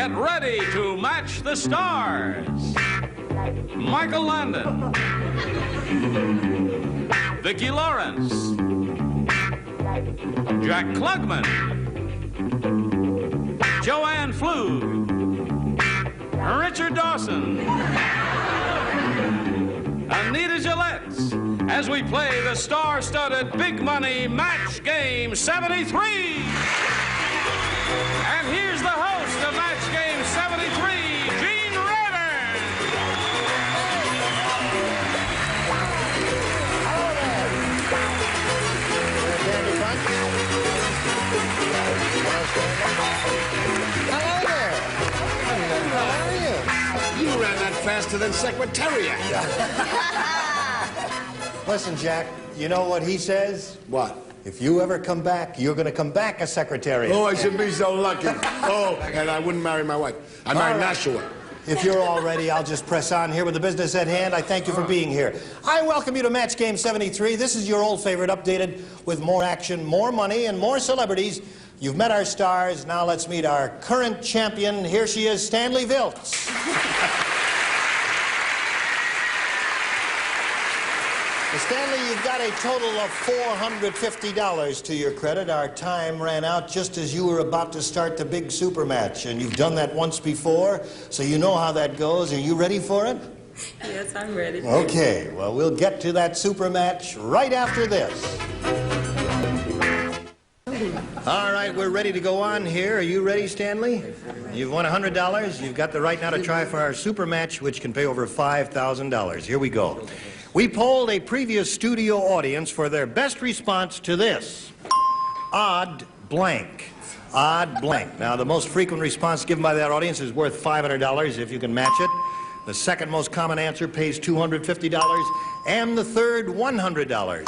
Get ready to match the stars. Michael Landon, Vicki Lawrence, Jack Klugman, Joanne Fluke, Richard Dawson, Anita Gillette, as we play the star-studded Big Money Match Game 73. And here's the host of Match Game 73, Gene Rayburn. Hello there. How are you? You ran that faster than Secretariat. Listen, Jack, you know what he says? What? If you ever come back, you're going to come back a secretary. Oh, I should be so lucky. Oh, and I wouldn't marry my wife. I married Nashua. If you're all ready, I'll just press on here with the business at hand. I thank you for being here. I welcome you to Match Game 73. This is your old favorite, updated with more action, more money, and more celebrities. You've met our stars. Now let's meet our current champion. Here she is, Stanley Viltz. Stanley, you've got a total of $450 to your credit. Our time ran out just as you were about to start the big super match, and you've done that once before, so you know how that goes. Are you ready for it? Yes, I'm ready. Okay, well, we'll get to that super match right after this. All right, we're ready to go on here. Are you ready, Stanley? You've won $100. You've got the right now to try for our super match, which can pay over $5,000. Here we go. We polled a previous studio audience for their best response to this. Odd blank. Odd blank. Now, the most frequent response given by that audience is worth $500 if you can match it. The second most common answer pays $250, and the third, $100.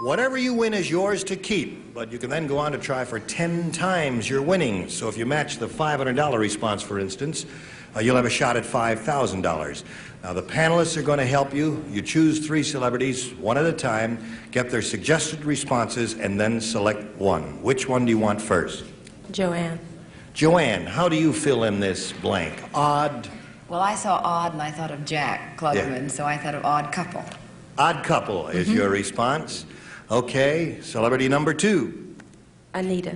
Whatever you win is yours to keep, but you can then go on to try for 10 times your winnings. So if you match the $500 response, for instance, you'll have a shot at $5,000. Now, the panelists are going to help you. You choose 3 celebrities, one at a time, get their suggested responses, and then select one. Which one do you want first? Joanne. Joanne, how do you fill in this blank? Odd? Well, I saw odd and I thought of Jack Klugman, so I thought of odd couple. Odd couple is your response. Okay, celebrity number 2. Anita.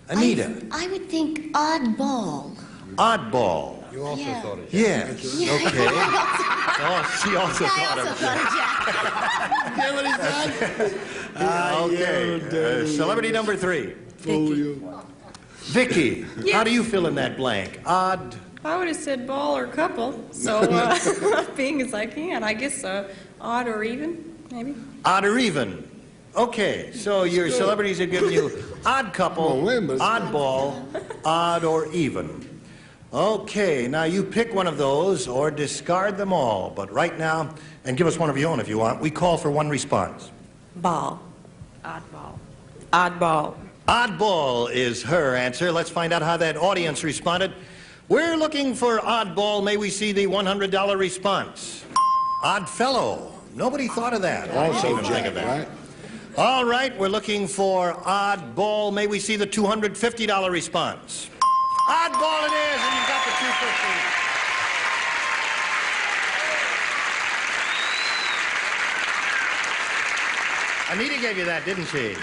Anita. I would think oddball. Oddball. You also thought of Yes, okay. Oh, she also thought of Jack. Okay, celebrity number 3. Vicki. Vicki, how do you fill in that blank? Odd? I would have said ball or couple, so being as I can, I guess odd or even, maybe. Odd or even. Okay, so your celebrities have given you odd couple, oddball, odd or even. Okay, now you pick one of those or discard them all. But right now, and give us one of your own if you want, we call for one response. Ball. Oddball. Oddball. Oddball is her answer. Let's find out how that audience responded. We're looking for oddball. May we see the $100 response? Oddfellow. Nobody thought of that. Also Jack, think of that. Right? All right, we're looking for oddball. May we see the $250 response? Oddball it is, and you've got the $250. Anita gave you that, didn't she?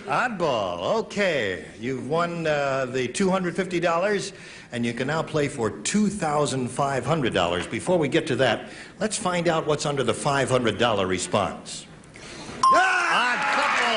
Oddball. Okay. You've won the $250, and you can now play for $2,500. Before we get to that, let's find out what's under the $500 response. Odd couple.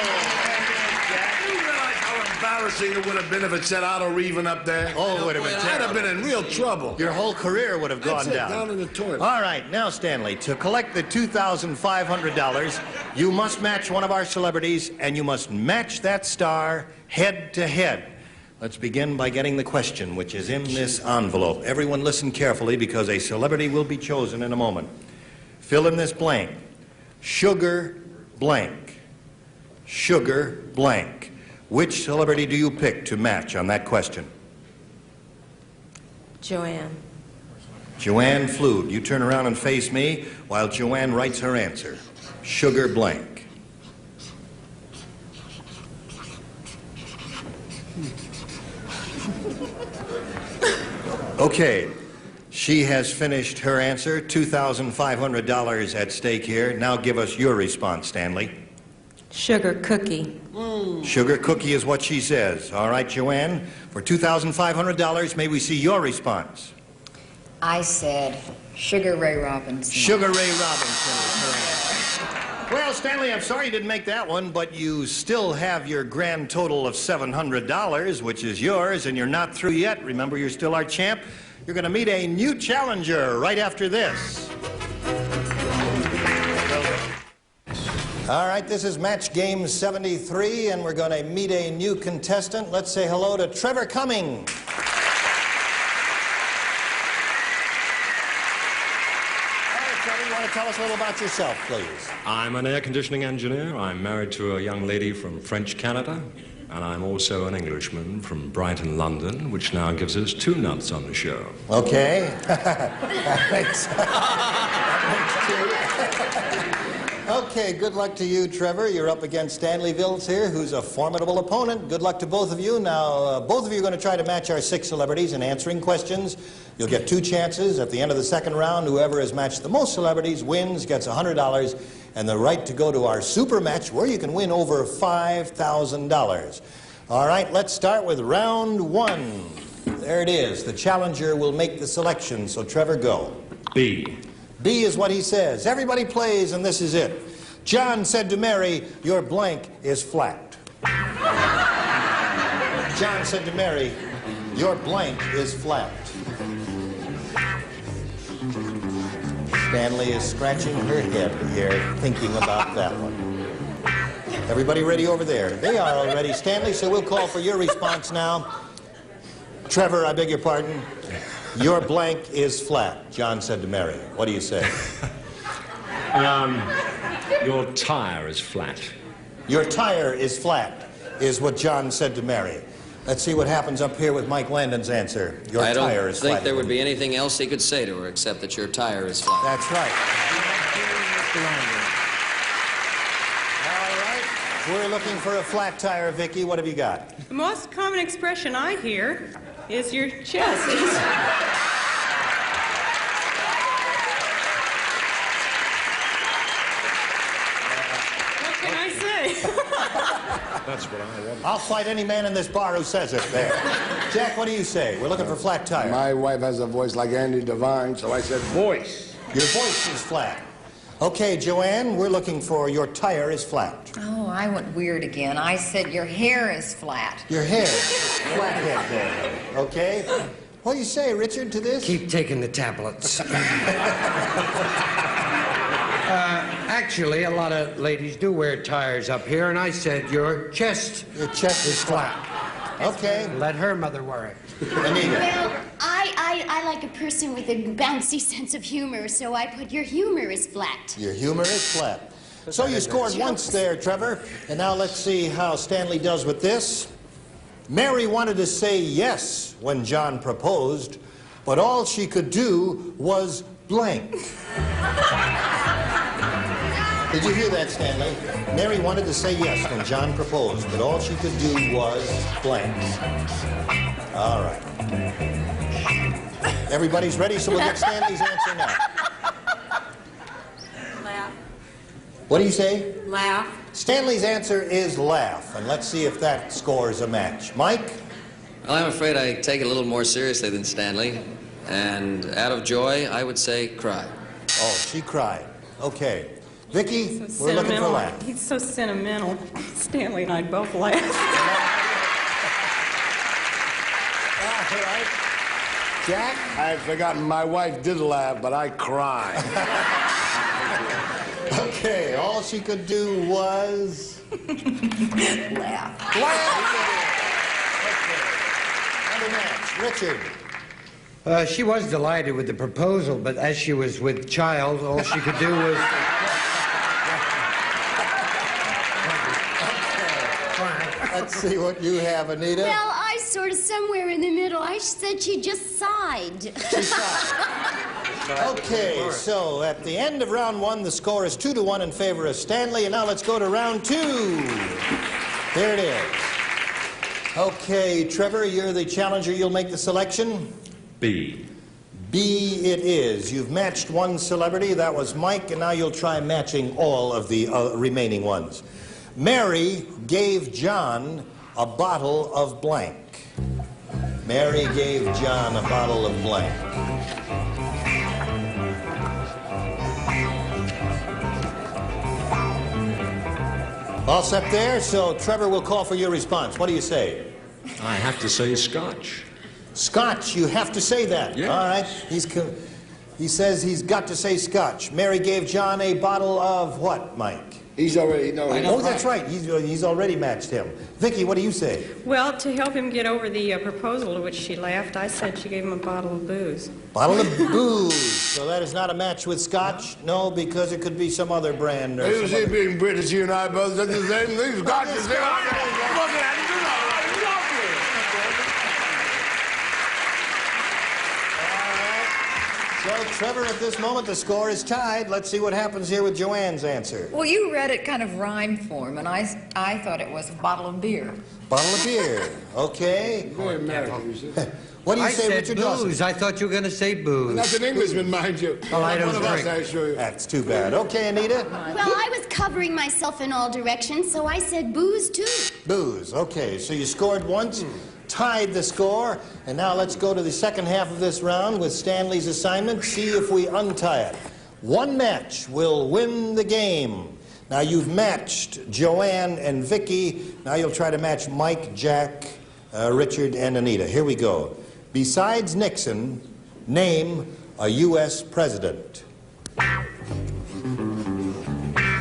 You realize how embarrassing it would have been if it said odd or even up there? Oh, it would have been I'd have been in real trouble. Your whole career would have gone down. Down in the toilet. All right, now, Stanley, to collect the $2,500, you must match one of our celebrities, and you must match that star head to head. Let's begin by getting the question, which is in this envelope. Everyone listen carefully, because a celebrity will be chosen in a moment. Fill in this blank. Sugar blank. Sugar blank. Which celebrity do you pick to match on that question? Joanne. Joanne Fluke. You turn around and face me while Joanne writes her answer. Sugar blank. Okay. She has finished her answer. $2,500 at stake here. Now give us your response, Stanley. Sugar cookie. Sugar cookie is what she says. All right, Joanne, for $2,500, may we see your response? I said Sugar Ray Robinson. Sugar Ray Robinson is her answer. Well, Stanley, I'm sorry you didn't make that one, but you still have your grand total of $700, which is yours, and you're not through yet. Remember, you're still our champ. You're going to meet a new challenger right after this. All right, this is match game 73, and we're going to meet a new contestant. Let's say hello to Trevor Cumming. All right, Trevor, you want to tell us a little about yourself, please? I'm an air conditioning engineer. I'm married to a young lady from French Canada, and I'm also an Englishman from Brighton, London, which now gives us two nuts on the show. Okay. That makes two. Okay, good luck to you, Trevor. You're up against Stanley Vills here, who's a formidable opponent. Good luck to both of you. Now, both of you are going to try to match our 6 celebrities in answering questions. You'll get 2 chances. At the end of the second round, whoever has matched the most celebrities wins, gets $100, and the right to go to our super match where you can win over $5,000. All right, let's start with round 1. There it is. The challenger will make the selection, so Trevor, go. B. B is what he says. Everybody plays, and this is it. John said to Mary, your blank is flat. John said to Mary, your blank is flat. Stanley is scratching her head here, thinking about that one. Everybody ready over there? They are already, Stanley, so we'll call for your response now. Trevor, I beg your pardon. Your blank is flat, John said to Mary. What do you say? Your tire is flat. Your tire is flat, is what John said to Mary. Let's see what happens up here with Mike Landon's answer. Your tire is flat. I don't think there would be anything else he could say to her except that your tire is flat. That's right. All right. We're looking for a flat tire, Vicki. What have you got? The most common expression I hear is your chest is... What can I say? That's what I want. I'll fight any man in this bar who says it there. Jack, what do you say? We're looking for flat tire. My wife has a voice like Andy Devine, so I said voice. Your voice is flat. Okay, Joanne, we're looking for your tire is flat. Oh, I went weird again. I said your hair is flat. Your hair is flat head there. Okay. What do you say, Richard, to this? Keep taking the tablets. Actually, a lot of ladies do wear tires up here, and I said your chest is flat. Okay. Let her mother wear it. Anita. Well, I like a person with a bouncy sense of humor, so I put your humor is flat. Your humor is flat. So you scored once there, Trevor. And now let's see how Stanley does with this. Mary wanted to say yes when John proposed, but all she could do was blank. Did you hear that, Stanley? Mary wanted to say yes when John proposed, but all she could do was blank. All right. Everybody's ready, so we'll get Stanley's answer now. Laugh. What do you say? Laugh. Stanley's answer is laugh, and let's see if that scores a match. Mike? Well, I'm afraid I take it a little more seriously than Stanley. And out of joy, I would say cry. Oh, she cried. Okay. Vicki, So we're looking for laugh. He's so sentimental. Stanley and I both laugh. All right. Jack? I had forgotten my wife did laugh, but I cried. Okay, all she could do was... Laugh. laugh. Okay. Another match. Richard. She was delighted with the proposal, but as she was with child, all she could do was... Let's see what you have, Anita. Well, I sort of somewhere in the middle. I said she just sighed. She sighed. Okay, so at the end of round 1, the score is 2-1 in favor of Stanley, and now let's go to round 2. There it is. Okay, Trevor, you're the challenger. You'll make the selection. B. B it is. You've matched one celebrity. That was Mike, and now you'll try matching all of the remaining ones. Mary gave John a bottle of blank. Mary gave John a bottle of blank. All set there, so Trevor will call for your response. What do you say? I have to say Scotch. Scotch, you have to say that. Yes. All right, he says he's got to say Scotch. Mary gave John a bottle of what, Mike? He's already, no. Oh, that's right. He's already matched him. Vicki, what do you say? Well, to help him get over the proposal to which she laughed, I said she gave him a bottle of booze. Bottle of booze. So that is not a match with Scotch? No, because it could be some other brand. Or You see, being British, you and I both did the same thing. Scotch is there. So, Trevor, at this moment, the score is tied. Let's see what happens here with Joanne's answer. Well, you read it kind of rhyme form, and I thought it was a bottle of beer. Bottle of beer. Okay. Very American, you see. What do you I say, said Richard booze. Dawson? I thought you were going to say booze. That's an Englishman, mind you. Well, I don't One of us, drink. I assure you. That's too bad. Okay, Anita? Well, I was covering myself in all directions, so I said booze, too. Booze. Okay, so you scored once, tied the score, and now let's go to the second half of this round with Stanley's assignment. See if we untie it. One match will win the game. Now, you've matched Joanne and Vicki. Now you'll try to match Mike, Jack, Richard, and Anita. Here we go. Besides Nixon, name a U.S. president.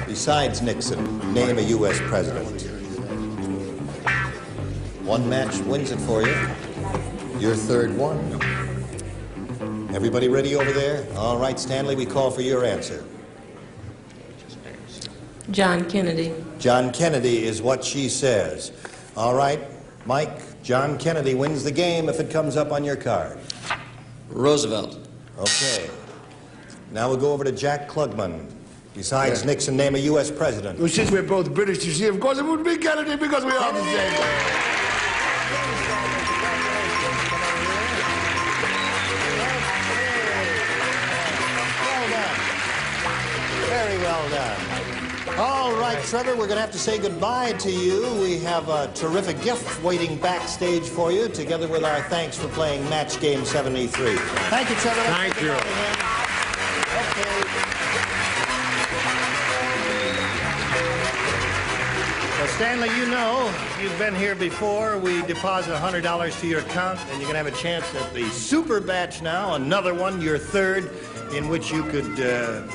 Besides Nixon, name a U.S. president. One match wins it for you. Your third one. Everybody ready over there? All right, Stanley, we call for your answer. John Kennedy. John Kennedy is what she says. All right, Mike, John Kennedy wins the game if it comes up on your card. Roosevelt. Okay. Now we'll go over to Jack Klugman. Besides Nixon, name a U.S. president. Well, since we're both British, you see, of course it would be Kennedy because we are the same. Very well done. All right, Trevor, we're going to have to say goodbye to you. We have a terrific gift waiting backstage for you, together with our thanks for playing Match Game 73. Thank you, Trevor. Thank you. Okay. So, Stanley, you know, you've been here before. We deposit $100 to your account, and you're going to have a chance at the Super Batch now, another one, your third, in which you could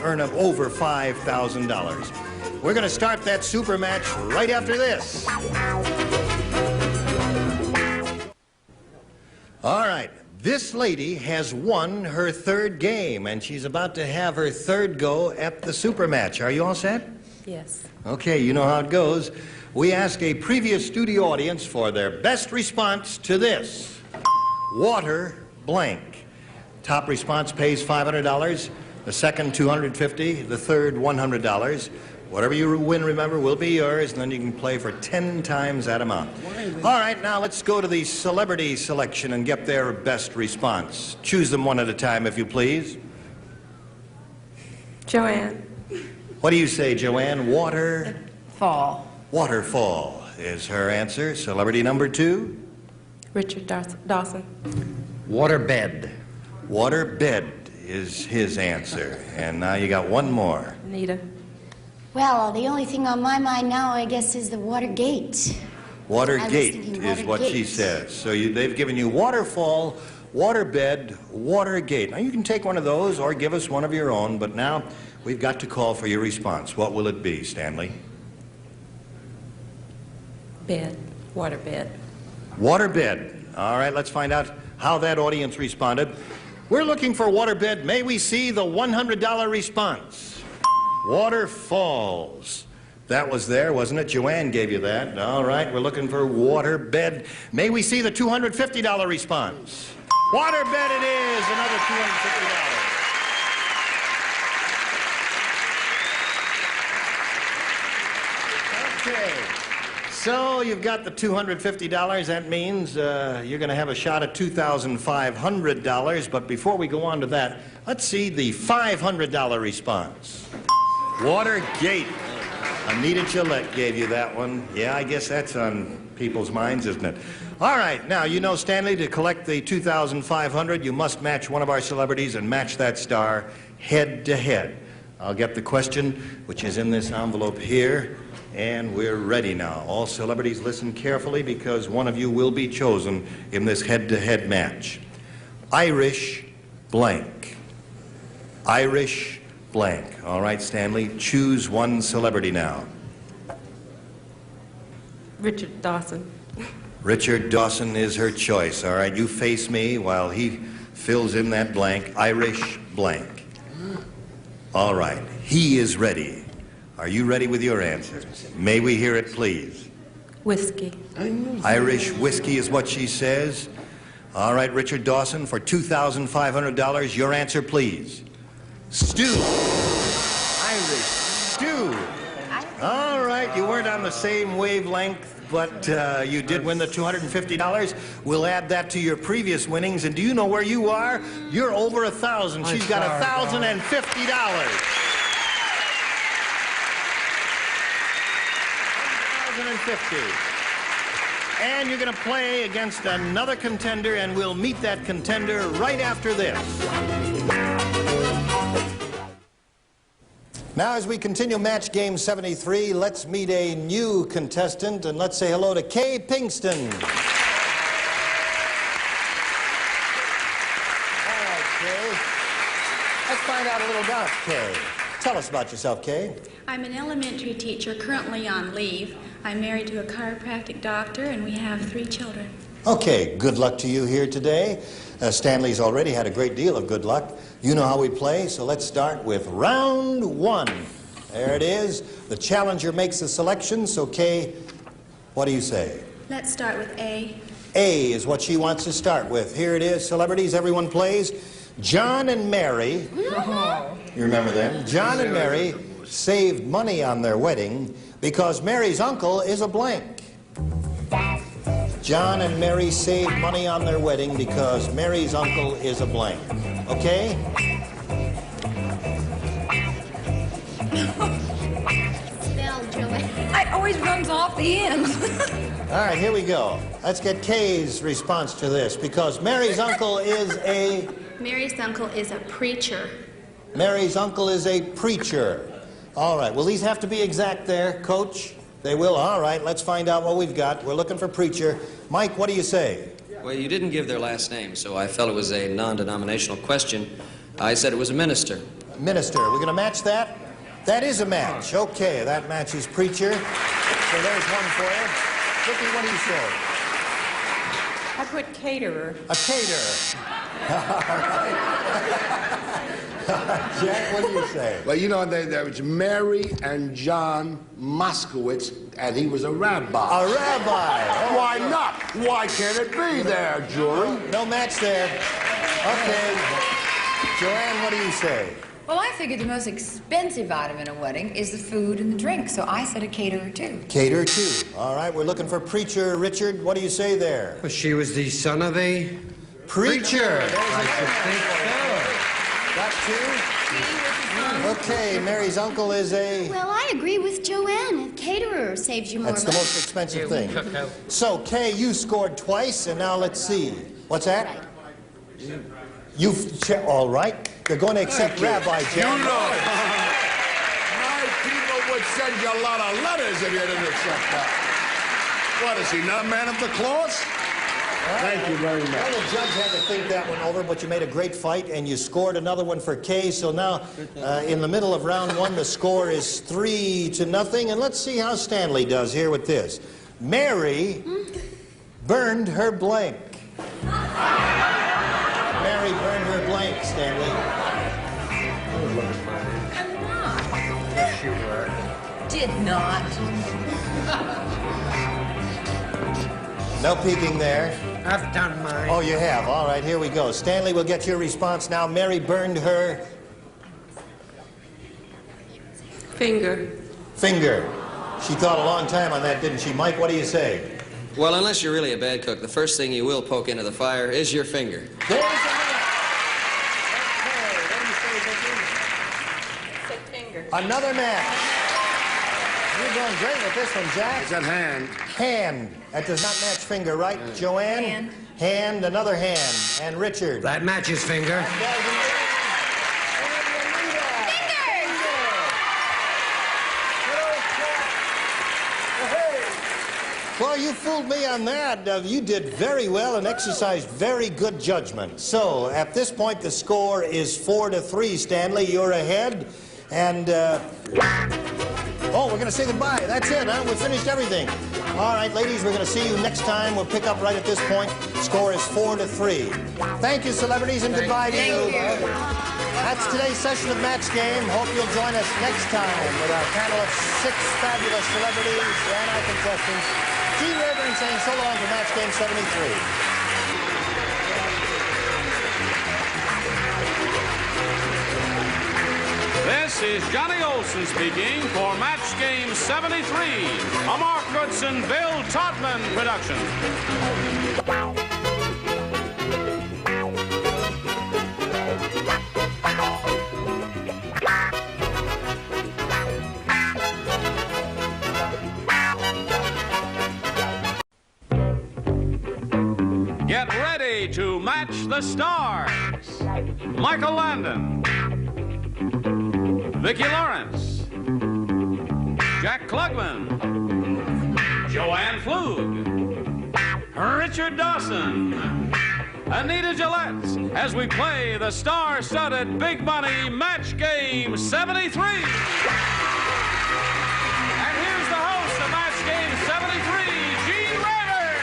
earn up over $5,000. We're going to start that super match right after this. All right. This lady has won her third game, and she's about to have her third go at the super match. Are you all set? Yes. Okay, you know how it goes. We ask a previous studio audience for their best response to this. Water blank. Top response pays $500. The second, $250. The third, $100. Whatever you win, remember, will be yours, and then you can play for 10 times that amount. All right, now let's go to the celebrity selection and get their best response. Choose them one at a time, if you please. Joanne. What do you say, Joanne? Fall. Waterfall is her answer. Celebrity number 2? Richard Dawson. Waterbed. Waterbed is his answer. And now you got one more. Anita. Well, the only thing on my mind now, I guess, is the Watergate. Watergate thinking is what she Watergate. says. So they've given you waterfall, waterbed, Watergate. Now you can take one of those or give us one of your own, but now we've got to call for your response. What will it be, Stanley? Bed. Waterbed. Waterbed. All right, let's find out how that audience responded. We're looking for waterbed. May we see the $100 response? Waterfalls. That was there, wasn't it? Joanne gave you that. All right, we're looking for waterbed. May we see the $250 response? Waterbed it is, another $250. Okay. so you've got the $250. That means you're going to have a shot at $2,500. But before we go on to that, let's see the $500 response. Watergate. Anita Gillette gave you that one. Yeah, I guess that's on people's minds, isn't it? All right, now, you know, Stanley, to collect the $2,500, you must match one of our celebrities and match that star head to head. I'll get the question, which is in this envelope here, and we're ready now. All celebrities, listen carefully, because one of you will be chosen in this head-to-head match. Irish blank. Irish blank. All right, Stanley, choose one celebrity now. Richard Dawson. Richard Dawson is her choice. All right, you face me while he fills in that blank. Irish blank. All right, he is ready. Are you ready with your answer? May we hear it, please? Whiskey. Irish whiskey is what she says. All right, Richard Dawson, for $2,500, your answer, please. Stew. Irish stew. All right, you weren't on the same wavelength, but you did win the $250. We'll add that to your previous winnings. And do you know where you are? You're over 1,000. She's got $1,050. $1,050. And you're going to play against another contender, and we'll meet that contender right after this. Now, as we continue match game 73, let's meet a new contestant, and let's say hello to Kay Pinkston. All right, Kay. Let's find out a little about Kay. Tell us about yourself, Kay. I'm an elementary teacher currently on leave. I'm married to a chiropractic doctor, and we have 3 children. Okay, good luck to you here today. Stanley's already had a great deal of good luck. You know how we play, so let's start with round 1. There it is. The challenger makes the selection, so Kay, what do you say? Let's start with A. A is what she wants to start with. Here it is, celebrities, everyone plays. John and Mary, you remember them? John and Mary saved money on their wedding because Mary's uncle is a blank. John and Mary saved money on their wedding because Mary's uncle is a blank. Okay? Spell, Joey. It always runs off the end. All right, here we go. Let's get Kay's response to this, because Mary's uncle is a... Mary's uncle is a preacher. Mary's uncle is a preacher. All right, will these have to be exact there, Coach? They will? All right, let's find out what we've got. We're looking for preacher. Mike, what do you say? Well, you didn't give their last name, so I felt it was a non-denominational question. I said it was a minister. Minister. We're going to match that? That is a match. Okay, that matches preacher. So there's one for you. Vicki, what do you say? I put caterer. A caterer. All right. Jack, what do you say? Well, you know, there was Mary and John Moskowitz, and he was a rabbi. A rabbi. Oh, why not? Why can't it be there, jury? No match there. Okay. Joanne, what do you say? Well, I figured the most expensive item in a wedding is the food and the drink, so I said a caterer, too. Caterer, too. All right, we're looking for preacher. Richard, what do you say there? Well, she was the son of a... Preacher. I should think so. Got 2? Okay, Mary's uncle is a... Well, I agree with Joanne. A caterer saves you more That's the money. most expensive thing. So, Kay, you scored twice, and now let's see. What's that? All right. They're going to accept Rabbi Jack. You know, my people would send you a lot of letters if you didn't accept that. What, is he not man of the cloth? Thank you very much. Well, the judge had to think that one over, but you made a great fight, and you scored another one for Kay. So now, in the middle of round 1, the score is 3-0. And let's see how Stanley does here with this. Mary burned her blank. Mary burned her blank, Stanley. I'm not. Yes, you were. Did not. No peeking there. I've done mine. Oh, you have. All right, here we go. Stanley, we'll get your response now. Mary burned her... Finger. Finger. She thought a long time on that, didn't she? Mike, what do you say? Well, unless you're really a bad cook, the first thing you will poke into the fire is your finger. There's the match. Okay, what do you say, Vicki? Said finger. Another match. You're doing great with this one, Jack. Is that hand? Hand. That does not match finger, right, Joanne? Hand. Hand, another hand. And Richard. That matches finger. Well, you fooled me on that. You did very well and exercised very good judgment. So, at this point, the score is 4-3, Stanley. You're ahead. And, oh, we're going to say goodbye. That's it, huh? We finished everything. All right, ladies, we're going to see you next time. We'll pick up right at this point. Score is 4-3. Thank you, celebrities, and goodbye to you. That's today's session of Match Game. Hope you'll join us next time with our panel of 6 fabulous celebrities and our contestants. Gene Rayburn saying so long for Match Game 73. This is Johnny Olson speaking for Match Game 73, a Mark Goodson, Bill Todman production. Get ready to match the stars. Michael Landon, Vicki Lawrence, Jack Klugman, Joanne Flug, Richard Dawson, Anita Gillette, as we play the star-studded Big Money Match Game 73. And here's the host of Match Game 73, Gene Rayburn.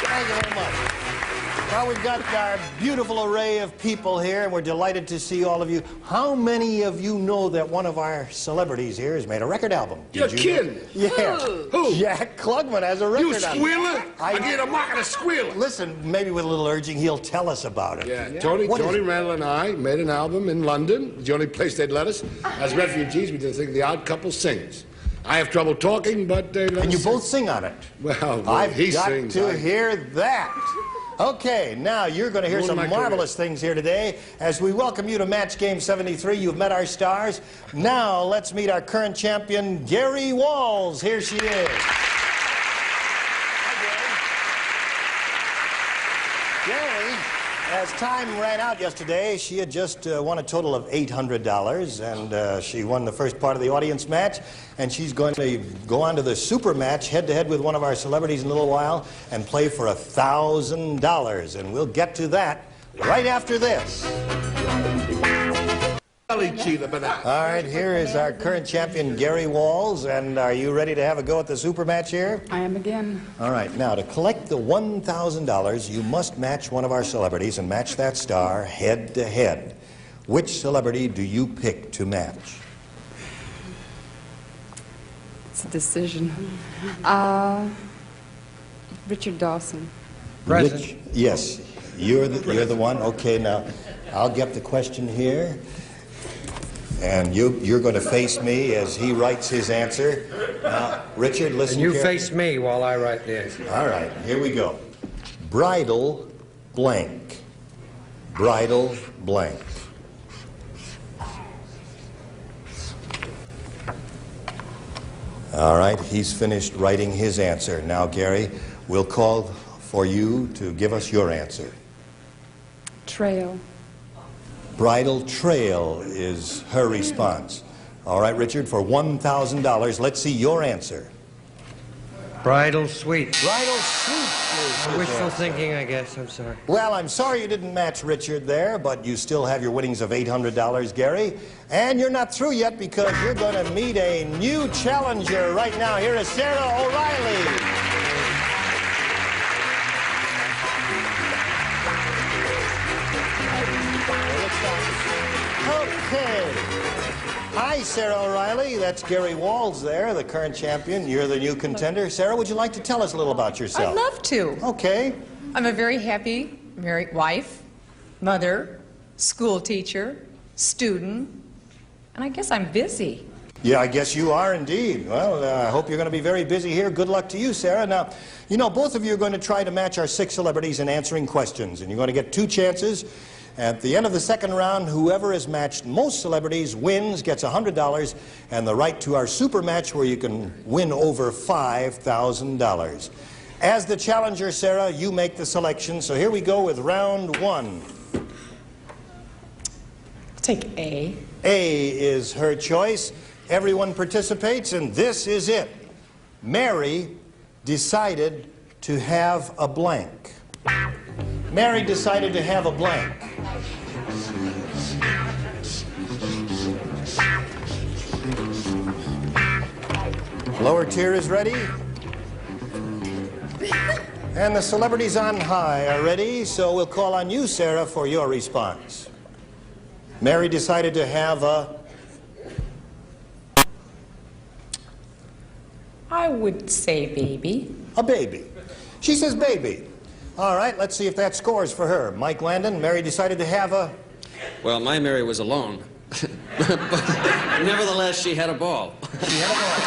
Thank you very much. Well, we've got our beautiful array of people here, and we're delighted to see all of you. How many of you know that one of our celebrities here has made a record album? You're kidding. Yeah. Who? Jack Klugman has a record You album. squealer? I get a mark of a squealer. Listen, maybe with a little urging, he'll tell us about it. Yeah, Tony Randall and I made an album in London, the only place they'd let us. As refugees, we did a thing, The Odd Couple Sings. I have trouble talking, but they let us And you sing. both sing on it. Well, I've he got sings. to hear that. Okay, now you're going to hear One of some my marvelous things here today. As we welcome you to Match Game 73, you've met our stars. Now let's meet our current champion, Gary Walls. Here she is. Gary, as time ran out yesterday, she had just won a total of $800, and she won the first part of the audience match, and she's going to go on to the super match head-to-head with one of our celebrities in a little while and play for $1,000, and we'll get to that right after this. All right, here is our current champion, Gary Walls, and are you ready to have a go at the super match here? I am again. All right, now to collect the $1,000, you must match one of our celebrities and match that star head to head. Which celebrity do you pick to match? It's a decision. Richard Dawson. Present. Yes, you're the one. Okay, now I'll get the question here. And you're going to face me as he writes his answer. Now, Richard, listen And you carefully. face me while I write the answer. All right, here we go. Bridal blank. Bridal blank. All right, he's finished writing his answer. Now, Gary, we'll call for you to give us your answer. Trail. Bridal trail is her response. All right, Richard, for $1,000, let's see your answer. Bridal suite. Bridal suite. Wishful thinking, I guess. I'm sorry. Well, I'm sorry you didn't match Richard there, but you still have your winnings of $800, Gary. And you're not through yet because you're going to meet a new challenger right now. Here is Sarah O'Reilly. Okay. Hi, Sarah O'Reilly. That's Gary Walls there, the current champion. You're the new contender. Sarah, would you like to tell us a little about yourself? I'd love to. Okay. I'm a very happy married wife, mother, school teacher, student, and I guess I'm busy. Yeah, I guess you are indeed. Well, I hope you're going to be very busy here. Good luck to you, Sarah. Now, you know, both of you are going to try to match our 6 celebrities in answering questions, and you're going to get 2 chances. At the end of the second round, whoever has matched most celebrities wins, gets $100, and the right to our super match where you can win over $5,000. As the challenger, Sarah, you make the selection. So here we go with round 1. Take A. A is her choice. Everyone participates, and this is it. Mary decided to have a blank. Mary decided to have a blank. Lower tier is ready. And the celebrities on high are ready, so we'll call on you, Sarah, for your response. Mary decided to have a... I would say baby. A baby. She says baby. All right, let's see if that scores for her. Mike Landon, Mary decided to have a... Well, my Mary was alone. But nevertheless, she had a ball. She had a ball.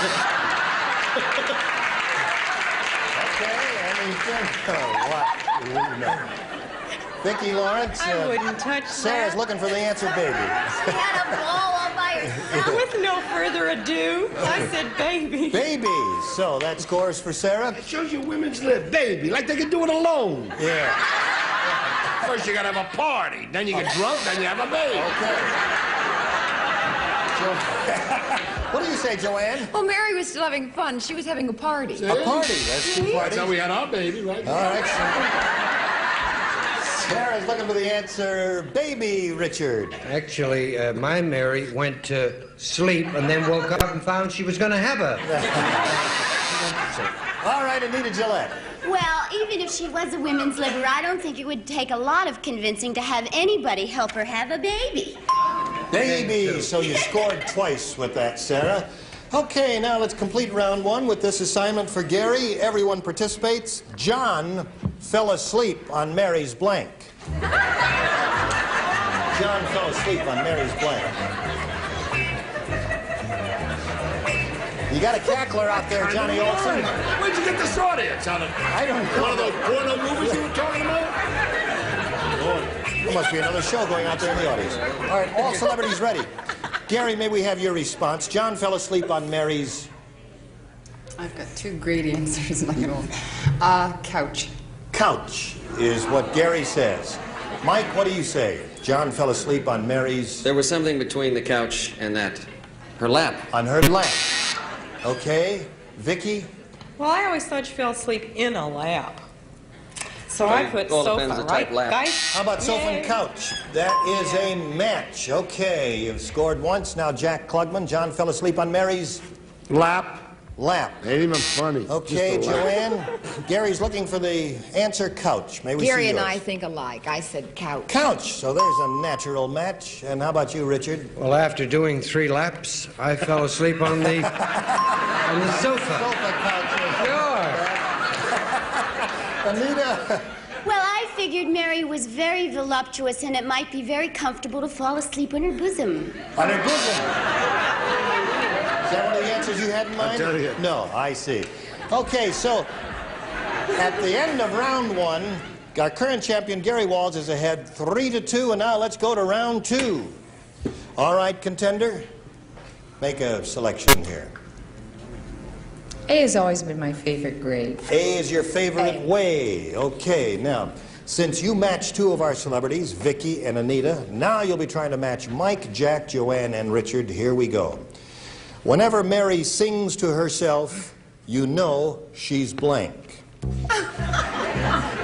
Okay, Vicki Lawrence. I wouldn't touch Sarah's that. looking for the answer, baby. She had a ball all by herself. With no further ado, I said baby. Baby. So that scores for Sarah. It shows you women's live, baby, like they can do it alone. Yeah. First you gotta have a party, then you get drunk, then you have a baby. What do you say, Joanne? Well, Mary was still having fun. She was having a party. A party. That's 2 parties. That's how we had our baby, right? All right. Sarah's looking for the answer. Baby, Richard. Actually, my Mary went to sleep and then woke up and found she was going to have a... All right, Anita Gillette. Well, even if she was a women's liver, I don't think it would take a lot of convincing to have anybody help her have a baby. Baby. So you scored twice with that, Sarah. Okay, now let's complete round 1 with this assignment for Gary. Everyone participates. John fell asleep on Mary's blank. John fell asleep on Mary's blank. You got a cackler out there, Johnny Olson. Where'd you get this audience? I don't know. One of those porno movies you were talking about? Lord, there must be another show going out there in the audience. All right, all celebrities ready. Gary, may we have your response? John fell asleep on Mary's... I've got 2 great answers. Couch. Couch is what Gary says. Mike, what do you say? John fell asleep on Mary's... There was something between the couch and that. Her lap. On her lap. Okay. Vicki? Well, I always thought you fell asleep in a lap. So Well, I put all sofa, depends the right, type lap. guys? How about sofa and couch? That is a match. Okay, you've scored once. Now Jack Klugman. John fell asleep on Mary's... Lap. Lap. Ain't even funny. Okay, Just a lap. Joanne. Gary's looking for the answer couch. May we see Gary and yours? I think alike. I said couch. Couch. So there's a natural match. And how about you, Richard? Well, after doing 3 laps, I fell asleep on the sofa. Sofa couch. Sure. Anita. Well, I figured Mary was very voluptuous and it might be very comfortable to fall asleep on her bosom. On her bosom. Is that one of the answers you had in mind? tell you. No, I see. Okay, so at the end of round 1, our current champion, Gary Walls, is ahead 3-2, and now let's go to round 2. All right, contender, make a selection here. A has always been my favorite grade. A is your favorite way. Okay, now, since you matched 2 of our celebrities, Vicki and Anita, now you'll be trying to match Mike, Jack, Joanne, and Richard. Here we go. Whenever Mary sings to herself, you know she's blank.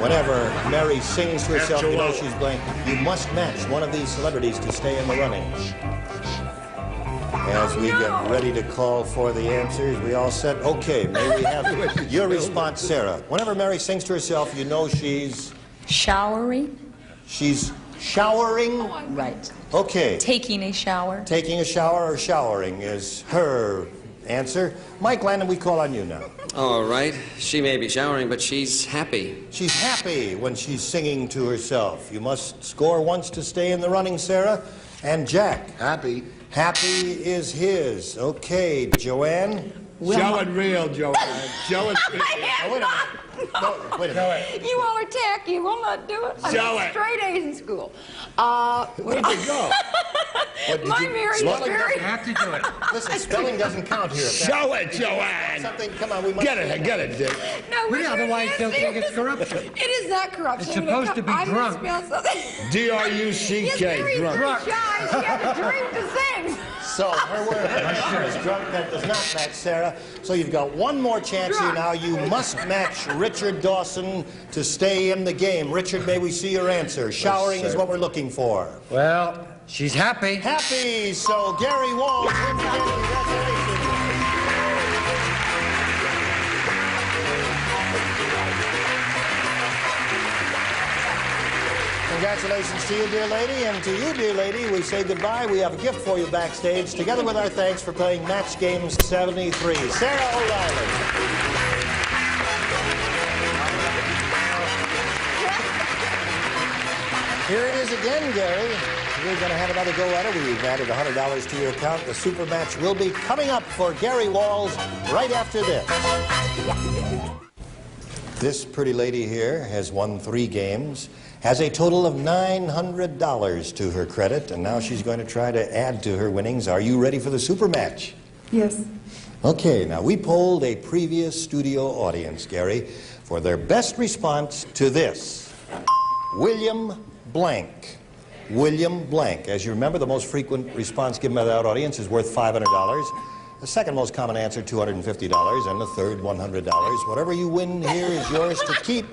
Whenever Mary sings to herself, you know she's blank. You must match one of these celebrities to stay in the running. As we get ready to call for the answers, we all said, okay, may we have your response, Sarah. Whenever Mary sings to herself, you know she's... Showering? She's Showering? Right. Okay. Taking a shower. Taking a shower or showering is her answer. Mike Landon, we call on you now. All right. She may be showering, but she's happy. She's happy when she's singing to herself. You must score once to stay in the running, Sarah. And Jack. Happy. Happy is his. Okay, Joanne. Show it real, Joanne. Show it real. Oh, wait a minute. No, wait a minute. You all are tacky. You will not do it. I Show got it. straight A's in school. Where'd you go? My Mary was very... Have to do it. Listen, spelling doesn't count here. Show it, Joanne. Something, come on, we must... Get it, Dick. No, Really, otherwise they'll think it's corruption. It is not corruption. It's supposed to be I drunk. misspelled something. D-R-U-C-K, Yes, Mary's drunk. too shy. She has a dream to sing. So, her word is drunk. That does not match Sarah. So you've got one more chance here now. You must match Richard Dawson to stay in the game. Richard, may we see your answer? Showering is what we're looking for. Well, she's happy. Happy. So Gary Walls wins again. Congratulations. Congratulations to you, dear lady, and to you, dear lady, we say goodbye. We have a gift for you backstage, together with our thanks for playing Match Game 73. Sarah O'Reilly. Here it is again, Gary. We're going to have another go at it. We've added $100 to your account. The super match will be coming up for Gary Walls right after this. This pretty lady here has won 3 games, has a total of $900 to her credit, and now she's going to try to add to her winnings. Are you ready for the super match? Yes. Okay, now we polled a previous studio audience, Gary, for their best response to this. William Blank. William Blank. As you remember, the most frequent response given by that audience is worth $500. The second most common answer, $250, and the third, $100. Whatever you win here is yours to keep,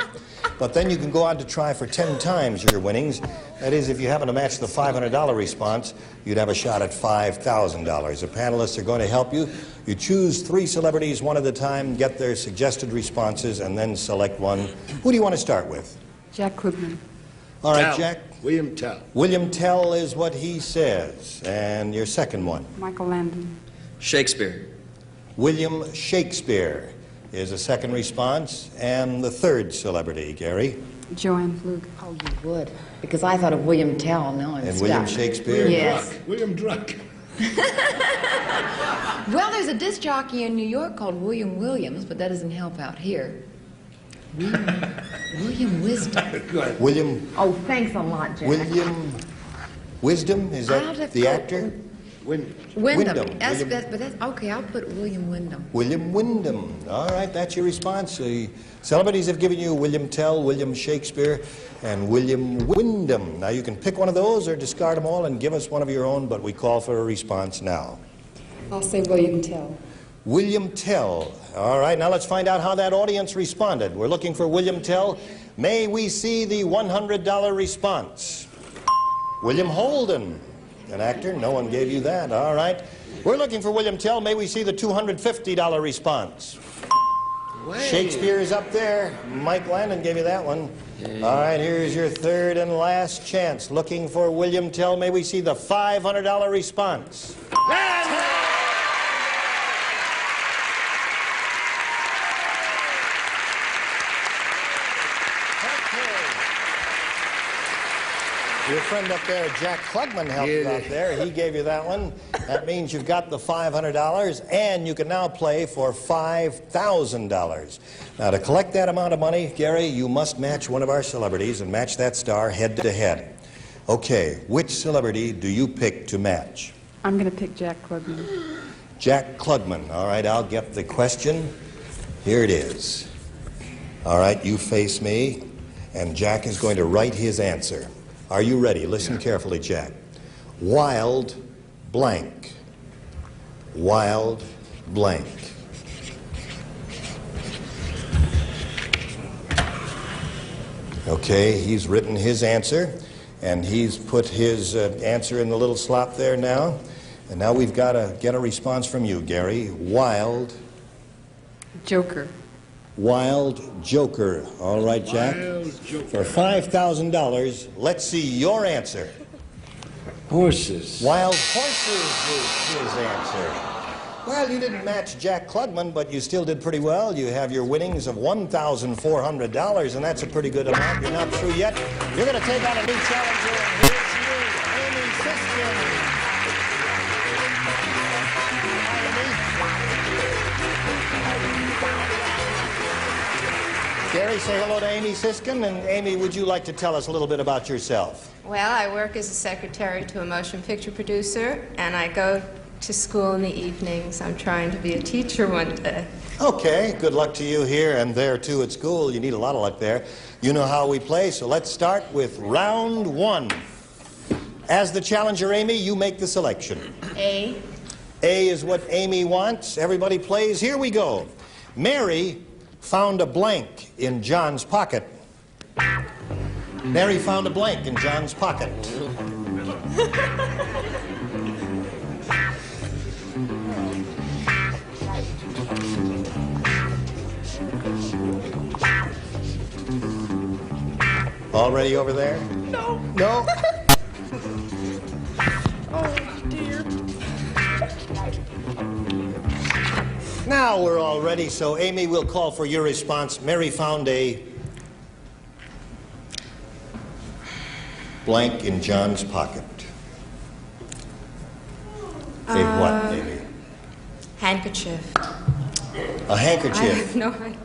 but then you can go on to try for 10 times your winnings. That is, if you happen to match the $500 response, you'd have a shot at $5,000. The panelists are going to help you. You choose 3 celebrities one at a time, get their suggested responses, and then select one. Who do you want to start with? Jack Klugman. All right, Tell. Jack. William Tell. William Tell is what he says. And your second one? Michael Landon. Shakespeare. William Shakespeare is a second response. And the third celebrity, Gary? Joanne Flug. Oh, you would. Because I thought of William Tell. Now I'm And stuck. William Shakespeare? Yes. William Drunk. Well, there's a disc jockey in New York called William Williams, but that doesn't help out here. William Wisdom. William... Oh, thanks a lot, Jack. William Wisdom? Is I'll have that to the go- actor? Wyndham. Wyndham. But that's okay. I'll put William Wyndham. William Wyndham. All right, that's your response. The celebrities have given you William Tell, William Shakespeare, and William Wyndham. Now, you can pick one of those or discard them all and give us one of your own, but we call for a response now. I'll say William Tell. William Tell. All right, now let's find out how that audience responded. We're looking for William Tell. May we see the $100 response? William Holden, an actor. No one gave you that. All right. We're looking for William Tell. May we see the $250 response? Shakespeare is up there. Mike Landon gave you that one. All right, here's your third and last chance. Looking for William Tell. May we see the $500 response? Your friend up there, Jack Klugman, helped you out there. He gave you that one. That means you've got the $500, and you can now play for $5,000. Now, to collect that amount of money, Gary, you must match one of our celebrities and match that star head-to-head. Okay, which celebrity do you pick to match? I'm going to pick Jack Klugman. Jack Klugman. All right, I'll get the question. Here it is. All right, you face me, and Jack is going to write his answer. Are you ready? Listen carefully, Jack. Wild blank. Wild blank. Okay, he's written his answer, and he's put his answer in the little slot there now. And now we've got to get a response from you, Gary. Wild. Joker. Wild Joker. All right, Jack. For $5,000, let's see your answer. Horses. Wild horses is his answer. Well, you didn't match Jack Klugman, but you still did pretty well. You have your winnings of $1,400, and that's a pretty good amount. You're not through yet. You're going to take on a new challenger, and here's you, Amy Siskin. Gary, say hello to Amy Siskin. And Amy, would you like to tell us a little bit about yourself? Well, I work as a secretary to a motion picture producer, and I go to school in the evenings. I'm trying to be a teacher one day. Okay, good luck to you here and there, too, at school. You need a lot of luck there. You know how we play, so let's start with round one. As the challenger, Amy, you make the selection. A. A is what Amy wants. Everybody plays. Here we go. Mary found a blank in John's pocket. Mary found a blank in John's pocket. All ready over there? No. No? Oh, dear. Now we're all ready, so Amy will call for your response. Mary found a blank in John's pocket. A what, Amy? Handkerchief. A handkerchief. I have no idea.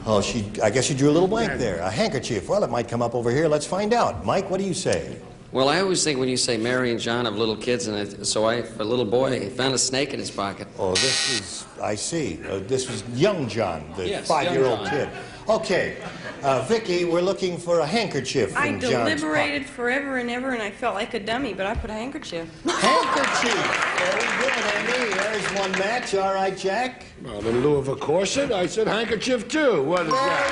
Oh, I guess she drew a little blank there. A handkerchief. Well, it might come up over here. Let's find out. Mike, what do you say? Well, I always think when you say Mary and John have little kids, and a little boy found a snake in his pocket. Oh, this is, I see. This was young John, the Yes, 5-year-old young John. kid. Okay. Vicki, we're looking for a handkerchief I in John's pocket. deliberated forever and ever, and I felt like a dummy, but I put a handkerchief. Handkerchief. Very good, Amy. There's one match. All right, Jack. Well, in lieu of a corset, I said handkerchief, too. What is that?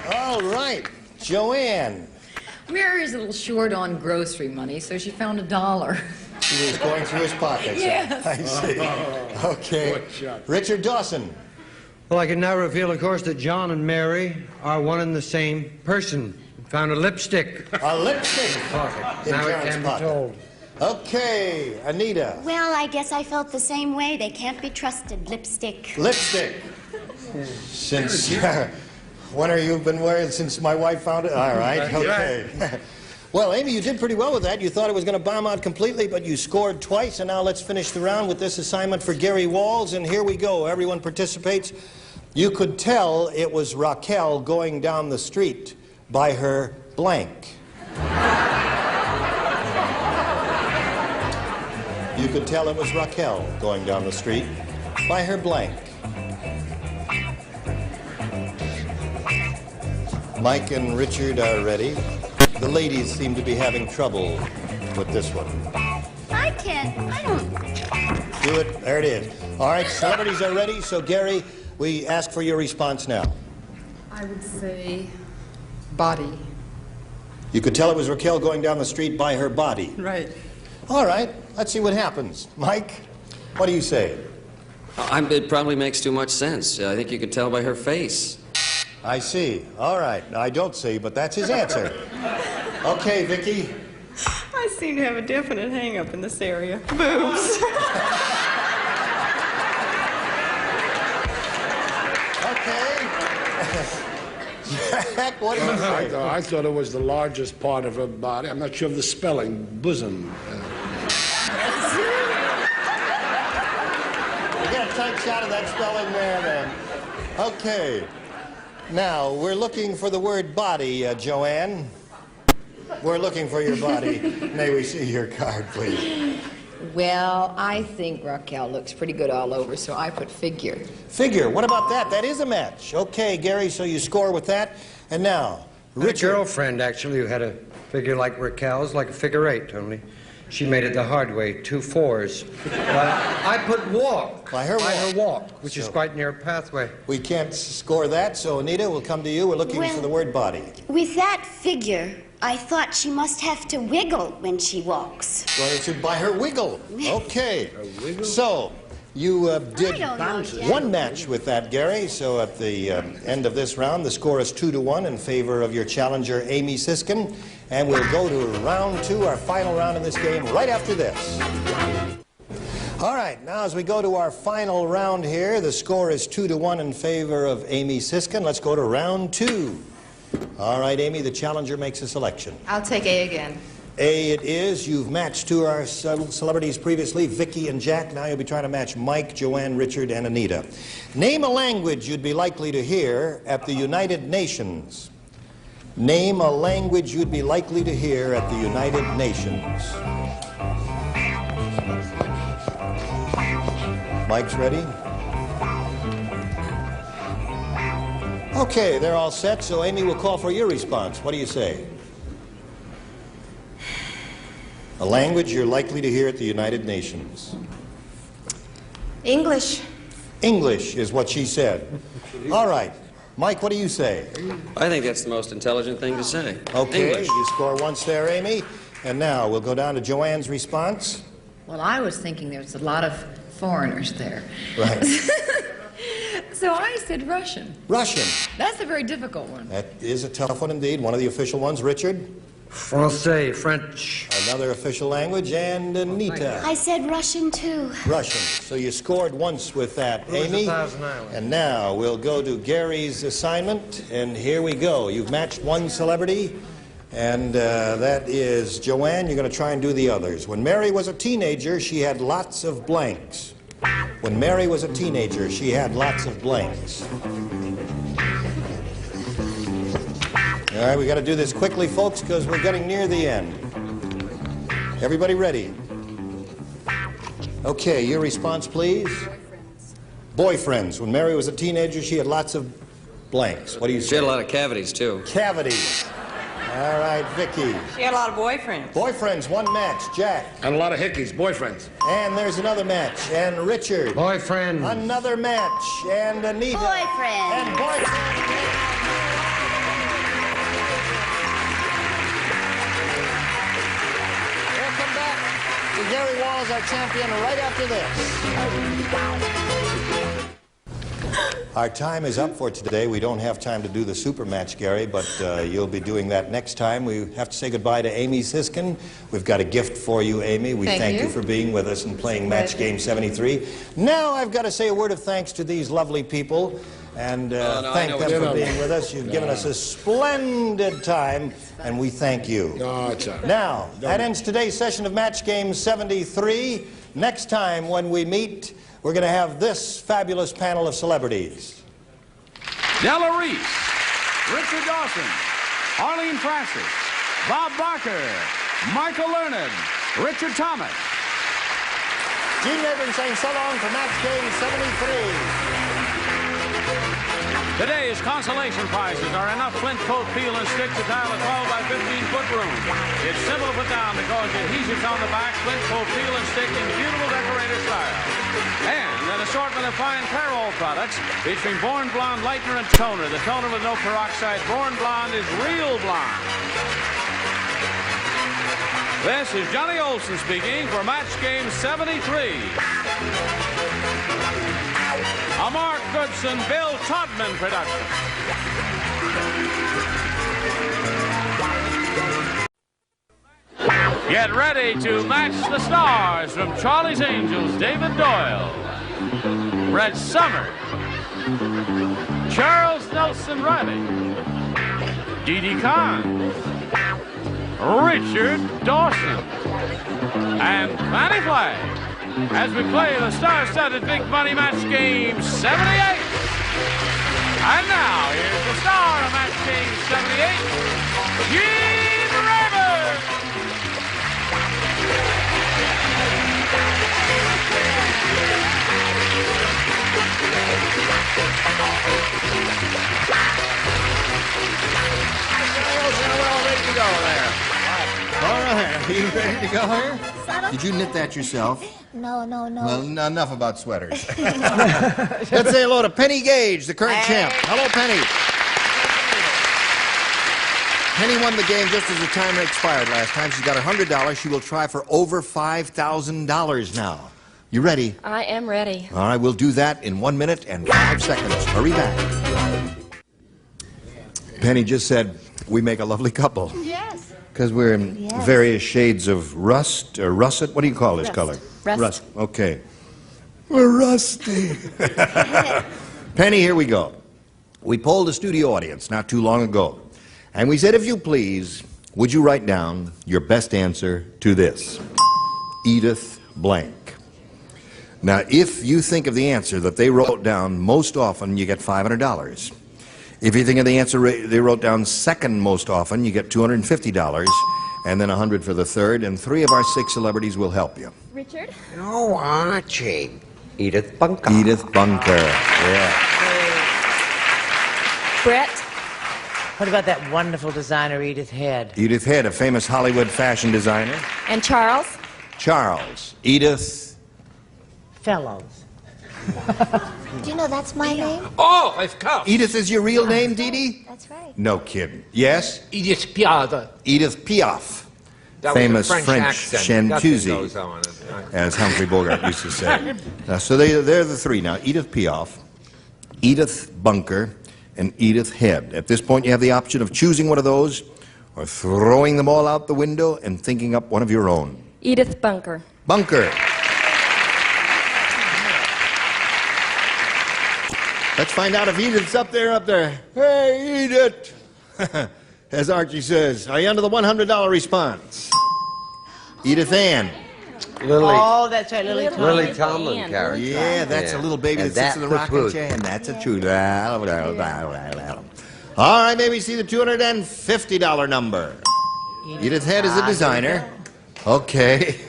Very good. All right. Joanne. Mary's a little short on grocery money, so she found $1. He was going through his pockets. Yes. I see. Okay. Richard Dawson. Well, I can now reveal, of course, that John and Mary are one and the same person. Found a lipstick. A lipstick. In Now it John's can be pocket. told. Okay. Anita. Well, I guess I felt the same way. They can't be trusted. Lipstick. Lipstick. Since... when have you been wearing since my wife found it? All right. Okay. Well, Amy, you did pretty well with that. You thought it was going to bomb out completely, but you scored twice. And now let's finish the round with this assignment for Gary Walls. And here we go. Everyone participates. You could tell it was Raquel going down the street by her blank. You could tell it was Raquel going down the street by her blank. Mike and Richard are ready. The ladies seem to be having trouble with this one. I don't. Do it. There it is. All right, celebrities are ready. So, Gary, we ask for your response now. I would say body. You could tell it was Raquel going down the street by her body. Right. All right, let's see what happens. Mike, what do you say? It probably makes too much sense. I think you could tell by her face. I see. All right. I don't see, but that's his answer. Okay, Vicki. I seem to have a definite hang-up in this area. Boobs. Jack, what do you say? I thought it was the largest part of her body. I'm not sure of the spelling. Bosom. You get a tight shot of that spelling there, then. Okay. Now, we're looking for the word body, Joanne. We're looking for your body. May we see your card, please? Well, I think Raquel looks pretty good all over, so I put figure. Figure. What about that? That is a match. Okay, Gary, so you score with that. And now, Richard. A girlfriend, actually, who had a figure like Raquel's, like a figure 8, only she made it the hard way, 2 4s. I put walk. By her walk, which is quite near a pathway. We can't score that, so Anita, we'll come to you. We're looking for the word body. With that figure, I thought she must have to wiggle when she walks. Well, it should by her wiggle. Okay. So, You did don't know, Jack. one match with that, Gary. So at the end of this round, the score is 2-1 in favor of your challenger, Amy Siskin. And we'll go to round 2, our final round in this game, right after this. All right, now as we go to our final round here, the score is 2-1 in favor of Amy Siskin. Let's go to round 2. All right, Amy, the challenger makes a selection. I'll take A again. A it is. You've matched two of our celebrities previously, Vicki and Jack. Now you'll be trying to match Mike, Joanne, Richard, and Anita. Name a language you'd be likely to hear at the United Nations. Name a language you'd be likely to hear at the United Nations. Mike's ready? Okay, they're all set, so Amy will call for your response. What do you say? A language you're likely to hear at the United Nations. English. English is what she said. All right. Mike, what do you say? I think that's the most intelligent thing to say. Okay, English. you score once there, Amy. And now we'll go down to Joanne's response. Well, I was thinking there's a lot of foreigners there. Right. So I said Russian. Russian. That's a very difficult one. That is a tough one indeed. One of the official ones. Richard? Francais, French. Another official language. And Anita? I said Russian, too. Russian. So you scored once with that, Amy. And now we'll go to Gary's assignment. And here we go. You've matched one celebrity. And that is Joanne. You're going to try and do the others. When Mary was a teenager, she had lots of blanks. When Mary was a teenager, she had lots of blanks. All right, we got to do this quickly, folks, because we're getting near the end. Everybody ready? Okay, your response, please. Boyfriends. When Mary was a teenager, she had lots of blanks. What do you say? She had a lot of cavities, too. Cavities. All right, Vicki. She had a lot of boyfriends. Boyfriends, one match. Jack. And a lot of hickeys, boyfriends. And there's another match. And Richard. Boyfriend. Another match. And Anita. Boyfriend. And boyfriend. We'll come back to Gary Walls, our champion, right after this. Our time is up for today. We don't have time to do the super match, Gary, but you'll be doing that next time. We have to say goodbye to Amy Siskin. We've got a gift for you, Amy. We thank you for being with us and playing Match Game 73. Now I've got to say a word of thanks to these lovely people and thank them for being with us. You've given us a splendid time, and we thank you. Now, that ends today's session of Match Game 73. Next time when we meet, we're going to have this fabulous panel of celebrities. Della Reese, Richard Dawson, Arlene Francis, Bob Barker, Michael Learned, Richard Thomas. Gene Rayburn saying so long for Match Game 73. Today's consolation prizes are enough flint coat peel and stick to tile a 12 by 15-foot room. It's simple to put down because the adhesives on the back, flint coat peel and stick in beautiful decorator style. And an assortment of fine Clairol products featuring Born Blonde Lightener and Toner. The toner with no peroxide. Born Blonde is real blonde. This is Johnny Olson speaking for Match Game 73. A Mark Goodson, Bill Todman production. Get ready to match the stars from Charlie's Angels, David Doyle, Red Summer, Charles Nelson Riley, Dee Dee Kahn, Richard Dawson, and Fanny Flagg, as we play the star-studded Big Money Match Game 78. And now, here's the star of Match Game 78, Gene Rayburn. Well, ready to go there. All right, are you ready to go here? Did you knit that yourself? No. Well, enough about sweaters. Let's say hello to Penny Gage, the current champ. Hello, Penny. Penny won the game just as the timer expired last time. She's got $100. She will try for over $5,000 now. You ready? I am ready. All right, we'll do that in 1 minute and 5 seconds. Hurry back. Penny just said we make a lovely couple. Yes. Because we're in various shades of rust, or russet. What do you call this color? Rust. Okay. We're rusty. Penny, here we go. We polled a studio audience not too long ago. And we said, if you please, would you write down your best answer to this? Edith blank. Now, if you think of the answer that they wrote down most often, you get $500. If you think of the answer they wrote down second most often, you get $250, and then $100 for the third, and 3 of our 6 celebrities will help you. Richard? Oh, Archie. Edith Bunker. Edith Bunker, yeah. Brett? What about that wonderful designer, Edith Head? Edith Head, a famous Hollywood fashion designer. And Charles? Charles. Edith Fellows. Do you know that's my name? Oh, of course. Edith is your real name, Dee Dee? That's right. No kidding. Yes? Edith Piaf. Edith Piaf. That Famous was a French accent. chanteuse, as Humphrey Bogart used to say. So they're the 3 now. Edith Piaf, Edith Bunker, and Edith Head. At this point, you have the option of choosing one of those or throwing them all out the window and thinking up one of your own. Edith Bunker. Bunker. Let's find out if Edith's up there. Hey, Edith! As Archie says, are you under the $100 response? Edith Ann. Lily. Oh, that's right, Lily Tomlin. Lily Tomlin character. Yeah, that's a little baby And that sits in the that's rocking the chair, and that's a true. All right, may we see the $250 number? Edith Head is a designer. Okay.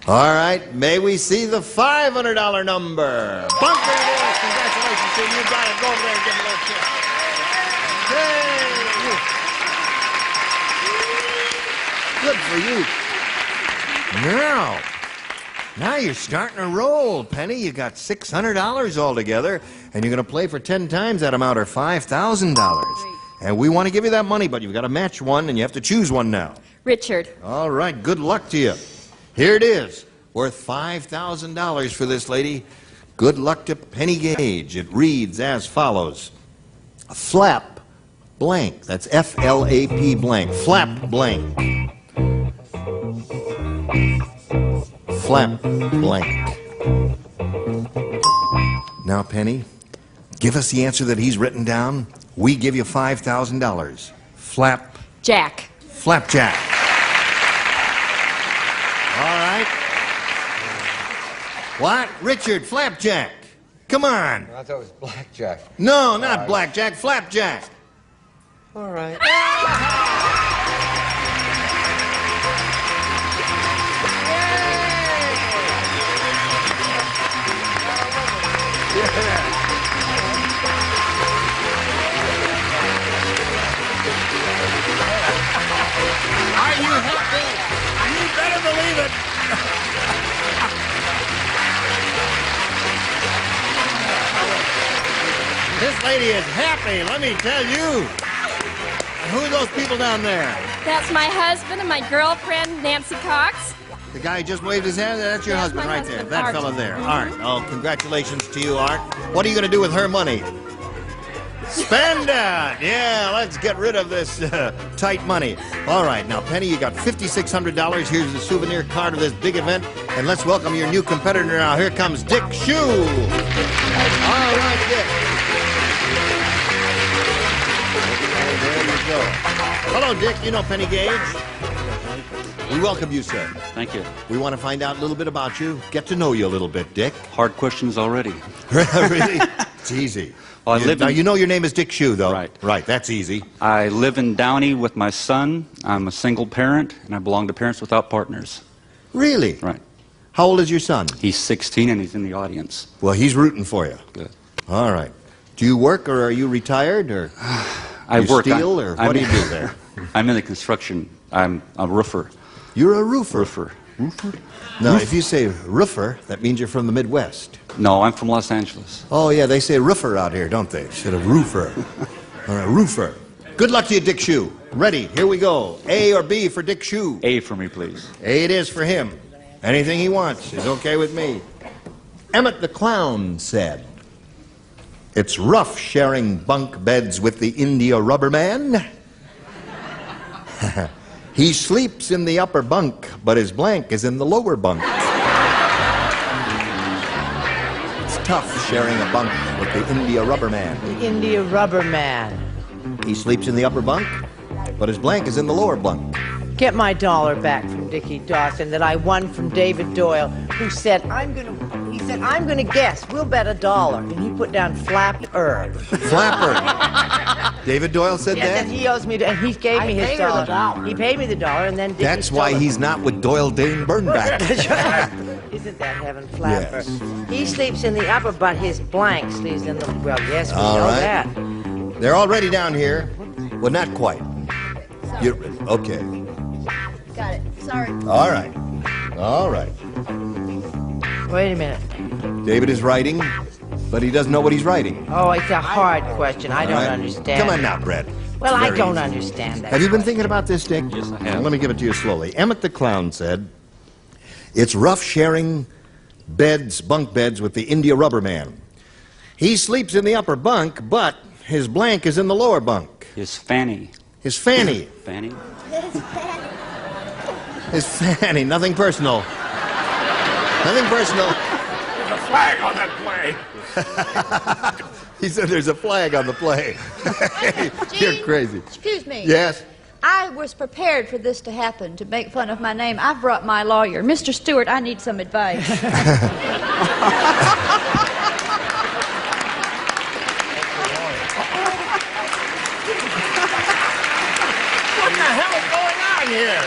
All right, may we see the $500 number? Bunker it is. Congratulations to you. You got it. Go over there and give him a little kiss. Yay! Good for you. Now you're starting to roll, Penny. You got $600 altogether, and you're going to play for 10 times that amount, or $5,000. And we want to give you that money, but you've got to match one, and you have to choose one now. Richard. All right, good luck to you. Here it is, worth $5,000 for this lady. Good luck to Penny Gage. It reads as follows. Flap blank. That's F-L-A-P blank. Flap blank. Flap blank. Now, Penny, give us the answer that he's written down. We give you $5,000. Flap. Jack. Flapjack. All right. What? Richard, Flapjack. Come on. I thought it was blackjack. No, not blackjack, Flapjack. All right. Are you happy? You better believe it. This lady is happy, let me tell you. Who are those people down there? That's my husband and my girlfriend, Nancy Cox. The guy who just waved his hand? That's your husband right there. That Art. fella there. Art. Oh, congratulations to you, Art. What are you going to do with her money? Spend it! Yeah, let's get rid of this tight money. All right, now, Penny, you got $5,600. Here's the souvenir card of this big event. And let's welcome your new competitor now. Here comes Dick Shue. All right, Dick. There you go. Hello, Dick. You know Penny Gage? We welcome you, sir. Thank you. We want to find out a little bit about you, get to know you a little bit, Dick. Hard questions already. Really? It's easy. Well, Now, you know your name is Dick Shue, though. Right. Right, that's easy. I live in Downey with my son. I'm a single parent, and I belong to Parents Without Partners. Really? Right. How old is your son? He's 16, and he's in the audience. Well, he's rooting for you. Good. All right. Do you work, or are you retired, or I you work. steal, or what do you do there? I'm in the construction. I'm a roofer. You're a roofer? Roofer. Roofer? Now, if you say roofer, that means you're from the Midwest. No, I'm from Los Angeles. Oh, yeah, they say roofer out here, don't they? Instead of roofer. All right, roofer. Good luck to you, Dick Shue. Ready, here we go. A or B for Dick Shue? A for me, please. A it is for him. Anything he wants is okay with me. Emmett the Clown said, "It's rough sharing bunk beds with the India rubber man. He sleeps in the upper bunk, but his blank is in the lower bunk. It's tough sharing a bunk with the India rubber man. The India rubber man. He sleeps in the upper bunk, but his blank is in the lower bunk." Get my $1 back from Dickie Dawson that I won from David Doyle, who said, I'm gonna guess. We'll bet $1. And he put down flapper. Flapper. David Doyle said Yes, that? and he owes me, and he gave me his $1. He paid me the $1, and then Dickie That's why stole it. he's not with Doyle Dane Burnback. That's right. Isn't that heaven, Flapper? Yes. He sleeps in the upper, but his blank sleeps in the... Well, yes, we All know right. that. They're already down here. Well, not quite. Okay. Got it. Sorry. All right. All right. Wait a minute. David is writing, but he doesn't know what he's writing. Oh, it's a hard question. I All don't right. understand. Come on now, Brett. Well, It's I very don't easy. understand that. Have you been thinking about this, Dick? Yes, I have. Let me give it to you slowly. Emmett the Clown said, "It's rough sharing bunk beds with the India rubber man. He sleeps in the upper bunk, but his blank is in the lower bunk." His fanny. His fanny. Fanny? His fanny. Nothing personal. Nothing personal. There's a flag on that play. He said there's a flag on the play. You're crazy. Excuse me. Yes? I was prepared for this to happen, to make fun of my name. I've brought my lawyer. Mr. Stewart, I need some advice. What the hell is going on here?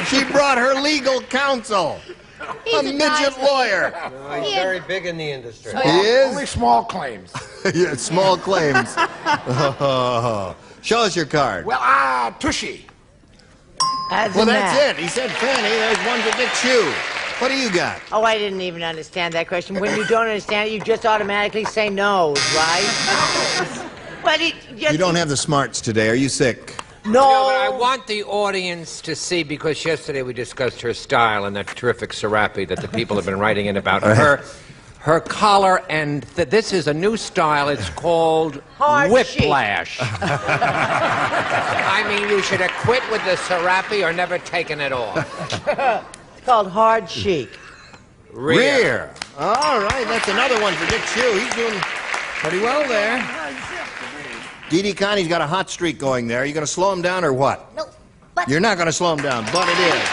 She brought her legal counsel. He's a midget lawyer. No, he's very big in the industry. He is? Only small claims. Yeah, small claims. Show us your card. Well, Tushy. Well, that's it. He said Fanny. There's one to Dick Chew. What do you got? Oh, I didn't even understand that question. When you don't understand it, you just automatically say no, right? But You don't have the smarts today. Are you sick? No. But I want the audience to see, because yesterday we discussed her style and that terrific serape that the people have been writing in about her collar, and this is a new style. It's called Hard whiplash. I mean, you should have quit with the serape or never taken it off. It's called hard chic. Rear. All right, that's another one for Dick Chew. He's doing pretty well there. Dee Dee Connie's got a hot streak going there. Are you going to slow him down or what? No, but... You're not going to slow him down, but it is.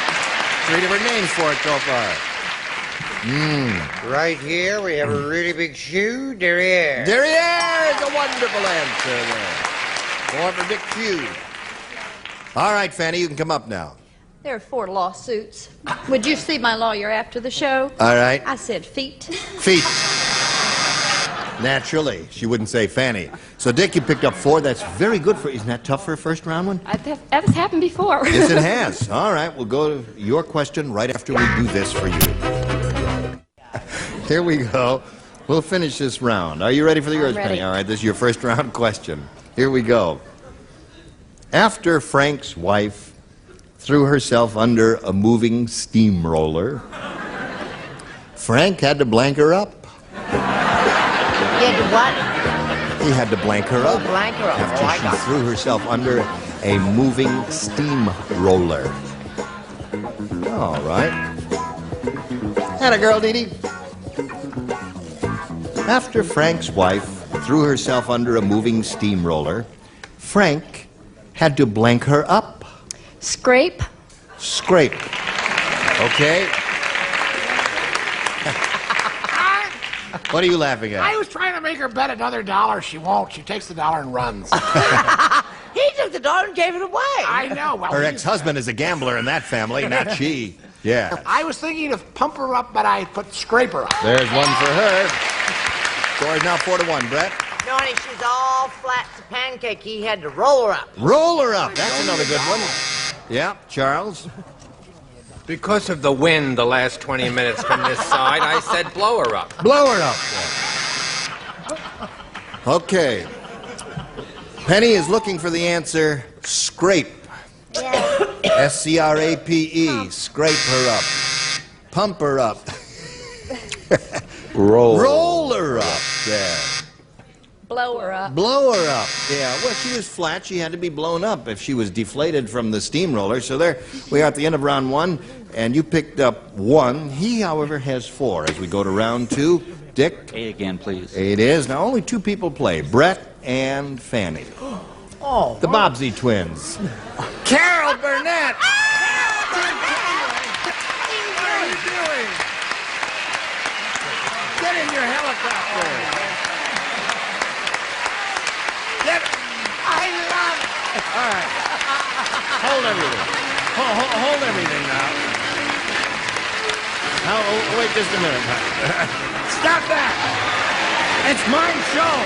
3 different names for it so far. Right here, we have a really big shoe, derriere. Derriere is a wonderful answer there. More for Dick Chew. All right, Fanny, you can come up now. There are 4 lawsuits. Would you see my lawyer after the show? All right. I said feet. Feet. Naturally. She wouldn't say Fanny. So, Dick, you picked up 4. That's very good for... Isn't that tough for a first round one? That's happened before. Yes, it has. All right, we'll go to your question right after we do this for you. Here we go. We'll finish this round. Are you ready for yours, ready. Penny? All right, this is your first round question. Here we go. After Frank's wife threw herself under a moving steamroller, Frank had to blank her up. He had to what? He had to blank her up. Blank her up. Oh, I After got she it. threw herself under a moving steamroller. All right. Had a girl, Dee Dee. After Frank's wife threw herself under a moving steamroller, Frank had to blank her up. Scrape. Scrape. Okay. What are you laughing at? I was trying to make her bet another $1. She won't. She takes the $1 and runs. He took the $1 and gave it away. I know. Well, Her ex-husband is a gambler in that family, not she. Yeah. I was thinking of pump her up, but I put scrape her up. There's one for her. Score is now 4-1, Brett. No, honey, she's all flat as a pancake. He had to roll her up. Roll her up. That's another good one. Yeah, Charles. Because of the wind the last 20 minutes from this side, I said blow her up. Blow her up. Okay. Penny is looking for the answer, scrape. S-C-R-A-P-E. Scrape her up. Pump her up. Roll her up. There. Blow her up. Blow her up. Yeah. Well, she was flat. She had to be blown up if she was deflated from the steamroller. So there we are at the end of round 1, and you picked up 1. He, however, has 4. As we go to round 2, Dick. 8 again, please. 8 is. Now only 2 people play, Brett and Fanny. Oh. The Bobsey twins. Carol Burnett! What are you doing? Get in your helicopter. I love it. All right. Hold everything. Hold everything now. Now, wait just a minute. Stop that! It's my show.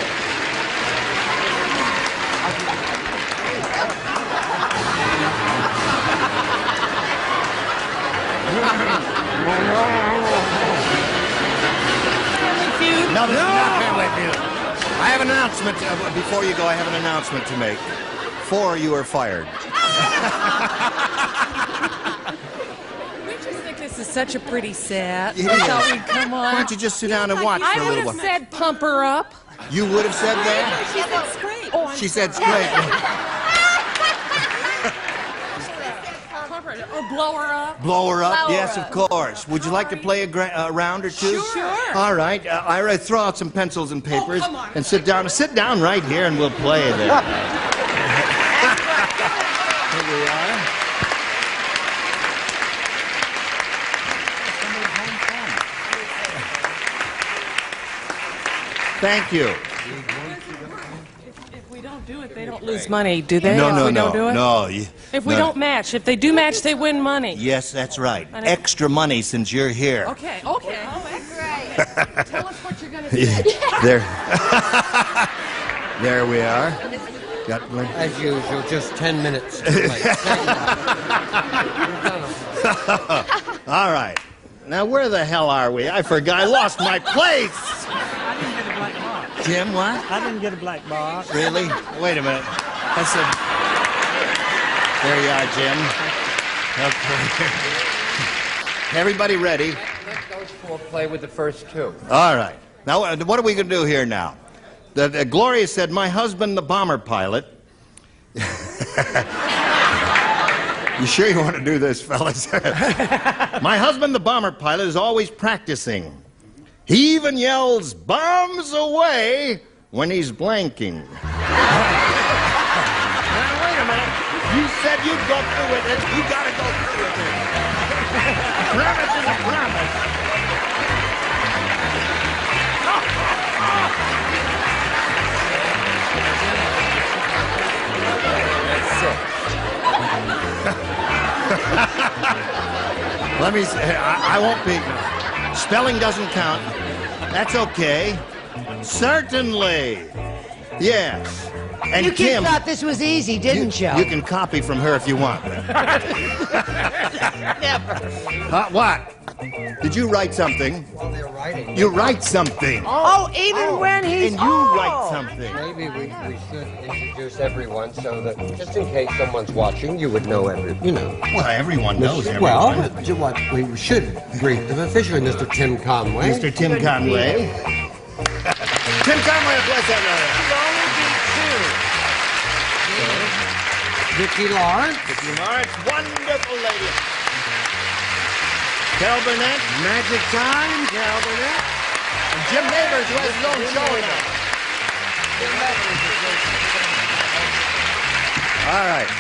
No, this is not Family Feud. I have an announcement. Before you go, I have an announcement to make. 4, you are fired. We just think this is such a pretty set. It I is. thought we'd come on. Why don't you just sit down and watch for a little I would while? have said pump her up. You would have said that? She said scrape. She said scrape. Or blow her up. Blow her up? Blow Yes, her of up. course. Would you like to play a round or two? Sure. All right. Ira, throw out some pencils and papers come on. and sit down. Sit down right here and we'll play there. Here we are. Thank you. If we don't do it, they don't lose money, do they? No, if no, we don't do no, it? no. If we no. don't match. If they do match, they win money. Yes, that's right. I know. Extra money since you're here. Okay. Oh, that's great. Tell us what you're going to Yeah, do. there. There we are. Got one. As usual, just 10 minutes. All right. Now, where the hell are we? I forgot. I lost my place. I didn't get a black box. Jim, what? I didn't get a black box. Really? Wait a minute. I said. There you are, Jim. Okay. Everybody ready? Let those 4 play with the first 2. All right. Now, what are we going to do here now? Gloria said, my husband, the bomber pilot. You sure you want to do this, fellas? My husband, the bomber pilot, is always practicing. He even yells, bombs away, when he's blanking. Now, wait a minute. You said you'd go through with it. You got to go through with it. Promise is a promise. Let me say, I won't be. Spelling doesn't count. That's okay. Certainly. Yes. And You kids Kim, thought this was easy, didn't you? you can copy from her if you want. Never. What? Did you write something? Well, they're writing. You write something. Oh, even when he's... And you write something. Maybe we should introduce everyone so that just in case someone's watching, you would know Well, everyone knows everyone. Well, what we should greet them officially, Mr. Tim Conway. Mr. Tim Conway. Tim Conway, bless that Vicki Lawrence. Vicki Lawrence, wonderful lady. Carol Burnett. Magic Time. Carol Burnett. And Jim Neighbors, who has his own show now. All right.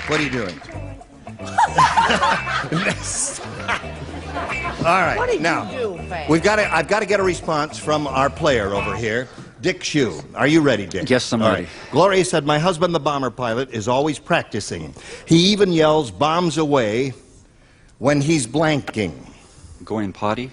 What are you doing? All right. What did now, you do, Fan? I've got to get a response from our player over here, Dick Shue. Are you ready, Dick? Yes, I'm All ready. right. Gloria said, my husband, the bomber pilot, is always practicing. He even yells bombs away when he's blanking. Going potty?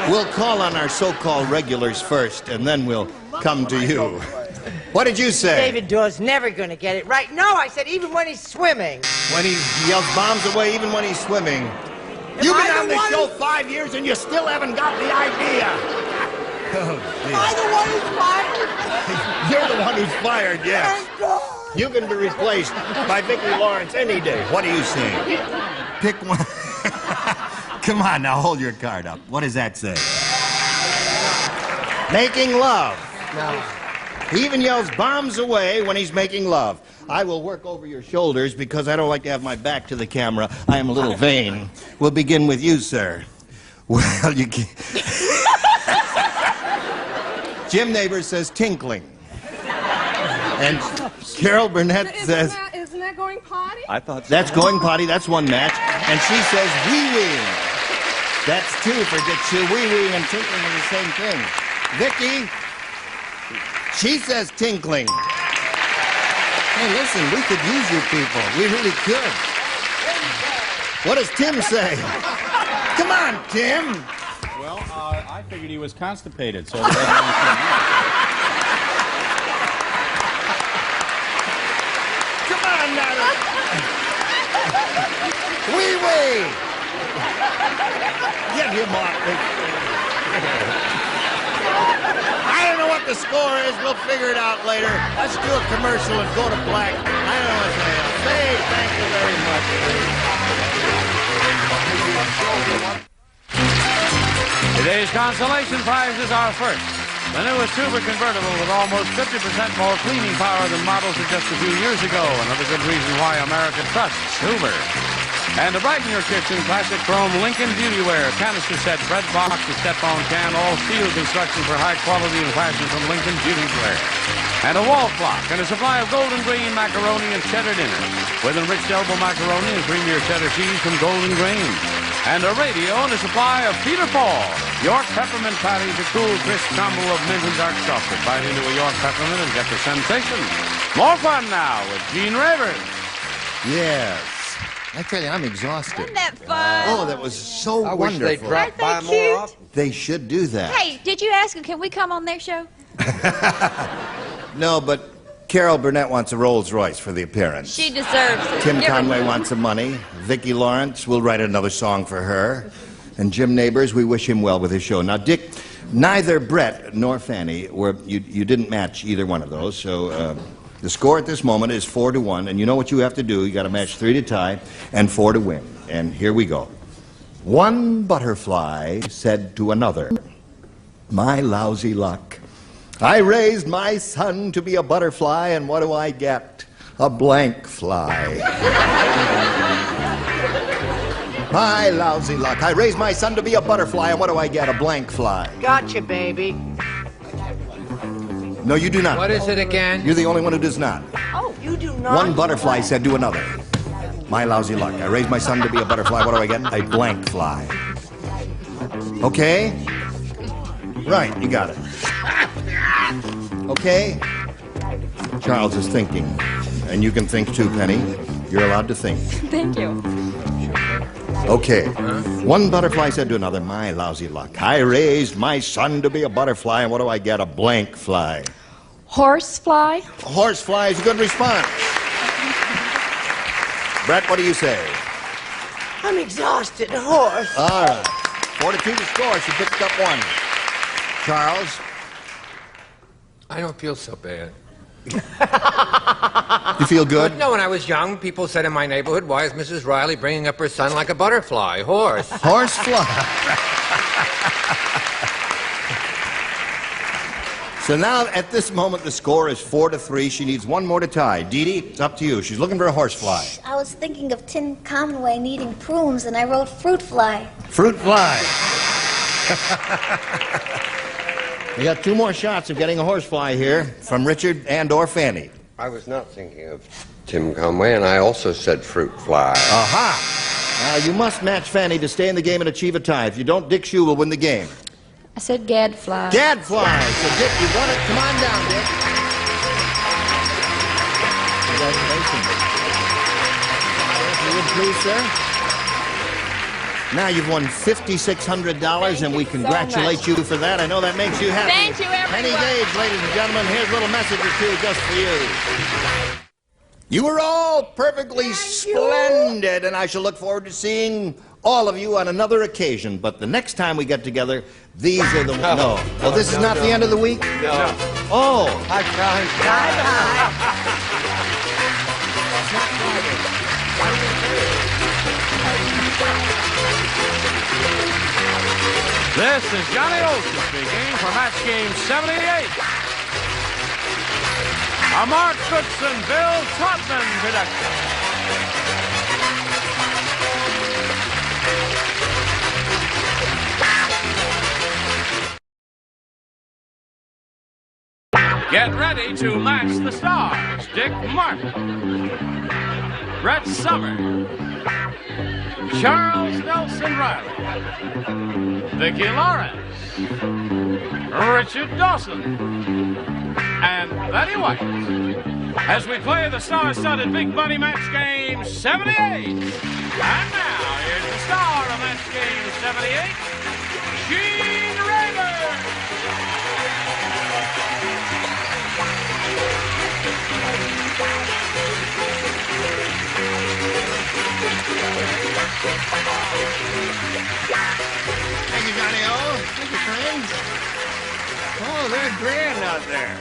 We'll call on our so-called regulars first, and then we'll come to you. What did you say? David Doyle's never going to get it right. No, I said even when he's swimming. When he yells bombs away, even when he's swimming. You've been on this show 5 years and you still haven't got the idea. Oh, Am I the one who's fired? You're the one who's fired, yes. Thank God. You can be replaced by Vicki Lawrence any day. What are you saying? Pick one. Come on, now hold your card up. What does that say? Making love. No. He even yells bombs away when he's making love. I will work over your shoulders because I don't like to have my back to the camera. I am a little vain. We'll begin with you, sir. Well, you can't. Jim Neighbors says tinkling. And Carol Burnett says... Isn't that going potty? I thought so. That's going potty. That's one match. And she says wee-wee. That's two for Dick Shoe. Wee-wee and tinkling are the same thing. Vicki, she says tinkling. Hey, listen, we could use you people. We really could. What does Tim say? Come on, Tim. Well, I figured he was constipated, so... Come on, now. Wee-wee. Get him off. I don't know what the score is. We'll figure it out later. Let's do a commercial and go to black. I don't know what to say. Say thank you very much. Today's consolation prizes are first. The newest Uber convertible with almost 50% more cleaning power than models of just a few years ago. Another good reason why America trusts Uber. And to brighten your kitchen, classic chrome Lincoln Beauty Wear, canister set, bread box, a step-on can, all steel construction for high quality and fashion from Lincoln Beauty Wear. And a wall clock and a supply of golden grain macaroni and cheddar dinner with enriched elbow macaroni and premier cheddar cheese from Golden Grain. And a radio and a supply of Peter Paul York peppermint patties, a cool, crisp combo of mint and dark chocolate. Bite into a York peppermint and get the sensation. More fun now with Gene Rivers. Yes. I tell you, I'm exhausted. Isn't that fun? Oh, that was so I wonderful. wish they'd drop by Aren't they more cute? often. They should do that. Hey, did you ask them, can we come on their show? No, but Carol Burnett wants a Rolls Royce for the appearance. She deserves it. Tim Give her- Conway wants some money. Vicki Lawrence, we'll write another song for her. And Jim Neighbors, we wish him well with his show. Now, Dick, neither Brett nor Fanny were, you didn't match either one of those, so the score at this moment is 4-1, and you know what you have to do. You got to match 3 to tie and 4 to win. And here we go. One butterfly said to another, "My lousy luck. I raised my son to be a butterfly, and what do I get? A blank fly." My lousy luck. I raised my son to be a butterfly, and what do I get? A blank fly. Gotcha, baby. No, you do not. What is it again? You're the only one who does not. Oh, you do not. One butterfly said to another, "My lousy luck. I raised my son to be a butterfly. What do I get? A blank fly." Okay? Right, you got it. Okay? Charles is thinking. And you can think too, Penny. You're allowed to think. Thank you. Okay. One butterfly said to another, "My lousy luck. I raised my son to be a butterfly, and what do I get? A blank fly." Horsefly? Horsefly is a good response. Brett, what do you say? I'm exhausted. Horse. All right. 4-2 to score. She picked up one. Charles? I don't feel so bad. You feel good? No, when I was young, people said in my neighborhood, "Why is Mrs. Riley bringing up her son like a butterfly? Horse." Horsefly. So now, at this moment, the score is 4-3. She needs one more to tie. Dee Dee, it's up to you. She's looking for a horsefly. I was thinking of Tim Conway needing prunes, and I wrote fruit fly. Fruit fly. We got 2 more shots of getting a horsefly here from Richard and or Fanny. I was not thinking of Tim Conway, and I also said fruit fly. Aha! Now, you must match Fanny to stay in the game and achieve a tie. If you don't, Dick Shue will win the game. I said gadfly. Gadfly! So, Dick, you won it. Come on down, Dick. Congratulations. If you would please, sir. Now you've won $5,600, and we congratulate you for that. I know that makes you happy. Thank you, everyone. Penny Gage, ladies and gentlemen, here's a little message or two just for you. You were all perfectly splendid, and I shall look forward to seeing all of you on another occasion, but the next time we get together, these are the... No. Well, this is not the end of the week? No. Oh. High five. This is Johnny Olson speaking for match game 78. A Mark Goodson, Bill Trotman production. Get ready to match the stars. Dick Martin, Brett Summer, Charles Nelson Riley, Vicki Lawrence, Richard Dawson, and Betty White as we play the star-studded Big Money Match Game 78. And now, here's the star of Match Game 78, Gene Rayburn. Thank you, Johnny O. Thank you, friends. Oh, they're grand out there.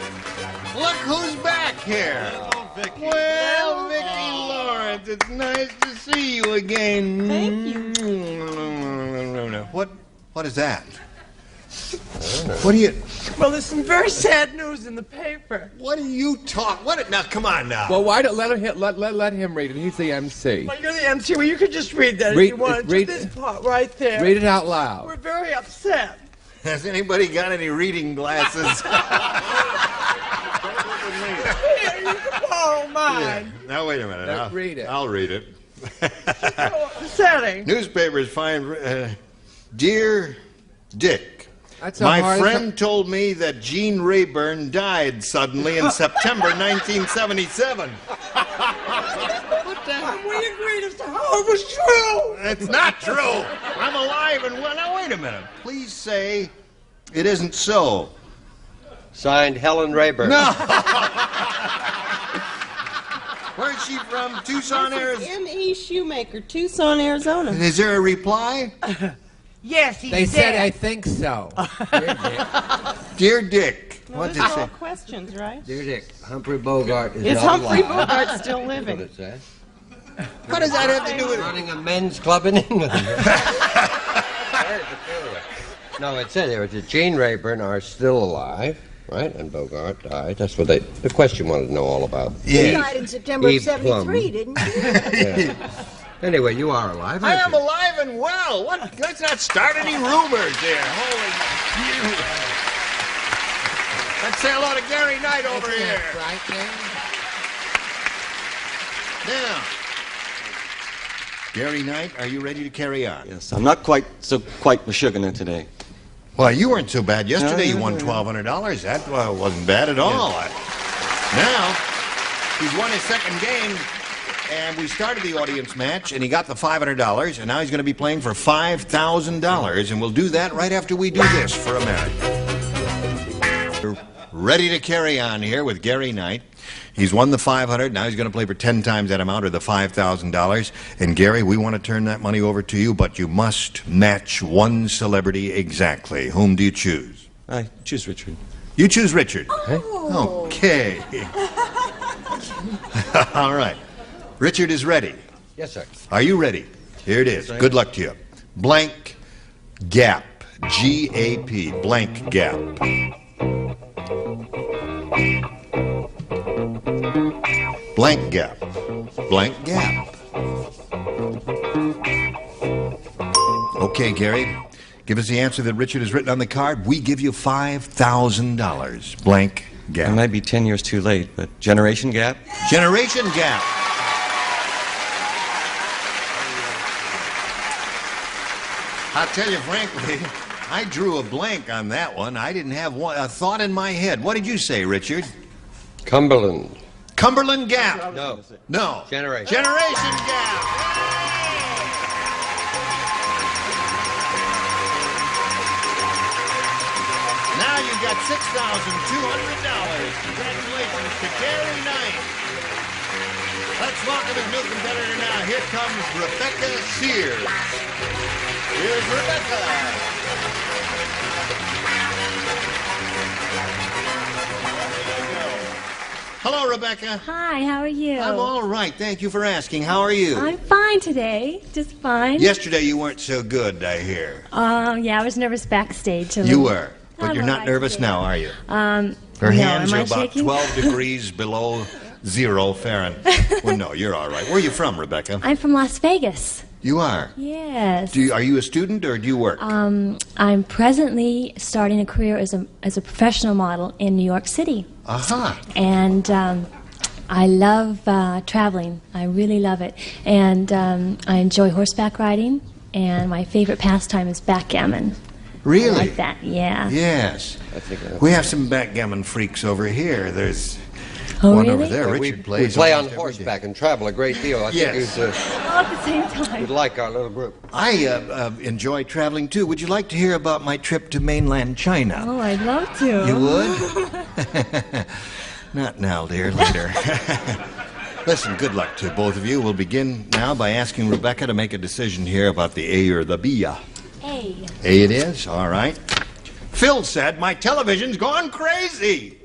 Look who's back here. Oh, Vicki. Well, Vicki Lawrence, it's nice to see you again. Thank you. What is that? What are you... Well, there's some very sad news in the paper. What are you talking... Now, come on now. Well, why don't let him read it? He's the MC. Well, you're the MC. Well, you could just read that if you wanted. Just this part right there. Read it out loud. We're very upset. Has anybody got any reading glasses? Here, you can borrow mine. Yeah. Now, wait a minute. Read it. I'll read it. So upsetting. Newspapers find... Dear Dick, That's my friend told me that Gene Rayburn died suddenly in September 1977. What the hell? We agreed as to how it was true. It's not true. I'm alive and well. Now, wait a minute. Please say it isn't so. Signed, Helen Rayburn. No. Where's she from? Tucson, Arizona? M.E. Shoemaker, Tucson, Arizona. Is there a reply? Yes, he's They said, dead. I think so. Dear Dick. No, What those did it are all say? questions, right? Dear Dick, Humphrey Bogart is Is not Humphrey alive. Bogart still living? That's what it says. What does that have to do with it? Running a men's club in England. No, it said there that Gene Rayburn are still alive, right? And Bogart died. That's what the question wanted to know all about. You died in September of Eve Plum. 73, didn't you? Yeah. Anyway, you are alive, I aren't am you? alive and well. What? Let's not start any rumors here. Holy phew. Let's say hello to Gary Knight over here. Right Now, Gary Knight, are you ready to carry on? Yes, I'm not quite mashugana today. Well, you weren't so bad yesterday. No, You won $1,200. That wasn't bad at all. Now, he's won his second game, and we started the audience match, and he got the $500, and now he's going to be playing for $5,000, and we'll do that right after we do this for America. We're ready to carry on here with Gary Knight. He's won the $500. Now he's going to play for 10 times that amount, or the $5,000. And Gary, we want to turn that money over to you, but you must match one celebrity exactly. Whom do you choose? I choose Richard. You choose Richard. Oh. Okay. All right. Richard is ready. Yes, sir. Are you ready? Here it is. Good luck to you. Blank gap. G-A-P. Blank gap. Blank gap. Blank gap. Okay, Gary. Give us the answer that Richard has written on the card. We give you $5,000. Blank gap. I might be 10 years too late, but generation gap? Generation gap. I'll tell you frankly, I drew a blank on that one. I didn't have a thought in my head. What did you say, Richard? Cumberland. Cumberland Gap. No. No. Generation. Generation Gap. Now you've got $6,200. Congratulations to Gary Knight. Let's welcome his new competitor now. Here comes Rebecca Sears. Here's Rebecca. Hello, Rebecca. Hi, how are you? I'm all right. Thank you for asking. How are you? I'm fine today. Just fine. Yesterday you weren't so good, I hear. Yeah, I was nervous backstage. You were. But I'm you're all not right nervous today. now, are you? No, Her hands am are I about shaking? 12 degrees below 0 Fahrenheit. Well, no, you're all right. Where are you from, Rebecca? I'm from Las Vegas. You are? Yes. Are you a student or do you work? I'm presently starting a career as a professional model in New York City. Aha. And I love traveling. I really love it. And I enjoy horseback riding. And my favorite pastime is backgammon. Really? I like that, yeah. Yes. We have some backgammon freaks over here. There's Oh, one really? over there. We Richard plays play on almost every horseback and travel a great deal. I Yes. think All at the same time. you'd like our little group. I enjoy traveling too. Would you like to hear about my trip to mainland China? Oh, I'd love to. You would? Not now, dear. Later. Listen, good luck to both of you. We'll begin now by asking Rebecca to make a decision here about the A or the B. A. A it is? All right. Phil said, my television's gone crazy.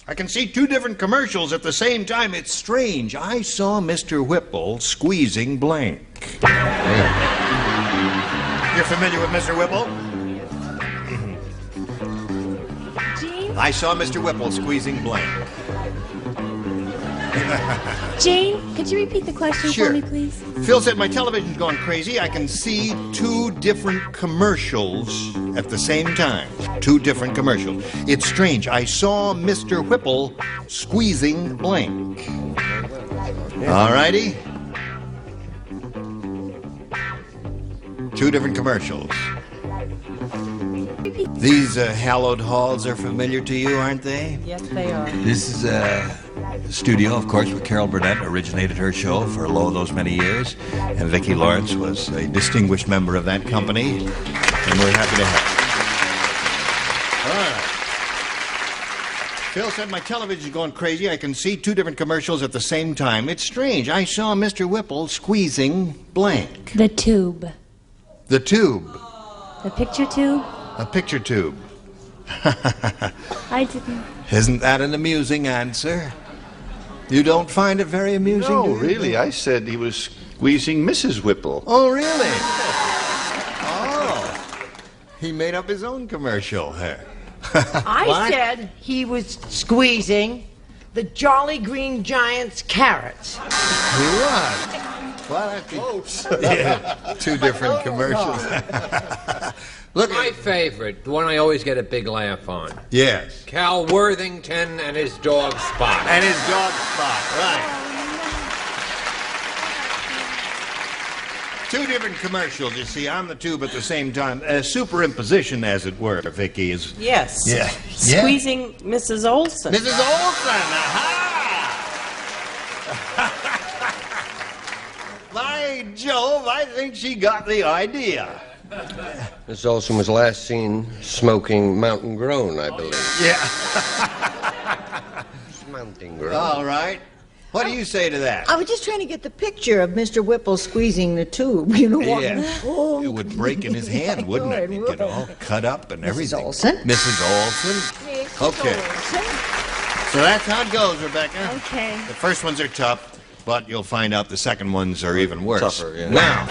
I can see two different commercials at the same time. It's strange. I saw Mr. Whipple squeezing blank. You're familiar with Mr. Whipple? Gene? I saw Mr. Whipple squeezing blank. Gene, could you repeat the question Sure. for me, please? Phil said, my television's gone crazy. I can see two different commercials at the same time. Two different commercials. It's strange. I saw Mr. Whipple squeezing blank. All righty. Two different commercials. These hallowed halls are familiar to you, aren't they? Yes, they are. This is a studio, of course, where Carol Burnett originated her show for those many years. And VICKI Lawrence was a distinguished member of that company. And we're happy to have you. All right. Phil said, my television's going crazy. I can see two different commercials at the same time. It's strange. I saw Mr. Whipple squeezing blank. The tube. The tube. The picture tube? A picture tube. I didn't. Isn't that an amusing answer? You don't find it very amusing? No, do you? really. I said he was squeezing Mrs. Whipple. Oh, really? Oh. He made up his own commercial here. I What? said he was squeezing the Jolly Green Giant's carrots. He was. Well, that's yeah, two different commercials. Look, My favorite, the one I always get a big laugh on. Yes. Cal Worthington and his dog Spot. And his dog Spot, right. Two different commercials, you see, on the tube at the same time. Superimposition, as it were, Vicky, is... Yes. Yeah. Squeezing Mrs. Olson. Mrs. Olson, aha! By Jove, I think she got the idea. Miss Olson was last seen smoking Mountain Grown, I believe. Yeah. Mountain Grown. All right. What do you say to that? I was just trying to get the picture of Mr. Whipple squeezing the tube. You know what? Yeah. Oh. It would break in his hand, wouldn't it? It'd get all cut up and everything. Olson? Mrs. Olson? Okay. So that's how it goes, Rebecca. Okay. The first ones are tough, but you'll find out the second ones are even worse. Tougher, yeah. Now,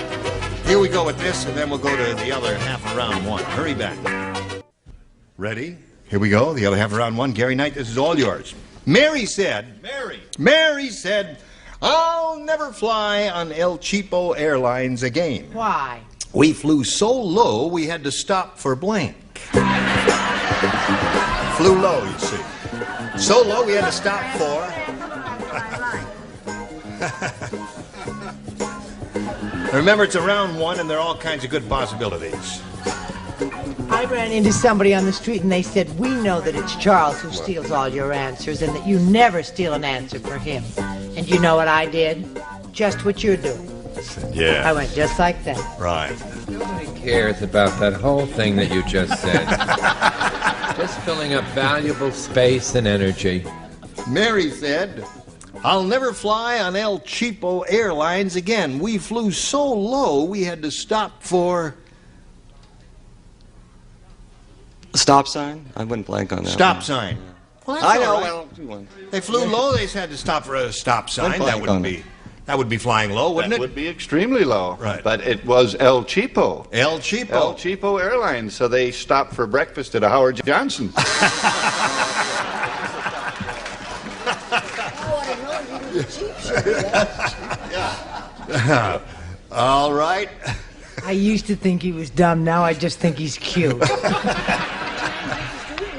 here we go with this, and then we'll go to the other half of round one. Hurry back. Ready? Here we go, the other half of round one. Gary Knight, this is all yours. Mary said, I'll never fly on El Cheapo Airlines again. Why? We flew so low, we had to stop for blank. Flew low, you see. So low, we had to stop for... Remember, it's a round one, and there are all kinds of good possibilities. I ran into somebody on the street and they said, we know that it's Charles who steals all your answers and that you never steal an answer for him. And you know what I did? Just what you're doing. Yeah. I went just like that. Right. Nobody cares about that whole thing that you just said. Just filling up valuable space and energy. Mary said, I'll never fly on El Cheapo Airlines again. We flew so low we had to stop for... Stop sign? I wouldn't blank on that. Stop one. sign. Yeah. Well, that's I all know. right. Well, They flew low. They had to stop for a stop sign. Don't blank That would be flying low, wouldn't That it? would be extremely low. Right. But it was El Cheapo. El Cheapo. El Cheapo Airlines. So they stopped for breakfast at a Howard Johnson. All right. I used to think he was dumb. Now I just think he's cute. A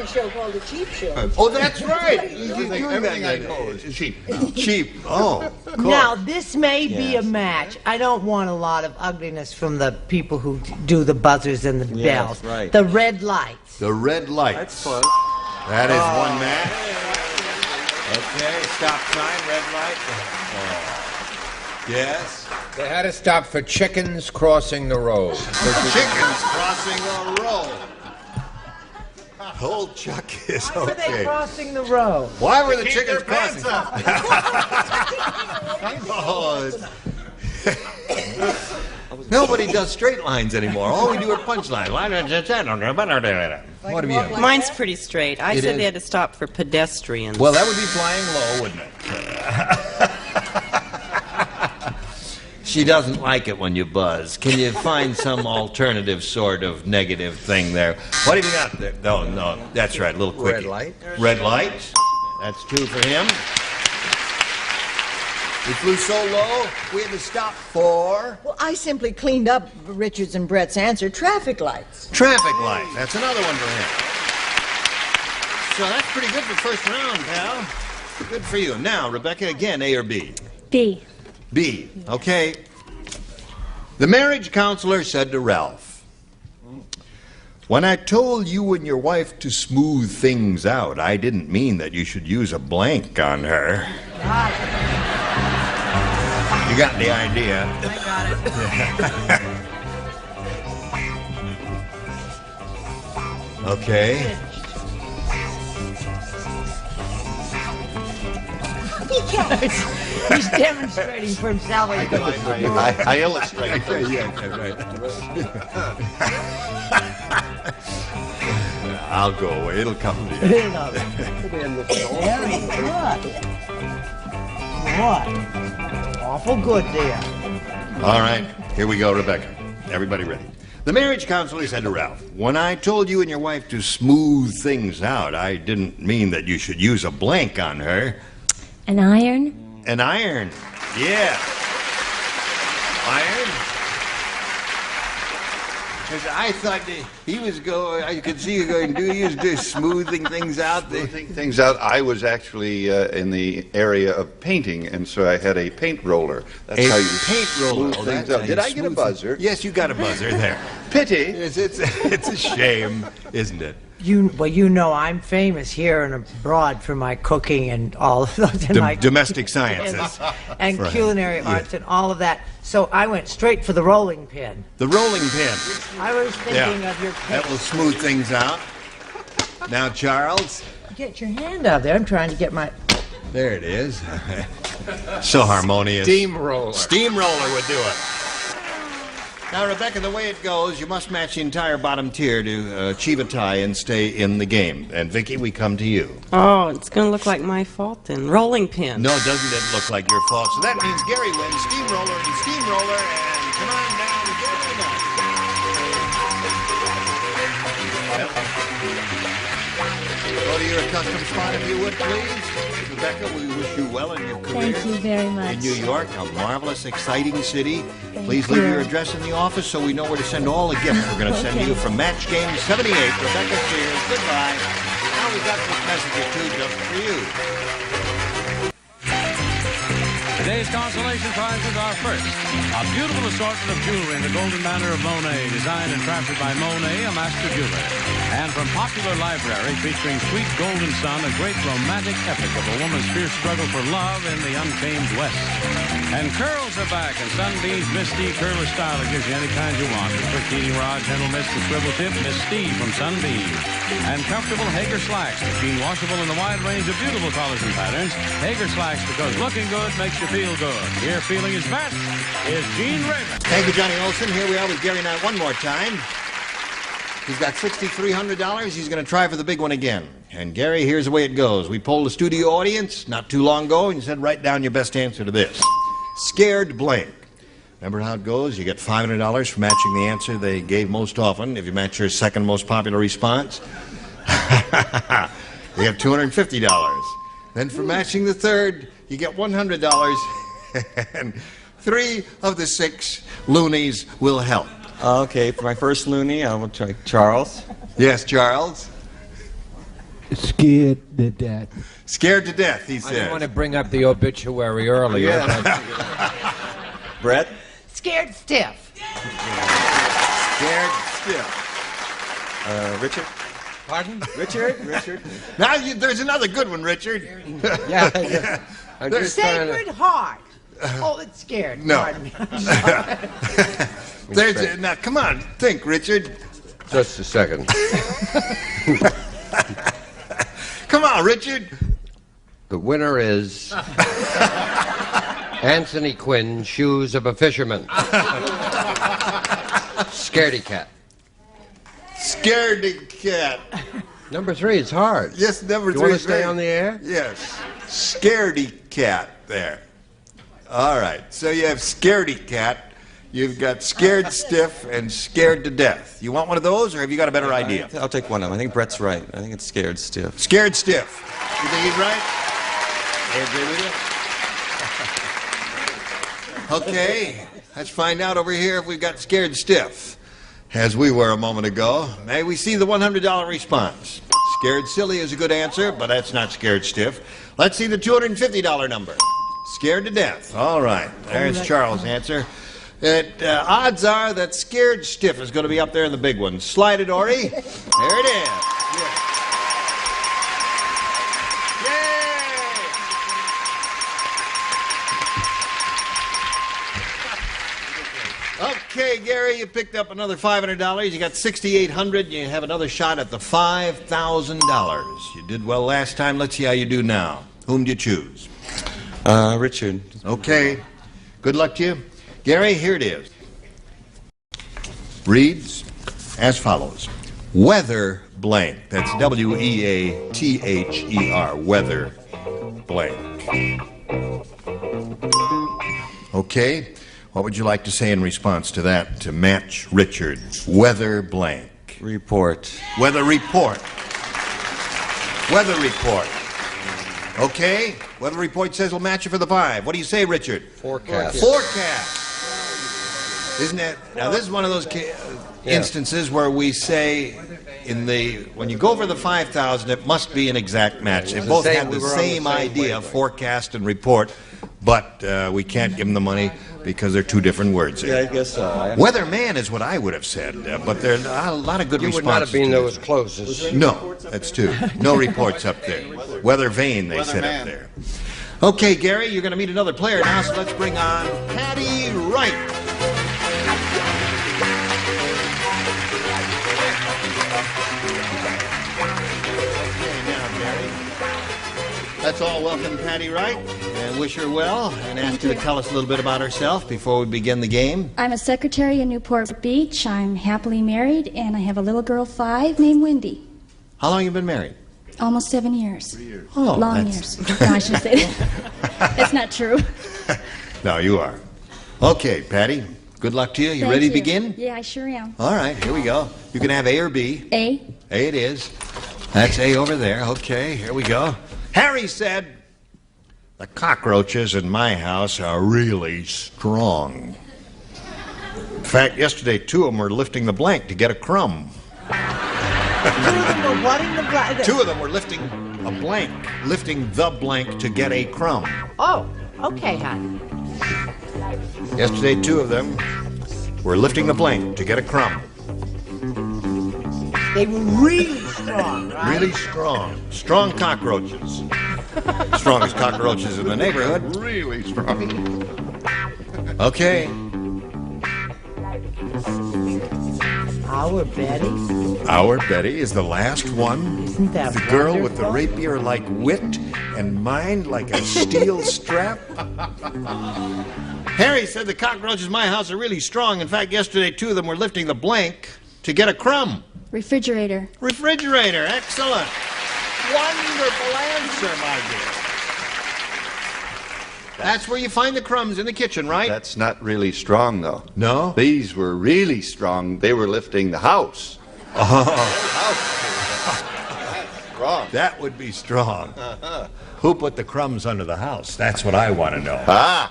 show called The Cheap Show. Oh, that's right. Everything I know is cheap. Cheap. Oh, cool. Now, this may be a Yes. match. I don't want a lot of ugliness from the people who do the buzzers and the Yes, bells. right. The red lights. The red lights. That's close. That is one match. Okay, stop sign, red light. Yes. They had to stop for chickens crossing the road. Chickens crossing the road. Old Chuck is Why were they okay. crossing the road? Why were the chickens crossing? Oh, nobody does straight lines anymore. All we do are punch lines. What have you? Mine's pretty straight. I It said is. they had to stop for pedestrians. Well, that would be flying low, wouldn't it? She doesn't like it when you buzz. Can you find some alternative sort of negative thing there? What have you got there? No, that's right, a little quickie. Red light. Red light. That's 2 for him. We flew so low, we had to stop for... Well, I simply cleaned up Richard's and Brett's answer, traffic lights. Traffic light. That's another one for him. So that's pretty good for first round, pal. Good for you. Now, Rebecca, again, A or B? B. B. Okay. The marriage counselor said to Ralph, "When I told you and your wife to smooth things out, I didn't mean that you should use a blank on her." You got the idea. I got it. Okay. He's demonstrating for himself. I illustrate. I'll go away. It'll come to you. Very good. What? Awful good, dear. All right, here we go, Rebecca. Everybody ready? The marriage counselor said to Ralph, "When I told you and your wife to smooth things out, I didn't mean that you should use a blank on her." An iron. An iron. Yeah. Iron. 'Cause I thought that he was going, I could see you going, he was just smoothing things out. Smoothing things out. I was actually in the area of painting, and so I had a paint roller. That's how you paint roller. smooth Oh, things that's how out. you Did I get a smooth buzzer? Yes, you got a buzzer there. Pity. It's a shame, isn't it? You know I'm famous here and abroad for my cooking and all of those. And my Domestic sciences. and Right. culinary arts and all of that. So I went straight for the rolling pin. The rolling pin. I was thinking of your That will smooth things out. Now, Charles. Get your hand out there. I'm trying to get my... There it is. So harmonious. Steamroller. Steamroller would do it. Now, Rebecca, the way it goes, you must match the entire bottom tier to achieve a tie and stay in the game. And, Vicki, we come to you. Oh, it's going to look like my fault then. Rolling pin. No, doesn't it look like your fault? So that means Gary wins. Steamroller and steamroller. And come on down, Gary. Go to your accustomed spot if you would, please. Rebecca, we wish you well in your career. Thank you very much. In New York, a marvelous, exciting city. Please Thank leave you. your address in the office so we know where to send all the gifts we're going to send Okay. you from Match Game 78. Rebecca, cheers. Goodbye. Now we've got this message or two just for you. Today's consolation prizes are first, a beautiful assortment of jewelry in the golden manner of Monet, designed and crafted by Monet, a master jeweler. And from Popular Library, featuring Sweet Golden Sun, a great romantic epic of a woman's fierce struggle for love in the untamed West. And curls are back, and Sunbeam's Misty curler style that gives you any kind you want. The quick heating rod, gentle mist, the swivel tip, Miss Steve from Sunbeam. And comfortable Hager slacks, machine washable in a wide range of beautiful colors and patterns. Hager slacks, because looking good makes you feel good. Here feeling his best is Gene Raven. Thank you, Johnny Olson. Here we are with Gary Knight one more time. He's got $6,300. He's going to try for the big one again. And Gary, here's the way it goes. We polled the studio audience not too long ago, and you said, write down your best answer to this. Scared blank. Remember how it goes? You get $500 for matching the answer they gave most often. If you match your second most popular response, you get $250. Then for matching the third, you get $100. And 3 of the 6 loonies will help. Okay, for my first loony, I will try Charles. Yes, Charles. Scared to death. Scared to death, he says. I didn't want to bring up the obituary earlier. Yeah. Brett? Scared stiff. Scared stiff. Richard? Pardon? Richard? Now, there's another good one, Richard. Yeah. Sacred Heart. Oh, it's scared. No. Pardon me. Now, come on, think, Richard. Just a second. Come on, Richard. The winner is Anthony Quinn, Shoes of a Fisherman. Scaredy cat. Scaredy cat. Number 3 is hard. Yes, number 3 You want to is stay great. on the air? Yes. Scaredy cat there. All right. So you have scaredy cat. You've got scared stiff and scared to death. You want one of those, or have you got a better idea? I'll take one of them. I think Brett's right. I think it's scared stiff. Scared stiff. You think he's right? I agree with you. Okay. Let's find out over here if we've got scared stiff, as we were a moment ago. May we see the $100 response? Scared silly is a good answer, but that's not scared stiff. Let's see the $250 number. Scared to death. All right. There's Charles' answer. Odds are that scared stiff is going to be up there in the big one. Slide it, Ori. There it is. Yeah. Yay! Okay, Gary, you picked up another $500. You got $6,800. You have another shot at the $5,000. You did well last time. Let's see how you do now. Whom do you choose? Richard. Okay. Good luck to you. Gary, here it is. Reads as follows. Weather blank. That's W-E-A-T-H-E-R. Weather blank. Okay. What would you like to say in response to that to match Richard? Weather blank. Report. Weather report. Weather report. Okay. Weather report says we'll match you for the 5. What do you say, Richard? Forecast. Forecast. Isn't that, now this is one of those instances where we say when you go for the 5,000, it must be an exact match. They both have the same idea, forecast and report, but we can't give them the money because they're 2 different words. Yeah, I guess so. Weatherman is what I would have said, but there are a lot of good responses. You would not have been those closest. No, that's 2. No reports up there. Weather vane, they said up there. Okay, Gary, you're going to meet another player now, so let's bring on Patty Wright. Let's all welcome Patty Wright and wish her well and ask her to tell us a little bit about herself before we begin the game. I'm a secretary in Newport Beach. I'm happily married, and I have a little girl, 5, named Wendy. How long have you been married? Almost 7 years. 3 years. Oh, long years. No, I should say that. That's not true. No, you are. Okay, Patty, good luck to you. You ready to begin? Yeah, I sure am. All right, here we go. You can have A or B. A. A it is. That's A over there. Okay, here we go. Harry said, the cockroaches in my house are really strong. In fact, yesterday 2 of them were lifting the blank to get a crumb. 2 of them were wanting the blank. 2 of them were lifting a blank, lifting the blank to get a crumb. Oh. Okay, honey. Yesterday, 2 of them were lifting the plank to get a crumb. They were really strong, right? Really strong. Strong cockroaches. Strongest cockroaches in the neighborhood. Really strong. Okay. Our Betty. Our Betty is the last one. Isn't that the girl with the wonderful? rapier like wit and mind like a steel strap. Harry said the cockroaches in my house are really strong. In fact, yesterday 2 of them were lifting the blank to get a crumb. Refrigerator. Refrigerator. Excellent. Wonderful answer, my dear. That's where you find the crumbs in the kitchen, right? That's not really strong, though. No? These were really strong. They were lifting the house. Strong. That would be strong. Who put the crumbs under the house? That's what I want to know.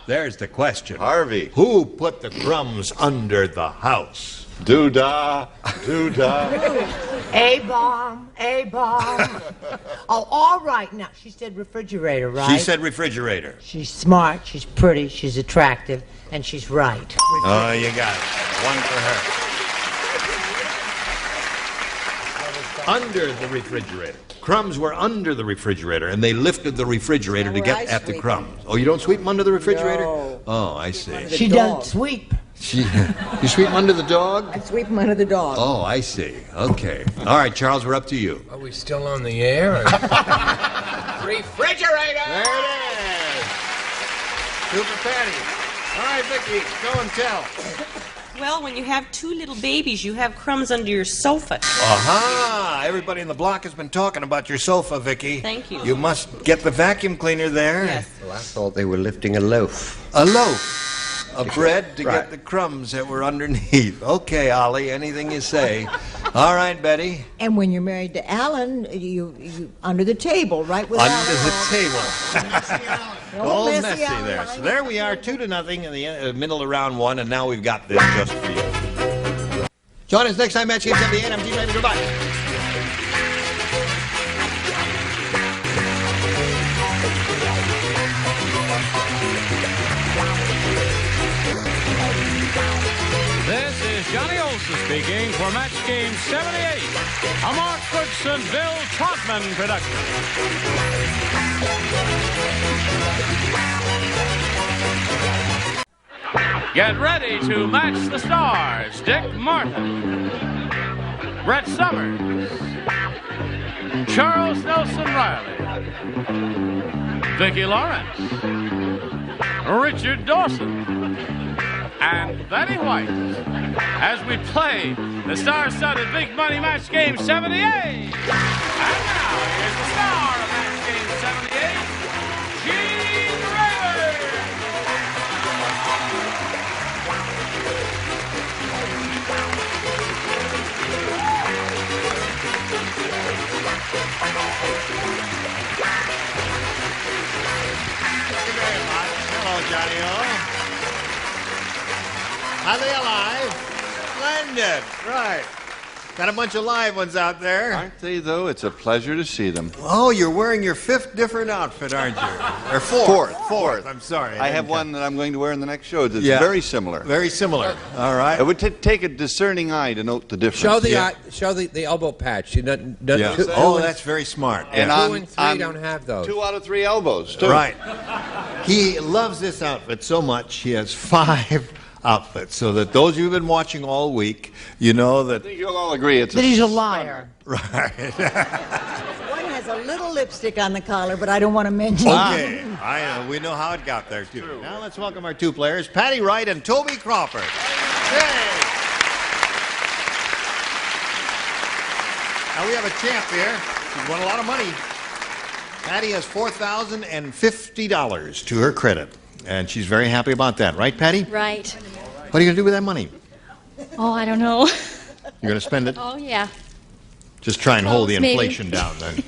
There's the question. Harvey. Who put the crumbs under the house? Doo-dah, doo-dah. A-bomb, A-bomb. Oh, all right now. She said refrigerator, right? She said refrigerator. She's smart, she's pretty, she's attractive, and she's right. Oh, you got it. 1 for her. Under the refrigerator. Crumbs were under the refrigerator, and they lifted the refrigerator to get at the crumbs. Oh, you don't sweep them under the refrigerator? No. Oh, I see. She doesn't sweep. You sweep them under the dog? I sweep them under the dog. Oh, I see. Okay. All right, Charles, we're up to you. Are we still on the air? Refrigerator! There it is. Super Patty. All right, Vicki, go and tell. Well, when you have 2 little babies, you have crumbs under your sofa. Aha! Everybody in the block has been talking about your sofa, Vicki. Thank you. You must get the vacuum cleaner there. Yes. Well, I thought they were lifting a loaf. A loaf of bread to Right. get the crumbs that were underneath. Okay, Ollie, anything you say. All right, Betty. And when you're married to Alan, you under the table, right? With Under Alan. the table. All messy messy Alan. there. So there we are, 2-0 in the middle of round 1, and now we've got this just for you. Join us next time, Match Game 78. I'm Gene Raymond. Goodbye. This is Johnny Olson speaking for Match Game 78, a Mark Brooks and Bill Trotman production. Get ready to match the stars. Dick Martin, Brett Summers, Charles Nelson Riley, Vicki Lawrence, Richard Dawson, and Betty White as we play the star-studded Big Money Match Game 78. And now, here's the star of Match Game 78, Gene Raymond. Thank you very much. Hello, Johnny-O. Are they alive? Splendid. Right. Got a bunch of live ones out there. Aren't they, though? It's a pleasure to see them. Oh, you're wearing your 5th different outfit, aren't you? Or 4th. Fourth. I'm sorry. I have one that I'm going to wear in the next show that's Yeah. very similar. Very similar. All right. It would take a discerning eye to note the difference. Show the elbow patch. Yeah. Oh, that's very smart. And Yeah. 2 and 3 don't have those. 2 out of 3 elbows, too. Right. He loves this outfit so much, he has 5 outfits, so that those of you who've been watching all week, you know that... I think you'll all agree it's That he's a liar. Right. One has a little lipstick on the collar, but I don't want to mention Okay. I know. We know how it got there, too. Now let's welcome our 2 players, Patty Wright and Toby Crawford. Hey! Now we have a champ here. She's won a lot of money. Patty has $4,050 to her credit, and she's very happy about that. Right, Patty? Right. What are you going to do with that money? Oh, I don't know. You're going to spend it? Oh, yeah. Just try and hold the Maybe. inflation down, then.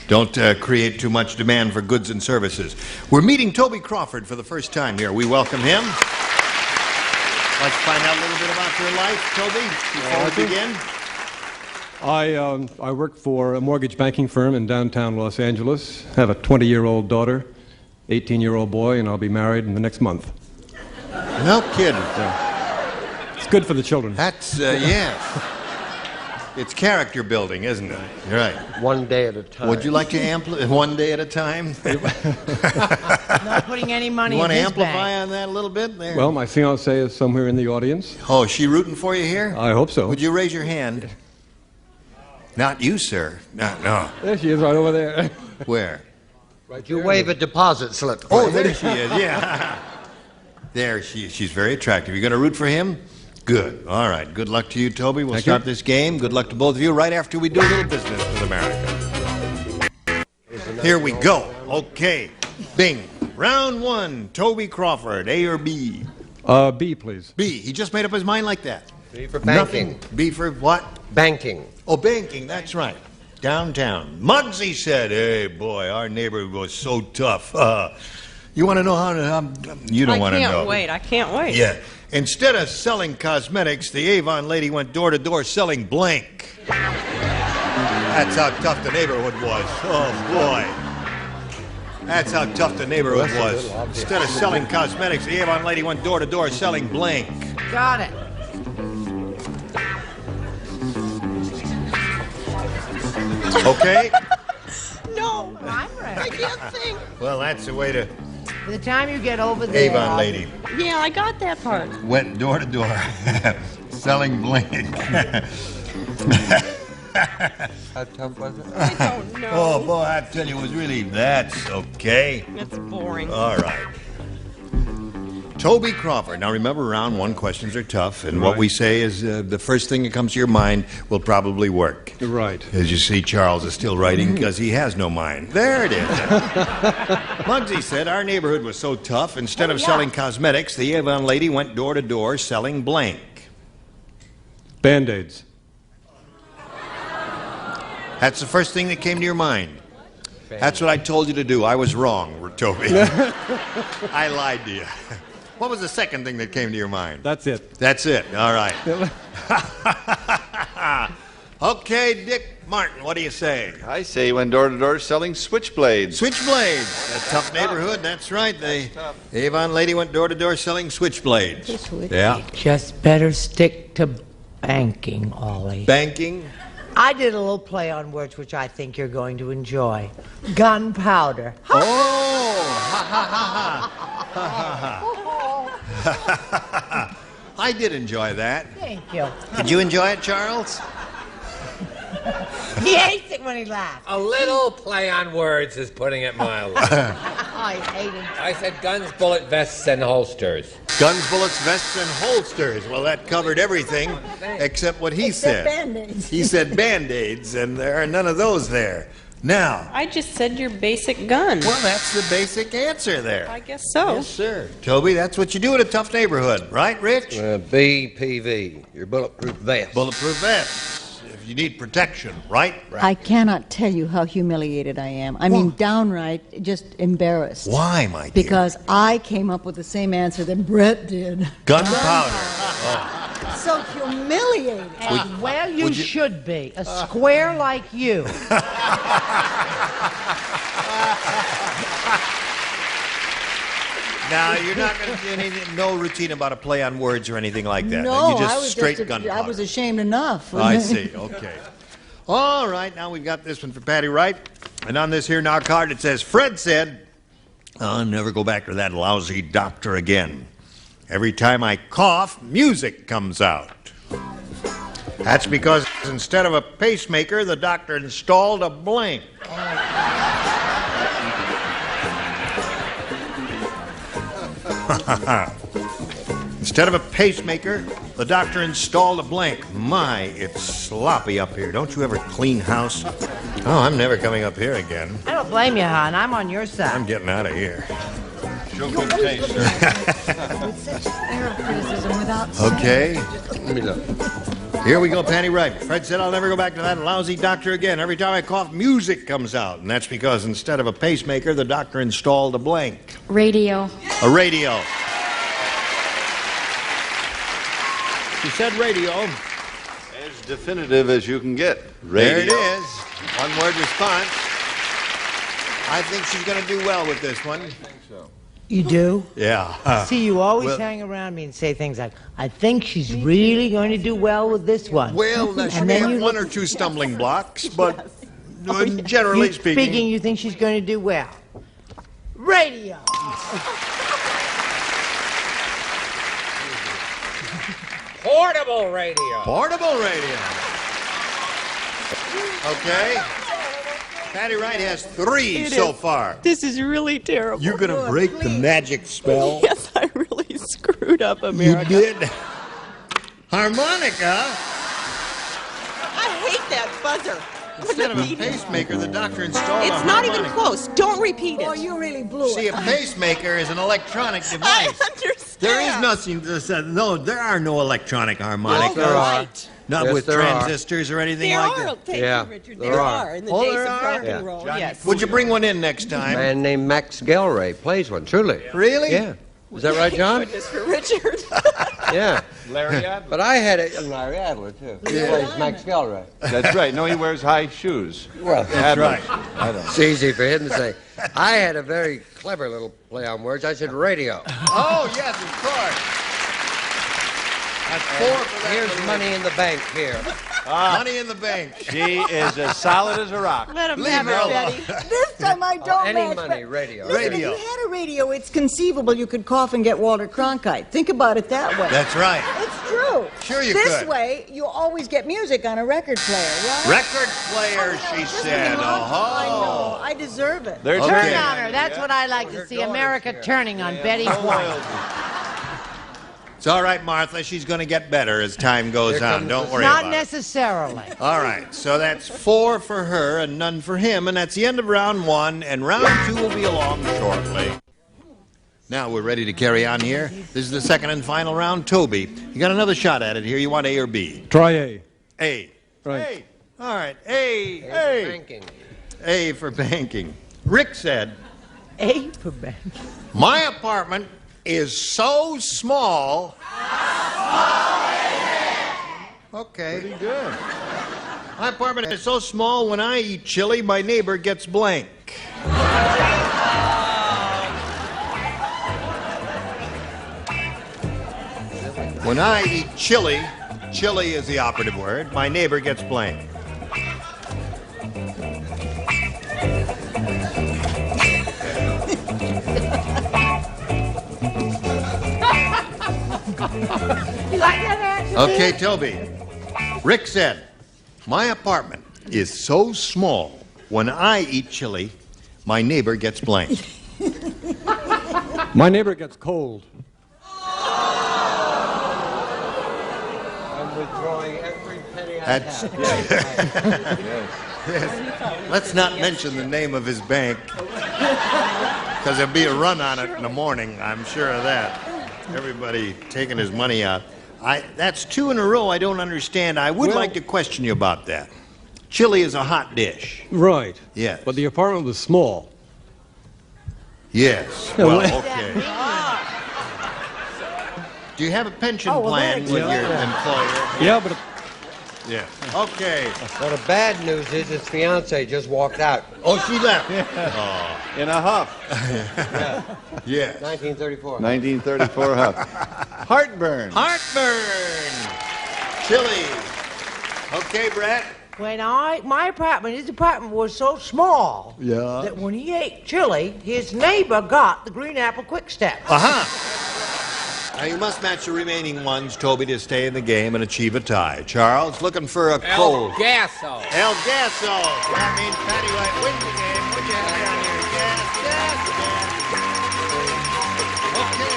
Don't create too much demand for goods and services. We're meeting Toby Crawford for the first time here. We welcome him. Like to find out a little bit about your life, Toby, before we begin? I work for a mortgage banking firm in downtown Los Angeles. Have a 20-year-old daughter, 18-year-old boy, and I'll be married in the next month. No kidding. It's good for the children. That's, yes. It's character building, isn't it? You're right. One day at a time. Would you like to amplify one day at a time? Not putting any money You want in to his amplify bank. on that a little bit there? Well, my fiancée is somewhere in the audience. Oh, is she rooting for you here? I hope so. Would you raise your hand? Not you, sir. No. There she is, right over there. Where? Right, you wave a deposit slip. Oh, there she is, yeah. There she is. She's very attractive. You going to root for him? Good. All right. Good luck to you, Toby. We'll start this game. Good luck to both of you right after we do a little business with America. Here we go. Okay. Bing. Round one. Toby Crawford, A or B? B, please. B. He just made up his mind like that. B for banking. Nothing. B for what? Banking. Oh, banking. That's right. Downtown. Muggsy said, hey, boy, our neighborhood was so tough. You want to know how you don't want to know. I can't wait. Yeah. Instead of selling cosmetics, the Avon lady went door to door selling blank. That's how tough the neighborhood was. Oh, boy. That's how tough the neighborhood was. Instead of selling cosmetics, the Avon lady went door to door selling blank. Got it. Okay? No, I'm ready. I can't think. Well, that's the way to By the time you get over there... Avon lady. Yeah, I got that part. Went door to door selling blank. How tough was it? I don't know. Oh, boy, I tell you, it was really, that's okay. It's boring. All right. Toby Crawford. Now, remember, round one questions are tough, and what we say is the first thing that comes to your mind will probably work. Right. As you see, Charles is still writing because he has no mind. There it is. Muggsy said, our neighborhood was so tough, instead of selling cosmetics, the Avon lady went door to door selling blank. Band-Aids. That's the first thing that came to your mind. That's what I told you to do. I was wrong, Toby. I lied to you. What was the second thing that came to your mind? That's it. That's it. All right. Okay, Dick Martin, what do you say? I say he went door to door selling switchblades. Switchblades. A tough neighborhood. That's right. The Avon lady went door to door selling switchblades. Yeah. Just better stick to banking, Ollie. Banking? I did a little play on words which I think you're going to enjoy. Gunpowder. Oh! Ha ha ha ha. I did enjoy that. Thank you. Did you enjoy it, Charles? He hates it when he laughs. A little play on words is putting it mildly. I hate it. I said guns, bullet vests, and holsters. Guns, bullets, vests, and holsters. Well, that covered everything except what he said. Band-Aids. He said Band-Aids, and there are none of those there. Now. I just said your basic gun. Well, that's the basic answer there. I guess so. Yes, sir. Toby, that's what you do in a tough neighborhood, right, Rich? BPV, your bulletproof vest. Bulletproof vest. If you need protection, right? I cannot tell you how humiliated I am. I mean, downright just embarrassed. Why, my dear? Because I came up with the same answer that Brett did. Gunpowder. So humiliating. And well, you should be. A square like you. Now, you're not going to do anything, no routine about a play on words or anything like that. No, you just I was straight just gunpowder. I was ashamed enough. I see. Okay. All right. Now we've got this one for Patty Wright. And on this here now card it says, Fred said, I'll never go back to that lousy doctor again. Every time I cough, music comes out. That's because instead of a pacemaker, the doctor installed a blank. Instead of a pacemaker, the doctor installed a blank. My, it's sloppy up here. Don't you ever clean house? Oh, I'm never coming up here again. I don't blame you, hon. I'm on your side. I'm getting out of here. Show good taste, sir. With such air of criticism without Okay. Let me look. Here we go, Patty Wright. Fred said, I'll never go back to that lousy doctor again. Every time I cough, music comes out. And that's because instead of a pacemaker, the doctor installed a blank. Radio. A radio. She said radio. As definitive as you can get. Radio. There it is. One word response. I think she's going to do well with this one. You do? Yeah. See, you always Well- hang around me and say things like, I think she's really going to do well with this one. Well, now, she And may then have you one look- or two stumbling blocks, but generally You- speaking... you think she's going to do well. Radio. Portable radio. Portable radio. Okay. Patty Wright has 3 It so is. far. This is really terrible. You're going to break the magic spell. Yes, I really screwed up You America. did. Harmonica. I hate that buzzer. Instead of a pacemaker, the doctor installed a It's not even harmonica. close. Don't repeat it. Oh, you really blew See, it. a pacemaker is an electronic I device. understand. There is nothing to say. No, there are no electronic harmonicas. There are. Not Yes, with there are. transistors or anything There like are. that. Thank Yeah, you, Richard. there There are. are in the Oh, days there of are? rock Yeah. and roll. Johnny, Yes. would you bring one in next A time? man named Max Gelray plays one, truly. Really? Yeah. Is that right, John? Goodness for Richard. Yeah. Larry Adler. But I had a Larry Adler, too. He plays Max Gelray. That's right. No, he wears high shoes. Well, That's right. I don't. it's easy for him to say. I had a very clever little play on words. I said radio. Oh, yes, of course. That's 4 for that. Here's money in the bank here. Money in the bank. She is as solid as a rock. Let him Leave have her it, alone. Betty. This time I don't Any match, money, but- radio. Listen, Radio. if you had a radio, it's conceivable you could cough and get Walter Cronkite. Think about it that way. That's right. It's true. Sure you this could. way, you always get music on a record player, right? Record player, she This is said. wrong. I know. Oh. I deserve it. There's Okay. Turn on her. That's what I like to see. America turning on Betty White. It's all right, Martha. She's going to get better as time goes on. Don't worry Not about it. necessarily. All right, so that's 4 for her and none for him, and that's the end of round 1, and round 2 will be along shortly. Now we're ready to carry on here. This is the second and final round. Toby, you got another shot at it here. You want A or B? Try A. A. Right. A. All right, A. A. Banking. A for banking. Rick said, A for bank. my apartment is so small. Okay. Pretty good. My apartment is so small, when I eat chili, my neighbor gets blank. When I eat chili, chili is the operative word, my neighbor gets blank. Okay, Toby. Rick said, my apartment is so small, when I eat chili, my neighbor gets blank. My neighbor gets cold. I'm withdrawing every penny I That's, have. yes. Let's not mention the name of his bank, because there'll be a run on it in the morning, I'm sure of that. Everybody taking his money out. That's 2 in a row I don't understand. I would like to question you about that. Chili is a hot dish. Right. Yes. But the apartment was small. Yes. Yeah, Well, well- okay. Do you have a pension Oh, well, plan that with your explains employer? Yeah, but Yeah. Okay. Well, the bad news is his fiance just walked out. Oh, she left. In a huff. Yes. 1934. 1934 huff. Heartburn. Heartburn. Chili. Okay, Brett. When his apartment was so small that when he ate chili, his neighbor got the green apple quick step. Now you must match the remaining ones, Toby, to stay in the game and achieve a tie. Charles, looking for a cold. Gasso. El Gasso. That means Patty White wins the game. Put your hand down here. Gas. Okay.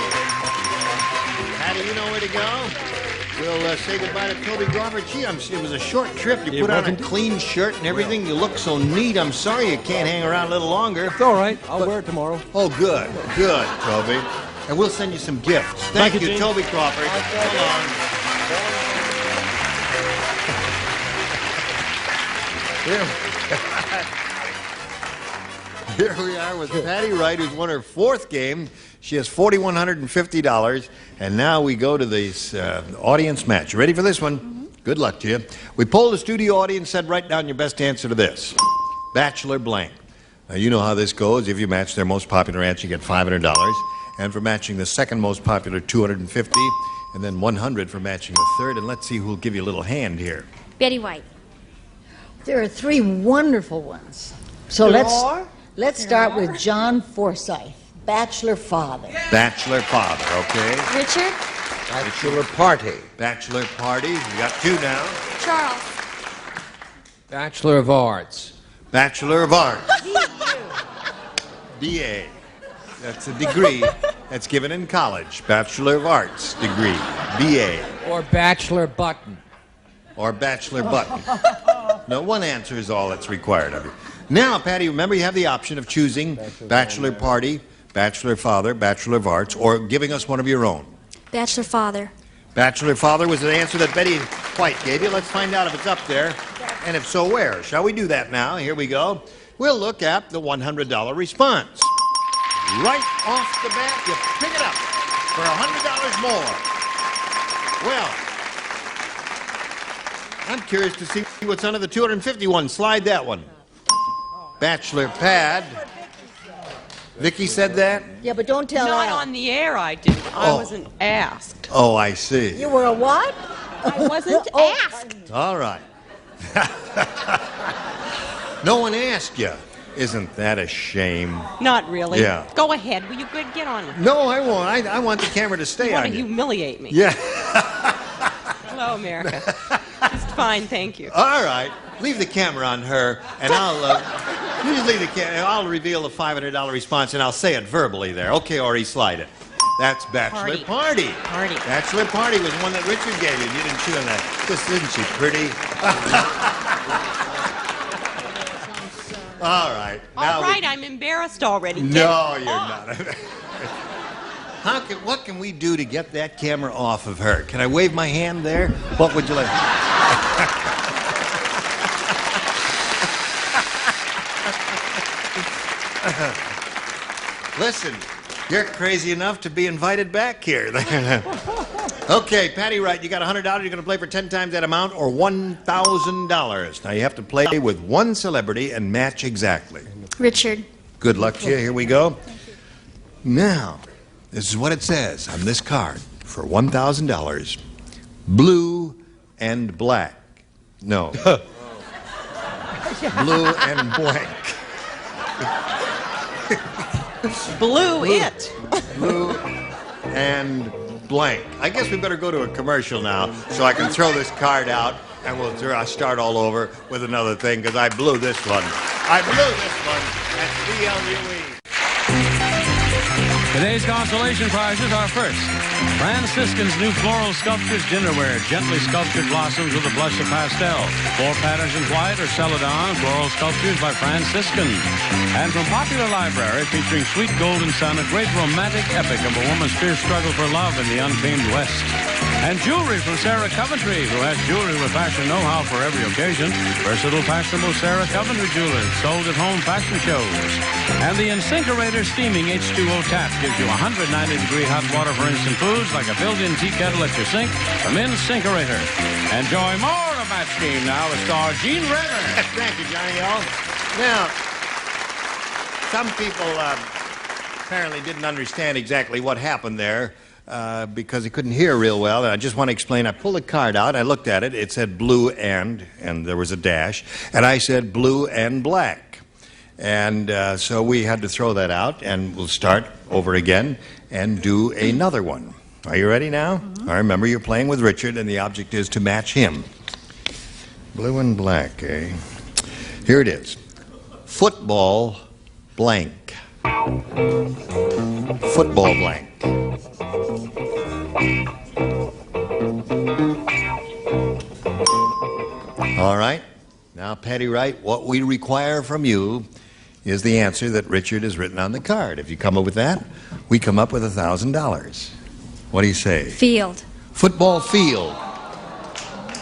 Patty, you know where to go? We'll say goodbye to Toby Glover. Gee, it was a short trip. You It put on a wasn't. clean shirt and everything. You look so neat. I'm sorry you can't hang around a little longer. it's all right. I'll wear it tomorrow. Oh, good. Good, Toby. And we'll send you some gifts. Thank you, Gene. Toby Crawford. Hold on. Here we are with Patty Wright, who's won her 4th game. She has $4,150. And now we go to this audience match. You ready for this one? Mm-hmm. Good luck to you. We polled the studio audience, said write down your best answer to this. Bachelor blank. Now, you know how this goes. If you match their most popular answer, you get $500. And for matching the second most popular, $250. And then $100 for matching the third. And let's see who'll give you a little hand here. Betty White. There are 3 wonderful ones. So let's start with John Forsythe, bachelor father. Bachelor father, okay. Richard. Bachelor party. Bachelor party. You got 2 now. Charles. Bachelor of Arts. Bachelor of Arts. BA. That's a degree that's given in college. Bachelor of Arts degree. BA. Or Bachelor Button. Or Bachelor Button. No, one answer is all that's required of you. Now, Patty, remember you have the option of choosing Bachelor Party, Bachelor Father, Bachelor of Arts, or giving us one of your own. Bachelor father. Bachelor Father was the answer that Betty White gave you. Let's find out if it's up there, and if so, where. Shall we do that now? Here we go. We'll look at the $100 response. Right off the bat, you pick it up for $100 more. Well, I'm curious to see what's under the 251. Slide that one. Bachelor pad. Vicki said that? Yeah, but don't tell Not Al. on the air, I didn't. I wasn't asked. Oh, I see. You were a what? I wasn't asked. All right. No one asked you. Isn't that a shame? Not really. Yeah. Go ahead. Will you get on with it? No, I won't. I want the camera to stay You want on to you. humiliate me. Yeah. Hello, America. Just fine, thank you. All right. Leave the camera on her, and you just leave the camera. I'll reveal the $500 response, and I'll say it verbally there. Okay, Ori, slide it. That's Bachelor Party. Bachelor Party was one that Richard gave you. You didn't chew on that. Just isn't she pretty? All right. All right, I'm embarrassed already. No, you're not. What can we do to get that camera off of her? Can I wave my hand there? What would you like? Listen, you're crazy enough to be invited back here. Okay, Patty Wright, you got $100. You're going to play for 10 times that amount or $1,000. Now, you have to play with one celebrity and match exactly. Richard. Good luck to you. Here we go. Now, this is what it says on this card for $1,000. Blue and black. No. Blue and blank. Blue it. Blue and blank. I guess we better go to a commercial now so I can throw this card out and I'll start all over with another thing because I blew this one. I blew this one at CLUE. Today's consolation prizes are first, Franciscan's new floral sculptures dinnerware, gently sculptured blossoms with a blush of pastel. 4 patterns in white or celadon, floral sculptures by Franciscan. And from Popular Library, featuring Sweet Golden Sun, a great romantic epic of a woman's fierce struggle for love in the untamed West. And jewelry from Sarah Coventry, who has jewelry with fashion know-how for every occasion. Versatile, fashionable Sarah Coventry jewelry sold at home fashion shows. And the Incinerator Steaming H2O Tap gives you 190-degree hot water for instant foods like a built-in tea kettle at your sink from Incinerator. Enjoy more of Match Game now with star Gene Rayburn. Thank you, Johnny O. Now, some people apparently didn't understand exactly what happened there. Because he couldn't hear real well. And I just want to explain. I pulled the card out. I looked at it. It said blue and there was a dash. And I said blue and black. And so we had to throw that out, and we'll start over again and do another one. Are you ready now? Mm-hmm. I remember you're playing with Richard, and the object is to match him. Blue and black, eh? Here it is. Football blank. Football blank. All right. Now, Patty Wright, what we require from you is the answer that Richard has written on the card. If you come up with that, we come up with $1,000. What do you say? Field. Football field.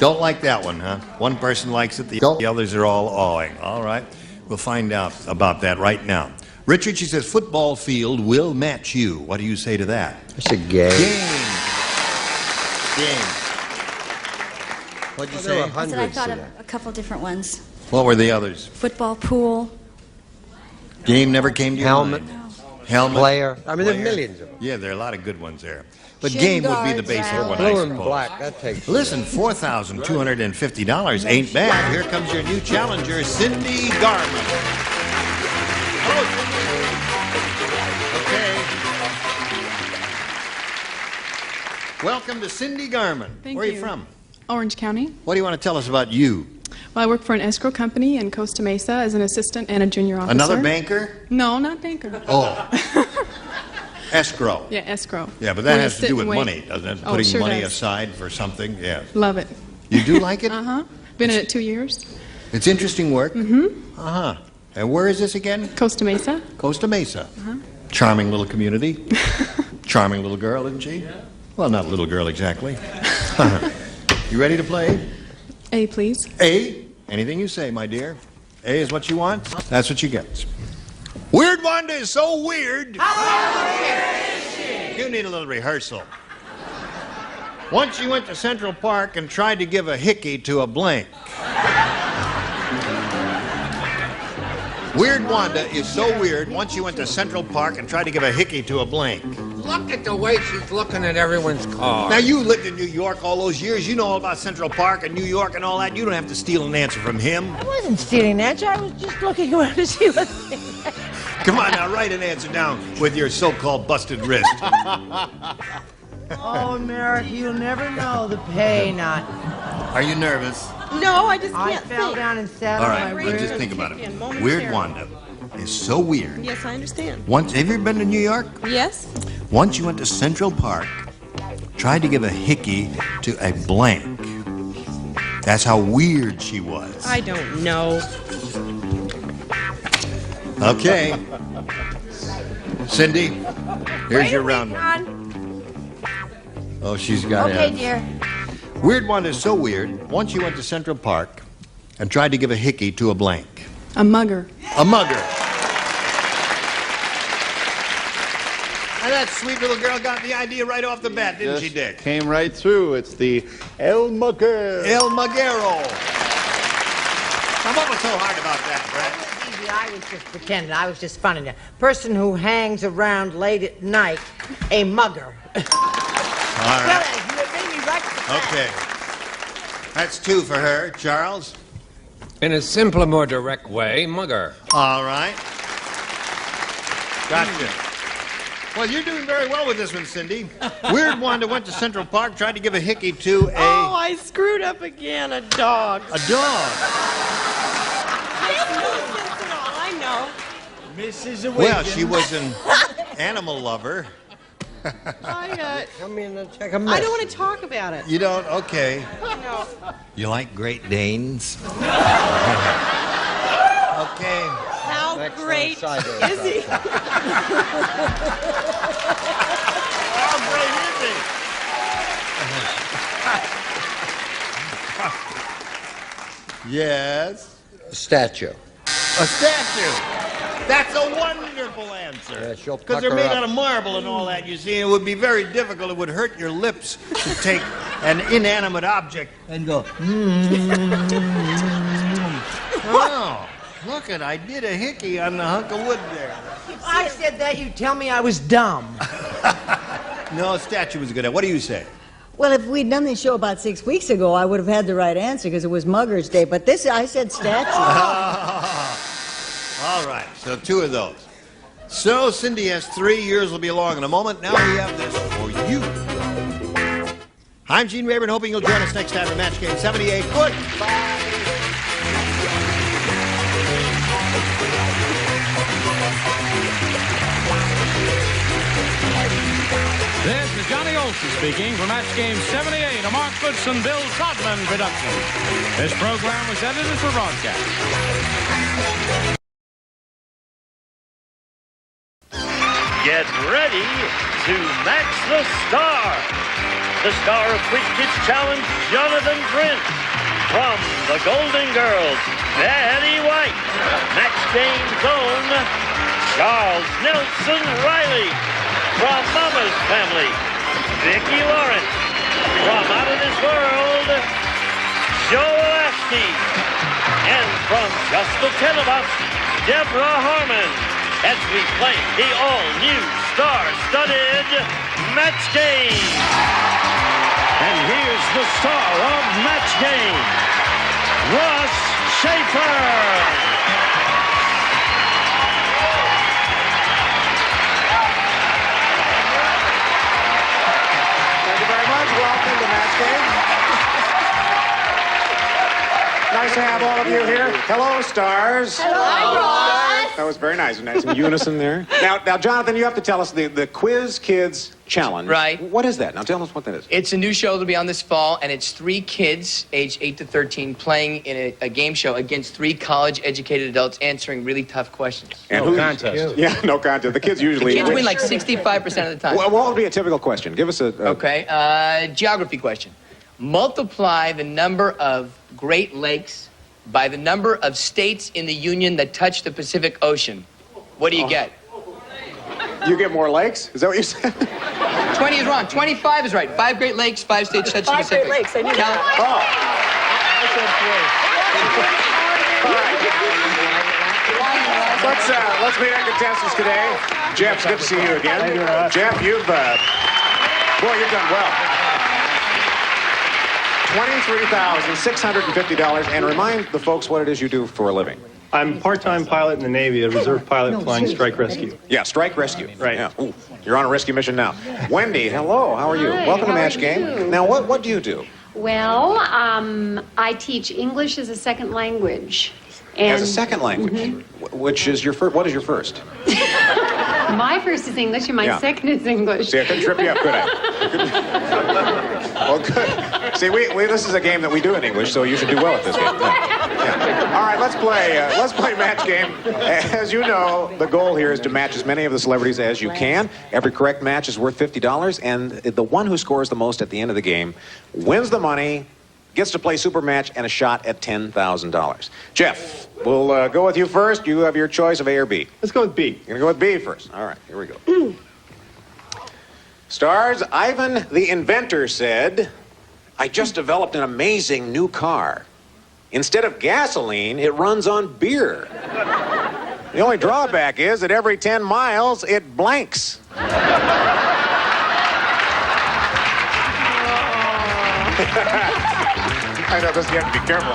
Don't like that one, huh? One person likes it, the others are all awing. All right. We'll find out about that right now. Richard, she says, football field will match you. What do you say to that? It's a game. Game. What'd you say? I thought of a couple different ones. What were the others? Football pool. Game never came to your Helmet. mind. Helmet. Player. I mean, there's Player. millions of them. Yeah, there are a lot of good ones there. But Shin game would be the guards, basic Al. one, Blue I and suppose. black, that takes. Listen, $4,250 ain't bad. Here comes your new challenger, Cindy Garman. Hello, Cindy. Okay. Welcome to Cindy Garman. Thank Where are you you. from? Orange County. What do you want to tell us about you? Well, I work for an escrow company in Costa Mesa as an assistant and a junior officer. Another banker? No, not banker. Oh. Escrow. Yeah, escrow. Yeah, but that Where has you to sit do with and wait. money, doesn't it? Oh, Putting sure money does. aside for something, yeah. Love it. You do like it? Uh-huh. Been in it 2 years. It's interesting work? Mm-hmm. Uh-huh. And where is this again? Costa Mesa. Costa Mesa. Uh-huh. Charming little community. Charming little girl, isn't she? Well, not a little girl exactly. You ready to play? A, please. A? Anything you say, my dear. A is what you want. That's what you get. Weird Wanda is so weird. You need a little rehearsal. Once you went to Central Park and tried to give a hickey to a blank. Weird Wanda is so weird. Once you went to Central Park and tried to give a hickey to a blank. Look at the way she's looking at everyone's car. Now, you lived in New York all those years. You know all about Central Park and New York and all that. You don't have to steal an answer from him. I wasn't stealing an answer. I was just looking around to see what. Come on, now, write an answer down with your so-called busted wrist. Oh, Merrick, you'll never know the pain I. Are you nervous? No, I just I can't fell think. down and sat All on right, my well, wrist. just think about kick in it. momentarily. Weird Wanda is so weird. Yes, I understand. Once, have you ever been to New York? Yes? Once you went to Central Park, tried to give a hickey to a blank. That's how weird she was. I don't know. Okay. Cindy, here's your round one. Hon. Oh, she's got Okay, it. dear. Weird Wanda is so weird. Once you went to Central Park and tried to give a hickey to a blank. A mugger. A mugger. And that sweet little girl got the idea right off the bat, didn't she, Dick? Came right through. It's the El Mugger. El Muguero. Now, what was so hard about that, Brett? Easy, I was just pretending. I was just funning you. Person who hangs around late at night, a mugger. All right. You made me right to the fact. Okay. That's 2 for her. Charles? In a simpler, more direct way, mugger. All right. Gotcha. Well, you're doing very well with this one, Cindy. Weird Wanda went to Central Park, tried to give a hickey to a... Oh, I screwed up again. A dog. A dog. I know. Mrs. Well, she was an animal lover. Come in and check a I mess. don't want to talk about it. You don't? Okay. No. You like Great Danes? Okay. How great is he? How great is he? Yes. A statue. A statue. That's a wonderful answer. Yeah, she'll Because they're pucker made up. out of marble and all that, you see. It would be very difficult. It would hurt your lips to take an inanimate object and go, Oh, look it, I did a hickey on the hunk of wood there. If I said that, you'd tell me I was dumb. No, statue was good. What do you say? Well, if we'd done this show about 6 weeks ago, I would have had the right answer because it was Mugger's Day. But this, I said statue. All right, so 2 of those. So Cindy has 3. Yours will be along in a moment. Now we have this for you. I'm Gene Rayburn, hoping you'll join us next time for Match Game 78. Goodbye. This is Johnny Olson speaking for Match Game 78, a Mark Goodson, Bill Todman production. This program was edited for broadcast. Get ready to match the star. The star of Quiz Kids Challenge, Jonathan Prince. From the Golden Girls, Betty White. Match Game's own, Charles Nelson Riley. From Mama's Family, Vicki Lawrence. From Out of This World, Joe Lasky. And from Just the 10 of Us, Deborah Harmon. as we play the all-new star-studded Match Game. And here's the star of Match Game, Russ Schaefer. Welcome to Match Game. Nice to have all of you here. Hello, stars. Hello, Ross. That was very nice. Nice in unison there. Now, Jonathan, you have to tell us the Quiz Kids Challenge. Right. What is that? Now, tell us what that is. It's a new show that'll be on this fall, and it's 3 kids, age 8 to 13, playing in a game show against 3 college-educated adults answering really tough questions. And no contest. Yeah, no contest. The kids usually... The kids win like 65% of the time. What would be a typical question? Give us a... Okay, geography question. Multiply the number of Great Lakes by the number of states in the Union that touch the Pacific Ocean. What do you get? You get more lakes? Is that what you said? 20 is wrong. 25 is right. 5 Great Lakes, 5 states touch the Pacific. 5 Great Lakes, I knew that. Let's meet our contestants today. Jeff, it's good to see you again. Jeff, you've done well. $23,650, and remind the folks what it is you do for a living. I'm a part-time pilot in the Navy, a reserve pilot flying strike rescue. Yeah, strike rescue. Right. Yeah. Ooh, you're on a rescue mission now. Wendy, hello. How are you? Hi, Welcome to how Match are Game. you? Now, what do you do? Well, I teach English as a second language. And As a second language, which is your first? What is your first? my first is English and my Yeah. second is English. See, I couldn't trip you up, could I? Well, good. See, this is a game that we do in English, so you should do well at this game. Yeah. All right, let's play Match Game. As you know, the goal here is to match as many of the celebrities as you can. Every correct match is worth $50, and the one who scores the most at the end of the game wins the money, gets to play Super Match, and a shot at $10,000. Jeff, we'll go with you first. You have your choice of A or B. Let's go with B. You're going to go with B first. All right, here we go. Stars, Ivan the inventor said, I just developed an amazing new car. Instead of gasoline, it runs on beer. The only drawback is that every 10 miles, it blanks. I know this, you have to be careful.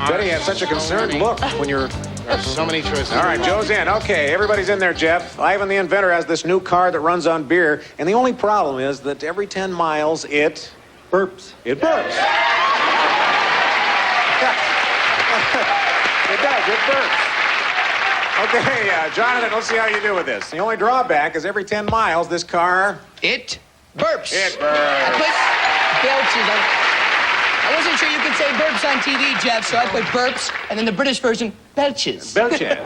Betty had such a concerned look when you're... There's so many choices. All right, Joe's in. Okay, everybody's in there, Jeff. Ivan the inventor has this new car that runs on beer, and the only problem is that every 10 miles, it... Burps. It burps. It does. It burps. Okay, Jonathan, let's see how you do with this. The only drawback is every 10 miles, this car... It burps. It burps. I put belches on. I wasn't sure you could say burps on TV, Jeff, so I put burps, and then the British version, belches. Belches.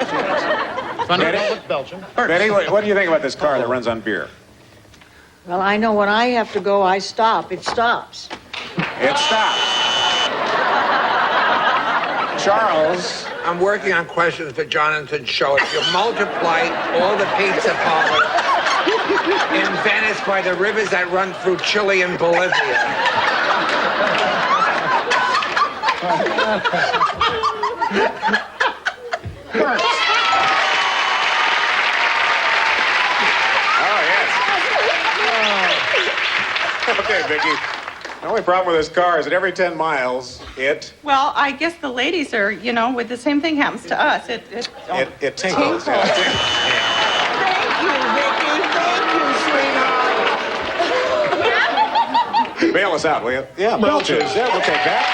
Betty? Belgium. Betty, what do you think about this car that runs on beer? Well, I know when I have to go, I stop. It stops. It stops. Charles. I'm working on questions for Jonathan's show. If you multiply all the pizza parlors in Venice by the rivers that run through Chile and Bolivia. Okay, Vicki. The only problem with this car is that every 10 miles, it Well, I guess the ladies are, with the same thing happens to us. It tinkles. Yeah, it tinkles. Bail us out, will you? Yeah, belches. Yeah, we'll take that.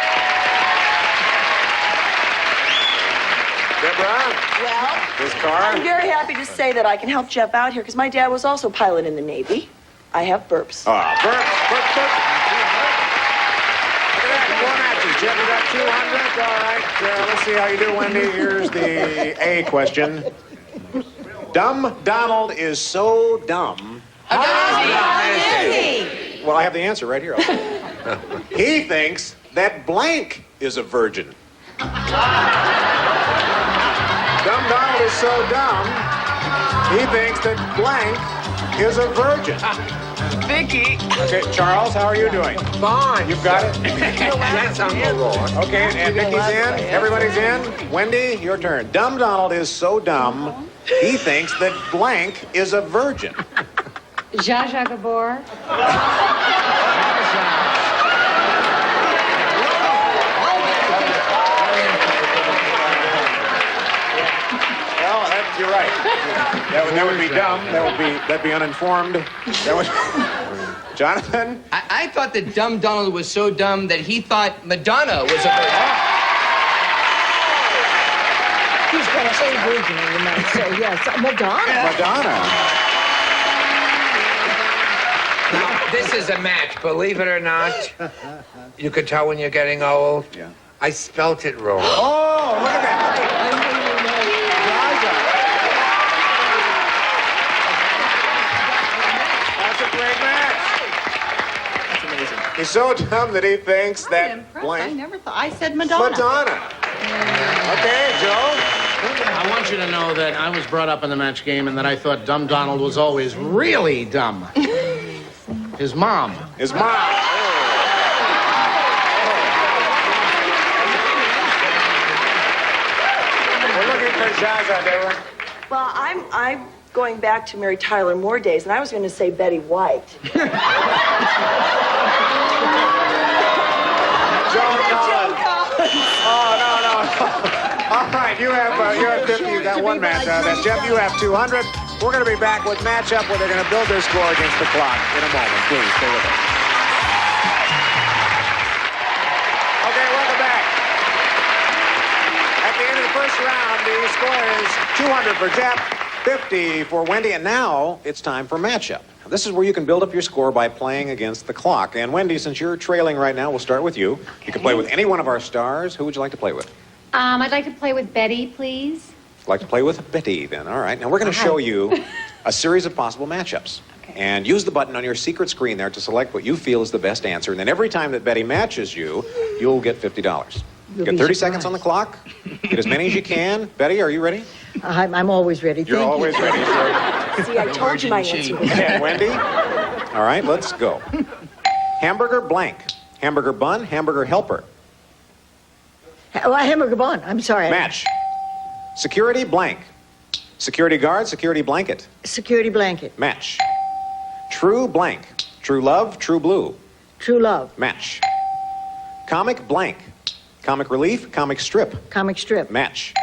Deborah? Well, This car? I'm very happy to say that I can help Jeff out here because my dad was also a pilot in the Navy. I have burps. Ah, burps. Look at that, 4 matches. Jeff, you got 200. All right, let's see how you do, Wendy. Here's the A question. Dumb Donald is so dumb. How is he? Well, I have the answer right here. He thinks that blank is a virgin. Dumb Donald is so dumb, he thinks that blank is a virgin. Vicki. Okay, Charles, how are you doing? Fine. You've got it? Yes, I'm the Lord. Okay, and Vicky's in. Everybody's in. Wendy, your turn. Dumb Donald is so dumb, he thinks that blank is a virgin. Zsa Zsa Gabor. Well, you're right. That would be dumb. That'd be uninformed. That would. Jonathan? I thought that Dumb Donald was so dumb that he thought Madonna was a virgin. He's going to say virgin, you might say. Yes, Madonna. Madonna. Now, this is a match, believe it or not. You can tell when you're getting old. Yeah. I spelt it wrong. Oh, look at that. That's a great match. That's amazing. He's so dumb that he thinks that blank. I never thought. I said Madonna. Madonna. Okay, Joe. I want you to know that I was brought up in the match game and that I thought Dumb Donald was always really dumb. His mom. His mom. We're looking for Zsa Zsa, Deborah. Well, I'm going back to Mary Tyler Moore days, and I was going to say Betty White. Joan Collins. Oh, no. All right, you have 50. You got one match out of that. Jeff, you have 200. We're going to be back with matchup where they're going to build their score against the clock in a moment. Please stay with us. Okay, welcome back. At the end of the first round, the score is 200 for Jeff, 50 for Wendy, and now it's time for matchup. This is where you can build up your score by playing against the clock. And Wendy, since you're trailing right now, we'll start with you. You can play with any one of our stars. Who would you like to play with? I'd like to play with Betty, please. Like to play with Betty, then. All right. Now, we're going to show you a series of possible matchups. Okay. And use the button on your secret screen there to select what you feel is the best answer. And then every time that Betty matches you, you'll get $50. Get 30 seconds on the clock. Get as many as you can. Betty, are you ready? I'm always ready. You're always ready. See, I told you my answer. Okay, Wendy. All right, let's go. Hamburger blank. Hamburger bun, hamburger helper. Hamburger bun. I'm sorry. Match. Security blank. Security guard, security blanket. Security blanket. Match. True blank. True love, true blue. True love. Match. Comic blank. Comic relief, comic strip. Comic strip. Match.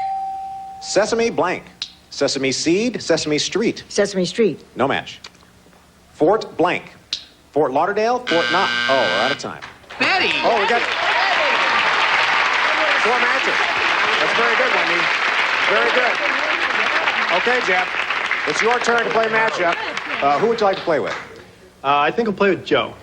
Sesame blank. Sesame seed, Sesame Street. Sesame Street. No match. Fort blank. Fort Lauderdale, Fort Knox. Oh, we're out of time. Betty! Oh, we got 4 matches. That's very good, Wendy. Very good. Okay, Jeff. It's your turn to play matchup. Who would you like to play with? I think I'll play with Joe.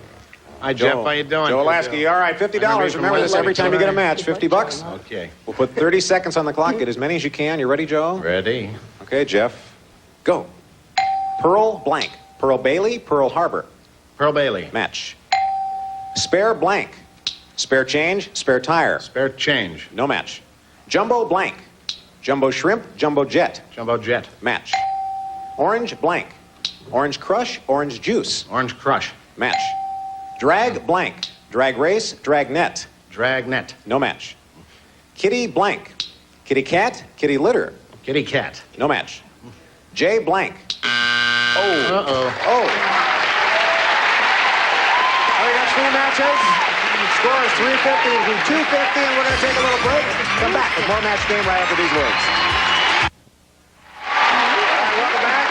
Hi, Jeff. How you doing? Joe Lasky. All right, $50. Remember this every time you get a match. $50. Okay. We'll put 30 seconds on the clock. Get as many as you can. You ready, Joe? Ready. Okay, Jeff. Go. Pearl blank. Pearl Bailey, Pearl Harbor. Pearl Bailey. Match. Spare blank. Spare change, spare tire. Spare change. No match. Jumbo blank. Jumbo shrimp, jumbo jet. Jumbo jet. Match. Orange blank. Orange crush, orange juice. Orange crush. Match. Drag blank. Drag race, drag net. Drag net. No match. Kitty blank. Kitty cat, kitty litter. Kitty cat. No match. J blank. Oh. Uh-oh. Oh. We got 3 matches. Score is 350 to 250, and we're going to take a little break. Come back with more match game right after these words. Welcome back.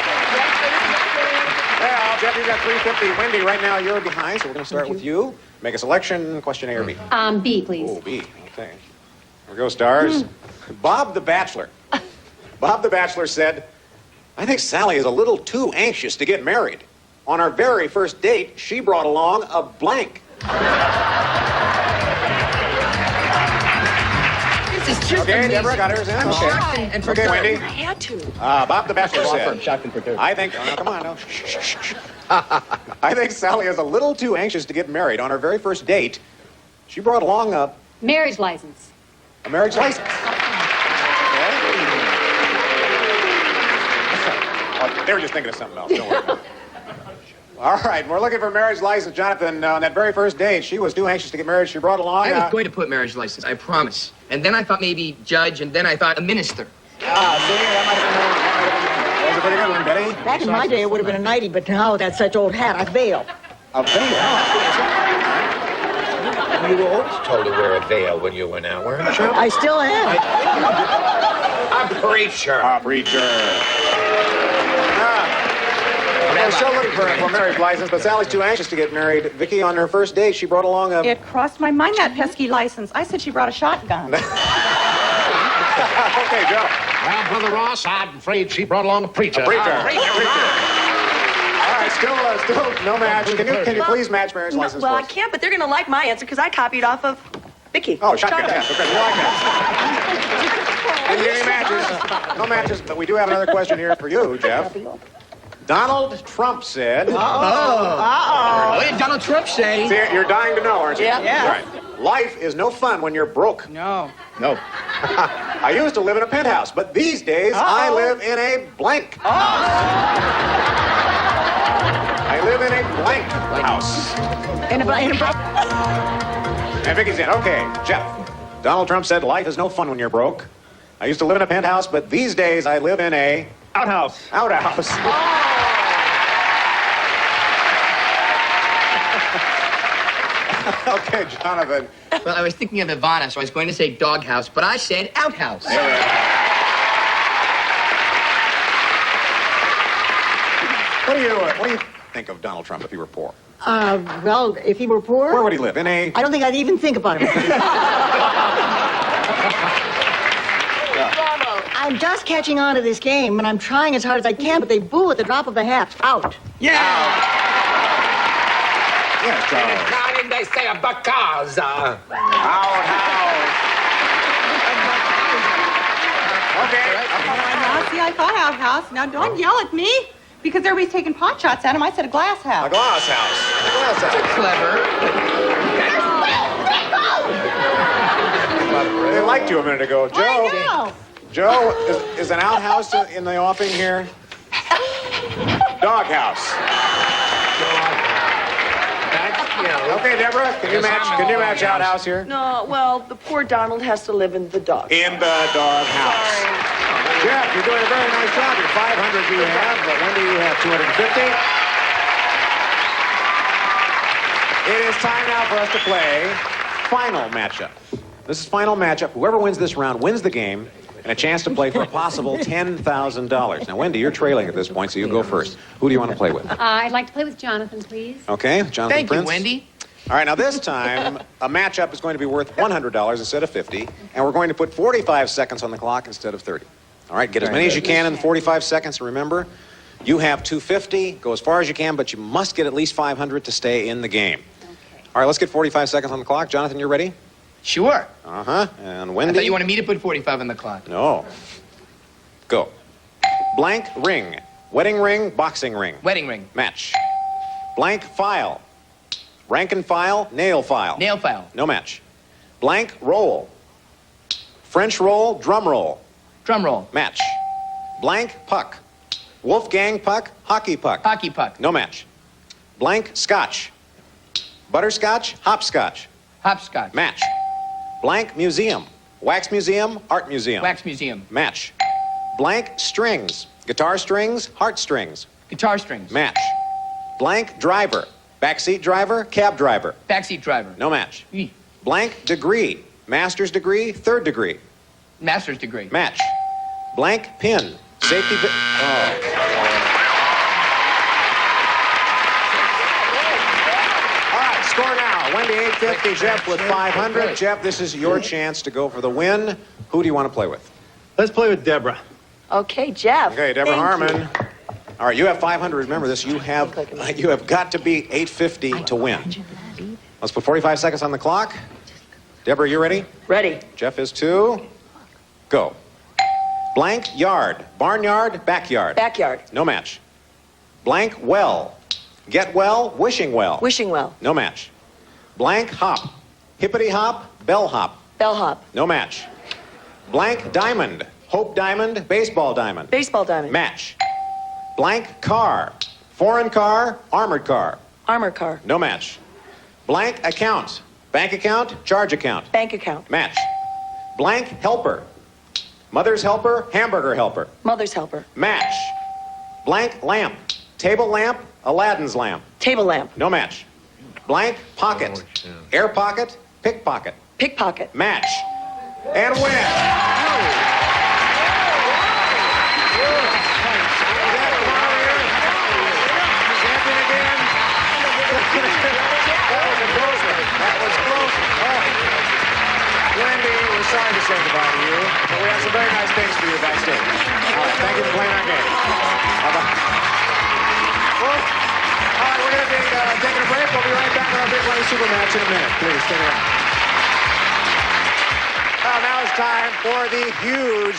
Well, Jeff, you got 350. Wendy, right now you're behind, so we're going to start with you. Make a selection. Question A or B? B, please. Oh, B. Okay. Here we go, stars. Bob the Bachelor. Bob the Bachelor said, I think Sally is a little too anxious to get married. On our very first date, she brought along a blank. This is just Okay, amazing. Deborah got hers in. I'm Okay. shocked and Okay, perturbed. Wendy. I had to. Bob the Bachelor said, Shocked and perturbed. I think, oh, no, come on, no. Shh, shh, shh, shh. I think Sally is a little too anxious to get married. On our very first date, she brought along a Marriage license. marriage license. Okay. Oh, they were just thinking of something else. Don't worry. All right, we're looking for marriage license. Jonathan, on that very first date, she was too anxious to get married. She brought along... I was going to put marriage license, I promise. And then I thought maybe judge, and then I thought a minister. See, that might have been one. That was a pretty good one, Betty. Back in my day, it would have been a nightie, but now that's such old hat, a veil. A veil? You were always told to wear a veil when you went out, weren't you? I still am. A preacher. A preacher. We're still looking for a marriage license, but Sally's too anxious to get married. Vicky, on her first date, she brought along a... It crossed my mind, that pesky license. I said she brought a shotgun. Okay, Joe. Well, Brother Ross, I'm afraid she brought along a preacher. A preacher. All right, still no match. Can you please match marriage license Well, for I us? can't, but they're going to like my answer because I copied off of Vicky. Oh, shotgun. Yes, okay, we like that. Didn't get any matches. No matches, but we do have another question here for you, Jeff. Donald Trump said... What did Donald Trump say? See, you're dying to know, aren't you? Yeah. All right. Life is no fun when you're broke. No. I used to live in a penthouse, but these days I live in a blank. I live in a blank house. In a blank. And Vicky's in. Okay, Jeff. Donald Trump said life is no fun when you're broke. I used to live in a penthouse, but these days I live in a... Outhouse. Outhouse. Okay, Jonathan. Well, I was thinking of Ivana, so I was going to say doghouse, but I said outhouse. What do you think of Donald Trump if he were poor? Well, if he were poor... Where would he live? In a... I don't think I'd even think about him. I'm just catching on to this game, and I'm trying as hard as I can, but they boo at the drop of a hat. Out. Yeah! Yes, In Charles. Italian, they say a baccaza. Okay. See, I thought outhouse. Now, don't yell at me, because everybody's taking pot shots at him. I said a glass house. A glass house. A glass house. Clever. They liked you a minute ago. Joe. I know. Joe, is an outhouse in the offing here? Doghouse. Okay, Deborah, can you match outhouse here? No, well, the poor Donald has to live in the dog. In the doghouse. Jeff, you're doing a very nice job. You're 500 you have, but Wendy, you have 250. It is time now for us to play final matchup. This is final matchup. Whoever wins this round wins the game and a chance to play for a possible $10,000. Now, Wendy, you're trailing at this point, so you go first. Who do you want to play with? I'd like to play with Jonathan, please. Okay, Jonathan Thank Prince. you, Wendy. All right, now this time, a matchup is going to be worth $100 instead of $50, and we're going to put 45 seconds on the clock instead of 30. All right, get as many as you can in 45 seconds. Remember, you have 250. Go as far as you can, but you must get at least 500 to stay in the game. Okay. All right, let's get 45 seconds on the clock. Jonathan, you ready? Sure. Uh-huh. And Wendy? I thought you wanted me to put 45 on the clock. No. Go. Blank ring. Wedding ring, boxing ring. Wedding ring. Match. Blank file. Rank and file, nail file. Nail file. No match. Blank roll. French roll, drum roll. Drum roll. Match. Blank puck. Wolfgang puck, hockey puck. Hockey puck. No match. Blank scotch. Butterscotch, hopscotch. Hopscotch. Match. Blank museum. Wax museum, art museum. Wax museum. Match. Blank strings. Guitar strings, heartstrings. Guitar strings. Match. Blank driver. Backseat driver, cab driver. Backseat driver. No match. Blank degree. Master's degree, third degree. Master's degree. Match. Blank pin. Safety pin. Oh. All right, score now. Wendy 850, Jeff with 500. Jeff, this is your chance to go for the win. Who do you want to play with? Let's play with Deborah. Okay, Jeff. Okay, Deborah Thank Harmon. you. All right, you have 500. Remember this. You have got to beat 850 to win. Let's put 45 seconds on the clock. Deborah, you ready? Ready. Jeff is too. Go. Blank yard. Barnyard, backyard. Backyard. No match. Blank well. Get well, wishing well. Wishing well. No match. Blank hop. Hippity hop, bellhop. Bellhop. No match. Blank diamond. Hope diamond, baseball diamond. Baseball diamond. Match. Blank car. Foreign car, armored car. Armored car. No match. Blank account. Bank account, charge account. Bank account. Match. Blank helper. Mother's helper, hamburger helper. Mother's helper. Match. Blank lamp. Table lamp, Aladdin's lamp. Table lamp. No match. Blank pocket. Air pocket, pickpocket. Pickpocket. Match. And win. That was close. Wendy, we're sorry to say goodbye to you, but we have some very nice things for you backstage. All right, thank you for playing our game. Bye-bye. Well, all right, we're going to be taking a break. We'll be right back with our Big Money Super Match in a minute. Please, stick around. Well, now it's time for the huge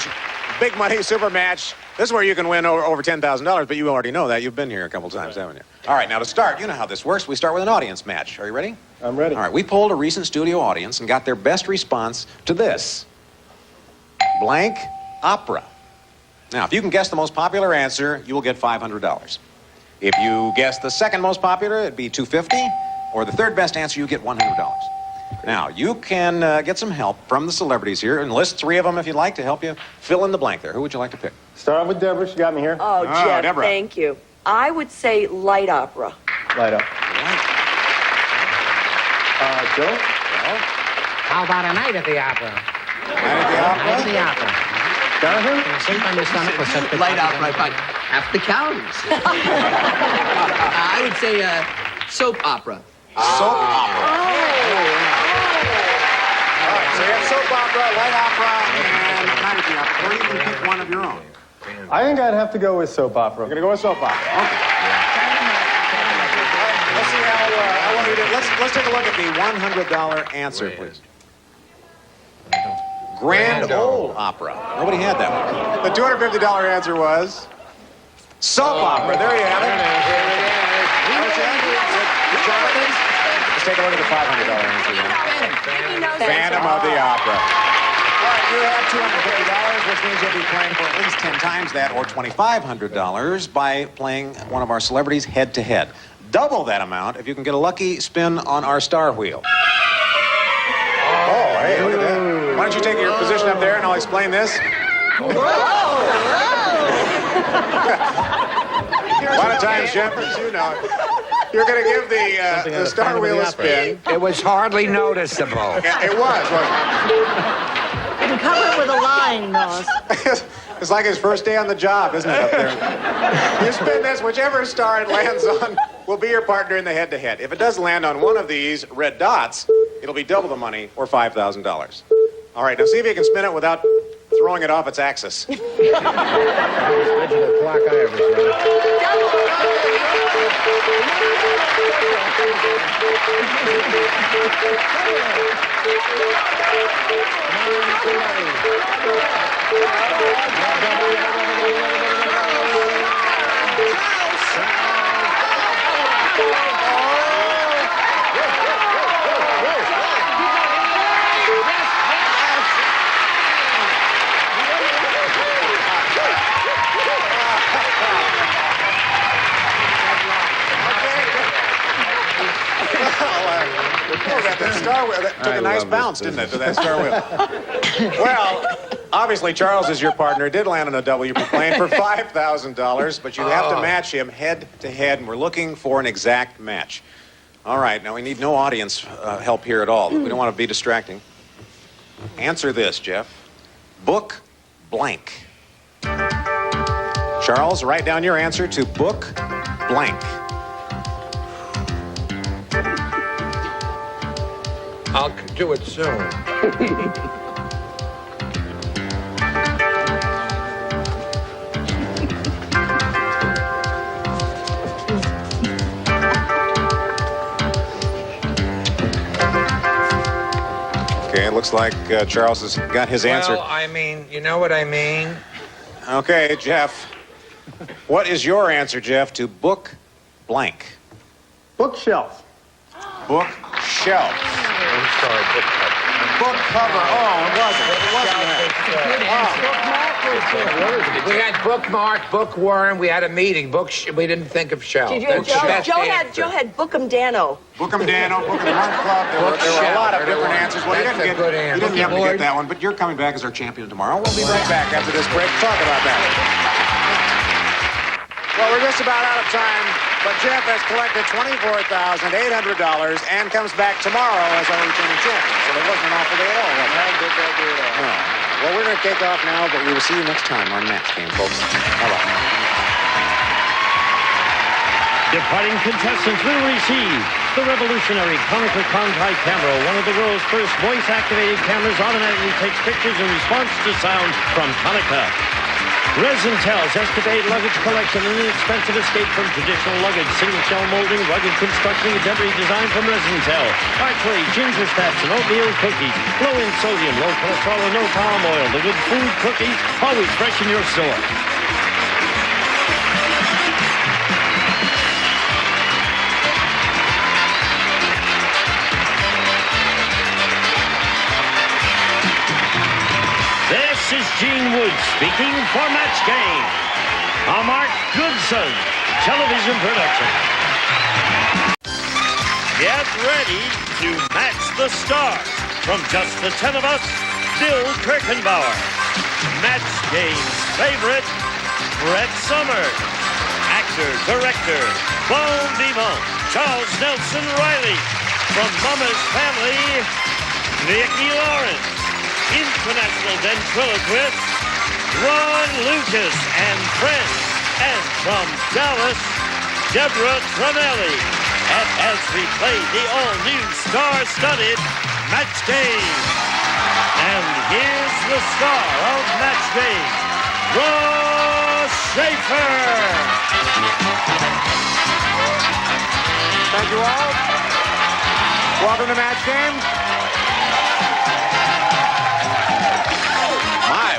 Big Money Super Match. This is where you can win over $10,000, but you already know that. You've been here a couple times, haven't you? All right, now to start, you know how this works. We start with an audience match. Are you ready? I'm ready. All right, we polled a recent studio audience and got their best response to this. Blank opera. Now, if you can guess the most popular answer, you will get $500. If you guess the second most popular, it'd be $250, or the third best answer, you get $100. Now, you can get some help from the celebrities here, and list 3 of them if you'd like to help you fill in the blank there. Who would you like to pick? Start off with Deborah. She got me here. Oh, Jeff, Deborah. thank you. I would say light opera. Light up. Joe? Well, How about a night at the opera? Night at the opera? Night at the opera. Jonathan? Can you sleep on your stomach with such good Light coffee? opera, about half the calories. I would say soap opera. Soap opera. All right, so you have soap opera, light opera, and night at the opera. Or you can pick one of your own. I think I'd have to go with soap opera. We're going to go with soap opera. Okay. Let's see how well you did. Let's take a look at the $100 answer, please. Grand Ole Opera. Nobody had that one. The $250 answer was soap opera. There you have it. Jonathan? Let's take a look at the $500 answer then. Phantom of the Opera. All right, you have $250, which means you'll be playing for at least 10 times that, or $2,500 by playing one of our celebrities head-to-head. Double that amount if you can get a lucky spin on our star wheel. Oh, hey, look at that. Why don't you take your position up there and I'll explain this? A lot of times, shepherds, you know, you're going to give the star wheel a spin. It was hardly noticeable. Yeah, it was, wasn't it? You can cover it with a line, Ross. It's like his first day on the job, isn't it, up there? You spin this, whichever star it lands on will be your partner in the head-to-head. If it does land on one of these red dots, it'll be double the money, or $5,000. All right, now see if you can spin it without throwing it off its axis. Digital clock I ever That star wheel, that took a nice bounce, didn't it, to that star wheel? Well, obviously, Charles is your partner. Did land on a double. You're playing for $5,000, but you have to match him head-to-head, and we're looking for an exact match. All right, now we need no audience help here at all. We don't want to be distracting. Answer this, Jeff. Book blank. Charles, write down your answer to book blank. I'll do it soon. Okay, it looks like Charles has got his answer. Well, I mean, you know what I mean? Okay, Jeff. What is your answer, Jeff, to book blank? Bookshelf. Bookshelf. I'm sorry, Book cover. Oh, it wasn't. It wasn't that. We had bookmark, bookworm. We had a meeting. We didn't think of shell. Joe had Bookem Dano. Bookem Dano, Bookem Run Club. There were a lot of different answers. Well, you didn't happen to get that one, but you're coming back as our champion tomorrow. We'll be right back after this break to talk about that. Well, we're just about out of time, but Jeff has collected $24,800 and comes back tomorrow as our returning champion. So it wasn't an awful day at all, was it? No. Well, we're going to take off now, but we will see you next time on Match Game, folks. Bye-bye. Departing contestants will receive the revolutionary Konica Conti camera. One of the world's first voice-activated cameras automatically takes pictures in response to sound from Konica. Resintel's Escapade luggage collection, an inexpensive escape from traditional luggage. Single-shell molding, rugged construction, contemporary design from Resintel. Archway, ginger snaps, and oatmeal cookies. Low in sodium, low cholesterol, and no palm oil. The good food cookies, always fresh in your store. This is Gene Wood speaking for Match Game, a Mark Goodson television production. Get ready to match the stars. From just the 10 of us, Bill Kirchenbauer. Match Game's favorite, Brett Summers. Actor, director, Bon Vivant, Charles Nelson Riley. From Mama's Family, VICKI LAWRENCE. International ventriloquist, Ron Lucas and friends. And from Dallas, Deborah Tremelli. And as we play the all-new star-studded Match Game. And here's the star of Match Game, Ross Schaefer. Thank you all. Welcome to Match Game.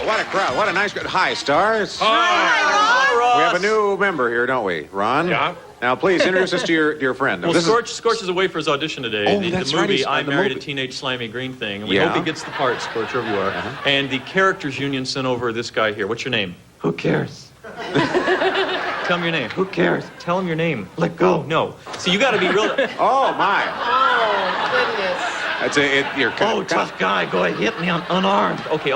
What a crowd. What a nice crowd. Hi, stars. Hi, Ross. We have a new member here, don't we? Ron? Yeah. Now, please, introduce us to your friend. Well, Scorch is away for his audition today. Oh, the that's movie, right. I Married a Teenage Slimy Green Thing. And we Yeah. hope he gets the part, Scorch, wherever you are. And the Characters Union sent over this guy here. What's your name? Who cares? Tell him your name. Who cares? Tell him your name. Let go. No. So you got to be real. Oh, my. Oh, goodness. That's it. You're Oh, tough guy. Go ahead, hit me. I'm unarmed. Okay.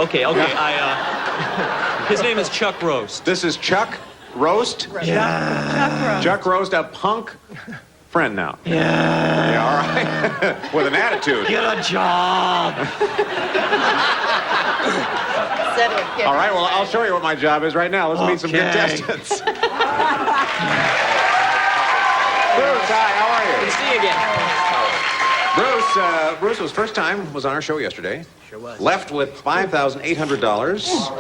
His name is Chuck Roast. This is Chuck Roast? Yeah. Chuck Roast, a punk friend now. Yeah. All right. With an attitude. Get a job. All right, well, I'll show you what my job is right now. Let's meet some contestants. Bruce, hi, how are you? Good to see you again. Bruce was first time, was on our show yesterday. Sure was. Left with $5,800.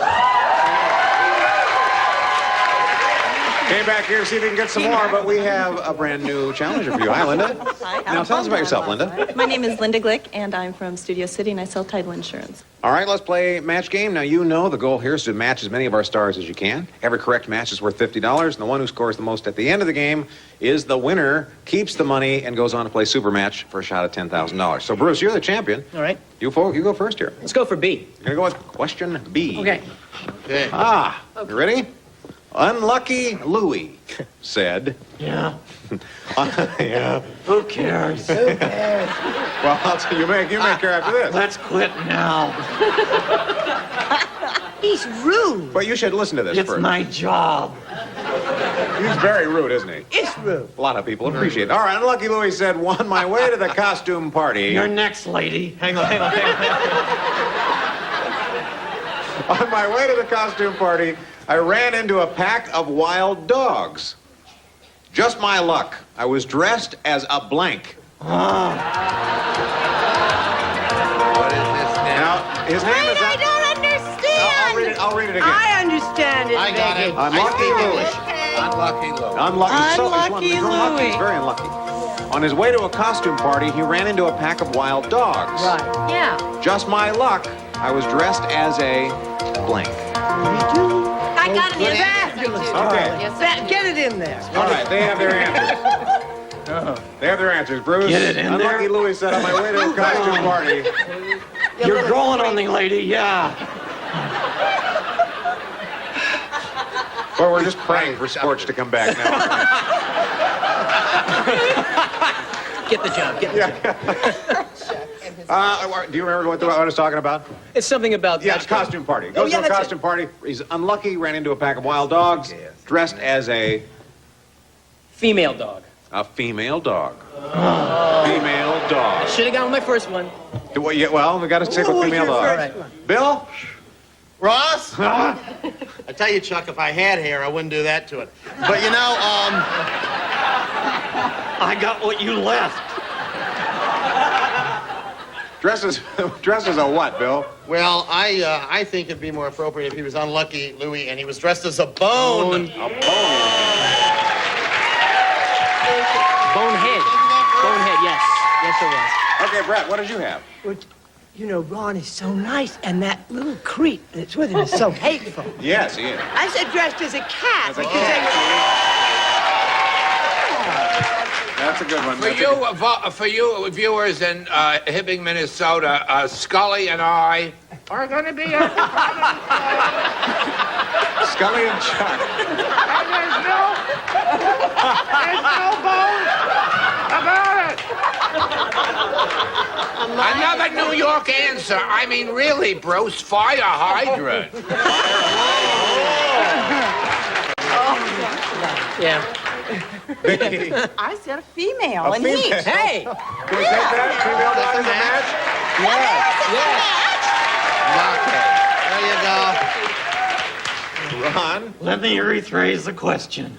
Came back here to see if we can get some more, but we have a brand new challenger for you. Hi, Linda. Hi. Now, tell us about yourself, Linda. My name is Linda Glick, and I'm from Studio City, and I sell title insurance. All right, let's play Match Game. Now, you know the goal here is to match as many of our stars as you can. Every correct match is worth $50, and the one who scores the most at the end of the game is the winner, keeps the money, and goes on to play Super Match for a shot at $10,000. So, Bruce, you're the champion. All right. You go first here. Let's go for B. You're going to go with question B. Okay. You ready? Unlucky Louie said... Yeah. Yeah. Who cares? Who cares? Well, I'll tell you, you may care after this. Let's quit now. He's rude. But you should listen to this It's first. my job. He's very rude, isn't he? It's rude. A lot of people appreciate it. All right, Unlucky Louie said, on my way to the costume party. You're next, lady. Hang on. On my way to the costume party, I ran into a pack of wild dogs. Just my luck. I was dressed as a blank. What is this now? Now, his name is... I don't understand. I'll read it again. I understand it, I got Vicky. it. Unlucky Louie. Unlucky Louie. Unlucky. He's unlucky. He's very unlucky. On his way to a costume party, he ran into a pack of wild dogs. Right. Yeah. Just my luck. I was dressed as a blank. I got it in fabulous. Okay. Get it in there. All right, they have their answers. They have their answers. Bruce, Get it in Unlucky there. Louie said, on my way to a costume party. You're growing on me, lady. Yeah. Well, we're just praying for Scorch to come back now. Get the job. Get the job. Do you remember what I was talking about? It's something about... Yeah, costume party. Goes to a costume party. He's unlucky, ran into a pack of wild dogs, dressed as a... Female dog. A female dog. Female dog. Should have gone with my first one. Well, we got to stick with female dogs. All right. Bill? Ross? I tell you, Chuck, if I had hair, I wouldn't do that to it. But you know, I got what you left. Dressed as a what, Bill? Well, I think it'd be more appropriate if he was unlucky, Louis, and he was dressed as a bone. A bone. Bonehead. Bonehead, yes. Yes, it was. Okay, Brett, what did you have? You know, Ron is so nice, and that little creep that's with him is so hateful. Yes, he is. I said dressed as a cat. As a cat. That's a good one. For you viewers in Hibbing, Minnesota, Scully and I are going to be at the Scully and Chuck. And there's no bone about it. Another New York answer. I mean, really, Bruce, fire hydrant. Yeah. Vicky. I said a female, A and female. he. Hey. Can we take that? Female dog is a match? There you go. Ron? Let me rephrase the question.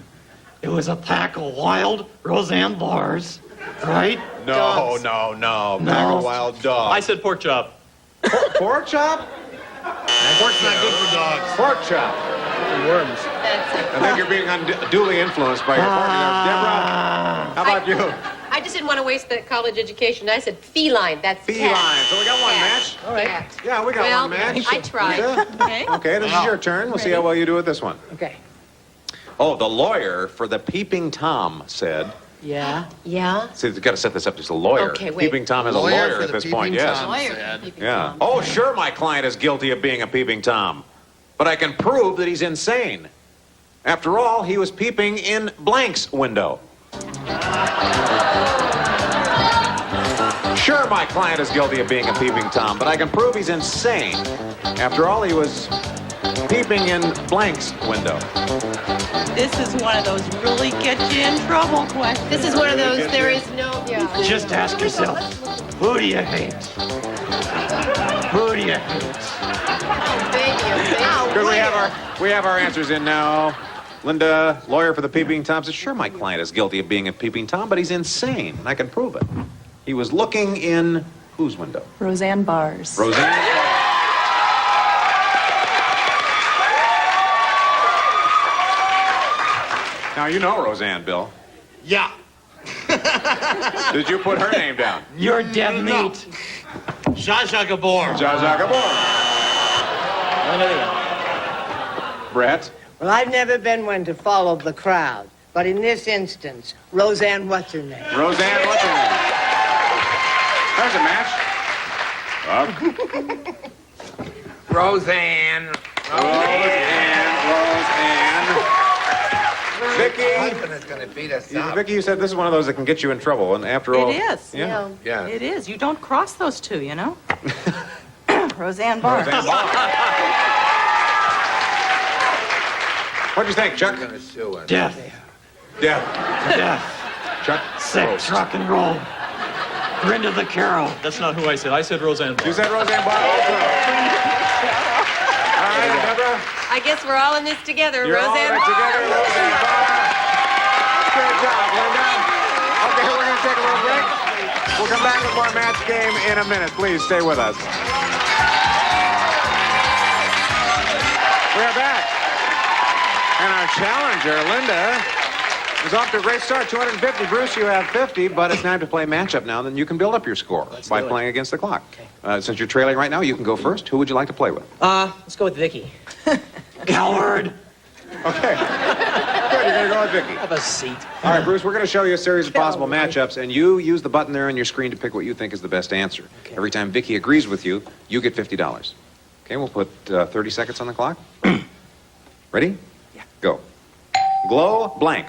It was a pack of wild Roseanne bars, right? No. Pack of wild dogs. I said pork chop. Pork chop? Pork's not good for dogs. Pork chop. Worms. I think you're being unduly influenced by your partner. Deborah, how about you? I just didn't want to waste the college education. I said feline. That's Feline. cat. So we got one match? All right. Yeah, we got Well, one match. I tried. Okay. Okay, this is your turn. We'll see how well you do with this one. Okay. Oh, the lawyer for the Peeping Tom said... Yeah? Yeah? See, you've got to set this up as a lawyer. Okay, wait. Peeping Tom is a Lawyer lawyer for at the this Peeping point, yes. Tom Lawyer. said. Yeah. Oh, sure, my client is guilty of being a Peeping Tom. But I can prove that he's insane. After all, he was peeping in Blank's window. Sure, my client is guilty of being a Peeping Tom, but I can prove he's insane. After all, he was peeping in Blank's window. This is one of those really get you in trouble questions. This is one of those, there is no... Yeah. Just ask yourself, who do you hate? Who do you hate? Good, we have our answers in now. Linda, lawyer for the Peeping Tom, says, sure, my client is guilty of being a Peeping Tom, but he's insane. I can prove it. He was looking in whose window? Roseanne Barr's. Roseanne. Now, you know Roseanne, Bill. Yeah. Did you put her name down? You're dead meat. Zsa Zsa Gabor. Zsa Zsa Gabor. Brett? Well, I've never been one to follow the crowd, but in this instance, Roseanne, what's her name? Roseanne, what's her name? There's a match. Roseanne. Vicky. Husband is going to beat us up. Vicky, you said this is one of those that can get you in trouble, and after all... It is. Yeah. Yeah. It is. You don't cross those two, you know? Roseanne Barr. Roseanne Barr. What'd you think, Chuck? Death. Death. Death. Chuck? Sex, rock and roll. Brenda the Carol. That's not who I said. I said Roseanne Barr. You said Roseanne Barr also. All right, Deborah. I guess we're all in this together. You're all in Roseanne it together, Barr. Roseanne Barr. Good job, Linda. Okay, we're going to take a little break. We'll come back with more Match Game in a minute. Please stay with us. We are back. And our challenger, Linda, is off to a great start, 250. Bruce, you have 50, but it's time to play matchup now. Then you can build up your score by playing against the clock. Okay. Since you're trailing right now, you can go first. Who would you like to play with? Let's go with Vicky. Coward. Okay. Good, you're going to go with Vicky. Have a seat. All right, Bruce, we're going to show you a series of possible matchups, and you use the button there on your screen to pick what you think is the best answer. Okay. Every time Vicky agrees with you, you get $50. Okay, we'll put 30 seconds on the clock. Ready? Yeah. Go. Glow blank.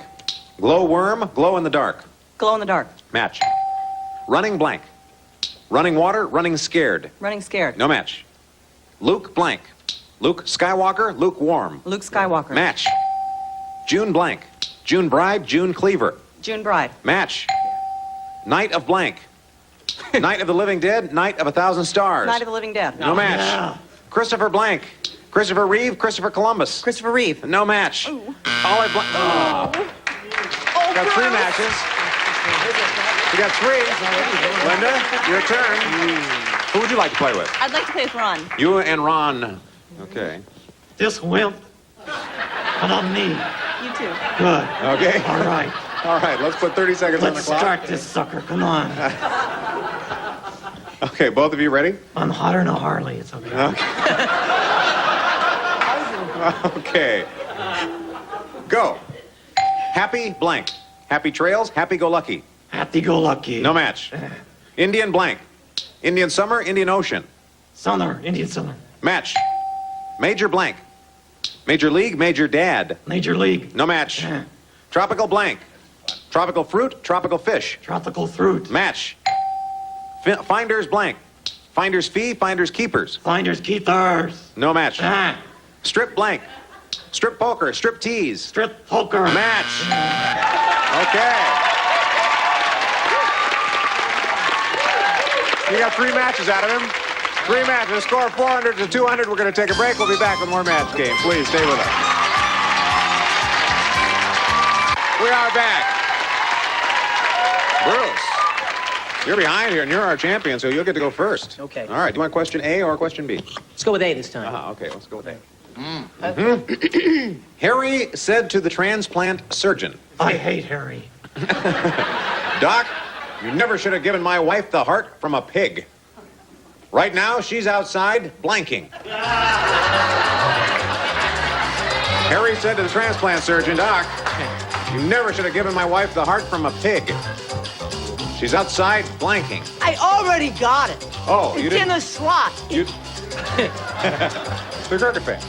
Glow worm, glow in the dark. Glow in the dark. Match. Running blank. Running water, running scared. Running scared. No match. Luke blank. Luke Skywalker, lukewarm. Luke Skywalker. Match. June blank. June bride, June cleaver. June bride. Match. Night of blank. Night of the living dead, night of 1,000 stars. Night of the living dead. No match. Yeah. Christopher blank. Christopher Reeve, Christopher Columbus. Christopher Reeve. No match. Pollard blank. Oh. Got 3 matches. We got 3. Linda, your turn. Who would you like to play with? I'd like to play with Ron. You and Ron. Okay. This wimp. And on me. You too. Good. Okay. All right. All right, let's put 30 seconds on the Let's clock. start this sucker. Come on. Okay, both of you ready? I'm hotter than a Harley. It's okay. Okay. Go. Happy blank. Happy trails, happy-go-lucky. Happy-go-lucky. No match. Indian blank. Indian summer, Indian ocean. Summer. Indian summer. Match. Major blank. Major league, major dad. Major league. No match. Tropical blank. Tropical fruit, tropical fish. Tropical fruit. Match. Finders blank. Finders fee, finders keepers. Finders keepers. No match. Strip blank. Strip poker, strip tease. Strip poker. Match. Okay. You got 3 matches out of him. 3 matches. Score 400 to 200. We're going to take a break. We'll be back with more match game. Please stay with us. We are back. Bruce, you're behind here, and you're our champion, so you'll get to go first. Okay. All right. Do you want question A or question B? Let's go with A this time. Okay, let's go with A. Harry said to the transplant surgeon. I hate Harry. Doc, you never should have given my wife the heart from a pig. Right now, she's outside blanking. Harry said to the transplant surgeon, Doc, you never should have given my wife the heart from a pig. She's outside blanking. I already got it. Oh, you it's didn't? in the slot. You... The Kirker fan.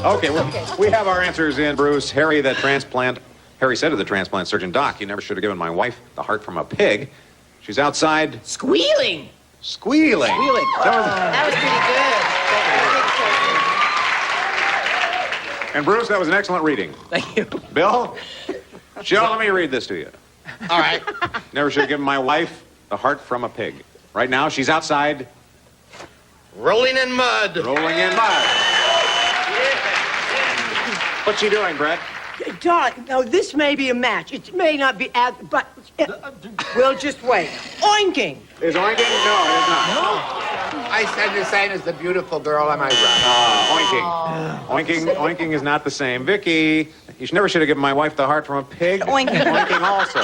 Okay, we have our answers in, Bruce. Harry said to the transplant surgeon, Doc, you never should have given my wife the heart from a pig. She's outside... Squealing. Squealing. Squealing. That was pretty good. And Bruce, that was an excellent reading. Thank you. Bill, Joe, let me read this to you. All right. Never should have given my wife the heart from a pig. Right now, she's outside... Rolling in mud. Rolling in mud. What's she doing, Brett? Darling, now this may be a match. It may not be, but we'll just wait. Oinking. Is oinking? No, it is not. No. I said the same as the beautiful girl on my right. Oinking is not the same. Vicky, you never should have given my wife the heart from a pig. Oinking. Oinking also.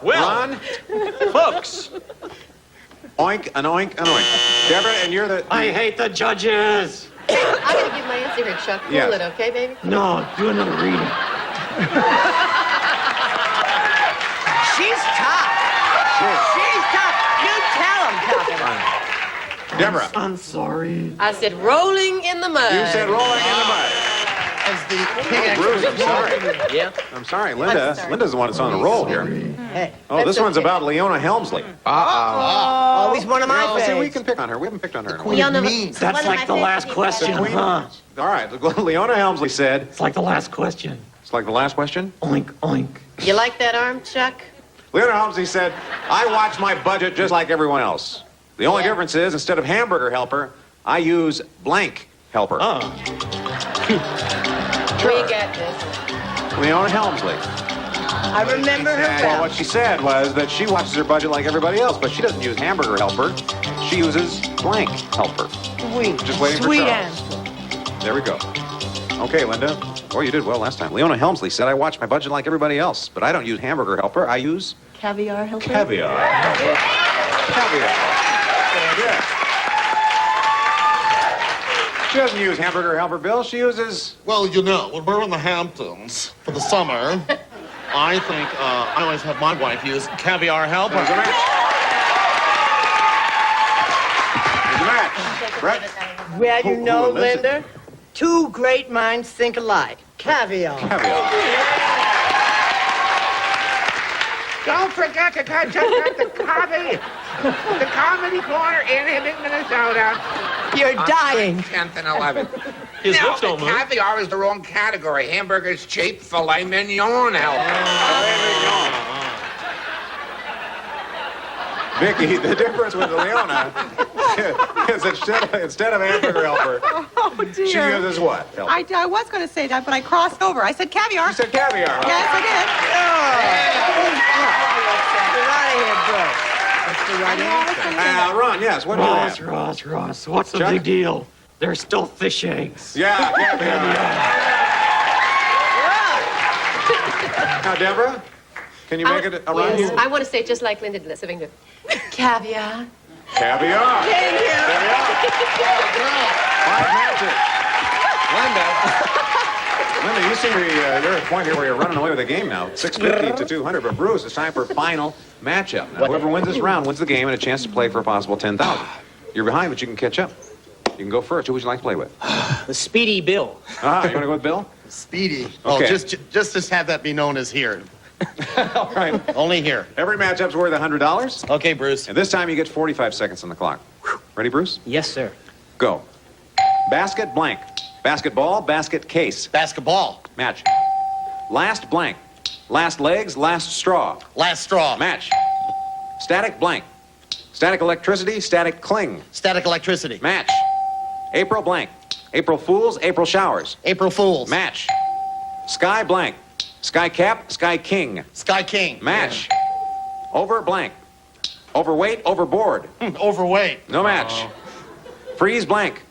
Well, Ron? folks. Oink, an oink, an oink. Deborah, and you're the... I hate the judges. I gotta give my answer here, Chuck. Cool Yeah. it, okay, baby? No, do another reading. She's tough. She's tough. You tell him, tough. Deborah. I'm sorry. I said rolling in the mud. You said rolling in the mud. Bruce, I'm sorry. Yeah. I'm sorry. Linda's the one that's on the roll here. Hey. Oh, this one's about Leona Helmsley. Always one of my See, we faves. can pick on her. We haven't picked on her. That's like the last question, huh? All right. Leona Helmsley said... It's like the last question. It's like the last question? Oink, oink. You like that arm, Chuck? Leona Helmsley said, I watch my budget just like everyone else. The only difference is, instead of hamburger helper, I use blank helper. Where you got this? Leona Helmsley. I remember her Well, well. what she said was that she watches her budget like everybody else, but she doesn't use hamburger helper. She uses blank helper. Sweet. Just waiting for Sweet Charles. answer. There we go. Okay, Linda. Oh, you did well last time. Leona Helmsley said, I watch my budget like everybody else, but I don't use hamburger helper. I use Caviar helper. caviar. Caviar. Yeah. She doesn't use hamburger helper, Bill. She uses... Well, you know, when we're in the Hamptons for the summer, I think I always have my wife use caviar helper. There's a match. There's a match. Brett? Well, you know, listen. Linda, two great minds think alike. Caviar. Don't forget to check out the Comedy Corner in Hibbing, Minnesota. You're dying. 10th and 11th. His lips don't move. Caviar is the wrong category. Hamburger's cheap, filet mignon help. Vicky, the difference with Leona is instead of hamburger helper, Oh, dear. she uses what? Helper? I was going to say that, but I crossed over. I said caviar. You said caviar. Yes, I did. Ron, yes, what do you have? Ross, what's the Chuck? big deal? There's still fish eggs. Yeah, caviar. Now, Deborah, can you make it around Yes, you? I want to say it just like Linda did. So we can do caviar. Caviar. Thank you. Five matches. Linda, you seem to be, you're at a point here where you're running away with the game now. 650 to 200. But Bruce, it's time for final matchup. Now, whoever wins this round wins the game and a chance to play for a possible 10,000. You're behind, but you can catch up. You can go first. Who would you like to play with? The Speedy Bill. You want to go with Bill? Speedy. Okay. Oh, just have that be known as here. All right. Only here. Every matchup's worth $100. Okay, Bruce. And this time you get 45 seconds on the clock. Ready, Bruce? Yes, sir. Go. Basket blank. Basketball, basket case. Basketball. Match. Last blank. Last legs, last straw. Last straw. Match. Static blank. Static electricity, static cling. Static electricity. Match. April blank. April Fools, April showers. April Fools. Match. Sky blank. Sky cap, sky king. Sky King. Match. Over blank. Overweight, overboard. Overweight. No match. Freeze blank.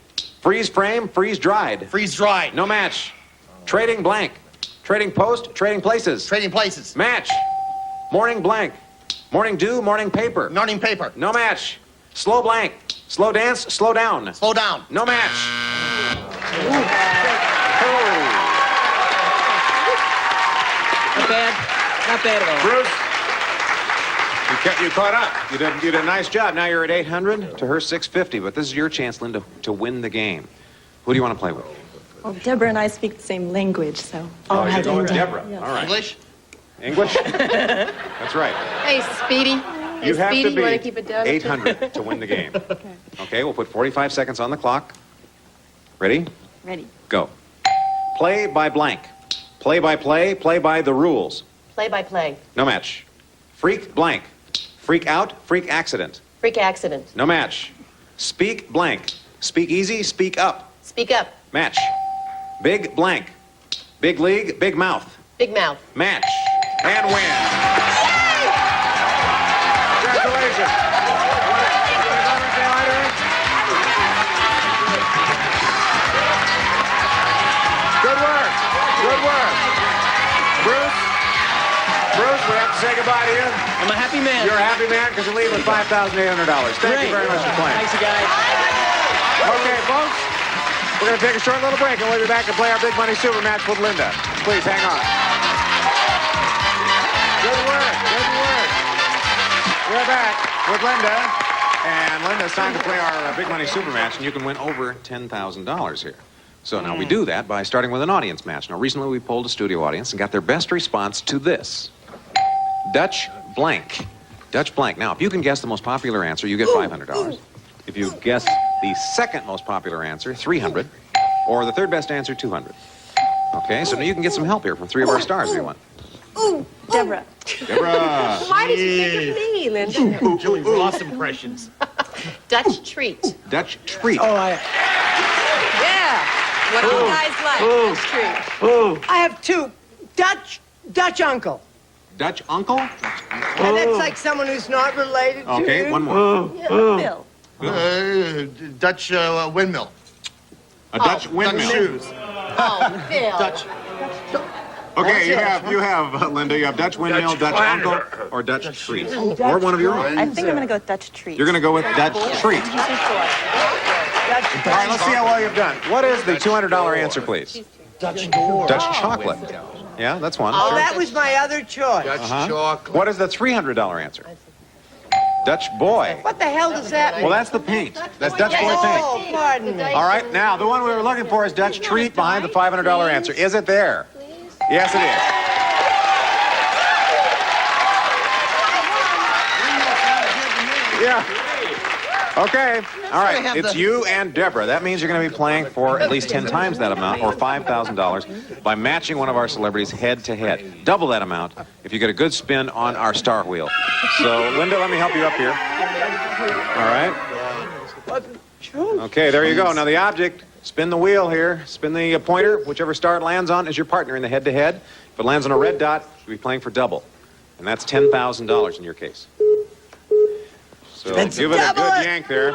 Freeze frame, freeze dried. Freeze dried. No match. Trading blank. Trading post, trading places. Trading places. Match. Morning blank. Morning dew, morning paper. Morning paper. No match. Slow blank. Slow dance, slow down. Slow down. No match. Not bad. Not bad at all. Bruce, you caught up. You did a nice job. Now you're at 800 to her 650, but this is your chance, Linda, to win the game. Who do you want to play with? Well, Deborah and I speak the same language, so I'll have you're going with Linda. Deborah. Yeah. All right. English? English? That's right. Hey, Speedy. You have Speedy, to you want to beat keep it down? 800 to win the game. Okay, we'll put 45 seconds on the clock. Ready? Ready. Go. Play by blank. Play by play, play by the rules. Play by play. No match. Freak blank. Freak out, freak accident. Freak accident. No match. Speak blank. Speak easy, speak up. Speak up. Match. Big blank. Big league, big mouth. Big mouth. Match. And win. Congratulations. Good work. Good work. Bruce, we have to say goodbye to you. I'm a happy man. You're a happy man because you leave with $5,800. Thank you very much for playing. Thanks, you guys. Okay, folks, we're going to take a short little break and we'll be back to play our big money super match with Linda. Please hang on. Good work. Good work. We're back with Linda. And Linda, it's time to play our big money super match, and you can win over $10,000 here. So now we do that by starting with an audience match. Now, recently we polled a studio audience and got their best response to this. Dutch blank. Dutch blank. Now, if you can guess the most popular answer, you get $500. If you guess the second most popular answer, $300. Or the third best answer, $200. Okay, so now you can get some help here from three of our stars if you want. Ooh, Deborah. Deborah. Why did you think of me, Linda? Julie Ross impressions. Dutch treat. Dutch treat. Yeah. What do you guys like? Dutch treat. I have two. Dutch uncle. Dutch uncle? And that's like someone who's not related to Okay, you. one more. Bill. Dutch windmill. A Dutch windmill. Dutch shoes. Oh, Bill. Dutch. Okay, you have Linda, you have Dutch windmill, Dutch uncle, or Dutch treat. Or one of your own. I think I'm going to go with Dutch treat. You're going to go with Dutch treat. All right, let's see how well you've done. What is the $200 answer, please? Dutch door. Dutch chocolate. Yeah, that's one. Oh, Sure. that was my other choice. What is the $300 answer? Dutch boy. What the hell does that mean? Well, that's the paint. That's Dutch boy paint. Oh, pardon me. All right, now, the one we were looking for is Dutch treat behind the $500 answer. Is it there? Yes, it is. Yeah. Okay. All right. It's you and Deborah. That means you're going to be playing for at least 10 times that amount, or $5,000, by matching one of our celebrities head to head. Double that amount if you get a good spin on our star wheel. So, Linda, let me help you up here. All right. Okay, there you go. Now the object. Spin the wheel here. Spin the pointer. Whichever star it lands on is your partner in the head to head. If it lands on a red dot, you'll be playing for double, and that's $10,000 in your case. So give it a good yank there.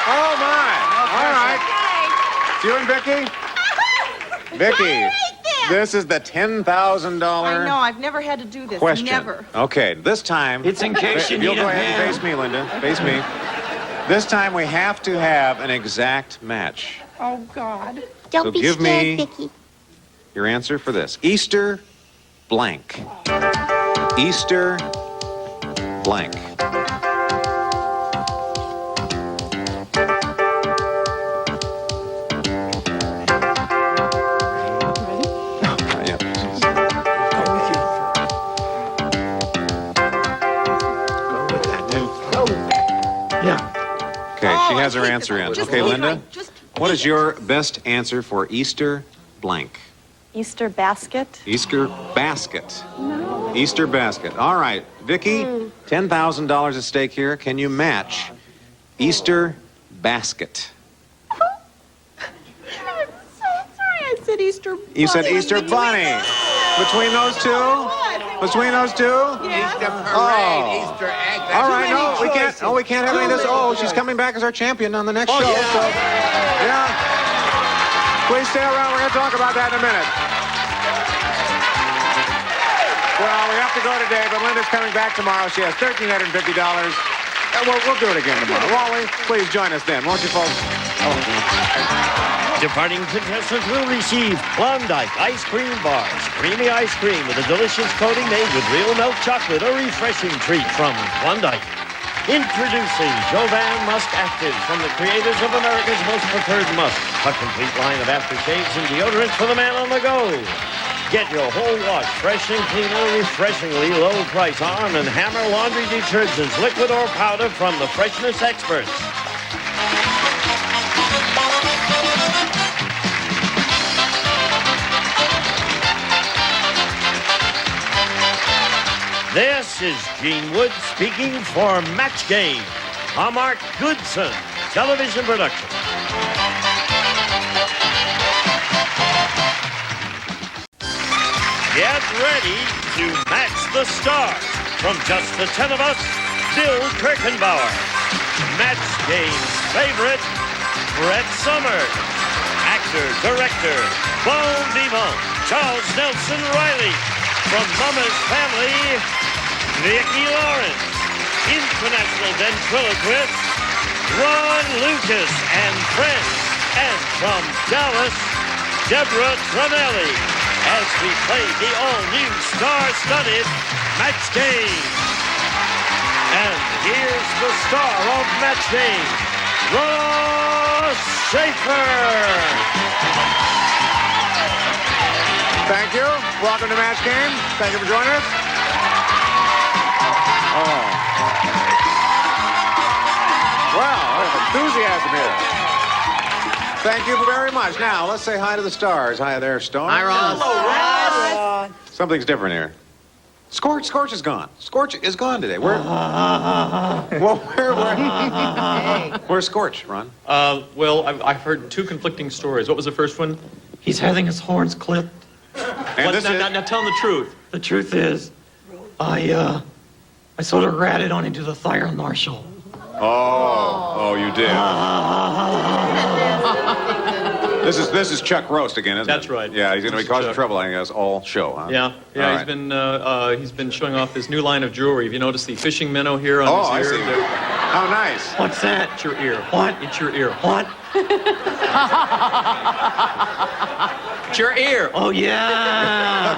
Oh my! All right. It's you and Vicki. Vicki, this is the $10,000. I know, I've never had to do this. Question. Never. Okay, this time. It's in case you You'll need go a ahead and hand. face me, Linda. Face me. This time we have to have an exact match. Oh, God. So give me your answer for this. Easter blank. Easter blank. Okay, she has her answer in. Okay, Linda, what is your best answer for Easter blank? Easter basket. Easter basket. Easter basket. All right, Vicki, $10,000 at stake here. Can you match Easter basket? I'm so sorry I said Easter bunny. You said Easter bunny. Between those two? Between those two? Easter parade, Easter egg. All right, no, we can't. Oh, we can't have any of this. Oh, she's coming back as our champion on the next show. So, yeah. Please stay around. We're going to talk about that in a minute. Well, we have to go today, but Linda's coming back tomorrow. She has $1,350. We'll do it again tomorrow, won't we? Please join us then, won't you, folks? Departing contestants will receive Klondike Ice Cream Bars. Creamy ice cream with a delicious coating made with real milk chocolate. A refreshing treat from Klondike. Introducing Jovan Musk Active from the creators of America's most preferred musk. A complete line of aftershaves and deodorants for the man on the go. Get your whole wash fresh and clean at a refreshingly low price. Arm & Hammer laundry detergents, liquid or powder from the freshness experts. This is Gene Wood speaking for Match Game, a Mark Goodson television production. Get ready to match the stars. From just the 10 of us, Bill Kirchenbauer. Match Game's favorite, Brett Summers. Actor, director, Bon Vivant, Charles Nelson Riley. From Mama's Family, VICKI LAWRENCE. International ventriloquist, Ron Lucas and friends. And from Dallas, Deborah Tronelli. As we play the all-new star-studded Match Game. And here's the star of Match Game, Ross Schaefer. Thank you. Welcome to Match Game. Thank you for joining us. Oh. Wow, enthusiasm here. Thank you very much. Now, let's say hi to the stars. Hi there, Stone. Hi, Ross. Hello, Ross. Something's different here. Scorch is gone. Scorch is gone today. Where's Scorch, Ron? Well, I've heard two conflicting stories. What was the first one? He's having his horns clipped. And this is... Now tell him the truth. The truth is, I sort of ratted on into the fire marshal. Oh, you did. This is Chuck Roast again, isn't it? That's right. Yeah, he's going to be This is causing Chuck. trouble, I guess, all show, huh? Yeah, yeah. All He's been showing off his new line of jewelry. Have you noticed the fishing minnow here on Oh, I his ear? see. How nice. What's that? It's your ear. What? It's your ear. What? It's your ear. Oh, yeah.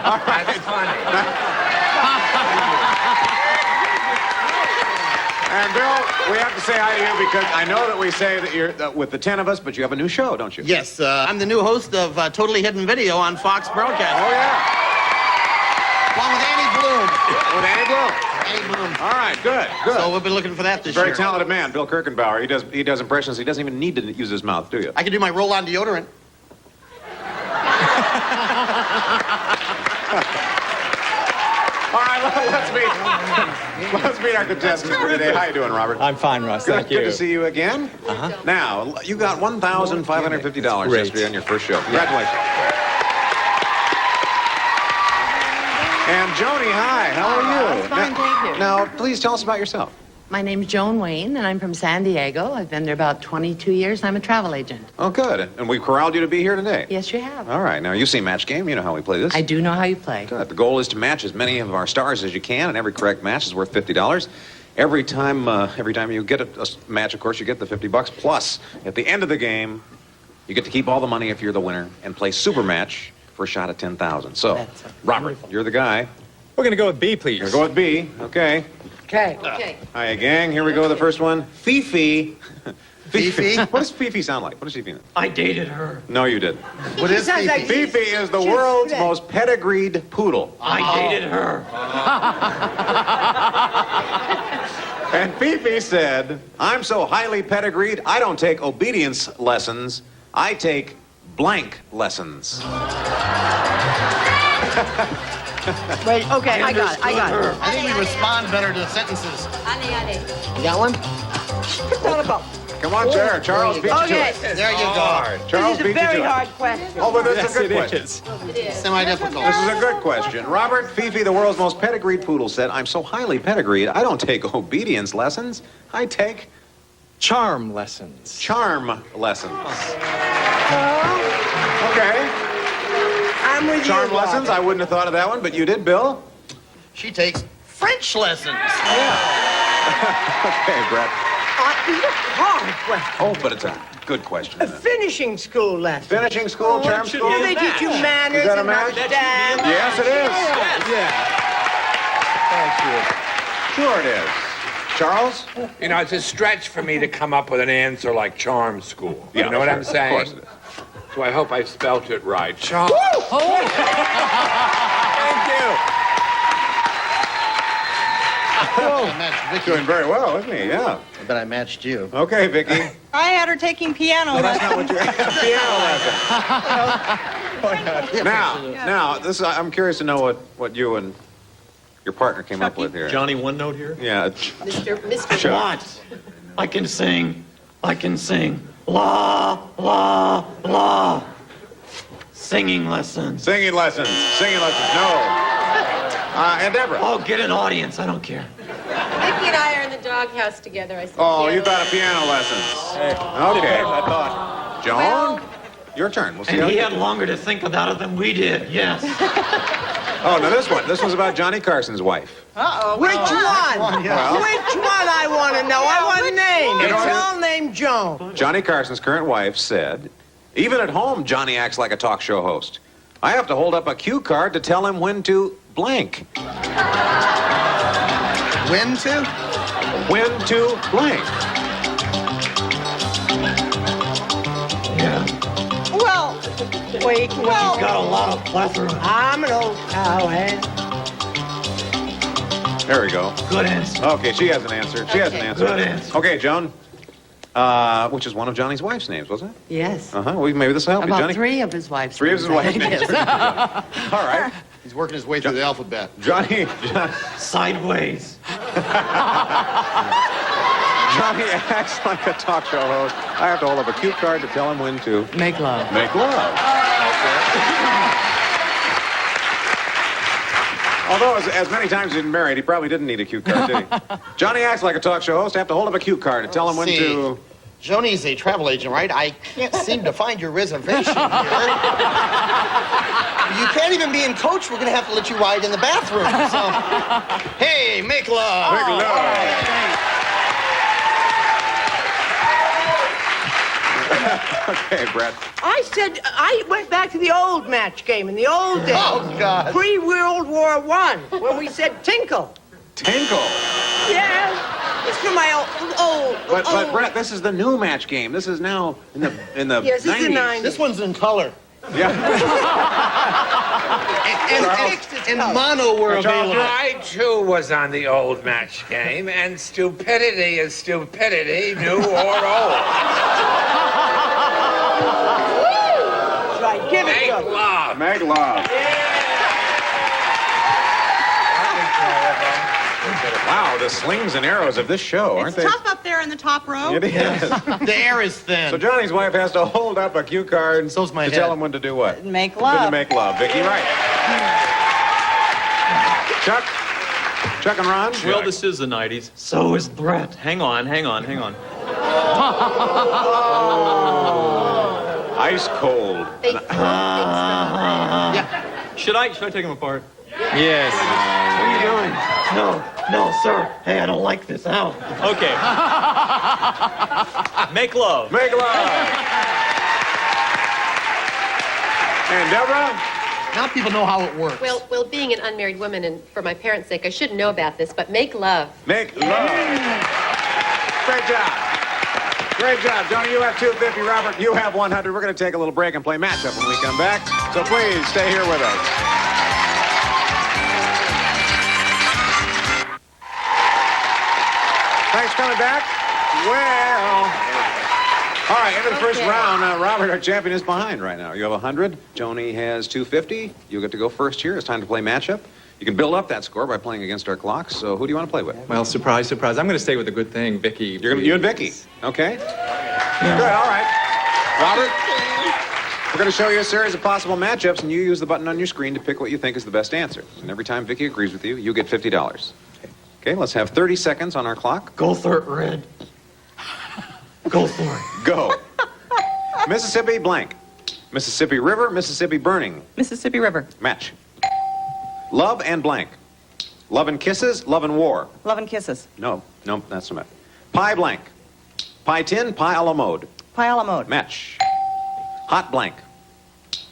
All right. That's funny. And Bill, we have to say hi to you because I know that we say that you're with the 10 of us, but you have a new show, don't you? Yes, I'm the new host of Totally Hidden Video on Fox Broadcast. Oh, yeah. Along with Annie Bloom. With Annie Bloom. Annie Bloom. All right, good, good. So we'll be looking for that this Very year. talented man, Bill Kirchenbauer. He does impressions. He doesn't even need to use his mouth, do you? I can do my roll-on deodorant. All right, let's meet our contestants for today. How you doing, Robert? I'm fine, Russ. Good, Thank you. good to see you again. Uh-huh. Now, you got $1,550 Great. yesterday on your first show. Congratulations. And Joni, hi. How are you? Fine, thank you. Now, please tell us about yourself. My name's Joan Wayne, and I'm from San Diego. I've been there about 22 years. I'm a travel agent. Oh, good. And we corralled you to be here today. Yes, you have. All right. Now, you see Match Game. You know how we play this. I do know how you play. Good. The goal is to match as many of our stars as you can, and every correct match is worth $50. Every time you get a match, of course, you get the $50. Plus, at the end of the game, you get to keep all the money if you're the winner and play Super Match for a shot at $10,000. So, Robert, you're the guy. We're going to go with B, please. You're going with B. Okay. Okay. Okay. Hi, gang. Here we go. The first one. Fifi. Fifi? What does Fifi sound like? What does she mean? I dated her. No, you didn't. What is sounds Fifi? like- Fifi is the world's most pedigreed poodle. I dated her. And Fifi said, I'm so highly pedigreed, I don't take obedience lessons. I take blank lessons. Wait, okay, I got it. I think we respond better to sentences. You got one? Come on, Jared. Charles beat you to Okay. it. There you go. Charles beat you to it. question. Oh, but that's Yes, a good it question. is. Semi-difficult. This is a good question. Robert, Fifi, the world's most pedigreed poodle, said, I'm so highly pedigreed, I don't take obedience lessons. I take Charm lessons. charm lessons. Okay. I'm with Charm lessons, I wouldn't have thought of that one, but you did, Bill. She takes French lessons. Okay, Brett. These are hard questions. Oh, but it's a good question. isn't it? Finishing school lesson. Finishing school, charm school? Do they teach you manners Is that a and match? understand? Yes, it is. Thank you. Sure it is. Charles? You know, it's a stretch for me to come up with an answer like charm school. Yeah, you know what sure. I'm saying? Of course it is. So I hope I spelt it right. Charm. Thank you. I matched Vicky. Doing very well, isn't he? Yeah. I bet I matched you. Okay, Vicky. I had her taking piano lessons. Piano lesson. Now, this I'm curious to know what you and your partner came up with here. Johnny One Note here? Yeah. Mr. Sure. What? I can sing. La, la, la. Singing lessons. Singing lessons. Singing lessons. No. And Deborah. Oh, get an audience. I don't care. Vicky and I are in the doghouse together. I said, Oh, you thought of piano lessons. Okay. I thought. Joan, your turn. We'll see And how he you had longer to think about it than we did. Yes. Oh, now this one. This one's about Johnny Carson's wife. Uh-oh. Which one? Well, Which one I want to know? I want named. You know It's what? all named Joan. Johnny Carson's current wife said, even at home, Johnny acts like a talk show host. I have to hold up a cue card to tell him when to blank. When to? When to blank. Yeah. Well, wait. She's got a lot of plethora. I'm an old cowhead. There we go. Good answer. Okay, she has an answer. She has an answer. Good answer. Okay, Joan. Which is one of Johnny's wife's names, wasn't it? Yes. Uh-huh. Well, maybe this will help you, About Johnny. 3 of his wives. Three of his wife's names. All right. He's working his way through the alphabet. Johnny Sideways. Johnny acts like a talk show host. I have to hold up a cue card to tell him when to Make love. make love. Although, as many times he's been married, he probably didn't need a cue card, did he? Johnny acts like a talk show host. I have to hold up a cue card to tell him when to Joni's a travel agent, right? I can't seem to find your reservation here. You can't even be in coach. We're going to have to let you ride in the bathroom. So, hey, make love. Make love. Okay, Brett. I went back to the old match game in the old days. Oh, God. Pre-World War I, when we said tinkle. Tinkle. Yeah. It's from my old. But Brett, this is the new match game. This is now in the Yes, this is the 90s. This one's in color. Yeah. and mono were available. I, too, was on the old match game, and stupidity is stupidity, new or old. Right, give it Make to 'em. love. Make love. Wow, the slings and arrows of this show, aren't It's they? tough up there in the top row. It is. The air is thin. So Johnny's wife has to hold up a cue card So's my to head. tell him when to do what? Make When to love. make love. Vicky, right. Chuck? Chuck and Ron? Well, this is the 90s. So is Brett. Hang on. Ice cold. Yeah. Should I take them apart? Yes. What are you doing? No, sir. Hey, I don't like this. Out. Okay. Make love. Make love. And Deborah? Now people know how it works. Well, being an unmarried woman, and for my parents' sake, I should know about this, but make love. Make love. Great job. Great job. Johnny, you have 250. Robert, you have 100. We're going to take a little break and play matchup when we come back. So please stay here with us. Thanks for coming back. Well, all right, into the first round. Robert, our champion, is behind right now. You have 100. Joni has 250. You get to go first here. It's time to play matchup. You can build up that score by playing against our clocks. So who do you want to play with? Well, surprise, surprise. I'm going to stay with a good thing, Vicky. You and Vicky. Okay. Good. All right. Robert, we're going to show you a series of possible matchups, and you use the button on your screen to pick what you think is the best answer. And every time Vicky agrees with you, you get $50. Okay, let's have 30 seconds on our clock. Go for it, Red. Go for it. Go. Mississippi blank. Mississippi River, Mississippi burning. Mississippi River. Match. Love and blank. Love and kisses, love and war. Love and kisses. No, that's not it. Pie blank. Pie tin, pie a la mode. Pie a la mode. Match. Hot blank.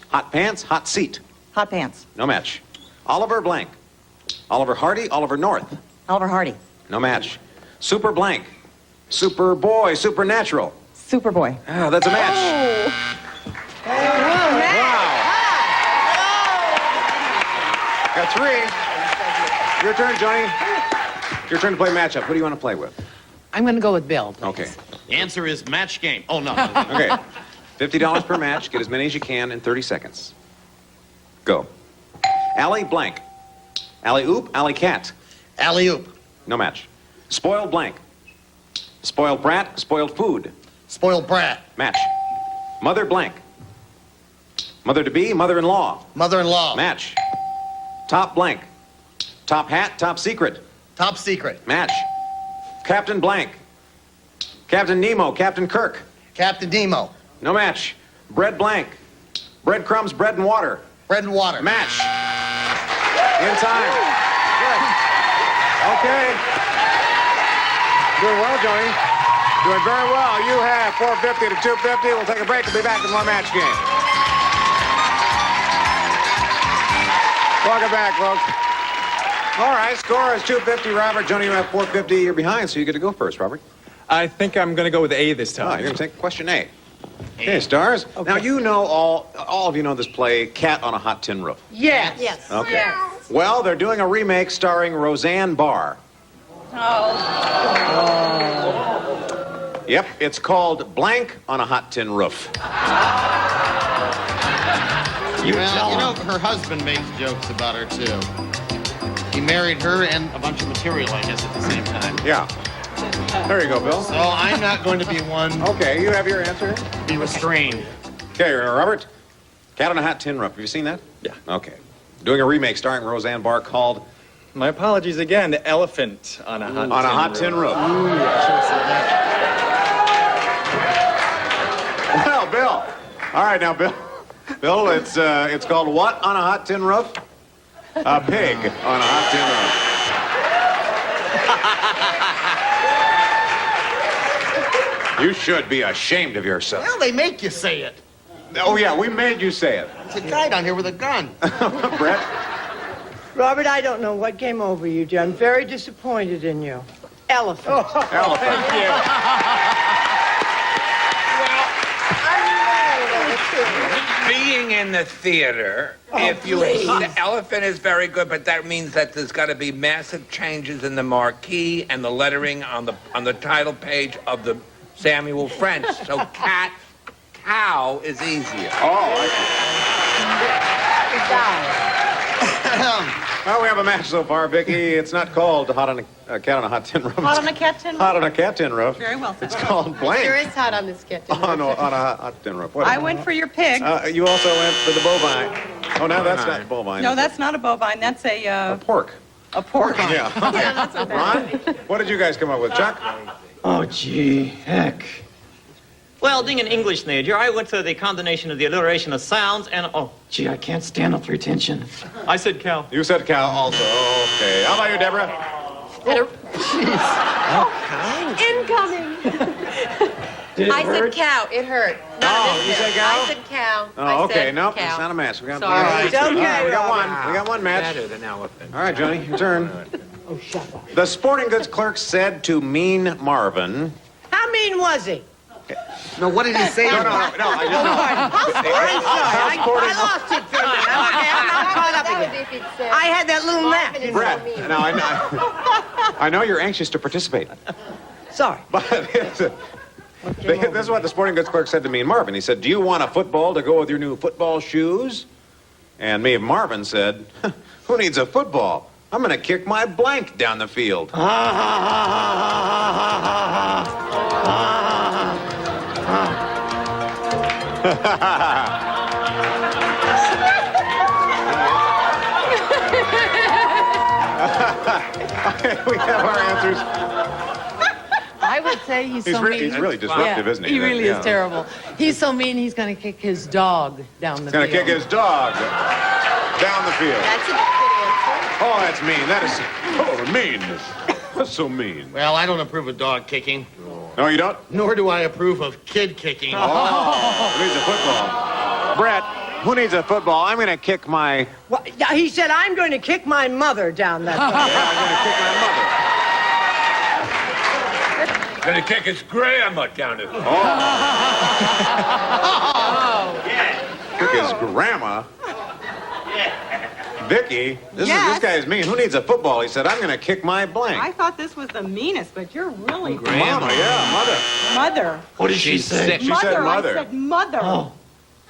Hot pants, hot seat. Hot pants. No match. Oliver blank. Oliver Hardy, Oliver North. Oliver Hardy. No match. Super blank. Super boy, supernatural. Superboy. Ah, that's a match. Wow. Got 3. Your turn, Johnny. Your turn to play matchup. Who do you want to play with? I'm going to go with Bill. Okay. The answer is match game. Oh, no. Okay. $50 per match. Get as many as you can in 30 seconds. Go. Alley blank. Alley oop, alley cat. Alley oop. No match. Spoiled blank. Spoiled brat, spoiled food. Spoiled brat. Match. Mother blank. Mother to be, mother-in-law. Mother-in-law. Match. Top blank. Top hat, top secret. Top secret. Match. Captain blank. Captain Nemo, Captain Kirk. Captain Nemo. No match. Bread blank. Breadcrumbs, bread and water. Bread and water. Match. In time. Good. Okay. Doing well, Johnny. Doing very well. You have 450 to 250. We'll take a break and be back with more match game. Welcome back, folks. All right, score is 250. Robert, Johnny, you have 450. You're behind, so you get to go first, Robert. I think I'm going to go with A this time. Oh, you're going to take question A. Okay, Stars. Okay. Now, you know all of you know this play, Cat on a Hot Tin Roof. Yes. Yes. Okay. Yes. Well, they're doing a remake starring Roseanne Barr. Oh. Yep, it's called Blank on a Hot Tin Roof. You know, her husband makes jokes about her, too. He married her and a bunch of material, I guess, at the same time. Yeah. There you go, Bill. So I'm not going to be one. Okay, you have your answer. Be restrained. Okay, Robert. Cat on a Hot Tin Roof. Have you seen that? Yeah. Okay. Doing a remake starring Roseanne Barr called... My apologies again. Elephant on a hot on a hot tin roof. Ooh, I should have said that. All right, now, Bill. Bill, it's called what on a hot tin roof? A pig on a hot tin roof. You should be ashamed of yourself. Well, they make you say it. Oh, yeah, we made you say it. There's a guy down here with a gun. Brett? Robert, I don't know what came over you, dear. I'm very disappointed in you. Elephant. Elephant. Being in the theater, if you the elephant is very good, but that means that there's got to be massive changes in the marquee and the lettering on the title page of the Samuel French. So cat, cow is easier. Oh, I see. Well, we have a match so far, Vicky. It's not called Hot on a Cat on a Hot Tin Roof. Hot on a cat tin roof? Hot on a Cat Tin Roof. Very well said. It's called Blank. Sure is hot on this kit. On a hot tin roof. What I went for your pig. You also went for the bovine. Oh, no, that's not bovine. No, that's not a bovine. That's a pork. A pork. Yeah. Yeah, that's not bad. Ron, what did you guys come up with? Chuck? Oh, gee, heck. Well, being an English major, I went to the combination of the alliteration of sounds and, oh, gee, I can't stand up retention. I said cow. You said cow also. Okay. How about you, Deborah? Incoming. Did it I hurt? said cow. It hurt. You said cow? I said cow. Oh, okay. Said Nope, cow. it's not a match. We got, Sorry. we got, It's okay, All right, we got Robert. one. We got one match. Better than elephant. All right, Johnny, your turn. Oh, shut up. The sporting goods clerk said to Mean Marvin. How mean was he? No, what did he say? No, I just know. I'm sorry. I lost it for a minute. I'm not caught up again. I had that little nap. You know. Brett, now I know you're anxious to participate. Sorry. But this is what the sporting goods clerk said to me and Marvin. He said, "Do you want a football to go with your new football shoes?" And me and Marvin said, "Who needs a football? I'm going to kick my blank down the field." We have our answers. I would say he's so mean. He's really disruptive, isn't he? He really Yeah. is terrible. He's so mean, he's going to kick his dog down the He's going to kick his dog down the field. That's a good answer. Oh, that's mean. That is mean. That's so mean. Well, I don't approve of dog kicking. No, you don't? Nor do I approve of kid kicking. Oh, who needs a football? Brett, who needs a football? I'm going to kick my... What? He said, I'm going to kick my mother down that Yeah, I'm going to kick my mother. Gonna kick his grandma down the field. Kick his grandma. Vicky, this guy is mean. Who needs a football? He said, I'm going to kick my blank. I thought this was the meanest, but you're really Mama, yeah, mother. Mother. What did she say? She said mother. I said mother. Oh,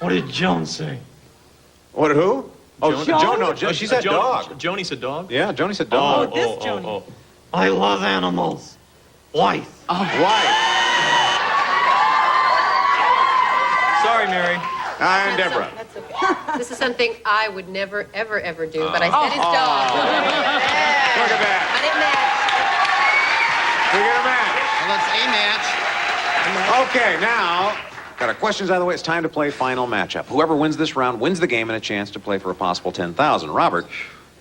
what did Joan say? What, who? Oh, Joan? No, she said dog. Joni said dog? Yeah, Joni said dog. I love animals. Wife. Wife. Sorry, Mary. And Deborah. That's okay. This is something I would never, ever, ever do, but I said his dog. Look at that. But it matched. We get a match. Well, let's a match. Okay, now, got our questions out of the way. It's time to play final matchup. Whoever wins this round wins the game and a chance to play for a possible $10,000. Robert,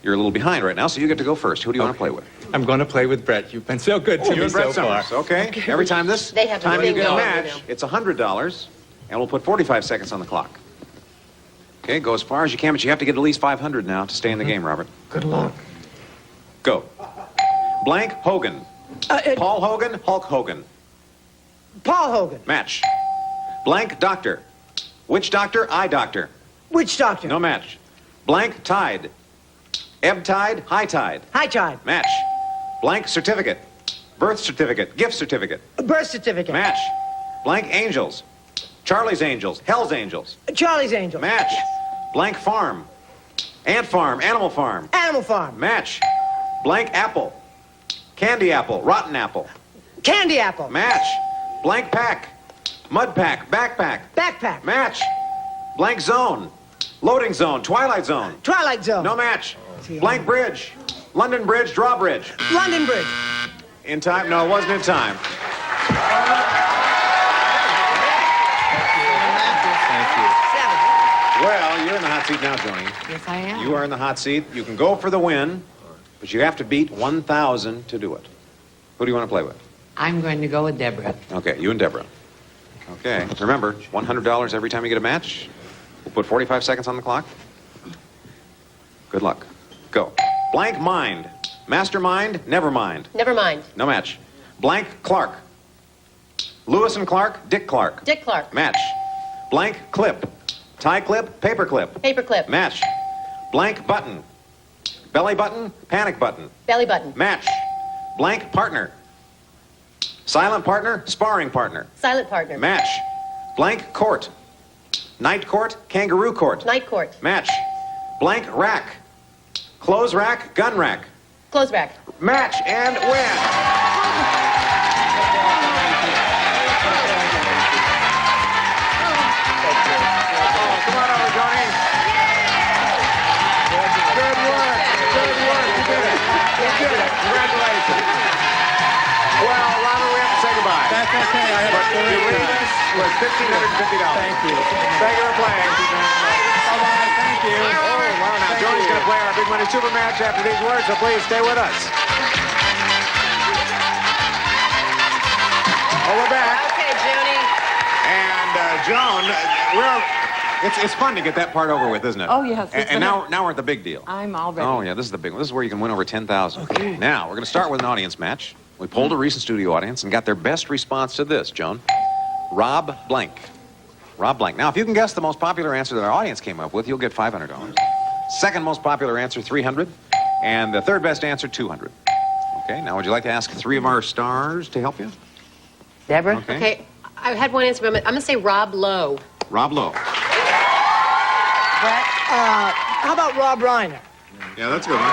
you're a little behind right now, so you get to go first. Who do you want to play with? I'm going to play with Brett. You've been so good to You me and Brett so far. Summers. Okay. Every time this They have time you get a bingo, match, you know. it's $100, and we'll put 45 seconds on the clock. Okay, go as far as you can, but you have to get at least 500 now to stay in the game, Robert. Good luck. Go. Blank Hogan. Paul Hogan, Hulk Hogan. Paul Hogan. Match. Blank doctor. Which doctor? Eye doctor. Which doctor? No match. Blank tide. Ebb tide, high tide. High tide. Match. Blank certificate. Birth certificate. Gift certificate. Birth certificate. Match. Blank angels. Charlie's Angels. Hell's Angels. Charlie's Angels. Match. Blank farm. Ant farm. Animal farm. Animal Farm. Match. Blank apple. Candy apple. Rotten apple. Candy Apple. Match. Blank pack. Mud pack. Backpack. Backpack. Match. Blank zone. Loading zone. Twilight zone. Twilight Zone. No match. Blank bridge. London Bridge. Drawbridge. London Bridge. In time? No, it wasn't in time. Thank you. hot seat now, Joni. Yes, I am. You are in the hot seat. You can go for the win, but you have to beat 1,000 to do it. Who do you want to play with? I'm going to go with Deborah. Okay, you and Deborah. Okay, remember, $100 every time you get a match. We'll put 45 seconds on the clock. Good luck. Go. Blank mind. Mastermind, never mind. Never mind. No match. Blank Clark. Lewis and Clark, Dick Clark. Dick Clark. Match. Blank clip. Tie clip, paper clip. Paper clip. Match. Blank button. Belly button, panic button. Belly button. Match. Blank partner. Silent partner, sparring partner. Silent partner. Match. Blank court. Night court, kangaroo court. Night court. Match. Blank rack. Clothes rack, gun rack. Clothes rack. Match and win. Come on over, Johnny. Good work. Good work. You did it. You did it. Congratulations. Well, Ronald, we have to say goodbye. That's okay. I had a Your great winnings was $1,550. Thank you. Thank you for playing. Bye-bye. Thank you. Oh, well, now Johnny's going to play our Big Money Super Match after these words, so please stay with us. Well, we're back. Okay, Junie. And Joan, it's fun to get that part over with, isn't it? Oh, yes. And now we're at the big deal. I'm all ready. Oh, yeah, this is the big one. This is where you can win over 10,000. Okay. Now, we're going to start with an audience match. We polled a recent studio audience and got their best response to this, Joan. Rob Blank. Rob Blank. Now, if you can guess the most popular answer that our audience came up with, you'll get $500. Second most popular answer, $300. And the third best answer, $200. Okay, now would you like to ask three of our stars to help you? Deborah? Okay, I had one answer, but I'm going to say Rob Lowe. Rob Lowe. Brett, how about Rob Reiner? Yeah, that's a good one.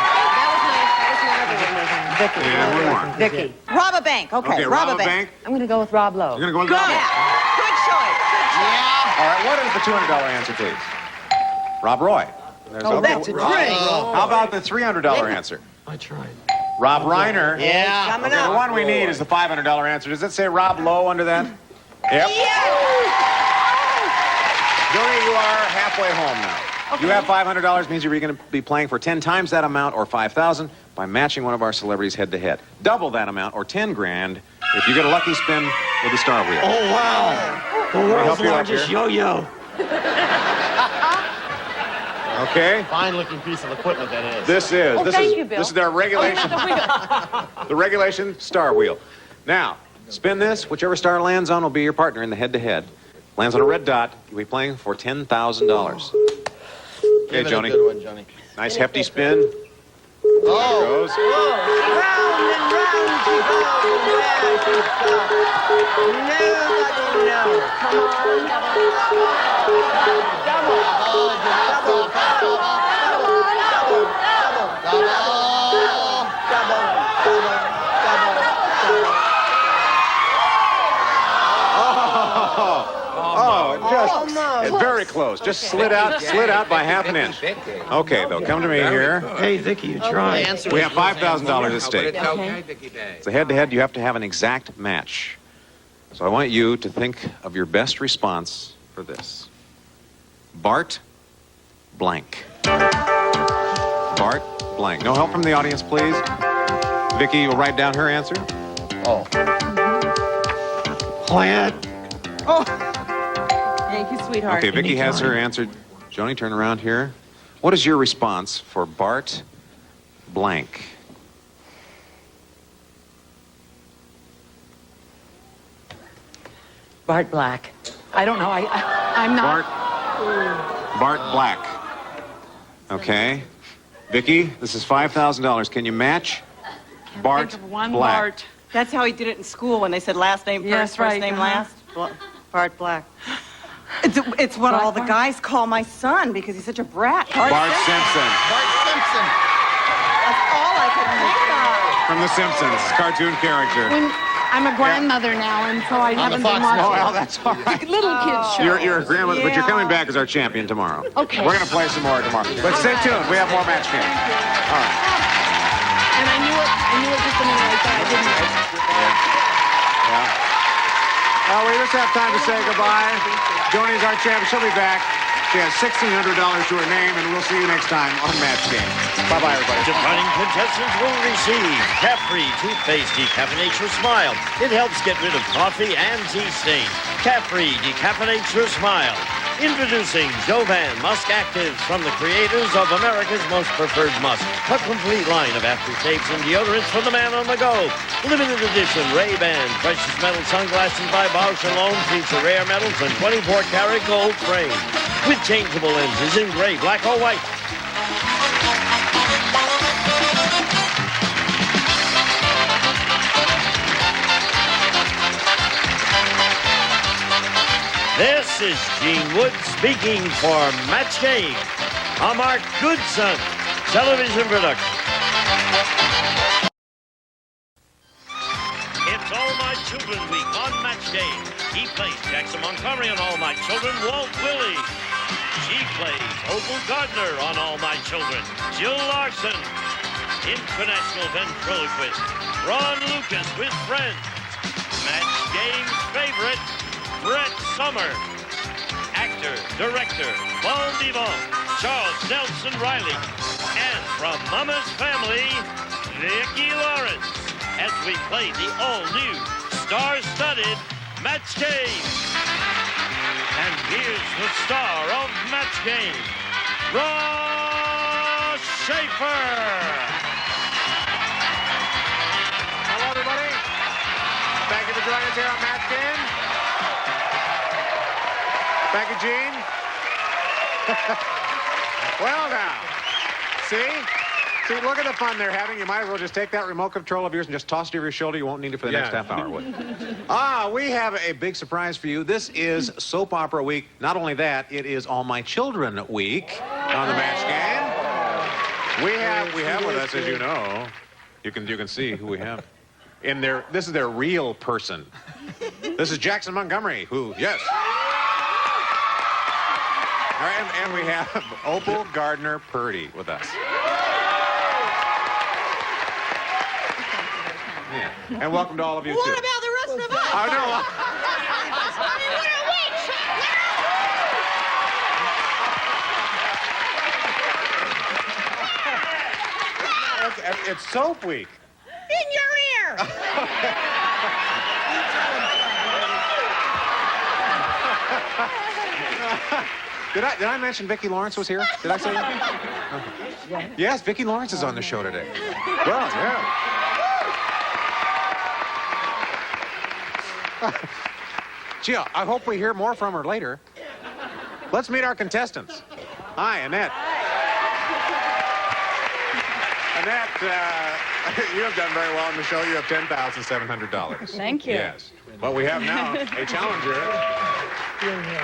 That was And one more. Vicky. Rob a bank. Okay, Rob a bank. I'm going to go with Rob Lowe. You're going to go with Rob Lowe. Good choice. All right, what is the $200 answer, please? Rob Roy. There's That's a dream. How about the $300 answer? I tried. Rob Reiner. Yeah. Coming Okay, up. the one we need is the $500 answer. Does it say Rob Lowe under that? Yep. Joni, you are halfway home now. Okay. You have $500, means you're going to be playing for 10 times that amount or 5,000 by matching one of our celebrities head to head. Double that amount or 10 grand if you get a lucky spin with the star wheel. Oh, wow. The world's largest yo-yo. Okay. Fine-looking piece of equipment that is. This is. Oh, thank you, Bill. This is their regulation. The regulation star wheel. Now, spin this. Whichever star lands on will be your partner in the head-to-head. Lands on a red dot. You'll be playing for $10,000. Okay, Joni. Good one, Johnny. Nice hefty spin. Oh. There it goes. Round and round she goes, and there she goes. Nobody knows. Come on. Double. Double. It's very close. Just slid out by half an inch. Okay, Bill, come to me here. Hey, Vicky, you tried. We have $5,000 at stake. It's okay, Vicky Day. So head-to-head, you have to have an exact match. So I want you to think of your best response for this. Bart blank. Bart blank. No help from the audience, please. Vicky will write down her answer. Oh. Plant. Oh. Thank you, sweetheart. Okay, Vicky has her answer. Joni, turn around here. What is your response for Bart blank? Bart Black. I don't know. I'm not. Bart Black. Okay. Vicky, this is $5,000. Can you match Bart Think of one Black? Bart. That's how he did it in school when they said last name first, Yes, right, first name last. Bart Black. It's what all the guys call my son because he's such a brat. Bart Simpson. Bart Simpson. That's all I could think of. From The Simpsons, cartoon character. I'm a grandmother now, and so I haven't been watching. Oh, well, that's all right. Little kids show. You're a grandmother, but you're coming back as our champion tomorrow. Okay. We're going to play some more tomorrow. But stay tuned. We have more match games. All right. And I knew it just a minute like that. I didn't know. Yeah. Well, we just have time to say goodbye. Joni's our champion. She'll be back. She has $1,600 to her name, and we'll see you next time on Match Game. Bye-bye, everybody. Departing contestants will receive Caffrey Toothpaste Decaffeinates Your Smile. It helps get rid of coffee and tea stains. Caffrey Decaffeinates Your Smile. Introducing Jovan Musk Active from the creators of America's Most Preferred Musk. A complete line of aftershaves and deodorants for the man on the go. Limited edition Ray-Ban precious metal sunglasses by Bausch & Lomb feature rare metals and 24-karat gold frame. With changeable lenses in gray, black, or white. This is Gene Wood speaking for Match Game, a Mark Goodson television production. It's All My Children Week on Match Game. He plays Jackson Montgomery on All My Children, Walt Willie. She plays Opal Gardner on All My Children, Jill Larson. International ventriloquist, Ron Lucas with friends. Match Game's favorite, Brett Somers. Actor, director, Paul Devon, Charles Nelson Riley. And from Mama's Family, Vicki Lawrence. As we play the all-new, star-studded Match Game. And here's the star of Match Game, Ross Schaefer. Hello, everybody. Thank you for joining us here on Match Game. Thank you, Gene. Well, now, see, look at the fun they're having. You might as well just take that remote control of yours and just toss it over your shoulder. You won't need it for the next half hour. We have a big surprise for you. This is Soap Opera Week. Not only that, it is All My Children Week on the Match Game. We have with us, as you know, you can see who we have. This is their real person. This is Jackson Montgomery, who, yes. All right, and we have Opal Gardner Purdy with us. Yeah. And welcome to all of you, What too. about the rest of us? I know. It's Soap Week. In your ear. Did I mention Vicki Lawrence was here? Did I say that? Okay. Yes, Vicki Lawrence is on the show today. Well, yeah. Gee, I hope we hear more from her later. Let's meet our contestants. Hi, Annette. Annette, you have done very well on the show. You have $10,700. Thank you. Yes. Well, we have now a challenger.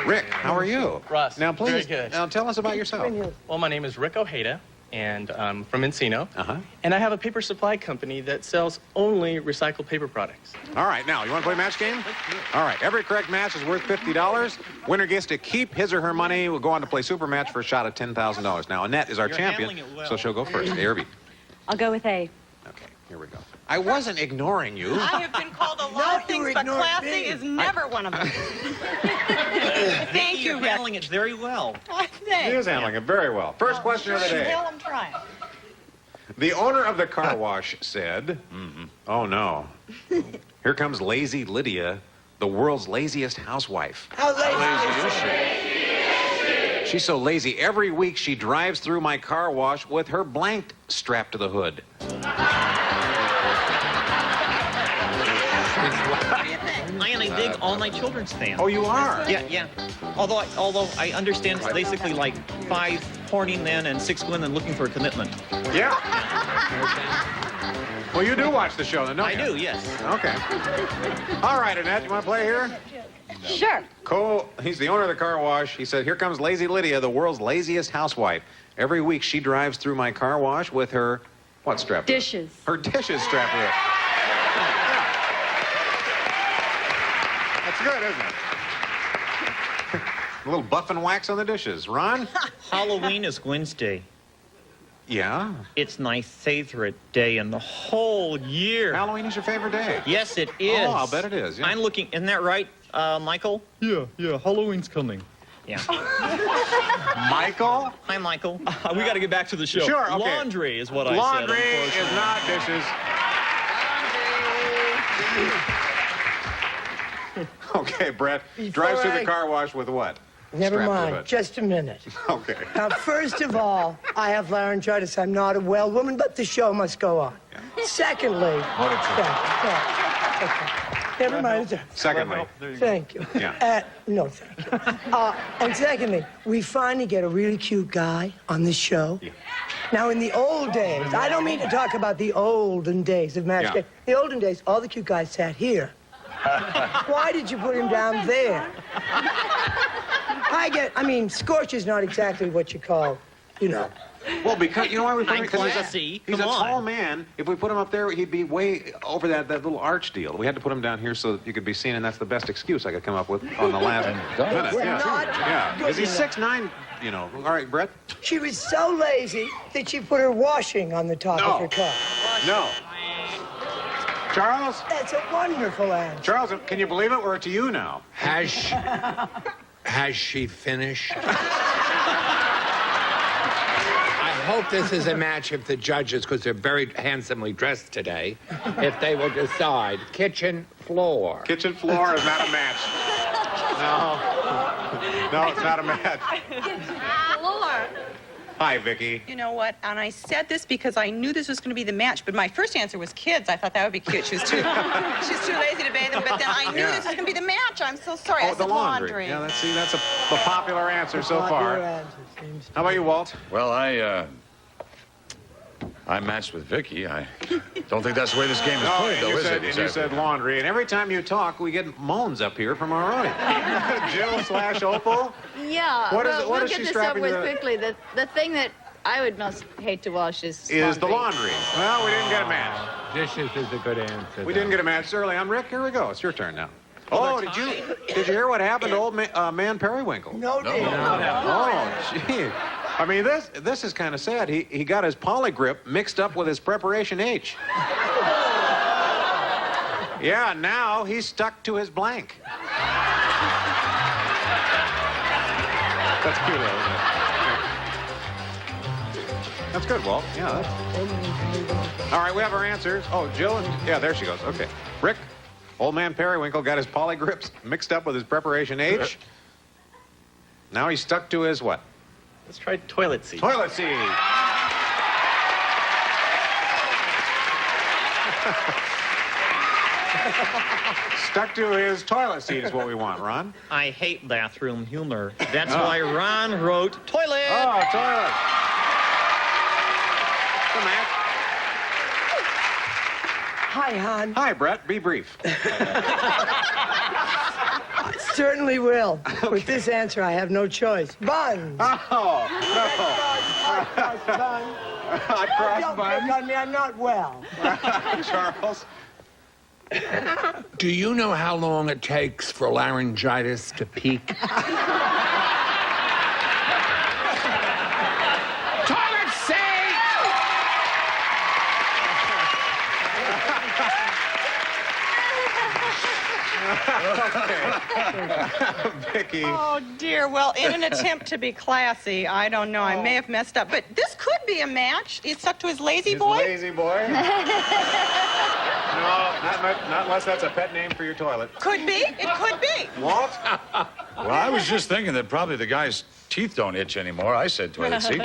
Rick, how are you? Russ, now, please, very good. Now tell us about yourself. Well, my name is Rick Ojeda, and I'm from Encino. And I have a paper supply company that sells only recycled paper products. All right, now, you want to play match game? All right, every correct match is worth $50. Winner gets to keep his or her money. We'll go on to play super match for a shot at $10,000. Now, Annette is our champion, so she'll go first. A or B? I'll go with A. Okay, here we go. I wasn't ignoring you. I have been called a lot of things, but classy is never one of them. Thank you, You're handling it very well. He is handling it very well. First question of the day. Hell, I'm trying. The owner of the car wash said, oh no, here comes lazy Lydia, the world's laziest housewife. How lazy is she? She's so lazy, every week she drives through my car wash with her blanket strapped to the hood. I am a big All My Children's fan. Oh, you are? Yeah. Although I understand it's basically like 5 horny men and 6 women looking for a commitment. Yeah. Well, you do watch the show, then, don't you? I do, yes. Okay. All right, Annette, you want to play here? Sure. Cole, he's the owner of the car wash. He said, here comes lazy Lydia, the world's laziest housewife. Every week she drives through my car wash with her, what strap? Dishes. Her dishes strapped to her. That's good, isn't it? A little buff and wax on the dishes. Ron? Halloween is Wednesday. Yeah? It's my favorite day in the whole year. Halloween is your favorite day? Yes, it is. Oh, I'll bet it is. Yeah. I'm looking, isn't that right, Michael? Yeah, Halloween's coming. Yeah. Michael? Hi, Michael. We got to get back to the show. Sure, okay. Laundry is what I said. Laundry unfortunately. is not dishes. Okay, Brett. Drives through the car wash with what? Never Strapped to the mind. hood. Just a minute. Okay. Now, first of all, I have laryngitis. I'm not a well woman, but the show must go on. Secondly, never mind. Secondly. Thank you. Yeah. No, thank you. And secondly, we finally get a really cute guy on this show. Yeah. Now, in the old days, I don't mean to talk about the olden days of Match Game. The olden days, all the cute guys sat here. Why did you put him down there? I mean, Scorch is not exactly what you call, you know. Well, because, you know why we put him? Because Classy. he's a Come on. tall man. If we put him up there, he'd be way over that little arch deal. We had to put him down here so that you could be seen, and that's the best excuse I could come up with on the last minute. We're Yeah, not yeah. Because he's good 6'9", you know. All right, Brett? She was so lazy that she put her washing on the top of her car. No. Charles? That's a wonderful answer. Charles, can you believe it? We're to you now. Has she finished? I hope this is a match if the judges, because they're very handsomely dressed today, if they will decide. Kitchen floor. Kitchen floor is not a match. No, it's not a match. Floor. Hi, Vicky. You know what? And I said this because I knew this was going to be the match, but my first answer was kids. I thought that would be cute. She's too lazy to bathe them, but then I knew this was going to be the match. I'm so sorry. I Oh, said the laundry. Yeah, that's the popular answer so far. How about you, Walt? Well, I matched with Vicky. I don't think that's the way this game is played, though, is it? And you said laundry, and every time you talk, we get moans up here from our audience. Jill/Opal? Yeah. What is well, it- what we'll is get she this strapping over to with the- quickly. The thing that I would most hate to wash is The laundry. Well, we didn't get a match. Dishes is a good answer. We didn't get a match early on. Rick, here we go. It's your turn now. Oh, did you hear what happened to old man Periwinkle? No, dear. Oh, gee. I mean, this is kind of sad. He got his polygrip mixed up with his preparation H. Yeah, now he's stuck to his blank. That's cute, though, isn't it? That's good, Walt. Yeah. All right, we have our answers. Oh, Jill, yeah, there she goes. Okay. Rick, old man Periwinkle got his polygrips mixed up with his preparation H. Now he's stuck to his what? Let's try toilet seat. Toilet seat. Stuck to his toilet seat is what we want, Ron. I hate bathroom humor. That's why Ron wrote toilet. Oh, toilet. Come on. Hi, hon. Hi, Brett. Be brief. I certainly will. With this answer, I have no choice. Buns. Oh, no. Hot cross Don't buns. pick on me. I'm not well. Charles. Do you know how long it takes for laryngitis to peak? Toilet seat! Vicky. Oh, dear. Well, in an attempt to be classy, I don't know. I may have messed up. But this could be a match. He stuck to his lazy boy. Lazy boy? No, not unless that's a pet name for your toilet. Could be. It could be. Walt? Well, I was just thinking that probably the guy's teeth don't itch anymore. I said toilet seat.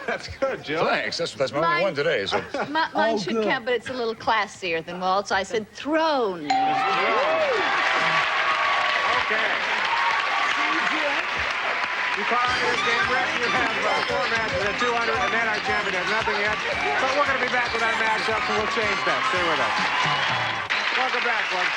That's good, Jill. Thanks. That's my only one today. So. Mine should count, but it's a little classier than Walt's. I said throne. Okay. You caught on to this game, Rick. You have 4 matches at 200, and then our champion has nothing yet. But we're going to be back with our matchups, and we'll change that. Stay with us. Welcome back, folks.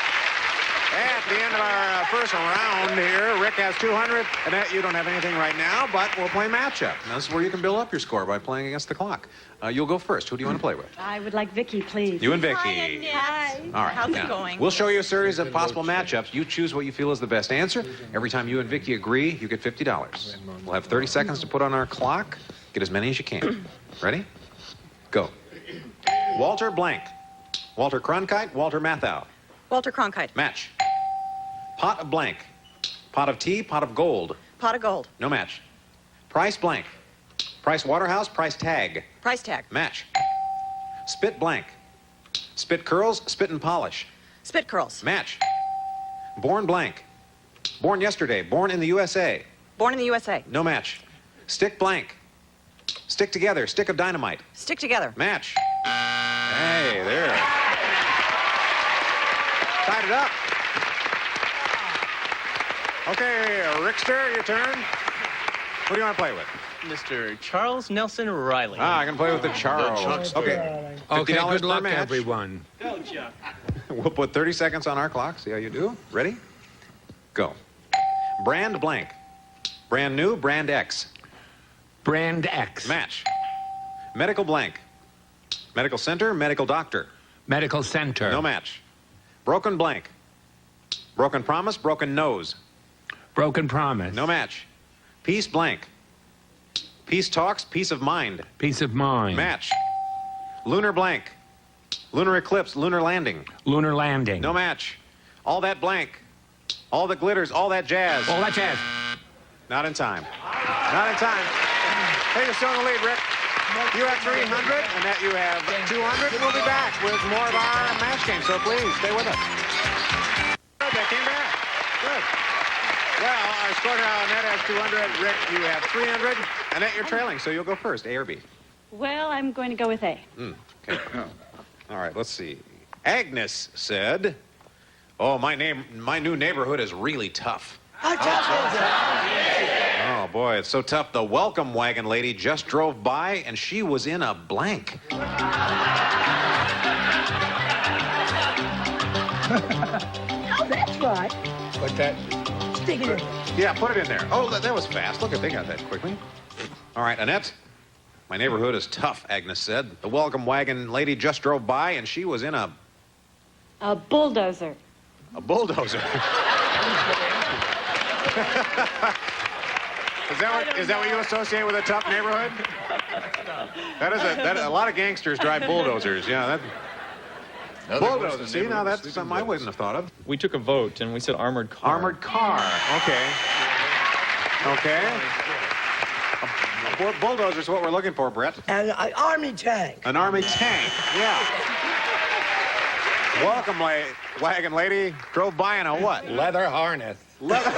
At the end of our first round here, Rick has 200. Annette, you don't have anything right now, but we'll play matchup. Now, this is where you can build up your score by playing against the clock. You'll go first. Who do you want to play with? I would like Vicky, please. You and Vicky. Hi. All right. How's now, it going? We'll show you a series of possible matchups. You choose what you feel is the best answer. Every time you and Vicky agree, you get $50. We'll have 30 seconds to put on our clock. Get as many as you can. Ready? Go. Walter blank. Walter Cronkite, Walter Matthau. Walter Cronkite. Match. Pot of blank. Pot of tea, pot of gold. Pot of gold. No match. Price blank. Price Waterhouse, price tag. Price tag. Match. Spit blank. Spit curls, spit and polish. Spit curls. Match. Born blank. Born yesterday, born in the USA. Born in the USA. No match. Stick blank. Stick together, stick of dynamite. Stick together. Match. Hey, there. Tied it up. Okay, Rickster, your turn. Who do you want to play with? Mr. Charles Nelson Riley. Ah, I can play with the Charles. Okay. Okay, $50 good per luck, match. everyone. Go, Chuck. We'll put 30 seconds on our clock. See how you do. Ready? Go. Brand blank. Brand new, brand X. Brand X. Match. Medical blank. Medical center, medical doctor. Medical Center. No match. Broken blank. Broken promise, broken nose. Broken Promise. No match. Peace blank. Peace talks, peace of mind. Peace of Mind. Match. Lunar blank. Lunar eclipse, lunar landing. Lunar Landing. No match. All that blank. All that glitters, all that jazz. All that jazz. Not in time. Not in time. Hey, you're still in the lead, Rick. You have 300, and that you have 200. We'll be back with more of our match game, so please stay with us. Good, they came back. Good. Well, our score now, Annette has 200. Rick, you have 300. Annette, you're trailing, so you'll go first. A or B? Well, I'm going to go with A. Okay. All right, let's see. Agnes said, "Oh, my new neighborhood is really tough." How tough is it? Oh, boy, it's so tough. The welcome wagon lady just drove by, and she was in a blank. Oh, that's right. Put that. Stick it in. Yeah, put it in there. Oh, that was fast. Look, they got that quickly. All right, Annette. My neighborhood is tough, Agnes said. The welcome wagon lady just drove by, and she was in a Bulldozer. bulldozer. Is that what you associate with a tough neighborhood? That a lot of gangsters drive bulldozers. Yeah, that bulldozer. See, now that's something I wouldn't have thought of. We took a vote and we said armored car. Armored car. Okay. Okay. A bulldozer's what we're looking for, Brett. And an army tank. An army tank. Yeah. Welcome, wagon lady. Drove by in a what? Leather harness. Leather.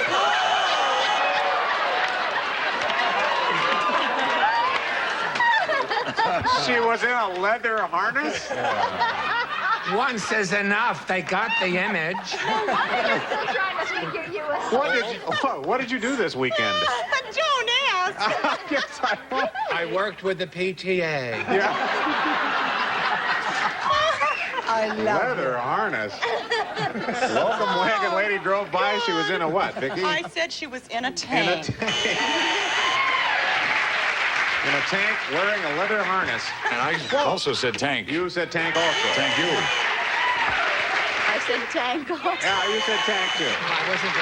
She was in a leather harness? Once is enough. They got the image. What did you do this weekend? Don't ask. Yes, I will. I worked with the PTA. Yeah. I love Leather harness. Welcome wagon lady drove by. She was in a what, Vicki? I said she was in a In a tank. tank. In a tank wearing a leather harness. And I also said tank. You said tank also. Thank you. I said tank also. Yeah, you said tank too. I wasn't.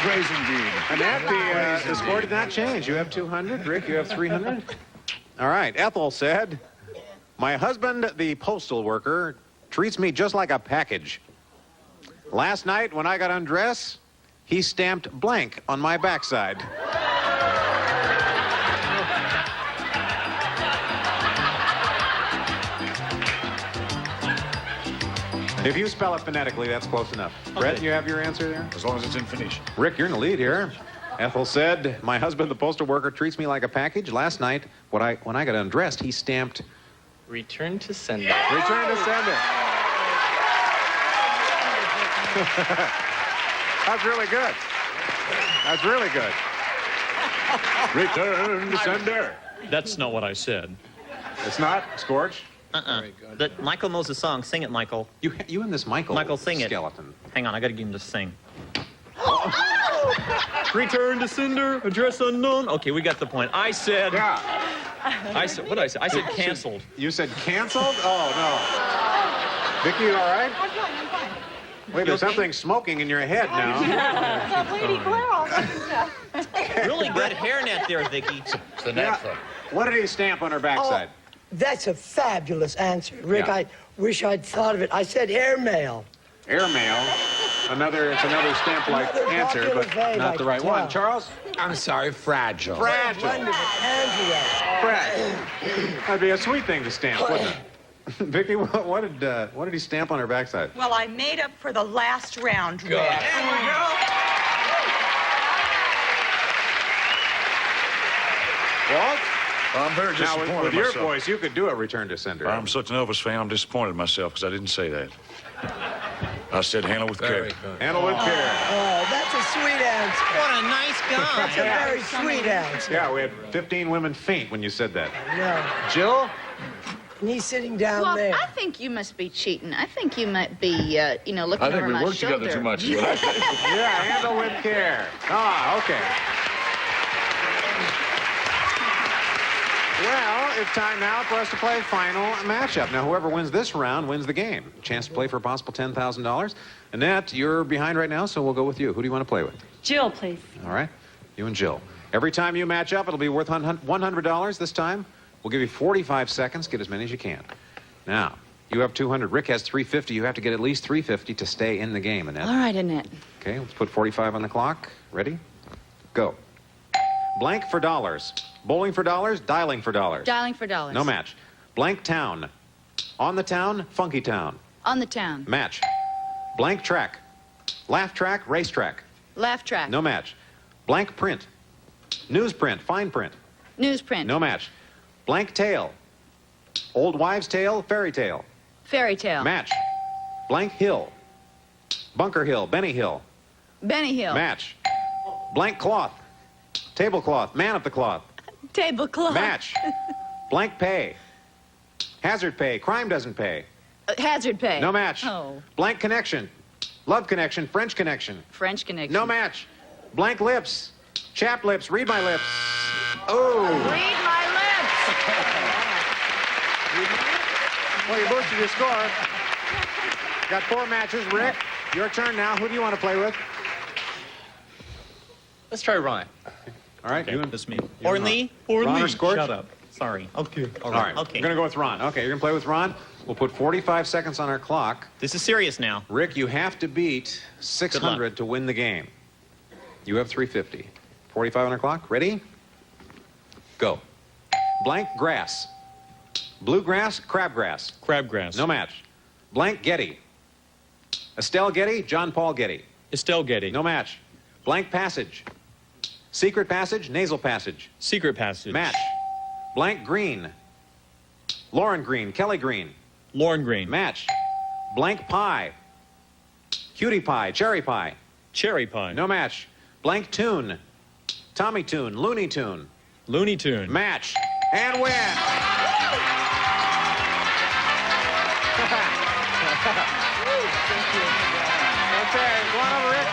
Praise indeed. Annette, the score did not change. You have 200. Rick, you have 300. All right. Ethel said, "My husband, the postal worker, treats me just like a package. Last night when I got undressed, he stamped blank on my backside." If you spell it phonetically, that's close enough. Brett, you have your answer there? As long as it's in Phoenician. Rick, you're in the lead here. Ethel said, "My husband, the postal worker, treats me like a package. Last night, when I got undressed, he stamped..." Return to sender. Return to sender. That's really good. That's really good. Return to sender. That's not what I said. It's not? Scorch? Michael knows the song. Sing it, Michael. You and this Michael sing it. skeleton. Hang on, I gotta get him to sing. Return to sender, address unknown. Okay, we got the point. I said. Yeah. I said. What did I say? I said canceled. You said canceled? Oh, no. Vicki, you all right? I'm fine. Wait, there's something smoking in your head now. Lady Blair. Really good hairnet there, Vicki. It's the net from. What did he stamp on her backside? That's a fabulous answer, Rick. Yeah. I wish I'd thought of it. I said airmail. Airmail. It's another stamp-like Another answer, popular but fave, not I the can right one. tell. Charles? I'm sorry, fragile. Fragile. Wonderful. Angela. That'd be a sweet thing to stamp, wouldn't it? Vicky, what did he stamp on her backside? Well, I made up for the last round, Rick. Walt? I'm very Now, disappointed with your myself. voice, you could do a Return to Sender. I'm such an Elvis fan, I'm disappointed in myself because I didn't say that. I said handle with care. Handle with care. Oh, that's a sweet answer. What a nice guy. That's a very sweet answer. Yeah, we had 15 women faint when you said that. No. Jill? And he's sitting down Well, there. I think you must be cheating. I think you might be, looking over my shoulder. I think we work together too much. Yeah, handle with care. Ah, okay. Well, it's time now for us to play final matchup. Now, whoever wins this round wins the game. Chance to play for a possible $10,000. Annette, you're behind right now, so we'll go with you. Who do you want to play with? Jill, please. All right, you and Jill. Every time you match up, it'll be worth $100 this time. We'll give you 45 seconds. Get as many as you can. Now, you have 200. Rick has 350. You have to get at least 350 to stay in the game, Annette. All right, Annette. Okay, let's put 45 on the clock. Ready? Go. Blank for dollars. Bowling for dollars. Dialing for dollars. Dialing for dollars. No match. Blank town. On the town. Funky town. On the town. Match. Blank track. Laugh track. Race track. Laugh track. No match. Blank print. Newsprint. Fine print. Newsprint. No match. Blank tale. Old wives' tale. Fairy tale. Fairy tale. Match. Blank hill. Bunker Hill. Benny Hill. Benny Hill. Match. Blank cloth. Tablecloth. Man of the cloth. Tablecloth. Match. Blank pay. Hazard pay. Crime doesn't pay. Hazard pay. No match. Oh. Blank connection. Love connection. French connection. French connection. No match. Blank lips. Chapped lips. Read my lips. Oh. Read my lips. Well, you boosted your score. Got 4 matches. Rick, your turn now. Who do you want to play with? Let's try Ron. All right. Okay, that's me. you Or and Lee. Ron. Or Ron Lee. or Scorch? Shut up. Sorry. Okay. All right. Okay. We're going to go with Ron. Okay, you're going to play with Ron. We'll put 45 seconds on our clock. This is serious now. Rick, you have to beat 600 to win the game. You have 350. 45 on our clock. Ready? Go. Blank grass. Bluegrass, crabgrass. Crabgrass. No match. Blank Getty. Estelle Getty, John Paul Getty. Estelle Getty. No match. Blank passage. Secret passage, nasal passage. Secret passage. Match. Blank green. Lauren Green, Kelly Green. Lauren Green. Match. Blank pie. Cutie pie, cherry pie. Cherry pie. No match. Blank tune. Tommy Tune, Looney Tune. Looney Tune. Match. And win. Okay, go on over, Rick.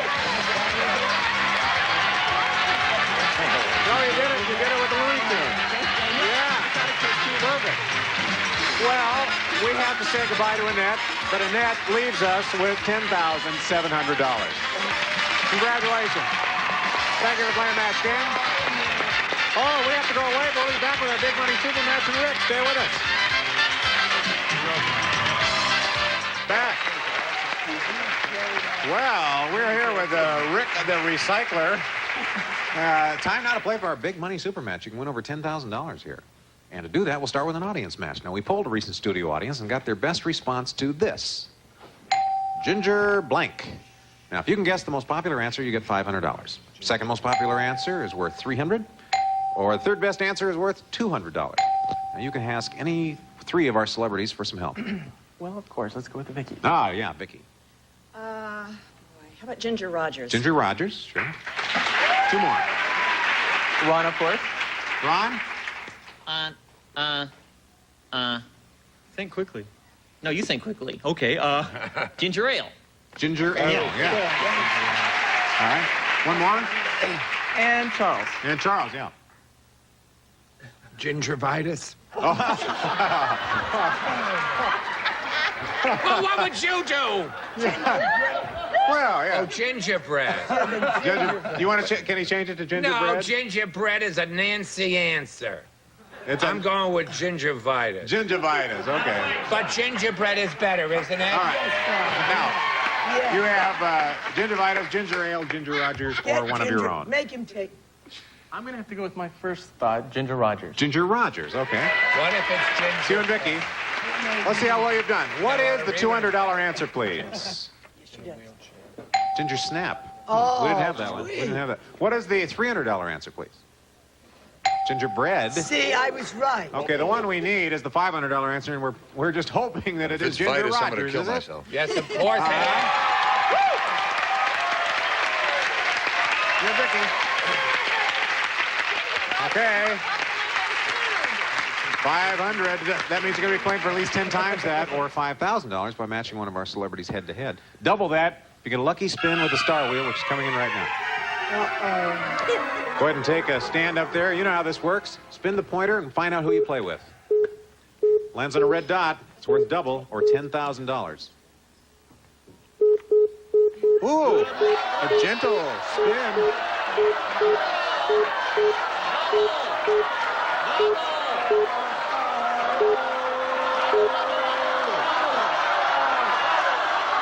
No, you did it. You did it with the Looney Tune. Yeah. Perfect. Well, we have to say goodbye to Annette, but Annette leaves us with $10,700. Congratulations. Thank you for playing Match Game. Oh, we have to go away, but we'll be back with our Big Money Super Match and Rick. Stay with us. Back. Well, we're here with Rick the Recycler. Time now to play for our Big Money Super Match. You can win over $10,000 here. And to do that, we'll start with an audience match. Now, we polled a recent studio audience and got their best response to this. Ginger blank. Now, if you can guess the most popular answer, you get $500. Second most popular answer is worth $300. Or the third best answer is worth $200. Now, you can ask any 3 of our celebrities for some help. Well, of course. Let's go with the Vicky. Ah, yeah, Vicky. How about Ginger Rogers? Ginger Rogers, sure. 2 more. Ron, of course. Ron? Think quickly. No, you think quickly. Okay, Ginger ale. Ginger ale, yeah. All right. 1 more? And Charles. And Charles, yeah. Gingivitis. Oh. Well, what would you do? Well, yeah. Oh, gingerbread. Ginger, you want to? Can he change it to gingerbread? No, gingerbread is a Nancy answer. I'm going with gingivitis. Gingivitis, okay. But gingerbread is better, isn't it? All right. Now, you have gingivitis, ginger ale, Ginger Rogers, or one of your own. Make him take. I'm going to have to go with my first thought, Ginger Rogers. Ginger Rogers, okay. What if it's ginger? You and Vicky. Let's see how well you've done. What is the $200 answer, please? Ginger Snap. Oh, we didn't have that one. We didn't have that. What is the $300 answer, please? Gingerbread. See, I was right. Okay, the one we need is the $500 answer, and we're just hoping that it is Ginger Vitus, I'm Rogers, gonna kill is it? myself. Yes, of course. You're Vicky. Okay. 500. That means you're going to be playing for at least 10 times that, or $5,000 by matching one of our celebrities head-to-head. Double that if you get a lucky spin with the star wheel, which is coming in right now. Go ahead and take a stand up there. You know how this works. Spin the pointer and find out who you play with. Lands on a red dot. It's worth double or $10,000. Ooh, a gentle spin.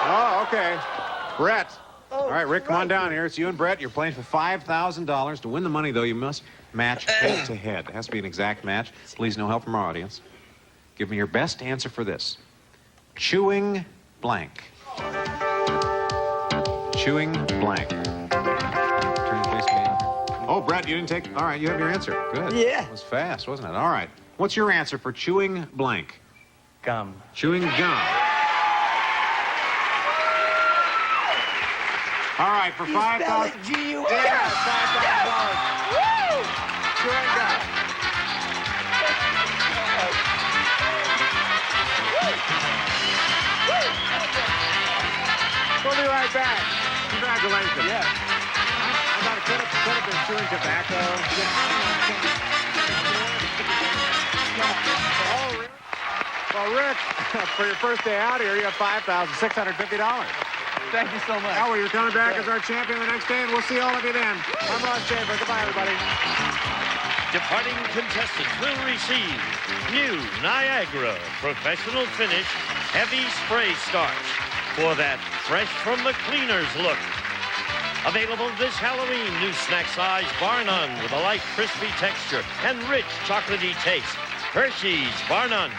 Oh, okay. Brett. All right, Rick, come on down here. It's you and Brett. You're playing for $5,000. To win the money, though, you must match head-to-head. It has to be an exact match. Please, no help from our audience. Give me your best answer for this. Chewing blank. Chewing blank. Turn your face to me. Oh, Brett, you didn't take... All right, you have your answer. Good. Yeah. It was fast, wasn't it? All right. What's your answer for chewing blank? Gum. Chewing gum. All right, for $5,000. G-U-M. Yeah, $5,000. Woo! Chewing gum. We'll be right back. Congratulations. Yeah. I thought it could have been chewing tobacco. Oh, really? Well, Rick, for your first day out here, you have $5,650. Thank you so much. Howard, you're coming back as our champion the next day, and we'll see all of you then. I'm Ross Chamber. Goodbye, everybody. Departing contestants will receive new Niagara Professional Finish Heavy Spray Starch for that fresh from the cleaners look. Available this Halloween, new snack size bar none with a light crispy texture and rich chocolatey taste. Hershey's bar none.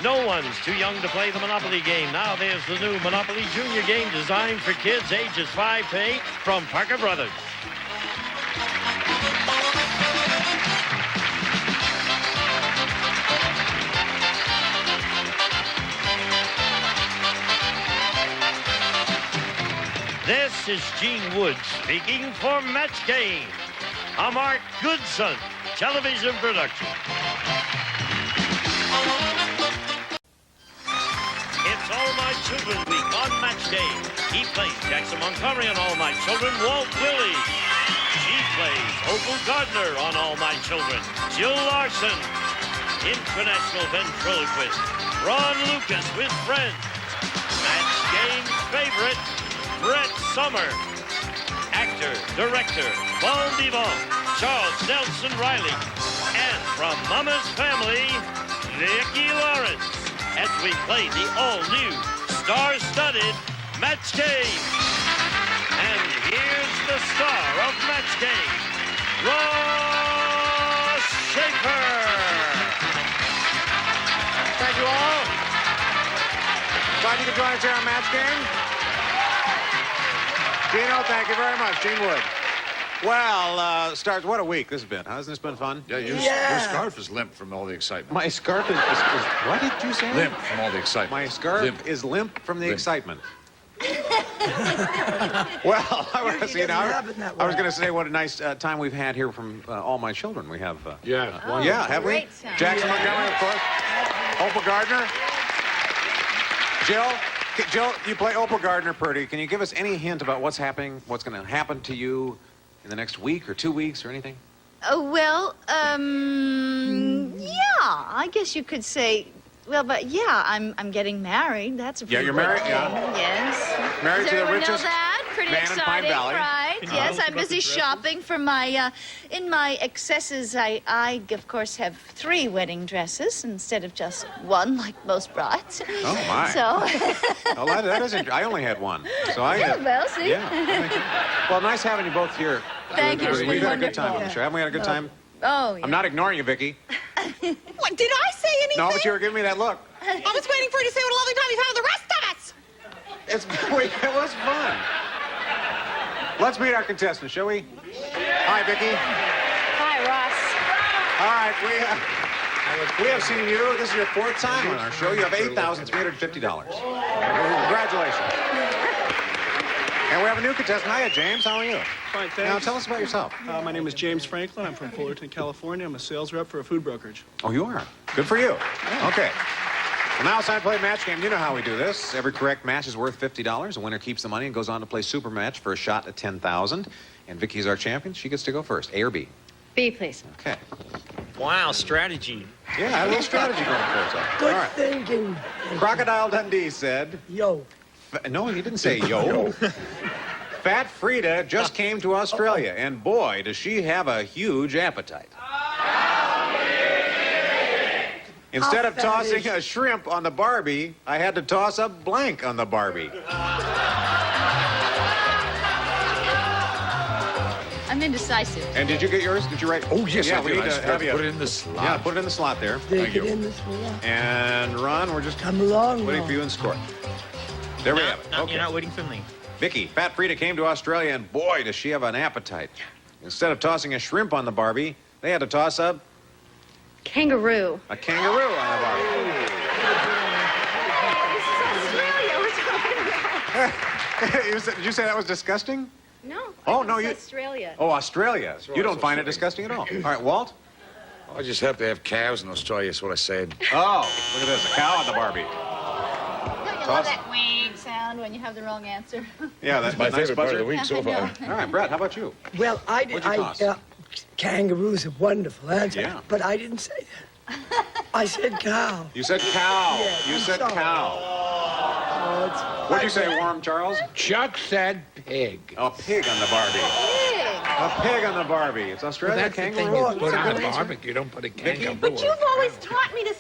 No one's too young to play the Monopoly game. Now there's the new Monopoly Junior game designed for kids ages 5 to 8 from Parker Brothers. This is Gene Wood speaking for Match Game, a Mark Goodson television production. It's All My Children Week on Match Day. He plays Jackson Montgomery on All My Children, Walt Willey. She plays Opal Gardner on All My Children, Jill Larson. International ventriloquist, Ron Lucas with friends. Match Game's favorite, Brett Sommer. Actor, director, Bon Vivant, Charles Nelson Riley. And from Mama's Family, Vicki Lawrence. As we play the all-new, star-studded Match Game. And here's the star of Match Game, Ross Schaefer. Thank you all. Glad you could join us here on Match Game. Gino, thank you very much. Gene Wood. Well, Stars, what a week this has been. Hasn't this been fun? Yeah, your scarf is limp from all the excitement. My scarf is what did you say? Limp from all the excitement. My scarf is limp from the excitement. Well, I was going to say what a nice time we've had here from All My Children. We have, have we? Jackson Montgomery, of course. Opal Gardner. Jill, you play Opal Gardner Purdy. Can you give us any hint about what's happening, what's going to happen to you in the next week or 2 weeks or anything? Well, yeah, I guess you could say. Well, but yeah, I'm getting married. That's a pretty you're married. good thing. Yeah. Yes. Married Does to the everyone richest know that? Pretty man in Pine exciting, Valley. right? Yes, I'm busy shopping for my, in my excesses, I, of course, have 3 wedding dresses instead of just 1, like most brides. Oh, my. So... Well, that isn't... I only had 1. So I had... Well, see? Yeah. Thank you. Well, nice having you both here. Thank you. We've had a good time on the show. Haven't we had a good time? Oh, yeah. I'm not ignoring you, Vicki. What, did I say anything? No, but you were giving me that look. I was waiting for you to say what a lovely time you found with the rest of us. It was fun. Let's meet our contestants, shall we? Hi, Vicki. Hi, Ross. All right, we have seen you. This is your 4th time on our show. You have $8,350. Congratulations. And we have a new contestant. Hiya, James. How are you? Fine, thanks. Now, tell us about yourself. My name is James Franklin. I'm from Fullerton, California. I'm a sales rep for a food brokerage. Oh, you are? Good for you. Okay. Well, now it's time to play a match game. You know how we do this. Every correct match is worth $50. The winner keeps the money and goes on to play super match for a shot at $10,000. And Vicki's our champion. She gets to go first. A or B? B, please. Okay. Wow, strategy. Yeah, a little strategy going for us. Good All right. thinking. Crocodile Dundee said... Yo. No, he didn't say yo. Fat Frida just came to Australia, and boy, does she have a huge appetite. Instead of tossing a shrimp on the Barbie, I had to toss a blank on the Barbie. I'm indecisive. And did you get yours? Did you write? Oh, yes, yeah, I we did. need to have you. Put it in the slot. Yeah, put it in the slot there. Stick it in the slot. And Ron, we're just Come along, waiting Ron. for you in score. There we have it. Okay. You're not waiting for me. Vicki, Fat Frida came to Australia, and boy, does she have an appetite. Instead of tossing a shrimp on the Barbie, they had to toss a Kangaroo. kangaroo on the Barbie. Did you say that was disgusting? No. Oh, no, you... Australia. Oh, Australia. You don't find it disgusting at all. All right, Walt? I just have to have cows in Australia, is what I said. Oh, look at this, a cow on the Barbie. Don't you love that wing sound when you have the wrong answer? Yeah, that's my nice favorite part of buzzer. the week so far. All right, Brett, how about you? Well, I did. What'd you toss? Kangaroo's a wonderful answer. Yeah. But I didn't say that. I said cow. You said cow. Yes, You I'm said sorry. cow. What'd you say, Warm Charles? Chuck said pig. A pig on the Barbie. A pig on the Barbie. It's Australia. That's the thing kangaroo. you put It's a on good a answer. barbecue. You don't put a kangaroo. But you've always taught me to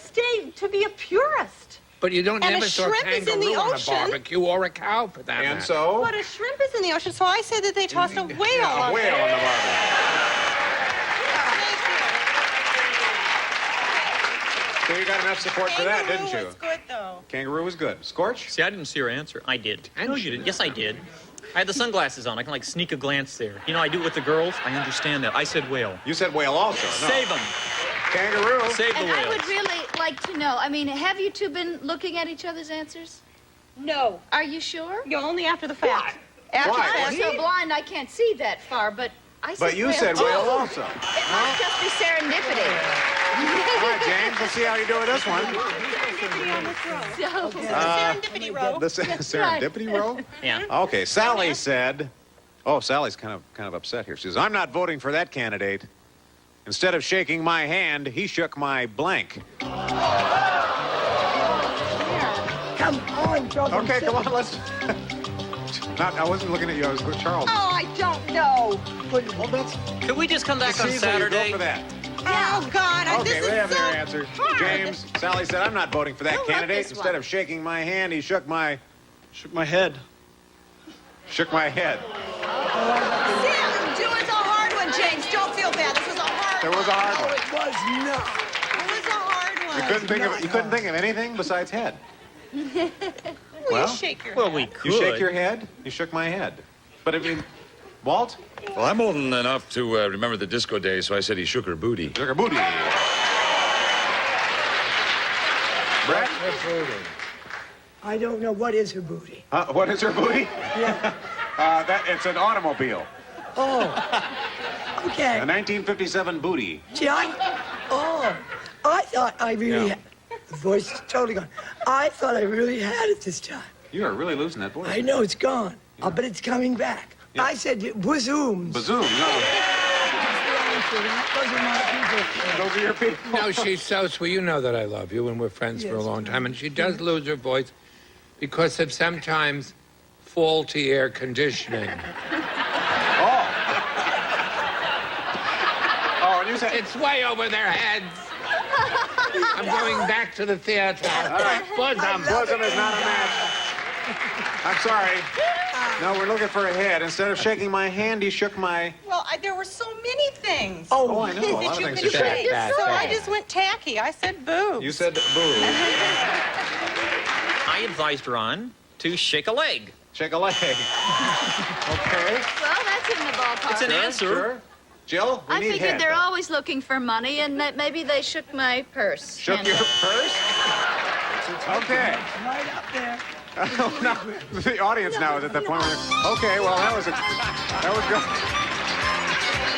be a purist. But you don't And a never saw shrimp is in the kangaroo on a ocean. barbecue or a cow for that And matter. so? But a shrimp is in the ocean, so I said that they tossed a whale Yeah, on a whale there. on the Barbie. So you got enough support for that, didn't you? Kangaroo was good, though. Kangaroo was good. Scorch? See, I didn't see your answer. I did. No, you didn't. Yes, I did. I had the sunglasses on. I can, like, sneak a glance there. You know, I do it with the girls. I understand that. I said whale. You said whale also. No. Save them. Kangaroo. Save the And whales. I would really like to know, I mean, have you two been looking at each other's answers? No. Are you sure? You're only after the fact. After Why? the I'm fact. so blind I can't see that far, but I said But you whale said too. whale also. It must just be serendipity. All right, James, let's see how you do with this one. Serendipity row. The serendipity row? Yeah. Okay, Sally said... Oh, Sally's kind of upset here. She says, I'm not voting for that candidate. Instead of shaking my hand, he shook my blank. Come on, Charles. Okay, come on, let's... I wasn't looking at you, I was with Charles. Oh, I don't know. Well, that's... Could we just come back on Go Saturday? for that. Oh, God. Okay, this we is have so their answer. hard. James, Sally said, I'm not voting for that like candidate. this Instead one. of shaking my hand, he shook my head. Shook my head. Sam, it's a hard one, James. Don't feel bad. This was a hard There was a hard one. It was not. It was a hard one. You couldn't think of anything besides head. Well, you shake your head. We could. You shake your head, you shook my head. But I mean, Walt? Well, I'm old enough to remember the disco days, so I said he shook her booty. Shook her booty. Brett? I don't know. What is her booty? What is her booty? Yeah. It's an automobile. Oh. Okay. A 1957 booty. See, I thought I really had... The voice is totally gone. I thought I really had it this time. You are really losing that voice. I know it's gone, but it's coming back. Yeah. I said bazooms. Bazoom, no. Those are your people. No, she's so sweet. You know that I love you, and we're friends for a long time. And she does lose her voice because of sometimes faulty air conditioning. Oh. It's way over their heads. I'm going back to the theater. All right. Bosom is not a match. I'm sorry. No, we're looking for a head. Instead of shaking my hand, he shook my... Well, there were so many things. Oh, I know. A lot of things to say. So I just went tacky. I said boo. You said boo. I advised Ron to shake a leg. Shake a leg. Okay. Well, that's in the ballpark. It's an answer. Sure. Jill, we I need figured head. they're always looking for money, and that maybe they shook my purse. Shook your purse? Okay. Right up there. No, the audience now is at the point where... Okay, well, that was good.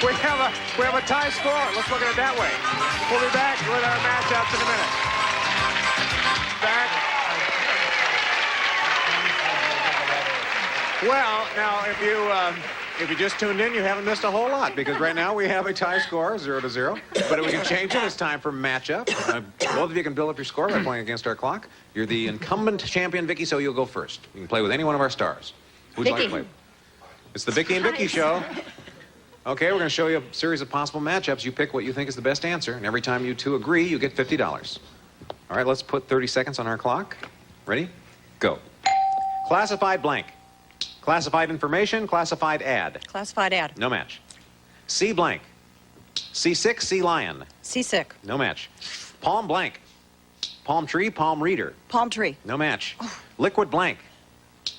We have a tie score. Let's look at it that way. We'll be back with our matchups in a minute. Back. Well, now, if you just tuned in, you haven't missed a whole lot, because right now we have a tie score, 0-0. But if we can change it, it's time for matchup. Both of you can build up your score by playing against our clock. You're the incumbent champion, Vicky, so you'll go first. You can play with any one of our stars. Who'd you like to play with? It's the Vicky and Vicky show. Okay, we're going to show you a series of possible matchups. You pick what you think is the best answer, and every time you two agree, you get $50. All right, let's put 30 seconds on our clock. Ready? Go. Classified blank. Classified information, classified ad. Classified ad. No match. C blank. C6, sea lion. Seasick. No match. Palm blank. Palm tree, palm reader. Palm tree. No match. Liquid blank.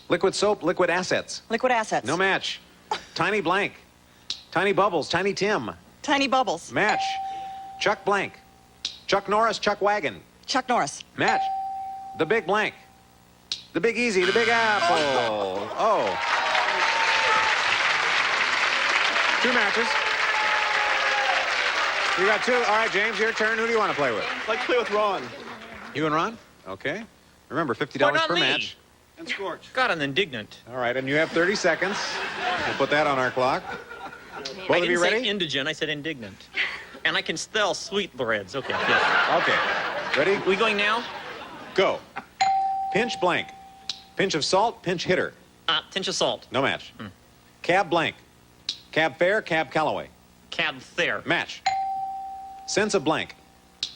Liquid soap, liquid assets. Liquid assets. No match. Tiny blank. Tiny bubbles, Tiny Tim. Tiny bubbles. Match. Chuck blank. Chuck Norris, Chuck wagon. Chuck Norris. Match. The big blank. The big easy, the big apple. Oh. 2 matches. You got 2. All right, James, your turn. Who do you want to play with? I'd like to play with Ron. You and Ron? Okay. Remember, $50 Why not per me? match. And Scorch. God, I'm indignant. All right, and you have 30 seconds. We'll put that on our clock. Both I of didn't you say ready? indigent, I said indignant. And I can spell sweetbreads. Okay, yes. Okay. Ready? We going now? Go. Pinch blank. Pinch of salt, pinch hitter. Pinch of salt. No match. Cab blank. Cab fare, cab Callaway. Cab fare. Match. Sense of blank.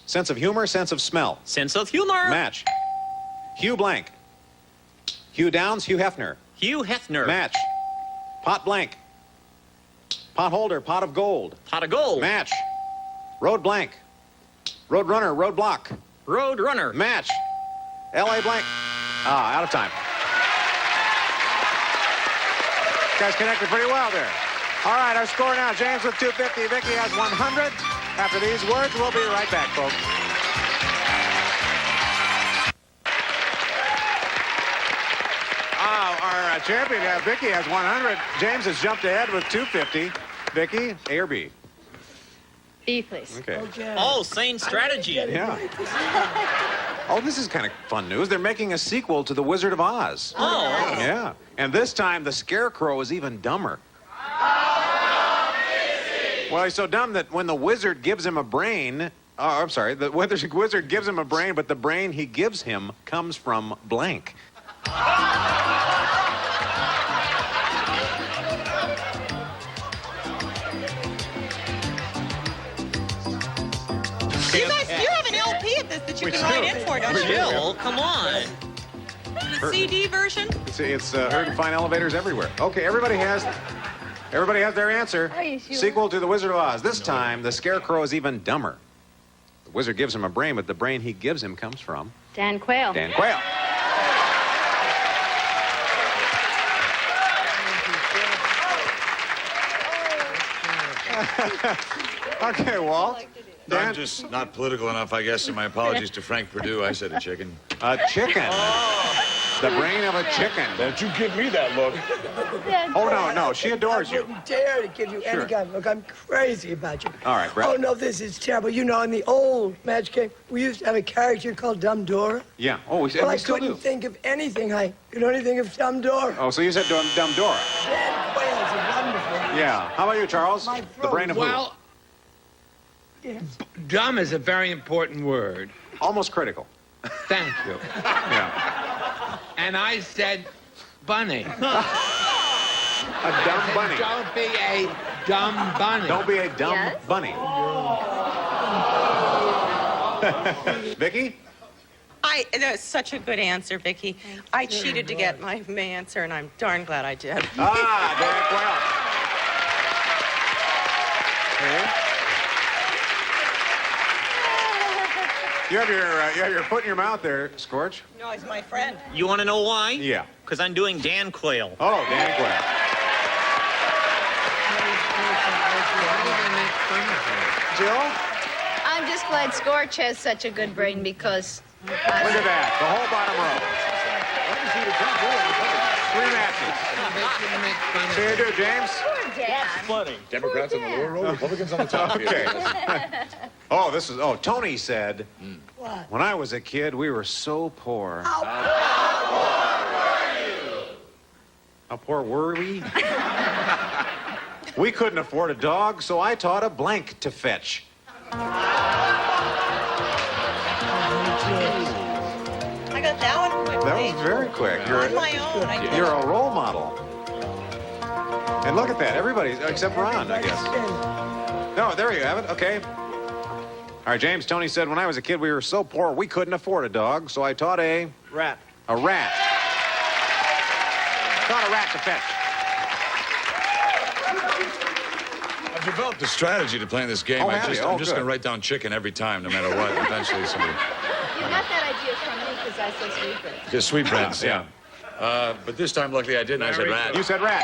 Sense of humor, sense of smell. Sense of humor. Match. Hugh blank. Hugh Downs, Hugh Hefner. Hugh Hefner. Match. Pot blank. Pot holder, pot of gold. Pot of gold. Match. Road blank. Road runner, road block. Road runner. Match. L.A. blank. Out of time. You guys connected pretty well there. All right, our score now. James with 250. Vicky has 100. After these words, we'll be right back, folks. Our champion, Vicky, has 100. James has jumped ahead with 250. Vicky, A or B? B, please. Okay. Oh, sane strategy. Yeah. Oh, this is kind of fun news. They're making a sequel to The Wizard of Oz. Oh. Yeah. And this time, the Scarecrow is even dumber. Well, he's so dumb that when the wizard gives him a brain... I'm sorry. The wizard gives him a brain, but the brain he gives him comes from blank. You guys, you have an LP of this that you can write in for, don't you? Jill, come on. The CD version? It's heard in fine elevators everywhere. Okay, everybody has their answer. Are you sure? Sequel to The Wizard of Oz. This time, the Scarecrow is even dumber. The wizard gives him a brain, but the brain he gives him comes from... Dan Quayle. Dan Quayle. Okay, Walt. I'm just not political enough, I guess, and my apologies to Frank Perdue. I said a chicken. A chicken. The brain of a chicken. Don't you give me that look. Oh, no, she adores you. I wouldn't dare to give you any kind of look. I'm crazy about you. All right, Brett. Oh, no, this is terrible. You know, in the old Match Game, we used to have a character called Dumb Dora. Yeah. Oh, we Well, I still couldn't do. think of anything. I could only think of Dumb Dora. Oh, so you said Dumb Dora. Dan Quayle's a wonderful. Yeah. How about you, Charles? My The brain of who? Well, dumb is a very important word. Almost critical. Thank you. Yeah. And I said bunny. A dumb bunny. Don't be a dumb bunny. Don't be a dumb Yes? bunny. Vicky? That's such a good answer, Vicki. I cheated to get my answer, and I'm darn glad I did. Ah, Derek Welch. You have your foot in your mouth there, Scorch. No, he's my friend. You want to know why? Yeah. Because I'm doing Dan Quayle. Oh, Dan Quayle. Jill? I'm just glad Scorch has such a good brain because... Look at that, the whole bottom row. 3 matches. See how you do, James? That's funny. Democrats on the lower row, Republicans on the top. Okay. Tony said, when I was a kid, we were so poor. How poor were we? We couldn't afford a dog, so I taught a blank to fetch. I got that one quickly. That was very quick. On my own. I did You're a role model. And look at that. Everybody, except Ron, I guess. No, there you have it. Okay. All right, James. Tony said, when I was a kid, we were so poor, we couldn't afford a dog, so I taught a rat. A rat. Taught a rat to fetch. I've developed a strategy to playing this game. Oh, I'm have just you? Oh, going to good. write down chicken every time, no matter what. Eventually, somebody. You got that idea from me because I said sweetbread. Just sweetbreads, yeah. But this time, luckily, I didn't. I said rat. You said rat.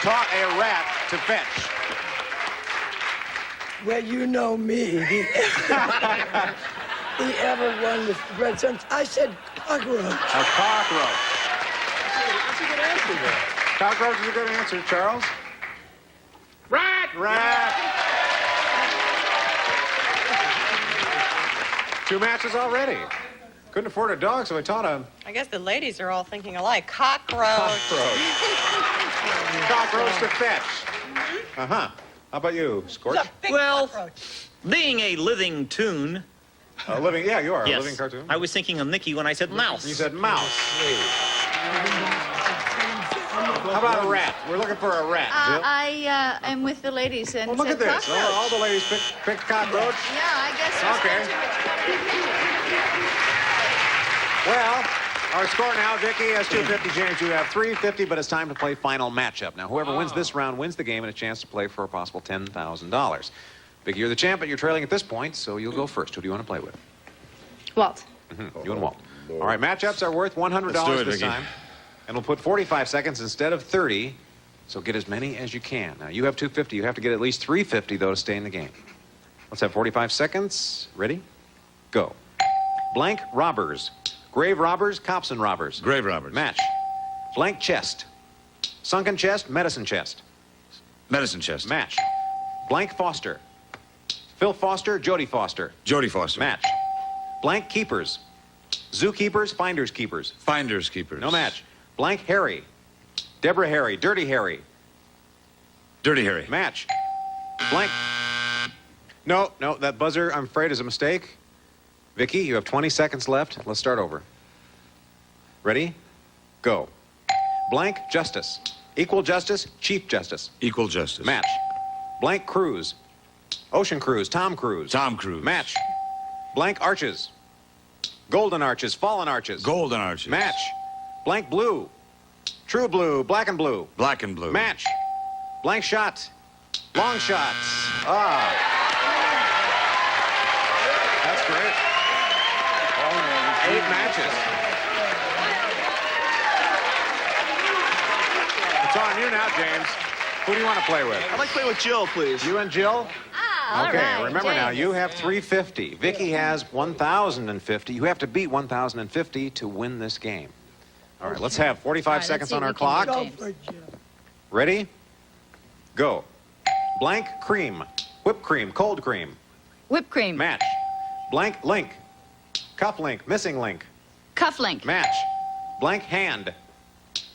Taught a rat to fetch. Well, you know me. The ever won bread songs. I said cockroach. A cockroach. That's a good answer there. Cockroach is a good answer, Charles. Rat! Rat. 2 matches already. Couldn't afford a dog, so I taught him. I guess the ladies are all thinking alike. Cockroach. Cockroach to fetch. Uh-huh. How about you, Scorch? Well, being a living tune. Yeah, you are Yes. a living cartoon. I was thinking of Mickey when I said mouse. You said mouse. How about a rat? We're looking for a rat, Jill. I am with the ladies and Well, look said at this. cockroach. All the ladies picked cockroach. Yeah, I guess there's Okay. not too much competition. Well, our score now, Vicky has 250. James, you have 350, but it's time to play final matchup. Now, whoever wins this round wins the game and a chance to play for a possible $10,000. Vicky, you're the champ, but you're trailing at this point, so you'll go first. Who do you want to play with? Walt. You and Walt. All right, matchups are worth $100 Let's do it, this Vicky. time. And we'll put 45 seconds instead of 30, so get as many as you can. Now, you have 250. You have to get at least 350, though, to stay in the game. Let's have 45 seconds. Ready? Go. Blank robbers. Grave robbers, cops and robbers. Grave robbers. Match. Blank chest. Sunken chest, medicine chest. Medicine chest. Match. Blank Foster. Phil Foster, Jodie Foster. Jodie Foster. Match. Blank keepers. Zookeepers, finders keepers. Finders keepers. No match. Blank Harry. Deborah Harry, Dirty Harry. Dirty Harry. Match. Blank. No, that buzzer, I'm afraid, is a mistake. Vicky, you have 20 seconds left. Let's start over. Ready? Go. Blank Justice. Equal Justice, Chief Justice. Equal Justice. Match. Blank Cruise. Ocean Cruise, Tom Cruise. Tom Cruise. Match. Blank Arches. Golden Arches, Fallen Arches. Golden Arches. Match. Blank Blue. True Blue, Black and Blue. Black and Blue. Match. Blank Shot. Long Shots. Ah. That's great. 8 matches. It's on you now, James. Who do you want to play with? I'd like to play with Jill, please. You and Jill? All Okay, right, remember now, James. you have 350. Vicky has 1,050. You have to beat 1,050 to win this game. All right, let's have 45 let's seconds see on if our we can clock. do Go James. for it, Jill. Ready? Go. Blank cream. Whipped cream. Cold cream. Whipped cream. Match. Blank link. Cuff link. Missing link. Cuff link. Match. Blank hand.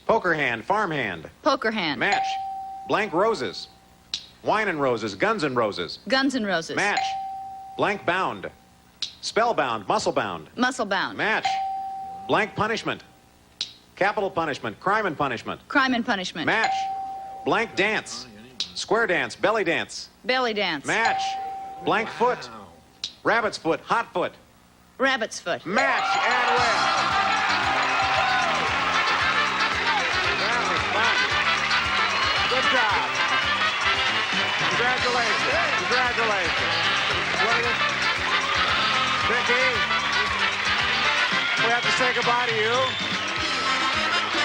Poker hand. Farm hand. Poker hand. Match. Blank roses. Wine and roses. Guns and roses. Guns and Roses. Match. Blank bound. Spellbound. Muscle bound. Muscle bound. Match. Blank punishment. Capital punishment. Crime and punishment. Crime and punishment. Match. Blank dance. Square dance. Belly dance. Belly dance. Match. Blank foot. Rabbit's foot. Hot foot. Rabbit's foot. Match and win. That was fun. Good job. Congratulations. Congratulations. Vicki, we have to say goodbye to you.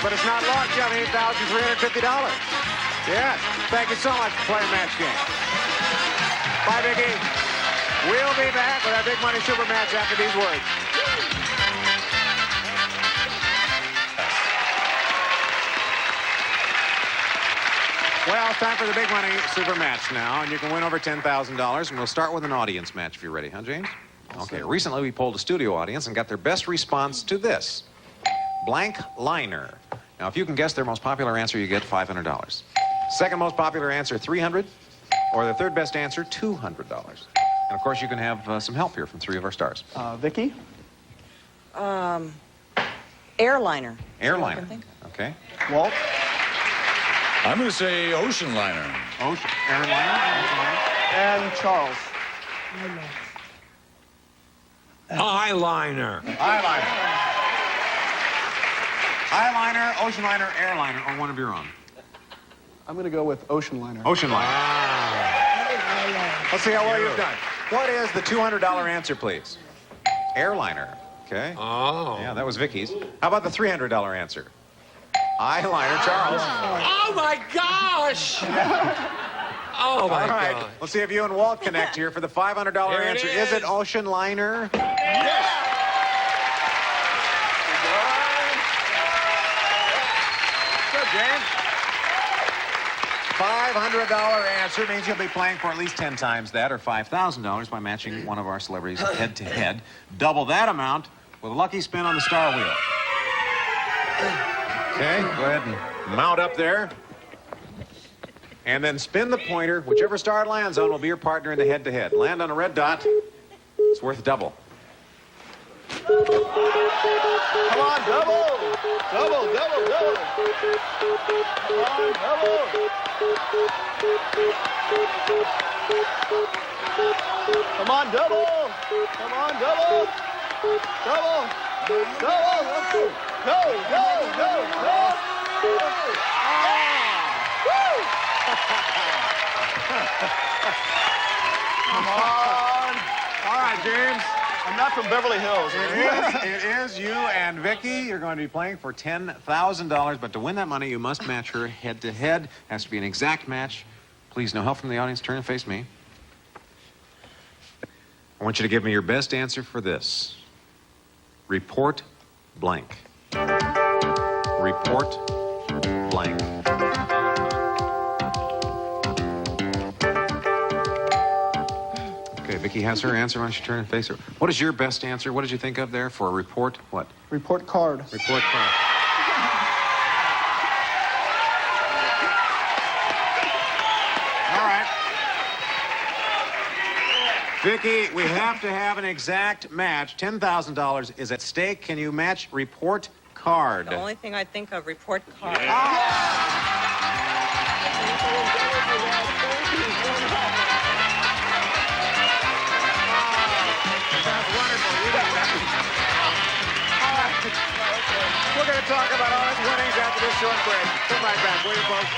But it's not lost. You have $8,350. Yes. Thank you so much for playing Match Game. Bye, Vicki. We'll be back with our big money super match after these words. Well, it's time for the big money super match now, and you can win over $10,000. And we'll start with an audience match if you're ready, huh, James? Okay. Recently, we polled a studio audience and got their best response to this: blank liner. Now, if you can guess their most popular answer, you get $500. Second most popular answer, $300, or the third best answer, $200. And of course, you can have some help here from three of our stars. Vicki? Airliner. Airliner. Okay. Walt? I'm going to say ocean liner. Ocean. Airliner. And Charles. Eyeliner. Eyeliner. Eyeliner, ocean liner, airliner, or one of your own. I'm going to go with ocean liner. Ocean liner. Let's see how well you've done. What is the $200 answer, please? Airliner. Okay. Oh. Yeah, that was Vicki's. How about the $300 answer? Eyeliner, Charles. Oh, my gosh. Oh, my All right. God. Let's see if you and Walt connect here for the $500 Here it answer. Is it ocean liner? Yes. Good, James. $500 answer means you'll be playing for at least 10 times that, or $5,000 by matching one of our celebrities head-to-head. Double that amount with a lucky spin on the star wheel. Okay, go ahead and mount up there. And then spin the pointer. Whichever star it lands on will be your partner in the head-to-head. Land on a red dot. It's worth double. Come on, double! Double, double, double! Come on, double! Come on, double! Come on, double! Double! Double! Let's go! Go, go, go, go! Come on! All right, James. I'm not from Beverly Hills. It is you and Vicki. You're going to be playing for $10,000, but to win that money, you must match her head-to-head. Has to be an exact match. Please, no help from the audience. Turn and face me. I want you to give me your best answer for this. Report blank. Report blank. Okay, Vicki has her answer. Why don't you turn and face her? What is your best answer? What did you think of there for a report? What? Report card. Report card. All right. Vicki, we have to have an exact match. $10,000 is at stake. Can you match report card? The only thing I think of, report card. We're going to talk about all his winnings after this short break. Come right back, will you, folks?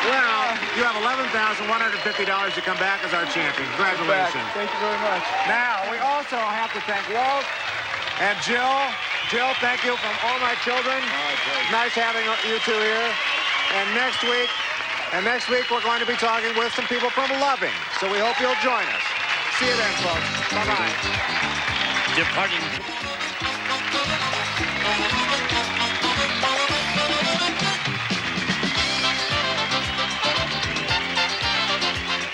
Well, you have $11,150 to come back as our champion. Congratulations. Thank you very much. Now, we also have to thank Walt and Jill. Jill, thank you from all my children. Nice having you two here. And next week, we're going to be talking with some people from Loving. So we hope you'll join us. See you then, folks. Bye-bye. Departing.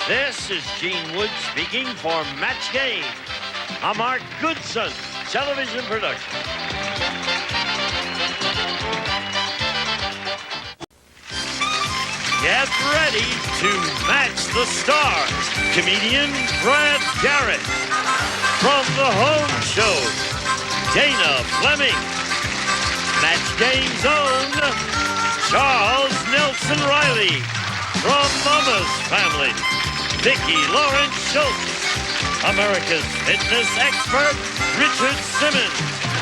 This is Gene Wood speaking for Match Game, a Mark Goodson television production. Get ready to match the stars. Comedian Brad Garrett from The Home Show. Dana Fleming. Match Game's own Charles Nelson Riley. From Mama's Family, Vicki Lawrence Schultz. America's fitness expert, Richard Simmons.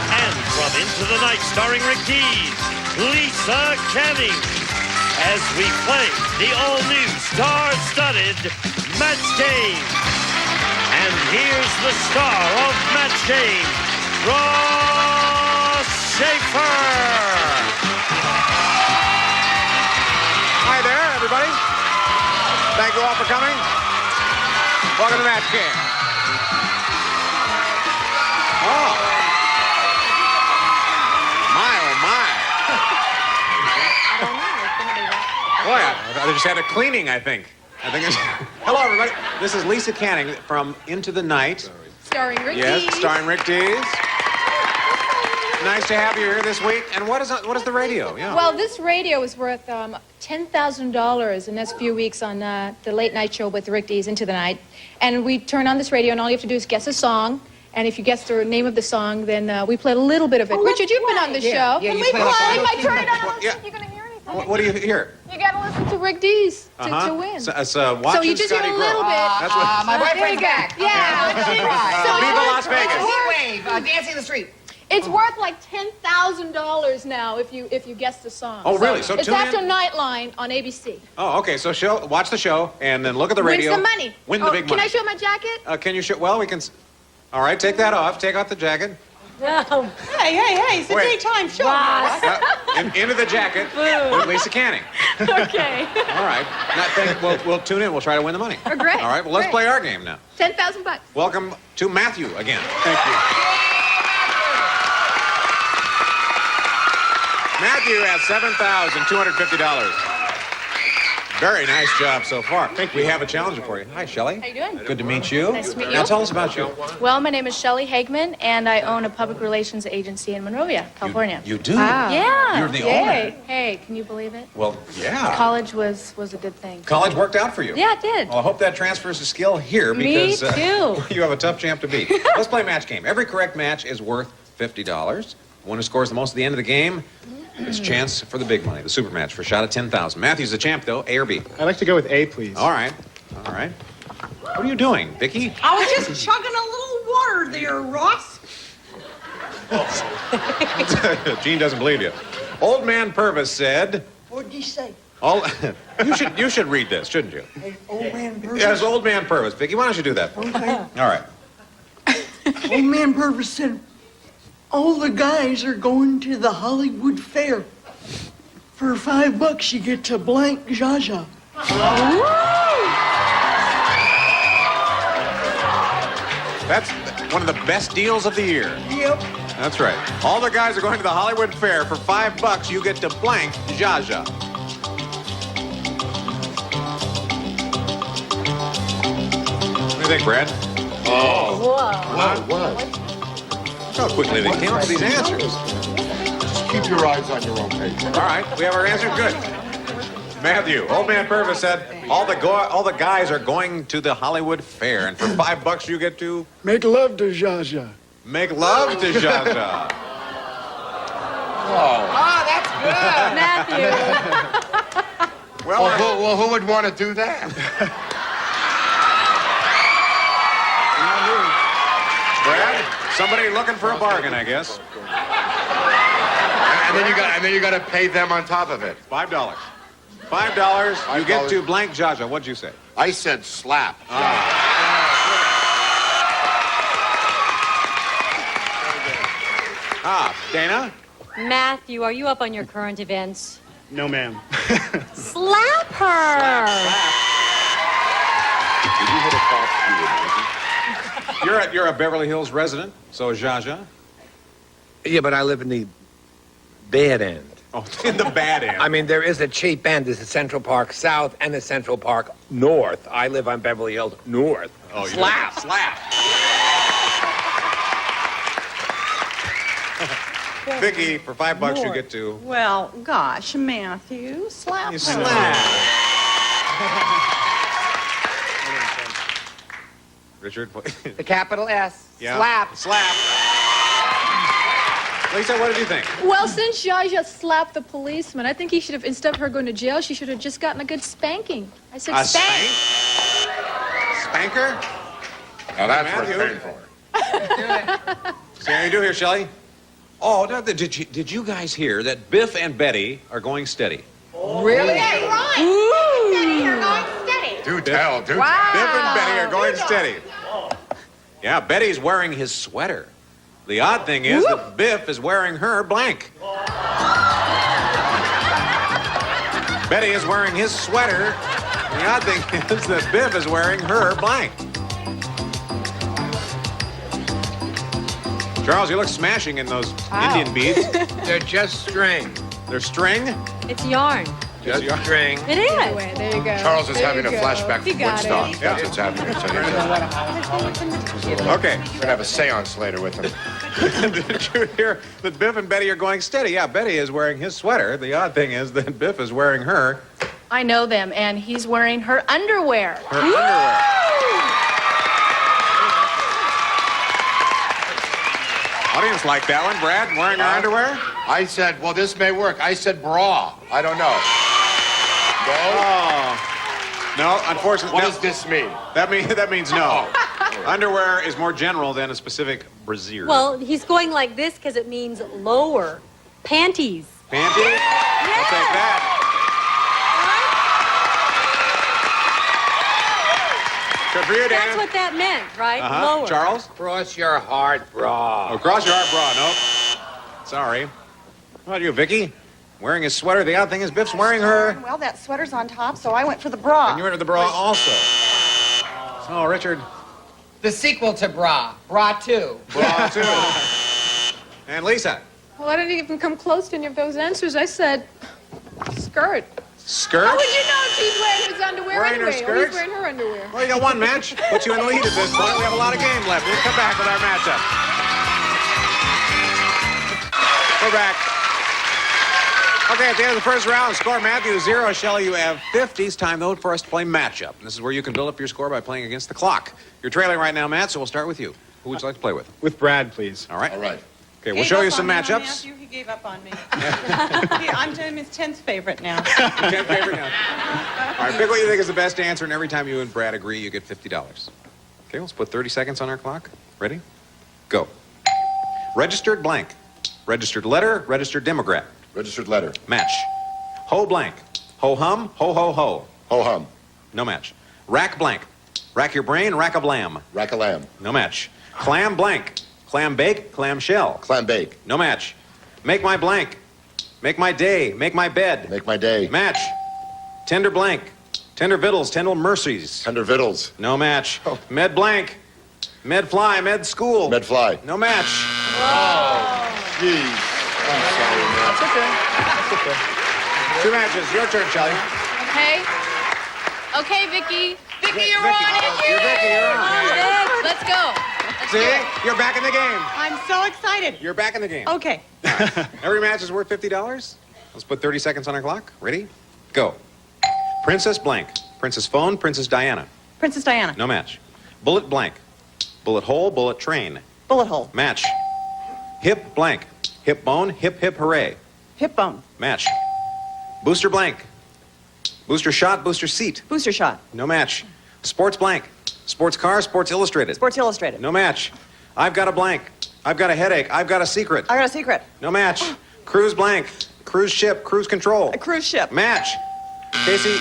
And from Into the Night, starring Rick Dees, Lisa Canning. As we play the all-new star-studded Match Game. And here's the star of Match Game, Ross Schaefer. Hi there, everybody. Thank you all for coming. Welcome to Match Game. Oh. My, oh, my. Boy, I just had a cleaning, I think. It's... Hello, everybody. This is Lisa Canning from Into the Night. Starring Rick Yes, Dees. starring Rick Dees. Nice to have you here this week. And what is the radio? Yeah. Well, this radio is worth $10,000 in the next few weeks on the late night show with Rick Dees, Into the Night. And we turn on this radio, and all you have to do is guess a song. And if you guess the name of the song, then we play a little bit of it. Richard, you've been on the show. Yeah, Can you we play play? like I turn it on. Yeah. You're going to hear anything. What do you hear? You got to listen to Rick Dees to win. So So you just hear a little bit. That's what... My boyfriend's back. Yeah. Viva Las Vegas. Heat wave, dancing in the street. It's worth like $10,000 now if you guess the song. Oh, really? So it's tune after in? Nightline on ABC. Oh, okay. So watch the show and then look at the Win radio. some money. Win the big money. Can I show my jacket? Can you show? Well, we can. All right, take that off. Take off the jacket. No. Hey, it's a Wait. daytime show. Into the jacket with Lisa Canning. Okay. All right. We'll tune in. We'll try to win the money. Oh, great. All right. Well, let's Great. play our game now. $10,000. Welcome to Matthew again. Thank you. Matthew has $7,250. Very nice job so far. We have a challenger for you. Hi, Shelley. How you doing? Good to meet you. Nice to meet Now you. tell us about you. Well, my name is Shelley Hagman, and I own a public relations agency in Monrovia, California. You do? Wow. Yeah. You're the Yay. owner. Hey, can you believe it? Well, yeah. College was a good thing. College worked out for you. Yeah, it did. Well, I hope that transfers to skill here Me because too. you have a tough champ to beat. Let's play match game. Every correct match is worth $50. The one who scores the most at the end of the game, it's a chance for the big money, the super match for a shot at $10,000. Matthew's the champ, though. A or B? I'd like to go with A, please. All right. All right. What are you doing, Vicki? I was just chugging a little water there, Ross. Gene doesn't believe you. Old Man Purvis said... What'd you say? You should read this, shouldn't you? Hey, old man Purvis. Yes, Old Man Purvis. Vicki, why don't you do that? Okay. All right. Old man Purvis said, all the guys are going to the Hollywood Fair. For $5 you get to blank Jaja. That's one of the best deals of the year. Yep. That's right. All the guys are going to the Hollywood Fair. For $5 you get to blank Jaja. What do you think, Brad? What? Look how quickly they came up with these answers. Just keep your eyes on your own page. All right, we have our answer. Good. Matthew, Old Man Purvis said, all the guys are going to the Hollywood Fair, and for $5 you get to... Make love to Jaja. Make love to Jaja. Oh, that's good. Matthew. Well, who would want to do that? Brad, somebody looking for a bargain, I guess. And then you got to pay them on top of it. $5. $5, you get to blank Jaja. What'd you say? I said slap. Dana? Matthew, are you up on your current events? No, ma'am. Slap her! Did you hit a cop? You're a Beverly Hills resident, so is Jaja. Yeah, but I live in the bad end. Oh, in the bad end. I mean, there is a cheap end. There's a Central Park South and a Central Park North. I live on Beverly Hills North. Oh, you Slap. do? Slap. Vicki, for $5 you get to... Well, gosh, Matthew, slap. You her. slap. Richard? The capital S. Yeah. Slap. Slap. Lisa, what did you think? Well, since Jaja slapped the policeman, I think he should have, instead of her going to jail, she should have just gotten a good spanking. I said A spank. Spanker? Now that's Matthew. worth paying for. See how you do here, Shelley? Oh, did you guys hear that Biff and Betty are going steady? Really? Yeah, right. Steady, you're going steady. Do tell, do Wow. Biff and Betty are going steady. Yeah, Betty's wearing his sweater. The odd thing is that Biff is wearing her blank. Betty is wearing his sweater. The odd thing is that Biff is wearing her blank. Charles, you look smashing in those Indian beads. They're just string. They're string? It's yarn. Just string. It is. Anyway, there you go. Charles is There having a you go. flashback You from got Woodstock. it. That's what's happening. So Okay. we're gonna have a seance later with him. Did you hear that Biff and Betty are going steady? Yeah, Betty is wearing his sweater. The odd thing is that Biff is wearing her I know them, and he's wearing her underwear. underwear. Audience like that one. Brad wearing her underwear? I said, well, this may work. I said bra. I don't know. Oh. No, unfortunately. What does this mean? That means no. Underwear is more general than a specific brassiere. Well, he's going like this because it means lower. Panties. Panty? I'll take that. Good for you, That's Dan. what that meant, right? Uh-huh. Lower. Charles? Cross your heart, bra. Oh, cross your heart bra. Nope. Sorry. How about you, Vicky? Wearing his sweater. The odd thing is Biff's wearing her. Well, that sweater's on top, so I went for the bra. And you entered the bra also. So, Richard. The sequel to Bra, Bra 2. Bra, too. And Lisa. Well, I didn't even come close to any of those answers. I said skirt. Skirt? How would you know if he's wearing his underwear Wearing her anyway? Or skirt? he's wearing her underwear. Well, you got one match. Put you in the lead at this point. We have a lot of game left. We'll come back with our matchup. We're back. Okay, at the end of the first round, score Matthew 0. Shelley, you have 50. It's time, though, for us to play matchup. This is where you can build up your score by playing against the clock. You're trailing right now, Matt, so we'll start with you. Who would you like to play with? With Brad, please. All right. All right. Okay, we'll show you some Gave up on me, huh, matchups. Matthew? He gave up on me. I'm his 10th favorite now. Tenth favorite now. All right, pick what you think is the best answer, and every time you and Brad agree, you get $50. Okay, let's put 30 seconds on our clock. Ready? Go. Registered blank. Registered letter, registered demographic. Registered letter. Match. Ho blank. Ho hum, ho ho ho. Ho hum. No match. Rack blank. Rack your brain, rack a lamb. Rack a lamb. No match. Clam blank. Clam bake, clam shell. Clam bake. No match. Make my blank. Make my day, make my bed. Make my day. Match. Tender blank. Tender victuals, tender mercies. Tender victuals. No match. Med blank. Med fly, med school. Med fly. No match. Jeez. I'm sorry, man. That's okay. That's okay. 2 matches. Your turn, Shelley. Okay? Okay, Vicky. Vicky, you're Vicky. on it. You're Vicky, you're on. Let's go. See? You're back in the game. I'm so excited. You're back in the game. Okay. Every match is worth $50. Let's put 30 seconds on our clock. Ready? Go. Princess blank. Princess phone, Princess Diana. Princess Diana. No match. Bullet blank. Bullet hole, bullet train. Bullet hole. Match. Hip blank. Hip bone, hip hip hooray. Hip bone. Match. Booster blank. Booster shot, booster seat. Booster shot. No match. Sports blank. Sports car, Sports Illustrated. Sports Illustrated. No match. I've got a blank. I've got a headache. I've got a secret. I got a secret. No match. Cruise blank. Cruise ship, cruise control. A cruise ship. Match. Casey,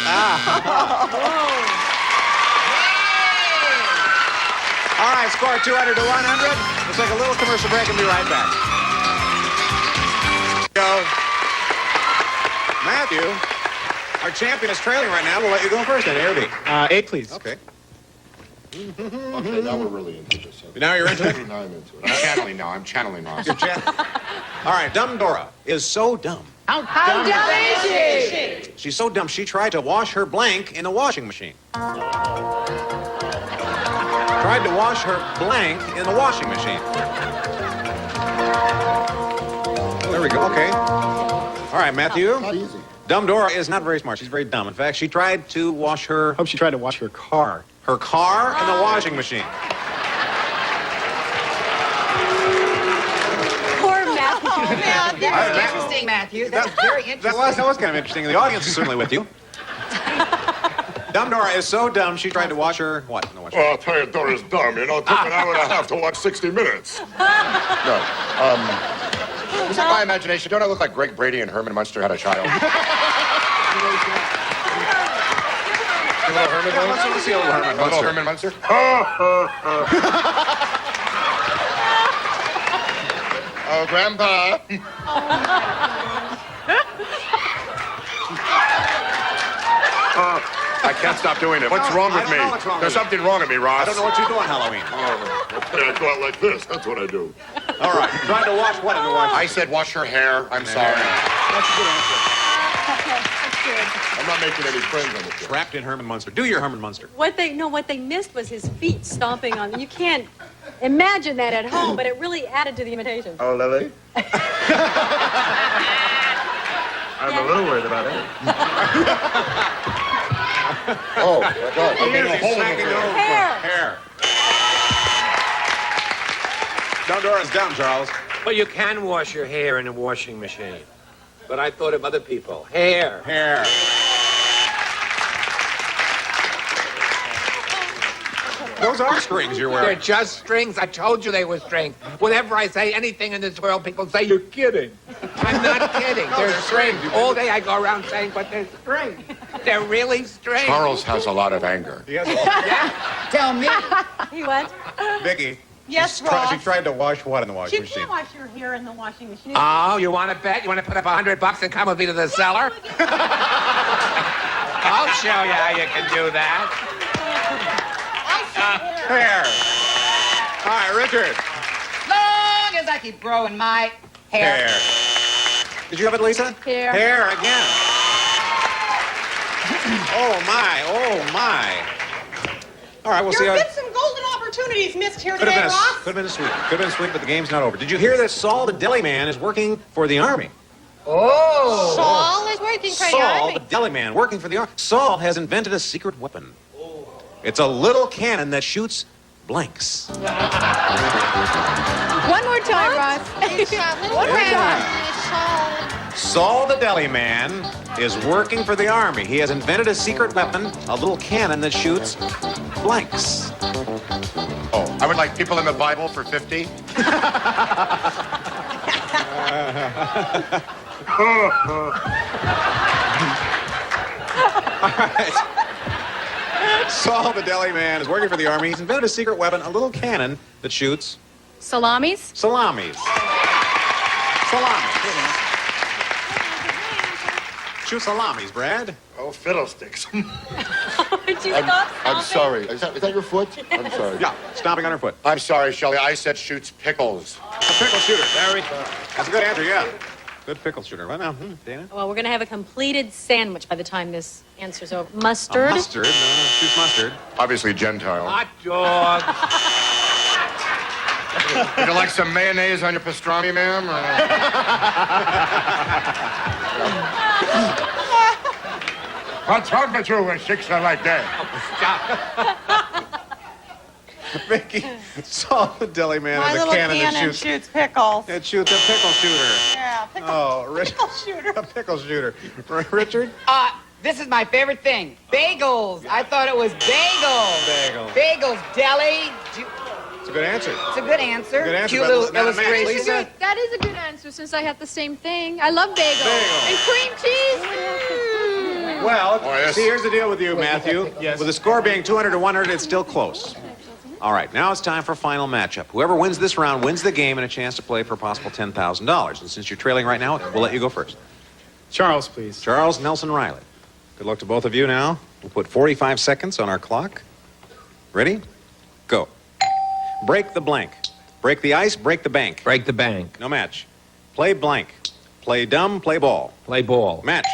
All right, score 200 to 100. Let's take a little commercial break and be right back. Go. Matthew, our champion is trailing right now. We'll let you go first then, A or B? A, please. Okay. Okay, now we're really into this. Okay. Now you're into it? Now I'm into it. I'm channeling now. I'm channeling now. All right, Dumb Dora is so dumb. How dumb is she? She's so dumb, she tried to wash her blank in a washing machine. Tried to wash her blank in the washing machine. There we go, okay. All right, Matthew. Not easy. Dumb Dora is not very smart. She's very dumb. In fact, she tried to wash her... Hope she tried to wash her car. Her car in the washing machine. Poor Matthew. Interesting, Matthew. That's very interesting. That was kind of interesting. The audience is certainly with you. Dumb Dora is so dumb, she tried to wash her... What? No, Well, I'll tell you, Dora's dumb. You know, it took an hour and a half to watch 60 Minutes. No, was that my imagination? Don't I look like Greg Brady and Herman Munster had a child? Let's see a little Herman Munster. Herman Munster? Oh, Grandpa. I can't stop doing it. What's wrong with me? There's something wrong with me, Ross. I don't know what you do on Halloween. I go out like this. That's what I do. All right. Trying to wash what in the wash? I said wash her hair. I'm sorry. That's a good answer. I'm not making any friends on this. Trapped in Herman Munster. Do your Herman Munster. What they missed was his feet stomping on them. You can't imagine that at home, but it really added to the imitation. Oh, Lily? I'm a little worried about it. Oh, my God. I'm getting a hole in the Hair. Dumb Dora's dumb, Charles. Well, you can wash your hair in a washing machine. But I thought of other people. Hair. Those are strings you're wearing. They're just strings. I told you they were strings. Whenever I say anything in this world, people say, you're kidding. I'm not kidding. No, they're strings. All day I go around saying, but they're strings. They're really strings. Charles has a lot of anger. He has a lot. Tell me. He what? Vicky. Yes, She Ross. tried to wash what in the washing You machine? can't wash your hair in the washing machine. Oh, you want to bet? You want to put up $100 and come with me to the cellar? I'll show you how you can do that. Hair. All right, Richard. Long as I keep growing my hair. Did you have it, Lisa? Hair. Hair again. Oh, my. All right, we'll see There how... have been some golden opportunities missed here Could today, have Ross. been sweet. Could have been sweet, but the game's not over. Did you hear that Saul the deli man is working for the Army? Oh. Saul is working for the Saul army. the deli man working for the Army. Saul has invented a secret weapon. It's a little cannon that shoots blanks. One more time, Ross. One more time. Saul the deli man is working for the Army. He has invented a secret weapon, a little cannon that shoots blanks. Oh, I would like people in the Bible for 50. All right. Saul the deli man is working for the Army. He's invented a secret weapon, a little cannon that shoots Salamis. salamis. Shoot salamis, Brad. Oh, fiddlesticks. Would you stop I'm stomping? sorry. Is that your foot? I'm sorry. Yeah, stomping on her foot. I'm sorry, Shelley. I said shoots pickles. A pickle shooter. Very good. That's a good answer, yeah. Good pickle shooter. Well, now, Dana? Well, we're going to have a completed sandwich by the time this answer's over. Mustard. Mustard. No, shoots mustard. Obviously Gentile. Hot dog. Would you like some mayonnaise on your pastrami, ma'am? What's wrong with you with chicks like that? Vicky, Saul the deli man My has a little cannon that cannon shoots. shoots pickles. It shoots a pickle shooter. Yeah, Pickle shooter. A pickle shooter. Richard? This is my favorite thing. Bagels. I thought it was bagels. Bagels deli. It's a good answer. It's a good answer. Good answer, Cute but little not a match, illustration. Lisa. That is a good answer since I have the same thing. I love bagels. And cream cheese. Well, yes. see, here's the deal with you, Matthew. Yes. With the score being 200 to 100, it's still close. All right, now it's time for final matchup. Whoever wins this round wins the game and a chance to play for a possible $10,000. And since you're trailing right now, we'll let you go first. Charles, please. Charles Nelson Riley. Good luck to both of you now. We'll put 45 seconds on our clock. Ready? Go. Break the blank. Break the ice, break the bank. Break the bank. No match. Play blank. Play dumb, play ball. Play ball. Match.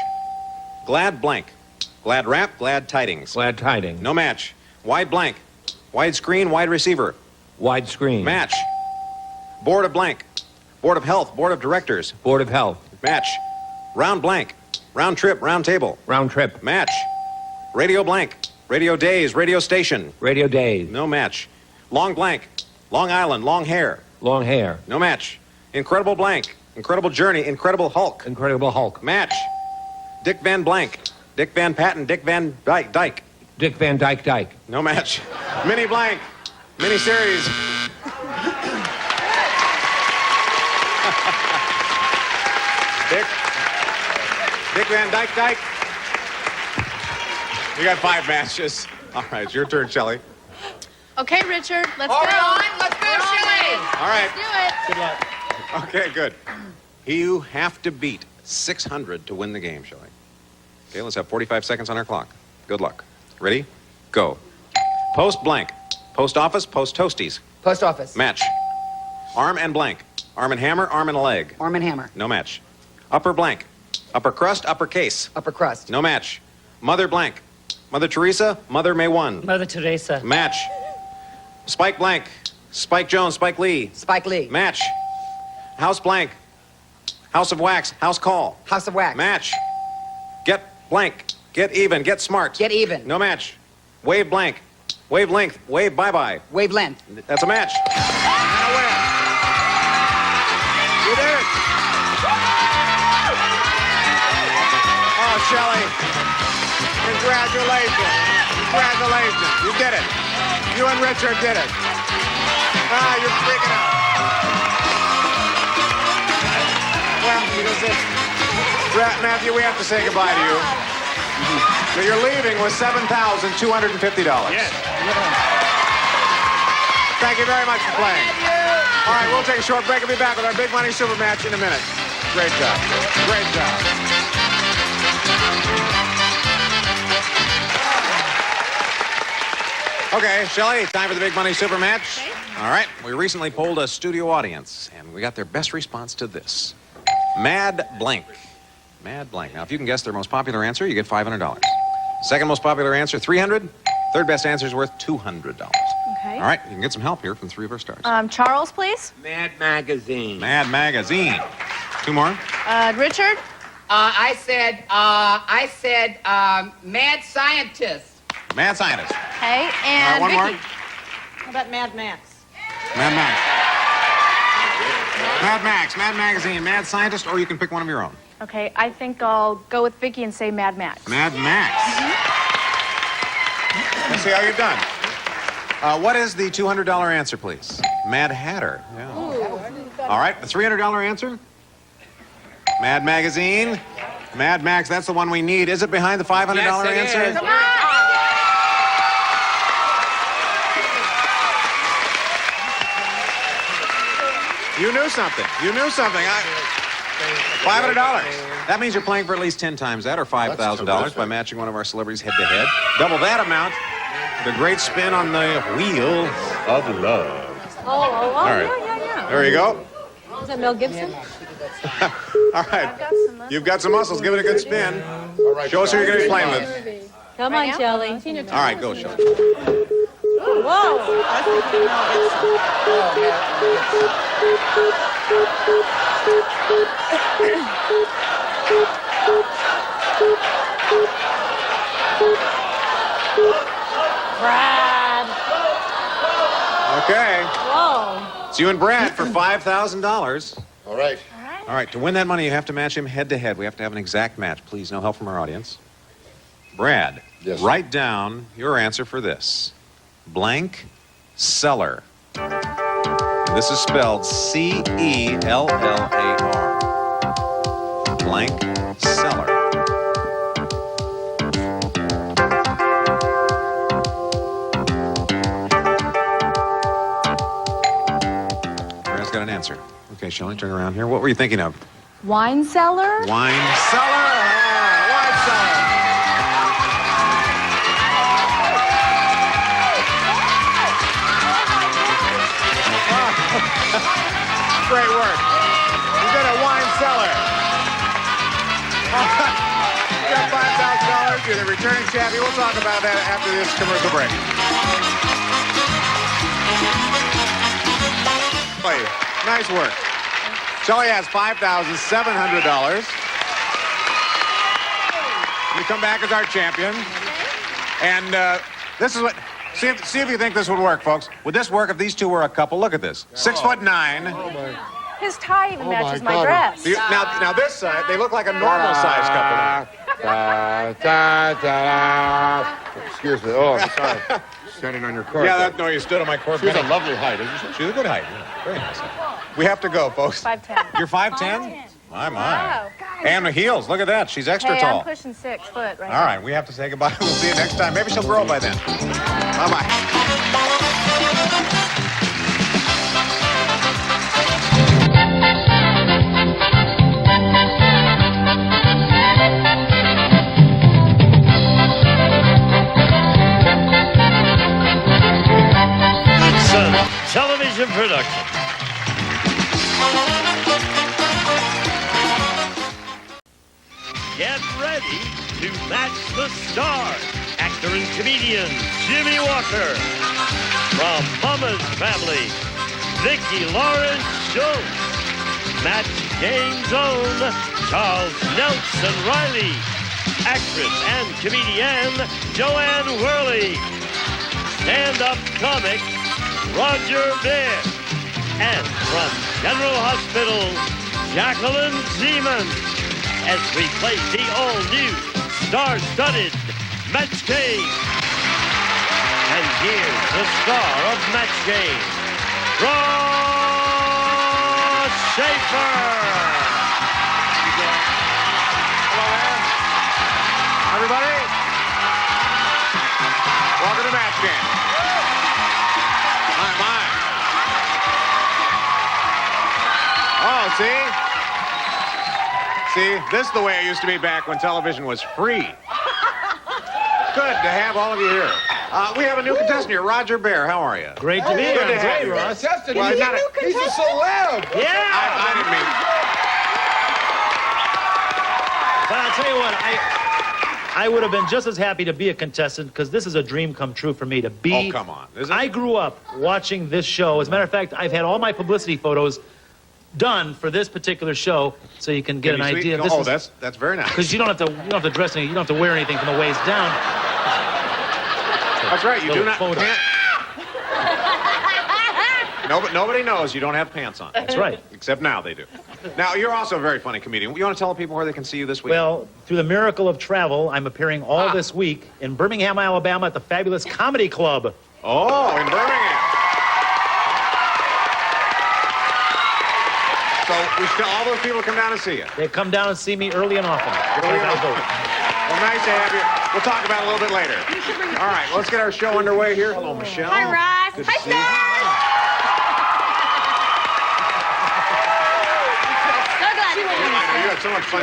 Glad blank. Glad rap, glad tidings. Glad tidings. No match. Wide blank. Wide screen, wide receiver. Wide screen. Match. Board of blank. Board of health, board of directors. Board of health. Match. Round blank. Round trip, round table. Round trip. Match. Radio blank. Radio days, radio station. Radio days. No match. Long blank. Long Island, long hair. Long hair. No match. Incredible blank. Incredible Journey, Incredible Hulk. Incredible Hulk. Match. Dick Van Blank. Dick Van Patten, Dick Van Dyke. Dick Van Dyke. No match. Mini Blank. Mini series. Dick Van Dyke. You got 5 matches. All right, it's your turn, Shelley. Okay, Richard, let's Hold go. on, let's go, We're on Shelley. it. All right. Let's do it. Good luck. Okay, good. You have to beat 600 to win the game, Shelley. Okay, let's have 45 seconds on our clock. Good luck. Ready? Go. Post blank. Post office, post toasties. Post office. Match. Arm and blank. Arm and hammer, arm and a leg. Arm and hammer. No match. Upper blank. Upper crust, upper case. Upper crust. No match. Mother blank. Mother Teresa, Mother May 1. Mother Teresa. Match. Spike blank. Spike Jones, Spike Lee. Spike Lee. Match. House blank. House of wax, house call. House of wax. Match. Get blank. Get even. Get smart. Get even. No match. Wave blank. Wave length. Wave bye-bye. Wave length. That's a match. And a win. You did it. Oh, Shelley. Congratulations. Congratulations. You did it. You and Richard did it. Ah, you're freaking out. Well, you know, Matthew, we have to say goodbye to you. So you're leaving with $7,250. Yes. Thank you very much for playing. All right, we'll take a short break and be back with our big money super match in a minute. Great job. Great job. Okay, Shelley, time for the big money super match. Okay. All right, we recently polled a studio audience, and we got their best response to this. Mad blank. Mad blank. Now, if you can guess their most popular answer, you get $500. Second most popular answer, $300. Third best answer is worth $200. Okay. All right, you can get some help here from 3 of our stars. Charles, please. Mad Magazine. Mad Magazine. 2 more. Richard. I said, mad scientist. Mad Scientist. Okay, All right, and one more. Vicky. How about Mad Max? Mad Max. Mad Max, Mad Magazine, Mad Scientist, or you can pick one of your own. Okay, I think I'll go with Vicky and say Mad Max. Mad Max. Let's see how you've done. What is the $200 answer, please? Mad Hatter. Yeah. All right, the $300 answer? Mad Magazine. Mad Max, that's the one we need. Is it behind the $500 Yes, it answer? is. Come on. You knew something. You knew something. $500. That means you're playing for at least 10 times that, or $5,000 by matching one of our celebrities head-to-head. Double that amount. The great spin on the wheel of love. Oh, All right. yeah. There you go. Is that Mel Gibson? All right. You've got some muscles. Give it a good spin. Show us who you're going to be playing with. Come on, Shelley. All right, go, Shelley. Whoa! Brad. Okay. Whoa. It's you and Brad for $5,000. All right. All right, to win that money, you have to match him head-to-head. We have to have an exact match. Please, no help from our audience. Brad, Yes. write down your answer for this. Blank cellar. And this is spelled C-E-L-L-A-R. Blank cellar. Brad's got an answer. Okay, Shelley, turn around here. What were you thinking of? Wine cellar. Wine cellar. Wine cellar. Great work. You did a wine cellar. You got $5,000. You're the returning champion. We'll talk about that after this commercial break. Hey, nice work. Shelley has $5,700. You come back as our champion. And this is what... See if you think this would work, folks. Would this work if these two were a couple? Look at this. 6'9", His tie even matches my God. dress. Now this side, they look like a normal size couple. Excuse me. Oh, I'm sorry. Standing on your cord. Yeah, no, you stood on my cord. She's a lovely height, isn't she? She's a good height. Yeah, very nice. We have to go, folks. 5'10". You're 5'10"? My. Wow. And the heels, look at that. She's extra Hey, tall. I'm pushing 6 foot right All right, we have to say goodbye. We'll see you next time. Maybe she'll grow by then. Bye-bye. It's a television production. Get ready to match the stars. Actor and comedian Jimmy Walker. From Mama's Family, Vicki Lawrence Jones. Match Game's own Charles Nelson Riley. Actress and comedian Joanne Worley. Stand-up comic Roger Bear. And from General Hospital, Jacqueline Zeman. As we play the all-new, star-studded Match Game. And here's the star of Match Game, Ross Schaefer. Hello there. Everybody. Welcome to Match Game. My. Oh, see? See, this is the way it used to be back when television was free. Good to have all of you here. We have a new contestant here, Roger Bear. How are you? Great to be here. Good to I'm have great, you. Ross. Well, He's a celeb. Yeah. I didn't mean. But I'll tell you what, I would have been just as happy to be a contestant because this is a dream come true for me to be. Oh, come on. Is it? I grew up watching this show. As a matter of fact, I've had all my publicity photos done for this particular show, so you can get an idea. Oh, that's very nice. Because you don't have to dress any, you don't have to wear anything from the waist down. That's right. You do not. Photo. Nobody knows you don't have pants on. That's right. Except now they do. Now, you're also a very funny comedian. You want to tell people where they can see you this week? Well, through the miracle of travel, I'm appearing all this week in Birmingham, Alabama at the Fabulous Comedy Club. Oh, in Birmingham. So all those people come down and see you. They come down and see me early and often. Well, nice to have you. We'll talk about it a little bit later. All right, well, let's get our show underway here. Hello, Michelle. Hi, Ross. Good to see you. You had so much fun.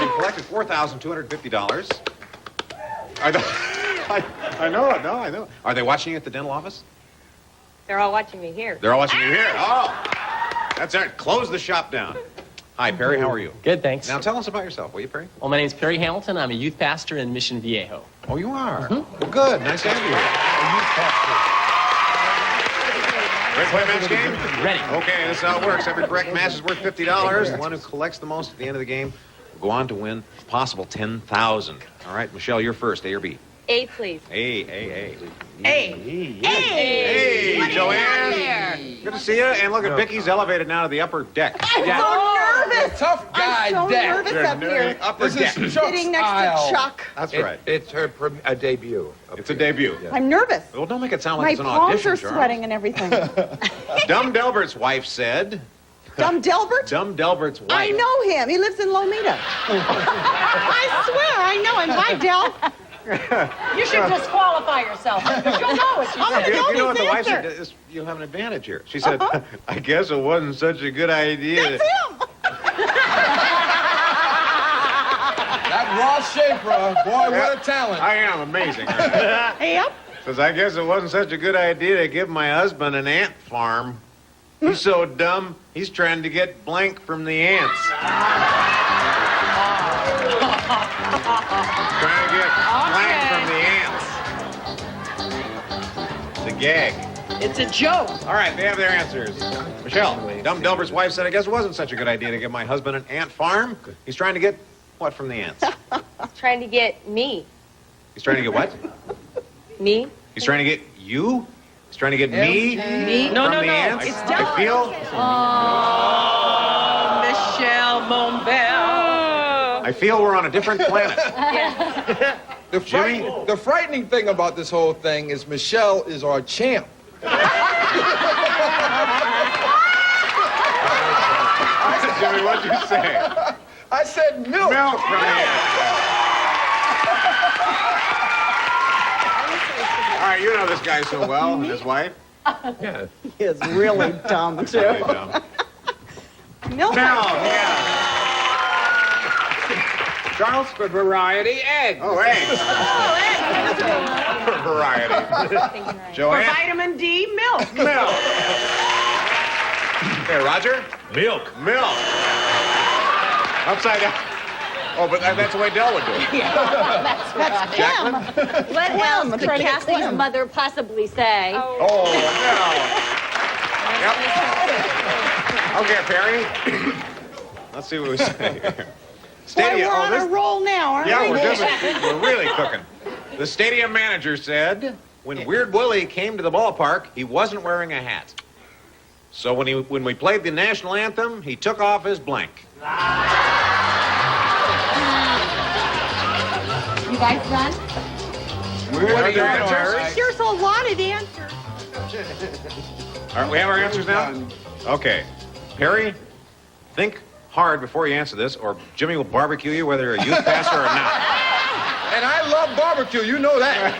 You collected $4,250. I know it. No, I know. Are they watching you at the dental office? They're all watching me here. They're all watching you here. Oh, that's it. Close the shop down. Hi, Perry. How are you? Good, thanks. Now tell us about yourself, will you, Perry? Well, my name's Perry Hamilton. I'm a youth pastor in Mission Viejo. Oh, you are? Well, good. Nice to have you here. Ready to play a match game? Ready. Okay, this is how it works. Every correct match is worth $50. The one who collects the most at the end of the game will go on to win a possible $10,000. All right, Michelle, you're first. A or B? A, please. A. A. Hey, Joanne. Good to see you. And look at Vicky's elevated now to the upper deck. I'm so nervous. Tough guy I'm so deck. nervous up here. Upper deck. Sitting next to Chuck. That's right. It's her debut. It's a debut. I'm nervous. Well, don't make it sound like My it's an palms audition, are Charles. sweating and everything. Dumb Delbert's wife said. Dumb Delbert? Dumb Delbert's wife. I know him. He lives in Lomita. I swear, I know him. Bye, Del. You should disqualify yourself. You'll know it. I'm going to know You know what his the wife answer. said? You have an advantage here. She said, I guess it wasn't such a good idea. That's him. That Ross Schaefer, boy, what a talent. I am amazing. Yep. Says, I guess it wasn't such a good idea to give my husband an ant farm. He's so dumb, he's trying to get blank from the ants. Trying to get blank from the ants. The gag. It's a joke. All right, they have their answers. Michelle, Dumb Delbert's wife said, I guess it wasn't such a good idea to give my husband an ant farm. He's trying to get what from the ants? Trying to get me. He's trying to get what? Me? He's trying to get you? He's trying to get me No, from no, the no. ants. It's I feel. Michelle Monbel. I feel we're on a different planet. The frightening thing about this whole thing is Michelle is our champ. Jimmy, what'd you say? I said milk. Milk from the ants. All right, you know this guy so well, and his wife. Yeah. He is really dumb, too. Really dumb. Milk. Yeah. Charles, for variety, eggs. Oh, eggs. For variety. For Joanne? vitamin D, milk. Milk. Hey, Roger? Milk. Milk. Upside down. Oh, but that's the way Del would do it. That's Jacqueline? What else could trying to get Kathy's slim. mother possibly say? Oh, no. Yep. Okay, Perry. Let's see what we say. Boy, Stadium. we're on a roll now, aren't Yeah, we? we're really cooking. The stadium manager said when Weird Willie came to the ballpark, he wasn't wearing a hat. So when we played the national anthem, he took off his blank. You guys done? What are your answers? There's a lot of answers. All right, we have our answers now? Okay. Perry, think hard before you answer this, or Jimmy will barbecue you whether you're a youth pastor or not. And I love barbecue, you know that.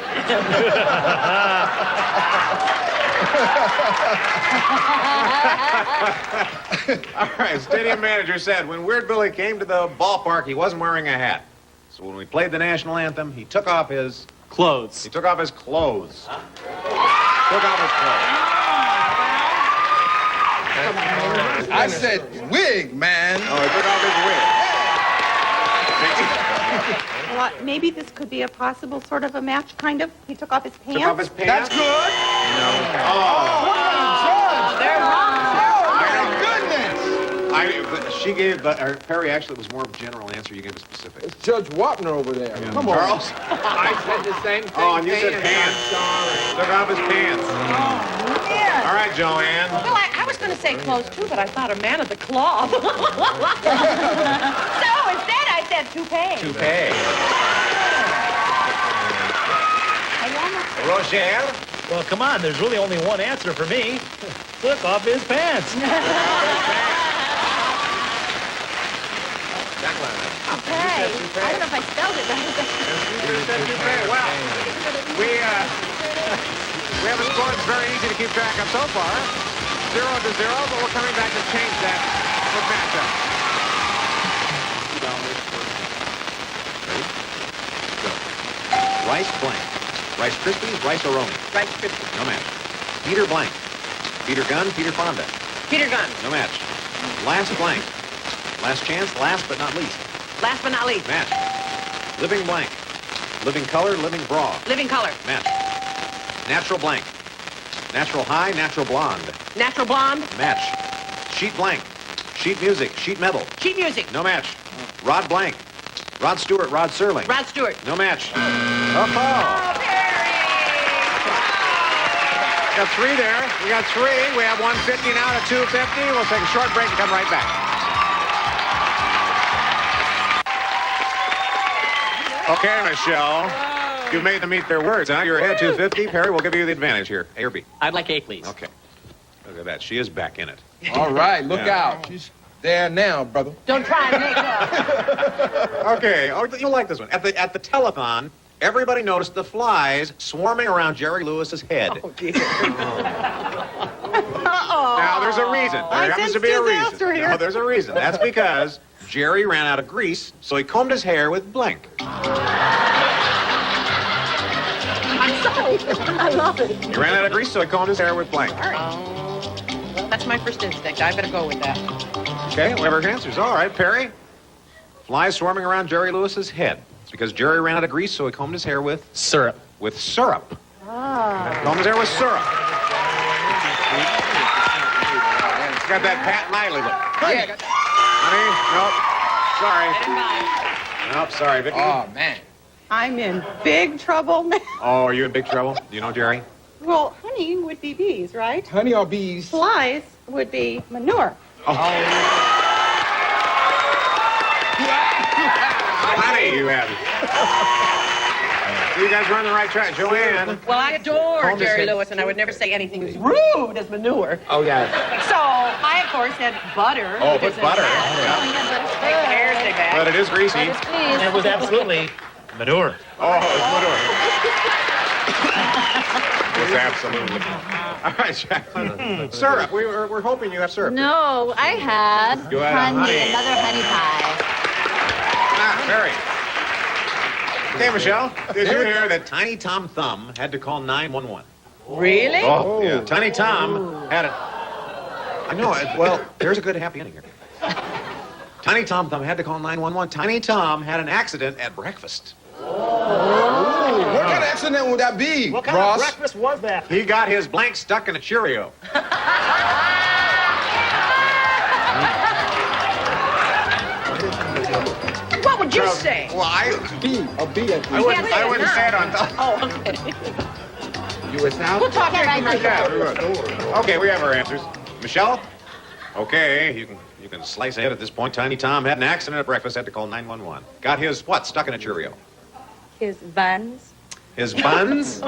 All right, stadium manager said when Weird Billy came to the ballpark, he wasn't wearing a hat. So when we played the national anthem, he took off his clothes. He took off his clothes. Took off his clothes. I said wig, man. Oh, he took off his wig. Well, maybe this could be a possible sort of a match, kind of. He took off his pants. Took off his pants. That's good. No. Oh, They're wrong. my goodness. She gave, Perry actually was more of a general answer. You gave a specific. It's Judge Wapner over there. Yeah. Come on. Charles? I said the same thing. Oh, and you said I'm pants. sorry. Took off his pants. Yeah. All right, Joanne. Well, I was going to say clothes, too, but I thought a man of the cloth. So instead, I said toupee. Toupee. Roger? Well, come on, there's really only one answer for me. Took off his pants. Okay. I don't know if I spelled it right. Well, we have a score that's very easy to keep track of so far. 0-0, but we're coming back to change that with matchup. Ready? Go. Rice blank. Rice Krispies, Rice Aroni. Rice Krispies. No match. Peter blank. Peter Gunn, Peter Fonda. Peter Gunn. No match. Last blank. Last chance, last but not least. Last but not least. Match. Living blank. Living color, living bra. Living color. Match. Natural blank. Natural high, natural blonde. Natural blonde. Match. Sheet blank. Sheet music, sheet metal. Sheet music. No match. Rod blank. Rod Stewart, Rod Serling. Rod Stewart. No match. Oh, got three there. We got three. We have 150 now to 250. We'll take a short break and come right back. Okay, Michelle. You made them eat their words, huh? You're ahead 250. Perry, we'll give you the advantage here. A or B? I'd like A, please. Okay. Look at that. She is back in it. All right, look Yeah. out. She's there now, brother. Don't try and make up. Okay. Oh, you'll like this one. At the telethon, everybody noticed the flies swarming around Jerry Lewis's head. Oh, dear. Now, there's a reason. There happens to be a reason. No, there's a reason. That's because Jerry ran out of grease, so he combed his hair with blank. I'm sorry. I love it. He ran out of grease, so he combed his hair with blank. All right. Well, that's my first instinct. I better go with that. Okay, we have our answers. All right, Perry. Flies swarming around Jerry Lewis's head. It's because Jerry ran out of grease, so he combed his hair with syrup. With syrup. Ah. Combed his hair with syrup. It's got that Pat Miley look. Yeah. Honey, nope, sorry. Nope, sorry, Vicky. Oh, man. I'm in big trouble, man. Oh, are you in big trouble? Do you know Jerry? Well, honey would be bees, right? Honey or bees? Flies would be manure. Honey, you have. You guys were on the right track. Joanne. Well, I adore Holmes Jerry said- Lewis, and I would never say anything as rude as manure. Oh, yeah. So I, of course, said butter. Oh, because put butter. of Oh, that. Take care, stay back. But it is greasy. And it was absolutely manure. Oh, it's manure. It's absolutely. All right, Jacqueline. Syrup. We're hoping you have syrup. No, I had You had a honey. another honey pie. Mary. Okay, Michelle. Did you hear that Tiny Tom Thumb had to call 911? Really? Oh, yeah. Tiny Tom had a... I know. Well, there's a good happy ending here. Tiny Tom Thumb had to call 911. Tiny Tom had an accident at breakfast. What kind of accident would that be, What kind Ross? of breakfast was that? He got his blank stuck in a Cheerio. What would you say? Well, I wouldn't say it on top. Oh, okay. You was out? We'll talk here. Okay, we have our answers. Michelle? Okay, you can slice ahead at this point. Tiny Tom had an accident at breakfast, had to call 911. Got his what? Stuck in a Cheerio. His buns. His buns?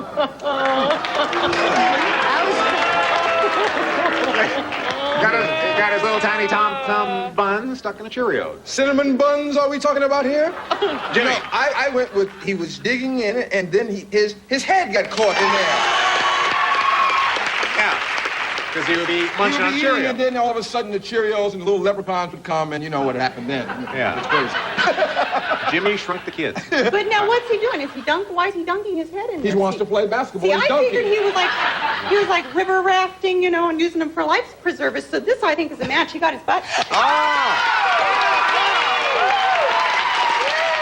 Got his little Tiny Tom Thumb bun stuck in a Cheerio. Cinnamon buns are we talking about here? Jimmy. You know, I went with, he was digging in it, and then his head got caught in there. Yeah, because he would be munching on He would be eating, Cheerio. and then all of a sudden the Cheerios and the little leprechauns would come, and you know what happened then. Yeah. It's crazy. Jimmy shrunk the kids. But now what's he doing? Why is he dunking his head in He this? wants to play basketball. See, He's I dunking. figured he was like river rafting, you know, and using them for life preservers. So this, I think, is a match. He got his butt.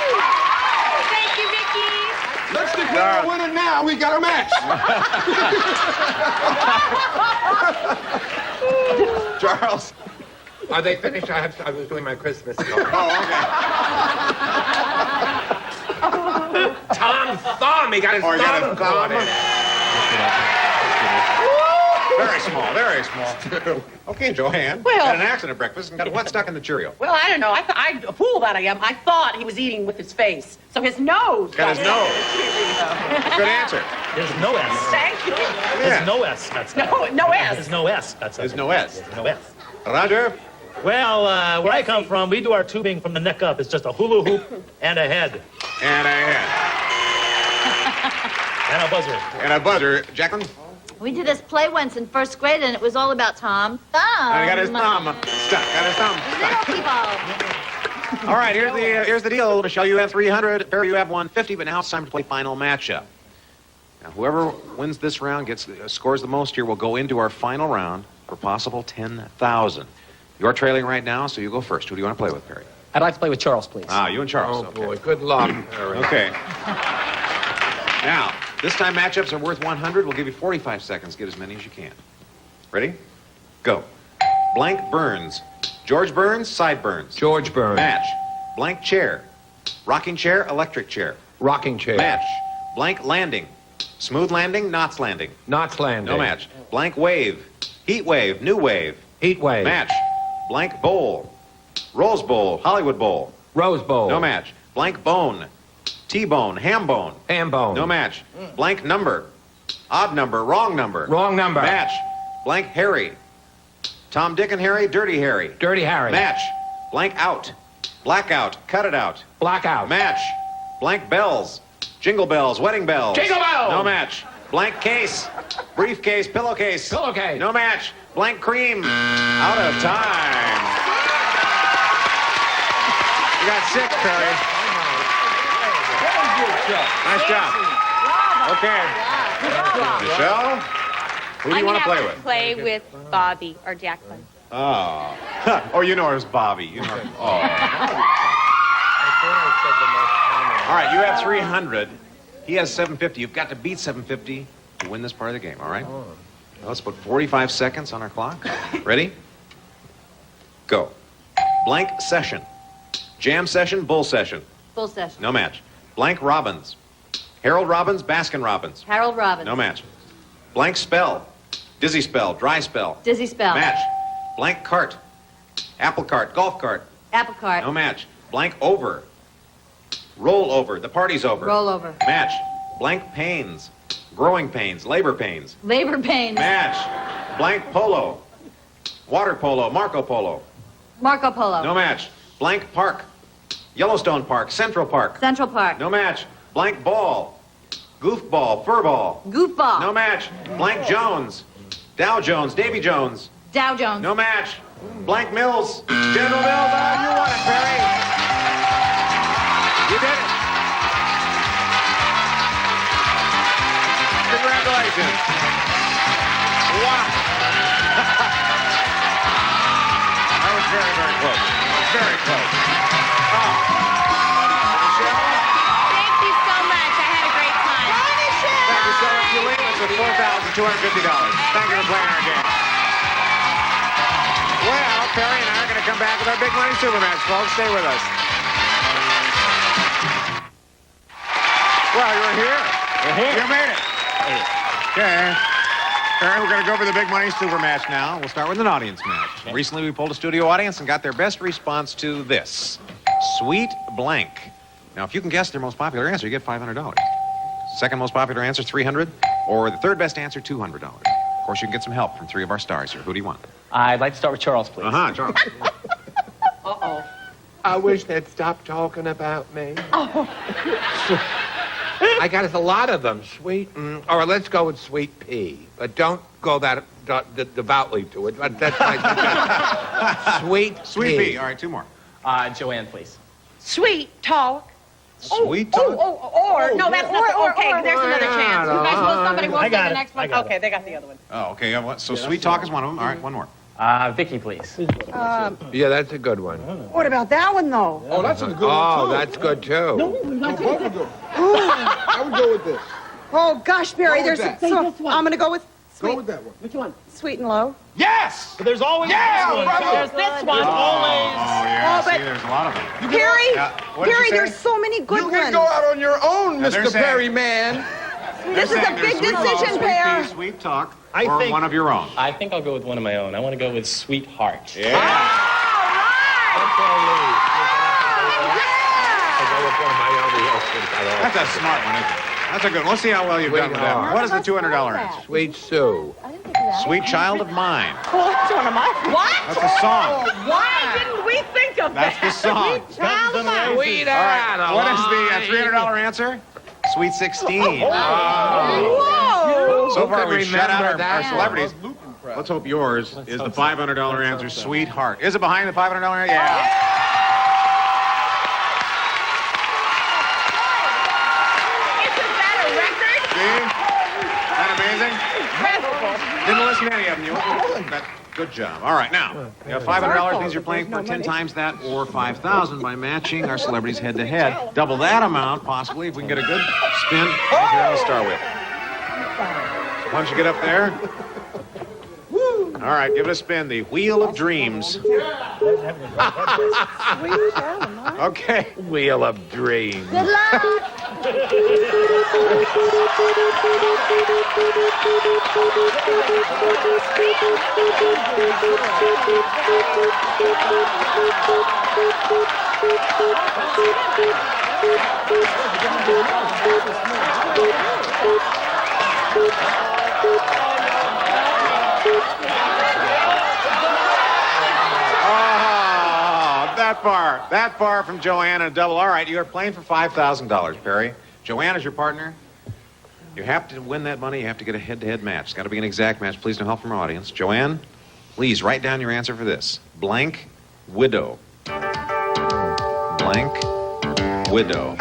Thank you, Vicky. Let's declare a winner now. We got a match. Charles. Are they finished? I was doing my Christmas song. Tom Thumb. He got his thumb caught in it. Very small, very small. Okay, Joanne. Well- had an accident at breakfast and got what stuck in the Cheerio? Well, I don't know. I a fool that I am. I thought he was eating with his face. So his nose. Got his nose. Good answer. There's no S. Thank you. There's no S. That's No S. There's no S. That's There's no S. There's no S. Roger. Well, where I come from, we do our tubing from the neck up. It's just a hula hoop and a head. And a head. And a buzzer. And a buzzer. Jacqueline? We did this play once in first grade, and it was all about Tom Thumb. I got his thumb stuck. Got his thumb stuck. Little people. All right, here's the deal. Michelle, you have 300. Barry, you have 150, but now it's time to play final matchup. Now, whoever wins this round scores the most here will go into our final round for possible 10,000. You're trailing right now, so you go first. Who do you want to play with, Perry? I'd like to play with Charles, please. Ah, you and Charles. Oh, boy. Good luck, Perry. Okay. Now, this time matchups are worth 100. We'll give you 45 seconds. Get as many as you can. Ready? Go. Blank Burns. George Burns, sideburns. George Burns. Match. Blank chair. Rocking chair, electric chair. Rocking chair. Match. Blank landing. Smooth landing, Knots landing. Knots landing. No match. Blank wave. Heat wave, new wave. Heat wave. Match. Blank bowl. Rose bowl, Hollywood bowl. Rose bowl. No match. Blank bone. T-bone, ham bone. Ham bone. No match. Blank number. Odd number, wrong number. Wrong number. Match. Blank Harry. Tom, Dick, and Harry, Dirty Harry. Dirty Harry. Match. Blank out. Blackout. Cut it out. Blackout. Match. Blank bells. Jingle bells. Wedding bells. Jingle bells. No match. Blank case. Briefcase. Pillowcase. Pillowcase. No match. Blank cream. Out of time. You got 6, Perry. Nice job. Okay. Michelle, who do you want to play with? Play with Bobby or Jacqueline. Oh. Oh, you know her as Bobby. You know her. Oh. All right, you have 300. He has 750. You've got to beat 750 to win this part of the game, all right? Now let's put 45 seconds on our clock. Ready? Go. Blank session. Jam session, bull session. Full session. No match. Blank Robbins. Harold Robbins, Baskin Robbins. Harold Robbins. No match. Blank spell. Dizzy spell. Dry spell. Dizzy spell. Match. Blank cart. Apple cart. Golf cart. Apple cart. No match. Blank over. Roll over. The party's over. Roll over. Match. Blank pains. Growing pains. Labor pains. Labor pains. Match. Blank polo. Water polo. Marco Polo. Marco Polo. No match. Blank park. Yellowstone Park. Central Park. Central Park. No match. Blank ball. Goofball. Furball. Goofball. No match. Blank Jones. Dow Jones. Davy Jones. Dow Jones. No match. Blank Mills. General Mills. Oh, you won it, Perry. You did it. Congratulations. Wow. That was very, very close. Very close. Oh. Michelle? Thank you so much. I had a great time. Thank you so much. You leave us with $4,250. Thank you for playing our game. Well, Perry and I are going to come back with our big money Supermatch, folks. Stay with us. Well, you're here. We're here. You made it. Okay. Perry, we're going to go for the big money Supermatch now. We'll start with an audience match. Okay. Recently, we polled a studio audience and got their best response to this. Sweet blank. Now, if you can guess their most popular answer, you get $500. Second most popular answer, $300. Or the third best answer, $200. Of course, you can get some help from three of our stars here. Who do you want? I'd like to start with Charles, please. Charles. Uh-oh. I wish they'd stop talking about me. I got a lot of them. Sweet, or let's go with sweet pea. But don't go that devoutly to it. But that's my suggestion. Sweet pea. All right, two more. Joanne, please. Sweet talk. Sweet talk? No, that's not okay. There's another chance. You guys will, somebody will I say got the it. next I one. got Okay, they got the other one. Oh, okay. So sweet talk is one of them. All right, one more. Vicky, please. Yeah, that's a good one. What about that one, though? Oh, that's a good Oh, one, too. that's good, too. I would go with this. Oh, gosh, Barry, Go with there's that. I'm going to go with Go with that one. Which one? Sweet and low. Yes! But there's always this one. brother. There's this one. Always. Oh, yeah. Oh, but- See, there's a lot of them. Perry, Yeah, what did you Perry, say? there's so many good You ones. can go out on your own, Now, they're Mr. saying- Perry man. This is a big decision, Sweet Pear. pea, sweet talk, I or think- one of your own. I think I'll go with one of my own. I want to go with Sweetheart. Yeah. That's a smart one, isn't it? That's a good one. Let's see how well you've done with that one. What is the $200 answer? Sweet Sue. Sweet Child of Mine. Oh, that's one of mine. What? That's a song. Why didn't we think of That's the song. Child of mine. Sweet All right. Adeline. What is the $300 answer? Sweet 16. Whoa. So far, Who can we've shut out remember our that celebrities. Let's hope yours is the $500 answer, Sweetheart. Is it behind the $500 answer? Yeah. Isn't that a record? See? Isn't that amazing? Didn't listen to any of them. You but good job. All right, now, you have $500 means you're playing for 10 times that or $5,000 by matching our celebrities head-to-head. Double that amount, possibly, if we can get a good spin right here on the Star Wheel. Why don't you get up there? All right, give it a spin. The Wheel of Dreams. Okay. Wheel of Dreams. Good luck. Oh, that far from Joanne and a double. All right, you are playing for $5,000, Perry. Joanne is your partner. You have to win that money. You have to get a head-to-head match. It's got to be an exact match. Please no help from our audience. Joanne, please write down your answer for this. Blank widow. Blank widow.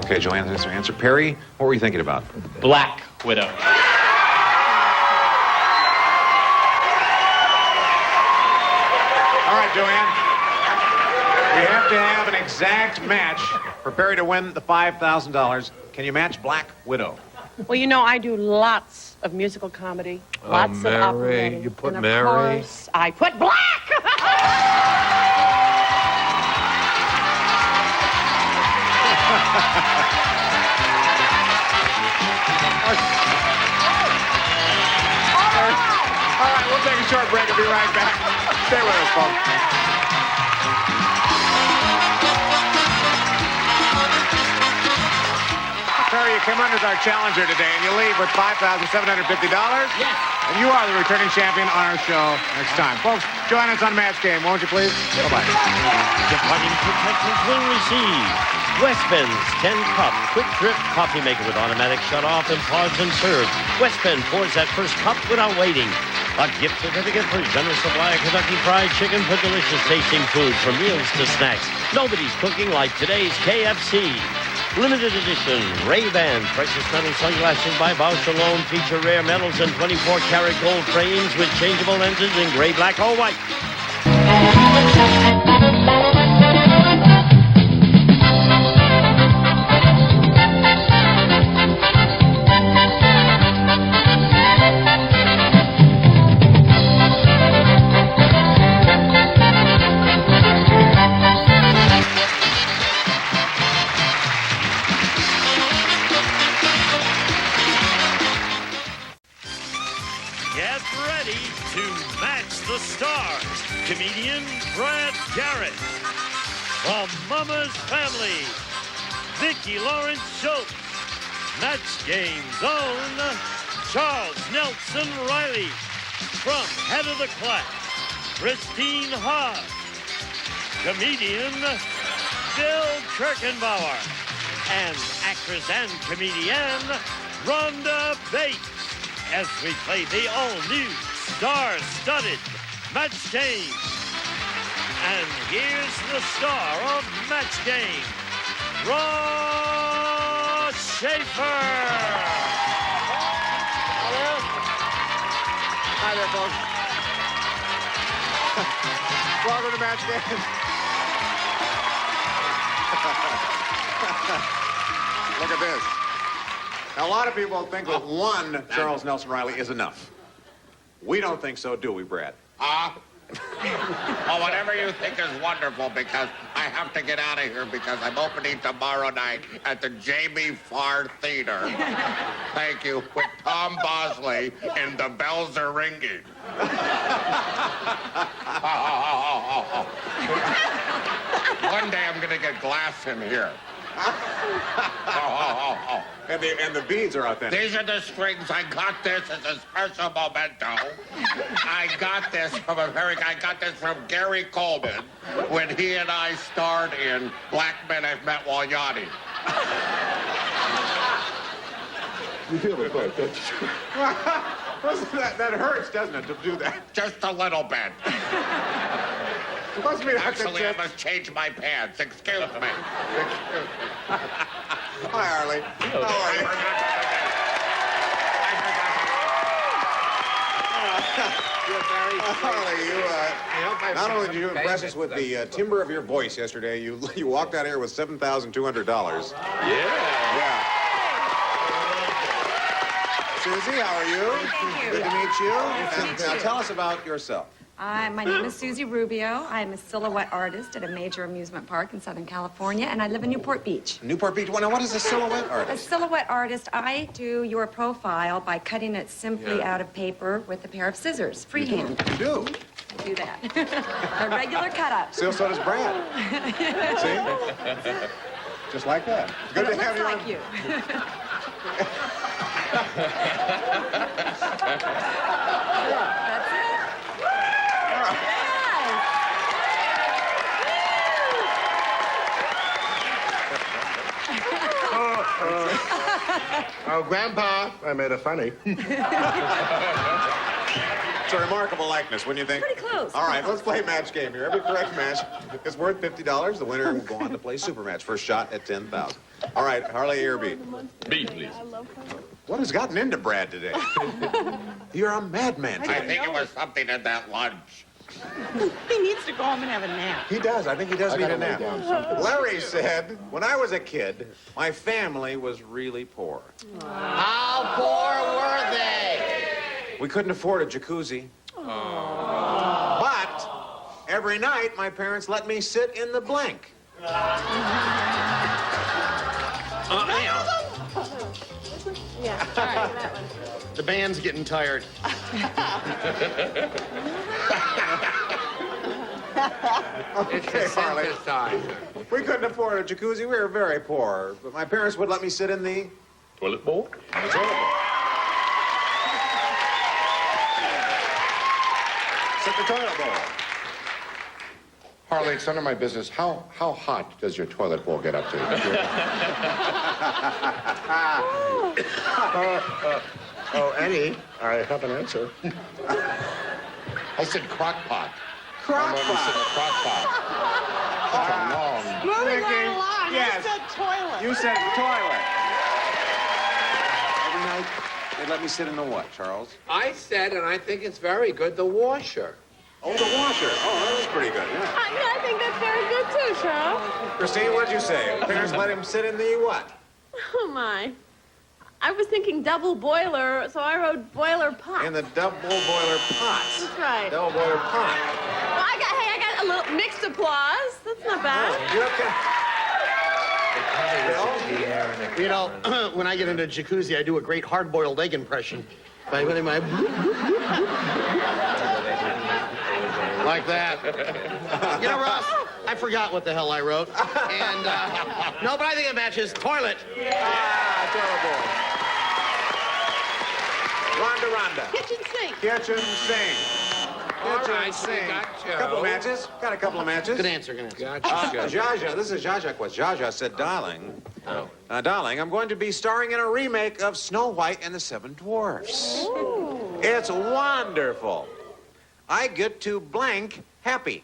Okay, Joanne, that's her answer. Perry, what were you thinking about? Black Widow. All right, Joanne. We have to have an exact match for Perry to win the $5,000. Can you match Black Widow? Well, you know, I do lots of musical comedy, lots of Mary, operatic. you put and of Mary? course, I put black! All right, we'll take a short break and be right back. Stay with us, folks. Perry, you come under as our challenger today, and you leave with $5,750. Yes. And you are the returning champion on our show next time. Folks, join us on Match Game, won't you, please? Bye-bye. Departing contestants will receive Westpen's 10-cup quick drip coffee maker with automatic shut-off and pause and serve. Westpen pours that first cup without waiting. A gift certificate for a generous supply of Kentucky Fried Chicken for delicious tasting food from meals to snacks. Nobody's cooking like today's KFC. Limited edition Ray-Ban precious metal sunglasses by Bausch alone feature rare metals and 24-karat gold frames with changeable lenses in gray, black, or white. Get ready to match the stars. Comedian Brad Garrett. From Mama's Family, Vicki Lawrence Schultz. Match Game's own Charles Nelson Riley. From Head of the Class, Christine Haas. Comedian Bill Kirkenbauer. And actress and comedian Rhonda Bates. As we play the all-new, star-studded Match Game. And here's the star of Match Game, Ross Schaefer. Hello? Hi there, folks. Welcome to Match Game. Look at this. Now, a lot of people think that one Charles Nelson Riley is enough. We don't think so, do we, Brad? Well, whatever you think is wonderful, because I have to get out of here because I'm opening tomorrow night at the Jamie Farr Theater. Thank you. With Tom Bosley and The Bells Are Ringing. One day I'm going to get glass in here. And the beads are authentic. These are the strings. I got this as a special memento. I got this from Gary Coleman when he and I starred in Black Men I've Met While Yachting. You feel the foot, don't you? That hurts, doesn't it, to do that? Just a little bit. Actually, I must change my pants. Excuse me. Hi, Harley. How are you? Harley, not only did you impress us with the timbre of your voice yesterday, you walked out here with $7,200. Yeah. Susie, how are you? Thank you. Good to meet you. And now tell us about yourself. My name is Susie Rubio. I'm a silhouette artist at a major amusement park in Southern California, and I live in Newport Beach. Newport Beach? Now, what is a silhouette A artist? silhouette artist, I do your profile by cutting it simply out of paper with a pair of scissors, freehand. You do? Do that. A regular cut-up. So does Brad. See? Just like that. Good to have you like on. you. That's it. Oh, Grandpa, I made a funny. It's a remarkable likeness, wouldn't you think? Pretty close. All right, let's play match game here. Every correct match is worth $50. The winner will go on to play super match. First shot at $10,000. All right, Harley, A or B? B, please. What has gotten into Brad today? You're a madman. I think it was something in that lunch. He needs to go home and have a nap. He does. I think he does I need gotta a lay nap. down something. Larry said, when I was a kid, my family was really poor. How poor were they? We couldn't afford a jacuzzi. But every night, my parents let me sit in the blank. Yeah, all right, that one. The band's getting tired. Okay, Harley. We couldn't afford a jacuzzi. We were very poor. But my parents would let me sit in the Toilet bowl? The toilet bowl. Sit the toilet bowl. Harley, it's none of my business. How hot does your toilet bowl get up to? Eddie, I have an answer. I said crock pot. Crock pot. I said crock pot. Such a long. Moving Vicky, right along. yes. I said toilet. You said toilet. Every night, they let me sit in the what, Charles? I said, and I think it's very good, the washer. Oh, the washer. Oh, that was pretty good, yeah. I think that's very good too, Charles. Christine, what'd you say? Parents let him sit in the what? Oh, my. I was thinking double boiler, so I wrote boiler pot. In the double boiler pot. That's right. Double boiler pot. Well, I got a little mixed applause. That's not bad. You know, when I get into jacuzzi, I do a great hard-boiled egg impression. By putting my... like that. You know, Ross, I forgot what the hell I wrote. And, no, but I think it matches. Toilet. Terrible. Rhonda. Kitchen sink. Kitchen sink. All Kitchen right, so we sink. got Joe. Couple of matches. Got a couple of matches. Good answer, good answer. Gotcha. Zsa, this is Zsa quest. Zsa said, darling, darling, I'm going to be starring in a remake of Snow White and the Seven Dwarfs. Ooh. It's wonderful. I get to blank happy.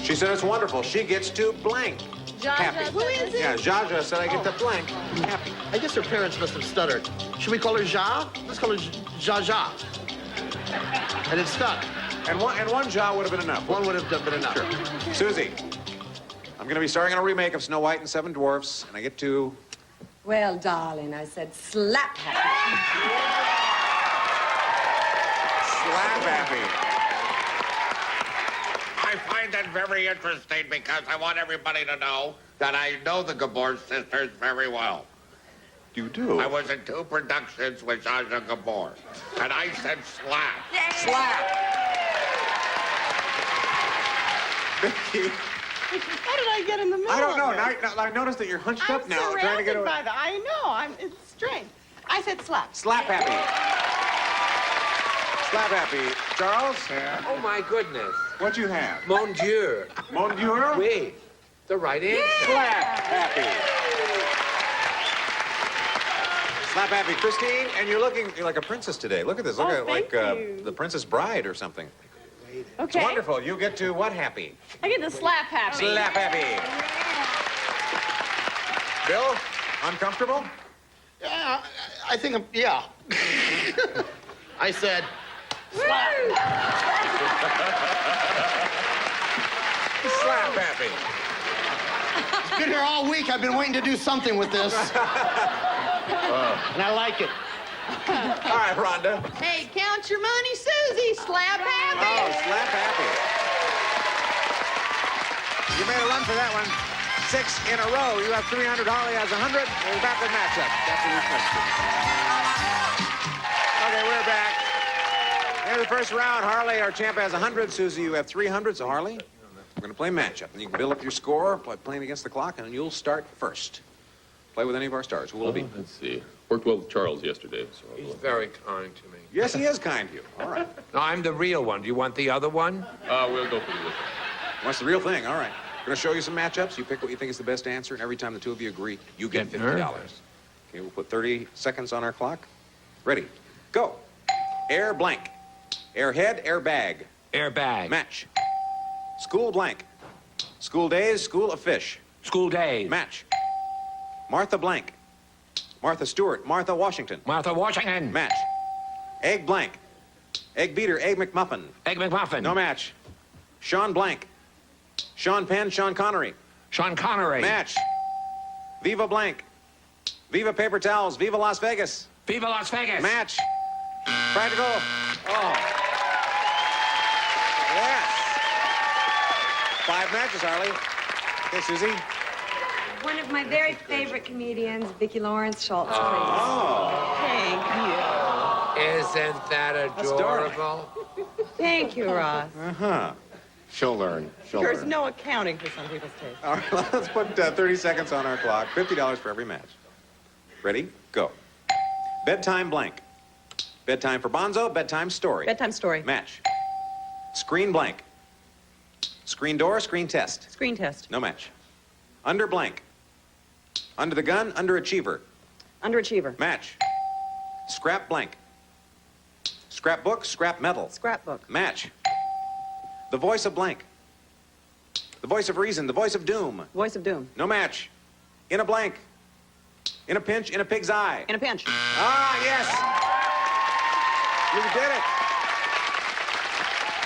She said it's wonderful. She gets to blank happy. Who is it? Yeah, Zsa said I get to blank happy. I guess her parents must have stuttered. Should we call her Zsa? Let's call her Zsa. And it stuck. And one Zsa would have been enough. One would have been enough. Sure. Susie, I'm going to be starring in a remake of Snow White and Seven Dwarfs, and I get to... Well, darling, I said slap happy. Slap happy. I find that very interesting because I want everybody to know that I know the Gabor sisters very well. You do? I was in 2 productions with Zsa Gabor, and I said slap. Slap. Vicky. How did I get in the middle? I don't know. of Now, this? I noticed that you're hunched I'm up now, trying to get surrounded away. by the. I know. It's strange. I said slap. Slap happy. Slap happy. Charles? Oh, my goodness. What'd you have? Mon Dieu. Mon Dieu? Oui. The right answer. Slap happy. Slap happy. Christine, and you're like a princess today. Look at this. Look at thank you. the Princess Bride or something. It's Okay. wonderful. You get to what happy? I get the slap happy. Slap happy. Bill, uncomfortable? Yeah, I think, yeah. I said, Slap happy. I've been here all week. I've been waiting to do something with this. And I like it. All right, Rhonda. Hey, count your money, Susie. Slap happy. Oh, slap happy. You made a run for that one. 6 in a row. You have 300. Harley has 100. We're back with matchup after these messages. Okay, we're back. Into the first round. Harley, our champ, has 100. Susie, you have 300. So, Harley, we're going to play matchup. And you can build up your score by playing against the clock, and you'll start first. Play with any of our stars. Who will it be? Let's see. Worked well with Charles yesterday. So He's very kind to me. Yes, he is kind to you. All right. No, I'm the real one. Do you want the other one? we'll go for the real thing. What's the real thing? All right. We're going to show you some matchups. You pick what you think is the best answer, and every time the two of you agree, you get $50. Okay, we'll put 30 seconds on our clock. Ready. Go. Air blank. Airhead, air bag. Air bag. Match. School blank. School days, school of fish. School days. Match. Martha blank. Martha Stewart, Martha Washington. Martha Washington. Match. Egg blank. Egg beater, egg McMuffin. Egg McMuffin. No match. Sean blank. Sean Penn, Sean Connery. Sean Connery. Match. Viva blank. Viva paper towels. Viva Las Vegas. Viva Las Vegas. Match. Practical. Oh. Yes. 5 matches, Harley. Okay, Susie. One of my very favorite comedians, VICKI Lawrence, Schultz, please. Oh. Thank Isn't that adorable? you. Thank you, Ross. Uh-huh. She'll learn. There's no accounting for some people's taste. All right, let's put 30 seconds on our clock. $50 for every match. Ready? Go. Bedtime blank. Bedtime for Bonzo, bedtime story. Bedtime story. Match. Screen blank. Screen door, screen test. Screen test. No match. Under blank. Under the gun, underachiever. Underachiever. Match. Scrap blank. Scrapbook, scrap metal. Scrapbook. Match. The voice of blank. The voice of reason, the voice of doom. Voice of doom. No match. In a blank. In a pinch, in a pig's eye. In a pinch. Ah, yes. You did it.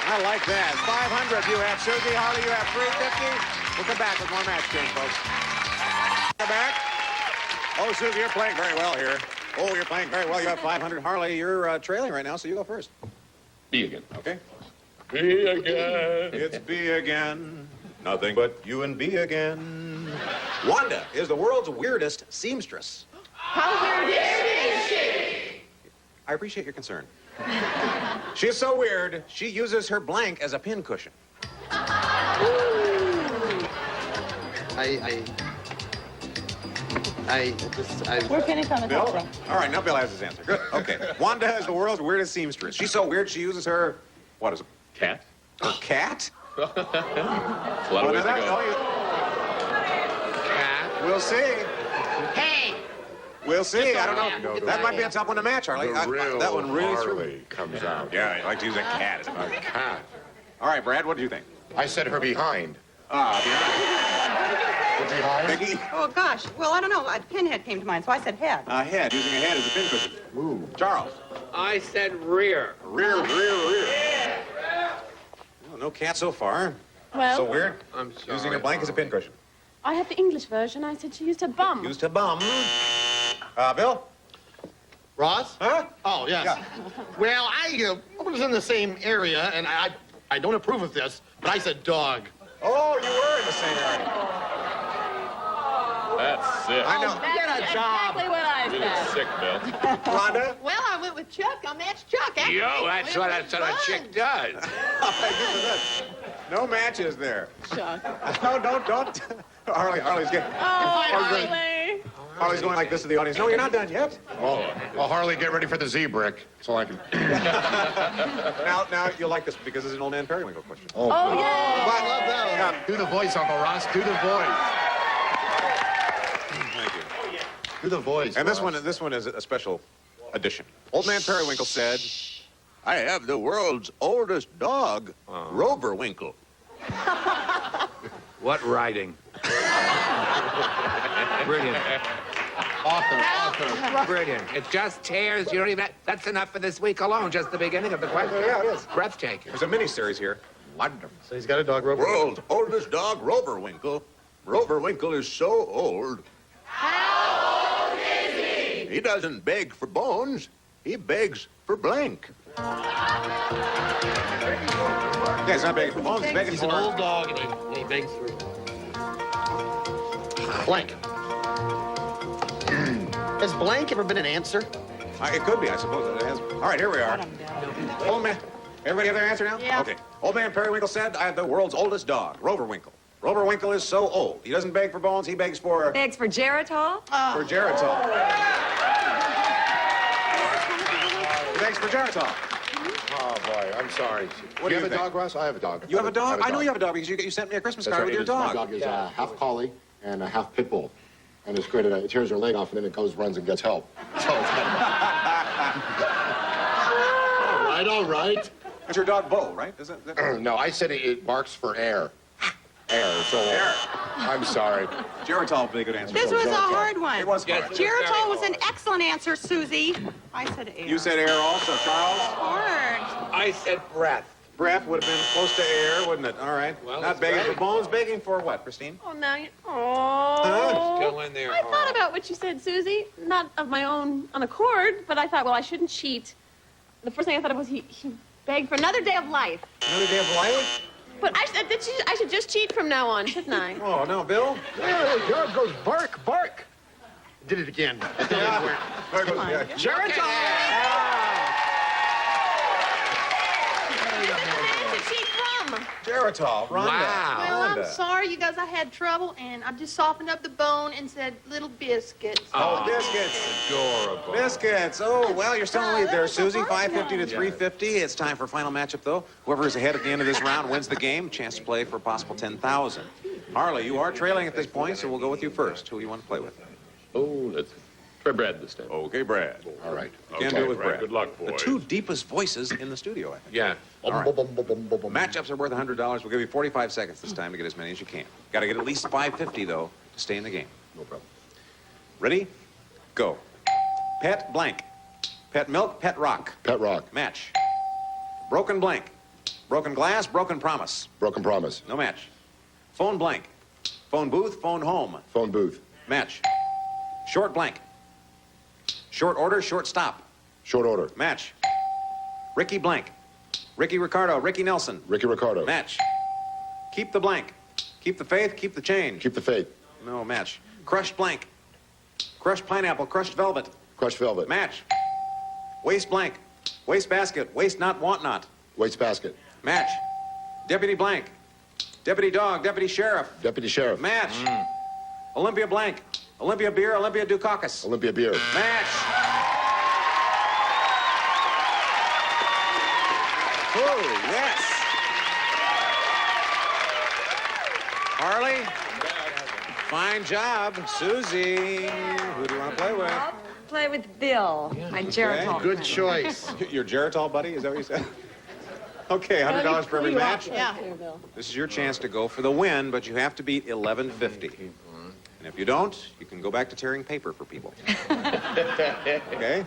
I like that. 500 you have, Susie. Harley, you have 350. We'll come back with more match game, folks. Come back. Oh, Susie, you're playing very well here. Oh, you're playing very well. You have 500. Harley, you're trailing right now, so you go first. B again. Okay. B again. It's B again. Nothing but you and B again. Wanda is the world's weirdest seamstress. How weird is she? I appreciate your concern. She is so weird, she uses her blank as a pin cushion. We're finished on the Bill? top. All right, now Bill has his answer. Good. Okay. Wanda is the world's weirdest seamstress. She's so weird, she uses her, what is it? Cat. Her cat? A lot of ways to go. Cat. We'll see. Hey! We'll see. I don't No, know. the That might be a tough one to match, Harley. The real that one really threw me. Harley comes out. Yeah, I like to use a cat as a A cat. All right, Brad, what do you think? I said her behind. Ah, Her behind? Vicky? Oh, gosh. Well, I don't know. A pinhead came to mind, so I said head. Head, using a head as a pin cushion. Ooh. Charles? I said rear. Rear. Well, no cat so far. Well, So weird. I'm sorry. Using a blank as a pin cushion. I had the English version. I said she used her bum. Used a bum. Bill? Ross? Huh? Oh, yes. Yeah. Well, I was in the same area, and I don't approve of this, but I said dog. Oh, you were in the same area. That's sick. I know. Get a job. Exactly what I Really said. sick, Bill. Rhonda? Well, I went with Chuck. I matched Chuck. Yo, that's what a chick does. No matches there. Chuck. No, don't. Harley's getting. Harley. Harley's going like this to the audience. No, you're not done yet. Well, Harley, get ready for the Z-brick. That's all I can. Now you'll like this because this is an old man Periwinkle question. Oh, yeah. I love that. Do the voice, Uncle Ross. Do the voice. Thank you. Do the voice. And Ross. this one is a special edition. Old man Periwinkle said, "I have the world's oldest dog, Rover Winkle." What writing? Brilliant. Author. Brilliant. It just tears. You don't even. That's enough for this week alone. Just the beginning of the question. Yeah, it is. Breathtaking. There's a mini-series here. Wonderful. So he's got a dog, Rover. World's oldest dog, Rover Winkle. Rover Winkle is so old. How old is he? He doesn't beg for bones. He begs for blank. Yeah, he's not begging for bones. He's begging He's for. an old dog, and he begs for blank. Has blank ever been an answer? It could be, I suppose. It has. All right, here we are. Old man. Everybody have their answer now? Yeah. Okay. Old man Periwinkle said, "I have the world's oldest dog, Rover Winkle. Rover Winkle is so old. He doesn't beg for bones. He begs for Begs for Geritol? Geritol. He begs for Geritol. Oh, boy, I'm sorry. What do you have a think? dog, Ross? I have a dog. You have a dog? I know you have a dog because you sent me a Christmas That's card right. with your My dog. dog is half collie and a half pit bull. And it's great. It tears her leg off, and then it goes, runs, and gets help. So all right. It's your dog, Bo, right? Is that... No, I said it barks for air. Air. So I'm sorry. Geritol would be a good answer. This was a hard one. It was hard. Geritol was an excellent answer, Susie. I said air. You said air also, Charles. Hard. I said breath. Breath would have been close to air, wouldn't it? All right. Well, not it's begging great. for bones, begging for what, Christine? Oh, now you... Oh. Still in there. I thought about what you said, Susie. Not of my own accord, but I thought, well, I shouldn't cheat. The first thing I thought of was he begged for another day of life. Another day of life? But I said that I should just cheat from now on, shouldn't I? Oh, no, Bill? There dog goes bark, bark. Did it again. There goes, yeah. To cheat from. Geritol, Rhonda. Well, I'm Rhonda. sorry, you guys. I had trouble, and I just softened up the bone and said little biscuits. Oh, biscuits. Adorable. Biscuits. Oh, well, you're still in the lead there, Susie. 550 to 350. It's time for final matchup, though. Whoever is ahead at the end of this round wins the game. Chance to play for a possible 10,000. Harley, you are trailing at this point, so we'll go with you first. Who do you want to play with? Oh, let's try Brad this time. Okay, Brad. All right. You can do it with Brad. Good luck, boys. The two deepest voices in the studio, I think. Yeah. All right. Matchups are worth $100. We'll give you 45 seconds this time to get as many as you can. Got to get at least 550, though, to stay in the game. No problem. Ready? Go. Pet blank. Pet milk, pet rock. Pet rock. Match. Broken blank. Broken glass, broken promise. Broken promise. No match. Phone blank. Phone booth, phone home. Phone booth. Match. Short blank. Short order, short stop. Short order. Match. Ricky blank. Ricky Ricardo, Ricky Nelson. Ricky Ricardo. Match. Keep the blank. Keep the faith, keep the change. Keep the faith. No match. Crushed blank. Crushed pineapple, crushed velvet. Crushed velvet. Match. Waste blank. Waste basket, waste not, want not. Waste basket. Match. Deputy blank. Deputy dog, deputy sheriff. Deputy sheriff. Match. Olympia blank. Olympia beer, Olympia Dukakis. Olympia beer. Match. Oh, yes. Harley. Fine job. Susie. Who do you want to play with? I'll play with Bill, my Geritol. Good choice. Your Geritol buddy? Is that what you said? Okay, $100 for every match. Yeah. This is your chance to go for the win, but you have to beat 1150. And if you don't, you can go back to tearing paper for people. Okay?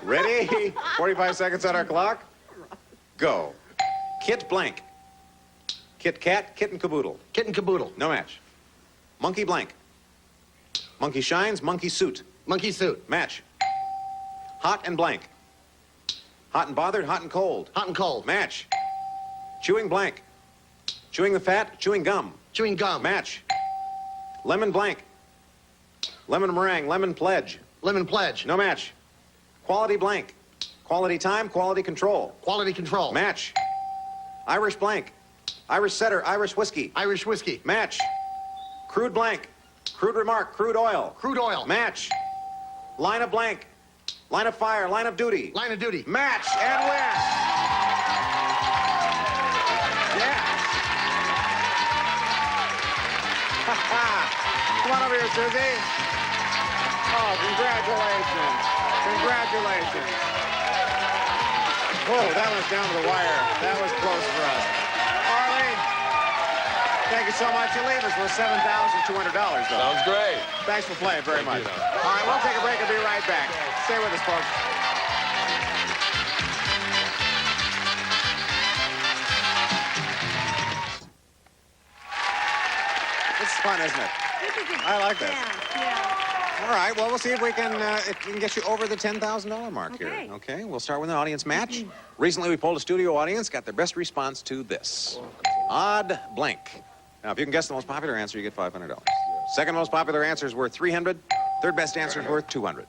Ready? 45 seconds on our clock. Go. Kit blank. Kit kat, kitten caboodle. Kitten caboodle. No match. Monkey blank. Monkey shines, monkey suit. Monkey suit. Match. Hot and blank. Hot and bothered, hot and cold. Hot and cold. Match. Chewing blank. Chewing the fat, chewing gum. Chewing gum. Match. Lemon blank. Lemon meringue, lemon pledge. Lemon pledge. No match. Quality blank. Quality time, quality control. Quality control. Match. Irish blank. Irish setter, Irish whiskey. Irish whiskey. Match. Crude blank. Crude remark, crude oil. Crude oil. Match. Line of blank. Line of fire, line of duty. Line of duty. Match and win. Yes. Come on over here, Susie. Oh, congratulations. Congratulations. Whoa, that was down to the wire. That was close for us. Harley, thank you so much. You leave us with $7,200, though. Sounds great. Thanks for playing very much. All right, we'll take a break and be right back. Stay with us, folks. This is fun, isn't it? I like this. Yeah. All right, well, we'll see if we can get you over the $10,000 mark here. Okay, we'll start with an audience match. Recently, we polled a studio audience, got their best response to this. Odd blank. Now, if you can guess the most popular answer, you get $500. Second most popular answer is worth $300. Third best answer is worth $200.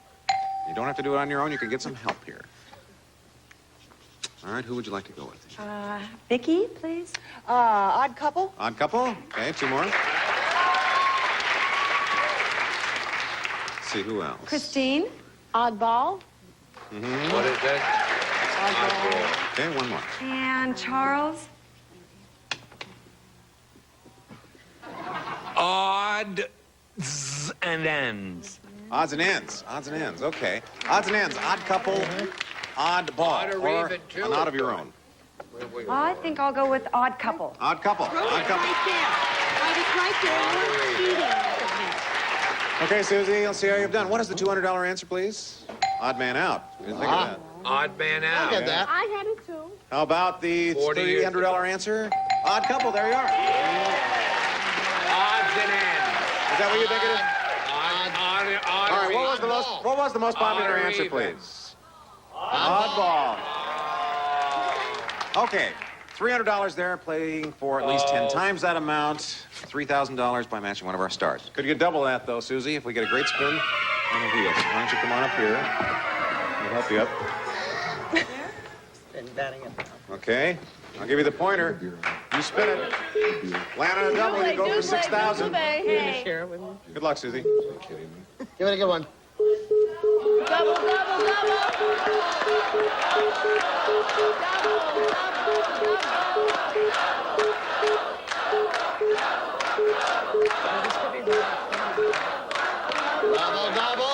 You don't have to do it on your own. You can get some help here. All right, who would you like to go with? Vicki, please. Odd couple. Odd couple? Okay, two more. Let's see, who else? Christine. Oddball. Mm-hmm. What is that? Okay, one more. And Charles. Odds and ends. Odds and ends. Odds and ends. Okay. Odds and ends. Odd couple. Odd ball. Odd or Or even, too. an odd of your own. I think I'll go with Odd Couple. Odd couple. Odd couple. Right there. I was right there. You weren't cheating at the hint. Okay, Susie, let's see how you've done. What is the $200 answer, please? Odd man out. You didn't think of that. Odd man out. I get that. I had it too. How about the 40 years $300 answer? Odd couple, there you are. Odds and ends. Is that what you think it is? Odd All right, what was the most popular Odd or answer, even? please? Oddball. Okay, $300 there, playing for at least 10 times that amount. $3,000 by matching one of our stars. Could you double that, though, Susie, if we get a great spin on the wheels? Why don't you come on up here? We'll help you up. Okay, I'll give you the pointer. You spin it. Land on a double, you go for 6,000. Hey. Good luck, Susie. Give it a good one. Double, double, double. Double, double.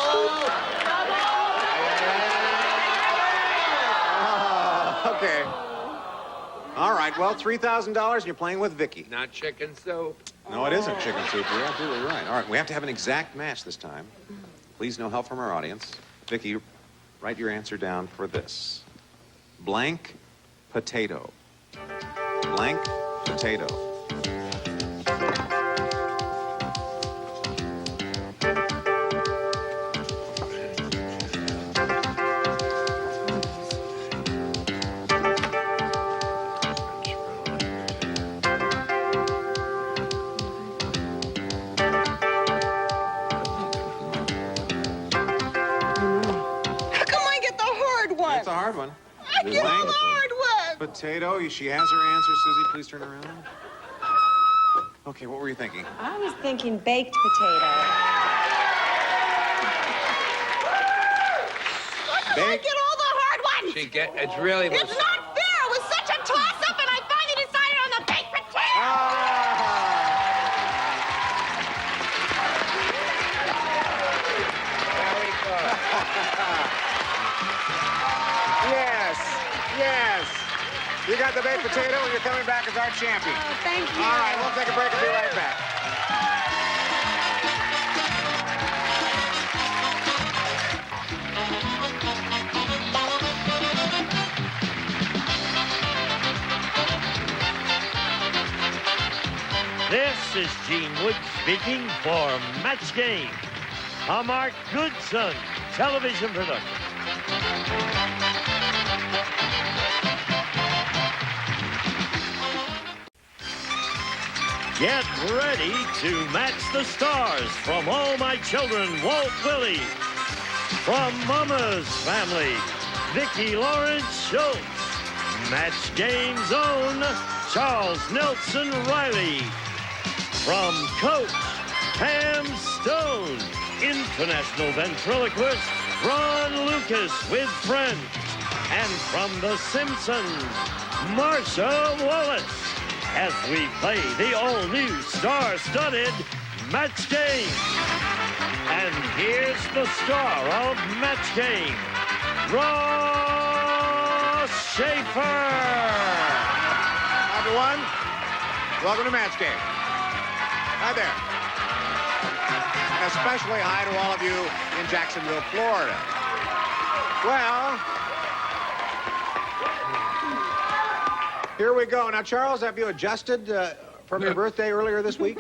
Okay. All right, well, $3,000 and you're playing with Vicky. Not chicken soup. No, it isn't chicken soup. You're absolutely right. All right, we have to have an exact match this time. Please, no help from our audience. Vicky, write your answer down for this. Blank potato. Blank potato. How come I get the hard one? It's a hard one. I get all the hard ones. Potato. She has her answer. Susie, please turn around. Okay, what were you thinking? I was thinking baked potato. I get all the hard ones. It's really It's not fair. It was such a toss-up, and I finally decided on the baked potato. Yes, yes. You got the baked potato and you're coming back as our champion. Thank you. All right, we'll take a break and be right back. This is Gene Wood speaking for Match Game, a Mark Goodson television production. Get ready to match the stars from All My Children, Walt Willey. From Mama's Family, Vicki Lawrence Schultz. Match Game's own Charles Nelson Riley. From Coach Pam Stone, international ventriloquist Ron Lucas with friends. And from The Simpsons, Marsha Wallace. As we play the all-new star-studded Match Game. And here's the star of Match Game, Ross Schaefer. Everyone, welcome to Match Game. Hi there. And especially hi to all of you in Jacksonville, Florida. Well, here we go. Now, Charles, have you adjusted from your birthday earlier this week?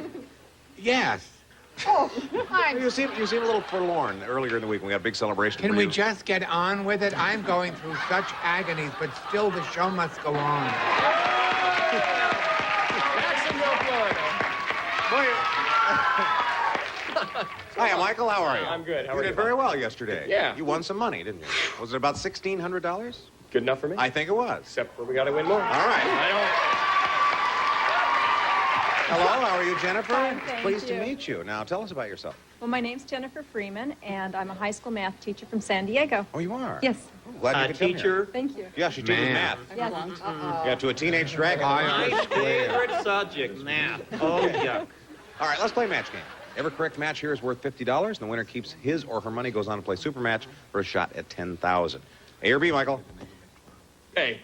Yes. Oh, you seem a little forlorn earlier in the week when we had a big celebration. Can for we you. just get on with it? I'm going through such agonies, but still the show must go on. Jacksonville, Florida. Hi, Michael. How are you? I'm good. How You are you? did very well yesterday. Yeah. You won some money, didn't you? Was it about $1,600? Good enough for me? I think it was. Except for we got to win more. All right. Hello, how are you, Jennifer? Fine, thank Pleased to you. meet you. Now, tell us about yourself. Well, my name's Jennifer Freeman, and I'm a high school math teacher from San Diego. Oh, you are? Yes. Glad you could come here. Thank you. Yeah, she teaches math. Yes. Yeah, to a teenage dragon. My favorite subject, math. Oh, yuck. All right, let's play match game. Every correct match here is worth $50, and the winner keeps his or her money, goes on to play super match for a shot at $10,000. A or B, Michael? A.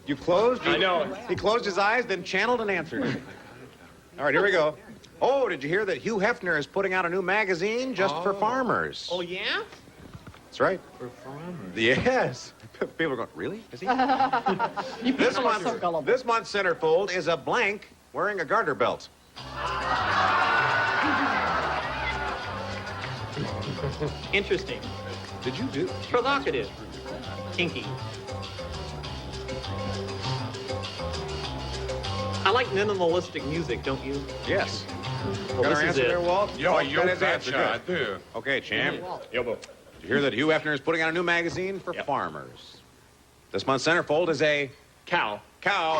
You closed? I know. He closed his eyes, then channeled and answered. All right, here we go. Oh, did you hear that Hugh Hefner is putting out a new magazine just for farmers? Oh, yeah? That's right. For farmers. Yes. People are going, really? Is he? You people are so gullible. This month's centerfold is a blank wearing a garter belt. Interesting. Did you do? Provocative. Kinky. I like minimalistic music, don't you? Yes. Well, Got this our is answer it. there, Walt? Yo, Oh, you got his answer. betcha, Good. I do. Okay, champ. Yo, Did you hear that Hugh Hefner is putting out a new magazine for farmers? This month's centerfold is a Cow. cow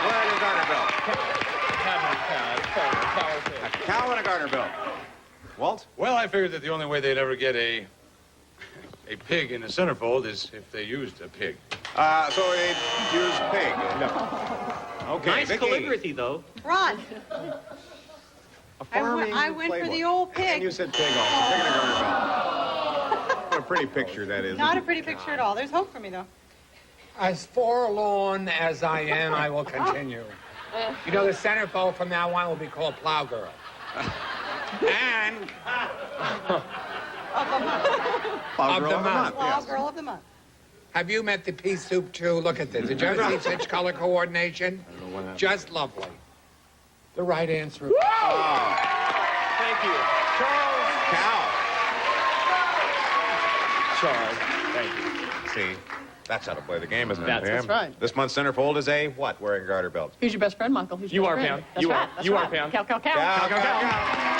wearing a garter belt. A cow and a garter belt. Walt? Well, I figured that the only way they'd ever get a pig in the centerfold is if they used a pig. So they use pig. Okay, Nice Vicky. calligraphy, though. Ron, A farming I went for playbook. the old And pig. you said pig also. Pig and a garter belt. What a pretty picture that is. Not a pretty picture at all. There's hope for me, though. As forlorn as I am, I will continue. You know, the centerfold from now on will be called Plow Girl. And Plow Girl of the Month. Wow, Yes. girl of the month. have you met the pea soup too? Look at this. Did you ever see such color coordination? Just lovely. The right answer. Thank you. Cow. Charles. Thank you. See, that's how to play the game, isn't it? That's Pam? right. This month's centerfold is a what wearing a garter belt? Who's your best friend, Michael? Who's your You best are, friend? Pam. That's You right. are. That's You are, right. Pam. Cow, cow, cow. Cow, cow, cow.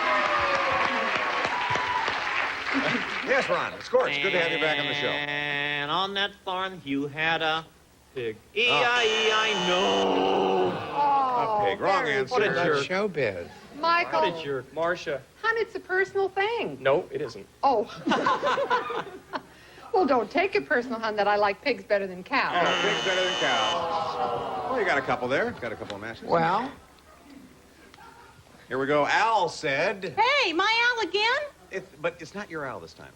Yes, Ron. Scorch. Good to have you back on the show. And on that farm, you had a pig. E-I-E-I-know. A pig. Wrong answer. What a jerk. Showbiz. What a jerk. Marcia. Hon, it's a personal thing. No, it isn't. Oh. Well, don't take it personal, hon, that I like pigs better than cows. Oh, pig's better than cow. Well, you got a couple there. Got a couple of matches. Well, Here we go. Al said... Hey, my Al again? But it's not your Al this time.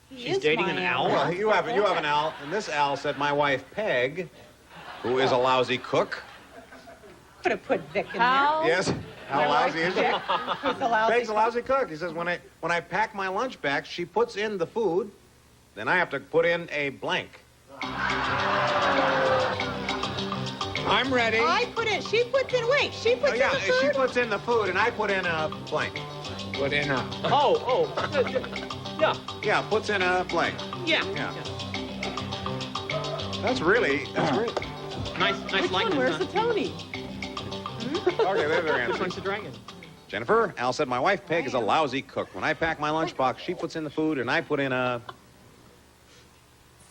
He She's is dating my an Al. owl? Well, you have an Al, and this Al said, my wife, Peg, who is a lousy cook. Could have put Vic in Al? Yes. How lousy is she? there. Who's a lousy Peg's a lousy cook. He says, when I pack my lunch back, she puts in the food, then I have to put in a blank. I'm ready. She puts in the food? She puts in the food, and I put in a blank. Put in a... Yeah. Yeah, puts in a blank. Yeah. Yeah. That's great. Nice Which one? likeness, Where's huh? the Tony? Okay, there's their Which answer. one's the dragon? Jennifer, Al said, my wife, Peg, is a lousy cook. When I pack my lunchbox, she puts in the food, and I put in a...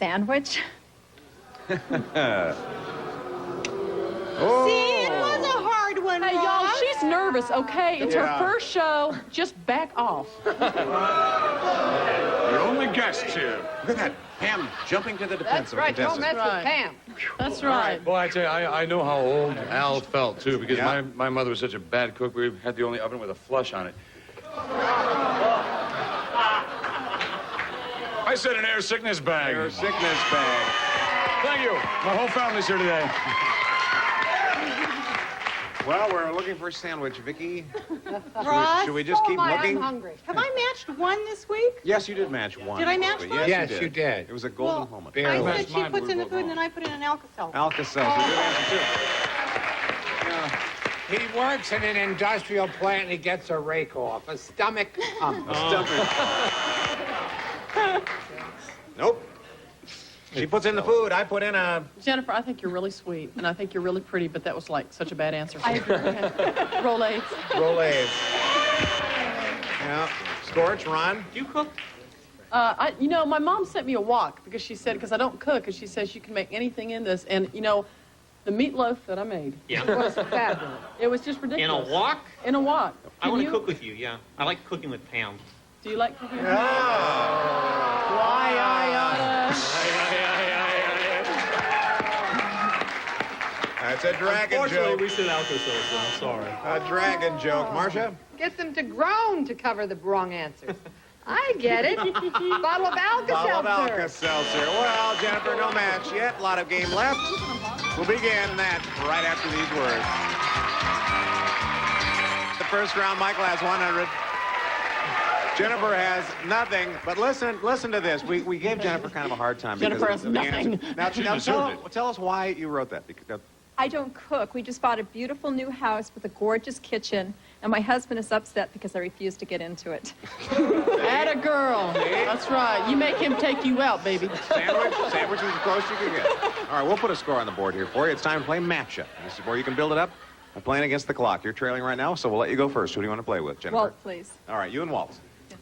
Sandwich? Oh. See, it was a hard one, Hey, Ron. y'all, she's nervous, okay? It's Yeah. her first show. Just back off. You're only guests here. Look at that. Pam jumping to the defense That's of a right. Don't contestant. mess with Pam. That's right. Boy, I tell you, I know how old Al felt, too, because Yeah. my mother was such a bad cook. We had the only oven with a flush on it. I said an air sickness bag. Your sickness bag. Thank you. My whole family's here today. Well, we're looking for a sandwich, Vicky. Ross? Should we just keep looking? I'm hungry. Have I matched one this week? Yes, you did match one. Did I match one? Yes, Yes, you did. It was a golden moment. I Barely. said she puts in the food, and then I put in an Alka-Seltzer. Alka-Seltzer. Good answer, too. He works in an industrial plant and he gets a rake off. A stomach pump. Nope. She puts in the food. I put in a... Jennifer, I think you're really sweet, and I think you're really pretty, but that was like such a bad answer. I agree. Rolaids. Rolaids. Yeah. Scorch, Ron. Do you cook? You know, my mom sent me a wok because she said, because I don't cook, and she says you can make anything in this. And, you know, the meatloaf that I made was fabulous. It was just In ridiculous. a wok? In a wok. I want to cook with you, yeah. I like cooking with Pam. Do you like cooking? Yeah. Why I oughta... That's a dragon Unfortunately, joke. we said Alka-Seltzer. I'm sorry. A dragon joke. Marcia? Get them to groan to cover the wrong answers. I get it. Bottle of Alka-Seltzer. Bottle of Alka-Seltzer. Well, Jennifer, no match yet. A lot of game left. We'll begin that right after these words. The first round, Michael has 100. Jennifer has nothing, but listen to this. We gave Jennifer kind of a hard time. Jennifer has of the nothing. answer. Now tell us why you wrote that. I don't cook. We just bought a beautiful new house with a gorgeous kitchen, and my husband is upset because I refuse to get into it. Atta girl. That's right. You make him take you out, baby. Sandwich is as close you can get. All right, we'll put a score on the board here for you. It's time to play matchup. This is where you can build it up by playing against the clock. You're trailing right now, so we'll let you go first. Who do you want to play with, Jennifer? Walt, please. All right, you and Walt. Yes.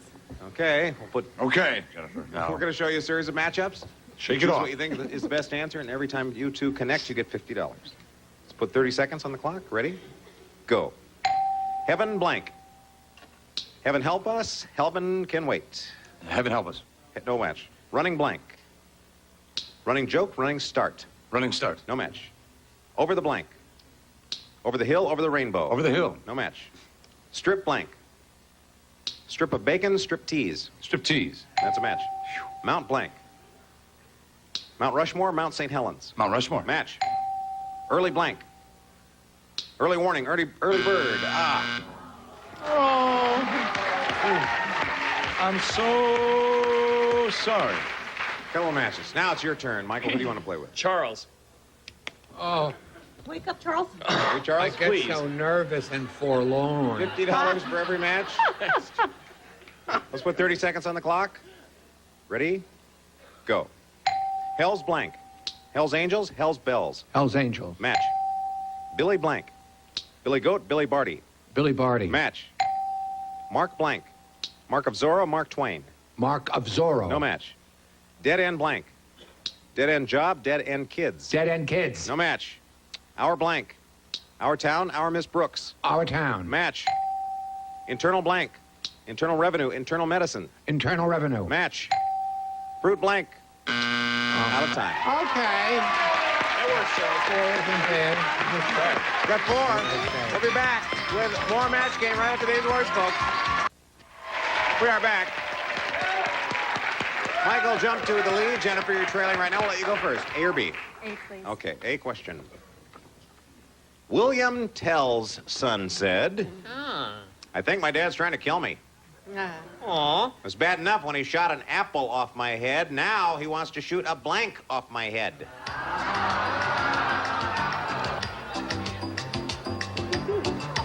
Okay, we'll put. Okay, Jennifer. We're going to show you a series of matchups. Shake Choose it off. what you think is the best answer, and every time you two connect, you get $50. Let's put 30 seconds on the clock. Ready? Go. Heaven blank. Heaven help us. Heaven can wait. Heaven help us. No match. Running blank. Running joke. Running start. Running start. No match. Over the blank. Over the hill. Over the rainbow. Over the hill. No match. Strip blank. Strip of bacon. Strip tease. Strip tease. That's a match. Mount blank. Mount Rushmore. Mount St. Helens. Mount Rushmore. Match. Early blank. Early warning. Early bird. Ah. I'm so sorry. Couple of matches. Now it's your turn. Michael, who do you want to play with? Charles. Oh, Wake up, Charles. Hey, Charles, I get please. so nervous and forlorn. $50 for every match. Let's put 30 seconds on the clock. Ready? Go. Hell's blank. Hell's Angels. Hell's Bells. Hell's Angels. Match. Billy blank. Billy Goat. Billy Barty. Billy Barty. Match. Mark blank. Mark of Zorro. Mark Twain. Mark of Zorro. No match. Dead end blank. Dead end job. Dead end kids. Dead End Kids. No match. Our blank. Our town. Our Miss Brooks. Our Town. Match. Internal blank. Internal revenue. Internal medicine. Internal Revenue. Match. Fruit blank. Out of time. okay. Got four. We'll be back with more match game right after these words, folks. We are back. Michael jumped to the lead. Jennifer, you're trailing right now. We'll let you go first. A or B? A, please. Okay, A question. William Tell's son said, I think my dad's trying to kill me. Aw. It was bad enough when he shot an apple off my head. Now he wants to shoot a blank off my head.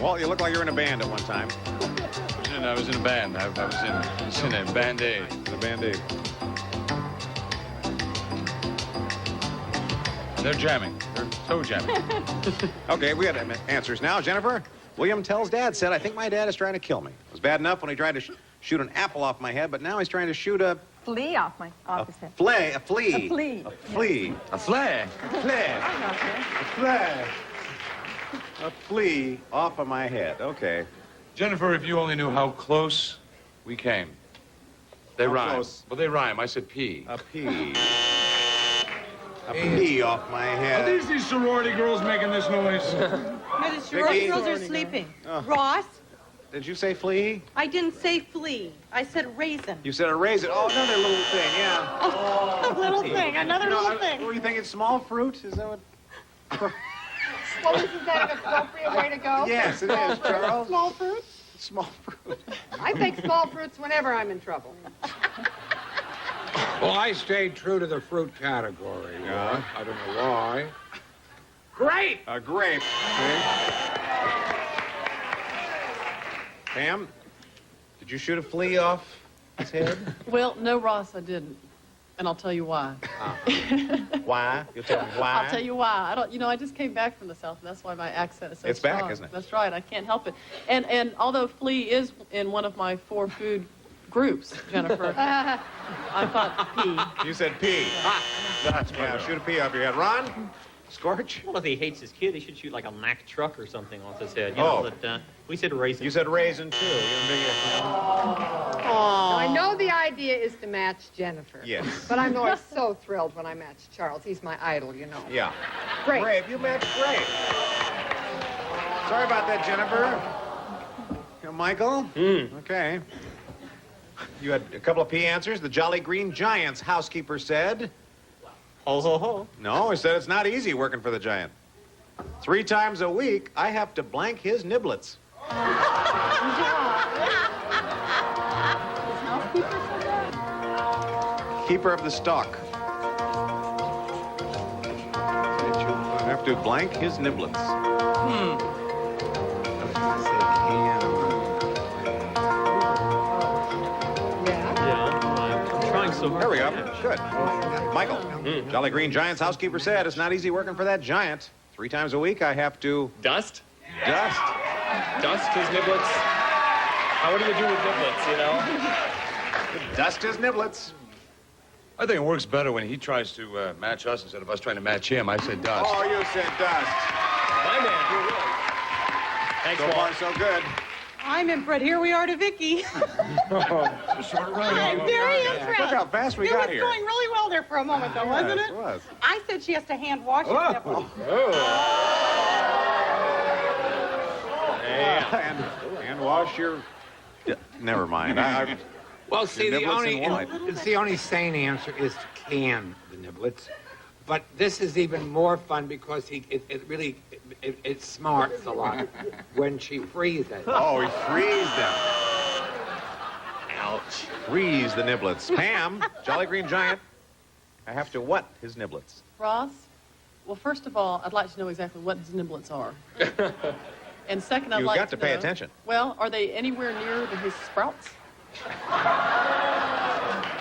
Well, you look like you're in a band at one time. I was in a band. I was in a Band-Aid. A Band-Aid. They're jamming. They're toe jamming. Okay, we got answers now. Jennifer, William Tell's dad said, I think my dad is trying to kill me. It was bad enough when he tried to shoot an apple off my head, but now he's trying to shoot a Flea off his head. flea. A flea. A flea. A flag. A flea. A flea off of my head. Okay. Jennifer, if you only knew how close we came. They How rhyme. close? Well, they rhyme. I said pea. A pea. A pea off my Are head. these sorority girls making this noise? No, the sorority Vicky? girls are sleeping. Oh. Ross, Did you say flea? I didn't say flea. I said raisin. You said a raisin. Oh, another little thing, yeah. Oh, a little thing, another little thing. Were you thinking small fruit? Is that what? Well, isn't that an appropriate way to go? Yes, it is, Charles. Small fruits? Small fruit. I take small fruits whenever I'm in trouble. Well, I stayed true to the fruit category. Yeah. I don't know why. Great! A grape. Pam, did you shoot a flea off his head? Well, no, Ross, I didn't. And I'll tell you why. Why? You'll tell me why? I'll tell you why. I just came back from the South, and that's why my accent is so It's strong. back, isn't it? That's right. I can't help it. And although flea is in one of my 4 food groups, Jennifer, I thought pea. You said pea. That's Yeah, shoot a pea off your head. Ron? Scorch? Well, if he hates his kid, he should shoot like a Mack truck or something off his head. Oh. We said raisin. You said raisin, too. Now, I know the idea is to match Jennifer. Yes. But I'm always so thrilled when I match Charles. He's my idol, you know. Yeah. Great. Grape. You matched grape. Sorry about that, Jennifer. Michael? Okay. You had a couple of P answers. The Jolly Green Giant's housekeeper said... Ho, ho, ho. No, he said it's not easy working for the Giant. 3 times a week, I have to blank his niblets. Keeper of the stock. I have to blank his niblets. I'm trying so hard. There we go. Good. Michael, Jolly Green Giant's housekeeper said it's not easy working for that giant. 3 times a week, I have to... Dust? Dust. Dust his niblets. What do you do with niblets, you know? Dust his niblets. I think it works better when he tries to match us instead of us trying to match him. I said dust. Oh, you said dust. My man, you're right. Thanks, So far, so good. I'm impressed. Here we are to Vicky. I'm very impressed. Look how fast we got It here. was going really well there for a moment, though, wasn't Yes, it? it was. I said she has to hand wash her nipples. And wash your... Yeah, never mind. Well, see, the niblets in only sane answer is to can the niblets. But this is even more fun because it smarts a lot when she frees it. Oh, he frees them. Ouch. Freeze the niblets. Pam, Jolly Green Giant, I have to what his niblets? Ross, well, first of all, I'd like to know exactly what his niblets are. And second, I'd You've like got to pay know, attention. Well, are they anywhere near his sprouts?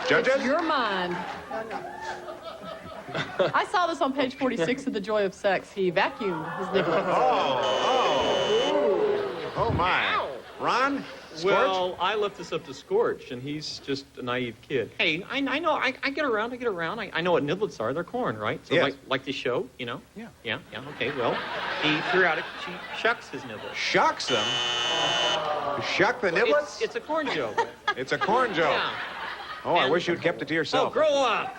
Judges? It's your mind. I saw this on page 46 of The Joy of Sex. He vacuumed his niblets. Oh my. Ron? Scorch? Well, I left this up to Scorch, and he's just a naive kid. Hey, I know, I get around. I know what niblets are. They're corn, right? So Yes. like the show, you know? Yeah. Yeah, okay, well, he periodically shucks his niblets. Shucks them? Shuck the niblets? It's a corn joke. It's a corn joke. Yeah. Oh, I wish you'd kept it to Oh, yourself. grow up.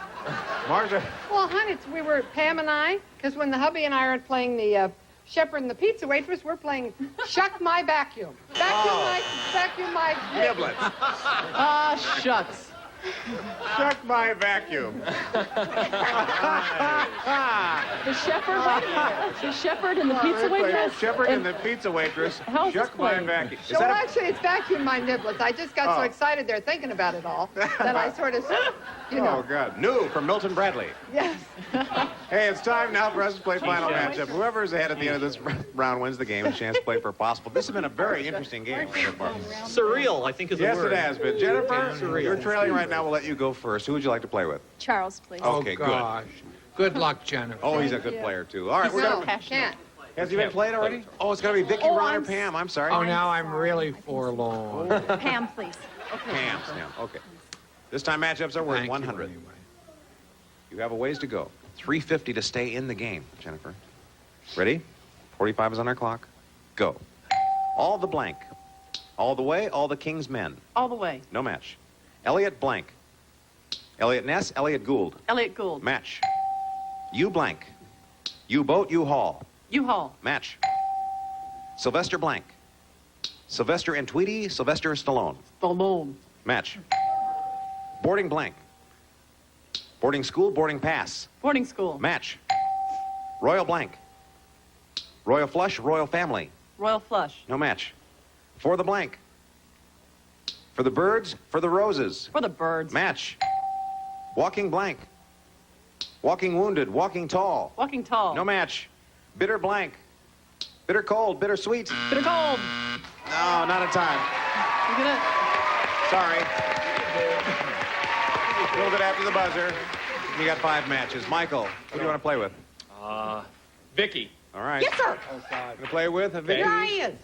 Marcia? Well, hon, we were Pam and I, because when the hubby and I aren't playing the shepherd and the pizza waitress, we're playing shuck my vacuum. Vacuum my Niblets. Ah, shucks. Shuck my vacuum. The shepherd, wait a minute. The shepherd and the pizza waitress? Shepherd and the pizza waitress. How's this Shuck my playing? vacuum. Is So that a... actually, it's vacuum my niblets. I just got so Oh. excited there thinking about it all that I sort of, you know. Oh, God. New from Milton Bradley. Yes. Hey, it's time now for us to play final matchup. Whoever's ahead at the end of this round wins the game and a chance to play for a possible. This has been a very interesting game so far. Surreal, I think is the Yes, word. it has been. Jennifer, Surreal. you're trailing right now. We'll let you go first. Who would you like to play with? Charles, please. Okay, good. Gosh. Good luck, Jennifer. Oh, he's a good player, too. All right, we're No, going to... can't. Has he been played already? Oh, it's going to be Vicky, Ron, or Pam. I'm sorry. Oh, now I'm really forlorn. Pam, please. Pam. Okay. This time matchups are worth Thank you 100. anyway. You have a ways to go. 350 to stay in the game, Jennifer. Ready? 45 is on our clock. Go. All the blank. All the way, all the king's men. All the way. No match. Elliot blank. Elliot Ness, Elliot Gould. Elliot Gould. Match. You blank. You boat, you haul. U-Haul. Match. Sylvester blank. Sylvester and Tweety, Sylvester Stallone. Stallone. Match. Boarding blank. Boarding school, boarding pass. Boarding school. Match. Royal blank. Royal flush, royal family. Royal Flush. No match. For the blank. For the birds, for the roses. For the birds. Match. Walking blank. Walking wounded, walking tall. Walking tall. No match. Bitter blank. Bitter cold, bitter sweet. Bitter cold. No, not in time. You get it? Sorry. A little bit after the buzzer. You got 5 matches. Michael, who do you want to play with? Vicky. All right. Yes, sir. Going to play with Vicky? Here he is.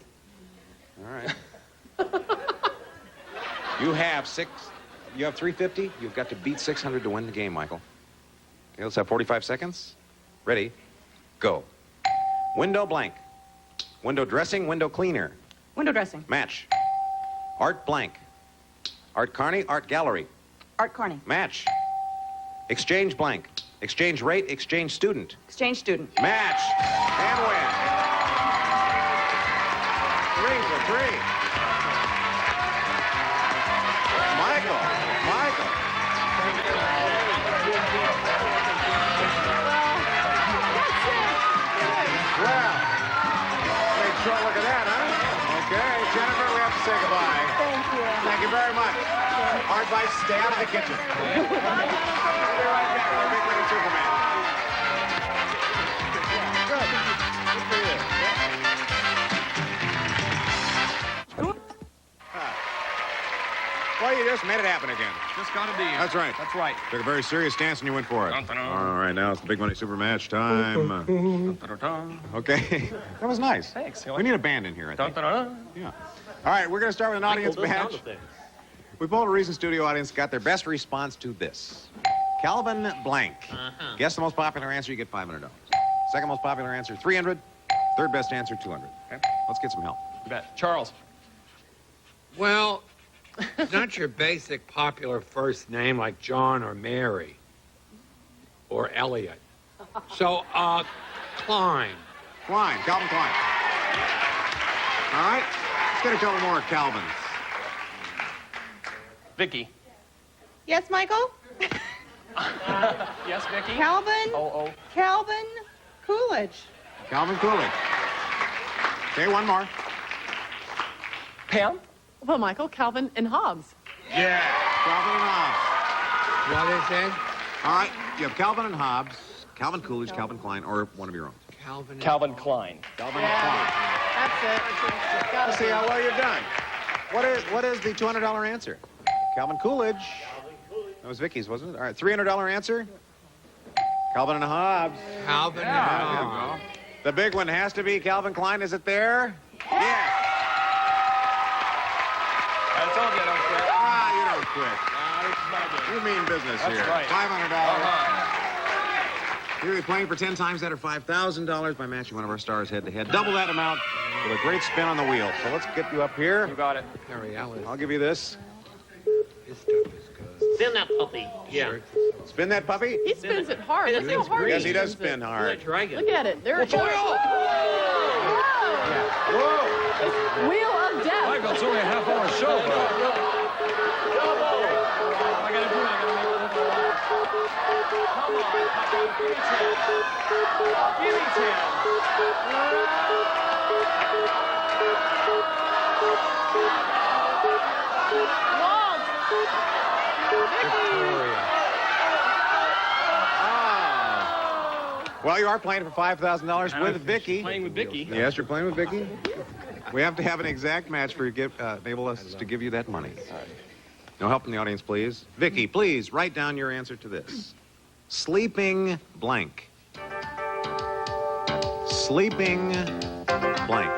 All right. You have 350. You've got to beat 600 to win the game, Michael. Okay, let's have 45 seconds. Ready? Go. Window blank. Window dressing, window cleaner. Window dressing. Match. Art blank. Art Carney, art gallery. Art Carney. Match. Exchange blank. Exchange rate, exchange student. Exchange student. Match. And win. 3 for 3. Michael advice, stay out of the kitchen. We'll be right back with our Big Winning Superman. Good. Good for you. Well, you just made it happen again. Just gotta be. That's right. That's right. Took a very serious stance and you went for it. Dun, dun, dun. All right, now it's the Big Money Super Match time. Okay. That was nice. Thanks. We need a band in here, I think. Dun, dun, dun. Yeah. All right, we're going to start with an audience match. We polled a recent studio audience, got their best response to this. Calvin blank. Guess the most popular answer, you get $500. Second most popular answer, $300. Third best answer, $200. Okay. Let's get some help. You bet. Charles. Well, it's not your basic popular first name like John or Mary or Elliot. So, Klein. Klein, Calvin Klein. All right, let's get a couple more Calvins. Vicky. Yes, Michael? Yes, Vicky? Calvin? Oh. Calvin Coolidge. Calvin Coolidge. Okay, one more. Pam? Well, Michael, Calvin and Hobbes. Yeah, Calvin and Hobbes. What is it? All right, you have Calvin and Hobbes, Calvin Coolidge, Calvin Klein, or one of your own. Calvin Klein. Calvin Klein. That's it. Let's see how well you've done. What is the $200 answer? Calvin Coolidge. That was Vicky's, wasn't it? All right, $300 answer. Calvin and Hobbes. Calvin and Hobbes. The big one has to be Calvin Klein. Is it there? Yes. I told you I don't quit. You don't quit. You mean business That's here. right. $500. You'll be playing for 10 times that or $5,000 by matching one of our stars head-to-head. Double that amount with a great spin on the wheel. So let's get you up here. You got it. I'll give you this. Spin that puppy. Yeah. Spin that puppy? He spins it hard. Look how hard Yes, he does spins it. spin hard. Look at it. There it goes. Whoa! Wheel of Death. Michael, it's only a half-hour show, bro. Give me 10. Walt. Well, you are playing for $5,000 with Vicky. Playing with Vicky. Yes, you're playing with Vicky. We have to have an exact match for you to enable us to give you that money. No help from the audience, please. Vicky, please write down your answer to this. Sleeping blank. Sleeping blank.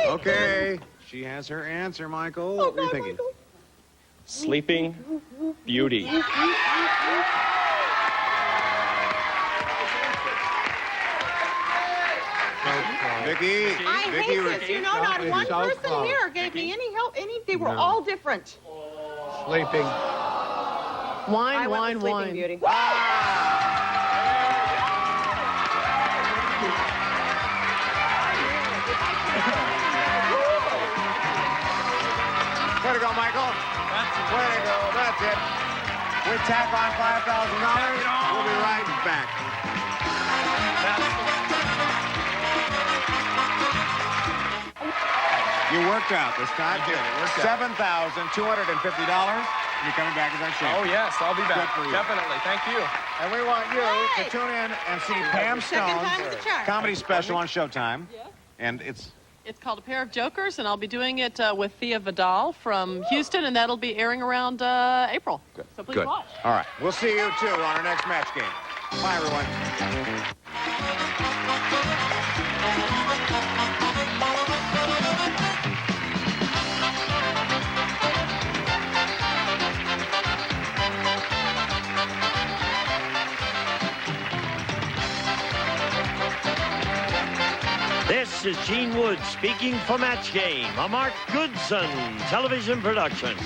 Okay, she has her answer, Michael. What were you thinking? Sleeping Beauty. Vicky, I Vicky, hate this. You know, not one person here gave me any help. They were all different. Sleeping. Wine, I went with Sleeping wine. Beauty. Way to go, Michael. Way to go. That's it. We tack on $5,000. We'll be right back. You worked out this time. I did. It worked out. $7,250. You're coming back as our champion. Oh, yes, I'll be back. Good for you. Definitely. Thank you. And we want you to tune in and see Pam Second Stone's time's the charm. comedy special on Showtime. And it's It's called A Pair of Jokers, and I'll be doing it with Thea Vidal from Houston, and that'll be airing around April. good. So please Good. watch. All right. We'll see you, too, on our next match game. Bye, everyone. This is Gene Wood speaking for Match Game, a Mark Goodson television production.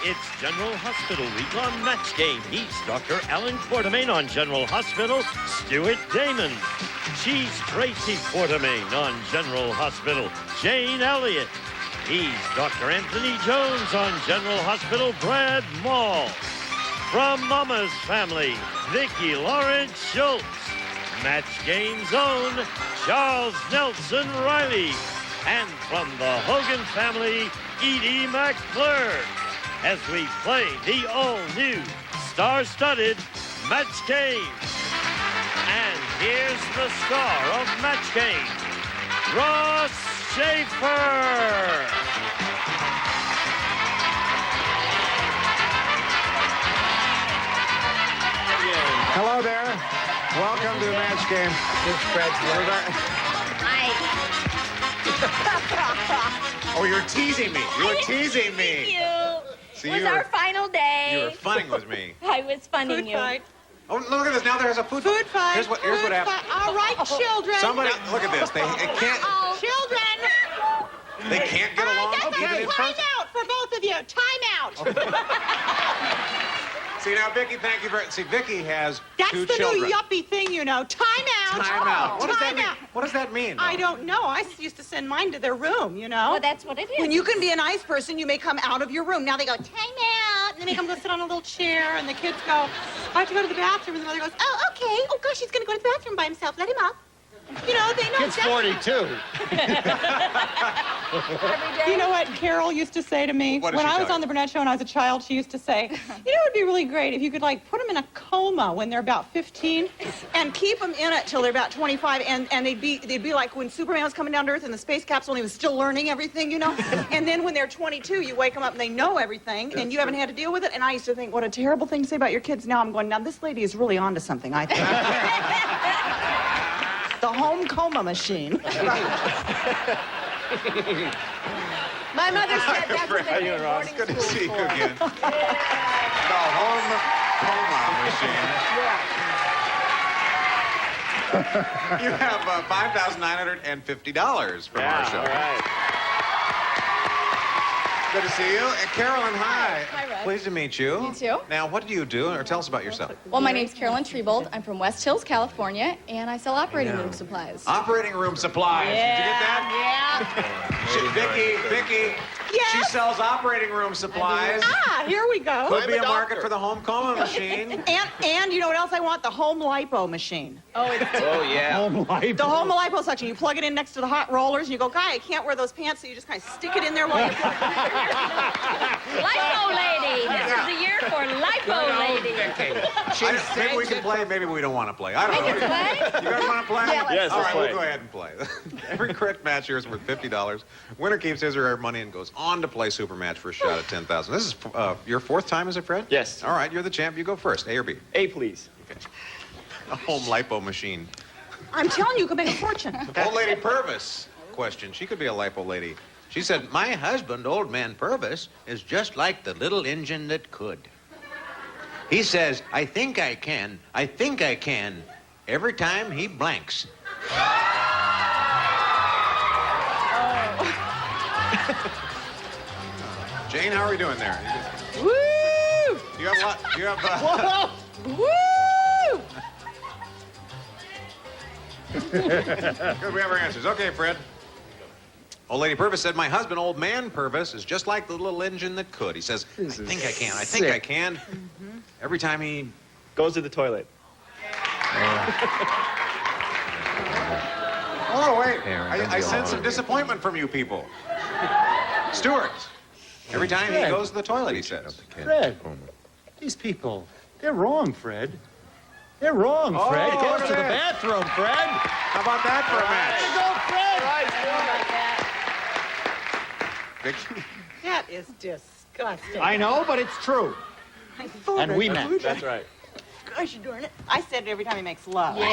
It's General Hospital Week on Match Game. He's Dr. Alan Quartermain on General Hospital, Stuart Damon. She's Tracy Quartermain on General Hospital, Jane Elliott. he's Dr. Anthony Jones on General Hospital Brad Mall. From Mama's Family, Vicki Lawrence Schultz. Match Game's own Charles Nelson Riley. And from the Hogan family, Edie McClure. As we play the all-new star-studded Match Game. And here's the star of Match Game, Ross Schaefer. Hello there. Welcome to the Match Game. It's Fred's Oh, you're teasing me. You were teasing me. See, It was you our were, final day. you were funning with me. I was funning you. Oh, look at this. Now there's a food fight. Here's what happened. All right, children. Somebody, look at this. They can't. Children. They can't get along. Okay, time out for both of you. Time out. See now, Vicki, thank you very. See, Vicki has That's two the children. new yuppie thing, you know. Time out. Time out. What does that Time mean? out. What does that mean? I don't know. I used to send mine to their room, you know. Well, that's what it is. When you can be a nice person, you may come out of your room. Now they go, time out. And then they come go sit on a little chair, and the kids go, I have to go to the bathroom. And the mother goes, oh, okay. Oh, gosh, he's going to go to the bathroom by himself. Let him up. You know, they know Kid's 42. You know what Carol used to say to me? What did When she I was tell on the Burnett Show and I was a child, she used to say, you know, it would be really great if you could, like, put them in a coma when they're about 15 and keep them in it till they're about 25, and they'd be like when Superman was coming down to Earth in the space capsule and he was still learning everything, you know? And then when they're 22, you wake them up and they know everything, and you haven't had to deal with it. And I used to think, what a terrible thing to say about your kids. Now I'm going, now this lady is really onto something, I think. The home coma machine. My mother said that's what How they you made doing, Ross? boarding Good to school see you for. again. The home coma machine. You have $5,950 from our show. All right. Good to see you. And Carolyn, hi. Hi, Red. Pleased to meet you. You too. Now, what do you do? Or tell us about yourself. Well, my name's Carolyn Trebold. I'm from West Hills, California, and I sell operating room supplies. Operating room supplies. Did you get that? Vicki, she sells operating room supplies. Ah, here we go. Could be a market for the home coma machine. And you know what else I want? The home lipo machine. Oh, yeah. Home lipo. The home liposuction. You plug it in next to the hot rollers, and you go, Guy, I can't wear those pants, so you just kind of stick it in there while you're Lipo lady. This is the year for lipo lady. Maybe we can play, maybe we don't want to play. I don't know. We can play. You guys want to play? Yeah, let's All right, play. we'll go ahead and play. Every correct match here is worth $50. Winner keeps his or her money and goes on to play Super Match for a shot at $10,000. This is your fourth time, is it, Fred? Yes. All right, you're the champ. You go first. A or B? A, please. Okay. A home lipo machine. I'm telling you, you can make a fortune. Old Lady Purvis question. She could be a lipo lady. She said, my husband, Old Man Purvis, is just like the little engine that could. He says, I think I can, every time he blanks. Jane, how are we doing there? Woo! You have what? You have... Woo! Good, we have our answers. Okay, Fred. Old Lady Purvis said, my husband, Old Man Purvis, is just like the little engine that could. He says, I think I can. Every time he... Goes to the toilet. Oh, wait. I sense some disappointment from you people. Stuart. Every time he goes to the toilet, he says. Fred, these people, they're wrong, Fred. They're wrong, Fred. Oh, Goes look to at the this. bathroom, Fred. How about that for a match? There you go, Fred. That is disgusting. I know, but it's true. I thought And we I met. heard That's it. right. Gosh, you're doing it. I said it every time he makes love. Yeah.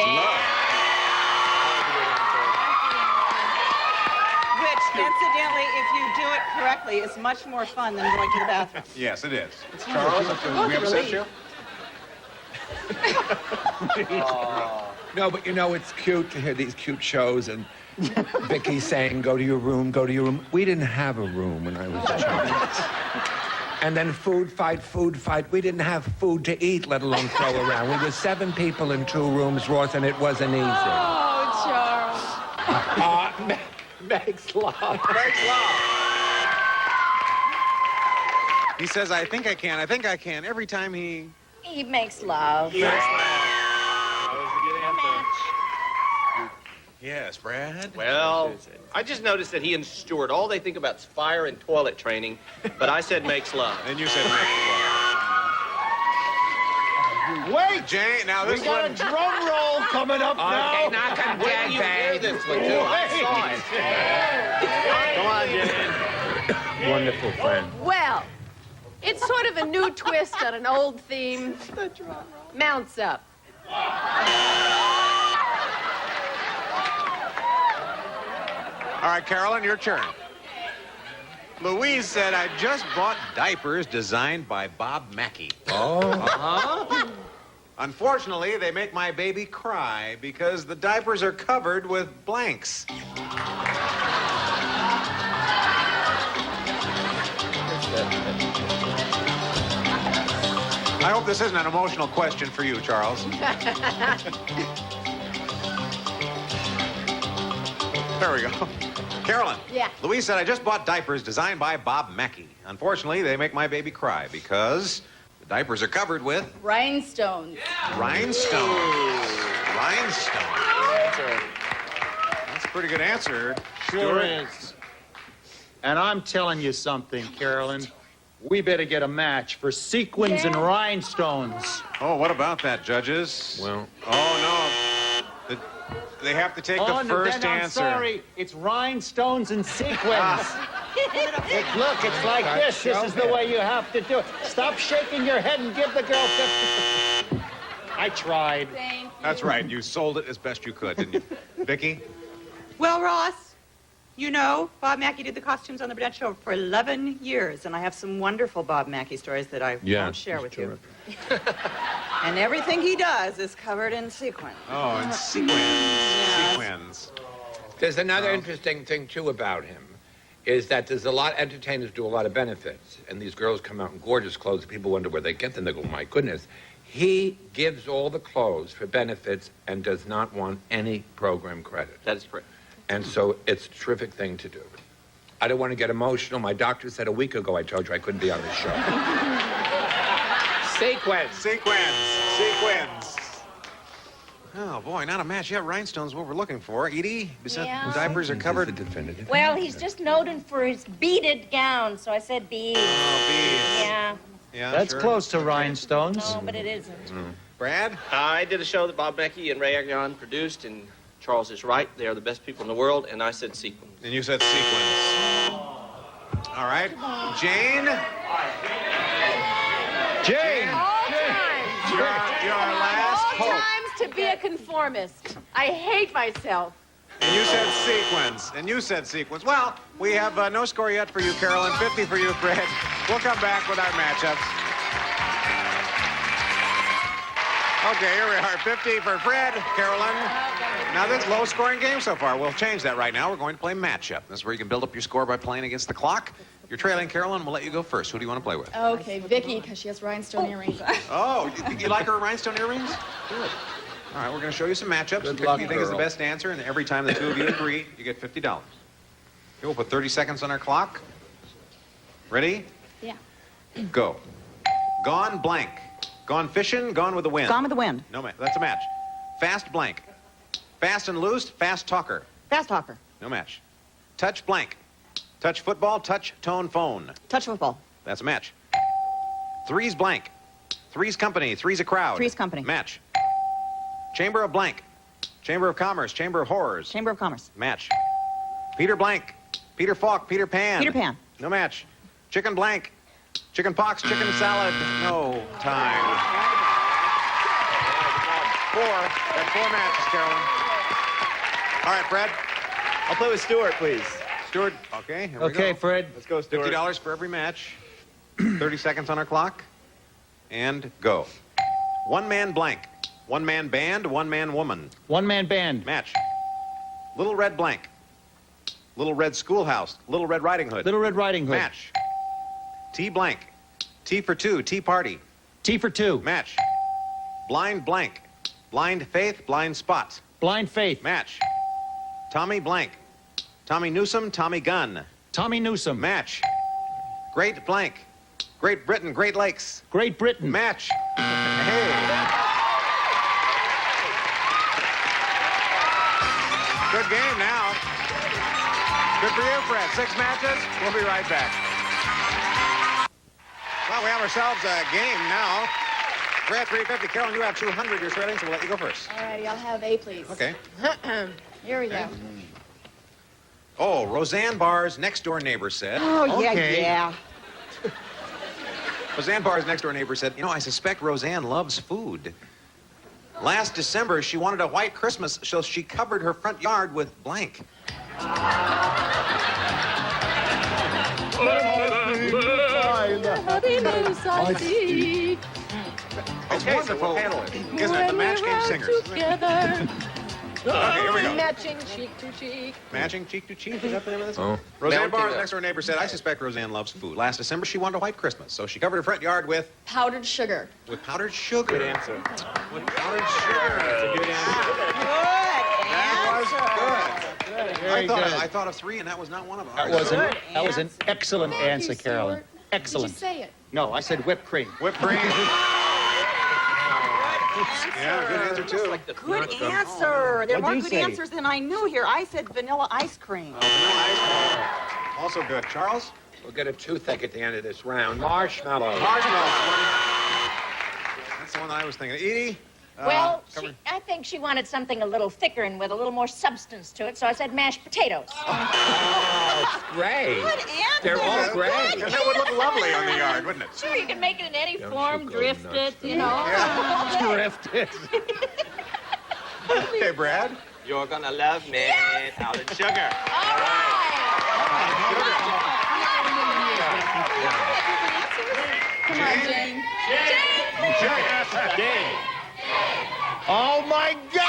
Which, incidentally, if you do it correctly, is much more fun than going to the bathroom. Yes, it is. Charles, we upset you? No, but you know, it's cute to hear these cute shows and Vicki saying, go to your room, go to your room. We didn't have a room when I was a child. And then food fight. We didn't have food to eat, let alone throw around. We were 7 people in 2 rooms, Ross, and it wasn't easy. Oh, Charles. Makes love. Makes love. He says, I think I can, every time he... He makes love. Yes, Brad? Well, I just noticed that he and Stuart, all they think about is fire and toilet training, but I said makes love. And you said makes love. Wait! Jane, now this we got one... a drum roll coming up now. Okay, knock him dead, babe. This one, too. I saw it. Come on, Jane. Wonderful friend. Well, it's sort of a new twist on an old theme. Mounts up. All right, Carolyn, your turn. Louise said, I just bought diapers designed by Bob Mackey. Oh. Unfortunately, they make my baby cry because the diapers are covered with blanks. I hope this isn't an emotional question for you, Charles. There we go. Carolyn. Yeah. Louise said, I just bought diapers designed by Bob Mackey. Unfortunately, they make my baby cry because the diapers are covered with Rhinestones. rhinestones. Rhinestones. That's a pretty good answer. Sure is. And I'm telling you something, Carolyn. We better get a match for sequins and rhinestones. Oh, what about that, judges? Well. Oh, no. They have to take the first then I'm answer. sorry. It's rhinestones and sequins. Look, it's like this. This is the way you have to do it. Stop shaking your head and give the girl 50. I tried. Thank you. That's right. You sold it as best you could, didn't you? Vicki? Well, Ross, you know, Bob Mackey did the costumes on the Burnett Show for 11 years, and I have some wonderful Bob Mackey stories that I won't share with you. And everything he does is covered in sequins. Oh, and sequins. Sequins. There's another interesting thing, too, about him, is that there's a lot, entertainers do a lot of benefits, and these girls come out in gorgeous clothes. People wonder where they get them. They go, my goodness. He gives all the clothes for benefits and does not want any program credit. That is correct. And so it's a terrific thing to do. I don't want to get emotional. My doctor said a week ago I told you I couldn't be on the show. Sequins. Sequins. Oh, boy, not a match yet. Rhinestones, what we're looking for. Edie, besides Yeah. diapers are covered. Definitive. Well, he's just noted for his beaded gown, so I said beads. Oh, beads. Yeah. Yeah, That's sure. close to rhinestones. No, but it isn't. Brad? I did a show that Bob Mackey and Ray Agnon produced, and Charles is right. They are the best people in the world, and I said sequins. And you said sequins. All right. Jane? Jane! All times. You're our last All hope. times to be a conformist. I hate myself. And you said sequins. And you said sequins. Well, we have no score yet for you, Carolyn. 50 for you, Fred. We'll come back with our matchups. Okay, here we are. 50 for Fred, Carolyn. Now, this low-scoring game so far. We'll change that right now. We're going to play matchup. This is where you can build up your score by playing against the clock. You're trailing, Carolyn. We'll let you go first. Who do you want to play with? Okay, Vicki, because she has rhinestone earrings. Oh, you like her rhinestone earrings? Good. All right, we're going to show you some matchups. Good Pick luck, who you think is the girl. best answer, and every time the two of you agree, you get $50. Okay, we'll put 30 seconds on our clock. Ready? Yeah. Go. Gone blank. Gone fishing, gone with the wind. Gone with the wind. No, that's a match. Fast blank. Fast and loose, fast talker. Fast talker. No match. Touch blank. Touch football, touch tone phone. Touch football. That's a match. Three's blank. Three's company, three's a crowd. Three's company. Match. Chamber of blank. Chamber of commerce, chamber of horrors. Chamber of Commerce. Match. Peter blank. Peter Falk, Peter Pan. Peter Pan. No match. Chicken blank. Chicken pox, chicken salad. No time. Got four matches, Carolyn. All right, Fred. I'll play with Stuart, please. Stuart, okay, here we Okay, go. Fred. Let's go, Stuart. $50 for every match. 30 seconds on our clock. And go. One man blank. One man band, one man woman. One-man band. Match. Little red blank. Little red schoolhouse. Little Red Riding Hood. Little Red Riding Hood. Match. T blank. T for two. Tea party. T for two. Match. Blind blank. Blind faith. Blind spot. Blind Faith. Match. Tommy blank. Tommy Newsom. Tommy Gun. Tommy Newsom. Match. Great blank. Great Britain, Great Lakes. Great Britain. Match. Hey. Good game now. Good for you, Fred. 6 matches. We'll be right back. Well, we have ourselves a game now. Fred, 350. Carolyn, you have 200. You're shredding, so we'll let you go first. All righty, I'll have A, please. Okay. Here we go. Oh, Roseanne Barr's next-door neighbor said... Oh, yeah, Okay. yeah. Roseanne Barr's next-door neighbor said, you know, I suspect Roseanne loves food. Last December, she wanted a white Christmas, so she covered her front yard with blank. It's wonderful, isn't it? The Match Game Singers. Together. Okay, here we go. Matching cheek to cheek. Matching cheek to cheek? Is that the name of this? Oh. Roseanne Melting Barr's up. next-door neighbor said, I suspect Roseanne loves food. Last December, she wanted a white Christmas, so she covered her front yard with Powdered sugar. powdered sugar. Good answer. With powdered sugar. That's a good answer. That was good. Very good. I thought of 3, and that was not one of them. That was an excellent answer, Carolyn. Did you Excellent. say it? No, I said whipped cream. Whipped cream. Yeah, good answer, too. Good answer. There are What'd more you good say? answers than I knew here. I said vanilla ice cream. Also good. Charles? We'll get a toothache at the end of this round. Marshmallow. Marshmallow. That's the one I was thinking. Edie? Well, cover- I think she wanted something a little thicker and with a little more substance to it, so I said mashed potatoes. Oh, great. Good answer. They're all great. And that would look lovely on the yard, wouldn't it? Sure, you can make it in any Don't form, you go drift nuts, it, you know. Drifted. Okay, Brad? You're gonna love me. Powdered sugar. All right. Come on, Jane. Jane. Oh, my God!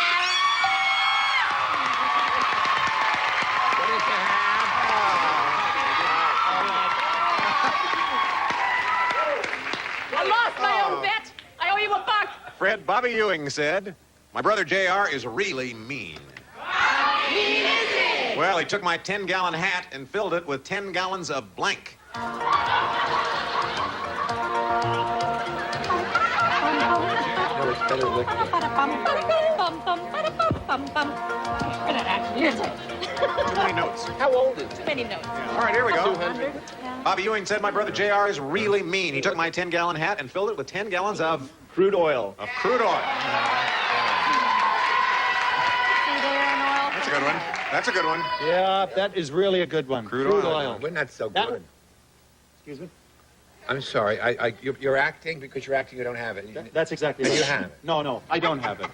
What did you have? I lost my own bet. I owe you $1. Fred, Bobby Ewing said, my brother JR is really mean. How mean is he? Well, he took my 10-gallon hat and filled it with 10 gallons of blank. No, it's better liquid. Too many notes. How old is Too many notes. All right, here we go. Bobby Ewing said, my brother JR is really mean. He took my 10-gallon hat and filled it with 10 gallons of Crude oil. crude oil. That's a good one. That's a good one. Yeah, that is really a good one. Crude oil. We're not so That good. one- Excuse me? I'm sorry. You're acting because you're acting. You don't have it. That's exactly And right. you have it. No, I don't have it.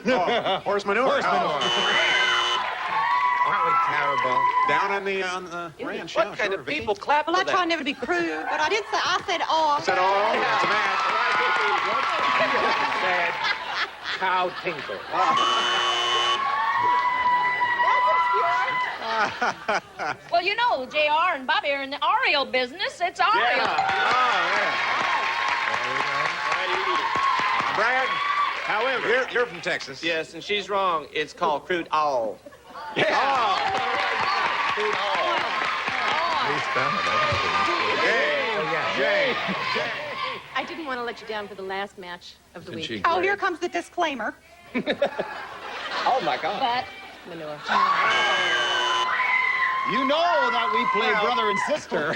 Oh, horse manure. Horse manure. Aren't we terrible? Down on the ranch. What kind of people clap Well, for I try that? never to be crude, but I did say, I said all. Said all. It's a match. Said cow tinkle. Well, you know, JR and Bobby are in the Oreo business. It's Oreo. Brad, however, you're from Texas. Yes, and she's wrong. It's called crude oil. Jane. I didn't want to let you down for the last match of the week. Oh, here comes the disclaimer. Oh, my God. But manure. You know that we play brother and sister.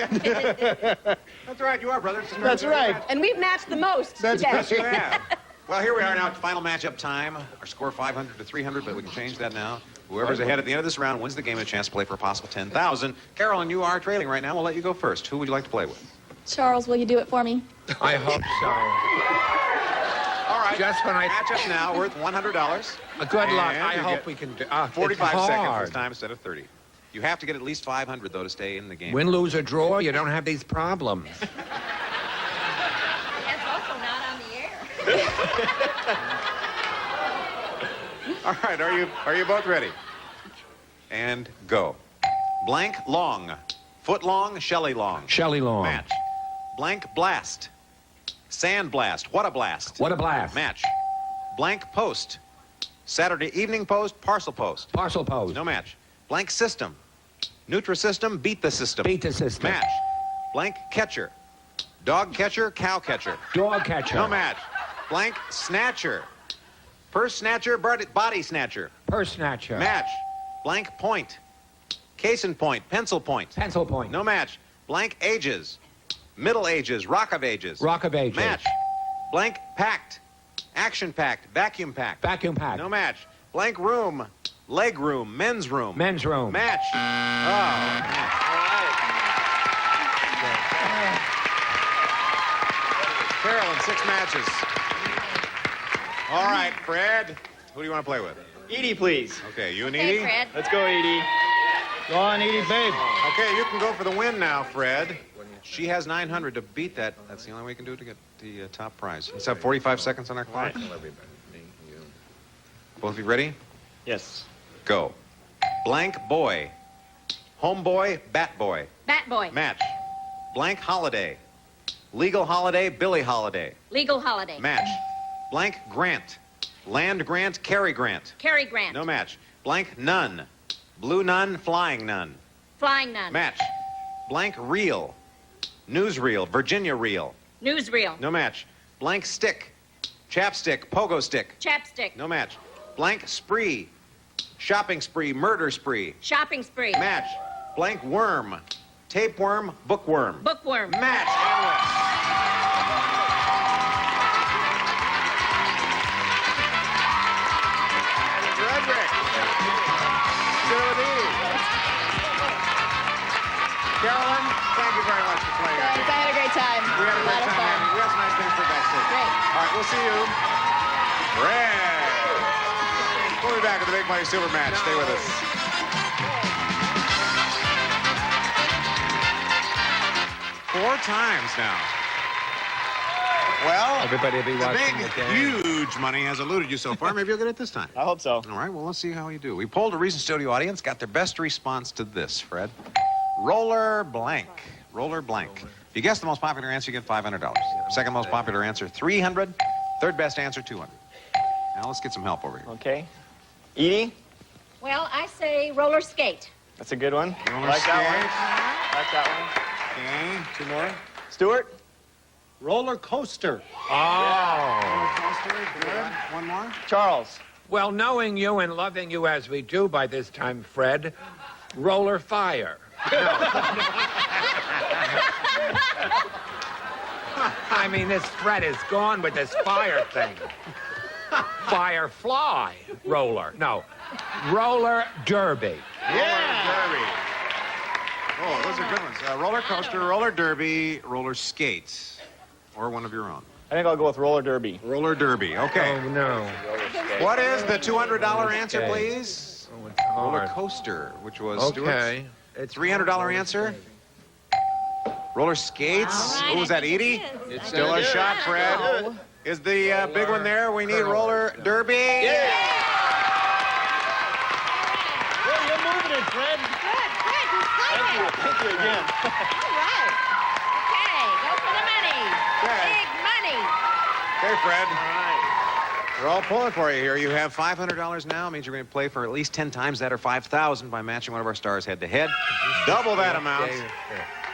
That's right, you are brothers. That's right. And we've matched the most That's today. Yes, you have. Well, here we are now, final matchup time. Our score 500 to 300, but we can change that now. Whoever's ahead at the end of this round wins the game and a chance to play for a possible 10,000. Carolyn, you are trailing right now. We'll let you go first. Who would you like to play with? Charles, will you do it for me? I hope so. All right. Just when I Matchup now worth $100. good luck. And I you hope get we can do. 45 it's seconds hard. this time instead of 30. You have to get at least 500 though to stay in the game. Win, lose, or draw, you don't have these problems. That's also not on the air. All right, are you both ready? And go. Blank long. Foot long, Shelley long. Shelley Long. Match. Blank blast. Sand blast. What a blast. What a blast. Match. Blank post. Saturday evening post, parcel post. Parcel post. No match. Blank system. Nutrisystem, beat the system. Beat the system. Match. Blank catcher. Dog catcher, cow catcher. Dog catcher. No match. Blank snatcher. Purse snatcher, body snatcher. Purse snatcher. Match. Blank point. Case and point, pencil point. Pencil point. No match. Blank ages. Middle ages, rock of ages. Rock of ages. Match. Blank packed. Action packed, vacuum packed. Vacuum packed. No match. Blank room. Leg room, men's room. Men's room. Match. Oh, man. Carolyn, 6 matches. All right, Fred. Who do you want to play with? Edie, please. Okay, you and Hey, Edie? Fred. Let's go, Edie. Go on, Edie, babe. Okay, you can go for the win now, Fred. She has 900 to beat that. That's the only way we can do it to get the top prize. Let's have 45 seconds on our clock. Both of you ready? Yes. Go. Blank boy. Homeboy, bat boy. Bat boy. Match. Blank holiday. Legal holiday, Billy holiday. Legal holiday. Match. Blank grant. Land grant, Cary grant. Cary Grant. No match. Blank nun. Blue nun, flying nun. Flying nun. Match. Blank reel. Newsreel, Virginia reel. Newsreel. No match. Blank stick. Chapstick, pogo stick. Chapstick. No match. Blank spree. Shopping spree, murder spree. Shopping spree. Match. Blank worm. Tapeworm, bookworm. Bookworm. Match and win. And Frederick. Good with Edie. Carolyn, thank you very much for playing. Thanks. I had a great time. We had a great time. fun. We have some nice things for backstage. Great. All right, we'll see you. Red. We'll be back with the Big Money Super Match. Stay with us. Four times now. Well, Everybody will be the watching big, the game. huge money has eluded you so far. Maybe you'll get it this time. I hope so. All right, well, let's see how you do. We polled a recent studio audience, got their best response to this, Fred. Roller blank. Roller blank. If you guess the most popular answer, you get $500. Second most popular answer, $300. Third best answer, $200. Now, let's get some help over here. Okay. Edie, Well, I say roller skate. that's a good one. Roller Like that one. skate. Like that one. Okay, 2 more. Stuart? Roller coaster. Oh. Good. 1 more. Charles? Well, knowing you and loving you as we do by this time, Fred, roller fire. I mean, this Fred is gone with this fire thing. Firefly roller. No, roller derby. Yeah. Derby. Oh, those are good ones. Roller coaster, roller derby, roller skate, or one of your own. I think I'll go with roller derby. Roller derby. Okay. Oh, no. What is the $200 answer, Okay. please? Oh, it's Roller hard. coaster, which was Okay. Stuart's. $300 answer. Roller skates. All right, Who was I that, think it Edie? is. It's still a shot, Fred. Is the big one there? We need roller derby. Well, you're moving it, Fred. Good, good. You played it. Thank you again. All right. Okay, go for the money. Okay. Big money. Okay, Fred. All right. We're all pulling for you here. You have $500 now. It means you're going to play for at least 10 times that or $5,000 by matching one of our stars head to head. Double that amount.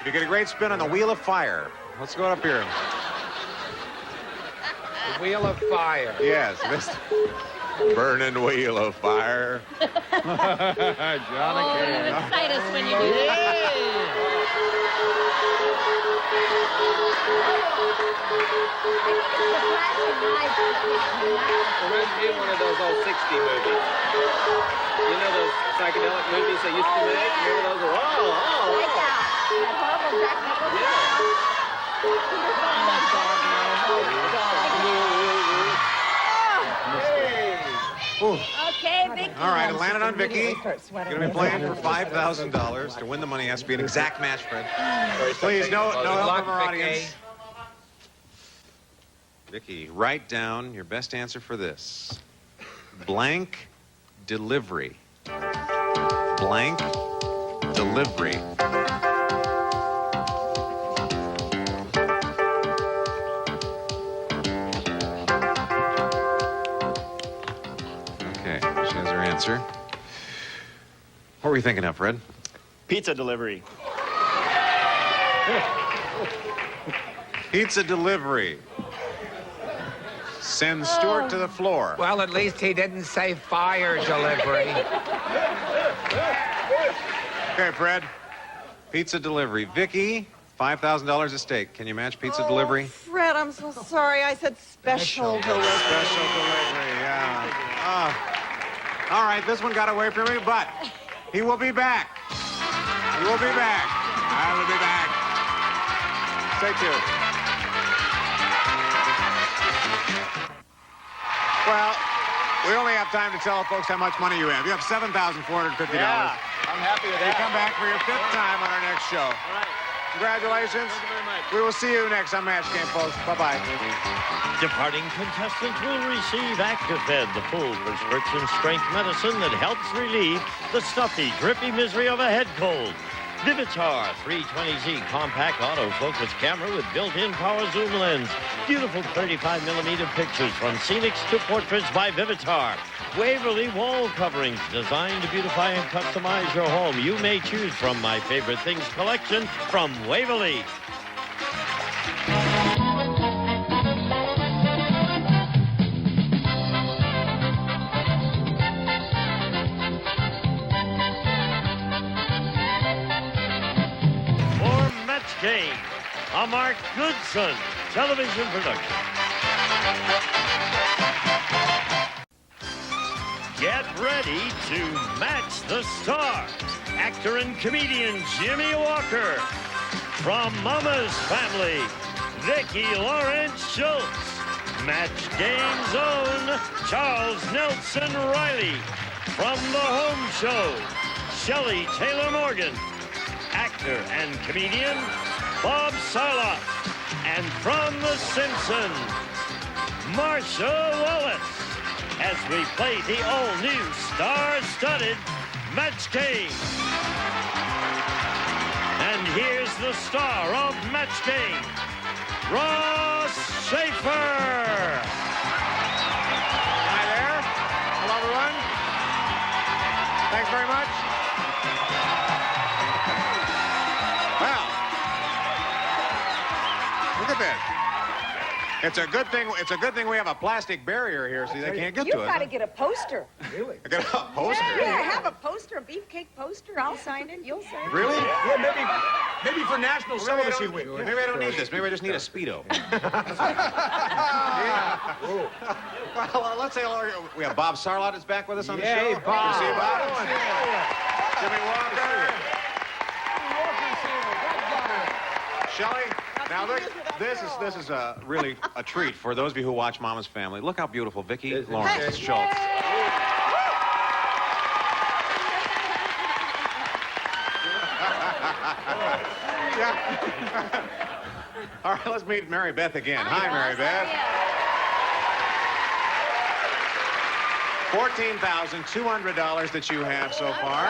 You get a great spin on the Wheel of Fire. Let's go up here. The wheel of fire. Yes, this burning wheel of fire. Oh, you excite us when you do that. Reminds me of one of those old 60 movies. You know those psychedelic movies they used to make? Remember those? Okay, Vicky. All right, it landed on Vicky. You're going to be playing for $5,000. To win the money has to be an exact match, Fred. Please, no help from our audience. Vicky, write down your best answer for this. Blank delivery. Blank delivery. Okay, she has her answer. What were you thinking of, Fred? Pizza delivery. Pizza delivery. Send Stuart to the floor. Well, at least he didn't say fire delivery. Okay, Fred. Pizza delivery. Vicki, $5,000 at stake. Can you match pizza delivery? Fred, I'm so sorry. I said special delivery. Special delivery, yeah. All right, this one got away from me, but he will be back. He will be back. I will be back. Stay tuned. Well, we only have time to tell folks how much money you have. You have $7,450. Yeah, I'm happy with You that. come back for your 5th time on our next show. All right. Congratulations. Thank you very much. We will see you next on Match Game, folks. Bye-bye. Departing contestants will receive Actifed, the full prescription strength medicine that helps relieve the stuffy, drippy misery of a head cold. Vivitar 320Z compact autofocus camera with built-in power zoom lens. Beautiful 35mm pictures from scenics to portraits by Vivitar. Waverly wall coverings designed to beautify and customize your home. You may choose from My Favorite Things collection from Waverly. Game, a Mark Goodson television production. Get ready to match the stars. Actor and comedian Jimmy Walker. From Mama's Family, Vicki Lawrence Schultz. Match Game's own Charles Nelson Riley. From The Home Show, Shelley Taylor Morgan. Actor and comedian Bob Sarlott. And from The Simpsons, Marsha Wallace. As we play the all-new star-studded Match Game. And here's the star of Match Game, Ross Schaefer. Hi there. Hello, everyone. Thanks very much. Well, look at this. It's a good thing. It's a good thing we have a plastic barrier here, so they can't get to You've us. got to get a poster. Really? I got a poster. Yeah, have a poster, a beefcake poster. I'll sign it. You'll sign it. Really? Yeah, maybe for National Celibacy Week. Maybe I don't need this. Maybe I just need a Speedo. Well, let's say we have Bob Sarlott is back with us on the show. Yay, Bob. You see Bob? Jimmy Walker. Shelley. Now, this is really a treat for those of you who watch Mama's Family. Look how beautiful Vicki Lawrence Schultz. All right, let's meet Mary Beth again. Hi, Mary Beth. $14,200 that you have so far.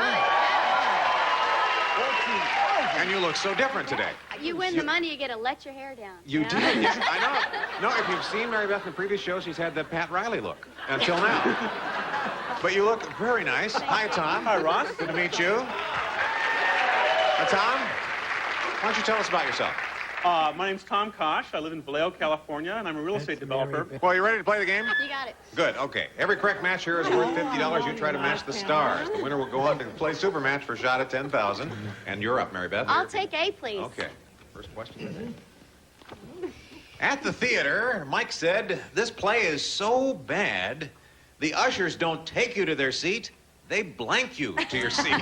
And you look so different today. You win the money, you get to let your hair down. You did. Yes, I know. No, if you've seen Mary Beth in the previous show, she's had the Pat Riley look until now. But you look very nice. Hi, Tom. Hi, Ron. Good to meet you. Tom, why don't you tell us about yourself? My name's Tom Kosh. I live in Vallejo, California, and I'm a real estate developer. Well, you ready to play the game? You got it. Good, okay. Every correct match here is worth $50. You try to match the stars. The winner will go on to play Super Match for a shot at $10,000. And you're up, Mary Beth. I'll take A, please. Okay. First question. At the theater, Mike said, this play is so bad, the ushers don't take you to their seat, they blank you to your seat.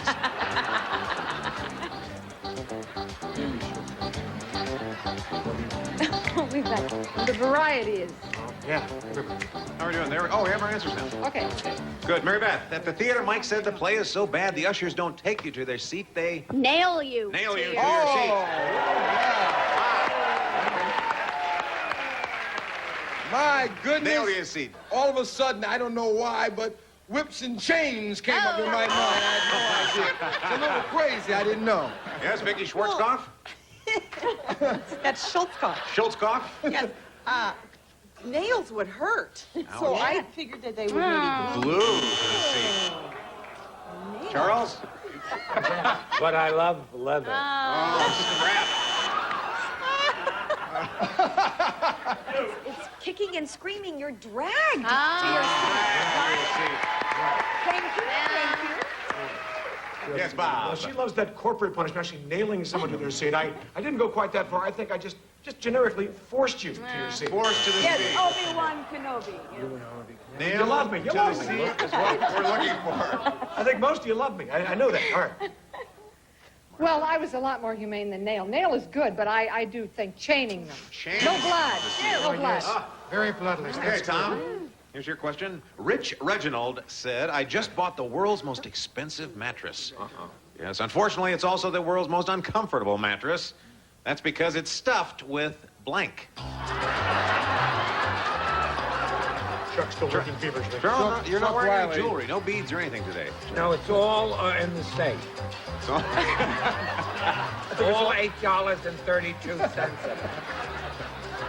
We've got the varieties. Yeah. How are we doing? There. Oh, we have our answers now. Okay. Good. Mary Beth, at the theater, Mike said the play is so bad, the ushers don't take you to their seat, they Nail you. nail you to your your seat. My goodness. Nail you to your seat. All of a sudden, I don't know why, but whips and chains came up in my mind. I had no idea. It's a little crazy. I didn't know. Yes, Vicky Schwarzkopf? That's Schultzkopf. Schultzkopf? Yes. Nails would hurt. So I figured that they would maybe Glue to the seat. Charles? But I love leather. Oh, scrap. kicking and screaming, you're dragged to your seat. Thank you. Thank you. Yes, Bob. Well, she loves that corporate punishment, actually nailing someone to their seat. I didn't go quite that far. I think I just generically forced you to your seat. Forced to the Yes, seat. Obi-Wan Kenobi. Nailed You love me. You to love the me. seat is what we're looking for. I think most of you love me. I know that. All right. Well, I was a lot more humane than Nail. Nail is good, but I do think chaining them. No blood. No blood. Very bloodless. Okay, Tom. Here's your question. Rich Reginald said, I just bought the world's most expensive mattress. Yes, unfortunately, it's also the world's most uncomfortable mattress. That's because it's stuffed with blank. Chuck's still working feverishly. Charles, you're not Chuck wearing any Riley. jewelry, no beads or anything today. No, it's all in the safe. So, All $8.32.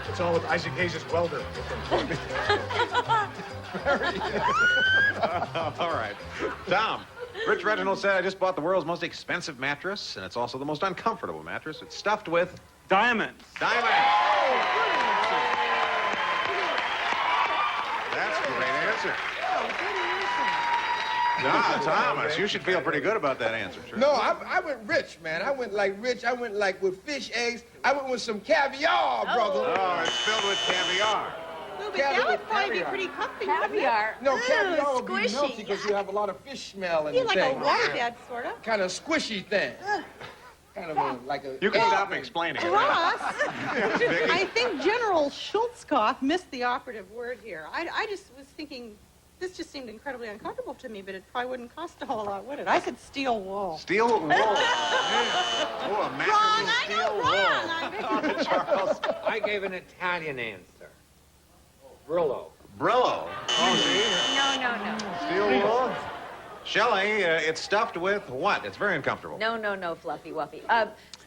It's all with Isaac Hayes' welder. all right. Tom, Rich Reginald said, I just bought the world's most expensive mattress, and it's also the most uncomfortable mattress. It's stuffed with Diamonds. diamonds. That's a great answer. Nah, Thomas, you should feel pretty good about that answer, sir. No, I went rich, man. I went like rich. I went like with fish eggs. I went with some caviar, brother. Oh, it's filled with caviar. Ooh, but that would probably be pretty comfy. Caviar. No, Ooh, caviar would be squishy. melty because you have a lot of fish smell in Yeah, the like thing. a waterbed, sort of. Kind of squishy thing. Kind of like a... You can stop explaining it, right? Ross, Vicky. I think General Schultzkopf missed the operative word here. I just was thinking, this just seemed incredibly uncomfortable to me, but it probably wouldn't cost a whole lot, would it? I said steel wool. Steel wool. Oh, a mattress of steel wool. Charles. I gave an Italian answer. Brillo. Brillo. No. Steel wool. Shelley, it's stuffed with what? It's very uncomfortable. No, Fluffy Wuffy.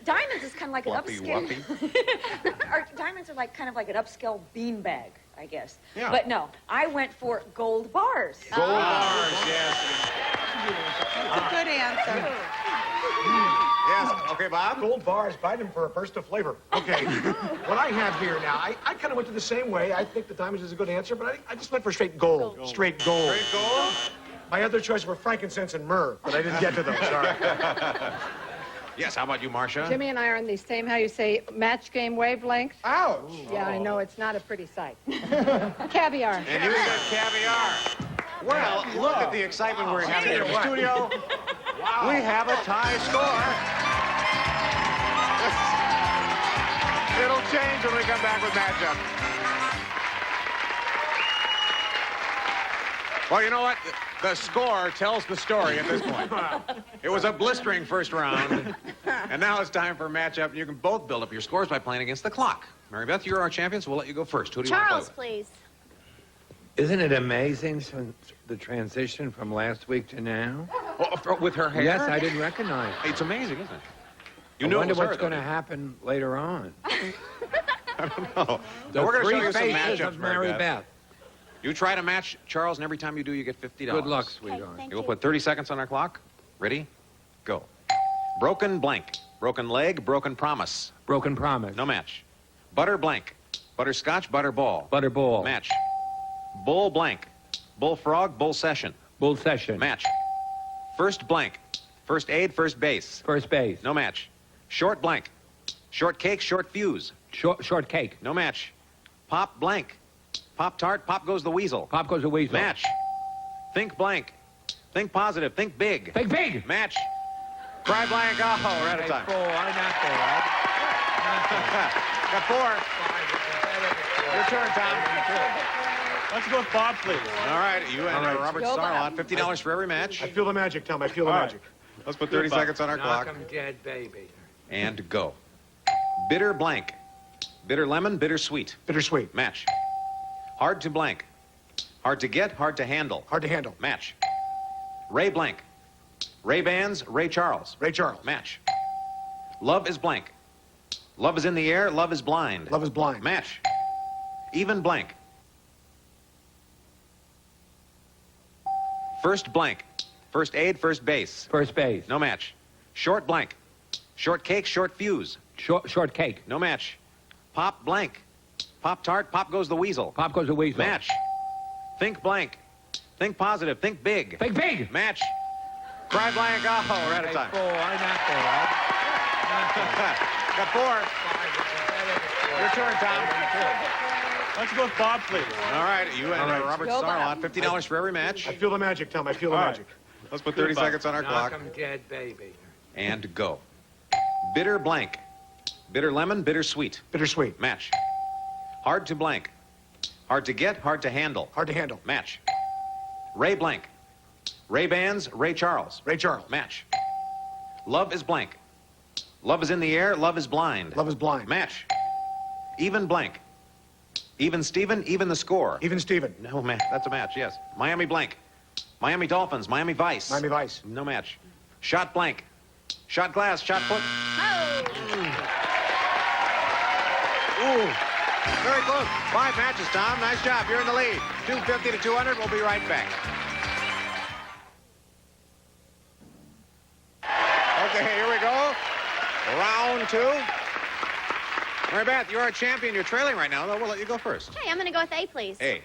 Diamonds is kind of like Fluffy an upscale. Diamonds are like kind of like an upscale beanbag, I guess. Yeah. But no, I went for gold bars. Gold bars, yes. That's a good answer. Yes. Okay, Bob? Gold bars, buy them for a burst of flavor. Okay. What I have here now, I kind of went to the same way. I think the diamonds is a good answer, but I just went for straight gold. Straight gold. Straight gold? My other choices were frankincense and myrrh, but I didn't get to those. Sorry. Yes, how about you, Marcia? Jimmy and I are on the same, how you say, match game wavelength. Ouch. Yeah, I know, it's not a pretty sight. Caviar. And you said caviar. Well, look at the excitement we're having here in the studio. We have a tie score. It'll change when we come back with matchup. Well, you know what? The score tells the story at this point. It was a blistering first round, and now it's time for a matchup. You can both build up your scores by playing against the clock. Mary Beth, you're our champion, so we'll let you go first. Who do you want Charles, to play please. Isn't it amazing the transition from last week to now? with? With her hair? Yes, I didn't recognize it. It's amazing, isn't it? I knew it wonder was her, what's though, going to didn't you? happen later on. I don't know. The We're going to three show you some faces matchups, of Mary Beth. You try to match Charles, and every time you do, you get $50. Good luck, sweetheart. Okay, thank We'll you. put 30 seconds on our clock. Ready? Go. Broken blank. Broken leg, broken promise. Broken promise. No match. Butter blank. Butterscotch, butter ball. Butter ball. Match. Bull blank. Bullfrog, bull session. Bull session. Match. First blank. First aid, first base. First base. No match. Short blank. Short cake, short fuse. Short cake. No match. Pop blank. Pop tart, pop goes the weasel. Pop goes the weasel. Match. Think blank. Think positive. Think big. Think big. Match. Cry blank. Oh, we're out of time. Four. Not four. Got four. Your turn, Tom. Let's go with Bob, please. All right, you and All right. Robert Starlot, $50 for every match. I feel the magic, Tom. I feel the All right. magic. Let's put 30 seconds on our Knock clock. 'em dead, baby. And go. Bitter blank. Bitter lemon, bitter sweet. Bittersweet. Match. Hard to blank. Hard to get, hard to handle. Hard to handle. Match. Ray blank. Ray Bans, Ray Charles. Ray Charles. Match. Love is blank. Love is in the air, love is blind. Love is blind. Match. Even blank. First blank. First aid, first base. First base. No match. Short blank. Short cake, short fuse. Short cake. No match. Pop blank. Pop-Tart, pop goes the weasel. Pop goes the weasel. Match. Think blank. Think positive. Think big. Think big. Match. Try blank. Oh, we're out of time. Four. Not Got 4. Your turn, Tom. Let's go with Bob, please. All right, you and Robert Go, Starlot, $50 for every match. I feel the magic, Tom. I feel the All right. magic. Let's put 30 seconds on our Knock clock. 'em dead, baby. And go. Bitter blank. Bitter lemon, bitter sweet. Bittersweet. Match. Hard to blank. Hard to get, hard to handle. Hard to handle. Match. Ray blank. Ray Bans, Ray Charles. Ray Charles. Match. Love is blank. Love is in the air, love is blind. Love is blind. Match. Even blank. Even Steven, even the score. Even Steven. No, man, that's a match, yes. Miami blank. Miami Dolphins, Miami Vice. Miami Vice. No match. Shot blank. Shot glass, shot put. Ooh. Very close. 5 matches, Tom. Nice job. You're in the lead. 250 to 200. We'll be right back. Okay, here we go. Round 2. Mary Beth, you're a champion. You're trailing right now, though. We'll let you go first. Hey, I'm going to go with A, please. A.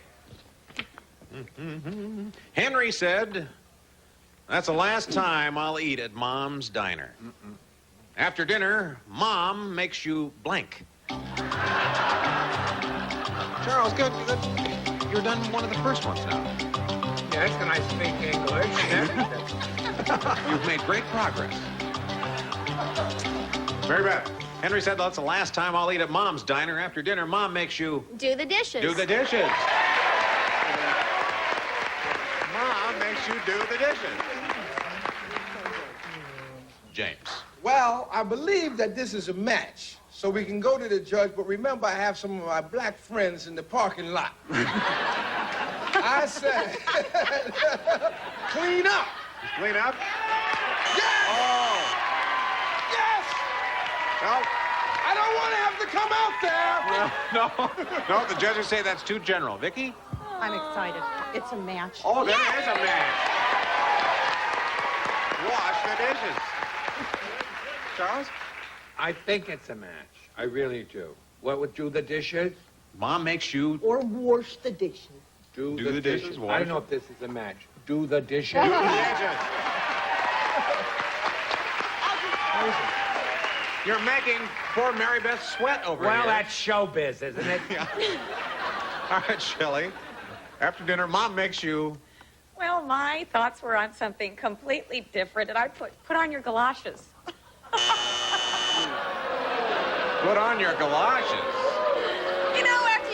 Henry said, that's the last time I'll eat at Mom's diner. After dinner, Mom makes you blank. Charles, good. You're done one of the first ones now. Yes, and I speak English. You've made great progress. Mary Beth, Henry said that's the last time I'll eat at Mom's diner. After dinner, Mom makes you Do the dishes. do the dishes. Mom makes you do the dishes. James. Well, I believe that this is a match, so we can go to the judge, but remember I have some of my black friends in the parking lot. I said, clean up. Clean up? Yes! Oh. Yes! No. I don't want to have to come out there. No, the judges say that's too general. Vicky? I'm excited. It's a match. Oh, there is a match. Wash the dishes. Charles? I think it's a match. I really do. What would do the dishes? Mom makes you Or wash the dishes. Do the dishes, I wash don't know if this is a match. Do the dishes. do the dishes. You're making poor Mary Beth sweat over Well, here. that's showbiz, isn't it? All right, Shelley. After dinner, Mom makes you... Well, my thoughts were on something completely different, and I put on your galoshes. Put on your galoshes. You know, after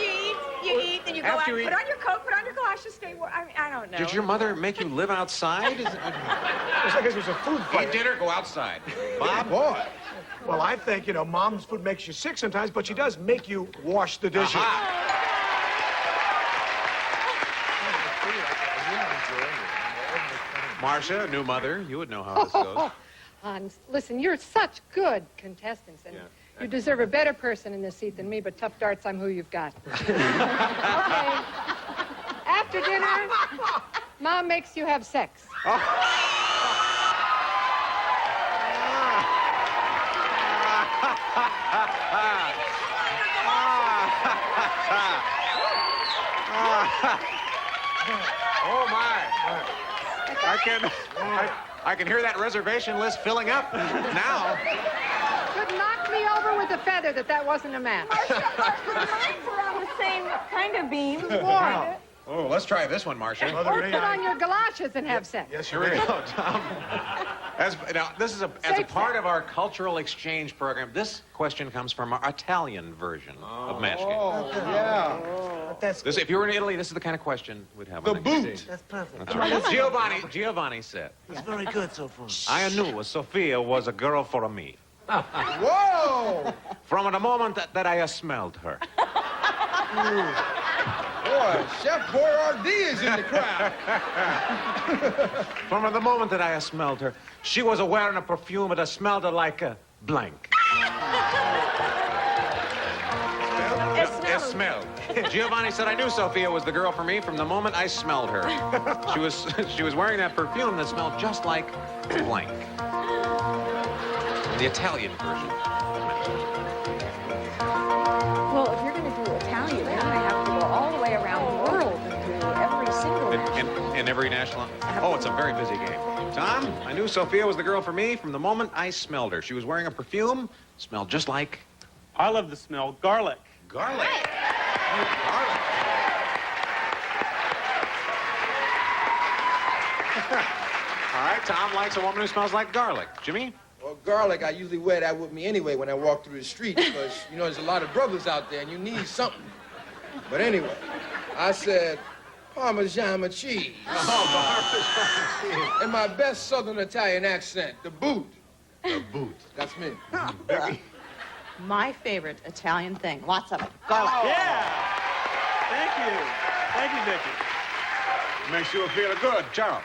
you eat, then you go out, After you put eat- on your coat, put on your galoshes, stay warm. I don't know. Did your mother make you live outside? Looks like this was a food fight. Eat dinner, go outside. Bob? Boy. Well, I think, Mom's food makes you sick sometimes, but she does make you wash the dishes. Marcia, new mother, you would know how this goes. Hans, listen, you're such good contestants, and you deserve a better person in this seat than me, but tough darts, I'm who you've got. Okay. After dinner, Mom makes you have sex. Oh, my. I can hear that reservation list filling up now. Could knock me over with a feather that wasn't a match. We're on the same kind of beam. Wow. Oh, let's try this one, Marcia. Or put on your galoshes and have sex. Yes, here we go, Tom. Now, this is as a part of our cultural exchange program. This question comes from our Italian version of Match Game. Oh, yeah. If you were in Italy, this is the kind of question we'd have. The on next boot. stage. That's perfect. That's right. Giovanni said, That's very good so far. I knew Sophia was a girl for me. Whoa! From the moment that I smelled her. Boy, Chef Boyardee is in the crowd. From the moment that I smelled her, she was wearing a perfume that smelled like a blank. It smelled. Giovanni said, I knew Sophia was the girl for me from the moment I smelled her. She was wearing that perfume that smelled just like blank. The Italian version. Well, if you're going to do Italian, in every national... Oh, it's a very busy game. Tom, I knew Sophia was the girl for me from the moment I smelled her. She was wearing a perfume, smelled just like... I love the smell. Garlic. Garlic. Oh, garlic. All right, Tom likes a woman who smells like garlic. Jimmy? Well, garlic, I usually wear that with me anyway when I walk through the street because, you know, there's a lot of brothers out there and you need something. But anyway, I said Parmesan cheese. Oh, Parmesan cheese. In my best Southern Italian accent, the boot. The boot. That's me. Vicky? My favorite Italian thing. Lots of it. Garlic. Yeah. Thank you. Thank you, Vicky. Makes you feel good. Charles?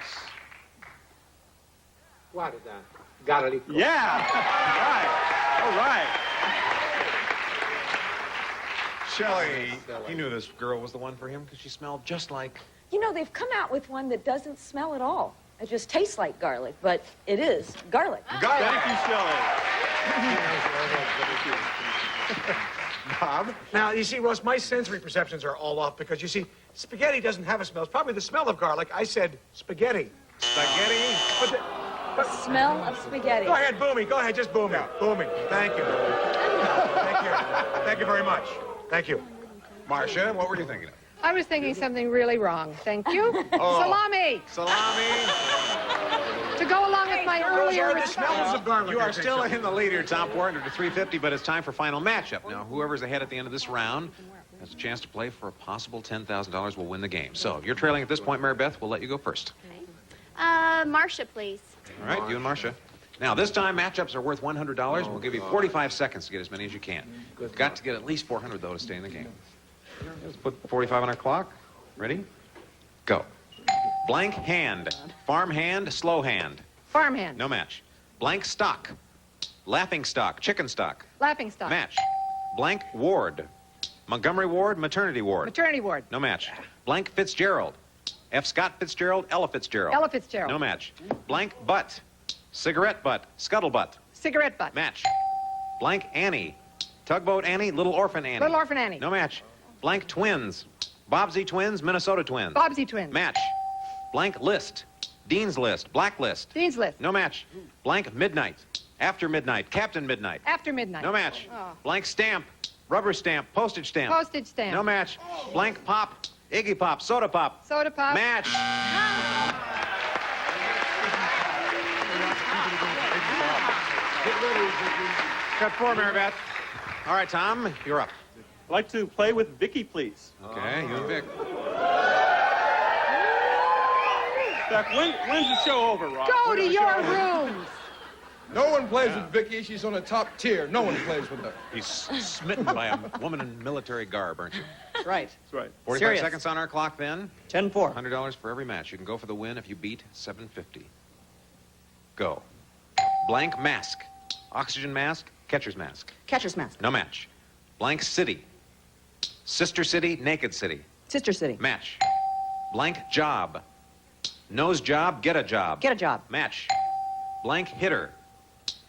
What is that? Garlic. Yeah. All right. Shelley, he knew this girl was the one for him because she smelled just like... You know, they've come out with one that doesn't smell at all. It just tastes like garlic, but it is garlic. Garlic. Thank you, Shelley. Bob? Now, you see, Ross, my sensory perceptions are all off because, you see, spaghetti doesn't have a smell. It's probably the smell of garlic. I said spaghetti. Spaghetti? The smell of spaghetti. Go ahead, Boomy. Go ahead, just Boomy. Boomy. Thank you. Thank you. Thank you very much. Thank you. Marcia, what were you thinking of? I was thinking something really wrong. Thank you. Oh. Salami. Salami. To go along with my earlier... The smells of garlic. You are still in the lead here, Tom, 400 to 350, but it's time for final matchup. Now, whoever's ahead at the end of this round has a chance to play for a possible $10,000 will win the game. So, if you're trailing at this point, Mary Beth, we'll let you go first. Marcia, please. All right, you and Marcia. Now, this time, matchups are worth $100. We'll give you 45 seconds to get as many as you can. You've got to get at least 400, though, to stay in the game. Let's put 45 on our clock. Ready? Go. Blank hand. Farm hand, slow hand. Farmhand. No match. Blank stock. Laughing stock. Chicken stock. Laughing stock. Match. Blank ward. Montgomery ward, maternity ward. Maternity ward. No match. Blank Fitzgerald. F. Scott Fitzgerald, Ella Fitzgerald. Ella Fitzgerald. No match. Blank butt. Cigarette butt. Scuttlebutt. Cigarette butt. Match. Blank Annie. Tugboat Annie, Little Orphan Annie. Little Orphan Annie. No match. Blank twins. Bobsy twins, Minnesota twins. Bobsy twins. Match. Blank list. Dean's list. Blacklist. Dean's list. No match. Blank midnight. After midnight. Captain midnight. After midnight. No match. Oh. Blank stamp. Rubber stamp. Postage stamp. Postage stamp. No match. Blank pop. Iggy pop. Soda pop. Soda pop. Match. Cut 4, Mary Beth. All right, Tom, you're up. I'd like to play with Vicky, please. Okay, you and Vic. Zach, when's the show over, Rob? Go to your rooms. No one plays with Vicky. She's on the top tier. No one plays with her. He's smitten by a woman in military garb, aren't you? That's right. That's right. 45 Serious. seconds on our clock then. 10-4. $100 for every match. You can go for the win if you beat 750. Go. Blank mask. Oxygen mask. Catcher's mask. Catcher's mask. No match. Blank city. Sister city. Naked city. Sister City. Match. Blank job. Nose job. Get a job. Get a job. Match. Blank hitter.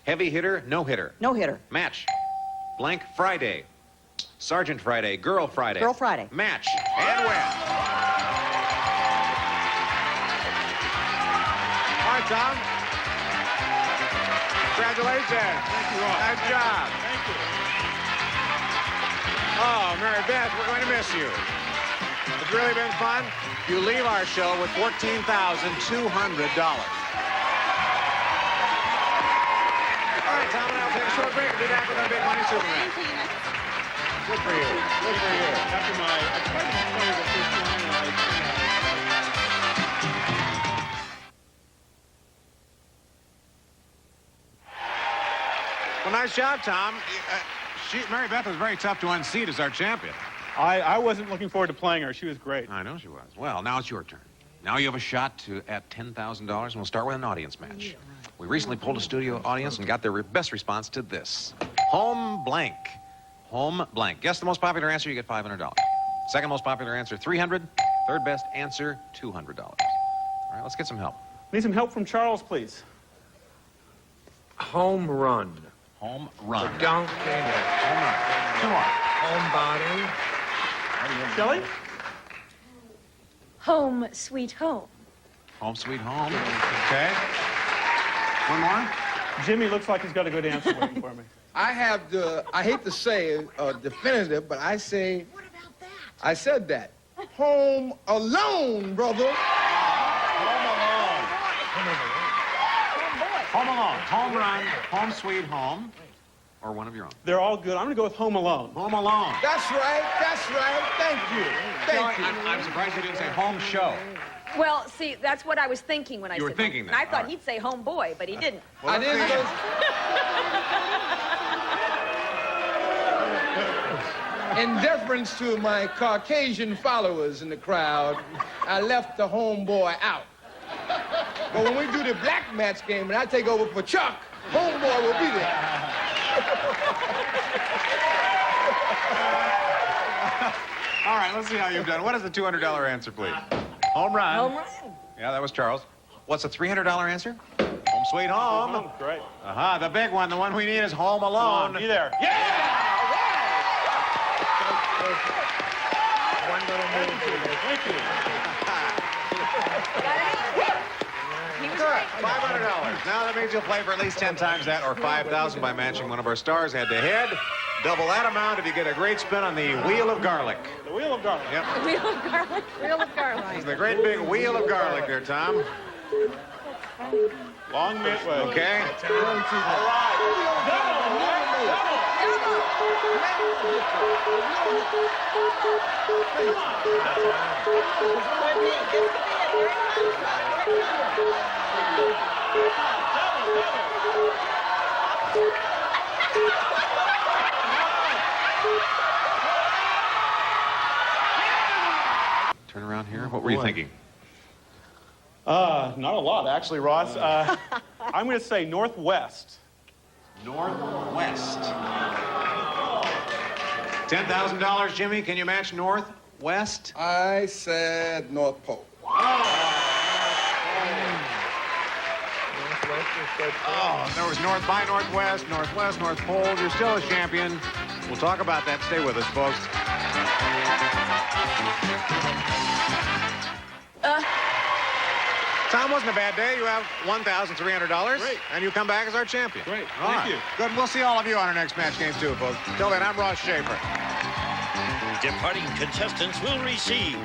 Heavy hitter. No hitter. No hitter. Match. Blank Friday. Sergeant Friday. Girl Friday. Girl Friday. Match. And win. All right, Tom. Congratulations. Thank you, Rob. Nice job. Thank you. Oh, Mary Beth, we're going to miss you. It's really been fun. You leave our show with $14,200. All right, Tom and I'll take a short break and be back with our Big Money Superman. Good for you. Good for you. After I tried to play the first line, and I... Well, nice job, Tom. Mary Beth was very tough to unseat as our champion. I wasn't looking forward to playing her. She was great. I know she was. Well, now it's your turn. Now you have a shot at $10,000, and we'll start with an audience match. We recently polled a studio audience and got their best response to this. Home blank. Home blank. Guess the most popular answer, you get $500. Second most popular answer, $300. Third best answer, $200. All right, let's get some help. Need some help from Charles, please. Home run. Home run. Dunk in it. Home run. Two more. Homebody. Shelley? Home, sweet home. Home Sweet Home. Okay. One more? Jimmy looks like he's got a good answer waiting for me. I have I hate to say definitive, but I say, I said that. Home Alone, brother. Home Alone. Home Run, Home Sweet Home, or one of your own. They're all good. I'm going to go with Home Alone. Home Alone. That's right. That's right. Thank you. Thank you. I'm surprised you didn't say Home Show. Well, see, that's what I was thinking when I You were said thinking home. that. And I thought All right. he'd say homeboy, but he didn't. Well, I didn't go. In deference to my Caucasian followers in the crowd, I left the homeboy out. But when we do the black match game and I take over for Chuck, homeboy will be there. All right, let's see how you've done. What is the $200 answer, please? Home run. Home run. Yeah, that was Charles. What's the $300 answer? Home Sweet Home. Great. Aha, the big one. The one we need is Home Come Alone. on, be there. He was Good. right. $500. Now that means you'll play for at least 10 times that, or $5,000 by matching one of our stars head to head. Double that amount if you get a great spin on the Wheel of Garlic. The Wheel of Garlic. Yep. Wheel of garlic. Wheel of garlic. It's the great big Wheel of Garlic there, Tom. Long midway. Okay. Turn around here. What were you thinking? Not a lot, actually, Ross. I'm going to say Northwest. Northwest. $10,000, Jimmy. Can you match Northwest? I said North Pole. Oh, there was North by Northwest, Northwest, North Pole. You're still a champion. We'll talk about that. Stay with us, folks. Tom, wasn't a bad day. You have $1,300. Great. And you come back as our champion. Great. All Thank right. you. Good. We'll see all of you on our next match games, too, folks. Till then, I'm Ross Schaefer. Departing contestants will receive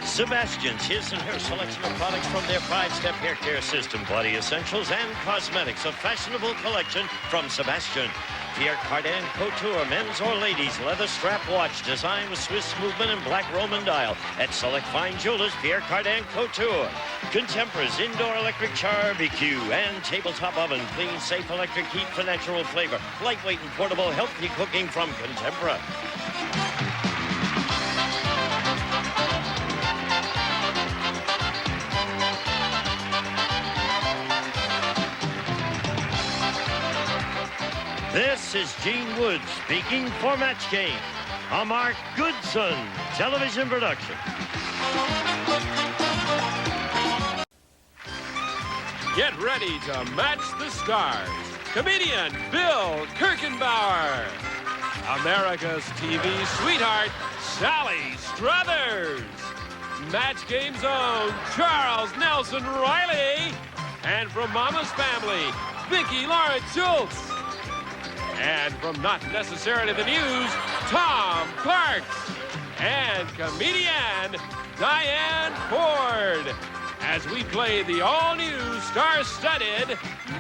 Sebastian's, his and her selection of products from their 5-step hair care system, body essentials and cosmetics, a fashionable collection from Sebastian. Pierre Cardin Couture, men's or ladies' leather strap watch designed with Swiss movement and black Roman dial. At select fine jewelers, Pierre Cardin Couture. Contempora's indoor electric barbecue and tabletop oven. Clean, safe electric heat for natural flavor. Lightweight and portable healthy cooking from Contempora. This is Gene Wood speaking for Match Game, a Mark Goodson television production. Get ready to match the stars. Comedian Bill Kirkenbauer. America's TV sweetheart, Sally Struthers. Match Game's own Charles Nelson Riley. And from Mama's Family, Vicki Lawrence Schultz. And from Not Necessarily the News, Tom Parks. And comedian Diane Ford. As we play the all-new star-studded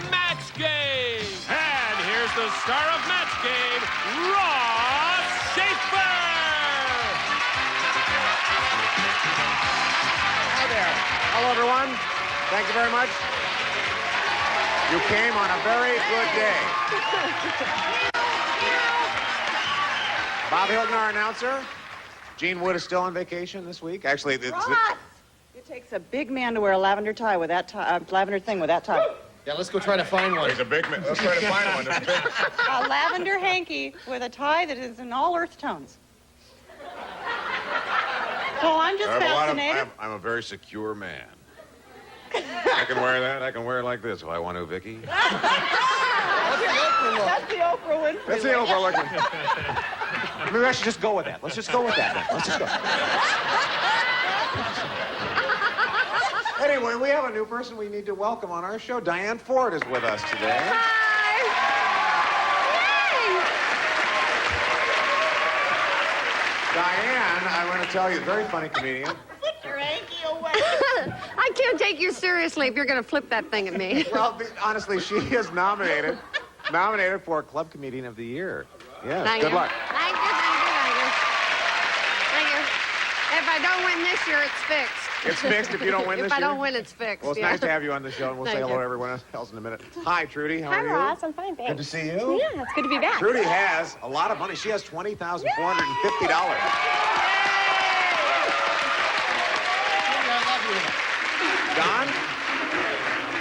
Match Game. And here's the star of Match Game, Ross Schaefer. Hi there. Hello, everyone. Thank you very much. You came on a very good day. Bob Hilton, our announcer. Gene Wood is still on vacation this week. Actually, it's... Ross! It takes a big man to wear a lavender tie with that tie, lavender thing with that tie. Yeah, let's go try to find one. He's a big man. Let's try to find one. It's big. A lavender hanky with a tie that is in all earth tones. Well, I'm just fascinated. I'm a very secure man. I can wear that. I can wear it like this if I want to, Vicki. That's the Oprah Winfrey. That's the Oprah looking. Maybe I should just go with that. Let's just go with that then. Let's just go. Anyway, we have a new person we need to welcome on our show. Diane Ford is with us today. Diane, I want to tell you, very funny comedian. Your hanky away. I can't take you seriously if you're going to flip that thing at me. Well, honestly, she is nominated for Club Comedian of the Year. Yes, Thank good you. luck. Thank you. If I don't win this year, it's fixed. It's fixed if you don't win this If I year? don't win, it's fixed. Well, it's yeah. nice to have you on the show, and we'll Thank say hello you. to everyone else in a minute. Hi, Trudy. How Hi, are you? Ross. I'm fine, thanks. Good to see you. Yeah, it's good to be back. Trudy has a lot of money. She has $20,450. Don?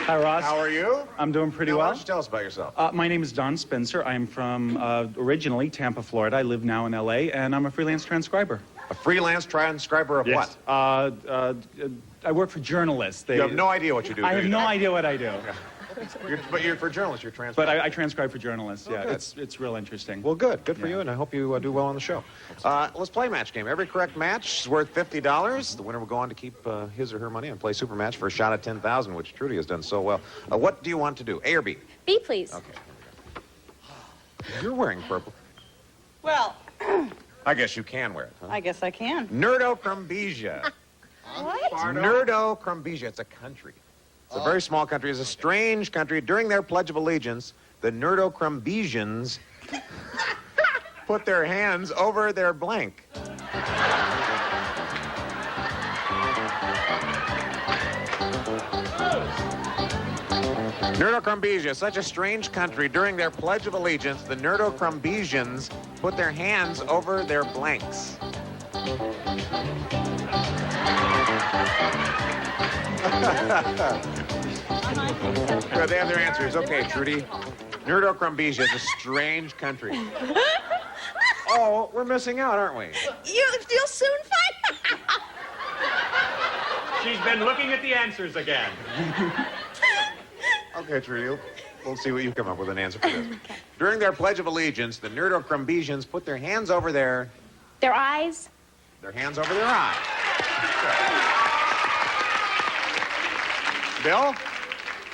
Hi, Ross. How are you? I'm doing pretty Now, well. Why don't you tell us about yourself? My name is Don Spencer. I'm from originally Tampa, Florida. I live now in LA, and I'm a freelance transcriber. A freelance transcriber of Yes. what? I work for journalists. You have no idea what you do. I do have you? no idea what I do. But you're for journalists. You're transcribing. But I transcribe for journalists. Yeah, good. it's real interesting. Well, good. Good for you, and I hope you do well on the show. Let's play match game. Every correct match is worth $50. The winner will go on to keep his or her money and play super match for a shot at $10,000, which Trudy has done so well. What do you want to do? A or B? B, please. Okay. You're wearing purple. Well, I guess you can wear it, huh? I guess I can. Nerdocrumbesia. What? Nerdocrumbesia. It's a country. It's a very small country. It's a strange country. During their Pledge of Allegiance, the Nerdocrumbesians put their hands over their blank. Nerdocrumbesia, such a strange country. During their Pledge of Allegiance, the Nerdocrumbesians put their hands over their blanks. Good, they have their answers. Okay, Trudy. Nerdocrumbesia is a strange country. Oh, we're missing out, aren't we? You'll soon find out. She's been looking at the answers again. Okay, Trudy, we'll see what you come up with an answer for this. During their Pledge of Allegiance, the Nerdocrumbesians put their hands over their eyes. Their hands over their eyes. Bill?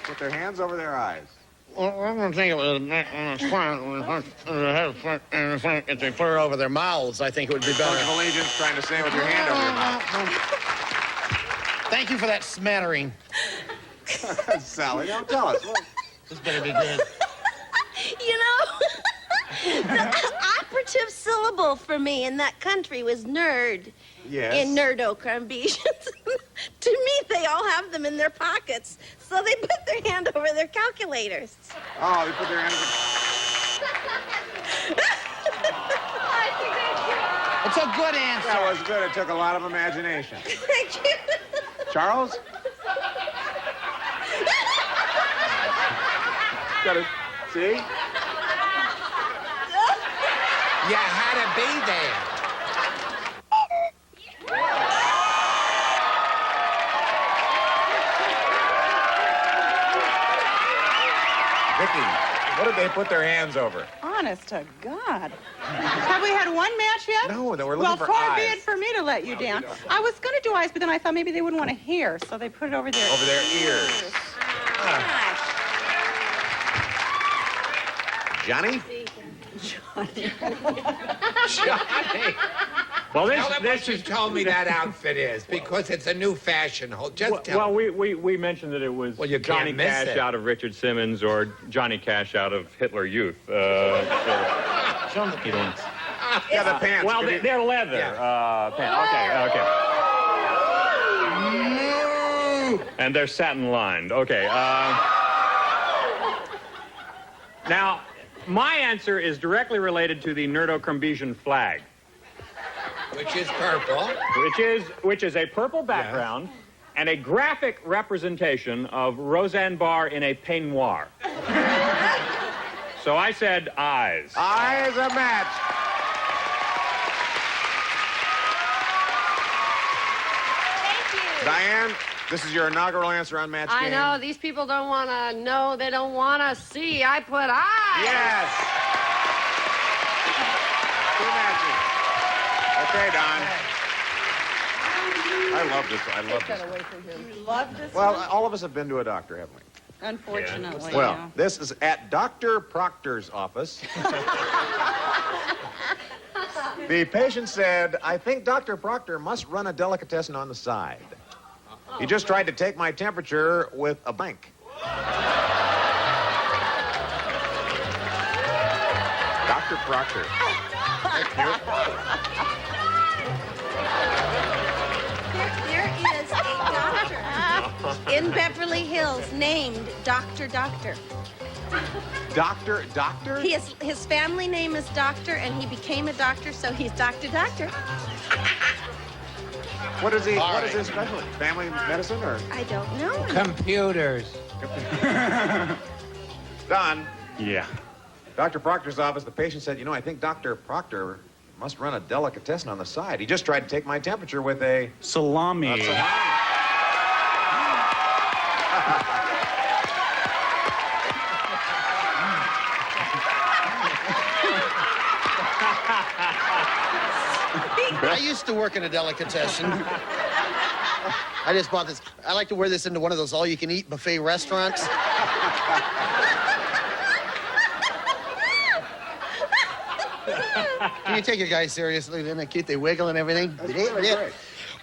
Put their hands over their eyes. Well, I'm going to think it was if they put it over their mouths, I think it would be better. Pledge of Allegiance trying to say with your hand over your mouth. Thank you for that smattering. Sally, don't tell us. This better be good. You know, the operative syllable for me in that country was nerd. Yes. In Nerdocrumbesians. To me, they all have them in their pockets, so they put their hand over their calculators. Oh, they put their hand over... It's a good answer. That was good. It took a lot of imagination. Thank you. Charles? Got it. See? You had to be there. Vicky, what did they put their hands over? Honest to God. Have we had one match yet? No, they were looking for Well, far be eyes. it for me to let you down. I was going to do eyes, but then I thought maybe they wouldn't want to hear, so they put it over their Over their ears. Johnny? Johnny. Well, Tell them what you told me that outfit is, because it's a new fashion. Just tell Well, we mentioned that it was Well, you can't Johnny miss Cash it. out of Richard Simmons or Johnny Cash out of Hitler Youth. You don't- Yeah, the pants. Well, Give you- they're leather pants. Okay. And they're satin lined. Okay. Now, my answer is directly related to the Nerdocrumbesian flag. Which is purple. Which is a purple background and a graphic representation of Roseanne Barr in a peignoir. So I said eyes. Eyes a match. Thank you. Diane, this is your inaugural answer on Match I Game. know, these people don't want to know, they don't want to see. I put eyes. Yes. 2 matches. Okay, Don. I love this. I love Take that this. away from him. You love this Well, one? all of us have been to a doctor, haven't we? Unfortunately, Well, yeah. this is at Dr. Proctor's office. The patient said, I think Dr. Proctor must run a delicatessen on the side. He just tried to take my temperature with a blank. Dr. Proctor. There is a doctor in Beverly Hills named Dr. Doctor. Doctor? His family name is Doctor, and he became a doctor, so he's Dr. Doctor. What is he? What is his specialty? Family medicine or? I don't know. Computers. Don. Yeah. Dr. Proctor's office, the patient said, I think Dr. Proctor must run a delicatessen on the side. He just tried to take my temperature with a... Salami. A salami. I used to work in a delicatessen. I just bought this. I like to wear this into one of those all-you-can-eat buffet restaurants. Can you take your guys seriously? Isn't it cute? They wiggle and everything. That's really great.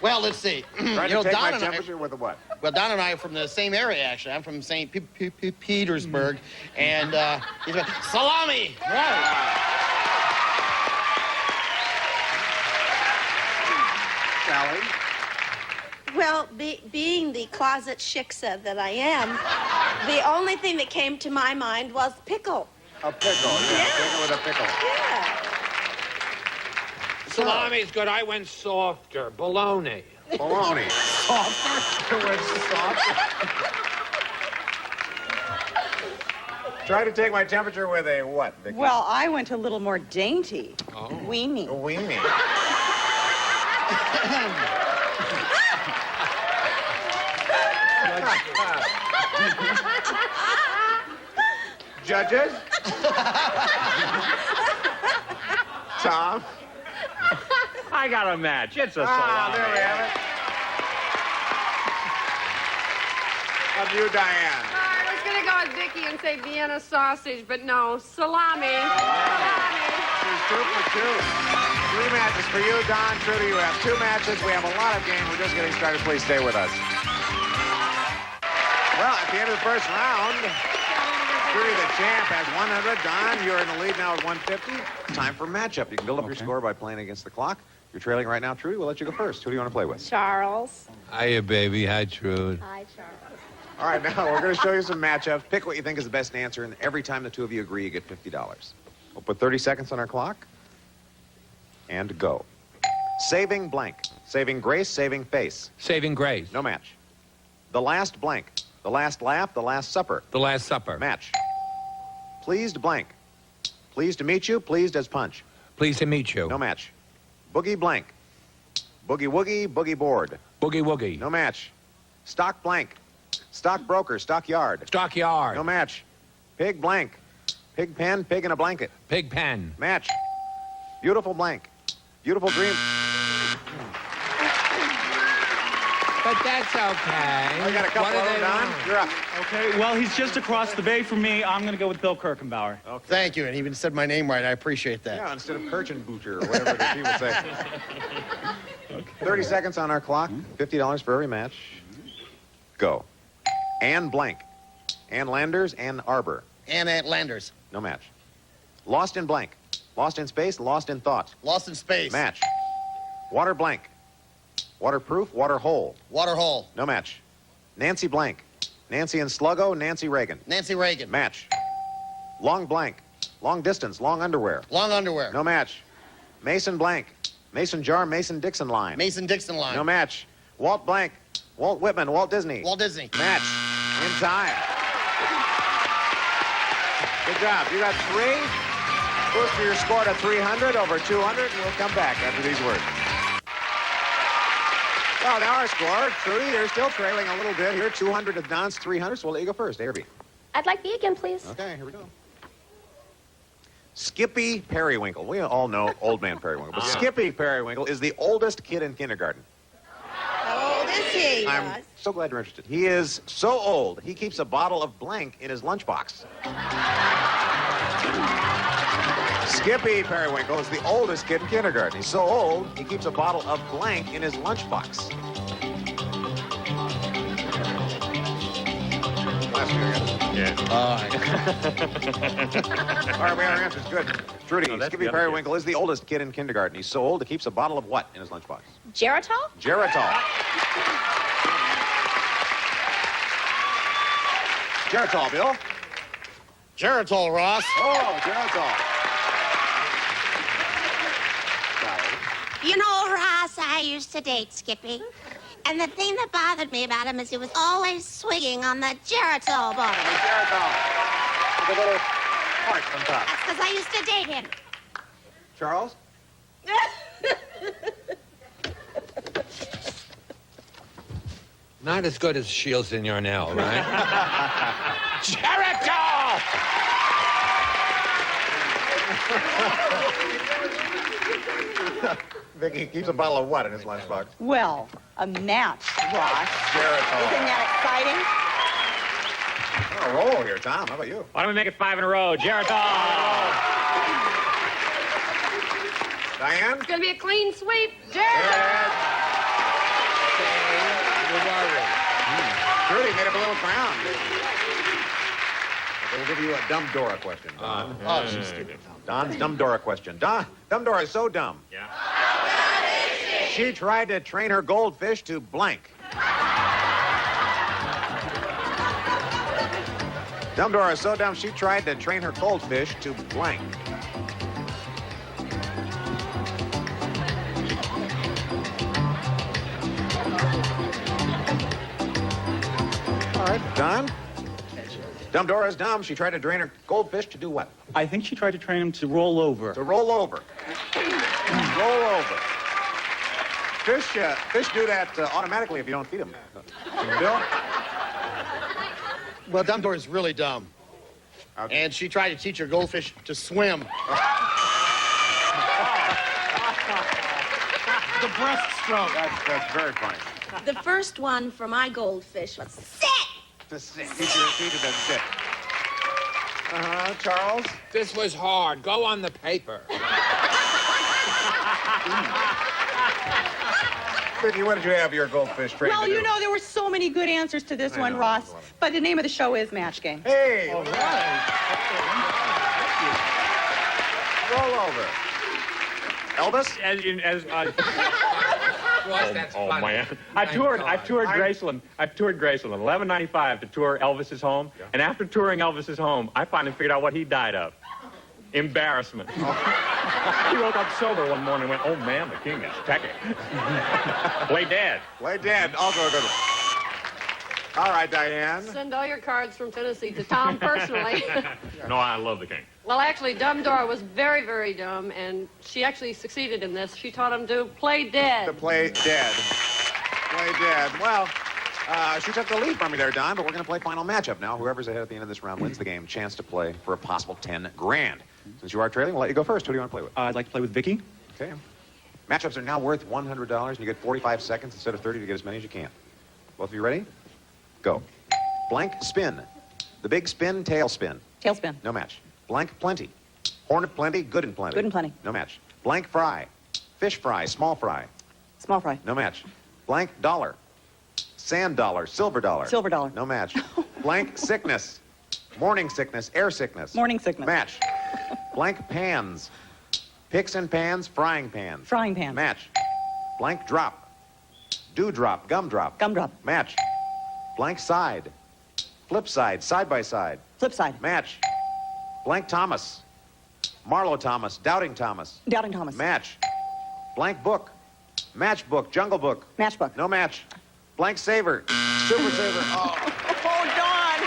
Well, let's see. Trying to take my temperature with a what? Well, Don and I are from the same area, actually. I'm from St. Petersburg, and he's like, salami! Right. Sally? Well, being the closet shiksa that I am, the only thing that came to my mind was pickle. A pickle. Yeah. Pickle with a pickle. Yeah. Salami's good. I went softer. Bologna. Bologna. Softer? It went softer. Try to take my temperature with a what, Vicky? Well, I went a little more dainty. Oh. Weenie. A weenie. Judges? Tom? I got a match. It's a salami. There we have it. Of you, Diane. I was going to go with Vicky and say Vienna sausage, but no, salami. She's 2 for 2. 3 matches for you, Don. Trudy, you have 2 matches. We have a lot of games. We're just getting started. Please stay with us. Well, at the end of the first round, Trudy, the champ, has 100. Don, you're in the lead now at 150. Time for matchup. You can build up your score by playing against the clock. You're trailing right now, Trudy. We'll let you go first. Who do you want to play with? Charles. Hiya, baby. Hi, Trude. Hi, Charles. All right, now we're going to show you some matchups. Pick what you think is the best answer, and every time the two of you agree, you get $50. We'll put 30 seconds on our clock. And go. Saving blank. Saving grace, saving face. Saving grace. No match. The last blank. The last laugh, the last supper. The Last Supper. Match. Pleased blank. Pleased to meet you, pleased as punch. Pleased to meet you. No match. Boogie blank. Boogie woogie, boogie board. Boogie woogie. No match. Stock blank. Stock broker, stockyard. Stockyard. No match. Pig blank. Pig pen, pig in a blanket. Pig pen. Match. Beautiful blank. Beautiful dream. But that's okay. I got a couple of them, Don. You're up. Okay, well, he's just across the bay from me. I'm going to go with Bill Kirkenbauer. Okay. Thank you, and even said my name right. I appreciate that. Yeah, instead of Kirchenbooter or whatever that he would say. 30 seconds on our clock. $50 for every match. Go. Ann blank. Ann Landers, Ann Arbor. And Aunt Landers. No match. Lost in blank. Lost in space, lost in thought. Lost in space. Match. Water blank. Waterproof, water hole. Water hole. No match. Nancy blank. Nancy and Sluggo, Nancy Reagan. Nancy Reagan. Match. Long blank. Long distance, long underwear. Long underwear. No match. Mason blank. Mason jar, Mason Dixon line. Mason Dixon line. No match. Walt blank. Walt Whitman, Walt Disney. Walt Disney. Match. In time. Good job. You got 3. Boost your score to 300 over 200, and we'll come back after these words. Well, now our score, Trudy, you're still trailing a little bit here. 200 to Don's 300, so we'll let you go first. A or B? I'd like B again, please. Okay, here we go. Skippy Periwinkle. We all know Old Man Periwinkle, but Skippy Periwinkle is the oldest kid in kindergarten. is he? I'm so glad you're interested. He is so old, he keeps a bottle of blank in his lunchbox. Skippy Periwinkle is the oldest kid in kindergarten. He's so old, he keeps a bottle of blank in his lunchbox. Last year, Yeah. All right, we have our answers. Good. Trudy, No, that's Skippy the other Periwinkle is the oldest kid in kindergarten. He's so old, he keeps a bottle of what in his lunchbox? Geritol? Geritol. Geritol, Bill. Geritol, Ross. Oh, Geritol. You know, Ross, I used to date Skippy. And the thing that bothered me about him is he was always swinging on the Geritol bottle. The Geritol. With a little heart on top. That's because I used to date him. Charles? Not as good as Shields and Yarnell, right? Geritol! Vicky keeps a bottle of what in his lunchbox? Well, a match, Ross. Geritol. Isn't that On a roll here, Tom. How about you? Why don't we make it 5 in a row? Geritol! Diane? It's going to be a clean sweep. Trudy made up a little crown. We'll give you a dumb Dora question, Don. Oh, she's stupid. Don's dumb Dora question. Dumb Dora is so dumb. Yeah. She tried to train her goldfish to blank. Dumb Dora is so dumb, she tried to train her goldfish to blank. All right, Don? Dumb Dora is dumb. She tried to train her goldfish to do what? I think she tried to train him to roll over. To roll over. Roll over. Fish do that automatically if you don't feed them. Bill? Well, Dumb Dora is really dumb. Okay. And she tried to teach her goldfish to swim. The breaststroke. That's very funny. The first one for my goldfish was sit. To sit. Teach her to sit. Charles? This was hard. Go on the paper. Vicky, what did you have your goldfish trained Well, to do? you know, there were so many good answers to this one, Ross. But the name of the show is Match Game. Hey! All right. Roll over. Elvis? Oh man! I've toured Graceland. I've toured Graceland. $11.95 to tour Elvis's home, and after touring Elvis's home, I finally figured out what he died of. Embarrassment. He woke up sober one morning and went, "Oh man, the king is techie." Play dead. Play dead. Also a good one. All right, Diane. Send all your cards from Tennessee to Tom personally. No, I love the king. Well, actually, Dumb Dora was very, very dumb, and she actually succeeded in this. She taught him to play dead. To play dead. Play dead. Well, she took the lead from me there, Don, but we're going to play final matchup now. Whoever's ahead at the end of this round wins the game. Chance to play for a possible 10 grand. Since you are trailing, we'll let you go first. Who do you want to play with? I'd like to play with Vicky. Okay. Matchups are now worth $100, and you get 45 seconds instead of 30 to get as many as you can. Both of you ready? Go. Blank spin. The big spin, tail spin. Tailspin. No match. Blank plenty. Horn of plenty, good and plenty. Good and plenty. No match. Blank fry. Fish fry, small fry. Small fry. No match. Blank dollar. Sand dollar, silver dollar. Silver dollar. No match. Blank sickness. Morning sickness, air sickness. Morning sickness. Match. Blank pans. Picks and pans, frying pans. Frying pan. Match. Blank drop. Dewdrop, gumdrop. Gumdrop. Match. Blank side. Flip side, side by side. Flip side. Match. Blank Thomas. Marlowe Thomas, Doubting Thomas. Doubting Thomas. Match. Blank book. Match book, jungle book. Match book. No match. Blank saver. Super saver. Oh. Oh, Dawn.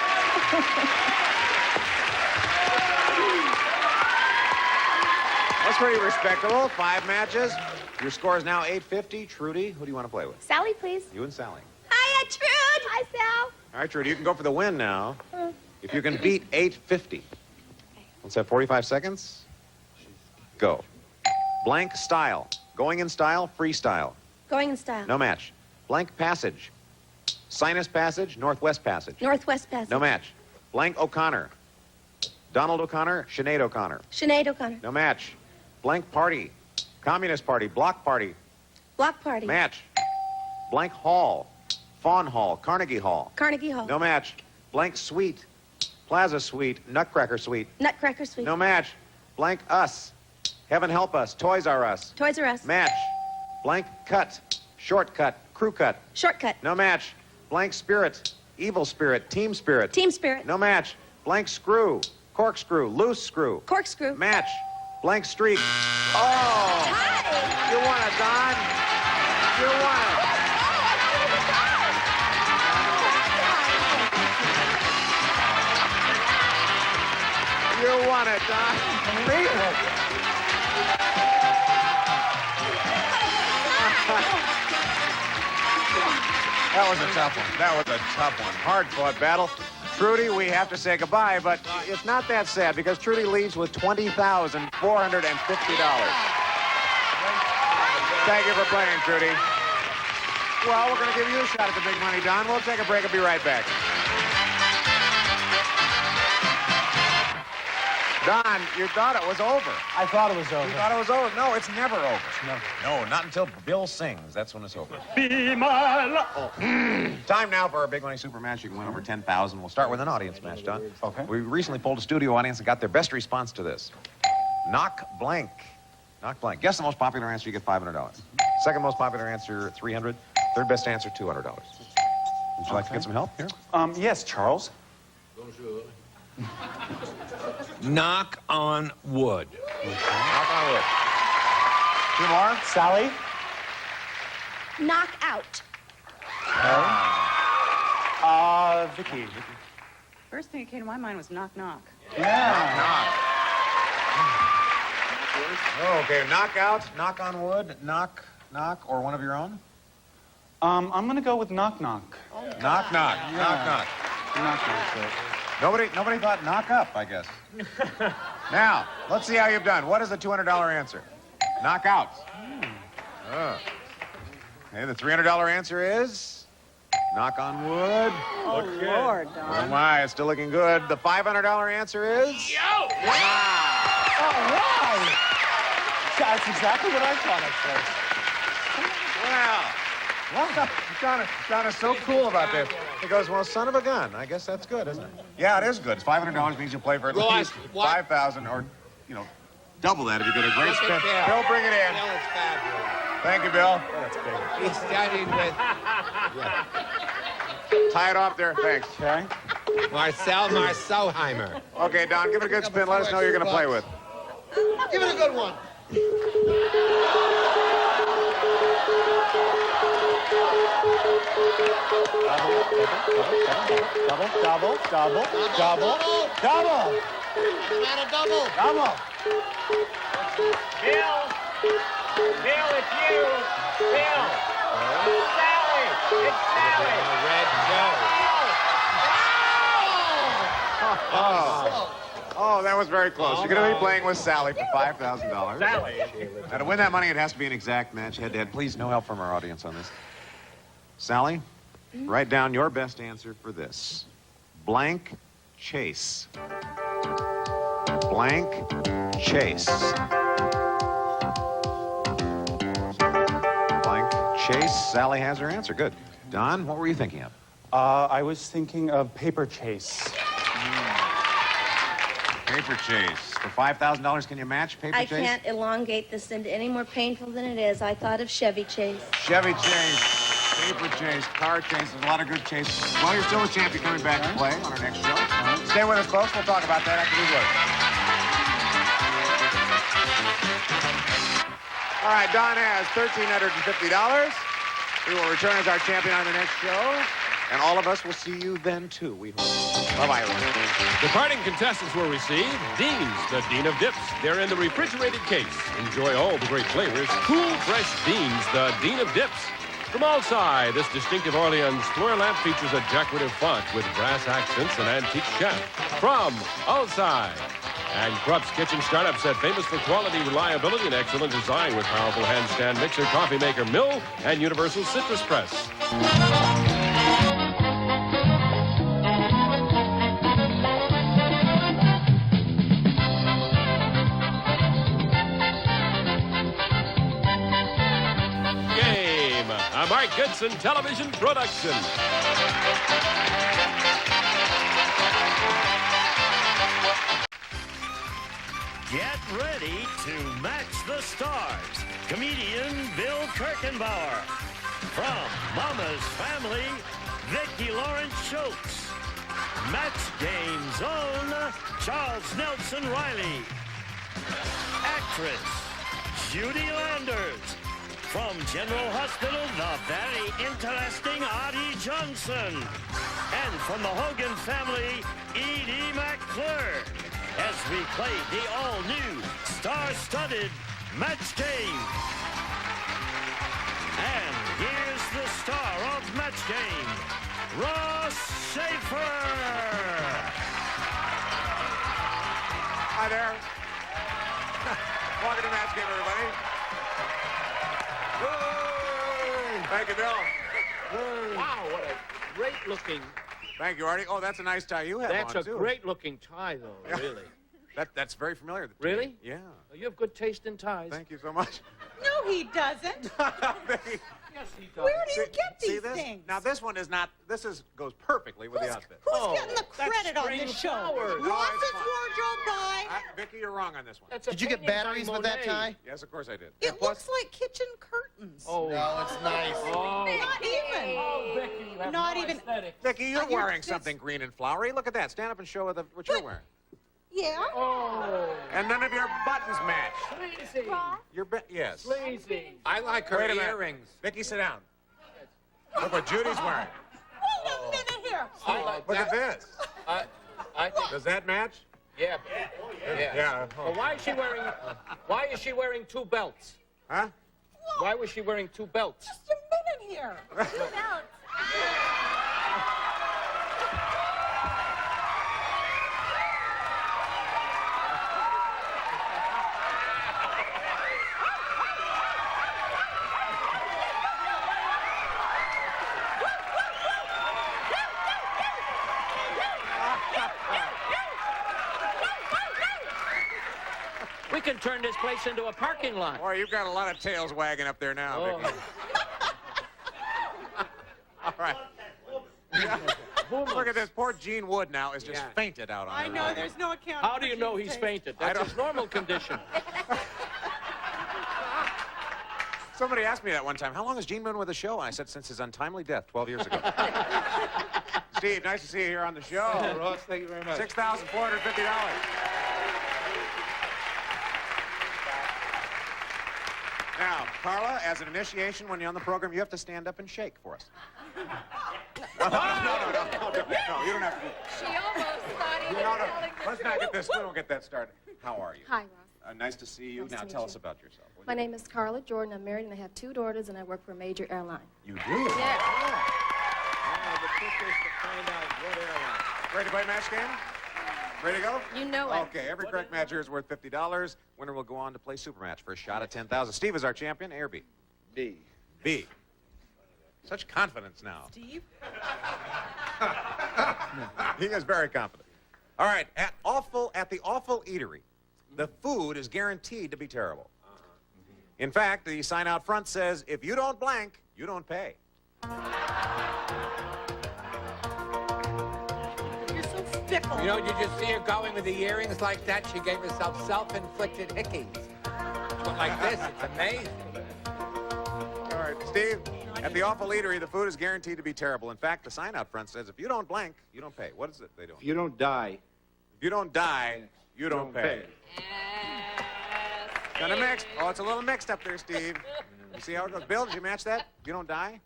That's pretty respectable. 5 matches. Your score is now 850. Trudy, who do you want to play with? Sally, please. You and Sally. Hiya, Trude. Hi, Sal. All right, Trudy, you can go for the win now. If you can beat 850. Let's have 45 seconds. Go. Blank style. Going in style, freestyle. Going in style. No match. Blank Passage. Sinus Passage, Northwest Passage. Northwest Passage. No match. Blank O'Connor. Donald O'Connor, Sinead O'Connor. Sinead O'Connor. No match. Blank Party. Communist Party, Bloc Party. Block Party. Match. Blank Hall. Fawn Hall, Carnegie Hall. Carnegie Hall. No match. Blank Suite. Plaza Suite, Nutcracker Suite. Nutcracker Suite. No match. Blank Us. Heaven Help Us, Toys R Us. Toys R Us. Match. Blank Cut. Shortcut, Crew Cut. Shortcut. No match. Blank Spirit. Evil Spirit, Team Spirit. Team Spirit. No match. Blank Screw. Corkscrew, Loose Screw. Corkscrew. Match. Blank Streak. Oh! You won it, Don. You won it. You won it, Don. That was a tough one. That was a tough one. Hard-fought battle. Trudy, we have to say goodbye, but it's not that sad because Trudy leaves with $20,450. Thank you for playing, Trudy. Well, we're going to give you a shot at the big money, Don. We'll take a break and be right back. Don, you thought it was over. I thought it was over. You thought it was over? No, it's never over. No, not until Bill sings. That's when it's over. Be my love. Time now for our big money super match. You can win over $10,000. We'll start with an audience match, Don. Okay. We recently polled a studio audience and got their best response to this. Knock blank. Knock blank. Guess the most popular answer, you get $500. Second most popular answer, $300. Third best answer, $200. Would you like to get some help here? Yes, Charles. Knock on wood. Knock on wood. Two more. Sally? Knock out. Vicky. First thing that came to my mind was knock, knock. Knock. Okay, knock out, knock on wood, knock, or one of your own? I'm gonna go with knock, knock. Knock, knock, knock, knock. Knock, knock. Nobody thought knock up, I guess. Now, let's see how you've done. What is the $200 answer? Knock out. Okay, the $300 answer is knock on wood. Oh, Lord, Don. Oh my, it's still looking good. The $500 answer is Oh, wow. That's exactly what I thought at first. Wow. John is so cool about this. He goes, well, son of a gun. I guess that's good, isn't it? Yeah, it is good. It's $500 means you'll play for at least $5,000 or, double that if you get a great spin. Bill, bring it in. Bill is fabulous. Thank you, Bill. He studied with Tie it off there. Thanks. Okay. Marcel Marceauheimer. Okay, Don, give it a good spin. Let us know who you're going to play with. Give it a good one. Double. Not a double. Bill, it's you. Bill. Sally. It's Sally. Red Joe. Oh, that was very close. You're going to be playing with Sally for $5,000. Sally. Now, to win that money, it has to be an exact match, head-to-head. Please, no help from our audience on this. Sally, write down your best answer for this. Blank chase. Blank chase. Blank chase. Sally has her answer. Good. Don, what were you thinking of? I was thinking of paper chase. Paper chase. For $5,000, can you match paper I chase? can't elongate this into any more painful than it is. I thought of Chevy Chase. Chevy chase, paper chase, car chase. There's a lot of good chases. Well, you're still a champion coming back to play on our next show. Stay with us, folks. We'll talk about that after these words. All right, Don has $1,350. He will return as our champion on the next show. And all of us will see you then, too, we hope. Bye-bye, everyone. Departing contestants will receive Dean's, the Dean of Dips. They're in the refrigerated case. Enjoy all the great flavors. Cool, fresh Dean's, the Dean of Dips. From outside, this distinctive Orleans floor lamp features a decorative font with brass accents and antique shaft. From outside. And Krupp's Kitchen Startup Set, famous for quality, reliability, and excellent design with powerful handstand mixer, coffee maker, mill, and universal citrus press. Game, a Mark Goodson television production. Get ready to match the stars. Comedian Bill Kirchenbauer. From Mama's Family, Vicki Lawrence Schultz. Match Game's own Charles Nelson Riley. Actress Judy Landers. From General Hospital, the very interesting Audie Johnson. And from the Hogan family, Edie McClure. As we play the all-new, star-studded Match Game. And here's the star of Match Game, Ross Schaefer. Hi there. Welcome to Match Game, everybody. Thank you, Bill. Wow, what a great-looking... Thank you, Artie. Oh, that's a nice tie you have That's on, a too. great-looking tie, though, really. That's very familiar. Really? Yeah. You have good taste in ties. Thank you so much. No, he doesn't. Yes, he does. Where do you get See these this? things? Now, this one is not... This goes perfectly with the outfit. Who's getting the credit on this show? flowers. Ross's wardrobe guy. Vicki, you're wrong on this one. That's a Did you get painting by batteries with that Monet. tie? Yes, of course I did. It looks like kitchen curtains. Oh. No, it's nice. Oh. Not even. Oh, Vicki, you have Not no even. aesthetic. Vicki, you're You're wearing just- something green and flowery. Look at that. Stand up and show what you're wearing. Yeah. Oh. And none of your buttons match. Sleazy. Yes. Sleazy. I like her Wait a minute. earrings. Vicki, sit down. Look what Judy's wearing. Wait a minute here. I like Look that. at this. I think, Does that match? yeah. Yeah. Well, why is she wearing two belts? Huh? Why was she wearing two belts? Just a minute here. We can turn this place into a parking lot. Boy, you've got a lot of tails wagging up there now, Oh. Vicki. All right. Look at this. Poor Gene Wood now is just fainted out on I the know, road. there's no account. How do you know he's fainted? That's his normal condition. Somebody asked me that one time, how long has Gene been with the show? And I said, since his untimely death 12 years ago. Steve, nice to see you here on the show. Oh, Ross, thank you very much. $6,450. Now, Carla, as an initiation, when you're on the program, you have to stand up and shake for us. No, you don't have to. She almost thought he was No, telling the let's not get this. We don't get that started. How are you? Hi, Ross. Nice to see you. Nice Now to meet tell you. us about yourself. My name is Carla Jordan. I'm married and I have 2 daughters, and I work for a major airline. You do? Yeah. The trick is to find out what airline. Ready to play match game? Ready to go? You know it. Okay, every correct match here is worth $50. Winner will go on to play super match for a shot at $10,000. Steve is our champion. A or B? B. B. Such confidence now. Steve? He is very confident. All right, at the Awful Eatery, the food is guaranteed to be terrible. In fact, the sign out front says, if you don't blank, you don't pay. You're so fickle. You know, did you see her going with the earrings like that? She gave herself self-inflicted hickeys. But like this, it's amazing. All right, Steve, at the Awful Eatery, the food is guaranteed to be terrible. In fact, the sign out front says, if you don't blank, you don't pay. What is it they do? If you don't die, If you don't die, you don't pay. Kind of mixed. Oh, it's a little mixed up there, Steve. You see how it goes? Bill, did you match that? If you don't die?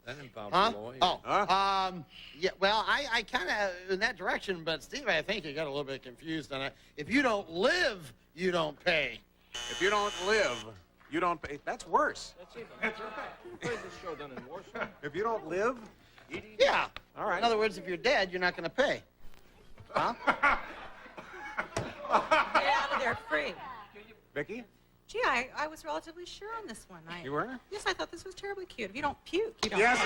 That involves Huh? lawyers. Oh, yeah, well, I kind of in that direction, but Steve, I think you got a little bit confused on it. If you don't live, you don't pay. If you don't live, you don't pay. That's worse. That's even. That's right. We played this show down in Warsaw. If you don't live, Yeah. all right. In other words, if you're dead, you're not going to pay. Huh? Get out of there free. Vicky? Gee, I was relatively sure on this one. You were? Yes, I thought this was terribly cute. If you don't puke, you don't. Yes.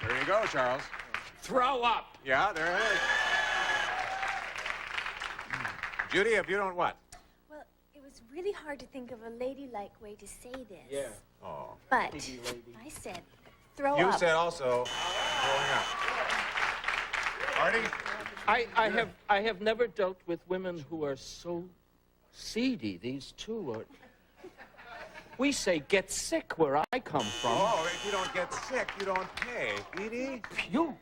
There you go, Charles. Throw up. Yeah, there it is. Judy, if you don't what? Well, it was really hard to think of a ladylike way to say this. Yeah. Oh. But I said, throw You up. said also throwing up. Artie? I have never dealt with women who are so seedy. These two are. We say get sick where I come from. Oh, if you don't get sick, you don't pay. Edie? Puke.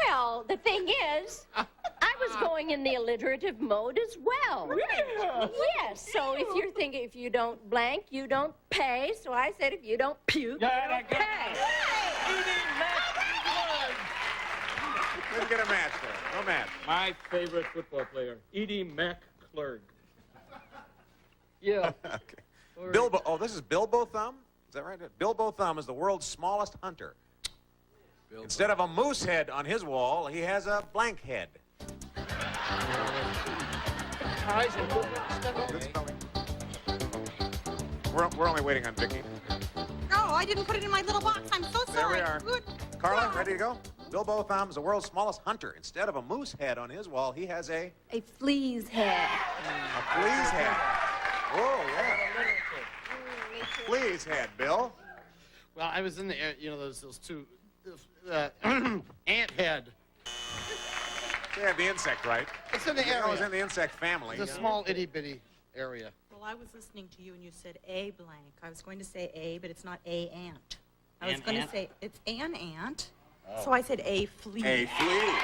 Well, the thing is, I was going in the alliterative mode as well. Yes, so if you're thinking if you don't blank, you don't pay. So I said if you don't puke, you don't pay. Didn't get a match there. No match. My favorite football player, Edie McClurg. Yeah. Okay. Bilbo. Oh, this is Bilbo Thumb? Is that right? Bilbo Thumb is the world's smallest hunter. Bilbo. Instead of a moose head on his wall, he has a blank head. Good spelling. We're only waiting on Vicky. Oh, I didn't put it in my little box. I'm so sorry. There we are. Good. Carla, ready to go? Bilbo Thumb is the world's smallest hunter. Instead of a moose head on his wall, he has a flea's head. A flea's head. Whoa, yeah. Flea's head, Bill. Well, I was in the air, you know, those two, ant head. Yeah, the insect, right? It's in the area. It was in the insect family. It's a small itty-bitty area. Well, I was listening to you and you said a blank. I was going to say a, but it's not a ant. I was going to say it's an ant. Oh. So I said a flea. A flea.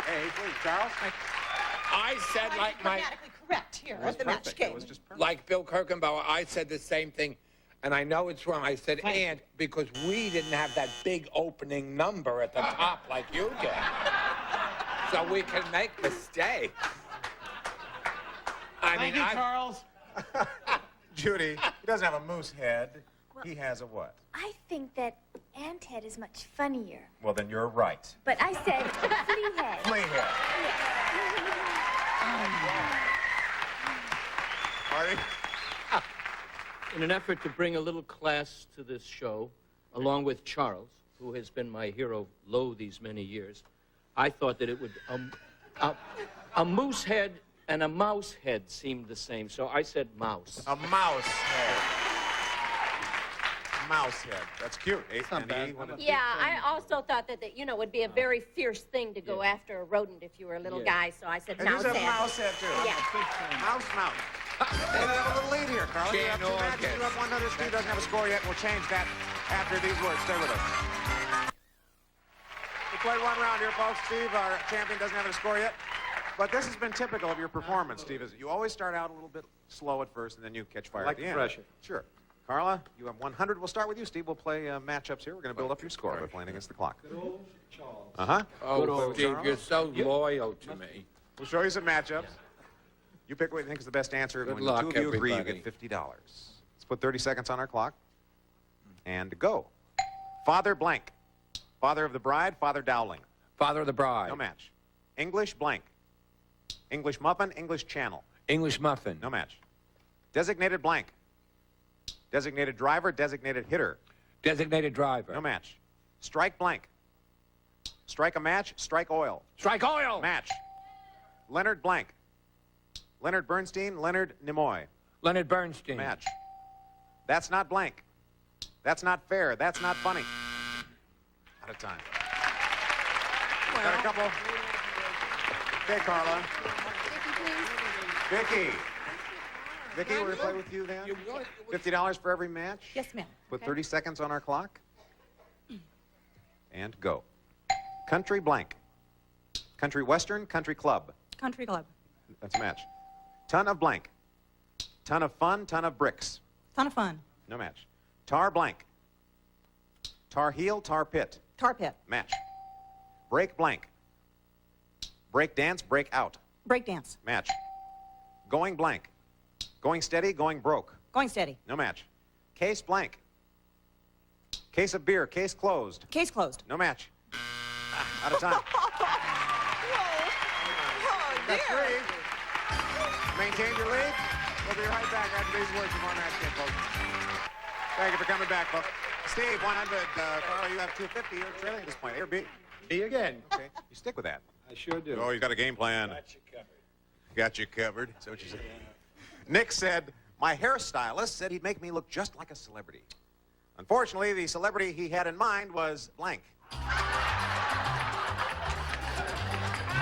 A flea. Charles? I said like my... Grammatically correct here at the match game. Like Bill Kirkenbauer, I said the same thing, and I know it's wrong. I said and because we didn't have that big opening number at the top like you did. So we can make mistakes. Thank you, Charles. Judy, he doesn't have a moose head. He has a what? I think that ant head is much funnier. Well, then you're right. But I said flea head. Flea head. Artie? In an effort to bring a little class to this show, along with Charles, who has been my hero lo these many years, I thought that it would a moose head and a mouse head seemed the same, so I said mouse. A mouse head. Mouse head. That's cute. Yeah, I also thought that you know, would be a very fierce thing to go after a rodent if you were a little guy, so I said And mouse you said head. mouse head, too. Yeah. Mouse. Hey, we have a little lead here, Carl. You have two matches. You have 100. Steve doesn't have a score yet. We'll change that after these words. Stay with us. We played one round here, folks. Steve, our champion, doesn't have a score yet. But this has been typical of your performance, Steve. Is you always start out a little bit slow at first, and then you catch fire I like at the the end. pressure. Sure. Carla, you have 100. We'll start with you, Steve. We'll play matchups here. We're going to build up your score by playing against the clock. Uh-huh. Oh, Steve, you're so loyal to me. We'll show you some matchups. You pick what you think is the best answer. Good When luck, the two of you agree, you everybody. get $50. Let's put 30 seconds on our clock. And go. Father blank. Father of the bride, Father Dowling. Father of the bride. No match. English blank. English muffin, English channel. English muffin. No match. Designated blank. Designated driver, designated hitter. Designated driver. No match. Strike blank. Strike a match, strike oil. Strike oil. Match. Leonard blank. Leonard Bernstein, Leonard Nimoy. Leonard Bernstein. Match. That's not blank. That's not fair. That's not funny. Out of time. Got a couple. Okay, Carla. Vicky. Vicky, we're going to play with you then? $50 for every match? Yes, ma'am. Put 30 seconds on our clock. And go. Country blank. Country western, country club. Country club. That's a match. Ton of blank. Ton of fun, ton of bricks. Ton of fun. No match. Tar blank. Tar heel, tar pit. Tar pit. Match. Break blank. Break dance, break out. Break dance. Match. Going blank. Going steady, going broke. Going steady. No match. Case blank. Case of beer. Case closed. Case closed. No match. Out of time. That's three. Maintain your lead. We'll be right back after these words from our match game, folks. Thank you for coming back, folks. Steve, 100. Carl, you have 250. You're trailing at this point. A or B? B again. Okay. You stick with that. I sure do. Oh, you got a game plan. Got you covered. Is that what you said? Nick said, my hairstylist said he'd make me look just like a celebrity. Unfortunately, the celebrity he had in mind was blank.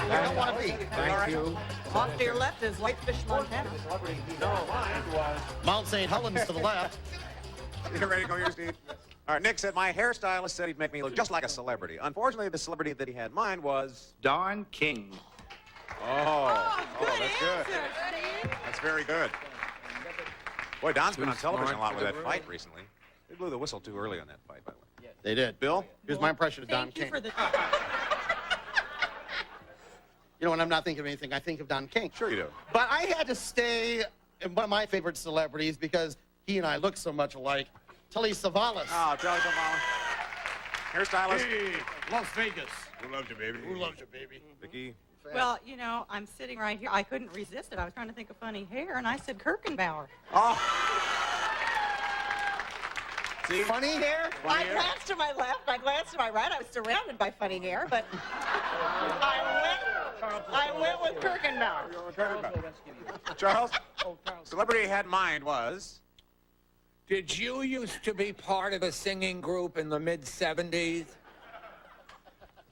Thank you. Off to your left is Whitefish, Montana. Mount St. Helens to the left. You ready to go here, Steve? All right, Nick said, my hairstylist said he'd make me look just like a celebrity. Unfortunately, the celebrity that he had in mind was... Don King. Oh, that's good. That's very good. Boy, Don's been on television a lot with that fight recently. They blew the whistle too early on that fight, by the way. They did. Bill? Here's my impression of Don King. You know, when I'm not thinking of anything, I think of Don King. Sure you do. But I had to stay in one of my favorite celebrities because he and I look so much alike. Telly Savalas. Oh, Telly Savalas. Hairstylist. Hey, Las Vegas. Who loves you, baby? Who loves you, baby? Vicki? Well, you know, I'm sitting right here. I couldn't resist it. I was trying to think of funny hair, and I said Kirkenbauer. Oh. See? Funny hair? I glanced to my left, I glanced to my right. I was surrounded by funny hair, but I went with Kirkenbauer. Charles? Celebrity he had in mind was... Did you used to be part of a singing group in the mid-70s?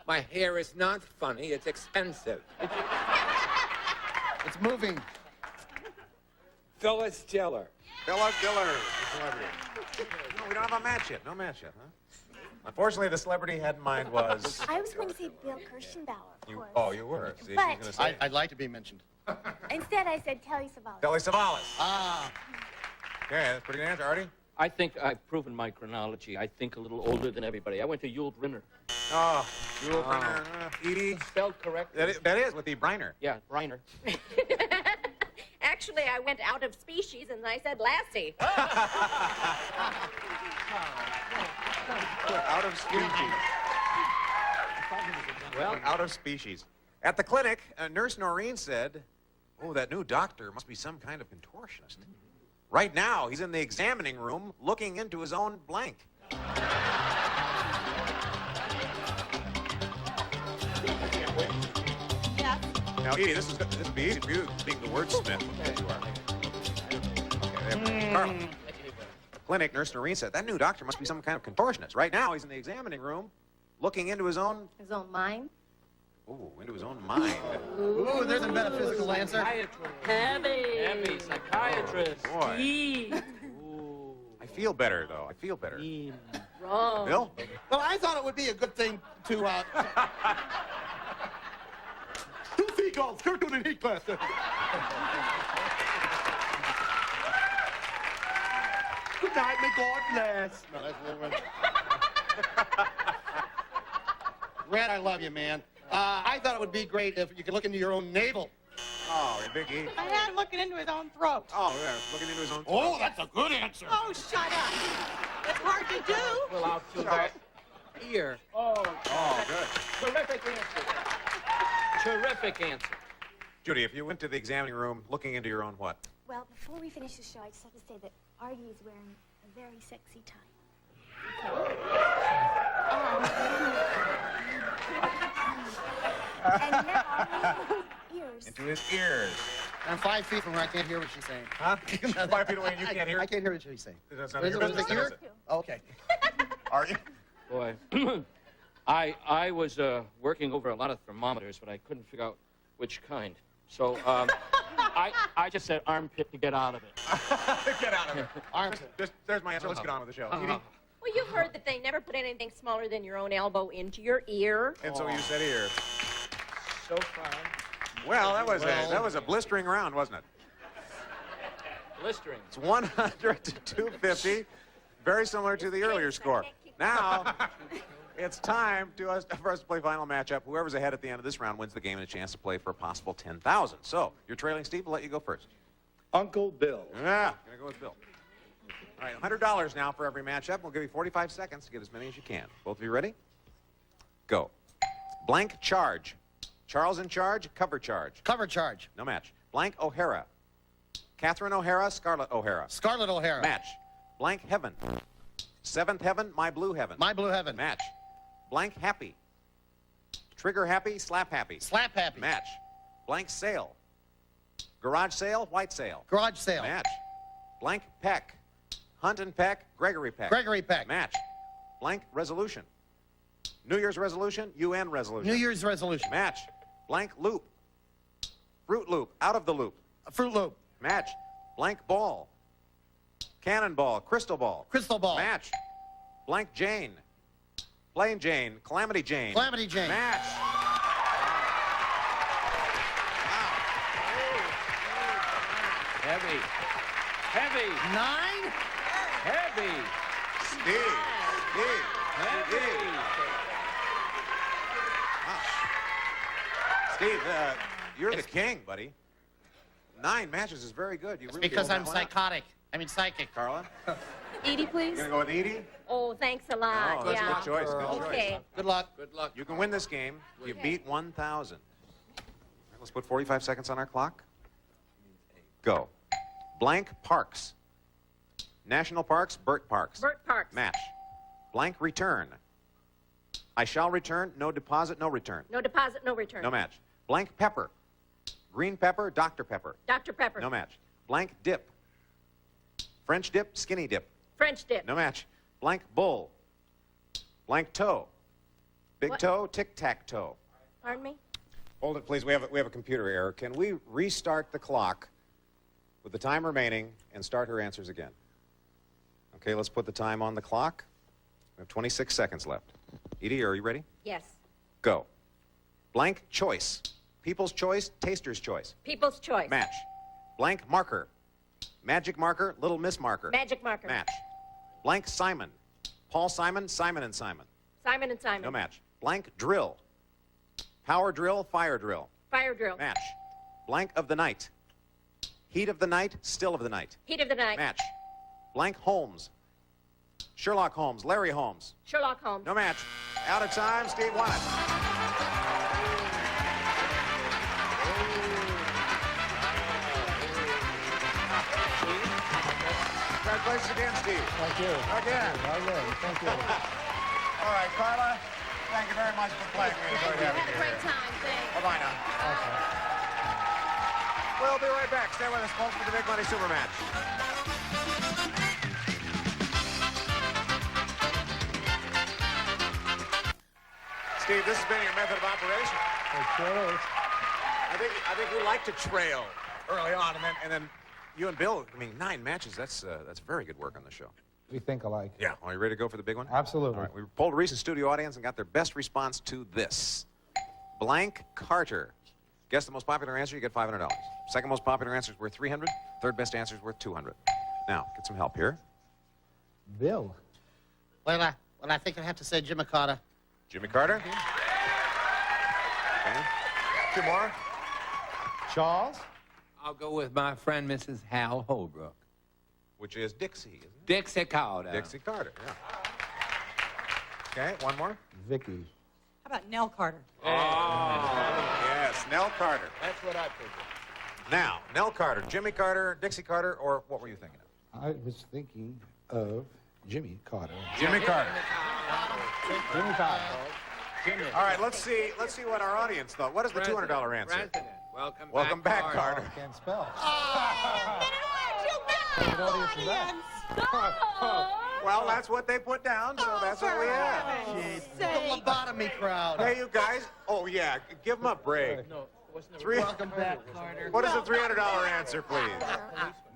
My hair is not funny, it's expensive. It's moving. Phyllis Diller. Phyllis Diller, the celebrity. No, we don't have a match yet. No match yet, huh? Unfortunately, the celebrity he had in mind was... I was going to say Bill Kirschenbauer, of course. Oh, you were. See, But- she's gonna say I'd like to be mentioned. Instead, I said Telly Savalas. Telly Savalas. Ah. Okay, that's a pretty good answer. Artie? I think I've proven my chronology. I think a little older than everybody. I went to Yul Brynner. Oh, Yul Brynner. Edie? Spelled correct. That is with the Briner. Yeah, Briner. Actually, I went out of species and I said Lassie. Out of species. Well, out of species. At the clinic, Nurse Noreen said, oh, that new doctor must be some kind of contortionist. Right now, he's in the examining room looking into his own blank. Yeah. Now, Edie, this would be easy for you, being the wordsmith that you are. Okay, Carl. Clinic, Nurse Noreen said, that new doctor must be some kind of contortionist. Right now, he's in the examining room looking into his own... His own mind? Ooh, into his own mind. Ooh, there's a metaphysical answer. Heavy psychiatrist. Boy. I feel better, though. I feel better. Wrong. Bill? Well, I thought it would be a good thing to, Two seagulls, cartoon and heat class. Good night, may God bless. No, that's a little Red, I love you, man. I thought it would be great if you could look into your own navel. Oh, Big E. I had him looking into his own throat. Oh, yeah, looking into his own... Oh, that's a good answer. Oh, shut up. That's hard to do. Well, out to that ear. Oh, good. Terrific answer. Terrific answer. Judy, if you went to the examining room looking into your own what? Well, before we finish the show, I just have to say that Artie is wearing a very sexy tie. And now, ears. Into his ears. I'm 5 feet from where I can't hear what she's saying. Huh? 5 feet away and you can't hear? I can't hear what she's saying. That's not Is your it with business, the ear? is it? Oh, okay. Are you? Boy, I was working over a lot of thermometers, but I couldn't figure out which kind. So I just said armpit to get out of it. Get out of it. Armpit. There's my answer. Let's get on with the show. Edie? Well, you've heard that they never put anything smaller than your own elbow into your ear. And so you said ear. So far. Well, that was a blistering round, wasn't it? Blistering. It's 100 to 250. Very similar to the earlier score. Now, it's time for us to play final matchup. Whoever's ahead at the end of this round wins the game and a chance to play for a possible 10,000. So, you're trailing, Steve. We'll let you go first. Uncle Bill. Yeah, gonna go with Bill. All right, $100 now for every matchup. We'll give you 45 seconds to get as many as you can. Both of you ready? Go. Blank charge. Charles in charge, cover charge. Cover charge. No match. Blank O'Hara. Catherine O'Hara, Scarlett O'Hara. Scarlett O'Hara. Match. Blank heaven. Seventh heaven, my blue heaven. My blue heaven. Match. Blank happy. Trigger happy, slap happy. Slap happy. Match. Blank sail. Garage sale, white sale. Garage sale. Match. Blank peck. Hunt and peck, Gregory peck. Gregory peck. Match. Blank resolution. New Year's resolution, UN resolution. New Year's resolution. Match. Blank loop. Fruit loop, out of the loop. A Fruit Loop. Match. Blank ball. Cannonball, crystal ball. Crystal ball. Match. Blank Jane. Plain Jane, Calamity Jane. Calamity Jane. Match. Heavy. Heavy. 9. Heavy. Steve. Heavy. Steve, you're the king, buddy. 9 matches is very good. You really Because pulled I'm that one out. psychotic. I mean psychic. Carla? Edie, please. You gonna go with Edie? Oh, thanks a lot. Oh, that's yeah. a good choice. Good Okay. choice. Good luck. Good luck. You can win this game. You beat 1,000. All right, let's put 45 seconds on our clock. Go. Blank parks. National parks, Burt Parks. Burt Parks. Match. Blank return. I shall return, no deposit, no return. No deposit, no return. No match. Blank pepper. Green pepper, Dr. Pepper. Dr. Pepper. No match. Blank dip. French dip, skinny dip. French dip. No match. Blank bull. Blank toe. Big What? toe, tic-tac-toe. Pardon me? Hold it, please. We have a computer error. Can we restart the clock with the time remaining and start her answers again? Okay, let's put the time on the clock. We have 26 seconds left. Edie, are you ready? Yes. Go. Blank choice. People's choice, taster's choice. People's choice. Match. Blank marker. Magic marker, Little Miss marker. Magic marker. Match. Blank Simon. Paul Simon, Simon and Simon. Simon and Simon. No match. Blank drill. Power drill, fire drill. Fire drill. Match. Blank of the night. Heat of the night, still of the night. Heat of the night. Match. Blank Holmes. Sherlock Holmes, Larry Holmes. Sherlock Holmes. No match. Out of time, Steve won it. Congratulations again, Steve. Thank you. Again. Thank you. All right, Carla, thank you very much for playing. We enjoyed having you Great here. time, thanks. Bye-bye now. We'll be right back. Stay with us, folks, for the Big Money Super Match. Steve, this has been your method of operation. I think we like to trail early on, and then you and Bill. I mean, 9 matches. That's very good work on the show. We think alike. Yeah. Are you ready to go for the big one? Absolutely. All right. We polled a recent studio audience and got their best response to this. Blank Carter. Guess the most popular answer, you get $500. Second most popular answer is worth $300. Third best answer is worth $200. Now, get some help here. Bill. Well, I think I'd have to say Jimmy Carter. Jimmy Carter. Okay. 2 more. Charles. I'll go with my friend, Mrs. Hal Holbrook. Which is Dixie, isn't it? Dixie Carter. Dixie Carter, yeah. Okay, 1 more. Vicky. How about Nell Carter? Oh, yes, Nell Carter. That's what I figured. Now, Nell Carter, Jimmy Carter, Dixie Carter, or what were you thinking of? I was thinking of Jimmy Carter. Jimmy Carter. Jimmy Carter. All right, let's see what our audience thought. What is the $200 answer? President. Welcome back, Carter. Can't spell. Well, that's what they put down, so that's what we have. The lobotomy crowd. Hey, you guys. Oh, yeah, give them a break. No, wasn't it? Welcome back, Carter. What is the $300 answer, please?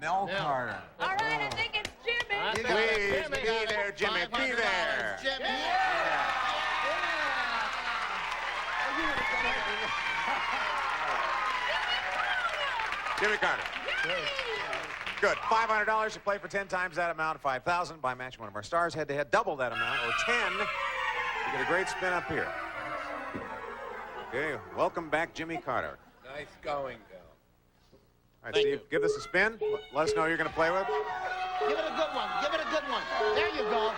Nell Carter. All right, I think it's Jimmy. Please be there, Jimmy. Be there. Jimmy. Jimmy Carter. Good. $500 to play for 10 times that amount, $5,000 by matching one of our stars head-to-head. Double that amount, or 10. You get a great spin up here. Okay, welcome back, Jimmy Carter. Nice going, Bill. All right, Steve, give this a spin. Let us know who you're going to play with. Give it a good one. Give it a good one. There you go.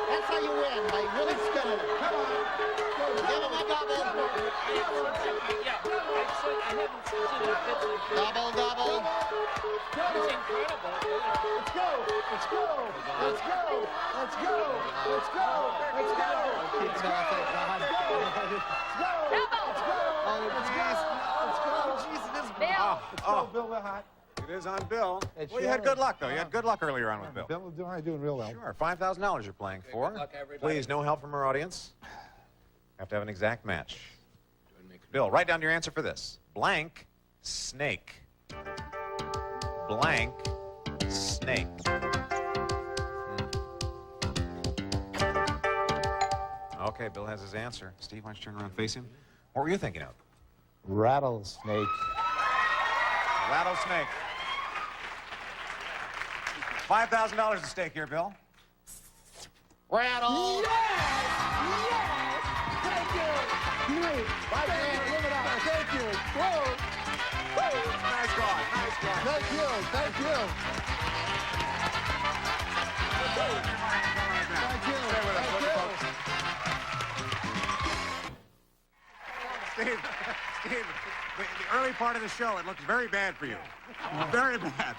That's how you win, by really spinning it. Come on. Give him a double. Double, double. It's incredible. Let's go. Let's go. Let's go. Let's go. Let's go. Let's go. Let's go. Oh, Bill, we're hot. It is on Bill. Well, you had good luck, though. You had good luck earlier on with Bill. Bill is doing real well. Sure. $5,000 you're playing for. Please, no help from our audience. Have to have an exact match. Bill, write down your answer for this. Blank snake. Blank snake. Okay, Bill has his answer. Steve, why don't you turn around and face him? What were you thinking of? Rattlesnake. Rattlesnake. $5,000 at stake here, Bill. Rattle. Yes! Yes! Thank you! Great! Thank you! Whoa! Woo! Nice going. Nice going. Thank you! Thank you! Thank you! Stay with us, Thank will you, folks? Steve, the early part of the show, it looks very bad for you. Very bad.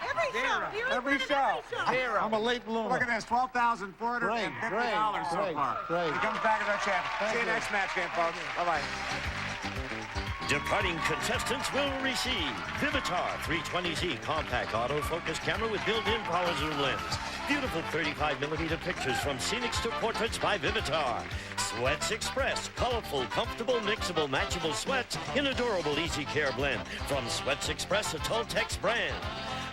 Every show. I'm a late bloomer. Look at this, $12,450 so far. Great. He comes back as our champ. See you next match game, folks. Bye-bye. Departing contestants will receive Vivitar 320Z compact autofocus camera with built-in power zoom lens. Beautiful 35mm pictures from scenics to portraits by Vivitar. Sweats Express, colorful, comfortable, mixable, matchable sweats in a durable, easy care blend from Sweats Express, a Toltex brand.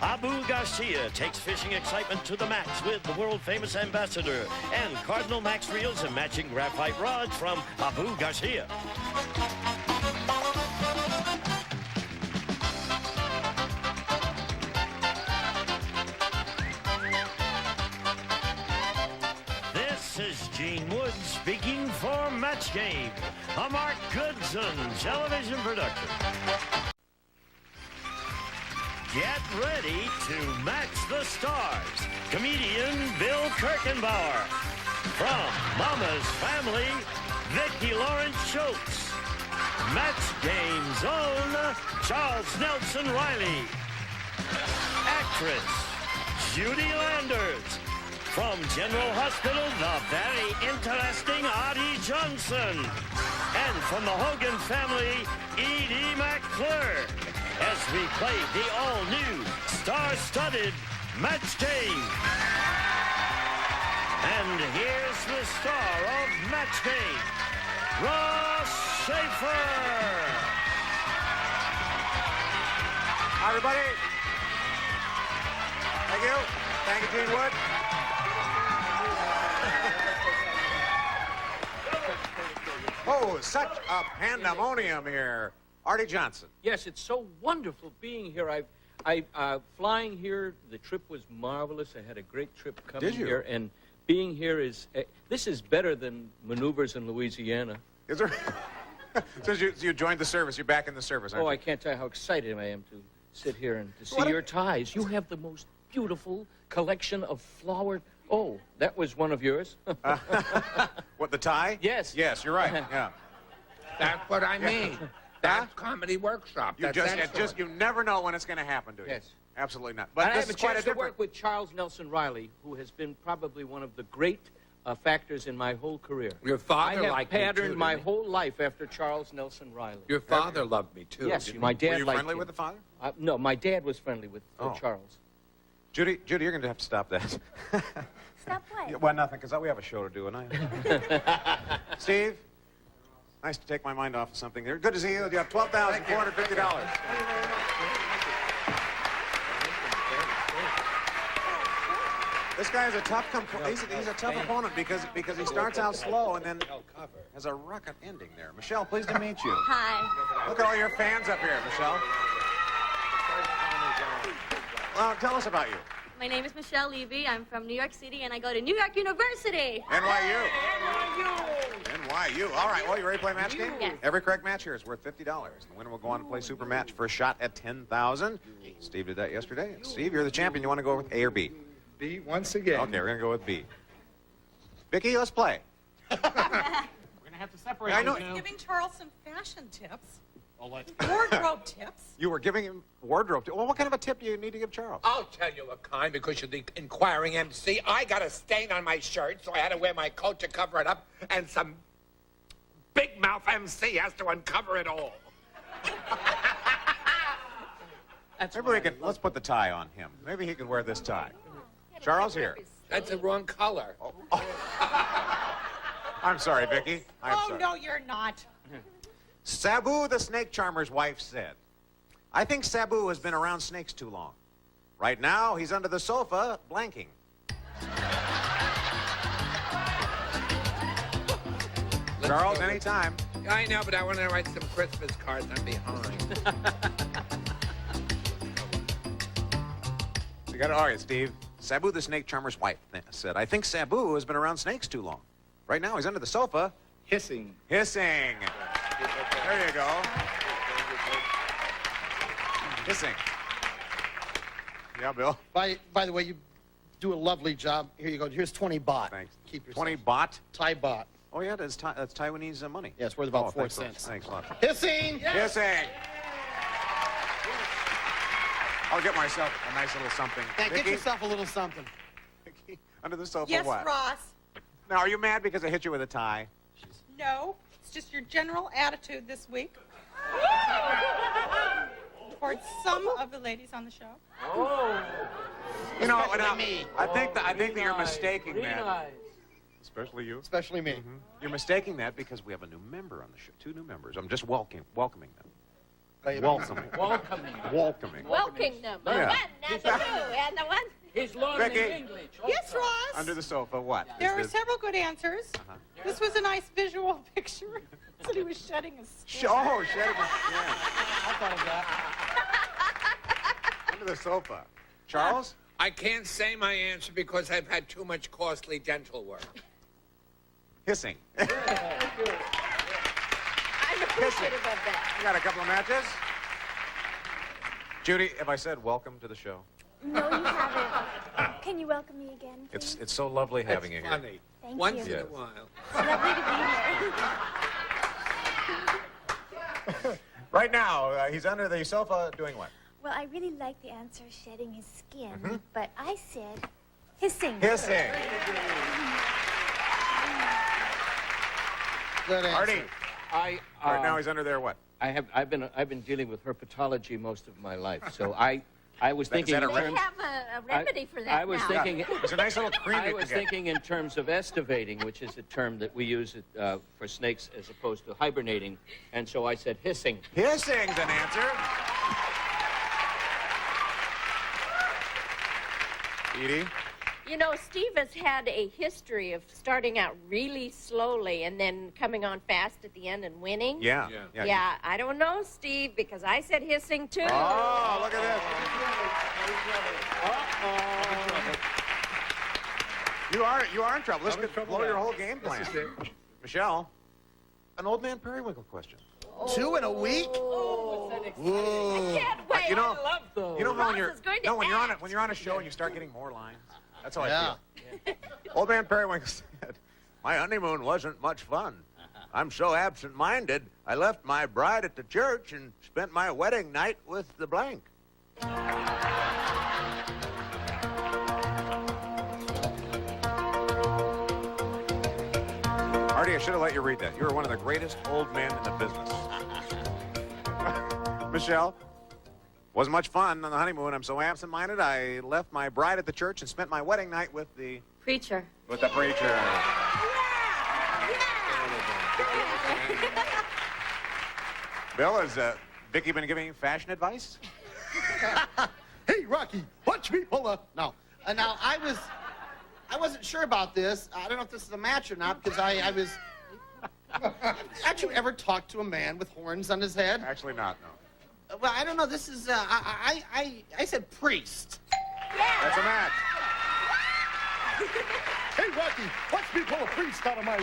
Abu Garcia takes fishing excitement to the max with the world-famous Ambassador and Cardinal Max reels and matching graphite rods from Abu Garcia. This is Gene Wood speaking for Match Game, a Mark Goodson television production. Get ready to match the stars. Comedian Bill Kirchenbauer. From Mama's Family, Vicki Lawrence Schultz. Match Game's own Charles Nelson Riley. Actress Judy Landers. From General Hospital, the very interesting Audie Johnson. And from the Hogan family, Edie McClure. As we play the all-new, star-studded Match Game. And here's the star of Match Game, Ross Schaefer. Hi, everybody. Thank you. Thank you, Gene Wood. Oh, such a pandemonium here. Artie Johnson. Yes, it's so wonderful being here. Flying here, the trip was marvelous. I had a great trip coming here, and being here is this is better than maneuvers in Louisiana. Is there? So you joined the service. You're back in the service, aren't you? I can't tell you how excited I am to sit here and to see your ties. You have the most beautiful collection of flowered. Oh, that was one of yours. What, the tie? Yes. Yes, you're right. Yeah. That's what I mean. That's Comedy Workshop. You you never know when it's going to happen, do you? Yes. Absolutely not. But But I this have a is quite chance a to different. work with Charles Nelson Riley, who has been probably one of the great factors in my whole career. Your father I have liked me, patterned too, my didn't he? whole life after Charles Nelson Riley. Your father loved me, too. Yes, didn't my he? dad Were you liked friendly him. with the father? No, my dad was friendly with Charles. Judy, you're going to have to stop that. Stop what? Yeah, well, nothing, because we have a show to do, and Steve, nice to take my mind off of something there. Good to see you. You have $12,450. This guy is a tough he's a tough opponent because he starts out slow and then has a rocket ending there. Michelle, pleased to meet you. Hi. Look at all your fans up here, Michelle. Well, tell us about you. My name is Michelle Levy. I'm from New York City, and I go to New York University. NYU. NYU. All right. Well, you ready to play match game? Yes. Every correct match here is worth $50. The winner will go on to play super match for a shot at $10,000. Steve did that yesterday. Steve, you're the champion. You want to go with A or B? B once again. Okay, we're going to go with B. Vicki, let's play. We're going to have to separate I know. these now. Giving Charles some fashion tips. Wardrobe Wardrobe tips. You were giving him wardrobe. Well, what kind of a tip do you need to give Charles? I'll tell you what kind, because you're the inquiring MC. I got a stain on my shirt, so I had to wear my coat to cover it up, and some big mouth MC has to uncover it all. Let's put the tie on him. Maybe he could wear this tie. Charles, here. That's the wrong color. I'm sorry, Vicki. I'm Oh, sorry. no, you're not. Sabu, the snake charmer's wife, said, I think Sabu has been around snakes too long. Right now, he's under the sofa, blanking. Charles, anytime. I know, but I want to write some Christmas cards. I'm behind. We got it. All right, Steve. Sabu, the snake charmer's wife, said, I think Sabu has been around snakes too long. Right now, he's under the sofa. Hissing. Hissing. There you go. Hissing. Yeah, Bill. By the way, you do a lovely job. Here you go. Here's 20 baht. Thanks. Keep yourself. 20 baht? Thai baht. Oh, yeah, that's Taiwanese money. Yeah, it's worth about 4 thanks cents. Thanks a lot. Hissing! Yes. Hissing! I'll get myself a nice little something. Yeah, get Vicki? yourself a little something. Vicki, under the sofa, Yes, what? Ross. Now, are you mad because I hit you with a tie? No, it's just your general attitude this week towards some of the ladies on the show. Oh. You know, now, me. I think that you're mistaking that. Nice. Especially you. Especially me. You're mistaking that because we have a new member on the show. 2 new members. I'm just welcoming them. Welcoming. Welcoming. Welcoming them. The Yeah. one and the two and the one. He's learning Vicki. English. Yes, Ross. Under the sofa, what? There Is were this- several good answers. This was a nice visual picture. That he was shedding his skin. Oh, shedding his skin. I thought of that. Under the sofa. Charles? I can't say my answer because I've had too much costly dental work. Hissing. I'm appreciative of that. You got a couple of matches? Judy, have I said welcome to the show? No, you haven't. Can you welcome me again, please? It's so lovely having you It's here. funny. Thank Once you. in a while. It's lovely to be here. Right now, he's under the sofa doing what? Well, I really like the answer, shedding his skin, but I said hissing. Hissing. Good answer. Artie. Right now, he's under there what? I've been dealing with herpetology most of my life, so I was thinking that a in They terms. have a remedy for that I was now. thinking. There's a nice little cream I you was can get. thinking in terms of estivating, which is a term that we use for snakes as opposed to hibernating, and so I said hissing. Hissing's an answer. Edie? You know, Steve has had a history of starting out really slowly and then coming on fast at the end and winning. Yeah. Yeah, I don't know, Steve, because I said hissing too. Oh, look at this. You are in trouble. This could blow your whole game plan. Michelle, an old man periwinkle question. 2 in a week? Oh, Whoa. I can't wait. You know, I love those. you know Ross when you're is going to no when act. you're on a show and you start getting more lines. That's how Yeah. I feel. Old man periwinkle said, "My honeymoon wasn't much fun. I'm so absent-minded. I left my bride at the church and spent my wedding night with the blank." Artie, I should have let you read that. You were one of the greatest old men in the business. Michelle, wasn't much fun on the honeymoon. I'm so absent-minded, I left my bride at the church and spent my wedding night with the... Preacher. With the preacher. Bill, has Vicki been giving you fashion advice? Hey, Rocky, watch me pull up. No. Now, I wasn't sure about this. I don't know if this is a match or not because I was... Had you ever talked to a man with horns on his head? Actually not, no. Well, I don't know. This is, I said priest. That's a match. Hey, Rocky, watch me pull a priest out of my...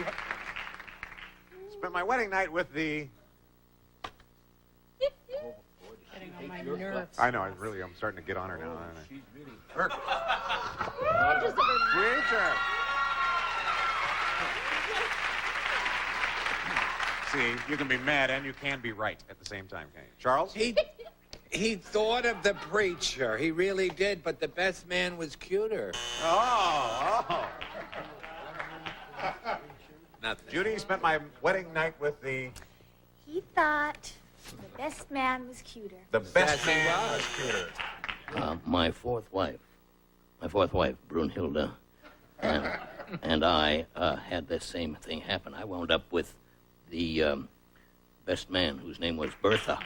Spent my wedding night with the... getting on my nerves. I know, I'm starting to get on her now. She's really... Preacher. See, you can be mad and you can be right at the same time, can you? Charles? He thought of the preacher. He really did, but the best man was cuter. Oh. Nothing. Judy spent my wedding night with the... He thought the best man was cuter. The best man was cuter. My fourth wife, Brunhilde, and I had the same thing happen. I wound up with the best man, whose name was Bertha.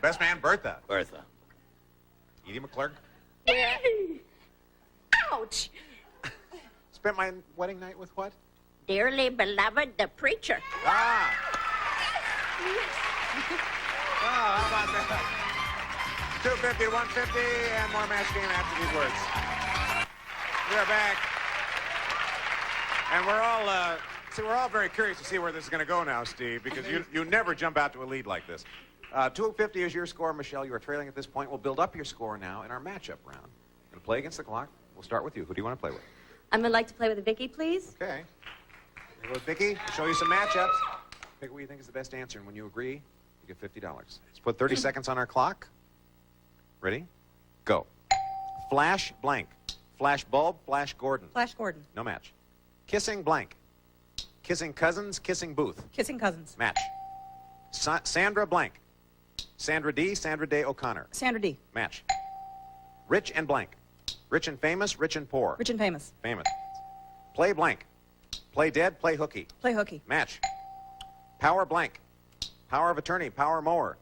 Best man, Bertha. Bertha. Edie McClurg. Ouch! Spent my wedding night with what? Dearly beloved, the preacher. Ah! How about that? 250, 150, and more match game after these words. We are back. And we're all very curious to see where this is going to go now, Steve, because you never jump out to a lead like this. 250 is your score, Michelle. You are trailing at this point. We'll build up your score now in our matchup round. We'll play against the clock. We'll start with you. Who do you want to play with? I'm going to like to play with Vicki, please. Okay. We'll go with Vicki. We'll show you some matchups. Pick what you think is the best answer, and when you agree, you get $50. Let's put 30 seconds on our clock. Ready? Go. Flash blank. Flash bulb, Flash Gordon. Flash Gordon. No match. Kissing blank. Kissing cousins, kissing booth. Kissing cousins. Match. Sandra blank. Sandra D, Sandra Day O'Connor. Sandra D. Match. Rich and blank. Rich and famous, rich and poor. Rich and famous. Famous. Play blank. Play dead, play hooky. Play hooky. Match. Power blank. Power of attorney, power mower.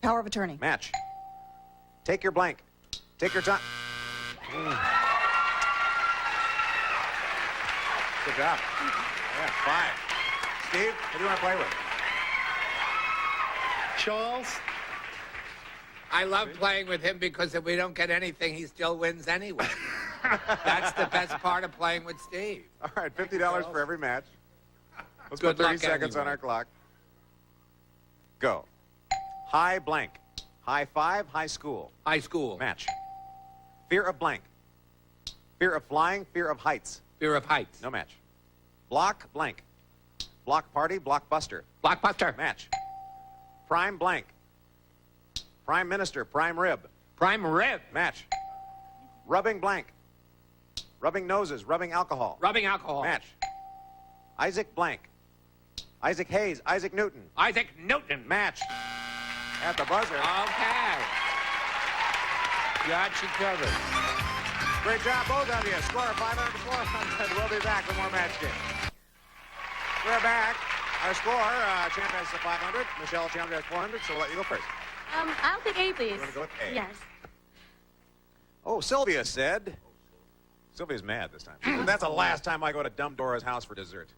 Power of attorney. Match. Take your blank. Take your time. Good job. Yeah, 5. Steve, who do you want to play with? Charles? I love playing with him because if we don't get anything, he still wins anyway. That's the best part of playing with Steve. All right, $50 for every match. Let's Good put 30 luck, seconds on anyway. our clock. Go. High blank. High five, high school. High school. Match. Fear of blank. Fear of flying, fear of heights. Fear of heights. No match. Block blank. Block party, blockbuster. Blockbuster. Match. Prime blank. Prime minister, prime rib. Prime rib. Match. Rubbing blank. Rubbing noses, rubbing alcohol. Rubbing alcohol. Match. Isaac blank. Isaac Hayes, Isaac Newton. Isaac Newton. Match. At the buzzer. Okay. Got you covered. Great job, both of you. Score 500 to 400. We'll be back with more match game. We're back. Our score, Champ has 500. Michelle Chandler has 400, so we'll let you go first. I'll take A, please. You want to go with A? Yes. Oh, Sylvia said. Sylvia's mad this time. She said, that's the last time I go to Dumb Dora's house for dessert.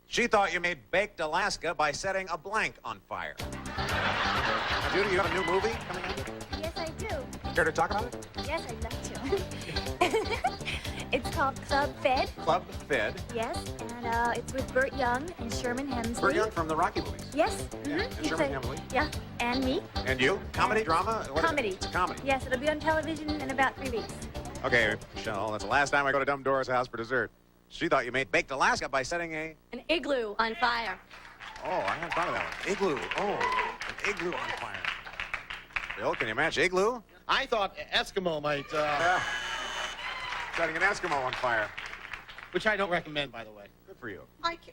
She thought you made baked Alaska by setting a blank on fire. Now, Judy, you have a new movie coming out? Yes, I do. Care to talk about it? Yes, I'd love to. It's called Club Fed. Club Fed. Yes, and it's with Burt Young and Sherman Hemsley. Burt Young from the Rocky movies. Yes. Yeah, and Sherman Hemsley. Yeah, and me. And you? Comedy, drama? What is it? Comedy. It's a comedy. Yes, it'll be on television in about 3 weeks. Okay, Michelle, that's the last time I go to Dumb Dora's house for dessert. She thought you made baked Alaska by setting a... An igloo on fire. Oh, I hadn't thought of that one. Igloo. Oh, an igloo on fire. Bill, can you match igloo? I thought Eskimo might, Yeah. Setting an Eskimo on fire. which I don't recommend, by the way. Good for you.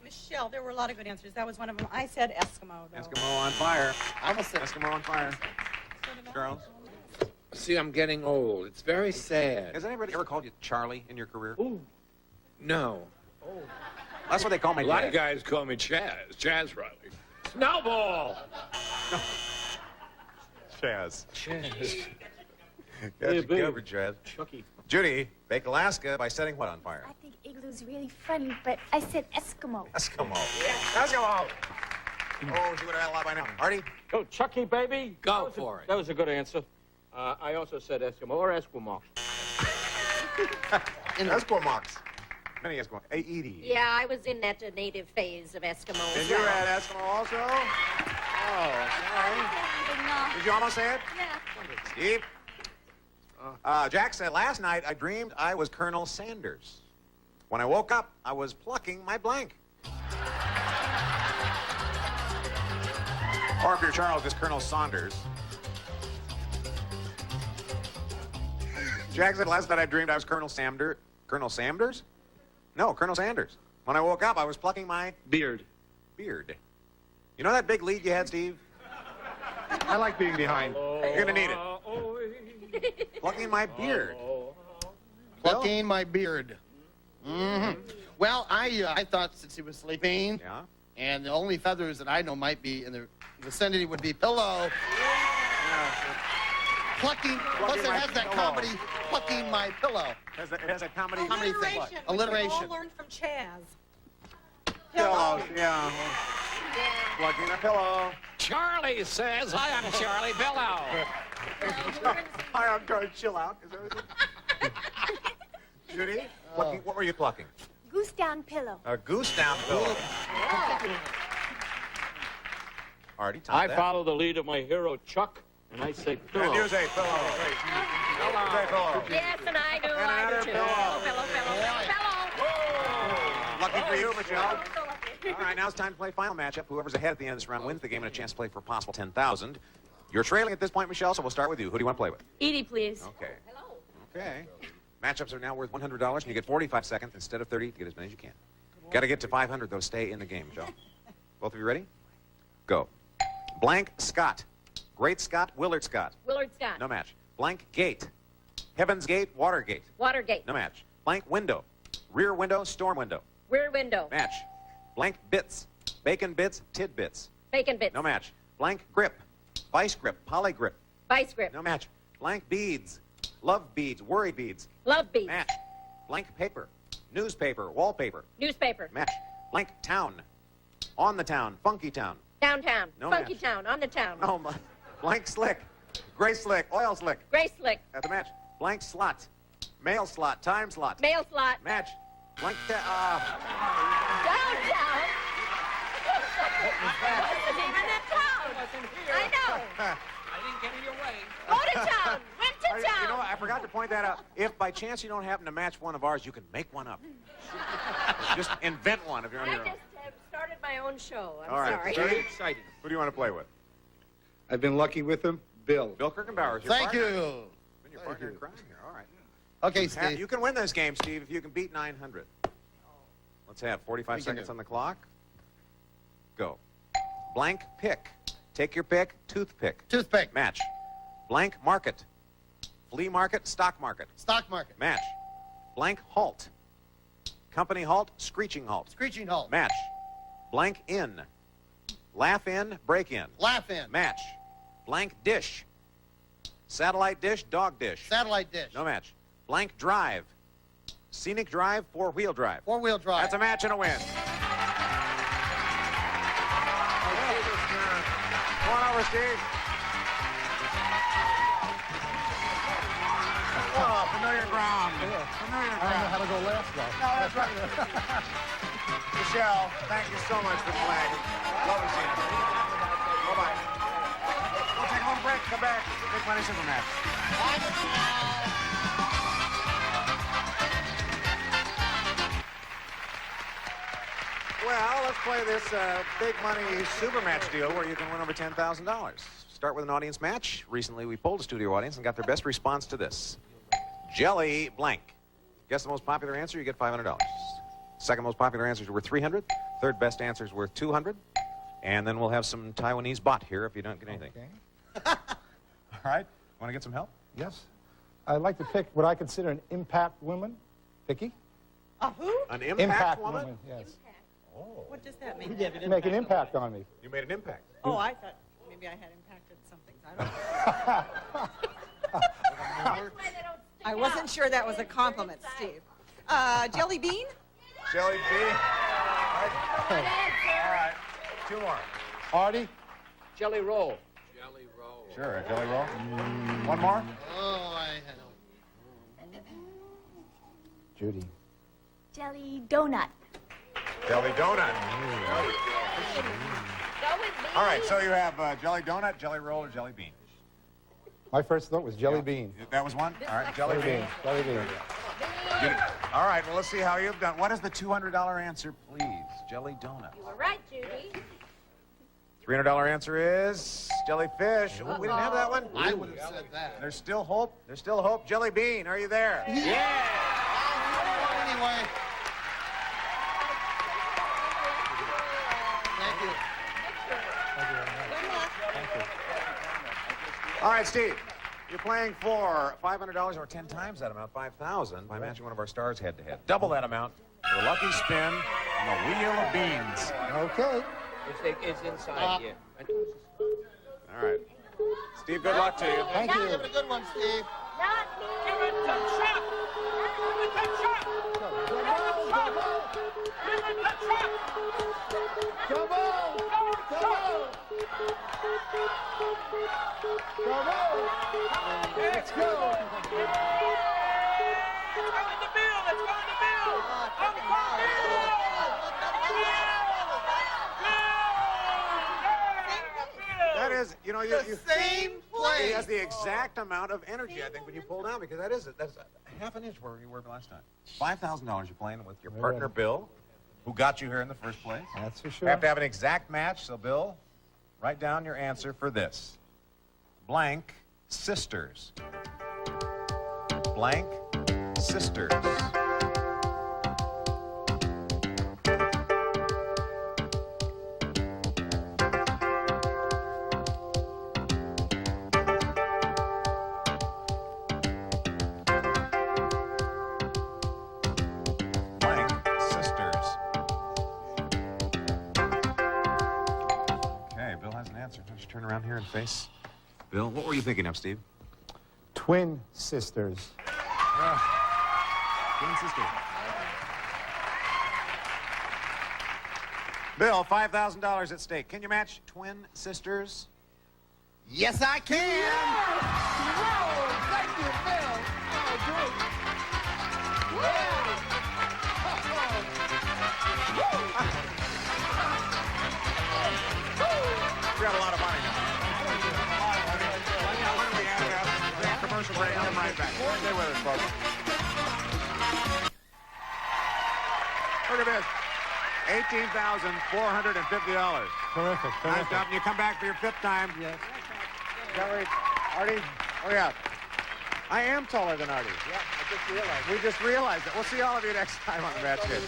Michelle, there were a lot of good answers. That was one of them. I said Eskimo, though. Eskimo on fire. I almost said Eskimo on fire. Charles? See, I'm getting old. It's very sad. Has anybody ever called you Charlie in your career? Ooh. No. That's what they call me. A lot of guys call me Chaz Riley. Snowball! Chaz. Chaz. Got you babe. covered, Chaz. Chucky. Judy, bake Alaska by setting what on fire? I think igloo's really funny, but I said Eskimo. Eskimo. Eskimo. Oh, she would have had a lot by now. Artie? Go, Chucky, baby. Go for it. That was a good answer. I also said Eskimo or Esquimaux. Esquimaux. Many Eskimo. Edie. Yeah, I was in that native phase of Eskimo. And you had Eskimo also? Oh, sorry. Did you almost say it? Yeah. Steve? Jack said, last night I dreamed I was Colonel Sanders. When I woke up, I was plucking my blank. Or if you're Charles, it's Colonel Saunders. Jack said, last night I dreamed I was Colonel Sanders. Colonel Sanders? No, Colonel Sanders. When I woke up, I was plucking my... Beard. Beard. You know that big lead you had, Steve? I like being behind. You're going to need it. Plucking my beard. Plucking my beard. Mm-hmm. Well, I thought since he was sleeping, and the only feathers that I know might be in the vicinity would be pillow. Plucking, plus it has that comedy, plucking my pillow. It has that comedy thing. Alliteration. Alliteration. We all learned from Chaz. Pillows, yeah. Plugging a pillow. Charlie says, hi, I'm Charlie Pillow. Hi, I'm Charlie. Chill out. Is that what it is? Judy, what were you plucking? Goose down pillow. A goose down pillow. Artie, I follow the lead of my hero, Chuck, and I say pillow. And you say pillow. Pillow. Say pillow. Yes, and I do. I do too. Pillow. Lucky for you, Michelle. All right, now it's time to play final matchup. Whoever's ahead at the end of this round wins the game and a chance to play for a possible $10,000. You're trailing at this point, Michelle, so we'll start with you. Who do you want to play with? Edie, please. Okay. Hello. Okay. Matchups are now worth $100, and you get 45 seconds instead of 30 to get as many as you can. Got to get to 500, though. Stay in the game, Michelle. Both of you ready? Go. Blank Scott. Great Scott, Willard Scott. Willard Scott. No match. Blank Gate. Heaven's Gate, Watergate. Watergate. No match. Blank Window. Rear window, storm window. Rear window. Match. Blank Bits. Bacon Bits, Tidbits. Bacon bits. No match. Blank Grip. Vice Grip, Poly Grip. Vice grip. No match. Blank Beads. Love Beads, Worry Beads. Love beads. Match. Blank Paper. Newspaper, Wallpaper. Newspaper. Match. Blank Town. On the Town, Funky Town. Downtown. No Funky match. town. On the town. Oh my. Blank Slick. Gray Slick, Oil Slick. Gray slick. At the match. Blank Slot. Mail Slot, Time Slot. Mail slot. Match. Blank Downtown. Wasn't even in town. I know. I didn't get in your way. Go to town. Went to town. You know what? I forgot to point that out. If by chance you don't happen to match one of ours, you can make one up. Just invent one if you're on I your own. just started my own show. I'm All right. sorry. Very exciting. Who do you want to play with? I've been lucky with him. Bill. Bill Kirkenbauer is your Thank partner. you. Been your partner in crime here. All right. Okay, Steve. You can win this game, Steve, if you can beat 900. Let's have 45 seconds on the clock. Go. Blank pick. Take your pick. Toothpick. Toothpick. Match. Blank market. Flea market. Stock market. Stock market. Match. Blank halt. Company halt. Screeching halt. Screeching halt. Match. Blank in. Laugh in. Break in. Laugh in. Match. Blank dish. Satellite dish. Dog dish. Satellite dish. No match. Blank drive. Scenic drive. Four-wheel drive. Four-wheel drive. That's a match and a win. Come on over, Steve. Oh, familiar ground. Familiar ground. I don't know how to go last, though. No, that's right. Michelle, thank you so much for playing. Lovely seeing you. Bye-bye. We'll take a little break. Come back. Big Money Super Match. Well, let's play this big money super match deal where you can win over $10,000. Start with an audience match. Recently, we polled a studio audience and got their best response to this. Jelly blank. Guess the most popular answer, you get $500. Second most popular answers were $300. Third best answers were $200. And then we'll have some Taiwanese bot here if you don't get anything. Okay. All right. Want to get some help? Yes. I'd like to pick what I consider an impact woman. Vicky? A who? An impact woman? woman, yes. What does that mean? Make an impact on me. You made an impact. Oh, I thought maybe I had impacted some things. I don't know. I wasn't sure that was a compliment, Steve. Jelly bean? Jelly bean. All right. Two more. Artie? Jelly roll. Jelly roll. Sure, a jelly roll. One more. Oh, I know. Judy. Jelly donut. Jelly donut. Go All right, so you have jelly donut, jelly roll, or jelly bean. My first thought was jelly bean. That was one? All right, jelly bean. Jelly bean. All right, well, let's see how you've done. What is the $200 answer, please? Jelly donut. You were right, Judy. $300 answer is jellyfish. Ooh, we didn't have that one? I would have said that. There's still hope. There's still hope. Jelly bean, are you there? Yeah! Anyway. Thank you. All right, Steve. You're playing for $500 or 10 times that amount, $5,000, by matching one of our stars head-to-head. Double that amount for a lucky spin on the Wheel of Beans. Okay. It's inside here. All right. Steve, good luck to you. Thank you. Give it a good one, Steve. Not me. Give it to Chuck. Give it to Chuck. Give it to Chuck. Give it to Chuck. Come on! Come on! Come on! Let's go! It's going to Bill. It's going to Bill. Uncle Bill. That is, you know, The same play. He has the exact amount of energy, I think, when you pull down, because that's half an inch where you were last time. $5,000 you're playing with your partner, Bill, who got you here in the first place. That's for You sure. have to have an exact match, so Bill, write down your answer for this. Blank sisters. Blank sisters. Blank sisters. Okay, Bill has an answer. Let's turn around here and face Bill. What were you thinking of, Steve? Twin sisters. Twin sisters. Bill, $5,000 at stake. Can you match twin sisters? Yes, I can. Thank you, Bill. We got a lot of money now. Commercial break. Come right back. Stay with us, folks. Look at this. $18,450. Terrific. Nice job. You come back for your fifth time. Yes. Is that right? Artie? Oh, yeah. I am taller than Artie. Yeah, I just realized. We just realized it. We'll see all of you next time on the Match Game.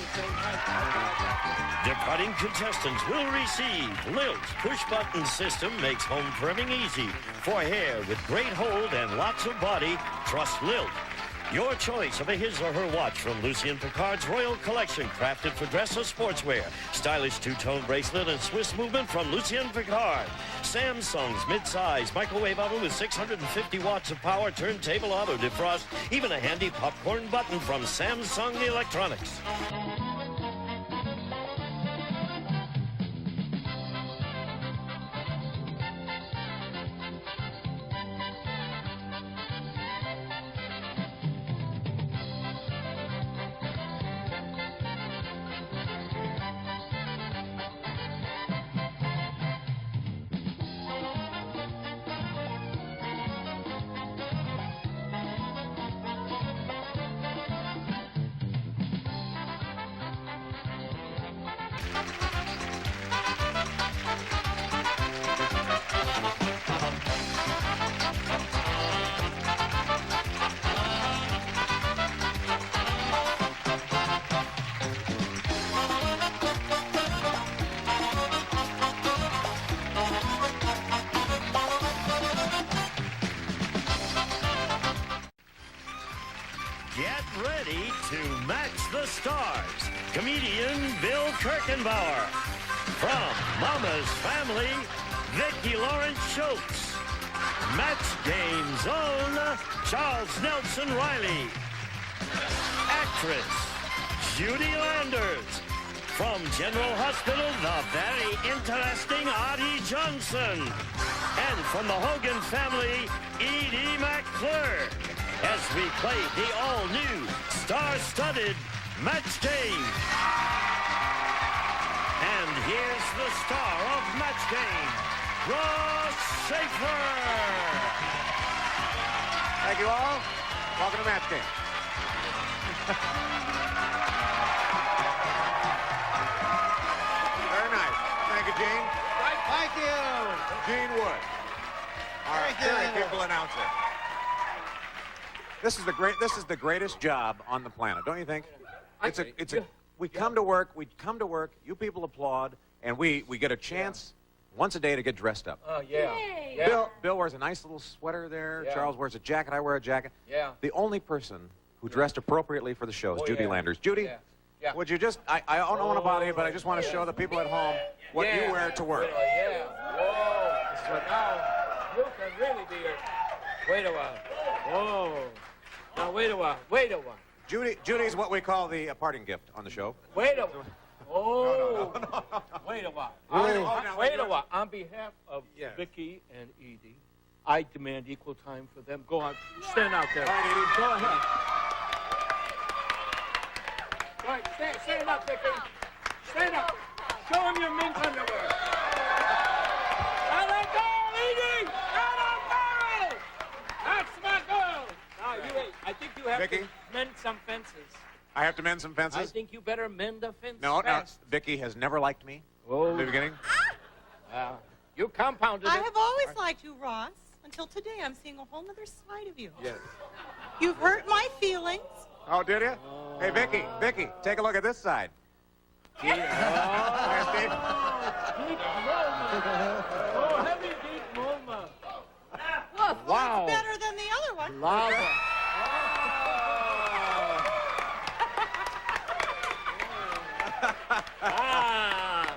Departing contestants will receive Lilt's push-button system makes home trimming easy. For hair with great hold and lots of body, trust Lilt. Your choice of a his or her watch from Lucien Picard's Royal Collection, crafted for dress or sportswear. Stylish two-tone bracelet and Swiss movement from Lucien Picard. Samsung's mid-size microwave oven with 650 watts of power, turntable auto defrost, even a handy popcorn button from Samsung Electronics. Get ready to match the stars. Comedian Bill Kirkenbauer. From Mama's Family, Vicki Lawrence Schultz. Match Game's own Charles Nelson Riley. Actress Judy Landers. From General Hospital, the very interesting Artie Johnson. And from the Hogan family, Edie McClure. As we play the all-new, star-studded Match Game. And here's the star of Match Game, Ross Schaefer. Thank you all. Welcome to Match Game. Very nice. Thank you, Gene. Thank you. Gene Wood. Our very capable announcer. This is the greatest job on the planet, don't you think? We come to work, you people applaud, and we get a chance once a day to get dressed up. Oh, yeah. Bill wears a nice little sweater there. Yeah. Charles wears a jacket. I wear a jacket. Yeah. The only person who dressed appropriately for the show is Judy Landers. Judy, Yeah. would you just, I don't want to bother you, but I just want to show the people at home what you wear to work. Yeah. Whoa. So now you can really be a... Wait a while. Whoa. Now, wait a while. Judy's what we call the parting gift on the show. Wait a while. Oh. No. Wait a while. Really? Wait a while. On behalf of Vicky and Edie, I demand equal time for them. Go on. Stand out there. All right, Edie. Go ahead. All right, stand up, Vicky. Stand up. Show him your mink underwear. Now let go, Edie. Out on barrel. That's my girl. Now, I think you have Vicky? to mend some fences. I have to mend some fences? I think you better mend the fence. No, fast. Vicky has never liked me Oh. in the beginning. You compounded I it. have always liked you, Ross. Until today, I'm seeing a whole other side of you. Yes. You've hurt my feelings. Oh, did you? Hey, Vicky, take a look at this side. Oh, heavy deep Moma. Wow. It's better than the other one. Lava.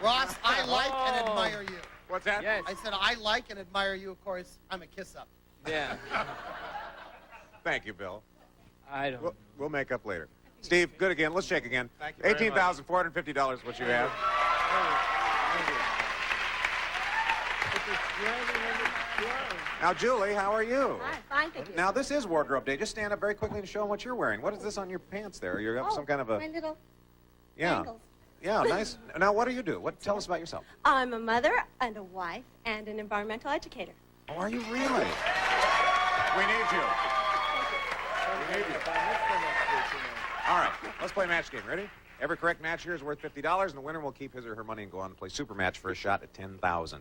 Ross, I like and admire you. What's that? Yes. I said I like and admire you. Of course, I'm a kiss-up. Yeah. Thank you, Bill. I don't. We'll make up later. Steve, good again. Let's shake again. Thank you very much. $18,450 is what you have. Now, Julie, how are you? Hi, fine, thank you. Now, this is wardrobe day. Just stand up very quickly and show them what you're wearing. What is this on your pants there? You have some kind of a... my little Yeah. bangles. Yeah, nice. Now, what do you do? Tell us about yourself. I'm a mother and a wife and an environmental educator. Oh, are you really? We need you. We need you. All right, let's play match game. Ready? Every correct match here is worth $50, and the winner will keep his or her money and go on to play super match for a shot at $10,000.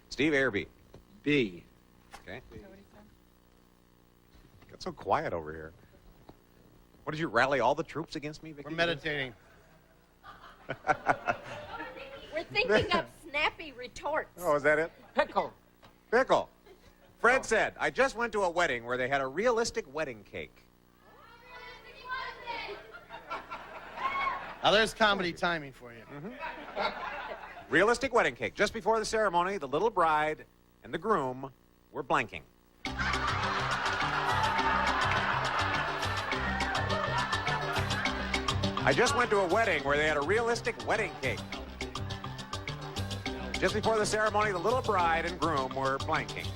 Steve, A or B? B. Okay. Got so quiet over here. What, did you rally all the troops against me, Vicky? We're meditating. We're thinking of snappy retorts. Oh, is that it? Pickle. Pickle. Fred said, I just went to a wedding where they had a realistic wedding cake. Now, there's comedy timing for you. Realistic wedding cake. Just before the ceremony, the little bride and the groom were blanking. I just went to a wedding where they had a realistic wedding cake. Just before the ceremony, the little bride and groom were blanking.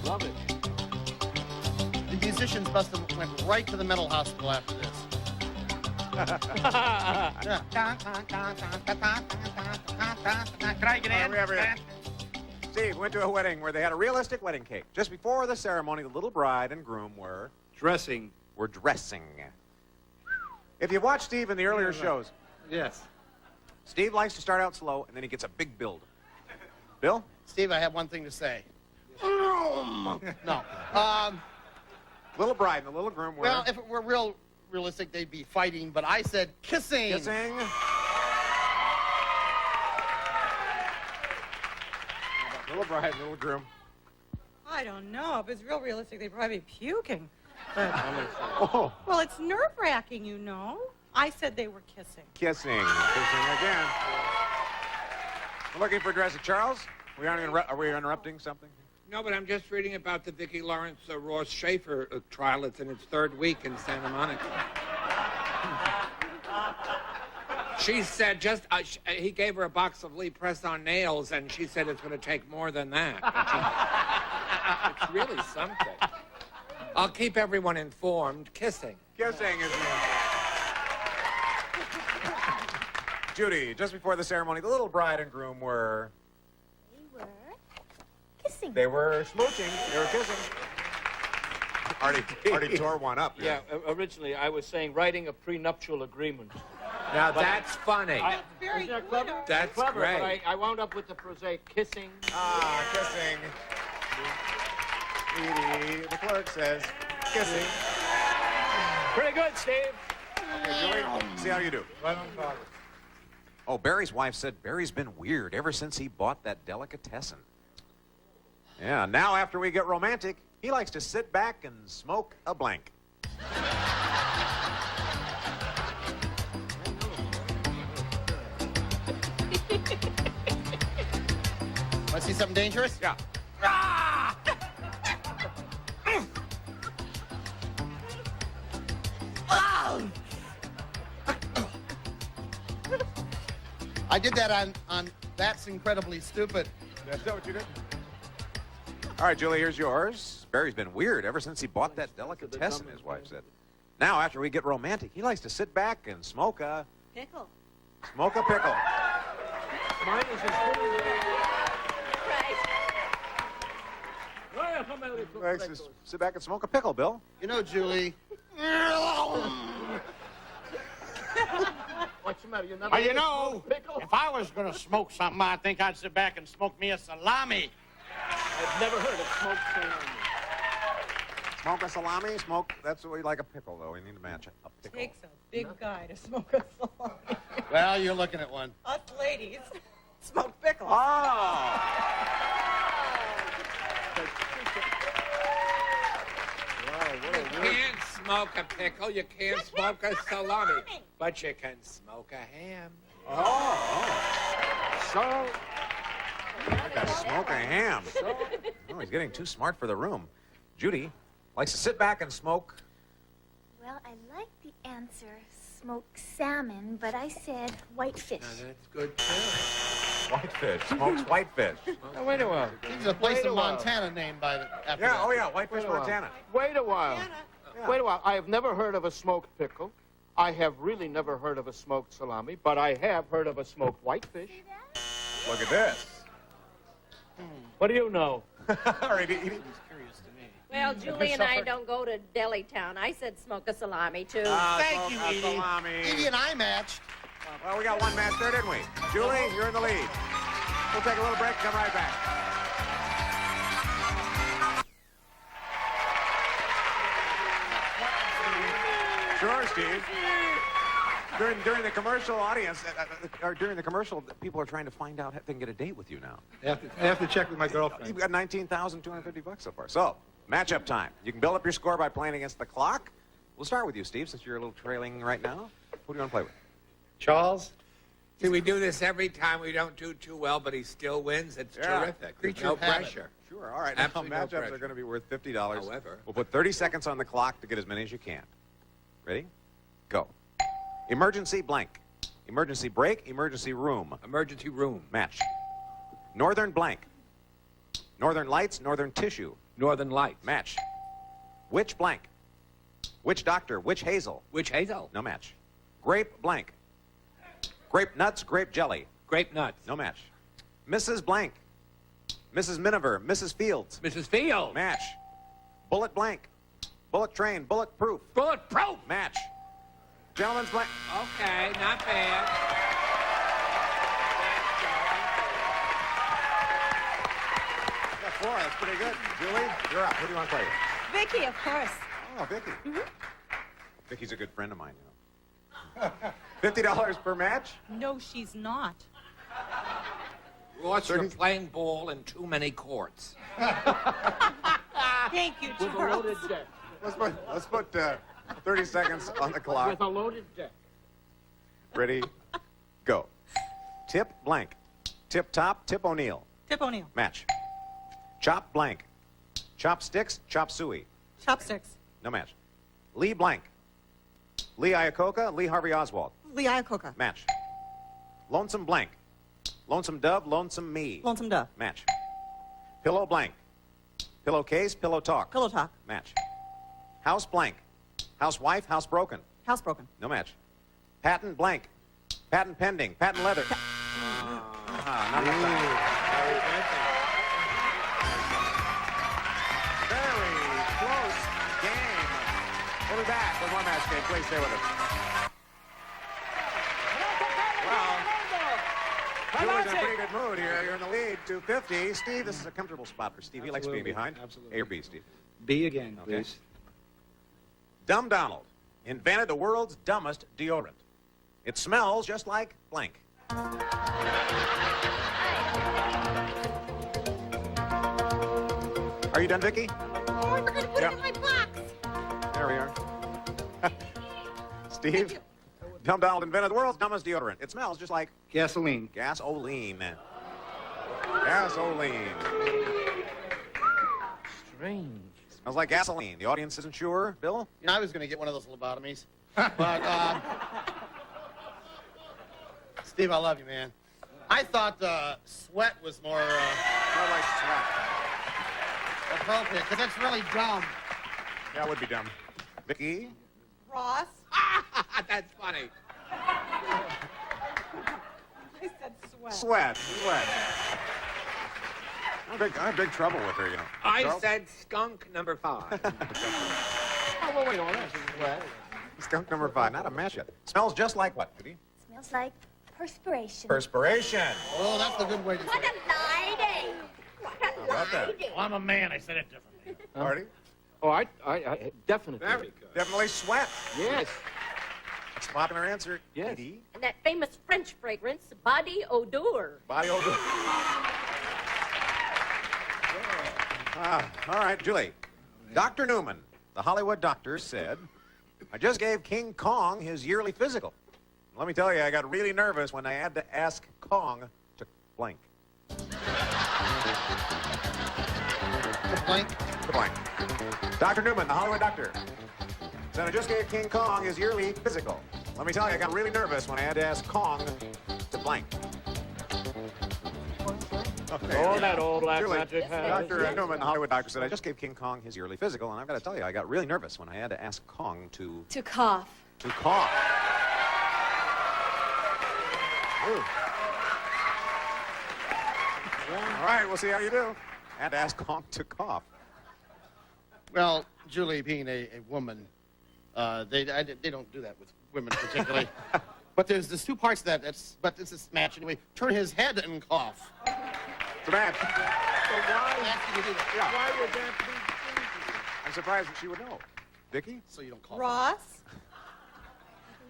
Love it. The musicians must have went right to the mental hospital after this. Steve went to a wedding where they had a realistic wedding cake. Just before the ceremony, the little bride and groom were dressing. If you watch Steve in the earlier shows, Yes. Steve likes to start out slow, and then he gets a big build. Bill? Steve, I have one thing to say. No. Little bride and the little groom were... Well, if it were realistic, they'd be fighting, but I said kissing. Kissing. Little bride and little groom. I don't know. If it's real realistic, they'd probably be puking. But, Oh. well, it's nerve-wracking, you know. I said they were kissing. Kissing. Kissing again. We're looking for a dress. Charles, are we interrupting something? No, but I'm just reading about the Vicki Lawrence Ross Schaefer trial. It's in its third week in Santa Monica. She said he gave her a box of Lee press-on nails, and she said it's going to take more than that. It's really something. I'll keep everyone informed. Kissing. Kissing is... Judy, just before the ceremony, the little bride and groom were... They were kissing. They were smooching. They were kissing. Already tore one up. Yeah, originally I was saying writing a prenuptial agreement. Now that's funny. Isn't that clever? That's clever, great. But I wound up with the prosaic kissing. Ah, kissing. Edie, the clerk says kissing. Pretty good, Steve. Okay, Julie, see how you do. Right on target. Oh, Barry's wife said Barry's been weird ever since he bought that delicatessen. Yeah, now after we get romantic, he likes to sit back and smoke a blank. Want to see something dangerous? Yeah. I did that on That's Incredibly Stupid. That's not what you did. All right, Julie, here's yours. Barry's been weird ever since he bought that delicatessen, his wife said. Now, after we get romantic, he likes to sit back and smoke a... Pickle. Smoke a pickle. Mine is as good Likes to sit back and smoke a pickle, Bill. You know, Julie. What's the matter? You never You know, pickle? if I was going to smoke something, I think I'd sit back and smoke me a salami. I've never heard of smoked salami. Smoke a salami, smoke... That's what we like a pickle, though. We need to match a pickle. Takes a big guy to smoke a salami. Well, you're looking at one. Us ladies smoke pickles. Oh! You can't smoke a pickle, you can't smoke a salami, but you can smoke a ham. So... Like a smoke a ham. Oh, he's getting too smart for the room. Judy likes to sit back and smoke... Well, I like the answer, smoked salmon, but I said whitefish. Now that's good too. Whitefish. Smokes whitefish. Now, wait a while. There's a place in Montana named after Yeah, that. oh yeah, Whitefish, Montana. Wait a while. Yeah. Wait a while. I have never heard of a smoked pickle. I have really never heard of a smoked salami, but I have heard of a smoked whitefish. Look at this. What do you know? All right, Edie. Well, Julie and I don't go to Deli Town. I said smoke a salami, too. Thank you, Edie. Salami. Edie and I matched. Well, we got one match there, didn't we? Julie, you're in the lead. We'll take a little break and come right back. Sure, Steve. During the commercial audience, or during the commercial, people are trying to find out if they can get a date with you now. I have to check with my girlfriend. You've got $19,250 so far. So, matchup time. You can build up your score by playing against the clock. We'll start with you, Steve, since you're a little trailing right now. Who do you want to play with? Charles? See, we do this every time. We don't do too well, but he still wins. It's terrific. There's no pressure. Sure, all right. Now, Absolutely no matchups pressure. are going to be worth $50. However. We'll put 30 seconds on the clock to get as many as you can. Ready? Go. Emergency blank. Emergency break. Emergency room. Emergency room. Match. Northern blank. Northern lights. Northern tissue. Northern Lights. Match. Which blank. Which doctor. Which Hazel. Which Hazel? No match. Grape blank. Grape nuts. Grape jelly. Grape Nuts. No match. Mrs. blank. Mrs. Miniver. Mrs. Fields. Mrs. Field. Match. Bullet blank. Bullet train. Bulletproof. Bulletproof. Match. Gentleman's blank. Okay, not bad. That's four. That's pretty good. Julie, you're up. Who do you want to play with? Vicky, of course. Oh, Vicky. Vicky's a good friend of mine, you know. $50 per match? No, she's not. Ross, you're playing ball in too many courts. Thank you, With a Charles. loaded deck. Let's put 30 seconds on the clock. With a loaded deck. Ready? Go. Tip blank. Tip top. Tip O'Neill. Tip O'Neill. Match. Chop blank. Chopsticks. Chop suey. Chopsticks. No match. Lee blank. Lee Iacocca. Lee Harvey Oswald. Lee Iacocca. Match. Lonesome blank. Lonesome Dove. Lonesome Me. Lonesome Dove. Match. Pillow blank. Pillowcase. Pillow talk. Pillow talk. Match. House blank. Housewife. Housebroken. Housebroken. No match. Patent blank. Patent pending. Patent leather. Not enough time. Very close game. We'll be back with more match game. Please stay with us. Well, Julie's in a pretty good mood here. You're in the lead, 250. Steve, this is a comfortable spot for Steve. He likes being behind. Absolutely. A or B, Steve? B again, Okay. please. Dumb Donald invented the world's dumbest deodorant. It smells just like blank. Are you done, Vicky? Oh, I forgot to put it in my box. There we are. Steve? Dumb Donald invented the world's dumbest deodorant. It smells just like Gasoline. gasoline. Gasoline. Strange. Smells like gasoline. The audience isn't sure. Bill? You know, I was going to get one of those lobotomies. But, Steve, I love you, man. I thought sweat was more like sweat. appropriate, because it's really dumb. Yeah, it would be dumb. Vicky? Ross. That's funny. I said sweat. Sweat. I have big trouble with her, you know. I Charles? said skunk number 5. Oh, well, wait, on that. Skunk number 5. Not a match yet. Smells just like what, Judy? Smells like perspiration. Perspiration. Oh, that's a good way to say it. Lighting. How about that? Well, I'm a man. I said it differently. Marty? Oh, I definitely. Very good. Definitely sweat. Yes. That's a popular answer. Yes. Edie? And that famous French fragrance, body odor. Body odor. All right, Julie. Dr. Newman, the Hollywood doctor, said, I just gave King Kong his yearly physical. Let me tell you, I got really nervous when I had to ask Kong to blank. Blank. To blank. Dr. Newman, the Hollywood doctor, said I just gave King Kong his yearly physical. Let me tell you, I got really nervous when I had to ask Kong to blank. Okay. All that old black Julie, magic has. Dr. Newman, the Hollywood doctor, said I just gave King Kong his yearly physical, and I've got to tell you, I got really nervous when I had to ask Kong to cough. cough. Ooh. All right, we'll see how you do. Had to ask Kong to cough. Well, Julie, being a woman, they don't do that with women particularly. But there's two parts of that. But it's this match anyway. Turn his head and cough. It's a match. So why do you do that? Yeah. Why would that be? I'm surprised that she would know. Vicky? So you don't cough. Ross.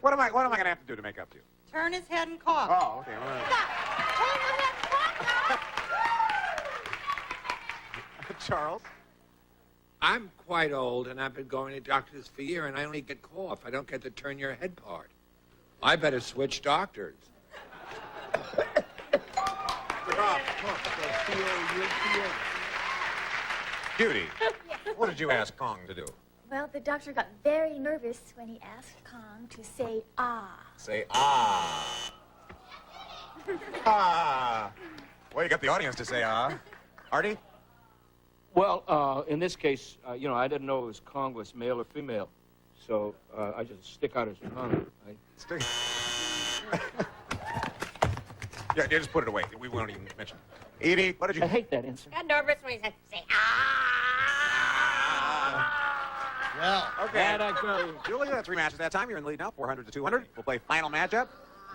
What am I going to have to do to make up to you? Turn his head and cough. Oh, okay. Charles? I'm quite old, and I've been going to doctors for a year, and I only get cough. I don't get the turn your head part. I better switch doctors. Judy, what did you ask Kong to do? Well, the doctor got very nervous when he asked Kong to say ah. Say ah. Ah. Well, you got the audience to say ah. Artie? Well, in this case, you know, I didn't know it was Kong was male or female, so I just stick out his tongue. Stick. Yeah, just put it away. We won't even mention it. Edie, what did you... I hate that answer. Got nervous when he said, say, ah. Well, okay. Julie, that's 3 matches that time. You're in the lead now, 400 to 200. We'll play final matchup.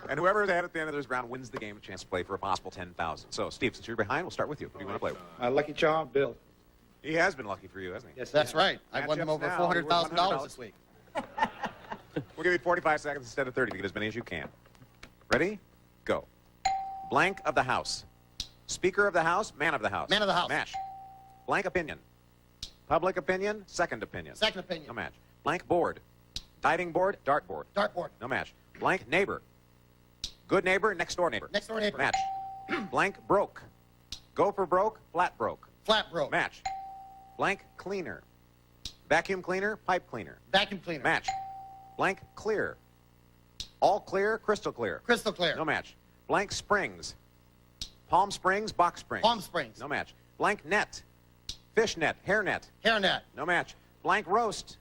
And whoever is ahead at the end of this round wins the game, a chance to play for a possible 10,000. So, Steve, since you're behind, we'll start with you. Who do you want to play with? Lucky Charm, Bill. He has been lucky for you, hasn't he? Yes, that's right. I won him Matchups over now. $400,000 this week. We'll give you 45 seconds instead of 30 to get as many as you can. Ready? Go. Blank of the House. Speaker of the House, man of the House. Man of the House. Match. Blank opinion. Public opinion, second opinion. Second opinion. No match. Blank board. Diving board, dart board. Dart board. No match. Blank neighbor. Good neighbor, next door neighbor. Next door neighbor. Match. Blank broke. Gopher broke, flat broke. Flat broke. Match. Blank cleaner. Vacuum cleaner, pipe cleaner. Vacuum cleaner. Match. Blank clear. All clear, crystal clear. Crystal clear. No match. Blank springs. Palm Springs, box springs. Palm Springs. No match. Blank net. Fish net, hair net. Hair net. No match. Blank roast.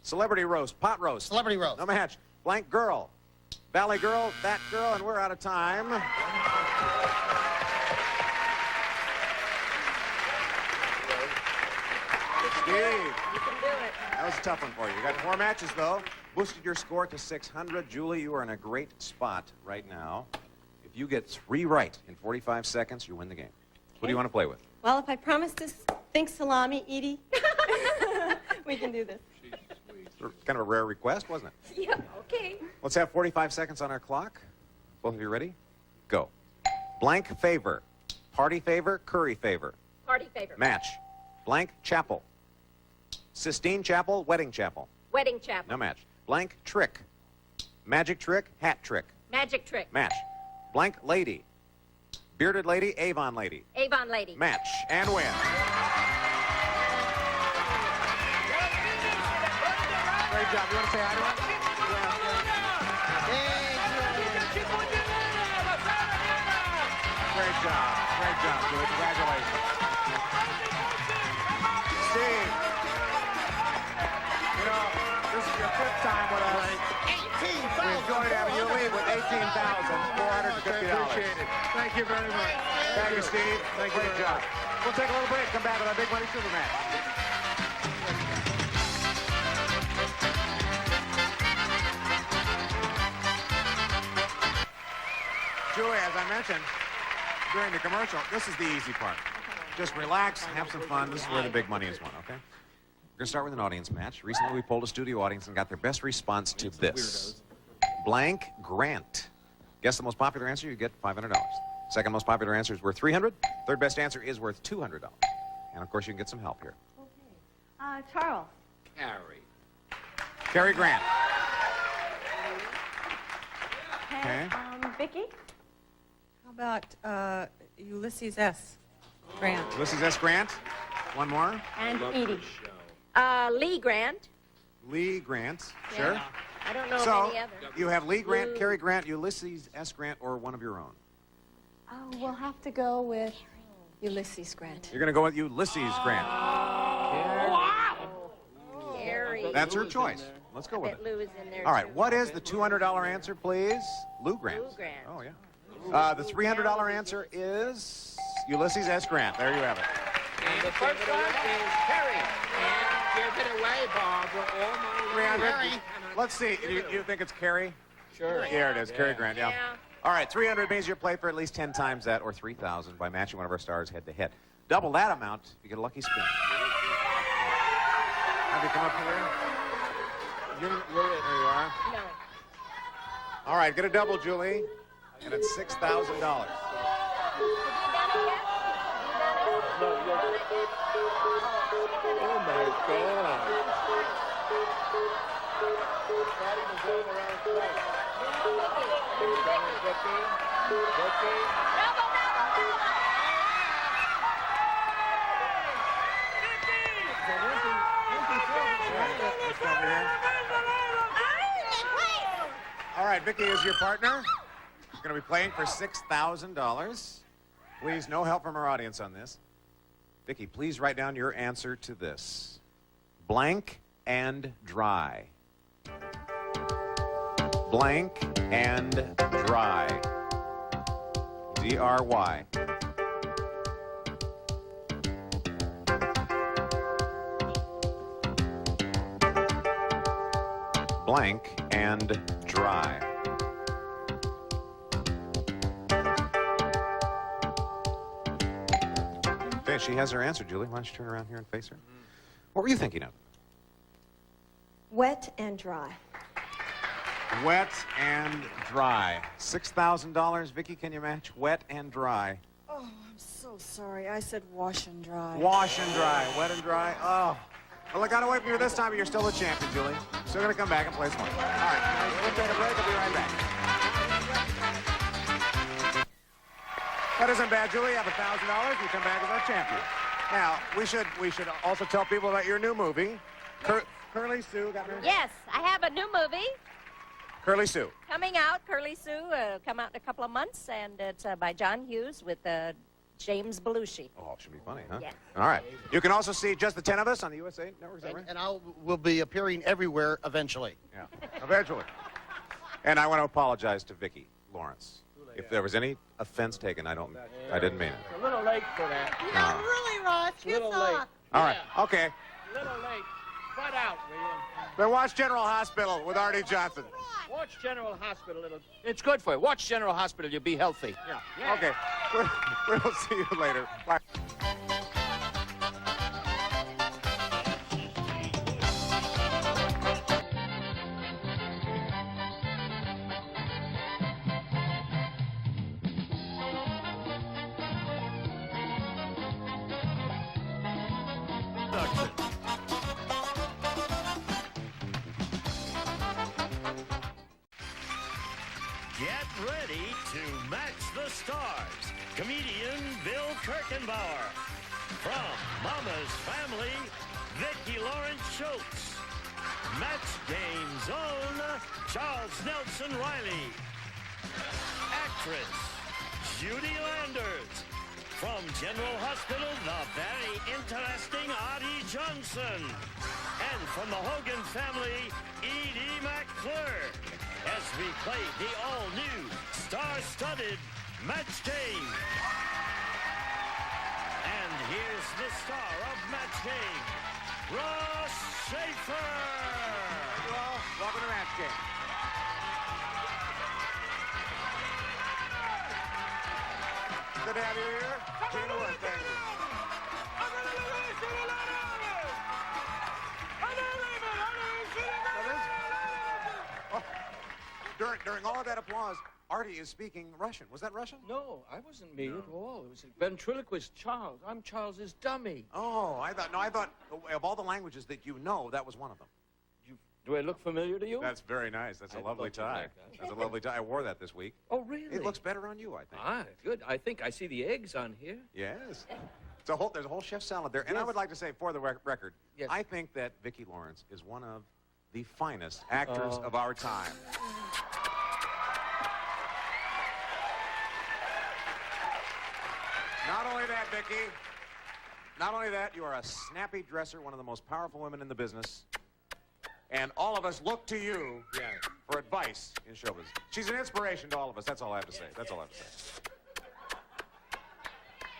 Celebrity roast, pot roast. Celebrity roast. No match. Blank girl. Valley Girl, That Girl, and we're out of time. Steve, You can do it. that was a tough one for you. You got 4 matches, though. Boosted your score to 600. Julie, you are in a great spot right now. If you get 3 right in 45 seconds, you win the game. What do you want to play with? Well, if I promise to think salami, Edie, we can do this. Kind of a rare request, wasn't it? Yeah, okay. Let's have 45 seconds on our clock. Both of you ready? Go. Blank favor. Party favor, curry favor. Party favor. Match. Blank chapel. Sistine Chapel, wedding chapel. Wedding chapel. No match. Blank trick. Magic trick, hat trick. Magic trick. Match. Blank lady. Bearded lady, Avon lady. Avon lady. Match and win. Great job. You want to say hi to her? Great job. Great job, Julie. Congratulations. Steve. You know, this is your 5th time with us. 18,000. We enjoyed having you lead with $18,450. Appreciate it. Thank you very much. Thank you, Steve. Thank you. Great job. We'll take a little break. Come back with our Big Money Super Match. Julie, as I mentioned during the commercial, this is the easy part. Just relax, have some fun. This is where the big money is won, okay? We're going to start with an audience match. Recently, we polled a studio audience and got their best response to this. Blank Grant. Guess the most popular answer, you get $500. Second most popular answer is worth $300. Third best answer is worth $200. And, of course, you can get some help here. Charles. Carrie. Cary Grant. Okay. Vicki? How about Ulysses S. Grant? Ulysses S. Grant. One more. And Edie. Lee Grant. Lee Grant. Sure. Yeah. I don't know of So, any other. you have Lee Grant, Cary Grant, Ulysses S. Grant, or one of your own. Oh, we'll have to go with Ulysses Grant. You're going to go with Ulysses Grant. Carrie. That's her choice. Let's go with Bet it. Lou is in there, All right, too. what is the $200 answer, please? Lou Grant. Lou Grant. Oh, yeah. The $300 answer is Ulysses S. Grant. There you have it. And the first one is Carrie. And give it away, Bob. We're all money. 300. Let's see. You think it's Cary? Sure. Here it is, Cary Grant, yeah. Yeah. All right, 300 means you play for at least 10 times that, or 3,000 by matching one of our stars head to head. Double that amount, you get a lucky spin. Have you come up here? You're it. There you are. No. All right, get a double, Julie, and it's $6,000. Have you done it yet? Oh, my God. All right, Vicki is your partner. She's going to be playing for $6,000. Please, no help from our audience on this. Vicki, please write down your answer to this. Blank and dry. Blank and dry. D-R-Y. Blank and dry. Okay, she has her answer, Julie. Why don't you turn around here and face her? What were you thinking of? Wet and dry. Wet and dry. $6,000. Vicki, can you match wet and dry? Oh, I'm so sorry. I said wash and dry. Wash and dry. Wet and dry. Oh. Well, I got away from you this time, but you're still the champion, Julie. Still going to come back and play some more. All right. We'll take a break. We'll be right back. That isn't bad, Julie. You have $1,000. You come back as our champion. Now, we should also tell people about your new movie. Curly Sue got me. Yes, I have a new movie Curly Sue. coming out. Curly Sue, come out in a couple of months, and it's by John Hughes with James Belushi. Oh, it should be funny, huh? Yeah. All right. You can also see just the 10 of us on the USA Network, is that right? And we'll be appearing everywhere eventually. Yeah, eventually. And I want to apologize to Vicki Lawrence. If there was any offense taken, I didn't mean it. It's a little late for that. No, really, Ross. You Little suck. late. All right, okay. A little late. Cut out, will you? Then watch General Hospital with Artie Johnson. Watch General Hospital. It's good for you. Watch General Hospital. You'll be healthy. Yeah. Okay. We'll see you later. Bye. Get ready to match the stars. Comedian Bill Kirkenbauer. From Mama's Family, Vicki Lawrence Schultz. Match Game's own Charles Nelson Riley. Actress Judy Landers. From General Hospital, the very interesting Artie Johnson. And from the Hogan family, Edie McClure. As we play the all-new, star-studded Match Game. And here's the star of Match Game, Ross Schaefer. Well, welcome to Match Game. Good to have you here. Tina Wood, thank you. During all of that applause, Artie is speaking Russian. Was that Russian? No, I wasn't me at all. It was a ventriloquist Charles. I'm Charles's dummy. Oh, I thought of all the languages that you know, that was one of them. Do I look familiar to you? That's very nice. That's a lovely thought you'd tie. like that. That's a lovely tie. I wore that this week. Oh, really? It looks better on you, I think. Ah, good. I think I see the eggs on here. Yes. There's a whole chef salad there. And I would like to say, for the record, I think that Vicki Lawrence is one of the finest actors of our time. Not only that, Vicki, not only that, you are a snappy dresser, one of the most powerful women in the business. And all of us look to you for advice in showbiz. She's an inspiration to all of us. That's all I have to say. That's all I have to say.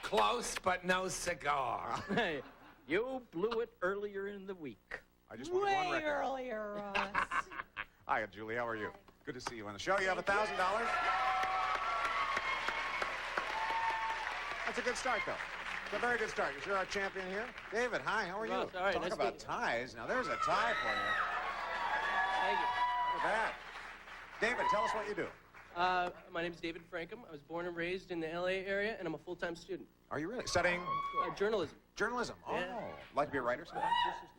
Close, but no cigar. Hey, you blew it earlier in the week. I just wanted one Way record. earlier, Ross. Hi, Julie. How are you? Good to see you on the show. You have $1,000. That's a good start, though. It's a very good start. You're our champion here. David, hi. How are you? Ross, all right, Talk nice about meeting you. ties. Now, there's a tie for you. Thank you. Look at that. David, tell us what you do. My name's David Frankham. I was born and raised in the LA area, and I'm a full-time student. Are you really? Studying? Journalism. Journalism. Oh. Yeah. Like to be a writer?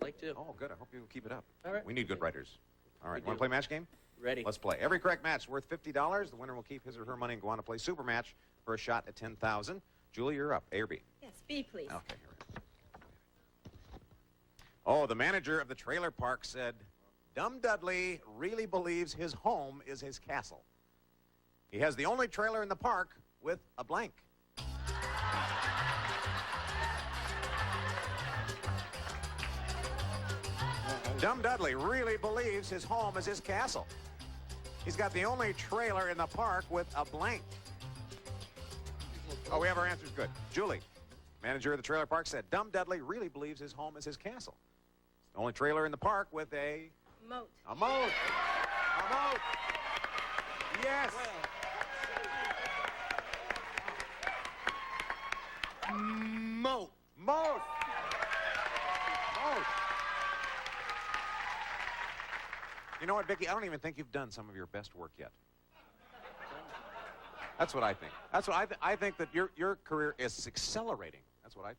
Like to. Oh, good. I hope you keep it up. All right. We need good writers. All right. We Want to do. play match game? Ready. Let's play. Every correct match is worth $50. The winner will keep his or her money and go on to play super match for a shot at $10,000. Julie, you're up. A or B? Yes, B, please. Okay. Here it is. Oh, the manager of the trailer park said, Dumb Dudley really believes his home is his castle. He has the only trailer in the park with a blank. Dumb Dudley really believes his home is his castle. He's got the only trailer in the park with a blank. Oh, we have our answers good. Julie, manager of the trailer park, said Dumb Dudley really believes his home is his castle. It's the only trailer in the park with a Moat. A moat. A moat. Yes. Moat. Moat. Moat. You know what, Vicki? I don't even think you've done some of your best work yet. That's what I think. That's what I think that your career is accelerating. That's what I think.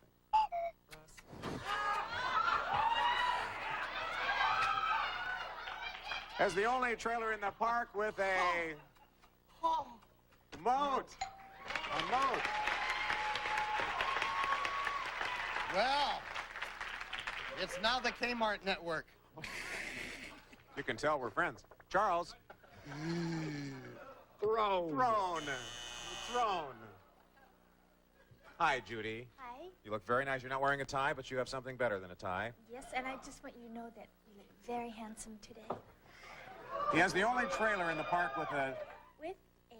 As the only trailer in the park with a moat. A moat. Well, it's now the Kmart network. You can tell we're friends. Charles. Throne. Throne. Throne. Hi, Judy. Hi. You look very nice. You're not wearing a tie, but you have something better than a tie. Yes, and I just want you to know that you look very handsome today. He has the only trailer in the park with a With a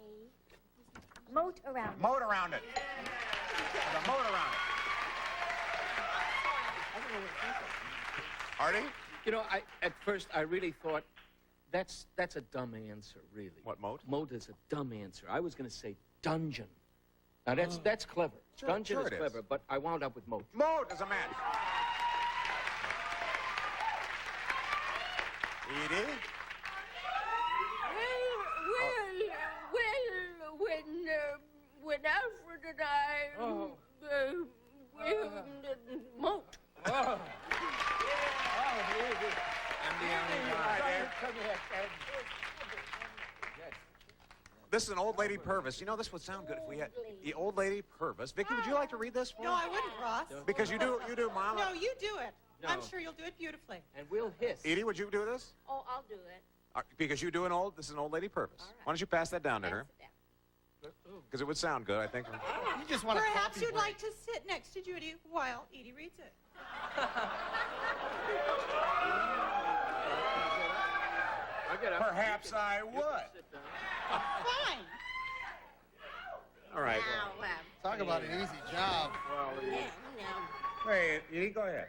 moat around it. moat around it. With a moat around it. Artie? You know, at first I really thought that's a dumb answer, really. What, moat? Moat is a dumb answer. I was going to say dungeon. Now that's clever. Sure, Dungeon sure is it clever, is. but I wound up with moat. Moat is a match. Edie? When Alfred and I, moat. This is an old lady Purvis. You know, this would sound good if we had the old lady Purvis. Vicki, would you like to read this for No, us? I wouldn't, Ross. Because you do, Mama. No, you do it. No. I'm sure you'll do it beautifully. And we'll hiss. Edie, would you do this? Oh, I'll do it. Because you do this is an old lady Purvis. All right. Why don't you pass that down to her? Because it would sound good, I think. You just want to Perhaps you'd like to sit next to Judy while Edie reads it. Perhaps I would. Fine. All right. Talk about an easy job. Hey, Edie, go ahead.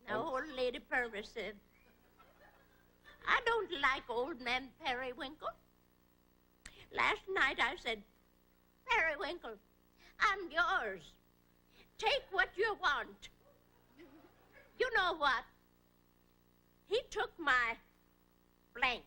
Now, old lady Purvis said, I don't like old man Periwinkle. Last night I said, Periwinkle, I'm yours. Take what you want. You know what? He took my blank.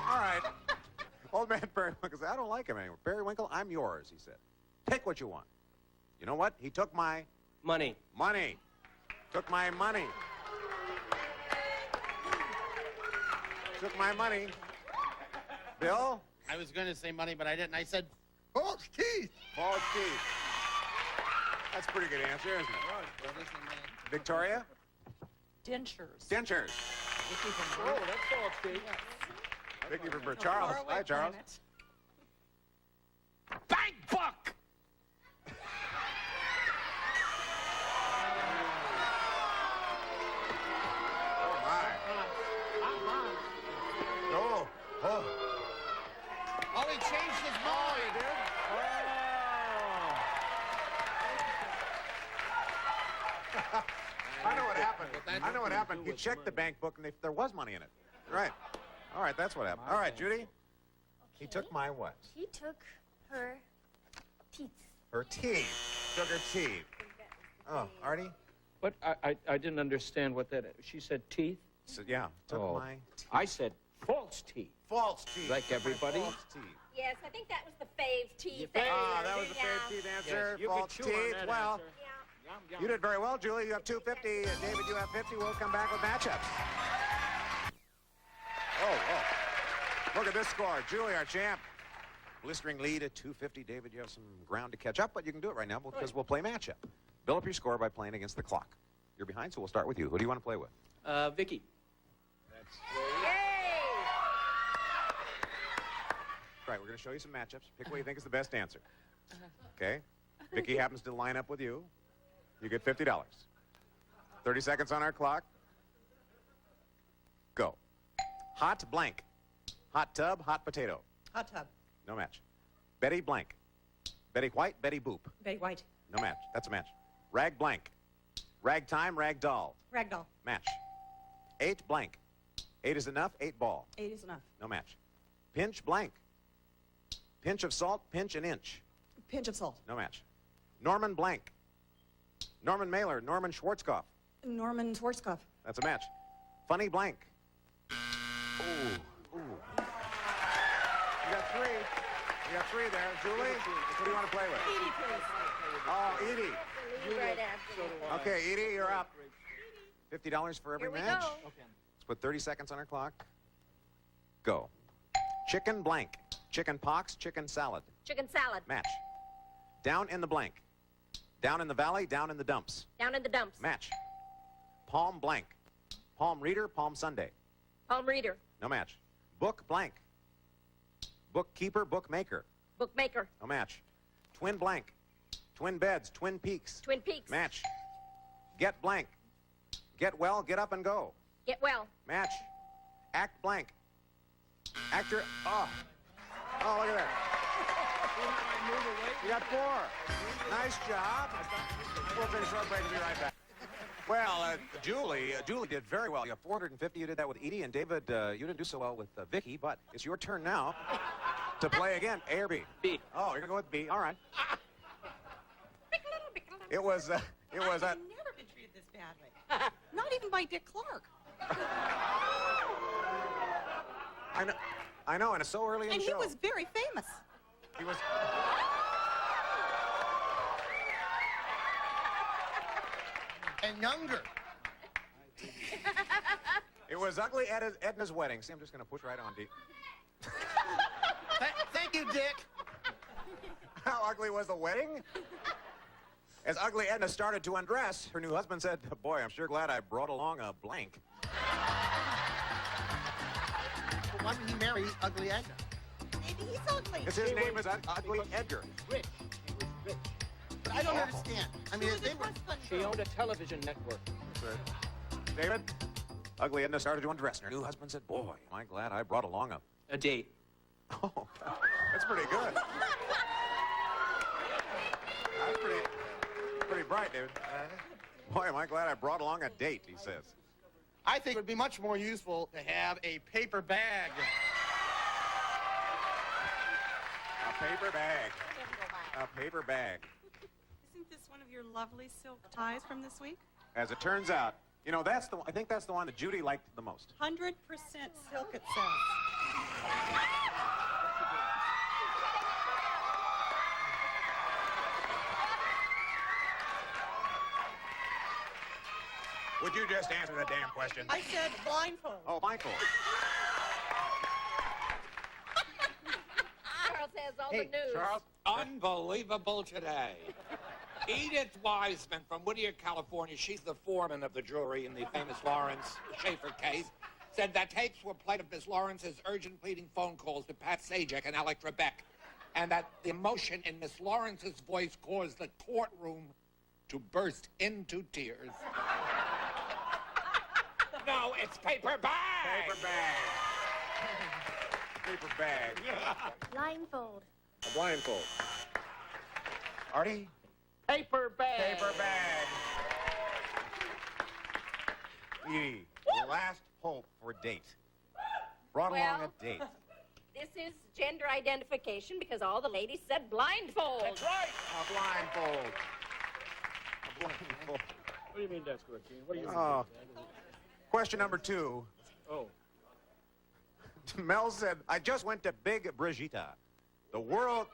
All right. Old man Periwinkle said, I don't like him anymore. Periwinkle, I'm yours, he said. Take what you want. You know what? He took my Money. money. Took my money. Took my money. Bill? I was going to say money, but I didn't. I said false teeth. False teeth. That's a pretty good answer, isn't it? Victoria? Dentures. Dentures. Oh, that's false, Steve. Vicki from Charles. Hi, Charles. Bank book! Oh, my. Oh, oh. Oh, he changed his mind. I know what happened. I know what happened. You checked the bank book, and there was money in it. Right. All right, that's what happened. All right, Judy. He took my what? He took her teeth. Her teeth. Took her teeth. Oh, Artie? But I didn't understand what that. She said teeth. So, yeah, took my teeth. I said false teeth. False teeth. Like everybody. False teeth. Yes, I think that was the fave teeth. Ah, that was the fave teeth answer. Yes, you False could chew on teeth. that Well, answer. you did very well, Julie. You have 250. David, you have 50. We'll come back with matchups. Oh. Look at this score. Julie, our champ. Blistering lead at 250. David, you have some ground to catch up, but you can do it right now because we'll play matchup. Build up your score by playing against the clock. You're behind, so we'll start with you. Who do you want to play with? Vicki. Right, we're going to show you some matchups. Pick what you think is the best answer. Okay? Vicki happens to line up with you. You get $50. 30 seconds on our clock. Go. Hot blank. Hot tub, hot potato. Hot tub. No match. Betty blank. Betty White, Betty Boop. Betty White. No match. That's a match. Rag blank. Rag time, rag doll. Ragdoll. Match. 8 blank. 8 is enough, 8 ball. 8 is enough. No match. Pinch blank. Pinch of salt, pinch an inch. Pinch of salt. No match. Norman blank. Norman Mailer, Norman Schwarzkopf. Norman Schwarzkopf. That's a match. Funny blank. Ooh, ooh. You got 3. You got 3 there. Julie, who do you want to play with? Edie, please. Oh, Edie. Right after. Okay, Edie, you're up. $50 for every Here we match. go. Let's put 30 seconds on our clock. Go. Chicken blank. Chicken pox, chicken salad. Chicken salad. Match. Down in the blank. Down in the valley, down in the dumps. Down in the dumps. Match. Palm blank. Palm reader, Palm Sunday. Palm reader. No match. Book blank. Bookkeeper, bookmaker. Bookmaker. No match. Twin blank. Twin beds, Twin Peaks. Twin Peaks. Match. Get blank. Get well, get up and go. Get well. Match. Act blank. Actor. Oh. Oh, look at that. You got 4. Nice job. We'll take a short break and be right back. Well, Julie did very well. You got 450. You did that with Edie. And David, you didn't do so well with Vicki, but it's your turn now to play again. A or B? B. Oh, you're going to go with B. All right. It was I've never been treated this badly. Not even by Dick Clark. I know, and it's so early in the And show. he was very famous. He was... And younger. It was Ugly Edna's wedding. See, I'm just going to push right on, D. Thank you, Dick. How ugly was the wedding? As Ugly Edna started to undress, her new husband said, "Boy, I'm sure glad I brought along a blank." But why would he marry Ugly Edna? Maybe he's ugly. His name is Ugly Edgar. Rich. He was rich. But I don't understand. I mean, if they were... She owned a television network. David? Ugly Edna started to undress, and her new husband said, "Boy, am I glad I brought along A date. Oh, that's pretty good. That's pretty bright, David. Boy, am I glad I brought along a date, he says. I think it would be much more useful to have a paper bag. A paper bag. A paper bag. Isn't this one of your lovely silk ties from this week? As it turns out, you know, I think that's the one that Judy liked the most. 100% silk itself. Would you just answer the damn question? I said blindfold. Oh, blindfold. Charles has all the news. Charles, unbelievable today. Edith Wiseman from Whittier, California, she's the foreman of the jury in the famous Lawrence Schaefer case, said that tapes were played of Miss Lawrence's urgent pleading phone calls to Pat Sajak and Alec Trebek, and that the emotion in Miss Lawrence's voice caused the courtroom to burst into tears. No, it's paper bag. Paper bag. Paper bag. Blindfold. A blindfold. Artie? Paper bag. Paper bag. Edie, your last hope for date. Brought along a date. This is gender identification because all the ladies said blindfold. That's right. A blindfold. A blindfold. What do you mean that's correct, Gene? What do you mean? Oh. Question number 2. Oh. Mel said, "I just went to Big Brigitte. The world..."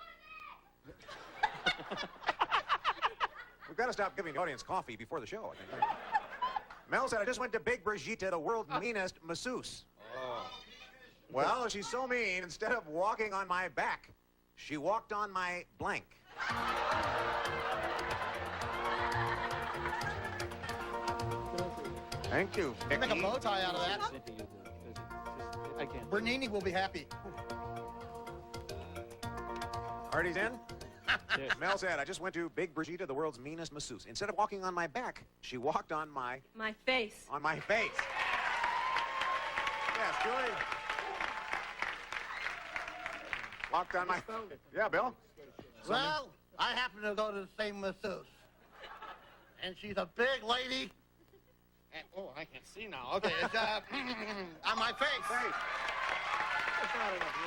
We've got to stop giving the audience coffee before the show, I think. Mel said, "I just went to Big Brigitte, the world's meanest masseuse." Oh. Well, she's so mean, instead of walking on my back, she walked on my blank. Thank you. Make a Vicky. bow tie out of that. I can't. Bernini will be happy. Artie's in? Yes. Mel said, "I just went to Big Brigitte, the world's meanest masseuse. Instead of walking on my back, she walked on my face. on my face." Yes, Julie. Walked on my... Yeah, Bill? Well, I happen to go to the same masseuse. And she's a big lady. And, oh, I can't see now. Okay, it's on my face.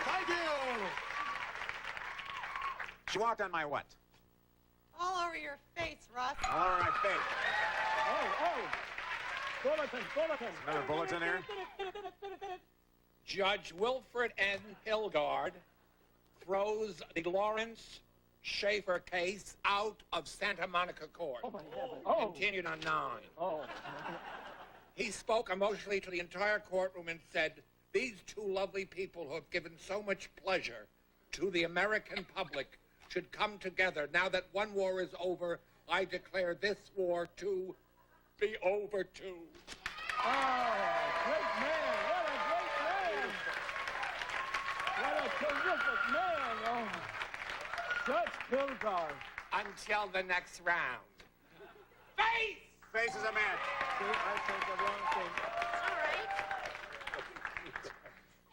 Thank you. She walked on my what? All over your face, Russ. All over my face. Oh. Bulletin. Another bulletin there? Judge Wilfred N. Hilgard throws the Lawrence Schaefer case out of Santa Monica Court. Oh, my heavens. Oh. Continued on 9. Oh. He spoke emotionally to the entire courtroom and said, "These two lovely people who have given so much pleasure to the American public should come together. Now that one war is over, I declare this war to be over too." Oh, great man. What a great man. What a terrific man. Oh, such Kilgore. Until the next round. Face! Face is a match. See, I said the wrong thing. All right.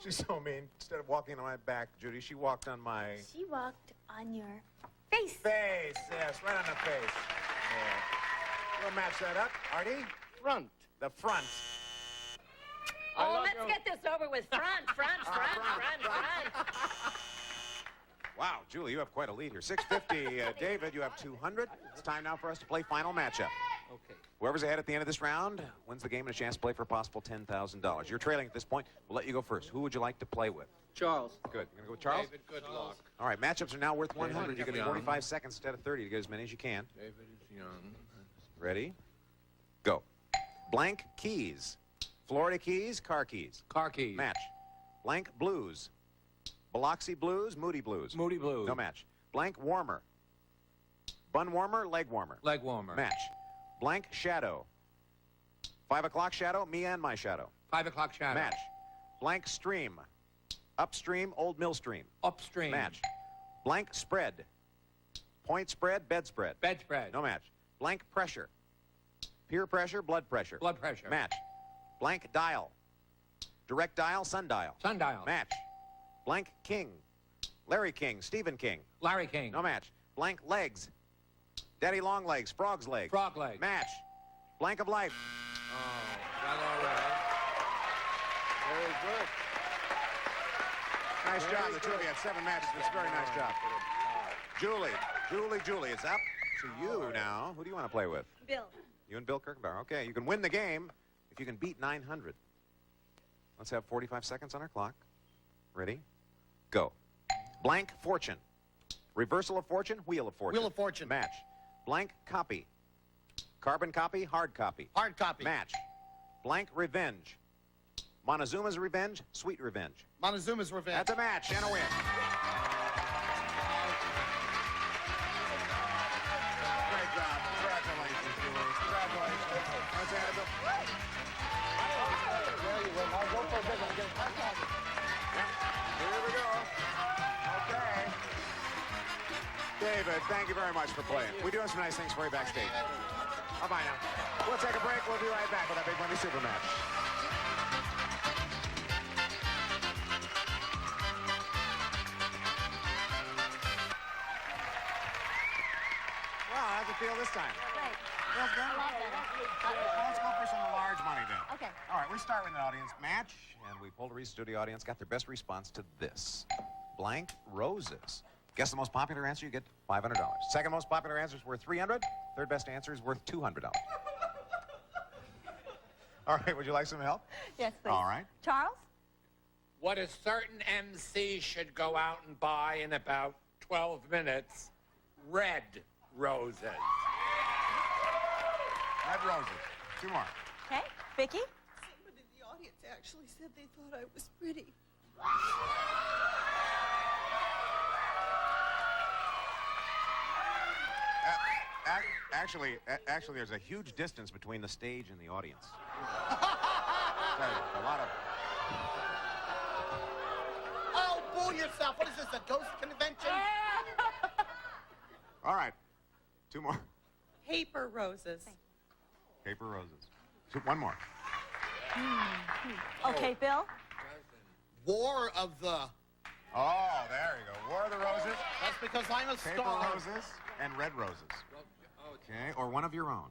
She's so mean. Instead of walking on my back, Judy, she walked on my She walked on your face. face. Yes, right on the face. Yeah. We'll match that up. Artie? Front. The front. Oh, let's get this over with. Front. Wow, Julie, you have quite a lead here. 650. David, you have 200. It's time now for us to play final matchup. Okay. Whoever's ahead at the end of this round wins the game and a chance to play for a possible $10,000. You're trailing at this point. We'll let you go first. Who would you like to play with? Charles. Good. You're going to go with Charles? David, good luck. All right, matchups are now worth 100. You get young. 45 seconds instead of 30 to get as many as you can. David is young. Ready? Go. Blank keys. Florida keys, car keys. Car keys. Match. Blank blues. Biloxi blues, Moody blues. Moody blues. No match. Blank warmer. Bun warmer, leg warmer. Leg warmer. Match. Blank shadow. 5 o'clock shadow, me and my shadow. 5 o'clock shadow. Match. Blank stream. Upstream, old mill stream. Upstream. Match. Blank spread. Point spread, bedspread. Bedspread. No match. Blank pressure. Peer pressure, blood pressure. Blood pressure. Match. Blank dial. Direct dial, sundial. Sundial. Match. Blank king. Larry King, Stephen King. Larry King. No match. Blank legs. Daddy long legs, frog's legs. Frog legs. Match. Blank of life. Oh, not all right. Very good. Nice job. The two of you had 7 matches. It's a very nice job. Julie, it's up to you now. Who do you want to play with? Bill. You and Bill Kirkenbauer. Okay, you can win the game if you can beat 900. Let's have 45 seconds on our clock. Ready? Go. Blank fortune. Reversal of fortune, wheel of fortune. Wheel of fortune. Match. Blank copy. Carbon copy, hard copy. Hard copy. Match. Blank revenge. Montezuma's revenge, sweet revenge. Montezuma's revenge. That's a match and a win. Great job. Congratulations, Julie. Congratulations. Let's add it up. There you win. I'll go for a big one. Get a high five. Here we go. Okay. David, thank you very much for playing. We do have some nice things for you backstage. Bye-bye now. We'll take a break. We'll be right back with our Big Money Super Match. Well, how's it feel this time? Great. Feels good? A lot better. Well, let's go for some of the large money then. Okay. All right, we start with an audience match, and we polled a Reese Studio audience, got their best response to this. Blank roses. Guess the most popular answer, you get $500. Second most popular answer is worth $300. Third best answer is worth $200. All right, would you like some help? Yes, please. All right. Charles? What a certain MC should go out and buy in about 12 minutes, red roses. Red roses. 2 more. Okay. Vicky? Somebody in the audience actually said they thought I was pretty. Actually, there's a huge distance between the stage and the audience. A lot of... Oh, boo yourself. What is this, a ghost convention? All right. 2 more. Paper roses. Paper roses. 1 more. Okay, Bill? War of the... Oh, there you go. War of the Roses. That's because I'm a Paper star. roses and red roses. Okay, or one of your own.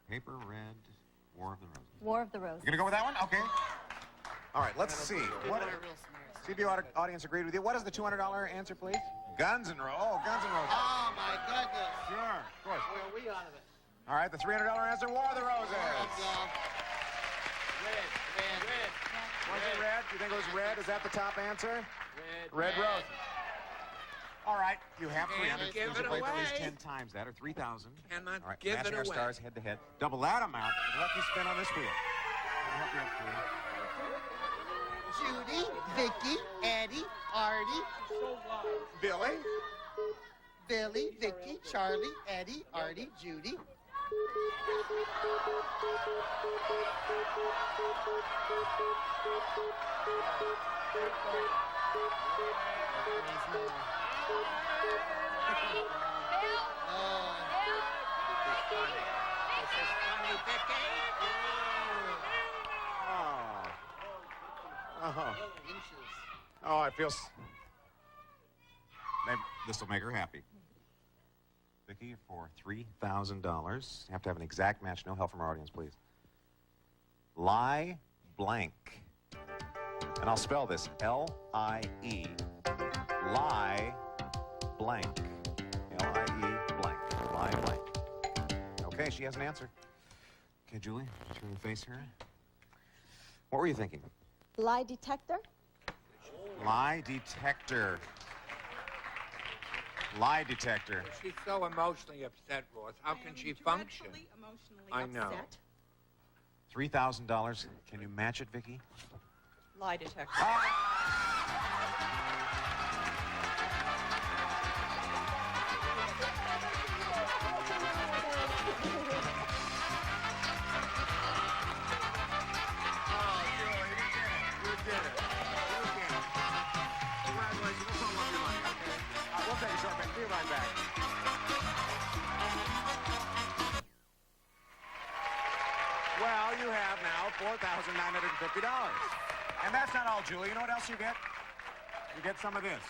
Paper, red, War of the Roses. War of the Roses. You gonna go with that one? Okay. All right, let's see. What CBO audience agreed with you. What is the $200 answer, please? Guns and Roses. Oh, Guns and Roses. Oh, my goodness. Sure, of course. Where are we out of it? All right, the $300 answer, War of the Roses. Red. Was it red? You think it was red? Is that the top answer? Red rose. All right, you have $300. Give You should it play for at least away. 10 times that, or $3,000. Cannot All right, give it matching our away. stars head to head. Double that amount. Lucky spin on this wheel. Judy, Vicky, Eddie, Artie. Billy. Billy, Vicky, Charlie, Eddie, Artie, Judy. Oh, I feel... Maybe this will make her happy. Vicki, for $3,000. You have to have an exact match. No help from our audience, please. Lie blank. And I'll spell this. L-I-E. Lie blank. L-I-E blank. Lie blank. Okay, she has an answer. Okay, Julie, turn the face here. What were you thinking? Lie detector? Lie detector. Lie detector. She's so emotionally upset, Ross. How can she function? Emotionally I know. upset. $3,000. Can you match it, Vicki? Lie detector. We'll take a short break. Be right back. Well, you have now $4,950. And that's not all, Julie. You know what else you get? You get some of this.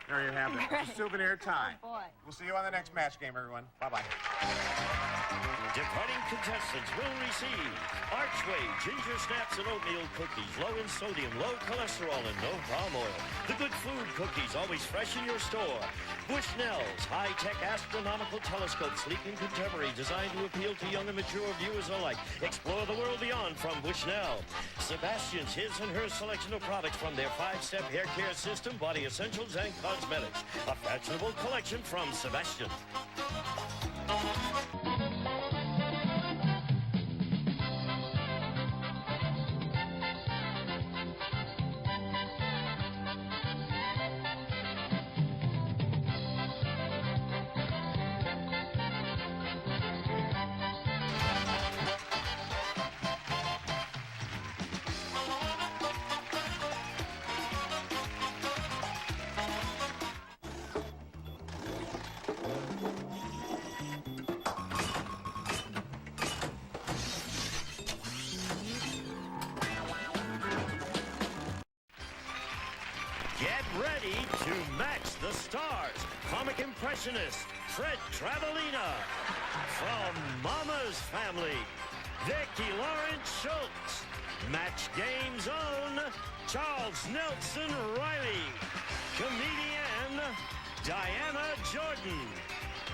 There you have it. It's a souvenir tie. Oh, boy. We'll see you on the next match game, everyone. Bye-bye. Departing contestants will receive Archway Ginger Snaps and Oatmeal Cookies, low in sodium, low cholesterol, and no palm oil. The Good Food Cookies, always fresh in your store. Bushnell's high-tech astronomical telescope, sleek and contemporary, designed to appeal to young and mature viewers alike. Explore the world beyond from Bushnell. Sebastian's, his and her selection of products from their 5-step hair care system, body essentials, and cosmetics. A fashionable collection from Sebastian. Get ready to match the stars. Comic impressionist Fred Travelina. From Mama's Family, Vicki Lawrence Schultz. Match Game's own Charles Nelson Riley. Comedian Diana Jordan.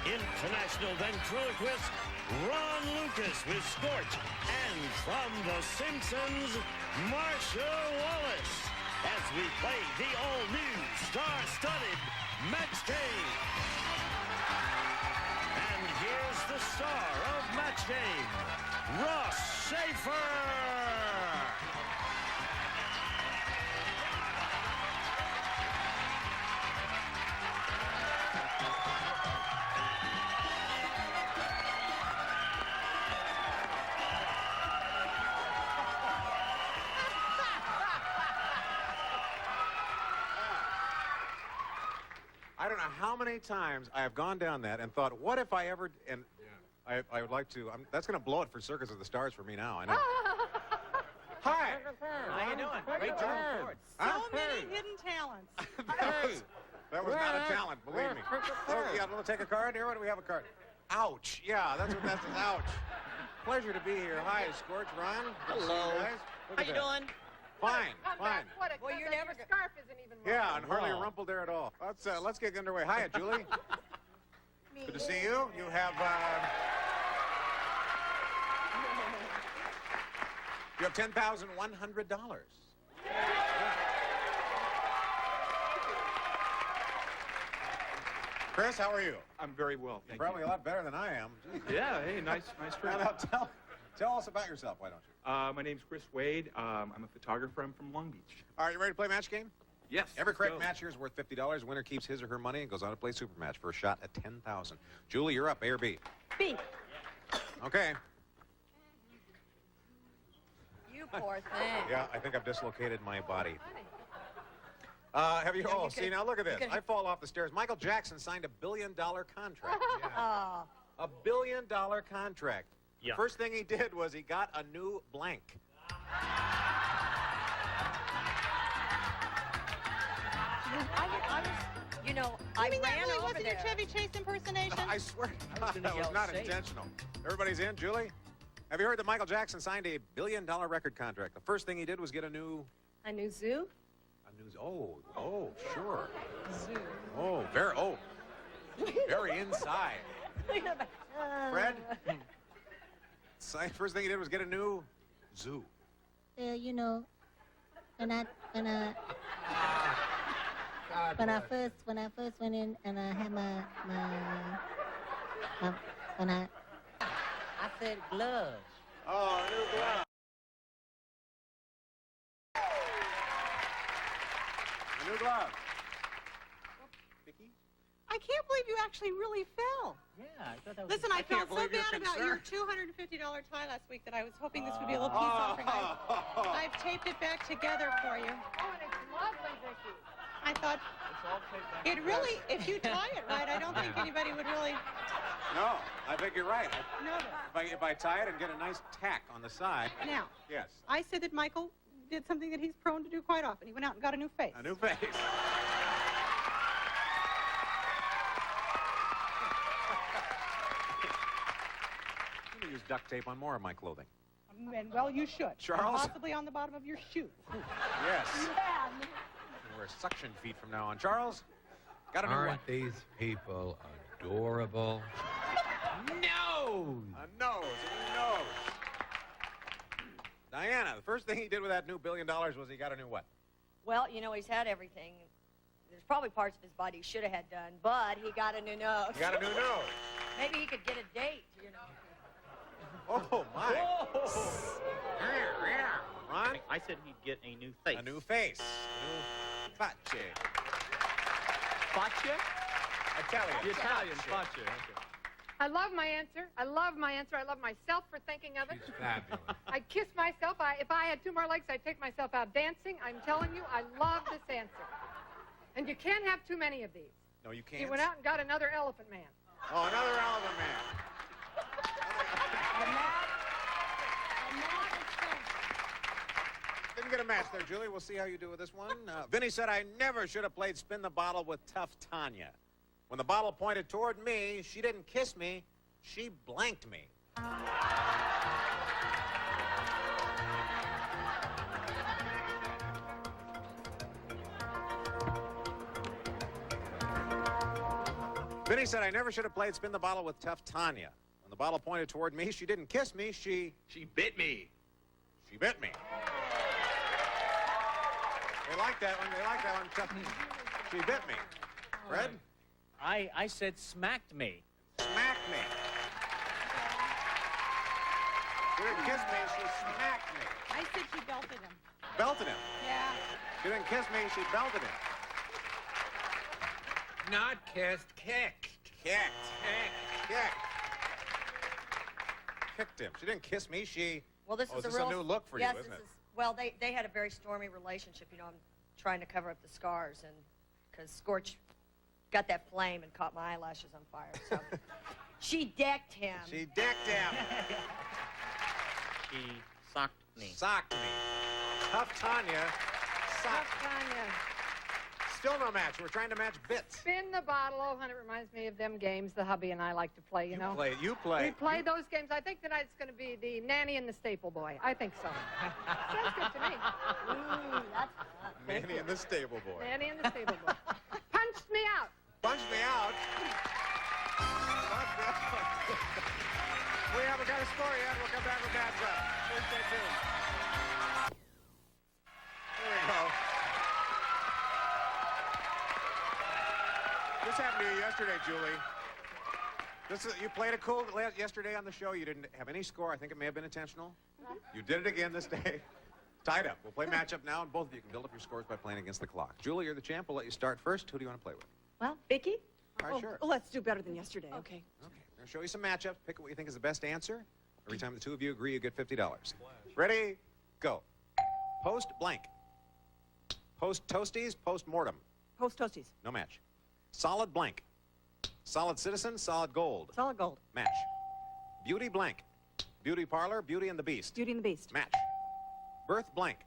International ventriloquist Ron Lucas with Scorch. And from The Simpsons, Marsha Wallace. As we play the all-new star-studded Match Game. And here's the star of Match Game, Ross Schaefer. I don't know how many times I have gone down that and thought, what if I ever... And I would like to... that's going to blow it for Circus of the Stars for me now, I know. Hi! How you doing? Great job. So many hidden talents. That was not a talent, believe me. Oh, yeah, we'll take a card here. What do we have a card? Ouch. Yeah, that's what that says. Ouch. Pleasure to be here. Hi, Scorch, Ron. Good to see you guys. Look How at you that. doing? Fine, fine. Well, you're never. Your scarf isn't even. Yeah, and hardly a rumple there at all. Let's get underway. Hiya, Julie. Good to see you. You have $10,100. Chris, how are you? I'm very well. You're probably a lot better than I am. Jeez. Yeah, hey, nice trip. Now, tell us about yourself, why don't you? My name's Chris Wade. I'm a photographer. I'm from Long Beach. All right, you ready to play Match Game? Yes. Every let's correct go. match here is worth $50. Winner keeps his or her money and goes on to play super match for a shot at $10,000. Julie, you're up. A or B? B. Okay. You poor thing. Yeah, I think I've dislocated my body. Have you? Yeah, Oh, you see, could- now look at you this. could- I fall off the stairs. Michael Jackson signed $1 billion contract. Oh. $1 billion contract. Yeah. The first thing he did was he got a new blank. I You mean that ran really over wasn't there. your Chevy Chase impersonation? I swear to I was God, gonna that was yell, not "Say it." intentional. Everybody's in. Julie? Have you heard that Michael Jackson signed $1 billion record contract? The first thing he did was get a new... A new zoo? Oh, sure. Oh, very inside. Fred? First thing he did was get a new zoo. You know, when I first went in and I had I said gloves. Oh, a new glove. A new glove. Vicky? I can't believe you actually really fell. Yeah, I thought that was... Listen, I can't felt so believe you're bad about your concerned. $250 tie last week that I was hoping this would be a little peace offering. I've taped it back together for you. Oh, and it's lovely, Vicky. I thought It's all taped back it together. really, if you tie it right, I don't think anybody would really No, I think you're right. notice. If I tie it and get a nice tack on the side. Now, Yes. I said that Michael did something that he's prone to do quite often. He went out and got a new face. A new face. I'm going to use duct tape on more of my clothing. And well, you should. Charles? Possibly on the bottom of your shoe. Yes. Yeah. And wear suction feet from now on. Charles? Got a new one. Aren't these people adorable? No! A nose, a new nose. Diana, the first thing he did with that new $1 billion was he got a new what? Well, you know, he's had everything. There's probably parts of his body he should have had done, but he got a new nose. He got a new nose. Maybe he could get a date, you know. Oh, my. Ron? I said he'd get a new face. A new face. A new face. Faccia? Italian. The Italian faccia. Okay. I love my answer. I love my answer. I love myself for thinking of it. She's fabulous. I kiss myself. If I had 2 more legs, I'd take myself out dancing. I'm telling you, I love this answer. And you can't have too many of these. No, you can't. He went out and got another elephant man. Oh, another elephant man. Didn't get a match there, Julie. We'll see how you do with this one. Vinny said, I never should have played Spin the Bottle with Tough Tanya. When the bottle pointed toward me, she didn't kiss me, she blanked me. Vinny said, I never should have played Spin the Bottle with Tough Tanya. When the bottle pointed toward me, she didn't kiss me, she bit me. She bit me. They like that one. They like that one. Tough. She bit me. Fred? I said smacked me. Smacked me. She didn't kiss me, she smacked me. I said she belted him. Belted him. Yeah. She didn't kiss me, she belted him. Not kissed, kicked. Kicked. Kicked. Kicked him. She didn't kiss me, she... Well, this Oh, is is a this real... a new look for you, yes, isn't this it? is... Well, they had a very stormy relationship. You know, I'm trying to cover up the scars, and because Scorch got that flame and caught my eyelashes on fire. So she decked him. She decked him. She socked me. Socked me. Tough Tanya. Socked. Tanya. Still no match. We're trying to match bits. Spin the bottle. Oh, and it reminds me of them games the hubby and I like to play, you know. You play. We play those games. I think tonight's going to be the nanny and the staple boy. I think so. Sounds good to me. Ooh, that's fun. Manny and the stable boy. Nanny and the stable boy. Punched me out. Punched me out. We haven't got a score yet. We'll come back with that up. Please stay tuned. Here we go. This happened to you yesterday, Julie. You played it cool yesterday on the show. You didn't have any score. I think it may have been intentional. You did it again this day. Tied up. We'll play matchup now, and both of you can build up your scores by playing against the clock. Julie, you're the champ. We'll let you start first. Who do you want to play with? Well, Vicki? All right, sure. Oh, let's do better than yesterday, okay? Okay. I'm going to show you some matchups. Pick what you think is the best answer. Every time the two of you agree, you get $50. Ready? Go. Post blank. Post toasties, post mortem. Post toasties. No match. Solid blank. Solid citizen, solid gold. Solid gold. Match. Beauty blank. Beauty parlor, Beauty and the Beast. Beauty and the Beast. Match. Birth blank.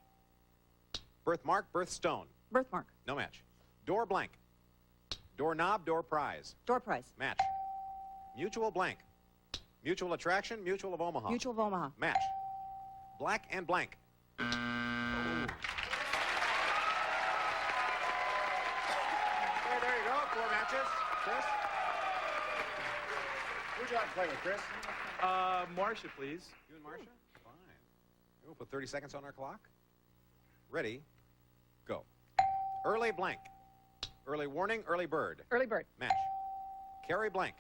Birthmark, birthstone. Birthmark. No match. Door blank. Doorknob, door prize. Door prize. Match. Mutual blank. Mutual attraction, Mutual of Omaha. Mutual of Omaha. Match. Black and blank. Oh. Okay, there you go. 4 matches. Chris? Who'd you like to play with, Chris? Marcia, please. You and Marcia? Fine. We'll put 30 seconds on our clock. Ready? Go. Early blank. Early warning, early bird. Early bird. Match. Carry blank.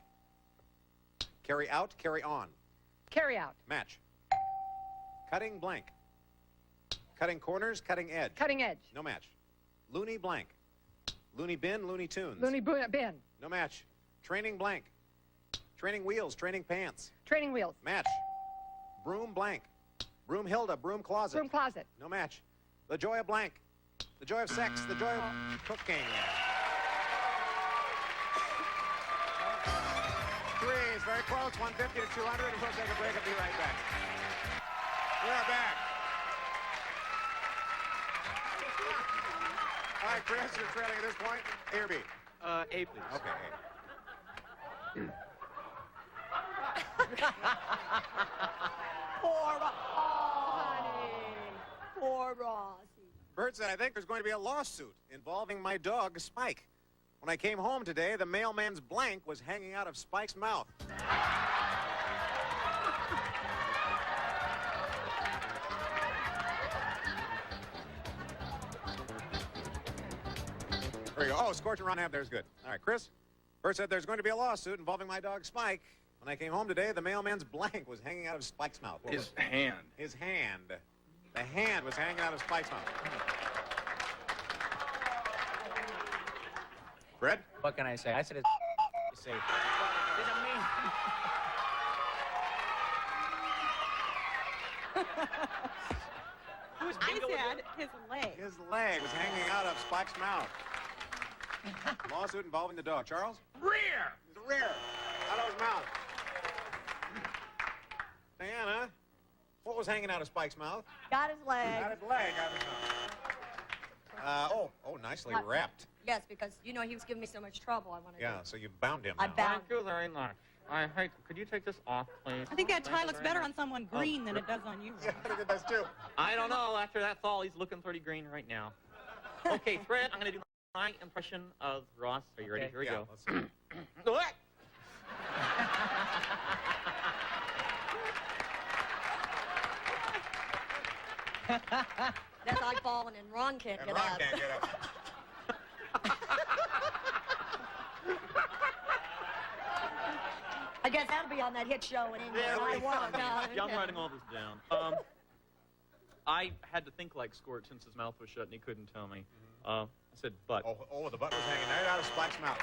Carry out, carry on. Carry out. Match. Cutting blank. Cutting corners, cutting edge. Cutting edge. No match. Loony blank. Loony bin, Looney Tunes. Looney bin. No match. Training blank. Training wheels, training pants. Training wheels. Match. Broom blank. Broom Hilda, broom closet. Broom closet. No match. The joy of blank. The joy of sex, the joy of cooking. 3 is very close, 150 to 200, and we'll take a break and be right back. We are back. All right, Chris, you're trailing at this point. A or B? A, please. Okay, A. Poor Rossi. Bert said, I think there's going to be a lawsuit involving my dog, Spike. When I came home today, the mailman's blank was hanging out of Spike's mouth. There you go. Oh, scorching round half there's good. All right, Chris? Bert said there's going to be a lawsuit involving my dog, Spike. When I came home today, the mailman's blank was hanging out of Spike's mouth. What His was it? hand. His hand. The hand was hanging out of Spike's mouth. Fred? What can I say? I said it's safe. I said his leg. His leg was hanging out of Spike's mouth. Lawsuit involving the dog. Charles? Rear! The rear. Out of his mouth. Diana? What was hanging out of Spike's mouth? Got his leg. Out of his leg, out of his mouth. Oh, nicely wrapped. Yes, because, you know, he was giving me so much trouble. I wanted Yeah, so you bound him. I now. bound Thank you very much. Could you take this off, please? I think that tie looks better on someone Oh, green than it does on you. Yeah, I think it does too. I don't know. After that fall, he's looking pretty green right now. Okay, Fred, I'm going to do my impression of Ross. Are you ready? Okay. Here we Yeah, go. let's see. What? That's like falling and Ron can't And get Ron up. can't get up. I guess that'll be on that hit show in England. Yeah, I won't. No, Yeah, I'm okay. writing all this down. I had to think like Squirt since his mouth was shut and he couldn't tell me. I said, but. Oh, the butt was hanging right out of Spike's mouth.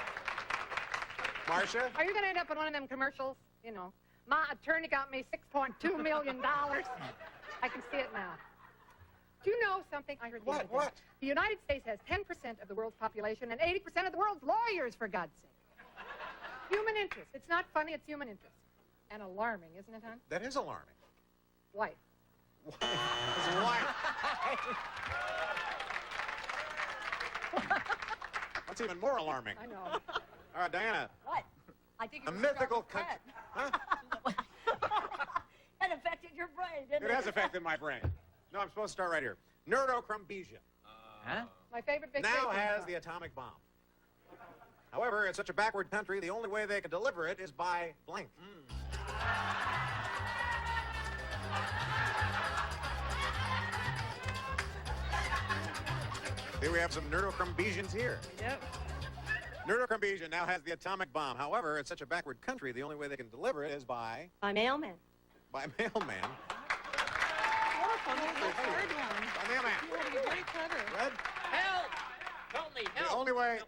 Marcia? Are you going to end up in one of them commercials? You know, my attorney got me $6.2 million. I can see it now. Do you know something I heard the other day? What? The United States has 10% of the world's population and 80% of the world's lawyers, for God's sake. Human interest. It's not funny, it's human interest. And alarming, isn't it, hon? That is alarming. Wife. His wife. That's even more alarming. I know. All right, Diana. What? I think A you were mythical starting Huh? with that affected your brain, didn't it? It has affected my brain. No, I'm supposed to start right here. Neurocrumbisia. My favorite big Now bakery. has the atomic bomb. However, it's such a backward country, the only way they can deliver it is by blank. See, we have some neurocrumbesians here. Yep. Neurocrumbisia now has the atomic bomb. However, it's such a backward country, the only way they can deliver it is by... My mailman. By mailman. What On the mailman. very clever. Fred? Help! Help me, The help! only way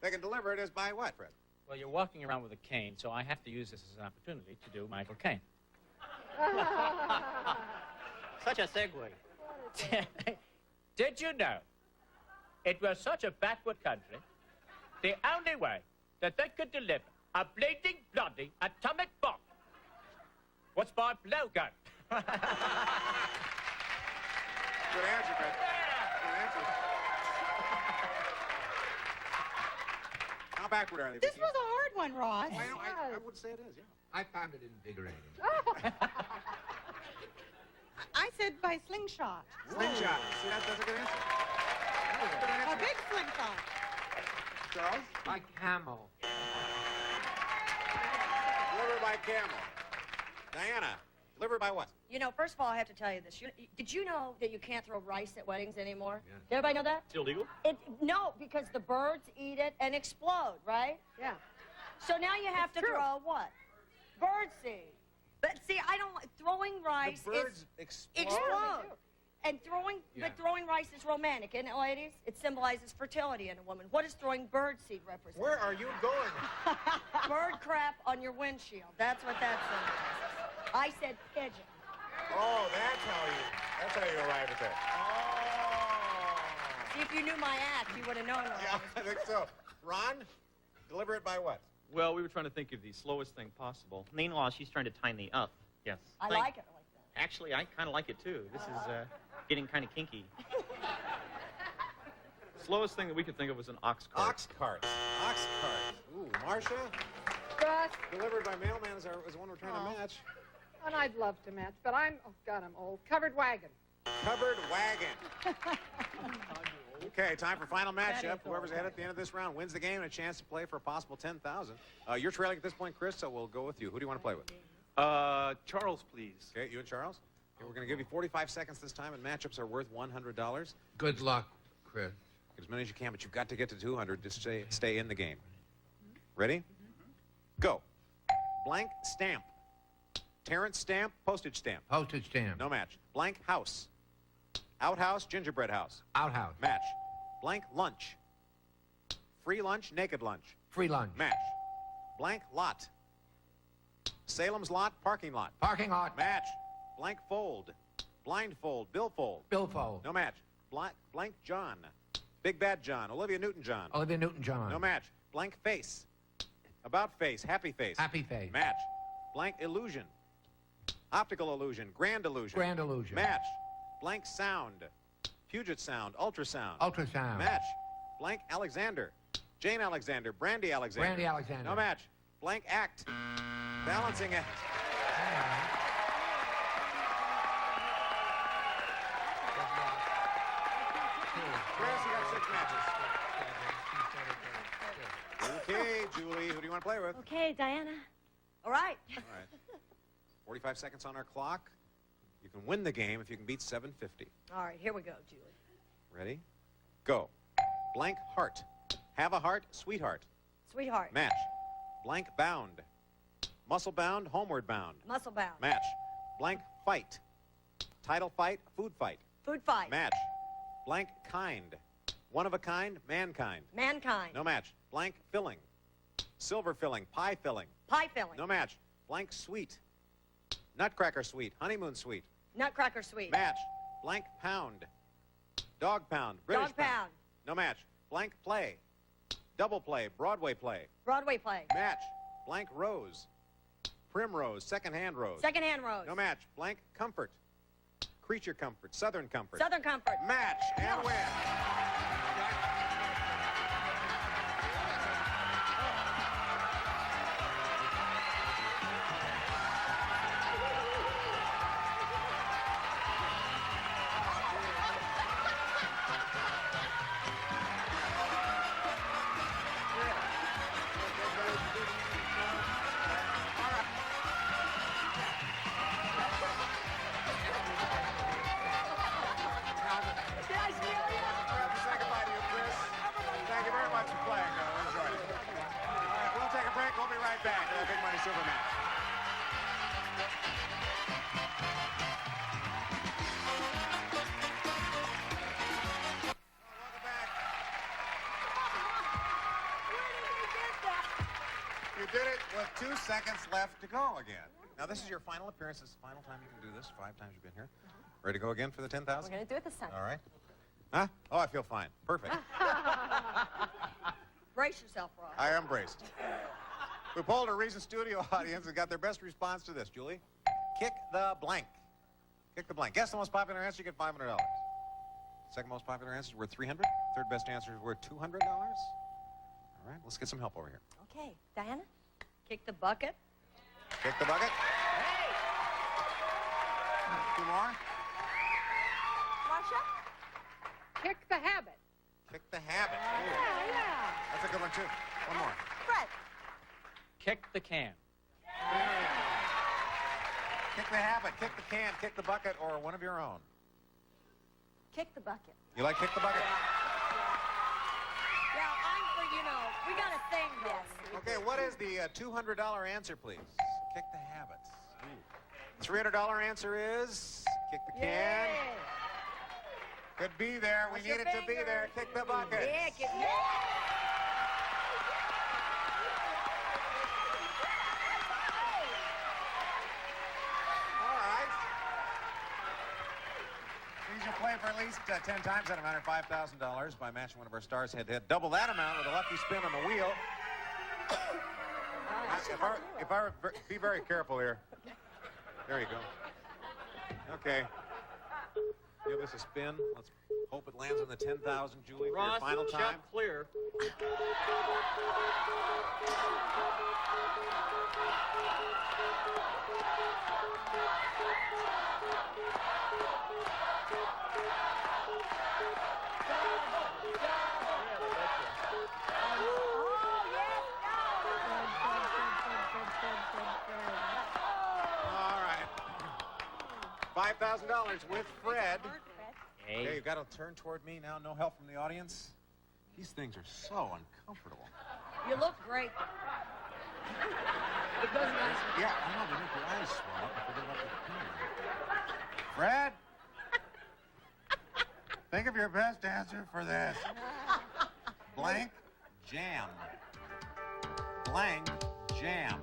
they can deliver it is by what, Fred? Well, you're walking around with a cane, so I have to use this as an opportunity to do Michael Caine. Such a segue. Did you know it was such a backward country, the only way that they could deliver a bleeding, bloody atomic bomb was by blowgun? Good answer, Fred. Good answer. How backward are they? This was a hard one, Ross. I would say it is, yeah. I found it invigorating. I said by slingshot. Slingshot. See, that's a good answer. A big slingshot. Charles? By camel. Delivered by camel. Diana, delivered by what? You know, first of all, I have to tell you this. Did you know that you can't throw rice at weddings anymore? Yeah. Did everybody know that? It's illegal? No, because the birds eat it and explode, right? Yeah. So now you have to throw what? Bird seed. But see, I don't like throwing rice. The birds explode? Explode. And but throwing rice is romantic, isn't it, ladies? It symbolizes fertility in a woman. What does throwing bird seed represent? Where are you going? Bird crap on your windshield. That's what that symbolizes. I said pigeon. Oh, that's how you arrive at that. Oh. See, if you knew my act, you would have known what Yeah, I think so. Ron, deliver it by what? Well, we were trying to think of the slowest thing possible. Meanwhile, she's trying to tie me up. Yes. I like it like that. Actually, I kind of like it, too. This is getting kind of kinky. Slowest thing that we could think of was an ox cart. Ox cart. Ox cart. Ooh, Marcia? Ross. Delivered by mailman is the one we're trying to match. And I'd love to match, but I'm old. Covered wagon. Covered wagon. Okay, time for final matchup. Whoever's ahead at the end of this round wins the game and a chance to play for a possible $10,000. You're trailing at this point, Chris, so we'll go with you. Who do you want to play with? Charles, please. Okay, you and Charles? Okay, we're going to give you 45 seconds this time, and matchups are worth $100. Good luck, Chris. Get as many as you can, but you've got to get to 200 to stay in the game. Ready? Go. Blank stamp. Terrence stamp, postage stamp. Postage stamp. No match. Blank house. Outhouse, gingerbread house. Outhouse. Match. Blank lunch. Free lunch, naked lunch. Free lunch. Match. Blank lot. Salem's lot, parking lot. Parking lot. Match. Blank fold. Blindfold, billfold. Billfold. No match. Blank John. Big Bad John. Olivia Newton-John. Olivia Newton-John. No match. Blank face. About face. Happy face. Happy face. Match. Blank illusion. Optical illusion. Grand illusion. Grand illusion. Match. Blank sound. Puget sound. Ultrasound. Ultrasound. Match. Blank Alexander. Jane Alexander. Brandy Alexander. Brandy Alexander. No match. Blank act. Balancing act. Chris, you got 6 matches. Okay, Julie, who do you want to play with? Okay, Diana. All right. All right. 45 seconds on our clock. You can win the game if you can beat 750. All right, here we go, Julie. Ready? Go. Blank heart. Have a heart, sweetheart. Sweetheart. Match. Blank bound. Muscle bound, homeward bound. Muscle bound. Match. Blank fight. Title fight, food fight. Food fight. Match. Blank kind. One of a kind, mankind. Mankind. No match. Blank filling. Silver filling, pie filling. Pie filling. No match. Blank sweet. Nutcracker sweet, honeymoon sweet. Nutcracker sweet. Match. Blank pound. Dog pound, British Dog pound. No match. Blank play. Double play, Broadway play. Broadway play. Match. Blank rose. Primrose, second-hand rose. Second-hand rose. No match. Blank comfort. Creature comfort, southern comfort. Southern comfort. Match and win. Did I scare you? did it with 2 seconds left to go again. Now, this is your final appearance. This is the final time you can do this. 5 times you've been here. Ready to go again for the 10,000? We're going to do it this time. All right. Huh? Oh, I feel fine. Perfect. Brace yourself, Ross. I am braced. We polled a recent studio audience and got their best response to this, Julie. Kick the blank. Kick the blank. Guess the most popular answer, you get $500. Second most popular answer is worth $300. Third best answer is worth $200. All right, let's get some help over here. Okay, Diana, kick the bucket. Kick the bucket. Two more. Russia? Kick the habit. Kick the habit. Ooh. Yeah. That's a good one, too. One more. Fred. Kick the can. Kick the habit, kick the can, kick the bucket, or one of your own. Kick the bucket. You like kick the bucket? Yeah, we got a thing, yes. Okay, what is the $200 answer, please? Kick the habits. $300 answer is kick the can. Could be there. We need it to be there. Kick the bucket. Yeah, kick the Play for at least 10 times that amount, or $5,000 by matching one of our stars head-to-head. Double that amount with a lucky spin on the wheel. If I be very careful here. There you go. Okay. Give this a spin. Let's hope it lands on the 10,000, Julie, for your final time. Ross, check clear. $5,000 with Fred. Hey. Okay, you've got to turn toward me now. No help from the audience. These things are so uncomfortable. You look great. It does nice. Yeah, I know. They make your eyes swell up. I forget about the Fred? Think of your best answer for this. Blank jam. Blank jam.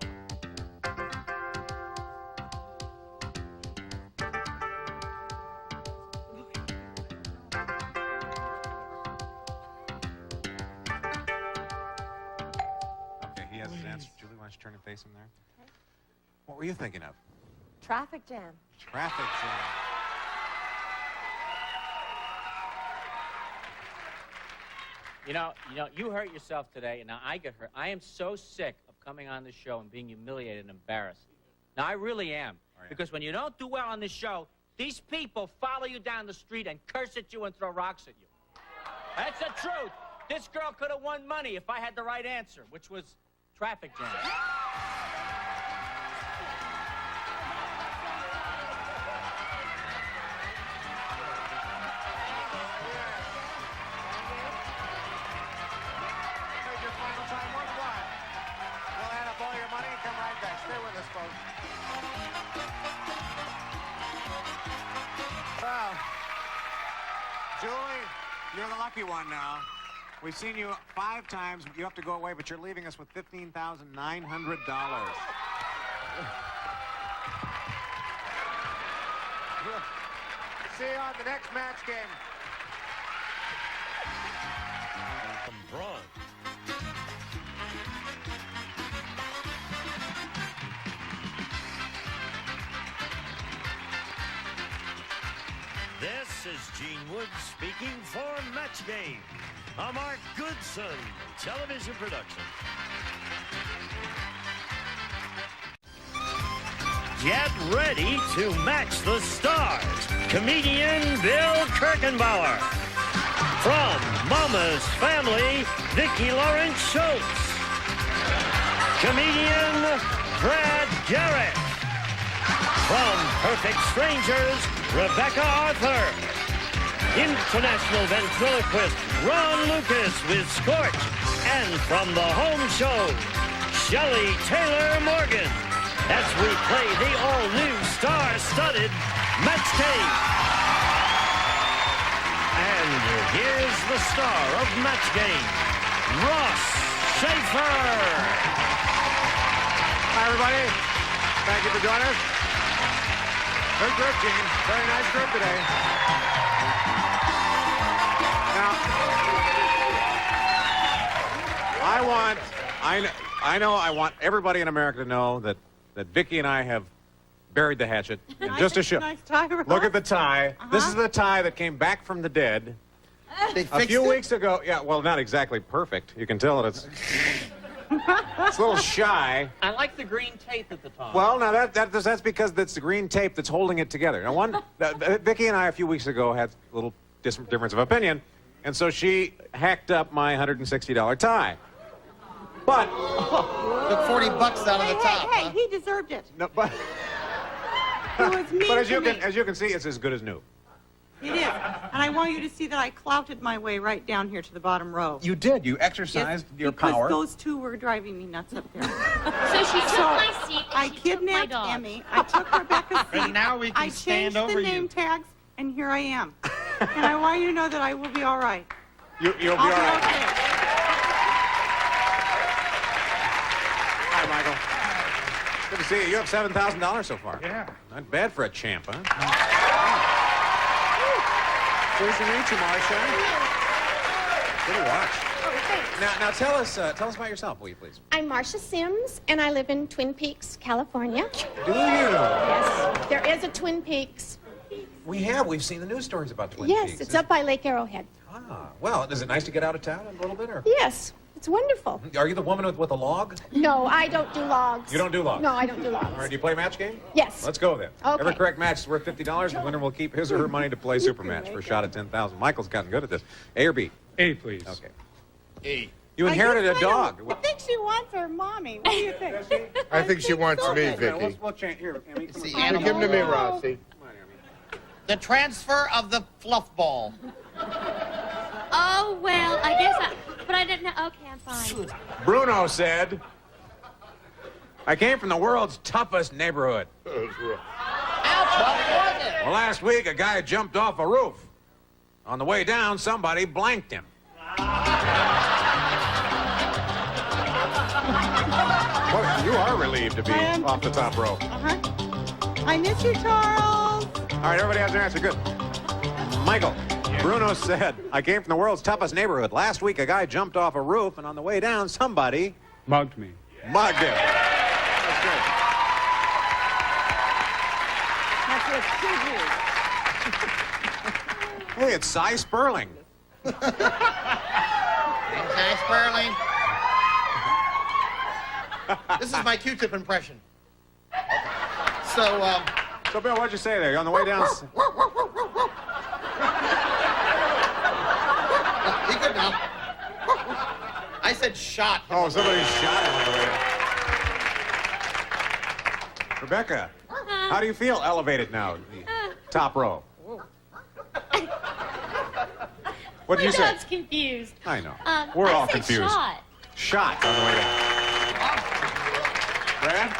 Julie, why don't you turn and face him there? Okay. What were you thinking of? Traffic jam. Traffic jam. You hurt yourself today, and now I get hurt. I am so sick of coming on this show and being humiliated and embarrassed. Now, I really am. Oh, yeah. Because when you don't do well on this show, these people follow you down the street and curse at you and throw rocks at you. That's the truth. This girl could have won money if I had the right answer, which was traffic jam. Make your final time worthwhile. We'll add up all your money and come right back. Stay with us, folks. Well, Julie, you're the lucky one now. We've seen you 5 times. You have to go away, but you're leaving us with $15,900. See you on the next match game. From bronze. This is Gene Wood speaking for Match Game, a Mark Goodson television production. Get ready to match the stars. Comedian Bill Kirchenbauer. From Mama's Family, Vicki Lawrence Schultz. Comedian Brad Garrett. From Perfect Strangers, Rebecca Arthur. International ventriloquist Ron Lucas with Scorch. And from the home show, Shelley Taylor Morgan. As we play the all-new star-studded Match Game. And here's the star of Match Game, Ross Schaefer. Hi, everybody. Thank you for joining us. Good group, team. Very nice group today. Now, I want everybody in America to know that Vicki and I have buried the hatchet. And just to show, Nice tie, Ross. look at the tie. This is the tie that came back from the dead They a few weeks ago. Yeah, well, not exactly perfect. You can tell that it's a little shy. I like the green tape at the top. Well, now that's because that's the green tape that's holding it together. Now, Vicki and I a few weeks ago had a little difference of opinion, and so she hacked up my $160 tie. But took $40 out of the top. Hey, he deserved it. No, but It was mean but as to you me. can see, it's as good as new. It is. And I want you to see that I clouted my way right down here to the bottom row. You did. You exercised your because power. those two were driving me nuts up there. So she took my seat and I she took my kidnapped dog. Emmy. I took Rebecca's seat. And now we can I stand changed over the you. name tags, and here I am. And I want you to know that I will be all right. You'll be all I'll right. be okay. Hi, Michael. Good to see you. You have $7,000 so far. Yeah. Not bad for a champ, huh? Pleased to meet you, Marcia. Good to watch. Now tell us about yourself, will you please? I'm Marcia Sims, and I live in Twin Peaks, California. Do you? Yes, there is a Twin Peaks. We've seen the news stories about Twin Yes, Peaks. it's up by Lake Arrowhead. Ah, well, is it nice to get out of town a little bit, or? Yes, it's wonderful. Are you the woman with a log? No, I don't do logs. You don't do logs? No, I don't do logs. All right, do you play match game? Yes. Let's go then. Okay. Every correct match is worth $50. The winner will keep his or her money to play super match for a shot at $10,000. Michael's gotten good at this. A or B? A, please. Okay. A. You inherited a dog. I think she wants her mommy. What do you think? I think she wants me, Vicky. We'll change. Here, Emmy, come See, on. animal. Give him to me, Rossi. The transfer of the fluff ball. Oh, well, I guess but I didn't know. Okay, I'm fine. Bruno said, I came from the world's toughest neighborhood. How tough was it? Well, last week, a guy jumped off a roof. On the way down, somebody blanked him. Well, you are relieved to be off the top row. Uh-huh. I miss you, Charles. All right, everybody has their answer. Good. Michael, Bruno said, I came from the world's toughest neighborhood. Last week, a guy jumped off a roof, and on the way down, somebody Mugged me. mugged him. That's good. That's what kids do. Hey, it's Cy Sperling. Nice, Sperling. This is my Q-tip impression. So, So, Bill, what'd you say there? You're on the way down. Be good now. I said shot. Oh, somebody shot him on the way down. Rebecca, how do you feel elevated now? Top row. What did you say? My dog's confused. I know. We're all confused. Shot. Shot on the way down. Brad?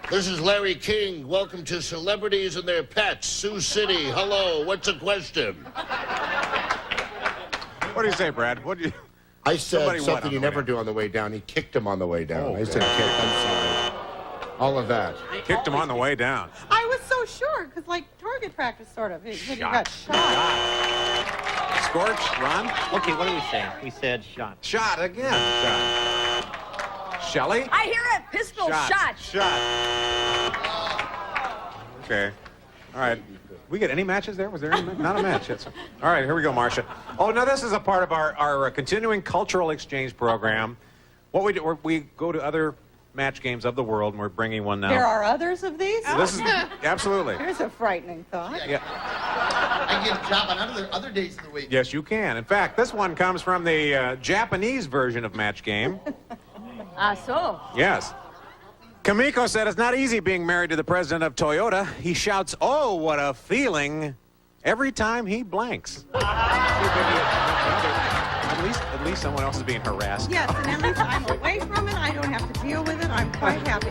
This is Larry King. Welcome to Celebrities and Their Pets, Sioux City. Hello, what's the question? What do you say, Brad? What do you? I said Somebody what something on you the way never do on the way down. He kicked him on the way down. Oh, I said kick, I'm sorry. All of that. Kicked him on the way down. I was so sure, because like target practice, sort of. He got shot. Scorch, Ron? Okay, what do we say? We said shot. Shot again. Shot. Shelley? I hear a pistol shot. Shot. Okay. All right. We get any matches there? Was there any? Not a match. All right, here we go, Marcia. Oh, now this is a part of our continuing cultural exchange program. What we do, we go to other match games of the world, and we're bringing one now. There are others of these? This is absolutely. Here's a frightening thought. Yeah. I get a job on other days of the week. Yes, you can. In fact, this one comes from the Japanese version of match game. So. Yes. Kamiko said it's not easy being married to the president of Toyota. He shouts, "Oh, what a feeling," every time he blanks. At least someone else is being harassed. Yes, and at least I'm away from it. I don't have to deal with it. I'm quite happy.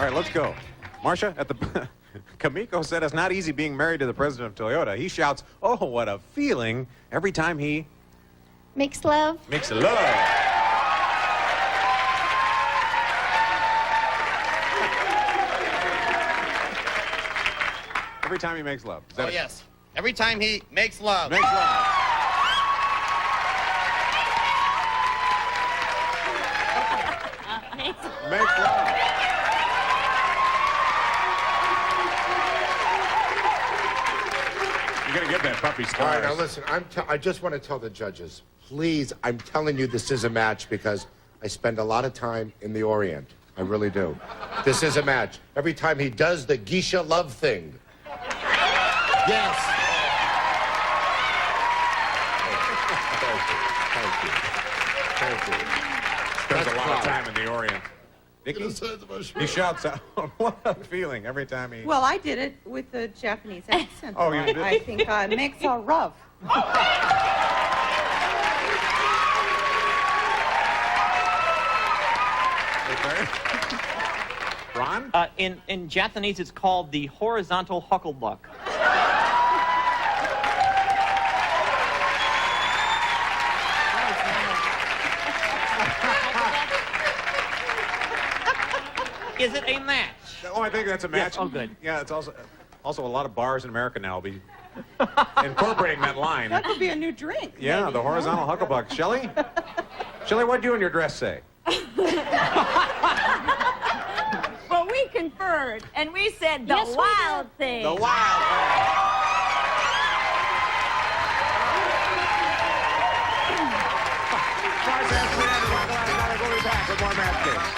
All right, let's go. Marcia, at the... Kamiko said it's not easy being married to the president of Toyota. He shouts, "Oh, what a feeling," every time he... Makes love. Makes love. Every time he makes love. Is that Oh, yes. Every time he makes love. Makes love. Makes love. You're going to get that puppy All scar. right, now listen, I just want to tell the judges, please, I'm telling you this is a match because I spend a lot of time in the Orient. I really do. This is a match. Every time he does the geisha love thing. Yes. Thank you. Spends a lot of time in the Orient. Vicky, he shouts out, "What a feeling," every time he... Well, I did it with a Japanese accent. Oh, you did? I think makes a rough. Ron? In Japanese, it's called the horizontal hucklebuck. Is it a match? Oh, I think that's a match. Yes. Oh, good. Yeah, it's also a lot of bars in America now will be incorporating that line. That could be a new drink. Yeah, maybe, the horizontal hucklebuck. Shelley? Shelley, what'd you and your dress say? Well, we conferred, and we said the Yes, we wild did. thing. The wild thing. We'll be back with more match games.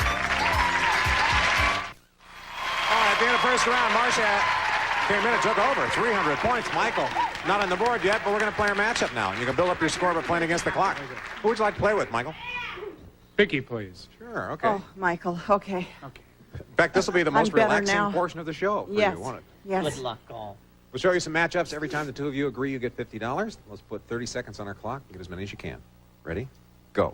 All right, at the end of the first round, Marcia came in and took over. 300 points. Michael, not on the board yet, but we're going to play our matchup now. You can build up your score by playing against the clock. Who would you like to play with, Michael? Vicky, please. Sure, okay. Oh, Michael, okay. In fact, this will be the most I'm better relaxing now. portion of the show. For Yes. You, won't it? Yes. Good luck, all. We'll show you some matchups. Every time the two of you agree, you get $50. Let's put 30 seconds on our clock. Get as many as you can. Ready? Go.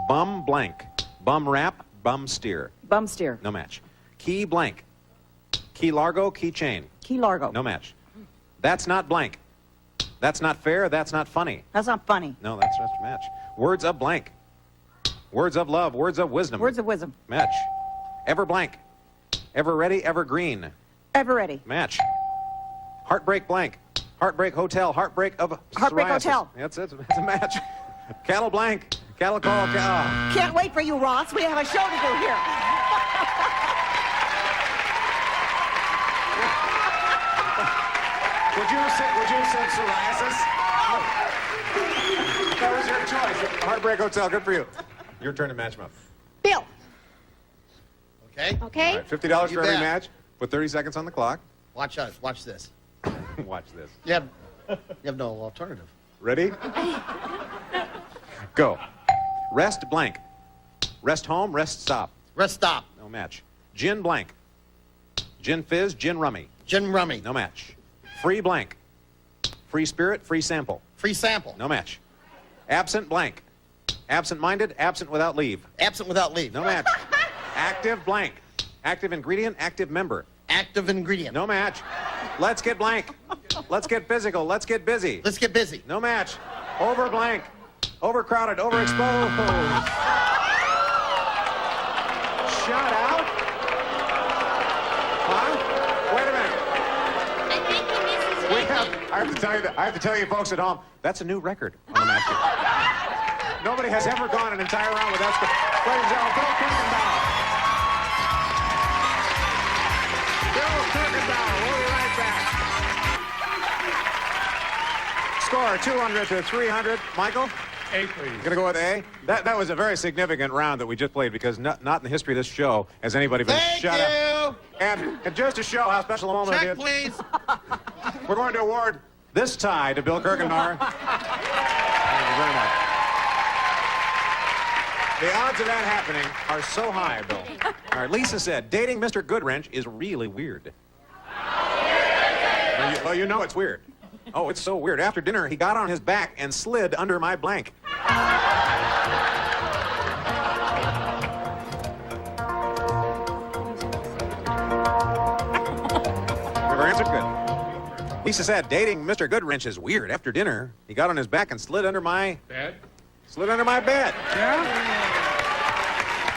Bum blank. Bum rap. Bum steer. Bum steer. No match. Key blank. Key Largo. Key chain. Key Largo. No match. That's not blank. That's not fair. That's not funny. That's not funny. No, that's just a match. Words of blank. Words of love. Words of wisdom. Words of wisdom. Match. Ever blank. Ever ready. Ever green. Ever ready. Match. Heartbreak blank. Heartbreak hotel. Heartbreak of Heartbreak psoriasis. hotel. That's it. That's a match. Cattle blank. Cattle call. Can't wait for you, Ross. We have a show to do here. Would you say psoriasis? That was your choice. Heartbreak hotel. Good for you. Your turn to match them up. Bill. Okay? Okay? All right, $50 You for every bet. match. Put 30 seconds on the clock. Watch out. Watch this. Watch this. You have no alternative. Ready? Go. Rest blank. Rest home, rest stop. Rest stop. No match. Gin blank. Gin fizz, gin rummy. Gin rummy. No match. Free blank. Free spirit, free sample. Free sample. No match. Absent blank. Absent-minded, absent without leave. Absent without leave. No match. Active blank. Active ingredient, active member. Active ingredient. No match. Let's get blank. Let's get physical. Let's get busy. Let's get busy. No match. Over blank. Overcrowded. Overexposed. Shut out. Huh? Wait a minute. I think he misses Vicky. I have to tell you folks at home, that's a new record on the match game. Nobody has ever gone an entire round without score. Ladies and gentlemen, Bill Kirkendall. Bill Kirkendall. We'll be right back. Score 200 to 300. Michael? A, please. You're going to go with A? That was a very significant round that we just played because not in the history of this show has anybody been shut up. And just to show how special a moment it is, please. we're going to award this tie to Bill Kirkendall. Thank you very much. The odds of that happening are so high, Bill. All right, Lisa said, dating Mr. Goodwrench is really weird. Well, you know it's weird. Oh, it's so weird. After dinner, he got on his back and slid under my blank. Lisa said, dating Mr. Goodwrench is weird. After dinner, he got on his back and slid under my... Bed? Slid under my bed. Yeah?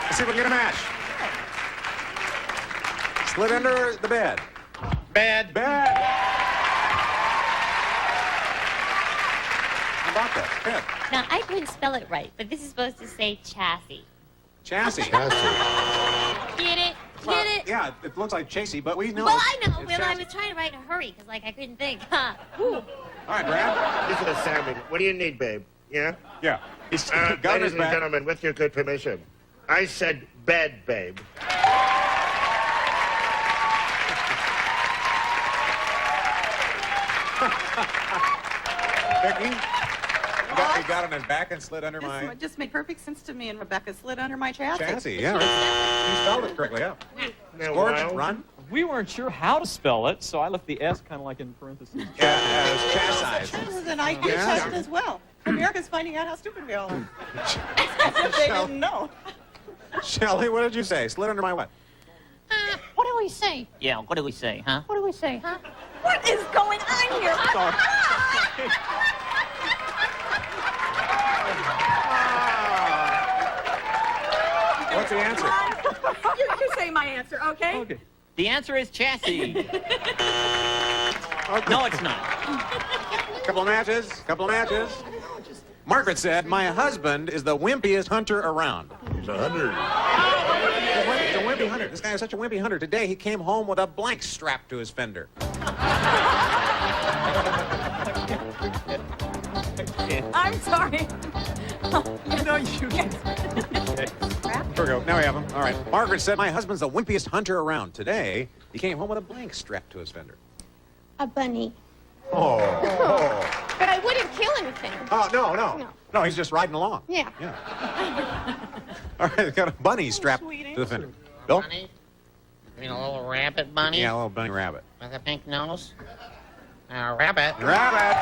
Let's see if we can get a match. Slid under the bed. Bad. Bed. How about that? Bed. Now, I couldn't spell it right, but this is supposed to say chassis. Chassis. Get it? Well, Get it? yeah, it looks like chassis, but we know Well, it's- I know, it's but I chassis. was trying to write in a hurry, because, like, I couldn't think. Ha. Whew. All right, Brad. Listen to Sammy. What do you need, babe? Yeah? Yeah. He's got on his ladies and back. gentlemen, with your good permission, I said bed, babe. Vicky, he got on his back and slid under my It just made perfect sense to me, and Rebecca slid under my chassis. chassis. Yeah, right. You spelled it correctly, yeah. Scorch, run. We weren't sure how to spell it, so I left the S kind of like in parentheses. Chassis. This is an IQ Yeah. test as well. America's finding out how stupid we all are. They didn't know. Shelley, what did you say? Slid under my what? What do we say? Yeah, what do we say, huh? What do we say, huh? What is going on here? What's the answer? You say my answer, okay? Okay. The answer is chassis. No, it's not. Couple of matches. Couple of matches. Margaret said, my husband is the wimpiest hunter around. He's a hunter. He's a wimpy hunter. This guy is such a wimpy hunter. Today, he came home with a blank strapped to his fender. I'm sorry. No, you Here we go. Now we have him. All right. Margaret said, my husband's the wimpiest hunter around. Today, he came home with a blank strapped to his fender. A bunny. Oh. But I wouldn't kill anything. Oh, no. No, he's just riding along. Yeah. All right, got a bunny strapped to the fender. Bill? Bunny? You mean a little rabbit bunny? Yeah, a little bunny rabbit. With a pink nose? Rabbit. Rabbit!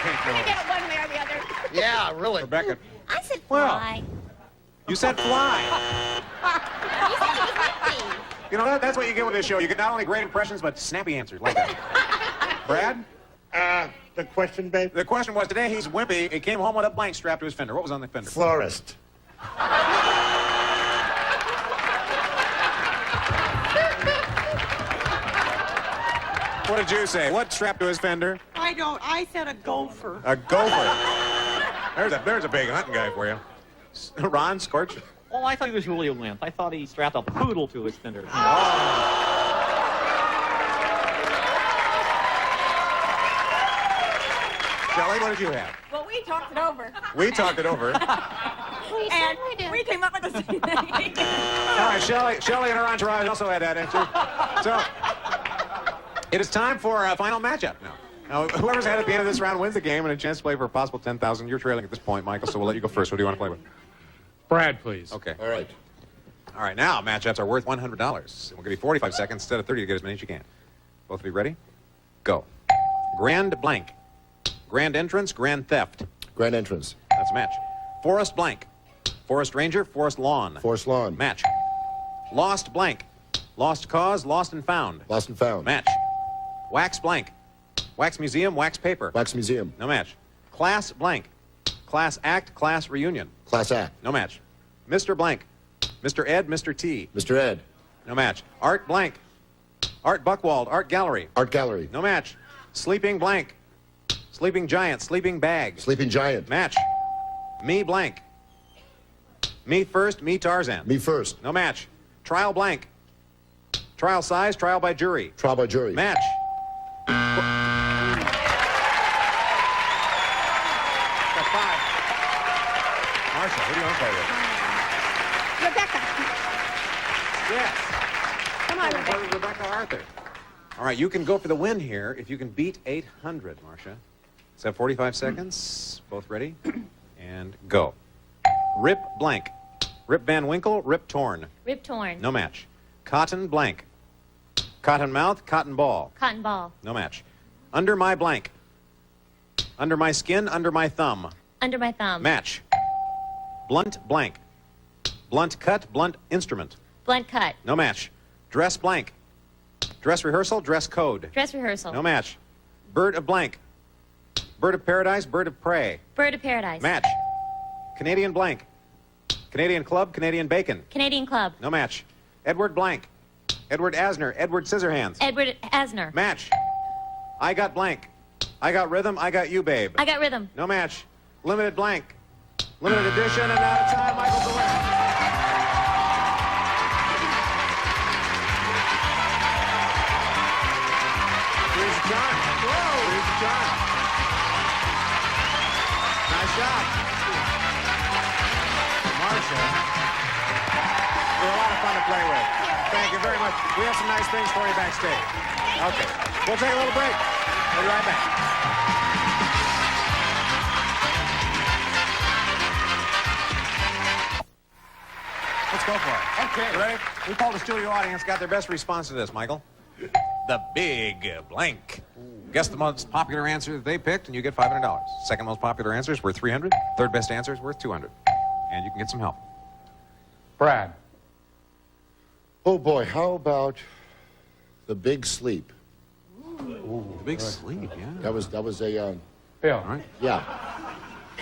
I get one way or the other. Yeah, really. Rebecca. I said Well. fly. You said fly. You said it was windy. You know, that's what you get with this show. You get not only great impressions, but snappy answers like that. Brad? The question, babe? The question was, today he's wimpy. He came home with a blank strapped to his fender. What was on the fender? Florist. What did you say? What strapped to his fender? I said a gopher. A gopher. There's a big hunting guy for you. Ron, Scorch? Oh, I thought he was really a wimp. I thought he strapped a poodle to his fender. Shelley, what did you have? Well, we talked it over. We talked it over. And we came up with the same thing. All right, Shelley and her entourage also had that answer. So, it is time for a final matchup now. Now, whoever's ahead at the end of this round wins the game and a chance to play for a possible $10,000. You're trailing at this point, Michael, so we'll let you go first. What do you want to play with? Brad, please. Okay. All right. All right, now matchups are worth $100. We'll give you 45 seconds instead of 30 to get as many as you can. Both of you ready? Go. Grand blank. Grand entrance, grand theft. Grand entrance. That's a match. Forest blank. Forest ranger, forest lawn. Forest lawn. Match. Lost blank. Lost cause, lost and found. Lost and found. Match. Wax blank. Wax museum, wax paper. Wax museum. No match. Class blank. Class act, class reunion. Class act. No match. Mr. blank. Mr. Ed, Mr. T. Mr. Ed. No match. Art blank. Art Buckwald, art gallery. Art gallery. No match. Sleeping blank. Sleeping giant, sleeping bag. Sleeping giant. Match. Me blank. Me first, me Tarzan. Me first. No match. Trial blank. Trial size, trial by jury. Trial by jury. Match. Got 5. Marcia, who do you want to play with? Rebecca. Yes. Come on, Rebecca. Rebecca Arthur. All right, you can go for the win here if you can beat 800, Marcia. So 45 seconds. Both ready? And go. Rip blank. Rip Van Winkle, Rip Torn. Rip torn. No match. Cotton blank. Cotton mouth, cotton ball. Cotton ball. No match. Under my blank. Under my skin, under my thumb. Under my thumb. Match. Blunt blank. Blunt cut, blunt instrument. Blunt cut. No match. Dress blank. Dress rehearsal, dress code. Dress rehearsal. No match. Bird of blank. Bird of paradise, bird of prey. Bird of paradise. Match. Canadian blank. Canadian club, Canadian bacon. Canadian club. No match. Edward blank. Edward Asner, Edward Scissorhands. Edward Asner. Match. I got blank. I got rhythm, I got you, babe. I got rhythm. No match. Limited blank. Limited edition, and out of time, Michael's the winner. Here's the John. Whoa! Here's the John. Nice job. Marsha. They're a lot of fun to play with. Thank you very much. We have some nice things for you backstage. Okay. We'll take a little break. We'll be right back. Let's go for it. Okay. You ready? We called the studio audience, got their best response to this, Michael. The big blank. Guess the most popular answer that they picked, and you get $500. Second most popular answer is worth $300. Third best answer is worth $200. And you can get some help. Brad. Oh, boy, how about the big sleep? Ooh, the big sleep, yeah. That was a, Bill. All right. yeah.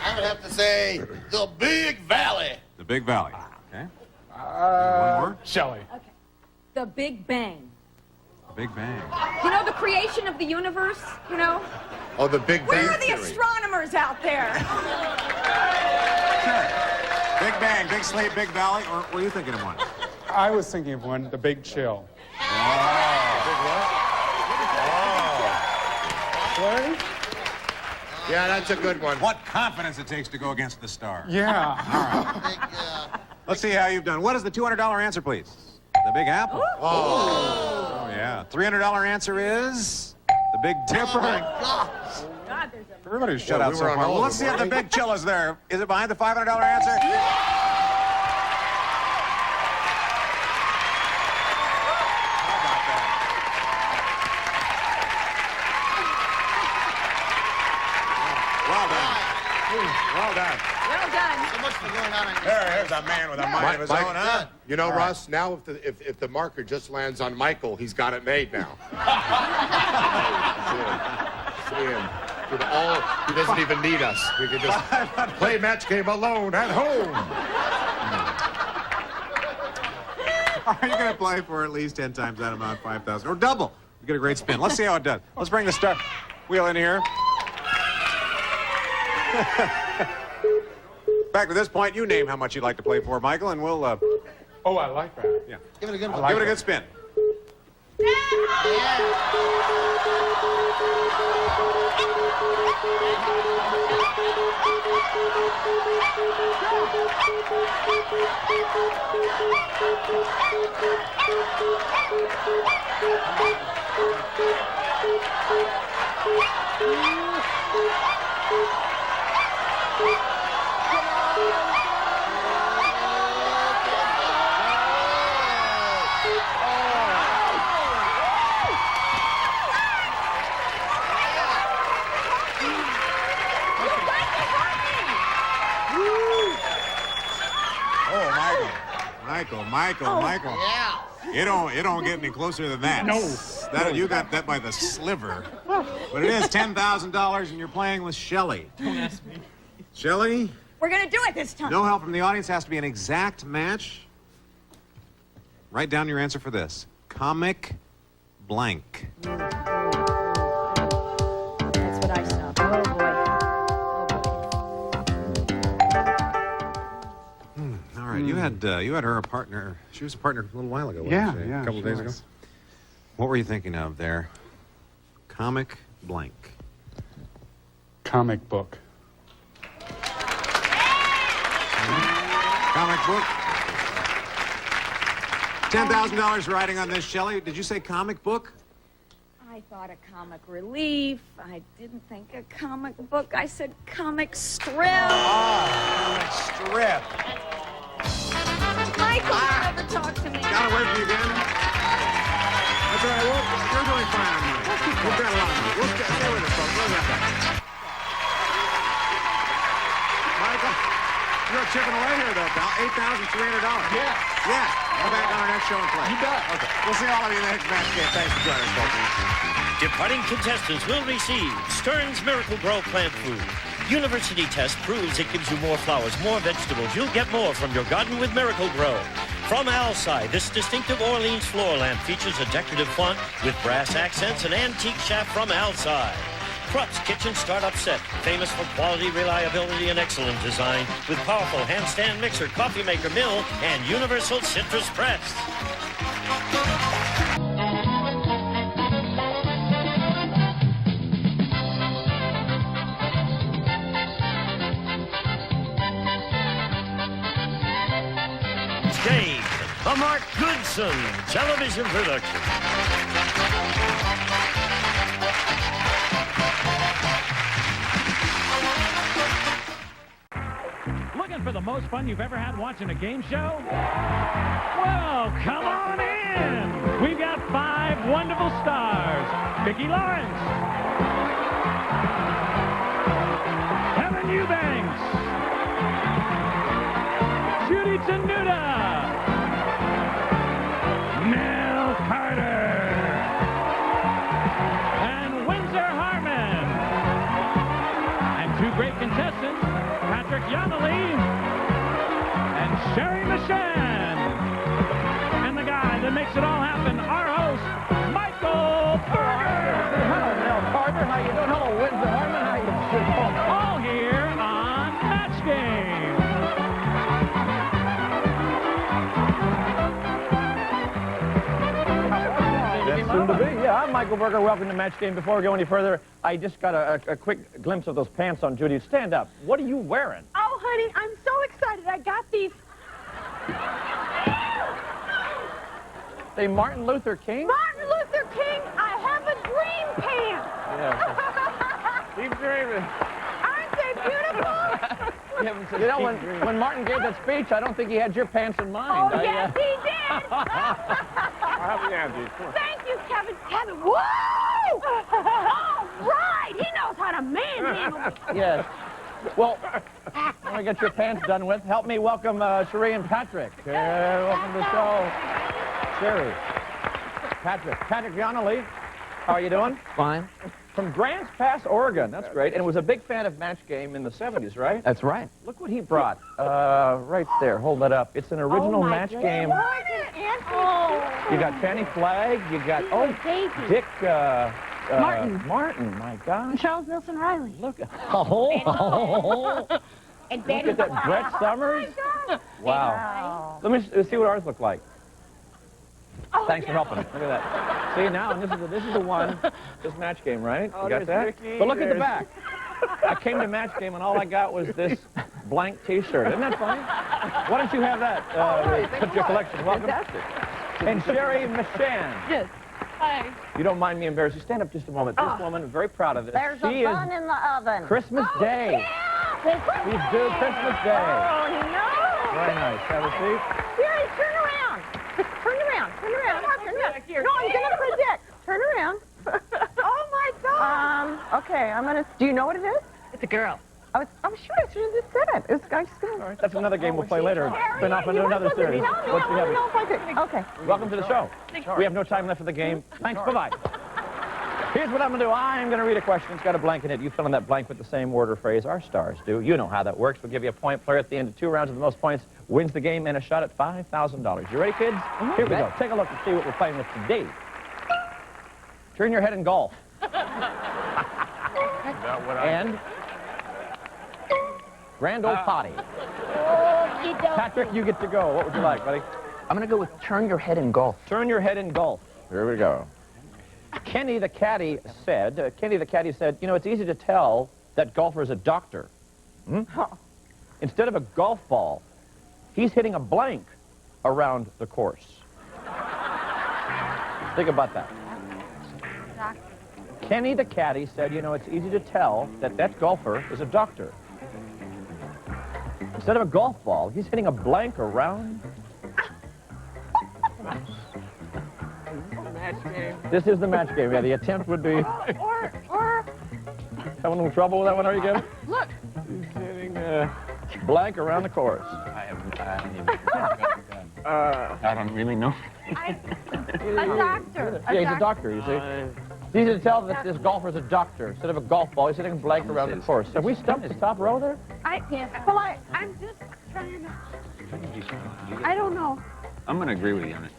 I would have to say the Big Valley. The Big Valley. Okay. One more. Shelley. Okay. The Big Bang. The Big Bang. You know, the creation of the universe, you know? Oh, the Big Where Bang are the Theory. astronomers out there? Big Bang, Big Sleep, Big Valley, or were you thinking of one? I was thinking of one, the Big Chill. Yeah, that's a good one. What confidence it takes to go against the star. Yeah. All right. Let's see how you've done. What is the $200 answer, please? The Big Apple. Oh, yeah. $300 answer is the Big Dipper. God, there's a... Everybody's shut Well, out we so were on far. all Well, of let's see them, if the weren't we? Big Chill is there. Is it behind the $500 answer? Well done. Well done. So much for going on. There's a man with a mind of his Mike, own, huh? You know, Russ, now if the marker just lands on Michael, he's got it made now. See him. He doesn't even need us. We can just play match game alone at home. Are you going to play for at least 10 times that amount, 5,000, or double? You get a great spin. Let's see how it does. Let's bring the star wheel in here. Back to this point, you name how much you'd like to play for, Michael, and we'll. Oh, I like that. Yeah. Give it a good one. like Give it a it. good spin. Michael. Yeah. It don't get any closer than that. No. That you got that by the sliver. But it is $10,000, and you're playing with Shelley. Don't ask me. Shelley, We're going to do it this time. no help from the audience. Has to be an exact match. Write down your answer for this. Comic blank. That's what I saw. Oh, boy. All right, you had her a partner. She was a partner a little while ago. wasn't Yeah, she? yeah, A couple of she days ago. was. What were you thinking of there? Comic blank. Comic book. Comic book. $10,000 riding on this, Shelley. Did you say comic book? I thought a comic relief. I didn't think a comic book. I said comic strip. Comic strip. Michael, you never talk to me. Got away from you again. That's all right. You're doing fine on money. We've got a lot of money. We'll stay with us, folks. We'll get that. Michael. You're chipping away here, though, pal. $8,300. Yeah. Yeah. Come back on our next show and play. You bet. Okay. We'll see all of you in the next match game. Thanks for joining us, folks. Departing contestants will receive Stern's Miracle Grow plant food. University test proves it gives you more flowers, more vegetables. You'll get more from your garden with Miracle Grow. From Alside, this distinctive Orleans floor lamp features a decorative font with brass accents and antique shaft from Alside. Krupp's Kitchen Startup Set, famous for quality, reliability, and excellent design, with powerful handstand mixer, coffee maker, mill, and universal citrus press. Dave, a Mark Goodson television production. Looking for the most fun you've ever had watching a game show? Well, come on in. We've got 5 wonderful stars. VICKI LAWRENCE, Kevin Eubanks, Judy Tenuta, Mel Carter, and Windsor Harmon. And 2 great contestants, Patrick Yonley and Sherry Machan. And the guy that makes it all happen, our host, Michael Berger. Hello, Mel Carter. How you doing? Hello, Windsor Harmon. How you doing? All here on Match Game. Soon to be. Yeah, I'm Michael Berger. Welcome to Match Game. Before we go any further, I just got a quick glimpse of those pants on Judy. Stand up. What are you wearing? Oh, honey, I'm so excited. I got these. They Martin Luther King? Martin Luther King, I have a dream pants. Yeah. Keep dreaming. Aren't they beautiful? You know, when Martin gave that speech, I don't think he had your pants in mind. Oh, yes, he did. I'll help you out, Judy. Come on. Thank you, Kevin. Kevin, whoa! All right, he knows how to manhandle. Yes. Well, when I get your pants done with, help me welcome Sherry and Patrick. Welcome to the show. Sherry. Patrick Yonley. How are you doing? Fine. From Grants Pass, Oregon. That's great. And was a big fan of Match Game in the 70s, right? That's right. Look what he brought. Right there. Hold that up. It's an original Match Game. You got Fannie Flagg. You got, Dick... Martin, my gosh. Charles Nelson Riley. Look at... Oh. And Look at that. Brett Summers. Wow. Let me see what ours look like. Thanks for helping. Look at that. See, now, and this is the one, this Match Game, right? You got that? Vicky, but look at the back. I came to Match Game, and all I got was this blank T-shirt. Isn't that funny? Why don't you have that? Put your collection. Welcome. Fantastic. And Sherry Machan. Yes. Hi. You don't mind me embarrassing. Stand up just a moment. This woman is very proud of this. There's she a bun in the oven. Christmas Day. She's due Christmas Day. Oh, no. Very nice. Have a seat. Sherry, turn around. Turn around. Turn around. Turn around. No, I'm going to predict. Turn around. Oh, my God. Okay, I'm going to... Do you know what it is? It's a girl. I'm sure I should have just said it. It's, I just gonna... All right, that's another game we'll play later. Spin off into another series. Once we have it. Okay. Welcome to the show. We have no time left for the game. Thanks. Bye-bye. Here's what I'm going to do. I'm going to read a question. It's got a blank in it. You fill in that blank with the same word or phrase our stars do. You know how that works. We'll give you a point. Player at the end of 2 rounds with the most points wins the game and a shot at $5,000. You ready, kids? Here we go. Take a look and see what we're playing with today. Turn your head and golf. And grand old potty. Patrick, you get to go. What would you like, buddy? I'm going to go with turn your head and golf. Turn your head and golf. Here we go. Kenny the caddy said, you know, it's easy to tell that golfer's a doctor. Instead of a golf ball, he's hitting a blank around the course. Think about that. Kenny the caddy said, you know, it's easy to tell that that golfer is a doctor. Instead of a golf ball, he's hitting a blank around. Match game. This is the match game. Yeah, the attempt would be. Or. Having a little trouble with that one, are you, Kevin? Look. He's hitting blank around the course. I don't really know. A doctor. Yeah, he's a doctor, you see. It's easy to tell that this golfer's a doctor. Instead of a golf ball, he's hitting a blank around the course. Have we stumped his top row there? I'm just trying to. I don't know. I'm going to agree with you on it.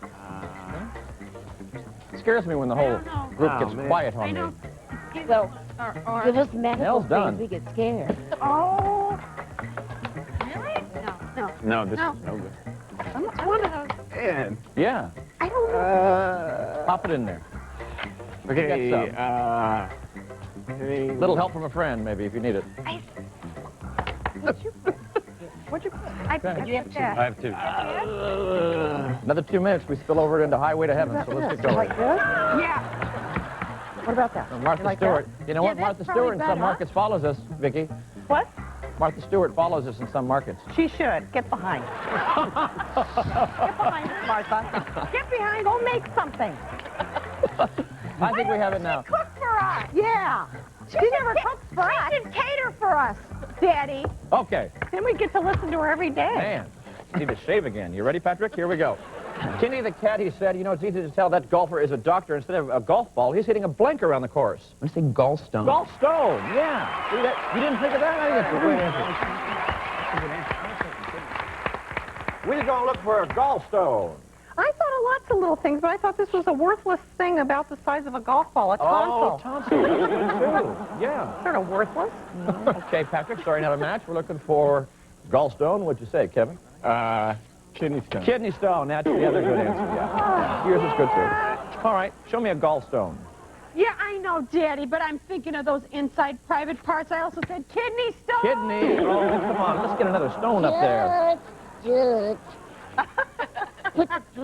It scares me when the whole group gets quiet on me. Well, give us medical Nell's things, done. we get scared. Oh. Really? No. No, this No. is no good. It's one of those. And, Yeah. I don't know. Pop it in there. okay, Get Little help from a friend, maybe, if you need it. What'd you put? I get that. I have two. Another 2 minutes, we spill over into Highway to Heaven, so let's get going. Like this? Yeah. What about that? Martha like Stewart. that? You know Yeah, what? that's Martha probably Stewart in some better. markets follows us, Vicki. What? Martha Stewart follows us in some markets. She should. Get behind. Get behind us, Martha. Get behind. Go make something. I think we have it now. Cook for us. Yeah. She never cooks for us. She should cater for us, Daddy. Okay. Then we get to listen to her every day. Man, need to shave again. You ready, Patrick? Here we go. Kitty the cat, he said, you know, it's easy to tell that golfer is a doctor. Instead of a golf ball, he's hitting a blank around the course. I say gallstone. Gallstone, yeah. See that? You didn't think of that? I think that's a great answer. We're going to look for a gallstone. I thought of lots of little things, but I thought this was a worthless thing about the size of a golf ball, a tonsil. Oh, tonsil. That's good, too. Yeah. Sort of worthless. Okay, Patrick, starting out a match. We're looking for gallstone. What'd you say, Kevin? Kidney stone. Kidney stone. That's the other good answer, yeah. Yours is good, too. All right, show me a gallstone. Yeah, I know, Daddy, but I'm thinking of those inside private parts. I also said kidney stone. Kidney. Oh, come on. Let's get another stone up there. Judge.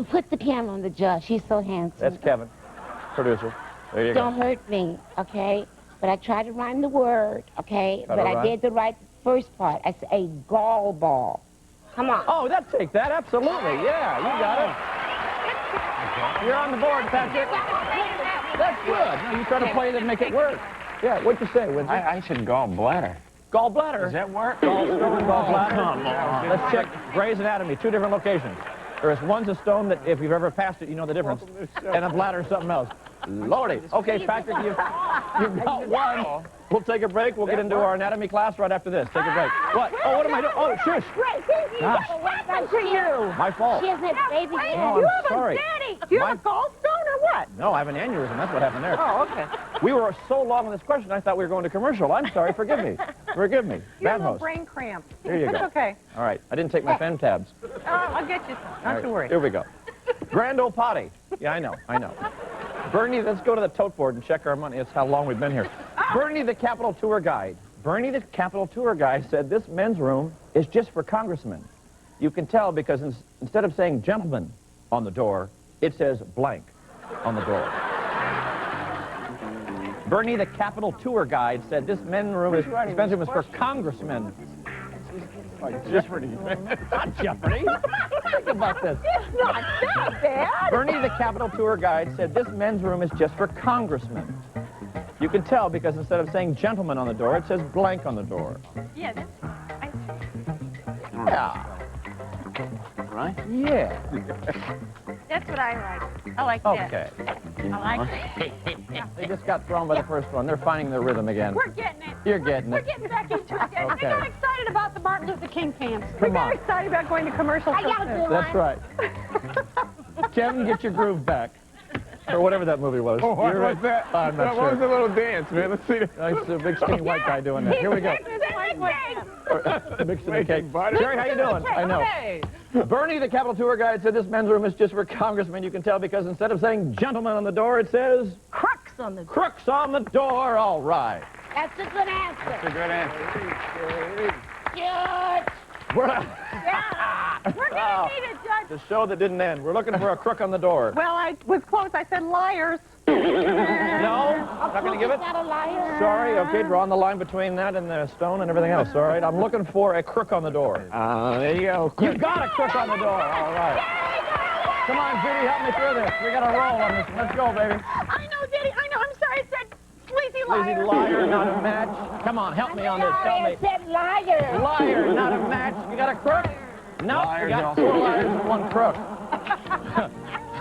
Put the camera on the judge. She's so handsome. That's Kevin, producer. There you go. Don't hurt me, okay? But I tried to rhyme the word, okay? Try to But I rhyme? did the right first part. I said a gall ball. Come on. Oh, that'd take that. Absolutely. Yeah, you got it. You're on the board, Patrick. That's good. Now you try to play it and make it work. Yeah, what'd you say, Winston? I said gallbladder. Gallbladder. Does that work? Gallstone, gallbladder. Come on. Let's check Gray's Anatomy. 2 different locations. One's a stone that if you've ever passed it, you know the difference. And a bladder is something else. Lordy. Okay, Patrick, you've got one. We'll take a break. We'll get into our anatomy class right after this. Take a break. What? Oh, what am I doing? Oh, shush. Gosh. What happened to you? My fault. She hasn't had baby yet. Oh, you I'm have sorry. a daddy. Do you have a gallstone or what? No, I have an aneurysm. That's what happened there. Oh, okay. We were so long on this question, I thought we were going to commercial. I'm sorry. Forgive me. Forgive me. You have Bad a little host. brain cramp. There you That's go. okay. All right. I didn't take my fen tabs. I'll get you some. All Not right, to worry. Here we go. Grand Ole Potty. Yeah, I know. Bernie, let's go to the tote board and check our money. That's how long we've been here. Bernie, the Capitol Tour Guide. Bernie, the Capitol Tour Guide, said this men's room is just for congressmen. You can tell because instead of saying gentlemen on the door, it says blank on the door. Bernie, the Capitol Tour Guide, said this men's room is for congressmen. Jeopardy. Not Jeopardy. Think about this. It's not that bad. Bernie, the Capitol Tour Guide, said this men's room is just for congressmen. You can tell because instead of saying gentlemen on the door, it says blank on the door. Yeah, that's... Yeah. Right? Yeah. That's what I like. I like that. Okay. I like that. They just got thrown by the first one. They're finding their rhythm again. We're getting it. You're getting We're it. getting back into it. Okay. I got excited about the Martin Luther King pants. We Come got on. excited about going to commercial. I got soon. you. That's right. Kevin, get your groove back. Or whatever that movie was. Oh, what You're was that? I'm not What was the sure. little dance, man? Let's see. Nice big skinny white guy doing that. Here we go. Mixing the cake. Jerry, how you doing? I know. Bernie, the Capitol Tour Guide, said this men's room is just for congressmen. You can tell because instead of saying gentlemen on the door, it says Crux on the door. crooks on the door. All right. That's a good answer. That's a good answer. Judge. We're not. Yeah. We're going to need it, Judge. The show that didn't end. We're looking for a crook on the door. Well, I was close. I said liars. No? Not going to give it? Not a liar. Sorry. Okay, drawing the line between that and the stone and everything else. All right. I'm looking for a crook on the door. There you go. You got a crook on the door. All right. Come on, Judy, help me through this. We got to roll on this one. Let's go, baby. I know, Daddy. I know. I'm sorry. I said sleazy Sleazy liar, not a match. Come on, help me on this. Help me. I said liar. Liar, not a match. You got a crook? No, we got 4 liars and 1 crook.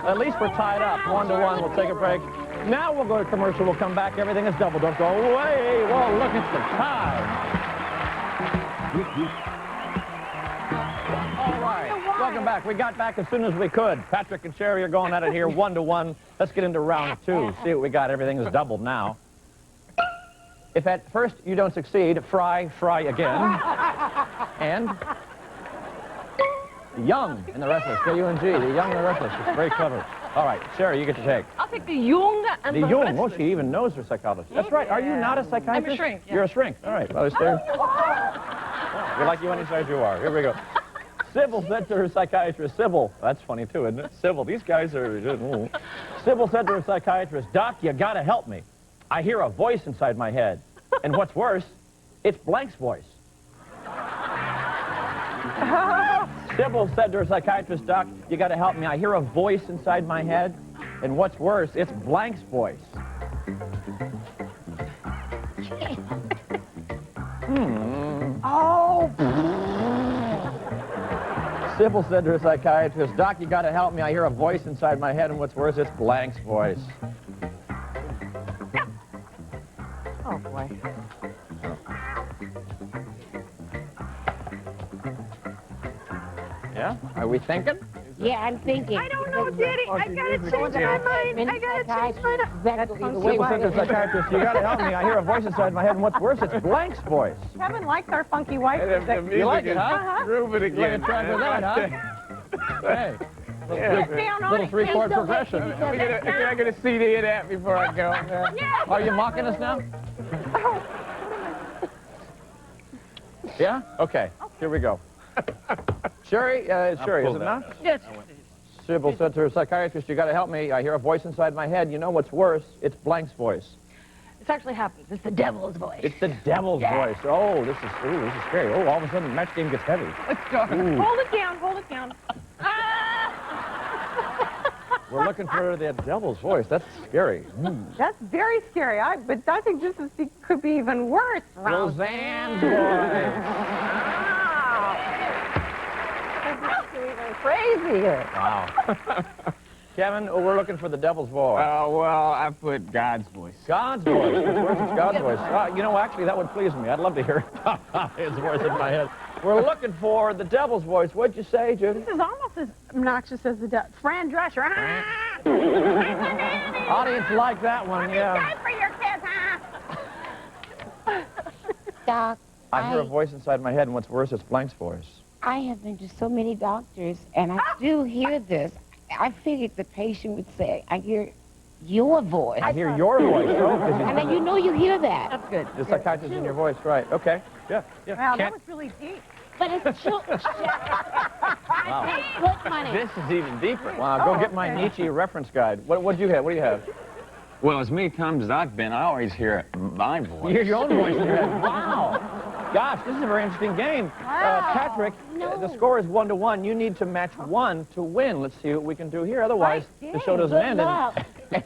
At least we're tied up, 1-1. We'll take a break. Now we'll go to commercial. We'll come back. Everything is double. Don't go away. Whoa, look at the tie. All right, welcome back. We got back as soon as we could. Patrick and Sherry are going at it here, 1-1. Let's get into round 2. See what we got. Everything is doubled now. If at first you don't succeed, fry again. And Young and the Restless, K-U-N-G, the Young and the Restless. It's very clever. All right, Sherry, you get to take. I'll take the Jung and the Jung. Restless. Oh, she even knows her psychologist. That's right. Are you not a psychiatrist? I'm a shrink. Yeah. You're a shrink. All right. Well, there. You're like you any size you are. Here we go. Sybil said to her psychiatrist, Sybil, that's funny too, isn't it? Sybil, these guys are... Sybil said to her psychiatrist, Doc, you gotta help me. I hear a voice inside my head. And what's worse, it's Blank's voice. Sybil said to her psychiatrist, Doc, you gotta help me. I hear a voice inside my head. And what's worse, it's Blank's voice. Oh. Sybil said to her psychiatrist, Doc, you gotta help me. I hear a voice inside my head, and what's worse, it's Blank's voice. Oh, boy. Yeah? Are we thinking? Yeah, I'm thinking. I don't know, Daddy. I gotta change my mind. I gotta change my mind. Sybil said to the psychiatrist, you gotta help me. I hear a voice inside my head, and what's worse, it's Blank's voice. Kevin likes our funky white. You like it, huh? Groove it again. You try for that, huh? Hey. Little 3-chord progression. Can I get a CD of that before I go? Are you mocking us now? Yeah? Okay. Here we go. Sherry, Sherry, is it not? Yes. Sybil said to her psychiatrist, you got to help me. I hear a voice inside my head. You know what's worse? It's Blank's voice. This actually happens. It's the devil's voice. It's the devil's voice. Oh, this is scary. Oh, all of a sudden the match game gets heavy. Let's go. Ooh. Hold it down. Hold it down. We're looking for the devil's voice. That's scary. That's very scary. But I think this could be even worse. Roseanne's voice. Crazy here. Wow. Kevin, we're looking for the devil's voice. Oh, well, I put God's voice. God's voice. What's worse, it's God's voice. You know, actually, that would please me. I'd love to hear his voice in my head. We're looking for the devil's voice. What'd you say, Judy? This is almost as obnoxious as the Fran Drescher. Audience like that one, yeah. For your kids, huh? Doc, I hear a voice inside my head, and what's worse, it's Blank's voice. I have been to so many doctors, and I do hear this. I figured the patient would say, I hear your voice. I hear your voice. Oh, and then you know you hear that. That's good. The psychiatrist in your voice, right. Okay. Yeah. Wow, that was really deep. But it's children. Wow. Look, money. This is even deeper. Wow, go get my Nietzsche reference guide. What do you have? What do you have? Well, as many times as I've been, I always hear my voice. You hear your own voice in your head. Wow. Gosh, this is a very interesting game. Patrick, the score is 1-1. You need to match 1 to win. Let's see what we can do here. Otherwise, the show doesn't end.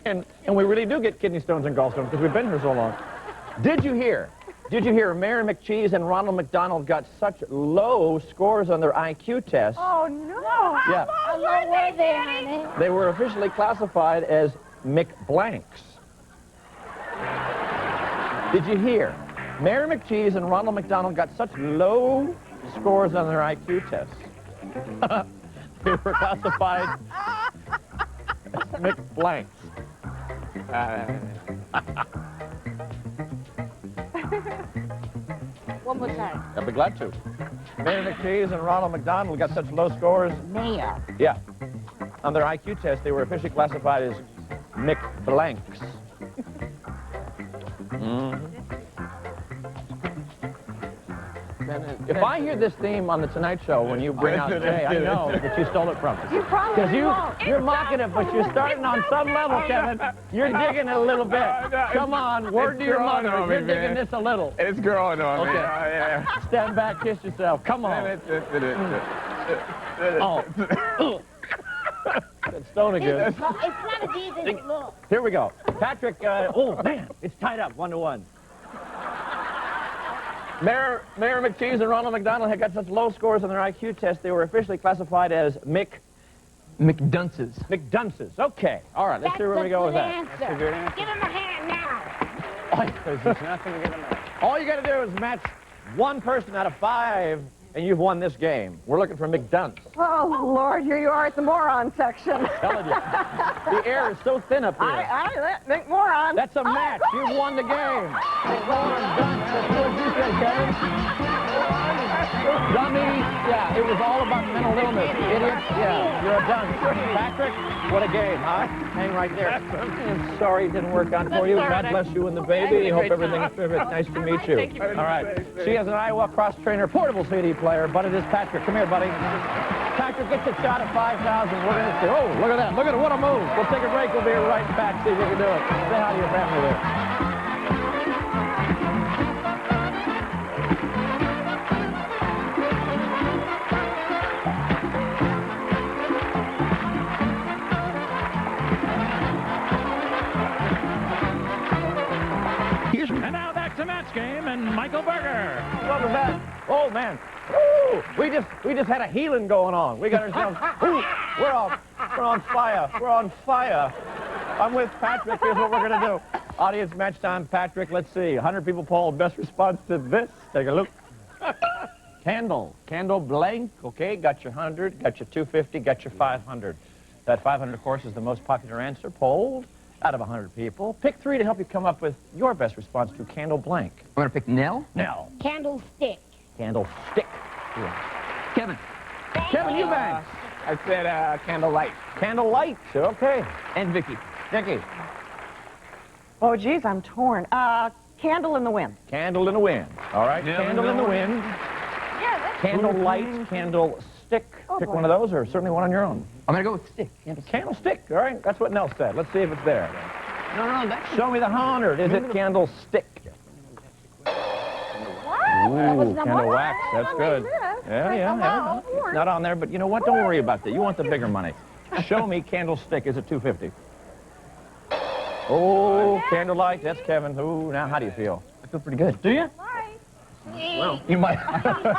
And we really do get kidney stones and gallstones because we've been here so long. Did you hear Mary McCheese and Ronald McDonald got such low scores on their IQ test? Oh, no. Yeah. How low were they, honey? They were officially classified as McBlanks. Did you hear? Mary McCheese and Ronald McDonald got such low scores on their IQ tests. They were classified as McBlanks. One more time. I'd be glad to. Mary McCheese and Ronald McDonald got such low scores. Mayor. Yeah. On their IQ test, they were officially classified as McBlanks. If I hear this theme on the Tonight Show when you bring out Jay, I know that you stole it from us. You probably Because you're mocking it, but you're starting on some level, Kevin. You're digging it a little bit. Come on, word to your mother. You're digging this a little. It's growing on me. Okay. Oh, yeah. Stand back, kiss yourself. Come on. Oh. stone again. It's not as easy as it looks. Here we go. Patrick, oh, man, it's tied up 1-1. Mayor McCheese and Ronald McDonald had got such low scores on their IQ test, they were officially classified as McDunces. McDunces. Okay. All right, let's see where we go with that. That's a good answer. Give him a hand now. All you got to do is match one person out of 5, and you've won this game. We're looking for McDunce. Oh, Lord, here you are at the moron section. Telling you. The air is so thin up here. Nick Moron. That's a match. You won the game. That's what you said, Kevin. Dummy. Yeah, it was all about mental illness. Idiot. Yeah, you're a dunce. Patrick, what a game, huh? Hang right there. I'm sorry it didn't work out for you. God bless you and the baby. Hope everything's perfect. Nice to meet you. All right. She has an Iowa cross-trainer portable CD player, but it is Patrick. Come here, buddy. Patrick gets a shot at 5,000. We're going to see. Oh, look at that. Look at it. What a move. We'll take a break. We'll be right back. See if we can do it. Say hi to your family there. And now back to Match Game and Michael Berger. Welcome back. Oh, man. Ooh, we just had a healing going on. We got ourselves. Ooh, we're on fire. We're on fire. I'm with Patrick. Here's what we're going to do. Audience match time, Patrick. Let's see. 100 people polled. Best response to this. Take a look. Candle blank. Okay, got your 100, got your 250, got your 500. That 500, of course, is the most popular answer polled out of 100 people. Pick 3 to help you come up with your best response to candle blank. I'm going to pick Nell. Nell. Candlestick. Candlestick. Kevin. Kevin Eubanks. I said candlelight. Candlelight. Okay. And Vicky. Vicky. Oh, geez, I'm torn. Candle in the Wind. Candle in the wind. All right. Yeah, Candle in the wind. Yeah, that's Candlelight. Candlestick. Pick one of those, or certainly one on your own. I'm going to go with stick. Candlestick. All right. That's what Nell said. Let's see if it's there. No, that's... Show me the 100. Is it candlestick? Ooh, candle wax. That's good. Yeah. It's not on there, but you know what? Don't worry about that. You want the bigger money. Show me candlestick. Is it 250? Oh, candlelight. That's Kevin. Ooh, now how do you feel? I feel pretty good. Do you? Well, you might.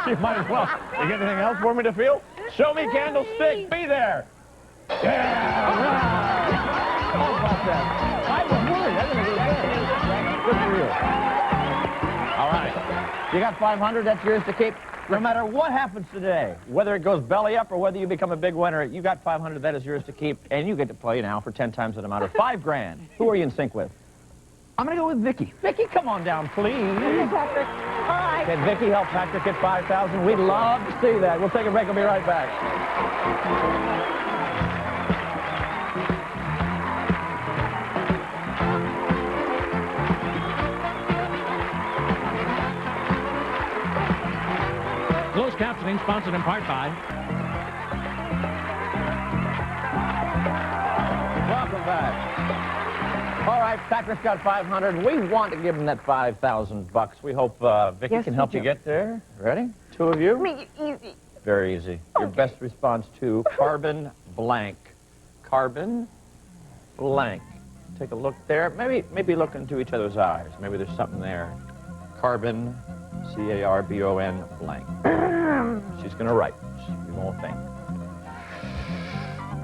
You might as well. You got anything else for me to feel? Show me candlestick. Be there. Yeah. Right. How about that? I was worried. I didn't do that. Good for you. All right. You got 500. That's yours to keep. No matter what happens today, whether it goes belly up or whether you become a big winner, you got 500. That is yours to keep, and you get to play now for 10 times that amount, or $5 grand. Who are you in sync with? I'm going to go with Vicky. Vicky, come on down, please. Patrick. All right. Can Vicky help Patrick get 5,000? We'd love to see that. We'll take a break. We'll be right back. Closed captioning sponsored in part by... Welcome back. All right, Patrick's got 500. We want to give him that 5,000 bucks. We hope Vicky can help you get there. Ready? 2 of you? Me, easy. Very easy. Your best response to carbon blank. Carbon blank. Take a look there. Maybe look into each other's eyes. Maybe there's something there. Carbon, C-A-R-B-O-N blank. She's going to write. You won't think.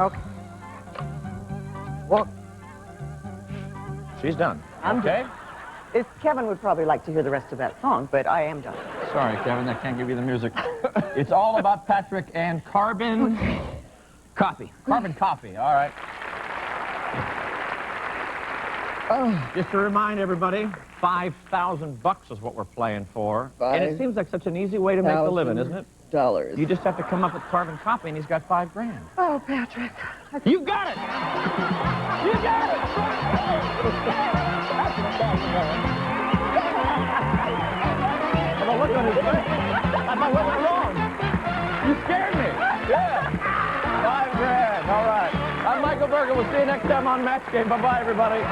Okay. Well, she's done. I'm okay? done. Kevin would probably like to hear the rest of that song, but I am done. Sorry, Kevin, I can't give you the music. It's all about Patrick and carbon coffee. Carbon coffee, all right. Just to remind everybody, 5,000 bucks is what we're playing for. And it seems like such an easy way to make the living, isn't it? $5,000. You just have to come up with carbon coffee, and he's got $5 grand. Oh, Patrick. You got it! You got it! Have a look on his face. I thought, what went wrong? You scared me. Yeah. $5 grand. All right. I'm Michael Berger. We'll see you next time on Match Game. Bye-bye, everybody.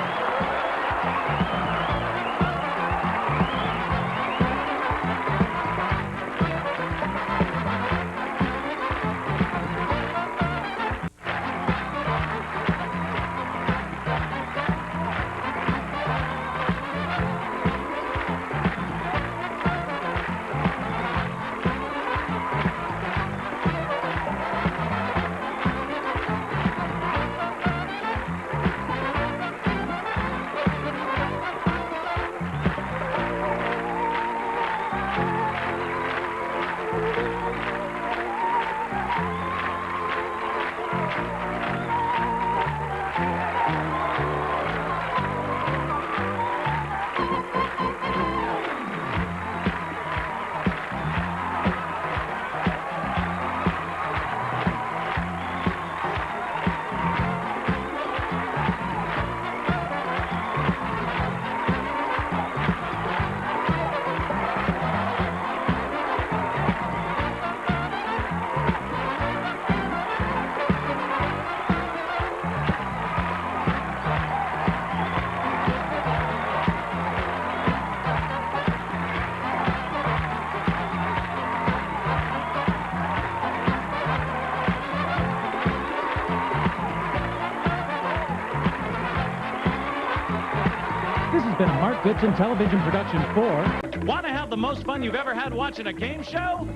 Fits in television production for... Want to have the most fun you've ever had watching a game show?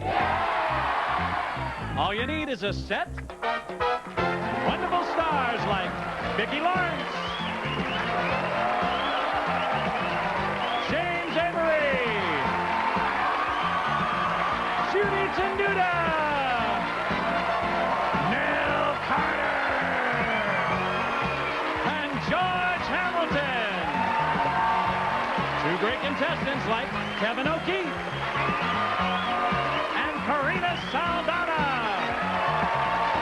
All you need is a set, wonderful stars like VICKI LAWRENCE, James Avery, Judy Tenuta, Nell Carter, and George Hamilton. Two great contestants like Kevin O'Keefe and Karina Saldana.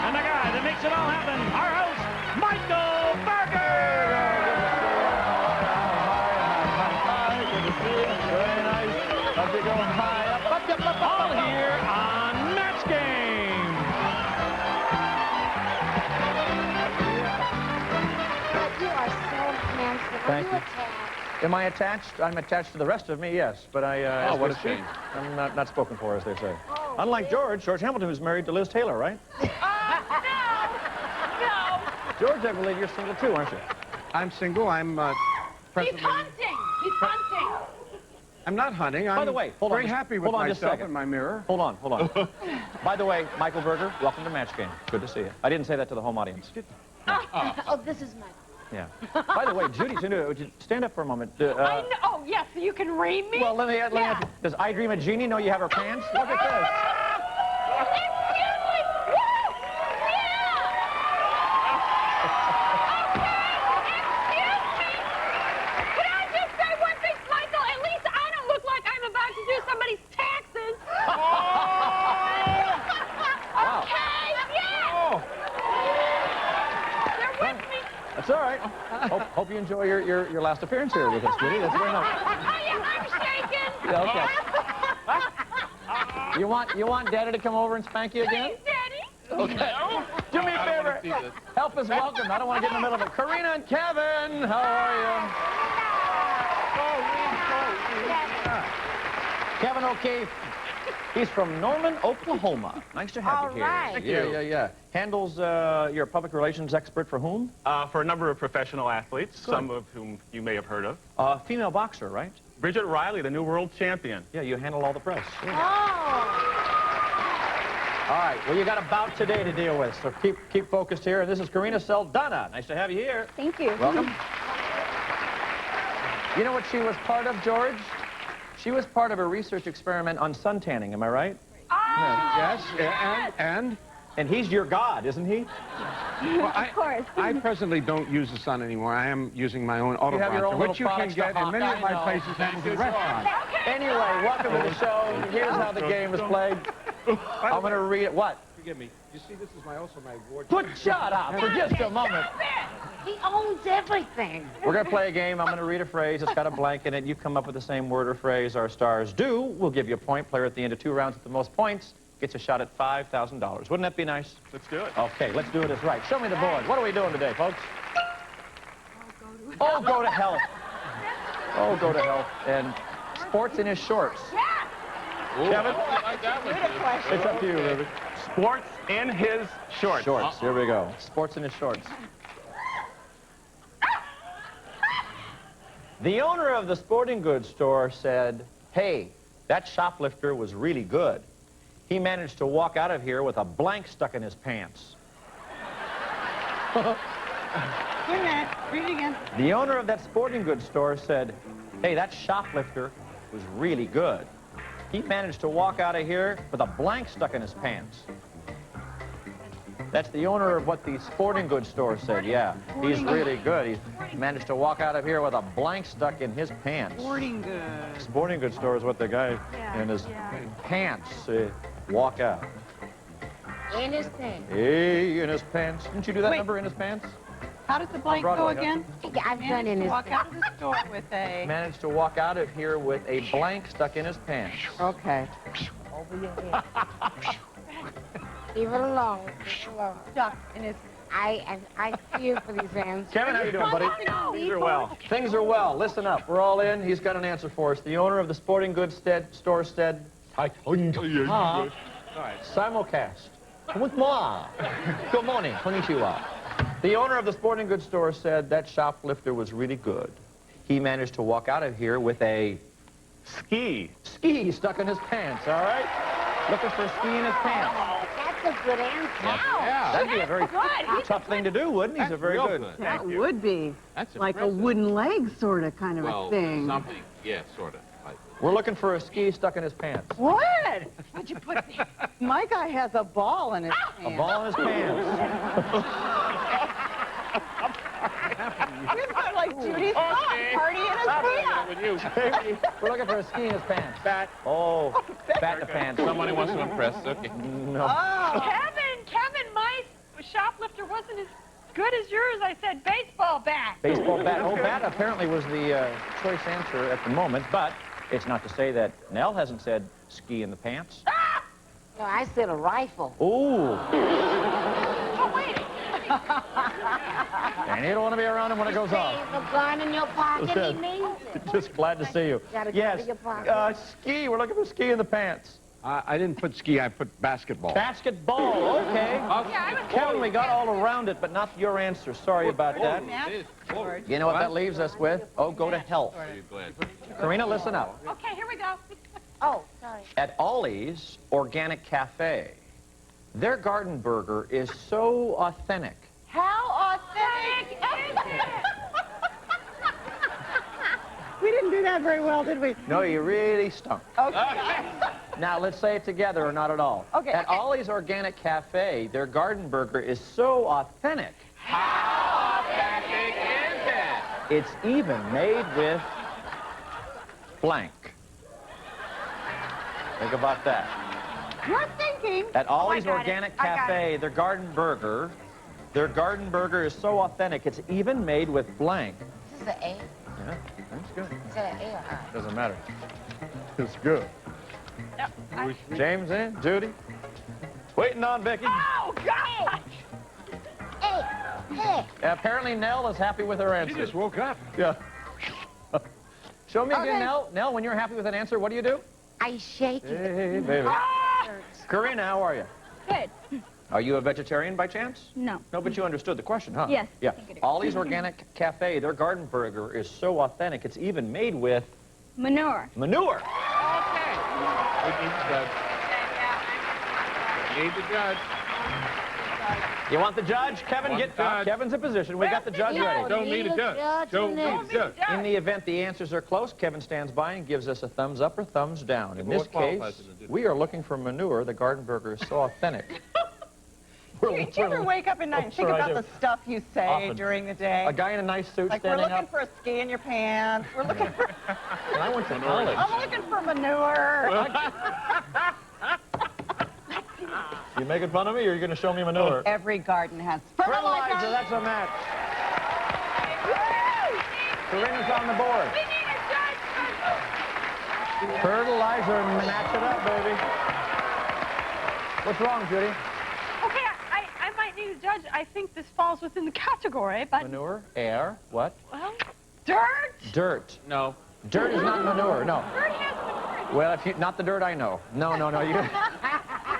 And the guy that makes it all happen, our host, Michael Berger. Good to see you. Very nice. Up you go high, up, all here on Match Game. You are so handsome. Thank Are you. attached? Am I attached? I'm attached to the rest of me, yes. But I... Oh, what a shame. I'm not spoken for, as they say. Unlike George Hamilton, who's married to Liz Taylor, right? No! George, I believe you're single too, aren't you? I'm single. I'm He's presently... hunting! He's hunting! I'm not hunting. I'm By the way, hold on. very happy with Hold on just a myself second. in my mirror. Hold on. By the way, Michael Berger, welcome to Match Game. Good to see you. I didn't say that to the home audience. Oh, this is my... Yeah. By the way, Judy Tenuta, would you stand up for a moment? I know. Oh, yes, so you can read me? Well, let me ask you, does I Dream of Jeannie know you have her pants? Look at this. Excuse me! Woo! Yeah! Excuse me! Can I just say one thing, Michael? At least I don't look like I'm about to do somebody's taxes. Okay? Yeah! They're with me. That's all right. Hope you enjoy your last appearance here with us, Judy. That's very nice. Oh, yeah, I'm shaking. Yeah, okay. You want Daddy to come over and spank you again? Please, Daddy. Okay. Do me a favor. Help us welcome. I don't want to get in the middle of it. Karina and Kevin, how are you? Kevin O'Keefe. He's from Norman, Oklahoma. Nice to have you here. right. Thank you. Yeah. Handles your public relations expert for whom? For a number of professional athletes, some of whom you may have heard of. Female boxer, right? Bridget Riley, the new world champion. Yeah, you handle all the press. Yeah. Oh. All right, well, you got a bout today to deal with, so keep focused here. This is Karina Saldana. Nice to have you here. Thank you. Welcome. You know what she was part of, George? She was part of a research experiment on suntanning, am I right? Yes, and? And he's your god, isn't he? Well, Of course. I presently don't use the sun anymore. I am using my own auto You have your own which you little can products get to in many hawk, of my I know. places and in restaurants. Anyway, welcome to the show. Here's how the game is played. I'm going to read it. What? Forgive me. You see, this is also my award. Shut up for just a moment. He owns everything. We're going to play a game. I'm going to read a phrase. It's got a blank in it. You come up with the same word or phrase our stars do. We'll give you a point. Player at the end of 2 rounds with the most points gets a shot at $5,000. Wouldn't that be nice? Let's do it. Okay, let's do it as right. Show me the board. What are we doing today, folks? Oh, go to hell. Oh, go to hell. And sports in his shorts. Kevin? It's up to you, Ruby. Sports in his shorts. Shorts. Here we go. Sports in his shorts. The owner of the sporting goods store said, "Hey, that shoplifter was really good. He managed to walk out of here with a blank stuck in his pants." Wait a minute. Read it again. The owner of that sporting goods store said, "Hey, that shoplifter was really good. He managed to walk out of here with a blank stuck in his pants." That's the owner of what the sporting goods store said, yeah. He's really good. He managed to walk out of here with a blank stuck in his pants. Sporting goods. Sporting goods store is what the guy in his pants walk out. In his pants. Hey, in his pants. Didn't you do that number, in his pants? How does the blank go Broadway, huh? again? I've done in his Walk out of the store with a... Managed to walk out of here with a blank stuck in his pants. Okay. Over your head. Leave it alone. Leave it alone. Stuck in his... I fear for these answers. Kevin, how you doing, buddy? Things are well. Things are well. Listen up. We're all in. He's got an answer for us. The owner of the sporting goods store said... Simulcast. With moi. Good morning. Konnichiwa. The owner of the sporting goods store said that shoplifter was really good. he managed to walk out of here with a ski stuck in his pants, all right? Looking for a ski in his pants. That's a good answer. Yeah. That'd be a very good. tough thing to do, wouldn't he? He's a very good. That would be That's like a impressive. wooden leg sort of kind of Well, a thing. something, yeah, sort of. Like, We're looking for a ski stuck in his pants. What? What'd you put there? My guy has a ball in his A pants. ball in his pants. You look like Judy's son, party in his pants. with you. We're looking for a ski in his pants. Bat. Oh, bat the pants. Somebody wants to impress. Okay. No. Oh, Kevin, my shoplifter wasn't as good as yours. I said baseball bat. Baseball bat. Oh, bat apparently was the choice answer at the moment, but it's not to say that Nell hasn't said ski in the pants. No, I said a rifle. Ooh. Oh, wait. And you don't want to be around him when it goes off. Save a gun in your pocket, he means it. Just glad to see you. Gotta go Yes, to your pocket. ski. We're looking for ski in the pants. I didn't put ski, I put basketball. Basketball, okay. Kevin, we got all around it, but not your answer. Sorry about that. You know what that leaves us with? Oh, go to health. Karina, listen up. Okay, here we go. Oh, sorry. At Ollie's Organic Cafe, their garden burger is so authentic. How authentic is it? We didn't do that very well, did we? No, you really stunk. Okay. Now, let's say it together or not at all. Okay. At Ollie's Organic Cafe, their garden burger is so authentic. How authentic is it? It's even made with blank. Think about that. You're thinking. At Ollie's got it. Organic I got Cafe, their garden burger is so authentic, it's even made with blank. This is an A. Yeah, that's good. Is that an A or I? Doesn't matter. It's good. James in? Judy? Waiting on Vicky. Oh, gosh. Hey. Apparently Nell is happy with her answer. She just woke up. Yeah. Show me again, Okay. Nell. Nell, when you're happy with an answer, what do you do? I shake it. Hey, baby. Karina, how are you? Good. Are you a vegetarian by chance? No. No, but you understood the question, huh? Yes, Yeah. I think I do. Ollie's Organic Cafe, their garden burger is so authentic, it's even made with Manure. manure. Okay. We need the judge. Need the judge. You want the judge? Kevin, Want get the judge. Kevin's in position. We got the judge ready. Don't need a judge. Don't need a judge. In the event the answers are close, Kevin stands by and gives us a thumbs up or thumbs down. In this case, we are looking for manure. The garden burger is so authentic. Do you ever wake up at night and think Sure I about do. the stuff you say Often. during the day? A guy in a nice suit Like, we're standing looking up. for a ski in your pants. We're looking for... And I went to college. I'm looking for manure. You making fun of me, or are you going to show me manure? Every garden has Fertilizer, that's a match. Karina's on the board. We need a judge. Fertilizer, match it up, baby. What's wrong, Judy? Okay, I might need a judge. I think this falls within the category, but... Manure, air, what? Well, dirt. Dirt. No. Dirt is not manure, no. Dirt has manure. Well, if you, not the dirt I know. No.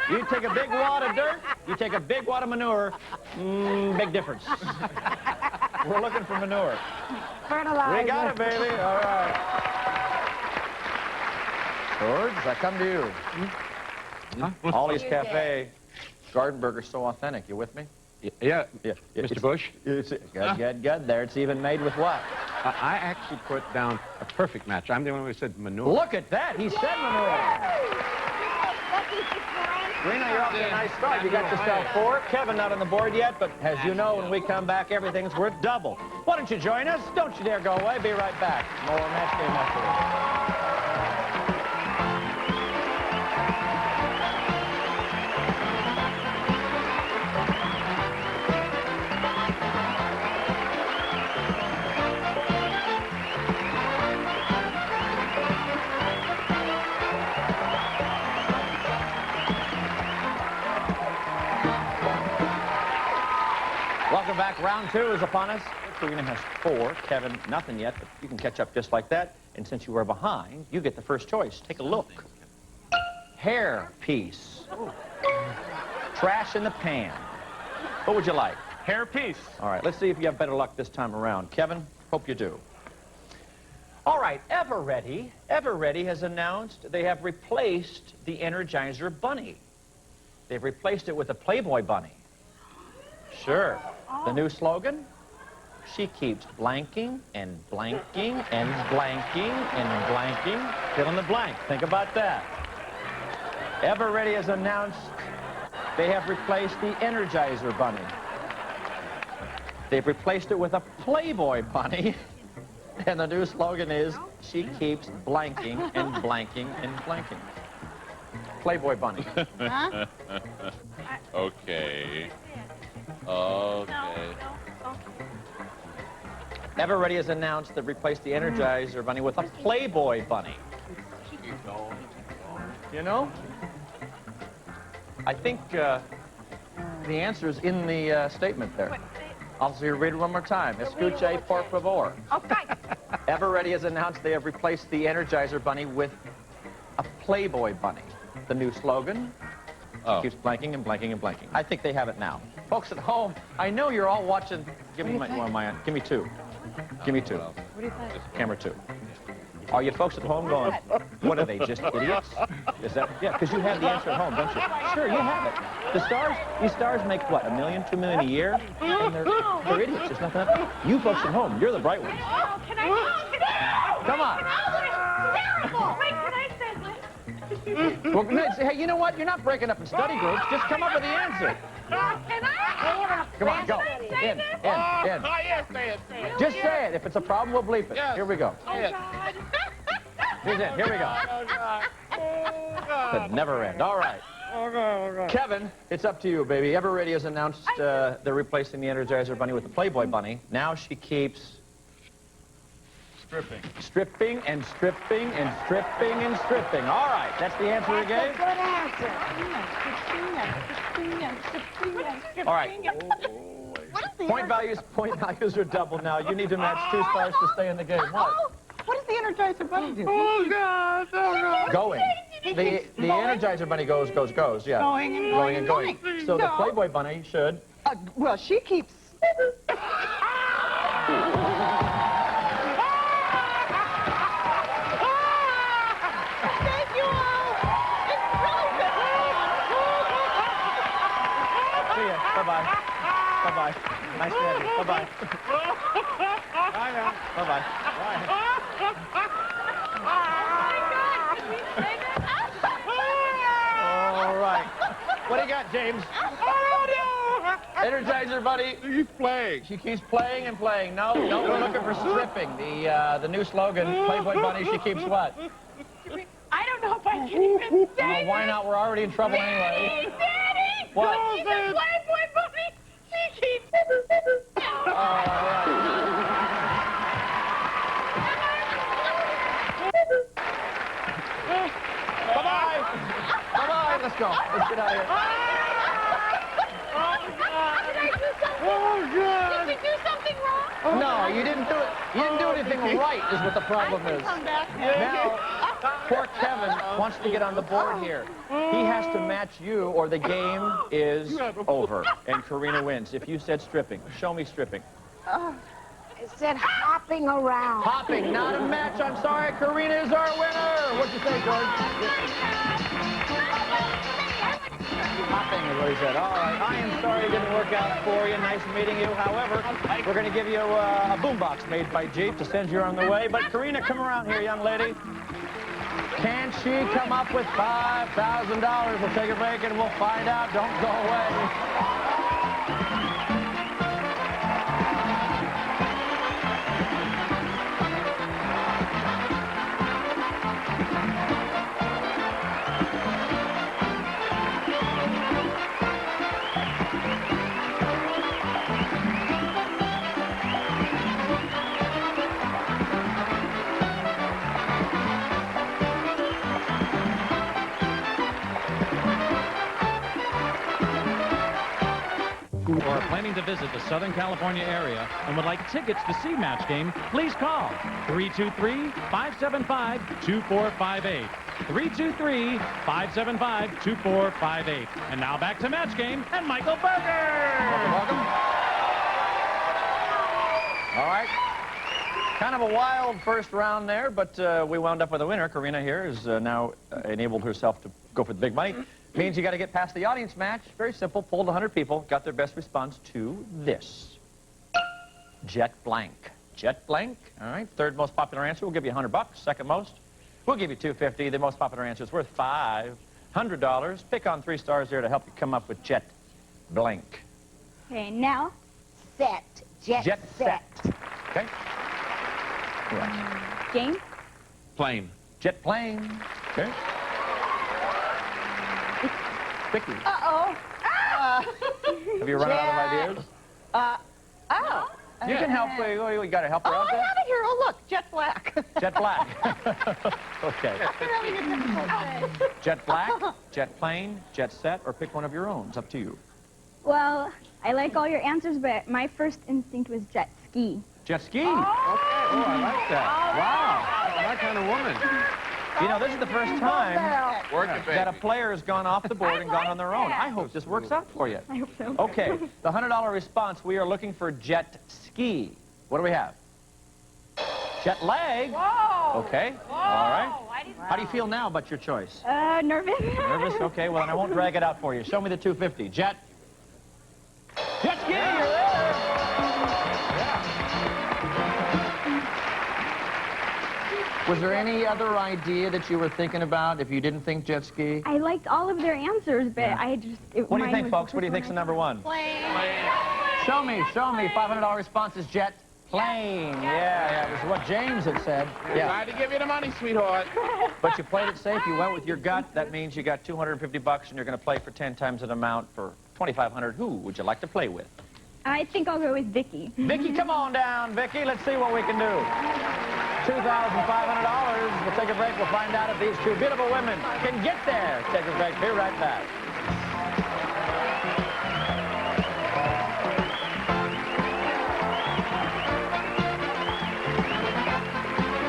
You take a big wad of dirt, you take a big wad of manure, big difference. We're looking for manure. Fertilizer. We got it, baby. All right. George, I come to you. Ollie's Cafe, garden burger so authentic. You with me? Yeah. Yeah. Mr. Bush? Good. There, it's even made with what? I actually put down a perfect match. I'm the only one who said manure. Look at that. He said manure. Rena, you're off to a nice start. You got yourself 4. Kevin not on the board yet, but as you know, when we come back, everything's worth double. Why don't you join us? Don't you dare go away. Be right back. More Match Game after this. Welcome back. Round 2 is upon us. Karina has 4. Kevin, nothing yet, but you can catch up just like that. And since you were behind, you get the first choice. Take a look. Hair piece. Trash in the pan. What would you like? Hair piece. All right, let's see if you have better luck this time around. Kevin, hope you do. All right, Everready has announced they have replaced the Energizer Bunny. They've replaced it with a Playboy Bunny. Sure. The new slogan? She keeps blanking and blanking and blanking and blanking. Fill in the blank. Think about that. Everready has announced they have replaced the Energizer Bunny. They've replaced it with a Playboy Bunny. And the new slogan is, she keeps blanking and blanking and blanking. Playboy Bunny. Huh? Okay. Okay. Everready has announced they've replaced the Energizer Bunny with a Playboy Bunny. You know? I think the answer is in the statement there. I'll see you read it one more time. Escuche, por favor. Okay. Everready has announced they have replaced the Energizer Bunny with a Playboy Bunny. The new slogan keeps blanking and blanking and blanking. I think they have it now. Folks at home, I know you're all watching. Give me give me two. Give me two. What do you think? Camera two. Are you folks at home going, what are they, just idiots? Is that, yeah, because you have the answer at home, don't you? Sure, you have it. These stars make what, $1 million, $2 million a year? And they're idiots. There's nothing up. You folks at home, you're the bright ones. Oh, can I? Come on. Wait, can I say this? Well, hey, you know what? You're not breaking up in study groups. Just come up with the answer. Can I? Come on, go. In. Yes, say it. Just say it. If it's a problem, we'll bleep it. Yes. Here we go. Oh, God. Here's in. Here we go. Oh, God. Oh, God. Could never end. All right. Oh, God. Oh, God. Kevin, it's up to you, baby. Everready has announced they're replacing the Energizer Bunny with the Playboy Bunny. Now she keeps Stripping. stripping and stripping and stripping and stripping. All right, that's the answer you gave? Good answer. All right. Point values are double now. You need to match 2 stars to stay in the game. What? What does the Energizer Bunny do? Oh, God. Oh, God. Going. The Energizer Bunny goes, yeah. Going and going and going. So the No. Playboy Bunny should. Well, she keeps... Thank you all. It's really good. See ya. Bye-bye. Bye-bye. Nice to have you. Bye-bye. Bye now. Bye-bye. All right. What do you got, James? Energizer Bunny. He's playing. She keeps playing and playing. No, we're looking for stripping. The new slogan, Playboy Bunny, she keeps what? I don't know if I can even say Well, why not? We're already in trouble anyway. Daddy! What? She's a Playboy Bunny. She keeps... All right. Bye-bye. Bye-bye. Let's go. Let's get out of here. Did we do something wrong? No, you didn't do it. You didn't do anything right is what the problem is. Come back. Now, poor Kevin wants to get on the board here. He has to match you or the game is over. And Karina wins. If you said stripping, show me stripping. It said hopping around. Hopping, not a match. I'm sorry. Karina is our winner. What'd you say, George? Hopping is what he said. All right. I am sorry it didn't work out for you. Nice meeting you. However, we're going to give you a boombox made by Jeep to send you on the way. But Karina, come around here, young lady. Can she come up with $5,000? We'll take a break and we'll find out. Don't go away. Or are planning to visit the Southern California area and would like tickets to see Match Game, please call 323-575-2458. 323-575-2458. And now back to Match Game and Michael Berger. Welcome. All right. Kind of a wild first round there, but we wound up with a winner. Karina here has now enabled herself to go for the big money. Means you got to get past the audience match. Very simple. Polled 100 people, got their best response to this. Jet blank. Jet blank. All right. Third most popular answer, we'll give you $100. Second most, we'll give you $250. The most popular answer is worth $500. Pick on 3 stars there to help you come up with jet blank. Okay, now, Set. Jet set. Okay. game. Plane. Jet plane. Okay. Vicky. Uh-oh. Have you run out of ideas? Oh. You can help. You got to help her out I there? have it here. Oh, look. Jet black. Jet black. Okay. That's a really difficult thing. Jet black, jet plane, jet set, or pick one of your own. It's up to you. Well, I like all your answers, but my first instinct was jet ski. Jet ski. Okay. Oh, I like that. Wow. My kind of woman. You know, this is the first time Work it, that a baby. player has gone off the board and gone on their own. I hope this works out for you. I hope so. Okay, the $100 response, we are looking for jet ski. What do we have? Jet lag. Whoa. Okay, all right. How do you feel now about your choice? Nervous. Nervous? Okay, well, then I won't drag it out for you. Show me the 250. Jet ski, you're there. Was there any other idea that you were thinking about if you didn't think jet ski? I liked all of their answers, but I just... What do you think, folks? What do you think's the number one? Plane. Show me. $500 response is jet plane. Yeah, this is what James had said. Yeah. Tried to give you the money, sweetheart. But you played it safe. You went with your gut. That means you got $250, and you're going to play for 10 times that amount for $2,500. Who would you like to play with? I think I'll go with Vicky. Vicky, come on down, Vicky. Let's see what we can do. $2,500. We'll take a break. We'll find out if these two beautiful women can get there. Take a break. Be right back.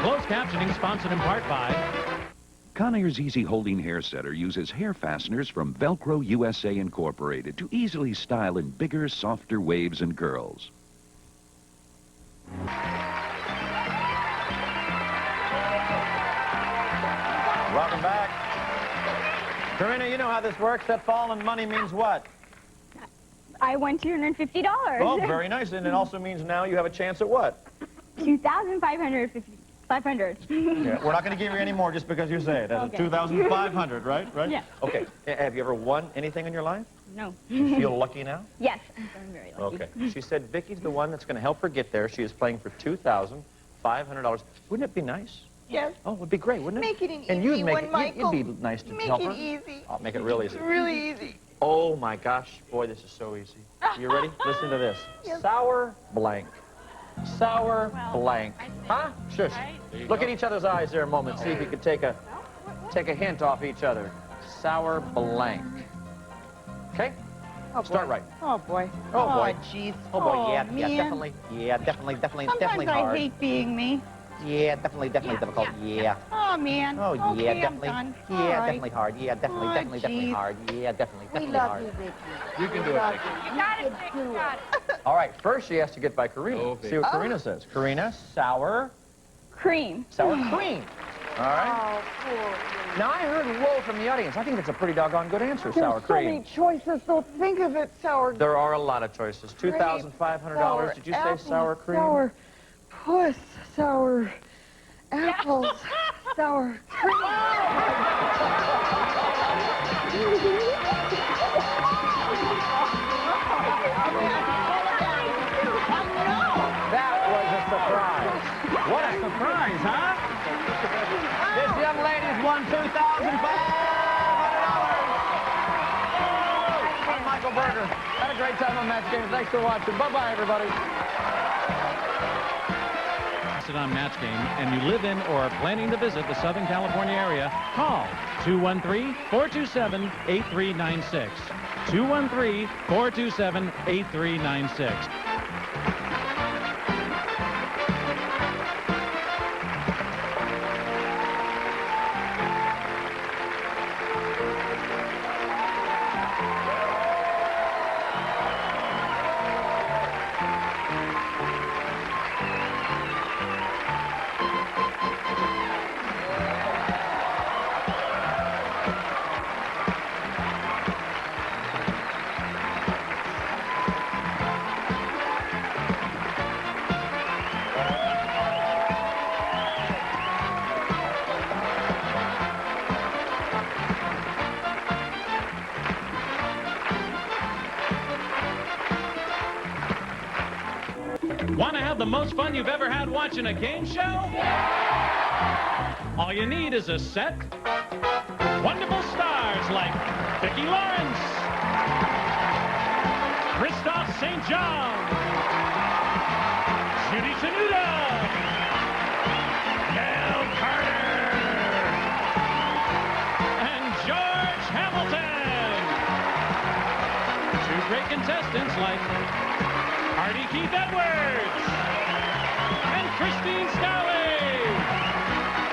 Closed captioning sponsored in part by... Conair's Easy Holding Hair Setter uses hair fasteners from Velcro USA Incorporated to easily style in bigger, softer waves and curls. Welcome back. Karina, you know how this works. That fallen money means what? I won $250. Oh, very nice. And it also means now you have a chance at what? $2,500. Yeah, we're not going to give you any more just because you say it. That's Okay. $2,500, right? Yeah. Okay. Have you ever won anything in your life? No. You feel lucky now? Yes, I'm feeling very lucky. Okay. She said Vicky's the one that's going to help her get there. She is playing for $2,500. Wouldn't it be nice? Yes. Oh, it would be great, wouldn't it? Make it an And easy you'd make one, it, Michael. you'd be nice to Make help it her. easy. I'll make it real easy. Really easy. Oh my gosh, boy, this is so easy. You ready? Listen to this. Yes. Sour blank. Sour blank. Huh? Shush. Look at each other's eyes there a moment. See if you could take a hint off each other. Sour blank. Okay? Oh, Start right. Oh, boy. Oh, boy. Jeez. Oh boy, Oh, yeah, man. definitely. Yeah, definitely Sometimes definitely I hard. hate being me. Yeah, definitely difficult. Yeah. Oh, man. Oh, Okay, yeah, I'm definitely. done. Yeah, All right. definitely hard. Yeah, definitely, Oh, definitely geez. hard. Yeah, definitely We love hard. you, Vicky. You can do it, Vicky. You got it, Vic, you got it. All right, first she has to get by Karina. Oh, See what Karina says. Karina, sour Cream. cream. All right. Oh, poor. Now I heard whoa from the audience. I think that's a pretty doggone good answer, sour There's so many cream. choices, so think of it. Sour There are a lot of choices. $2,500. Did you say apples, sour cream? Sour puss, sour apples, sour cream. That was a surprise. What a surprise, huh? This young lady's won $2,500. I'm Michael Berger. Had a great time on Match Game. Thanks for watching. Bye-bye, everybody. On Match Game, and you live in or are planning to visit the Southern California area, call 213-427-8396. 213-427-8396. Want to have the most fun you've ever had watching a game show? All you need is a set with wonderful stars like Vicki Lawrence, Christoph St. John, Judy Tenuta, Gail Carter, and George Hamilton. Two great contestants like Hardy Keith Edwards and Christine Scally.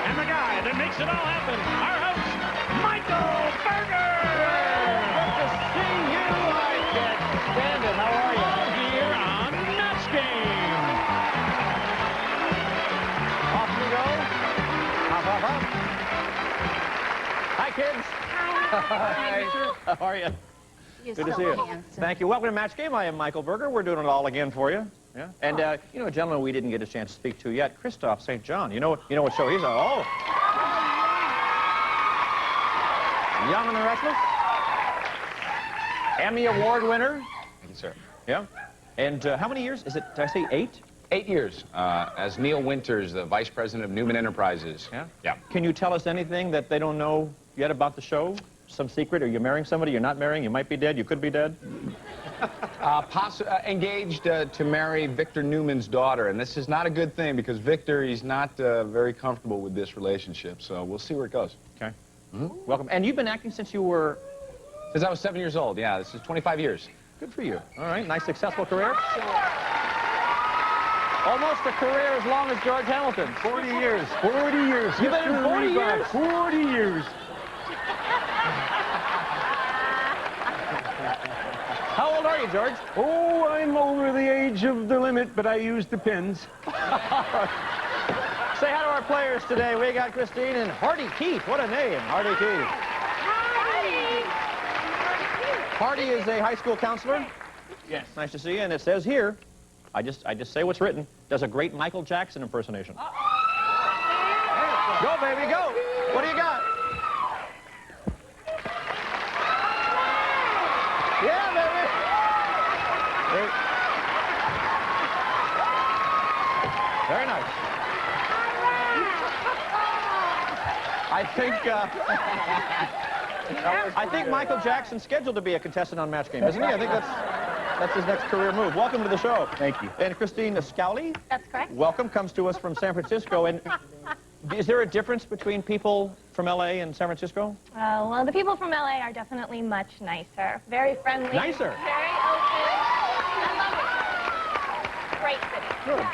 And the guy that makes it all happen, our host, Michael Berger. Good to see you. I can't stand it. How are you? All here on Match Game. Off we go. Hop, hop, hop. Hi, kids. Hi. How are you? You're Good to so see you. handsome. Thank you. Welcome to Match Game. I am Michael Berger. We're doing it all again for you. Yeah. And you know, a gentleman we didn't get a chance to speak to yet, Christoph St. John. You know what show he's on? Oh. Young and the Restless. Emmy Award winner. Thank you, sir. Yeah. And how many years? Is it, did I say 8? 8 years as Neil Winters, the vice president of Newman Enterprises. Yeah? Yeah. Can you tell us anything that they don't know yet about the show? Some secret? Are you marrying somebody you're not marrying? You might be dead. You could be dead. Engaged to marry Victor Newman's daughter, and this is not a good thing because Victor, he's not very comfortable with this relationship, so we'll see where it goes. Okay. Welcome. And you've been acting since you were... Since I was 7 years old, yeah. This is 25 years. Good for you. All right. Nice, successful career. Almost a career as long as George Hamilton. 40 years. 40 years. You've been in 40 years? 40 years. How old are you, George? Oh, I'm over the age of the limit, but I use the pins. Say hi to our players today. We got Christine and Hardy Keith. What a name, Hardy Keith. Hardy is a high school counselor. Yes. Nice to see you. And it says here, I just say what's written, does a great Michael Jackson impersonation. Go, baby, go. What do you got? Yeah, baby. Very nice. I think Michael Jackson's scheduled to be a contestant on Match Game, isn't he? I think that's his next career move. Welcome to the show. Thank you. And Christine Scally. That's correct. Welcome. Comes to us from San Francisco. And is there a difference between people from L.A. and San Francisco? Well, the people from LA are definitely much nicer. Very friendly. Nicer? Very open. Great city. Good.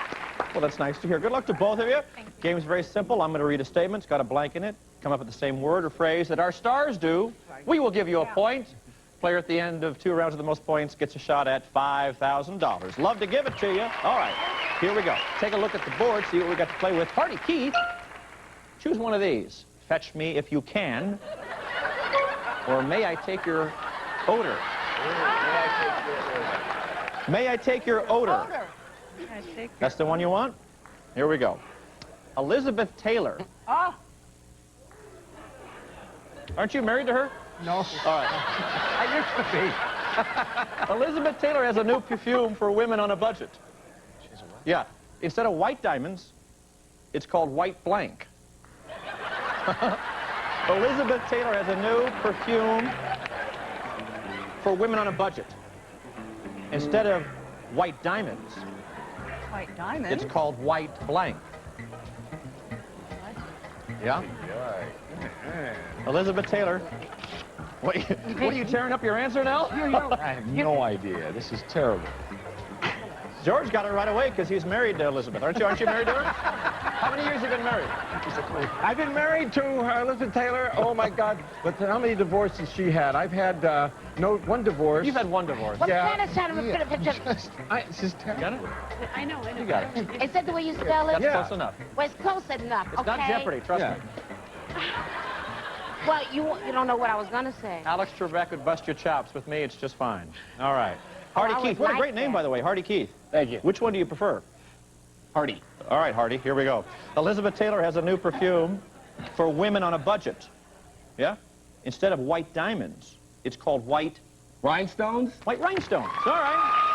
Well, that's nice to hear. Good luck to both of you. Thank you. Game's very simple. I'm going to read a statement. It's got a blank in it. Come up with the same word or phrase that our stars do. We will give you a point. Player at the end of 2 rounds with the most points gets a shot at $5,000. Love to give it to you. All right, here we go. Take a look at the board, see what we got to play with. Hardy Keith, choose one of these. Fetch me if you can. Or may I take your odor? May I take your odor? That's the one you want? Here we go. Elizabeth Taylor. Oh. Aren't you married to her? No. All right. I used to be. Elizabeth Taylor has a new perfume for women on a budget. Yeah. Instead of white diamonds, it's called white blank. Elizabeth Taylor has a new perfume for women on a budget. Instead of white diamonds, White diamond. it's called white blank. Yeah? Elizabeth Taylor. What are you tearing up your answer now? I have no idea. This is terrible. George got it right away because he's married to Elizabeth. Aren't you married to her? How many years have you been married? I've been married to Elizabeth Taylor. Oh, my God. But how many divorces she had? I've had one divorce. You've had one divorce. What Yeah. kind of sound of a bit of It's just terrible. Got it? I know. You got it. Is that the way you spell it? That's Yeah. close enough. Well, it's close enough, It's not Jeopardy, trust Yeah. me. Well, you don't know what I was going to say. Alex Trebek would bust your chops. With me, it's just fine. All right. Hardy I would Keith. What a like great name, that. by the way. Hardy Keith. Thank you. Which one do you prefer? Hardy. All right, Hardy, here we go. Elizabeth Taylor has a new perfume for women on a budget. Yeah? Instead of white diamonds, it's called white... Rhinestones? White rhinestones. All right.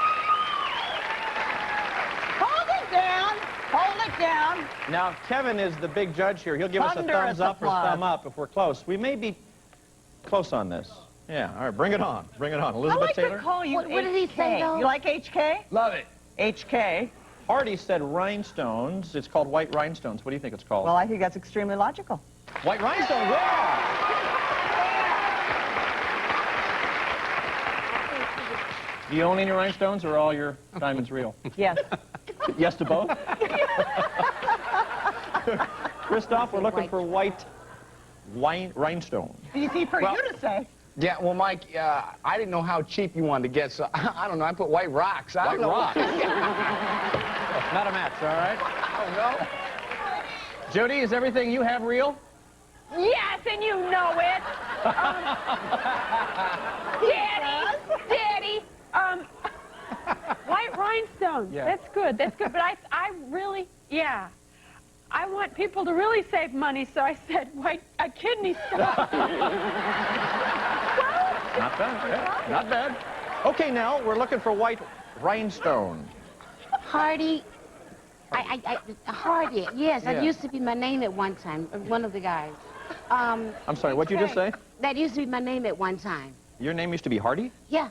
down. Now, Kevin is the big judge here. He'll give us a Thunderous thumbs up or applause. thumb up if we're close. We may be close on this. Yeah, all right, bring it on. Bring it on. I Elizabeth like Taylor? to call you What did he say, though? You like HK? Love it. HK. Hardy said rhinestones. It's called white rhinestones. What do you think it's called? Well, I think that's extremely logical. White rhinestones, yeah! Do you own any rhinestones, or are all your diamonds real? Yes. Yes to both? Christoph, we're looking for white rhinestones. Easy for Well- you to say. Yeah, well, Mike, I didn't know how cheap you wanted to get, so I don't know. I put white rocks. I White don't know. rocks. Not a match, all right? I don't know. Judy, is everything you have real? Yes, and you know it. Daddy, white rhinestones. Yeah. That's good. That's good. But I really, yeah. I want people to really save money, so I said white kidney stone. Not bad. Yeah, not bad. Okay, now we're looking for white rhinestone. Hardy. Hardy. Yes, Yeah. that used to be my name at one time. One of the guys. I'm sorry, what'd you just say? That used to be my name at one time. Your name used to be Hardy? Yeah.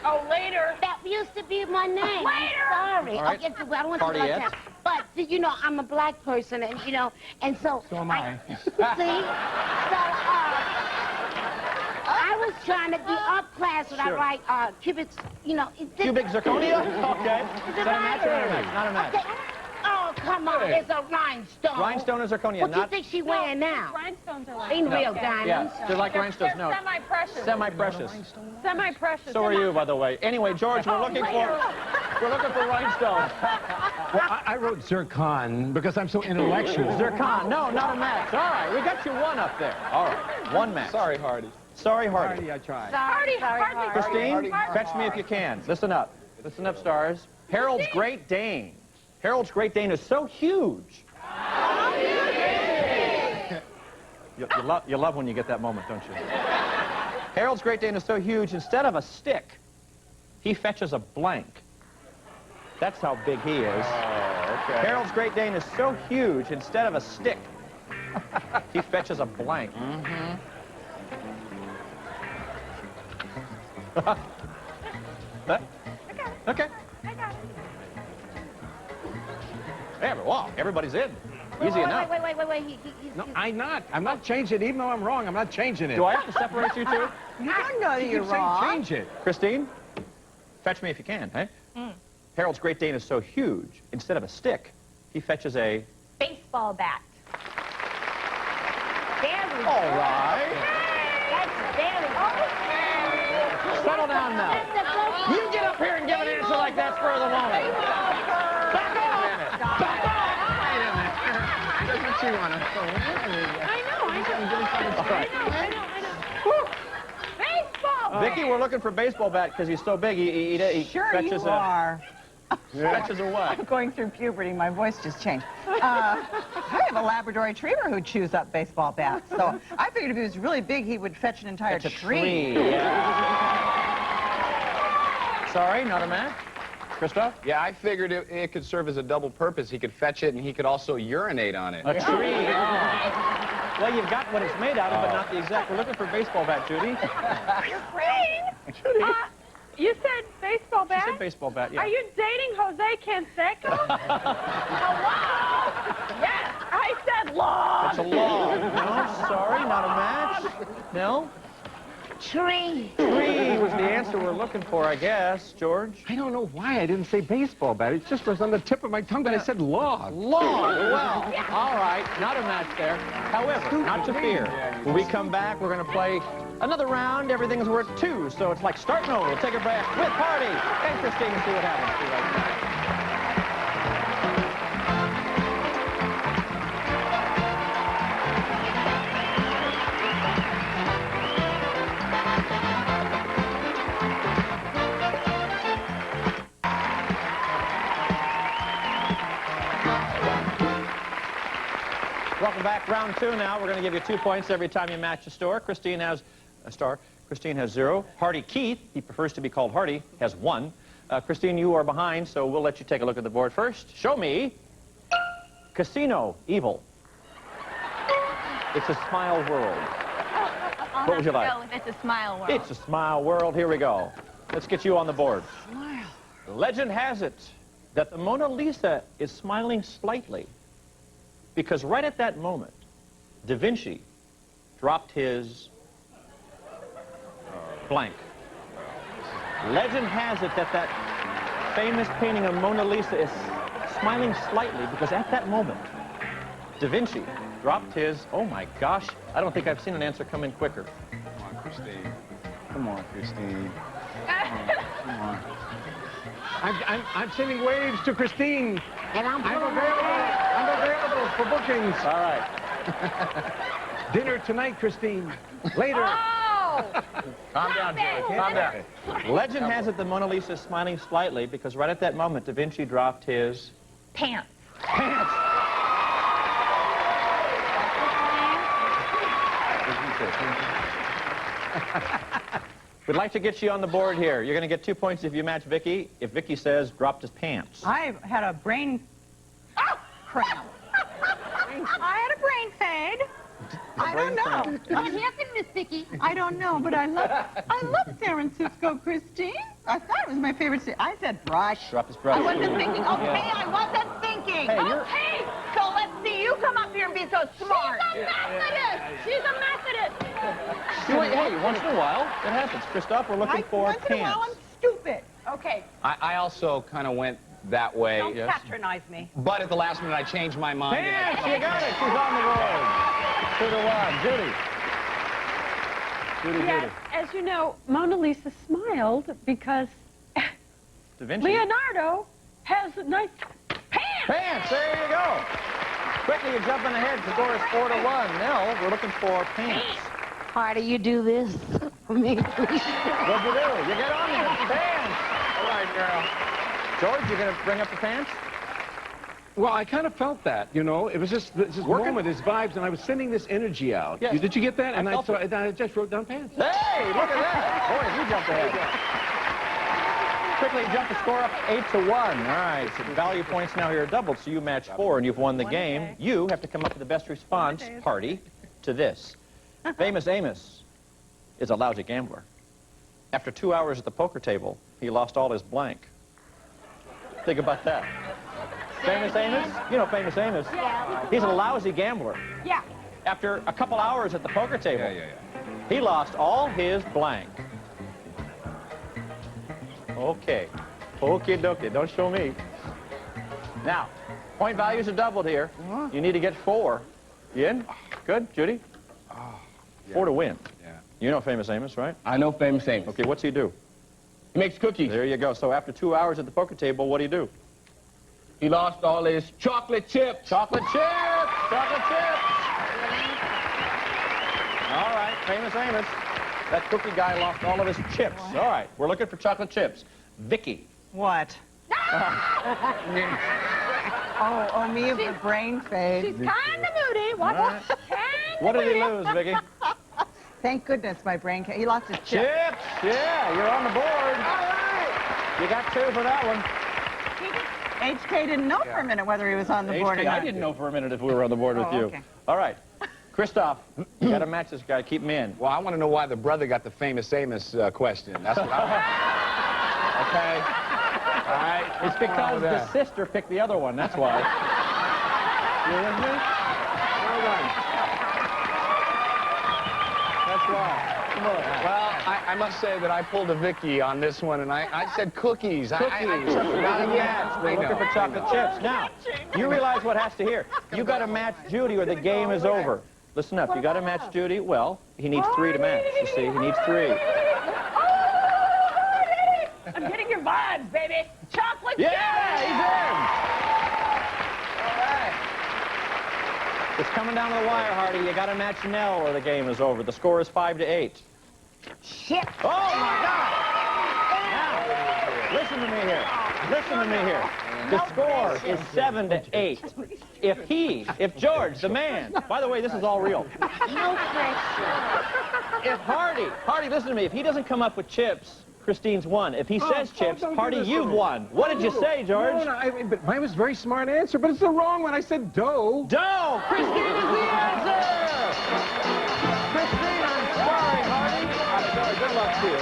Oh, later. That used to be my name. Later. I'm sorry. All right. Okay, so I don't want to Hardy like X. that. But you know, I'm a black person, and you know, and so. So am I. See, so I was trying to be upclass when Sure. I write cubic. You know, Cubic zirconia? Okay. Is Is it that a match or not a match? Not a match. Okay. Oh, come on, Hey. it's a rhinestone. Rhinestone and zirconia, What do you not... think she wearing now? Rhinestones are like Ain't real okay. diamonds. Yeah, they're like rhinestones. No, Semi-precious. semi-precious. Semi-precious. So are you, by the way. Anyway, George, we're looking for rhinestones. Well, I wrote zircon because I'm so intellectual. Zircon. No, not a match. All right, we got you one up there. All right, one match. Sorry, Hardy. Sorry, Hardy. Hardy, I tried. Hardy. Christine, fetch me if you can. Listen up. Listen up, stars. Harold's Great Dane. Harold's Great Dane is so huge. You love when you get that moment, don't you? Harold's Great Dane is so huge, instead of a stick, he fetches a blank. That's how big he is. Oh, okay. Harold's Great Dane is so huge, instead of a stick, he fetches a blank. Okay. There, wow, everybody's in. Easy enough. Wait. No, I'm not changing it, even though I'm wrong. I'm not changing it. Do I have to separate you two? You don't know that You you're keep saying wrong. change it. Christine, fetch me if you can, hey? Harold's Great Dane is so huge, instead of a stick, he fetches a... Baseball bat. Very All good. right. That's very good. Settle down now. You get up here and give an answer like that spur of the moment. Back off! Back off! That's what you want to Baseball. Vicky, we're looking for baseball bat because he's so big. He Sure fetches you are. Fetches a what? I'm going through puberty. My voice just changed. I have a Labrador retriever who chews up baseball bats. So I figured if he was really big, he would fetch an entire tree. Yeah. Sorry, not a match. Christoph? Yeah, I figured it could serve as a double purpose. He could fetch it, and he could also urinate on it. A tree. Well, you've got what it's made out of, but not the exact. We're looking for baseball bat, Judy. You're praying. You said baseball bat? She said baseball bat, yeah. Are you dating Jose Canseco? Hello? Yes, I said log. It's a log. No, sorry, not a match. No? Tree. Tree was the answer we're looking for, I guess. George? I don't know why I didn't say baseball bat. It just was on the tip of my tongue, but I said log. Log. Well, all right, not a match there. However, not to fear. When we come back, we're going to play another round. Everything's worth 2, so it's like starting over. We'll take a break with Hardy and Christine and see what happens. See you right back. Welcome back. Round 2 now. We're going to give you 2 points every time you match a star. Christine has a star. Christine has 0. Hardy Keith, he prefers to be called Hardy, has 1. Christine, you are behind, so we'll let you take a look at the board first. Show me Casino Evil. It's a smile world. What would you like? Go with It's a Smile World. It's a smile world. Here we go. Let's get you on the board. Smile. Legend has it that the Mona Lisa is smiling slightly because right at that moment, Da Vinci dropped his blank. Legend has it that that famous painting of Mona Lisa is smiling slightly because at that moment, Da Vinci dropped his, oh my gosh, I don't think I've seen an answer come in quicker. Come on, Christine. Come on, Christine. Come on. I'm sending waves to Christine. And I'm available for bookings. All right. Dinner tonight, Christine. Later. Oh! Calm down, Joey. Calm down. Legend has it the Mona Lisa is smiling slightly because right at that moment, Da Vinci dropped his... Pants. Pants! We'd like to get you on the board here. You're going to get 2 points if you match Vicky. If Vicky says dropped his pants. I had a brain cramp. I had a brain fade. I don't know. What happened, Miss Vicky? I don't know, but I love San Francisco, Christine. I thought it was my favorite city. I said brush. Drop his brush. I wasn't thinking. Okay, Yeah. I wasn't thinking. Hey, you're... Okay, so let's see you come up here and be so smart. She's a Methodist. She's a Methodist. Wait, hey, once in a while, it happens. Christoph, we're looking for once in a while, pants. I'm stupid. Okay. I also kind of went that way. Don't patronize me. But at the last minute, I changed my mind. Pants, you got it. She's on the board. 2-1. Judy. Judy, Yes, as you know, Mona Lisa smiled because Da Vinci. Leonardo has nice pants. Pants, there you go. Quickly, you're jumping ahead. The score is 4-1. Nell, we're looking for pants. Hardy, you do this for me, please. What'd you do? You get on there. Pants. All right, girl. George, you going to bring up the pants? Well, I kind of felt that, you know. It was just this moment, this vibes, and I was sending this energy out. Yes. Did you get that? And felt it. I just wrote down pants. Hey, look at that. Boy, you jumped ahead. Quickly jump the score up 8-1. All right, so the value points now here are doubled, so you match 4 and you've won the game. You have to come up with the best response, Hardy, to this. Famous Amos is a lousy gambler. After 2 hours at the poker table, he lost all his blank. Think about that. Famous Amos? You know Famous Amos. Yeah. He's a lousy gambler. Yeah. After a couple hours at the poker table, he lost all his blank. Okay. Okie dokie. Don't show me. Now, point values are doubled here. You need to get 4. You in? Good, Judy? 4 to win. Yeah. You know Famous Amos, right? I know Famous Amos. Okay, what's he do? He makes cookies. There you go. So after 2 hours at the poker table, what do you do? He lost all his chocolate chips. Chocolate chips! Chocolate chips! All right, Famous Amos. That cookie guy lost all of his chips. All right, we're looking for chocolate chips. Vicky. What? Oh, me of the brain fade. She's kind of moody. What? Right. What did he lose, Vicky? Thank goodness my brain he lost his chip. Chips! Yeah, you're on the board. All right. You got 2 for that one. HK didn't know for a minute whether he was on the board or HK, not. I didn't know for a minute if we were on the board with you. Okay. All right. Christoph, you got to match this guy. Keep him in. Well, I want to know why the brother got the Famous Amos question. That's what I want. Okay? All right? It's because the sister picked the other one. That's why. You with me? Well done. That's why. Come on. Well, I must say that I pulled a Vicky on this one, and I said cookies. Cookies. We're looking for chocolate chips. Now, you realize what has to hear. You got to match Judy or the game is over. Listen up. You got to match Judy. Well, he needs 3 to match. You see, he needs 3. I'm getting your vibes, baby. Chocolate Yeah, he's in. All right. It's coming down to the wire, Hardy. You got to match Nell or the game is over. The score is 5-8. Shit. Oh, my God. Now, listen to me here. Listen to me here. The score is 7-8. If George, the man, by the way, this is all real. No pressure. If Hardy, listen to me, if he doesn't come up with chips, Christine's won. If he says chips, don't do Hardy, this to you've me. won. What did you say, George? No, but mine was a very smart answer, but it's the wrong one. I said dough. Dough! Christine is the answer! Christine, I'm sorry, Hardy. I'm sorry. Good luck to you.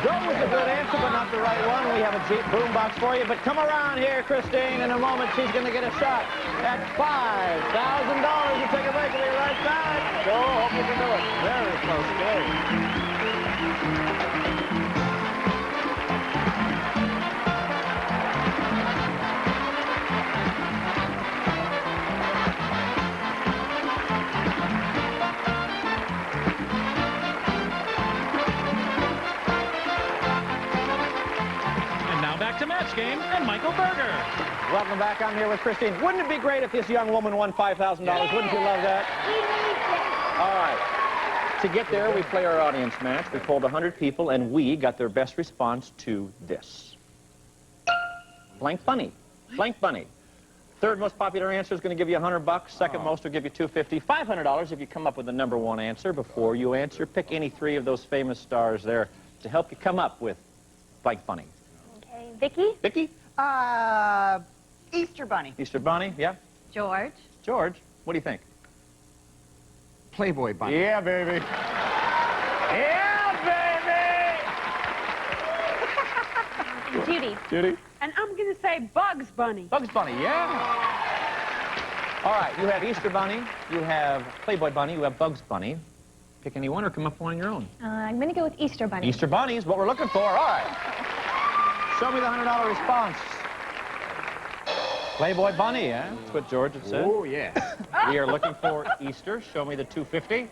Dough was a good answer, but not the right one. We have a Jeep boombox for you. But come around here, Christine. In a moment, she's going to get a shot at $5,000. You take a break. We'll be right back. Go. Hope you can do it. Very close game. To match game and Michael Berger. Welcome back. I'm here with Christine. Wouldn't it be great if this young woman won $5,000? Wouldn't you love that? All right. To get there, we play our audience match. We polled 100 people, and we got their best response to this. Blank bunny. Blank bunny. Third most popular answer is going to give you $100. Second most will give you $250. $500 if you come up with the number one answer. Before you answer, pick any three of those famous stars there to help you come up with blank bunny. Vicki? Vicki? Easter Bunny. Easter Bunny, yeah. George? George, what do you think? Playboy Bunny. Yeah, baby. Yeah, baby! Judy. Judy? And I'm going to say Bugs Bunny. Bugs Bunny, yeah. All right, you have Easter Bunny, you have Playboy Bunny, you have Bugs Bunny. Pick any one or come up with one on your own. I'm going to go with Easter Bunny. Easter Bunny is what we're looking for. All right. Show me the $100 response. Playboy Bunny, eh? That's what George had said. Oh, yeah. We are looking for Easter. Show me the $250.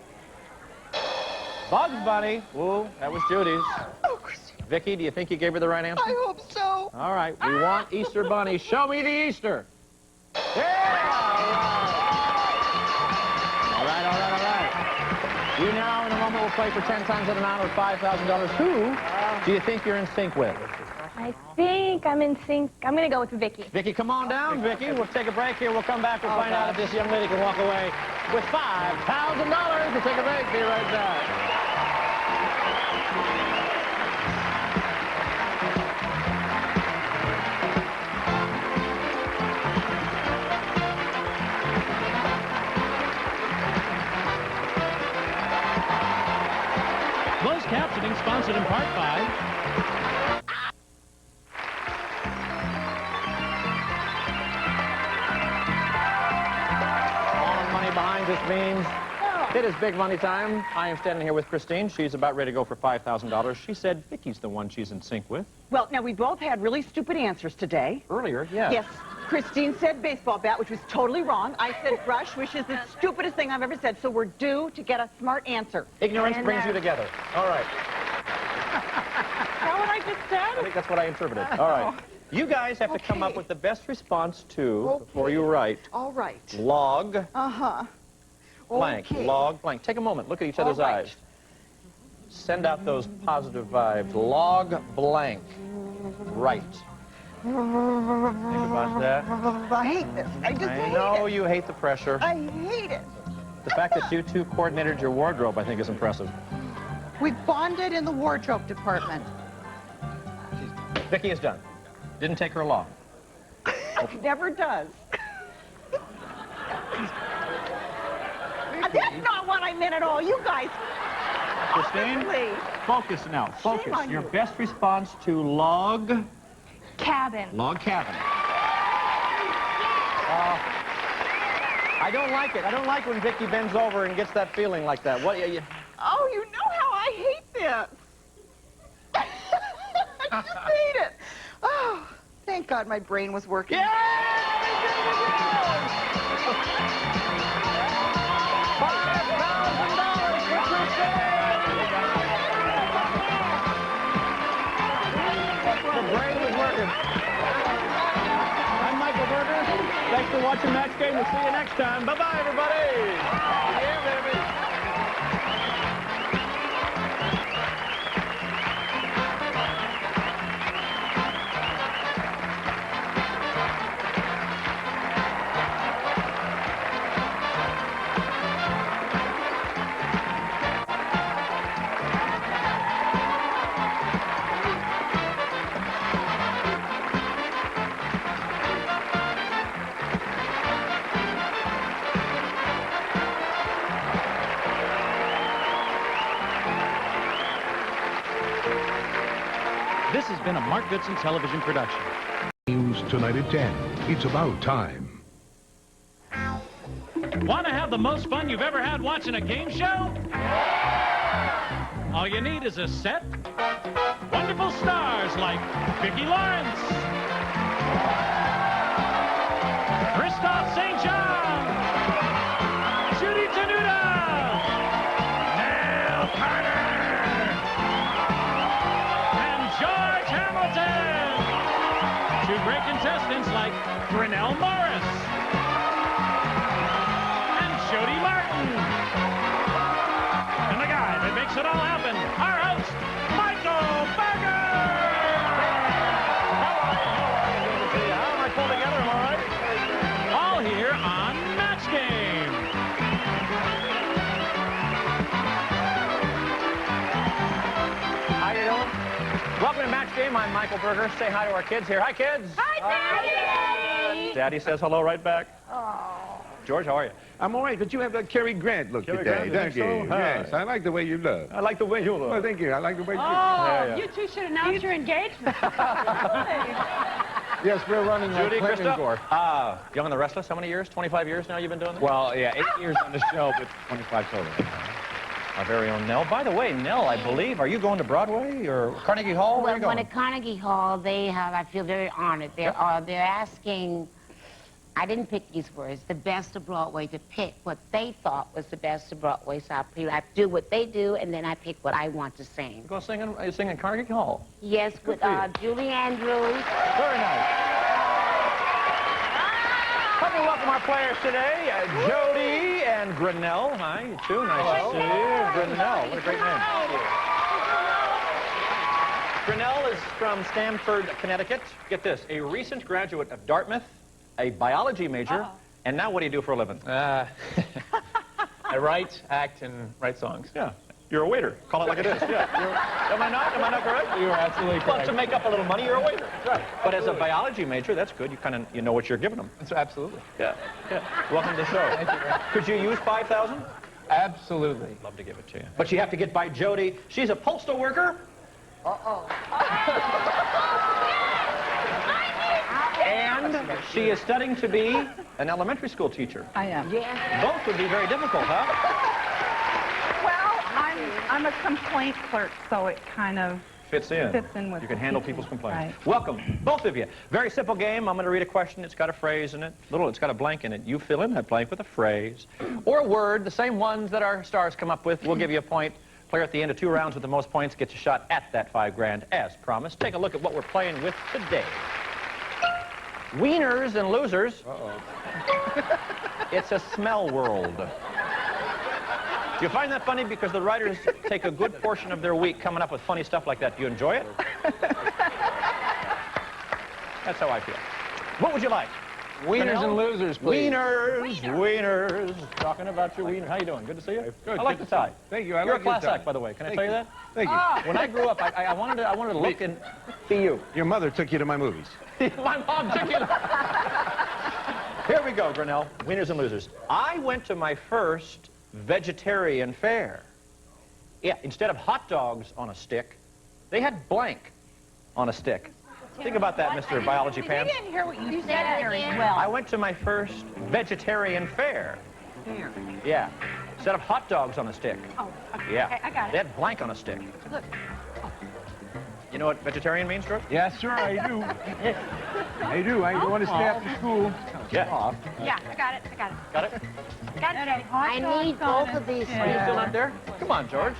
Bugs Bunny. Ooh, that was Judy's. Oh, Christine. Vicki, do you think you gave her the right answer? I hope so. All right, we want Easter Bunny. Show me the Easter. Yeah! All right, all right, all right. You now, in a moment, will play for 10 times that amount or $5,000. Who do you think you're in sync with? I think I'm in sync. I'm going to go with Vicki. Vicki, come on down, Vicki. We'll take a break here. We'll come back. We'll find out if this young lady can walk away with $5,000. We'll take a break. Be right back. Closed captioning sponsored in part by behind this means it is big money time. I am standing here with Christine. She's about ready to go for $5,000. She said Vicki's the one she's in sync with. Well, now, we both had really stupid answers today. Earlier, yeah. Yes. Christine said baseball bat, which was totally wrong. I said brush, which is the stupidest thing I've ever said. So we're due to get a smart answer. Ignorance brings you together. All right. Is that what I just said? I think that's what I interpreted. All right. You guys have to come up with the best response to, before you write, all right. log Uh-huh. blank. Okay. Log blank. Take a moment. Look at each other's All right. eyes. Send out those positive vibes. Log blank. Right. Think about that. I hate this. I just hate know it. you hate the pressure. I hate it. The fact that you two coordinated your wardrobe, I think, is impressive. We bonded in the wardrobe department. Vicki is done. Didn't take her long. Never does. That's not what I meant at all. You guys. Christine, honestly. focus now. Focus. Shame on Your you. best response to log Cabin. Log cabin. I don't like it. I don't like when Vicki bends over and gets that feeling like that. What? You... Oh, you know how I hate this. I just hate it. Oh, thank God my brain was working. $5,000 for Christine! The brain was working. I'm Michael Berger. Thanks for watching Match Game. We'll see you next time. Bye-bye, everybody. Yeah, baby. Mark Goodson Television production. News tonight at 10. It's about time. Want to have the most fun you've ever had watching a game show? All you need is a set, wonderful stars like Vicki Lawrence, Christoph St. John, Judy Tenuta, Nell Carter, and George Hamilton. Two great contestants like Grinnell Morris and Jody Martin. And the guy that makes it all happen, our host, Michael Berger. How are you? Good to see you. How am I pulled together? Am I all right? All here on Match Game. How you doing? Welcome to Match Game. I'm Michael Berger. Say hi to our kids here. Hi, kids. Hi, Daddy. Daddy says hello right back. George, how are you? I'm all right, but you have a Cary Grant look Cary today, Grant, you don't think you? so? Yes, Hi. I like the way you look. I like the way you look. Well, thank you. I like the way you look. Oh, you two should announce your engagement. Yes, we're running on Judy, Clinton Christoph. Gore. Young and the Restless, how many years? 25 years now you've been doing this? Well, yeah, 8 years on the show, but 25 total. Our very own Nell. By the way, Nell, I believe, are you going to Broadway or Carnegie Hall? Where are Well, you going? when at Carnegie Hall, they have, I feel very honored. They're asking, I didn't pick these words, the best of Broadway, to pick what they thought was the best of Broadway. So I do what they do, and then I pick what I want to sing. You go sing in Carnegie Hall? Yes, with Julie Andrews. Very nice. Let me welcome our players today, Jody and Grinnell. Hi, you two. Nice to see you. Grinnell, what a great name. Grinnell is from Stamford, Connecticut. Get this, a recent graduate of Dartmouth, a biology major, and now what do you do for a living? I write, act, and write songs. Yeah. You're a waiter. Call it like it is. Yeah. Am I not correct? You are absolutely correct. Well, to make up a little money, you're a waiter. Right. But as a biology major, that's good. You know what you're giving them. That's absolutely. Yeah. Welcome to the show. Thank you. Could you use 5,000? Absolutely. Love to give it to you. But you have to get by Jody. She's a postal worker. And she is studying to be an elementary school teacher. I am. Yeah. Both would be very difficult, huh? Well, I'm a complaint clerk, so it kind of Fits in. fits in with You can the handle teaching. people's complaints. Right. Welcome, both of you. Very simple game. I'm going to read a question. It's got a phrase in it. It's got a blank in it. You fill in that blank with a phrase or a word, the same ones that our stars come up with. We'll give you a point. Player at the end of 2 rounds with the most points gets a shot at that $5 grand as promised. Take a look at what we're playing with today. Wieners and losers. It's a smell world. Do you find that funny? Because the writers take a good portion of their week coming up with funny stuff like that. Do you enjoy it? That's how I feel. What would you like? Wieners and losers, please. Wieners. Talking about your wieners. How you doing? Good to see you. Good. I like the tie. Thank you. You're like a class your tie. act, by the way. Can I Thank tell you you. that? Thank you. When I grew up, I wanted to look and be you. Your mother took you to my movies. My mom took you. Here we go, Grinnell. Wieners and losers. I went to my first vegetarian fair. Yeah, instead of hot dogs on a stick, they had blank on a stick. Think about that, Mr. Biology Pants. We didn't hear what you said very well. I went to my first vegetarian fair. There. Yeah. Instead of hot dogs on a stick. Oh, okay. Yeah. Okay, I got it. They had blank on a stick. Look. You know what vegetarian means, George? Yes, sir, I do. I do. I want to stay after school. Yeah. Yeah, I got it. Got it? Got it. I need both of these. Are you still out there? Come on, George.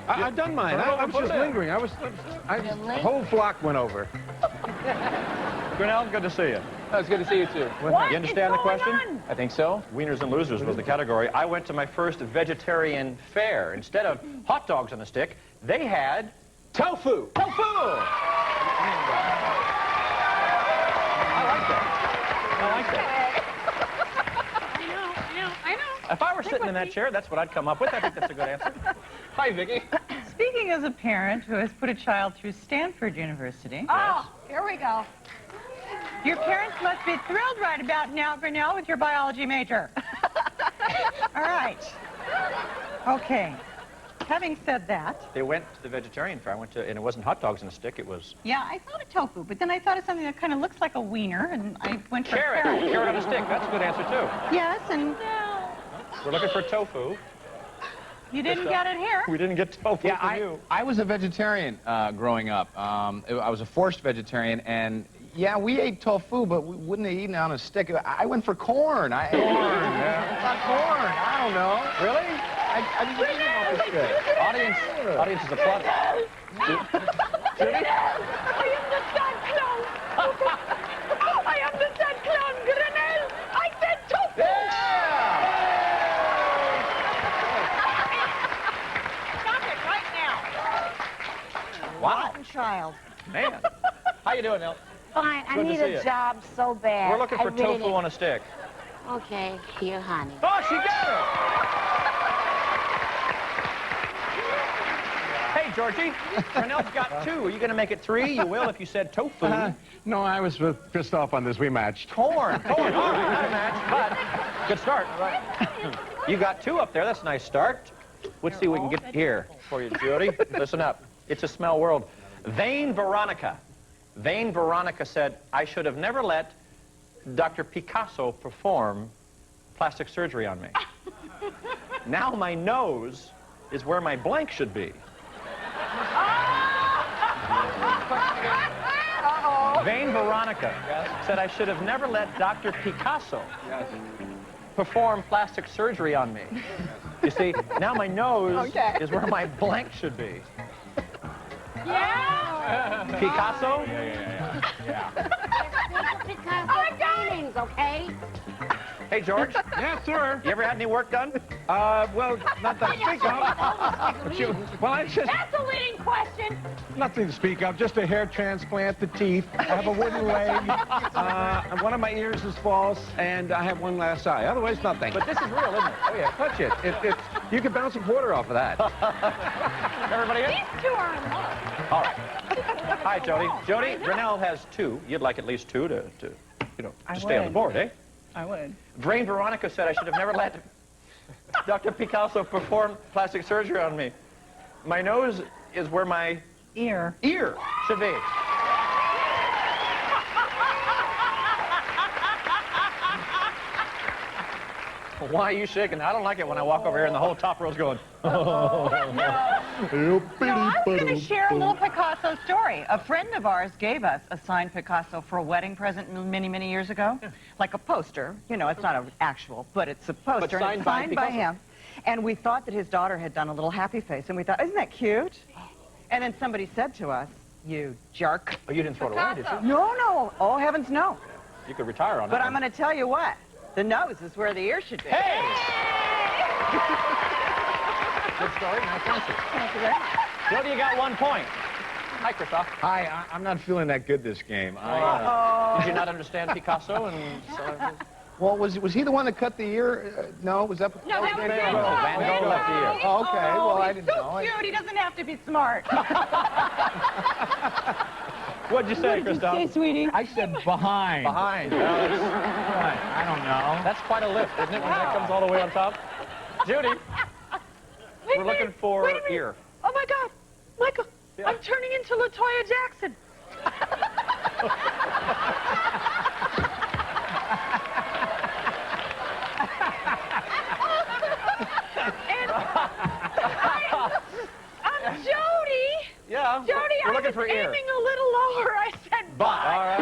I've done mine. I was just lingering. The whole flock went over. Grinnell, good to see you. It's good to see you, too. You understand the question? I think so. Wieners and losers was the category. I went to my first vegetarian fair. Instead of hot dogs on a stick, they had tofu. Tofu! I like that. I know. If I were sitting in that chair, that's what I'd come up with. I think that's a good answer. Hi, Vicki. Speaking as a parent who has put a child through Stanford University. Oh, here we go. Your parents must be thrilled right about now, Grinnell, with your biology major. All right. Okay. having said that... They went to the vegetarian fair. I went to, and it wasn't hot dogs in a stick, it was... Yeah, I thought of tofu, but then I thought of something that kind of looks like a wiener, and I went for Carrot. Carrot on a stick. That's a good answer, too. Yes, and... We're looking for tofu. You didn't get it here. We didn't get tofu from you. I was a vegetarian growing up. I was a forced vegetarian, and yeah, we ate tofu, but we wouldn't have eaten it on a stick. I went for corn. Corn, yeah. It's not corn. I don't know. Really? I didn't eat it on the stick. Audience is applauding. Judy? I am the sad clown. I am the sad clown, Grenelle. I said tofu. Stop it right now. Wow. Rotten child. Man. How you doing, Nell? Fine. I Good to need see a you. job so bad. We're looking for I really tofu on a stick. Okay, here, honey. Oh, she got it! Hey, Georgie. Renell's got 2. Are you going to make it 3? You will if you said tofu. No, I was pissed off on this. We matched. Corn. All right, not a match, but good start. You got 2 up there. That's a nice start. Let's see what we can get here for you, Jody. Listen up. It's a small world. Vain Veronica. Vain Veronica said, I should have never let Dr. Picasso perform plastic surgery on me. Now my nose is where my blank should be. Vain Veronica said I should have never let Dr. Picasso perform plastic surgery on me. You see, now my nose is where my blank should be. Yeah? Picasso? Picasso paintings, okay? Hey, George. Yes, sir. You ever had any work done? Well, not that I speak of. Well, it's just That's a leading question. nothing to speak of. Just a hair transplant, the teeth. I have a wooden leg. And one of my ears is false, and I have one last eye. Otherwise, nothing. But this is real, isn't it? Oh, yeah. Touch it. You can bounce a quarter off of that. Everybody in? These 2 are in love. All right. Hi, Jody. Jody, Renell has 2. You'd like at least 2 to stay on the board, eh? I would. Vain Veronica said I should have never let Dr. Picasso perform plastic surgery on me. My nose is where my ear should be. Why are you shaking? I don't like it when I walk over here and the whole top row's going. No, I'm going to share a little Picasso story. A friend of ours gave us a signed Picasso for a wedding present many, many years ago. Like a poster. You know, it's not an actual, but it's a poster. But and it's signed by him. And we thought that his daughter had done a little happy face. And we thought, isn't that cute? And then somebody said to us, you jerk. Oh, you didn't throw it away, did you? No. Oh, heavens, no. You could retire on that. But I'm going to tell you what. The nose is where the ear should be. Hey! Good story. Nice answer. Thank you very much. Jody, you got 1 point. Hi, Christoph. Hi, I'm not feeling that good this game. Did you not understand Picasso? And Well, was he the one that cut the ear? No, was that? No, that was Van Gogh. Van Gogh left the ear. Oh, okay. Well, I didn't so know. cute. He doesn't have to be smart. What'd you say, Christoph? Hey, sweetie. I said behind. Behind. I don't know. That's quite a lift, isn't it, when that comes all the way on top? Judy, we're looking for ear. Oh, my God. Michael, I'm turning into LaToya Jackson. I'm Jody. Yeah. Jody, we're I looking was for ear. aiming a little lower. I said Butt. All right.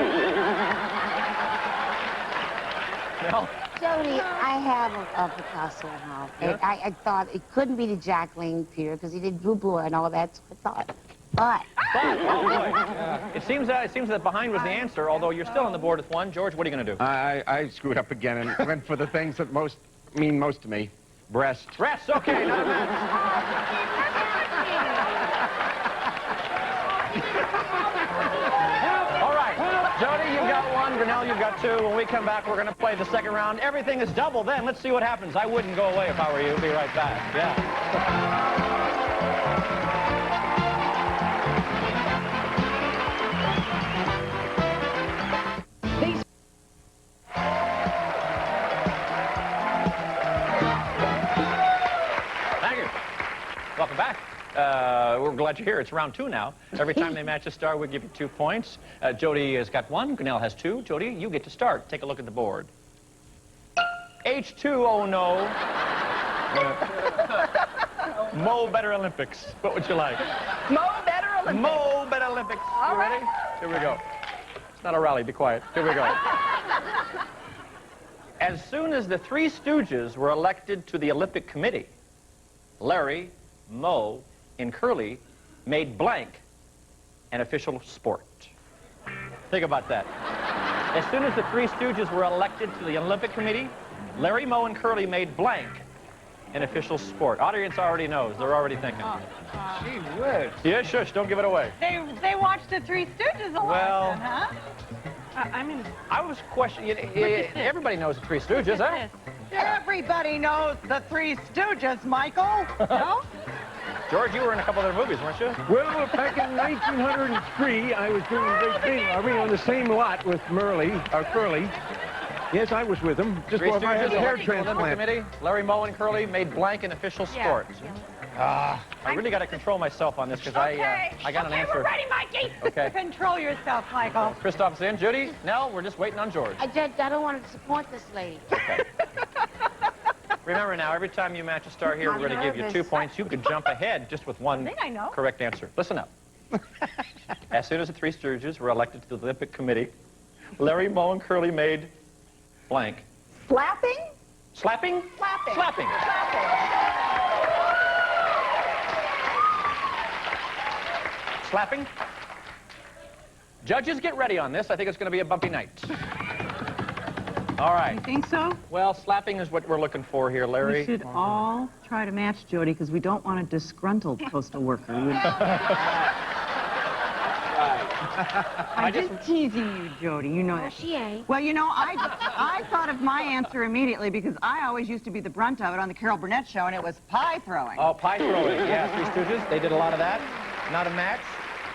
No. Jody, I have a Picasso at home. Yeah? And I thought it couldn't be the Jacqueline Peer because he did Blue and all that, so I thought. But. Oh, boy. It seems that behind was the answer, although you're still on the board with 1. George, what are you going to do? I screwed up again and went for the things that mean most to me. Breast. Breasts, okay. Not a match. All right. Jody, you've got 1. Renell, you've got 2. When we come back, we're going to play the second round. Everything is double then. Let's see what happens. I wouldn't go away if I were you. Be right back. Yeah. Thank you. Welcome back. glad you're here. It's round 2 now. Every time they match a star, we give you 2 points. Jody has got 1. Grinnell has 2. Jody, you get to start. Take a look at the board. H2, oh no. Mo Better Olympics. What would you like? Mo Better Olympics. Mo Better Olympics. All You ready? Here we go. It's not a rally. Be quiet. Here we go. As soon as the Three Stooges were elected to the Olympic Committee, Larry, Moe, and Curly made blank an official sport. Think about that. As soon as the Three Stooges were elected to the Olympic Committee, Larry, Moe, and Curly made blank an official sport. Audience already knows. They're already thinking. Gee whiz. Yeah, shush. Don't give it away. They watched the Three Stooges a lot, Well, then, huh? I mean, I was questioning. Everybody knows the Three Stooges, huh? everybody knows the Three Stooges, Michael. No? George, you were in a couple of their movies, weren't you? Well, back in 1903, I was doing Great Thing. Are we on the same lot with Curly? Yes, I was with him, just Three before I had Stooges, the hair Olympic transplant. Committee. Larry, Moe, and Curly made blank an official sport. I really got to control myself on this because I got an answer. We're ready, Mikey. Okay. Control yourself, Michael. Christoph's in. Judy, Nell, we're just waiting on George. I don't want to support this lady. Okay. Remember now, every time you match a star here, we're going to give you 2 points. You could jump ahead just with one correct answer. Listen up. As soon as the Three Stooges were elected to the Olympic Committee, Larry, Moe, and Curly made blank. Slapping? Slapping? Slapping. Slapping. Slapping? Judges, get ready on this. I think it's going to be a bumpy night. All right. You think so? Well, slapping is what we're looking for here, Larry. We should all try to match Jody because we don't want a disgruntled postal worker. I'm just teasing you, Jody. You know that. She ain't. Well, you know, I thought of my answer immediately because I always used to be the brunt of it on the Carol Burnett show, and it was pie throwing. Oh, pie throwing. Yeah, Three Stooges. They did a lot of that. Not a match.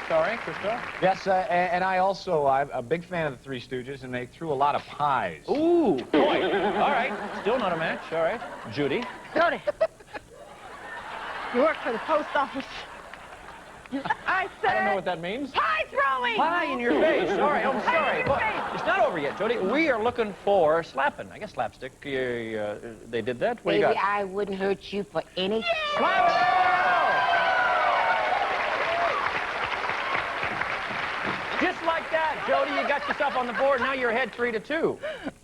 Sorry, Christoph. Yes, and I'm a big fan of the Three Stooges, and they threw a lot of pies. Ooh, boy. All right. Still not a match. All right. Judy. Jody. You work for the post office. I said I don't know what that means. pie throwing! Pie in your face. All right, I'm sorry. Look, it's not over yet, Jody. We are looking for slapping. I guess slapstick. They did that. What do you Baby, got? I wouldn't hurt you for any... Just like that, Jody, you got yourself on the board. Now you're ahead 3-2.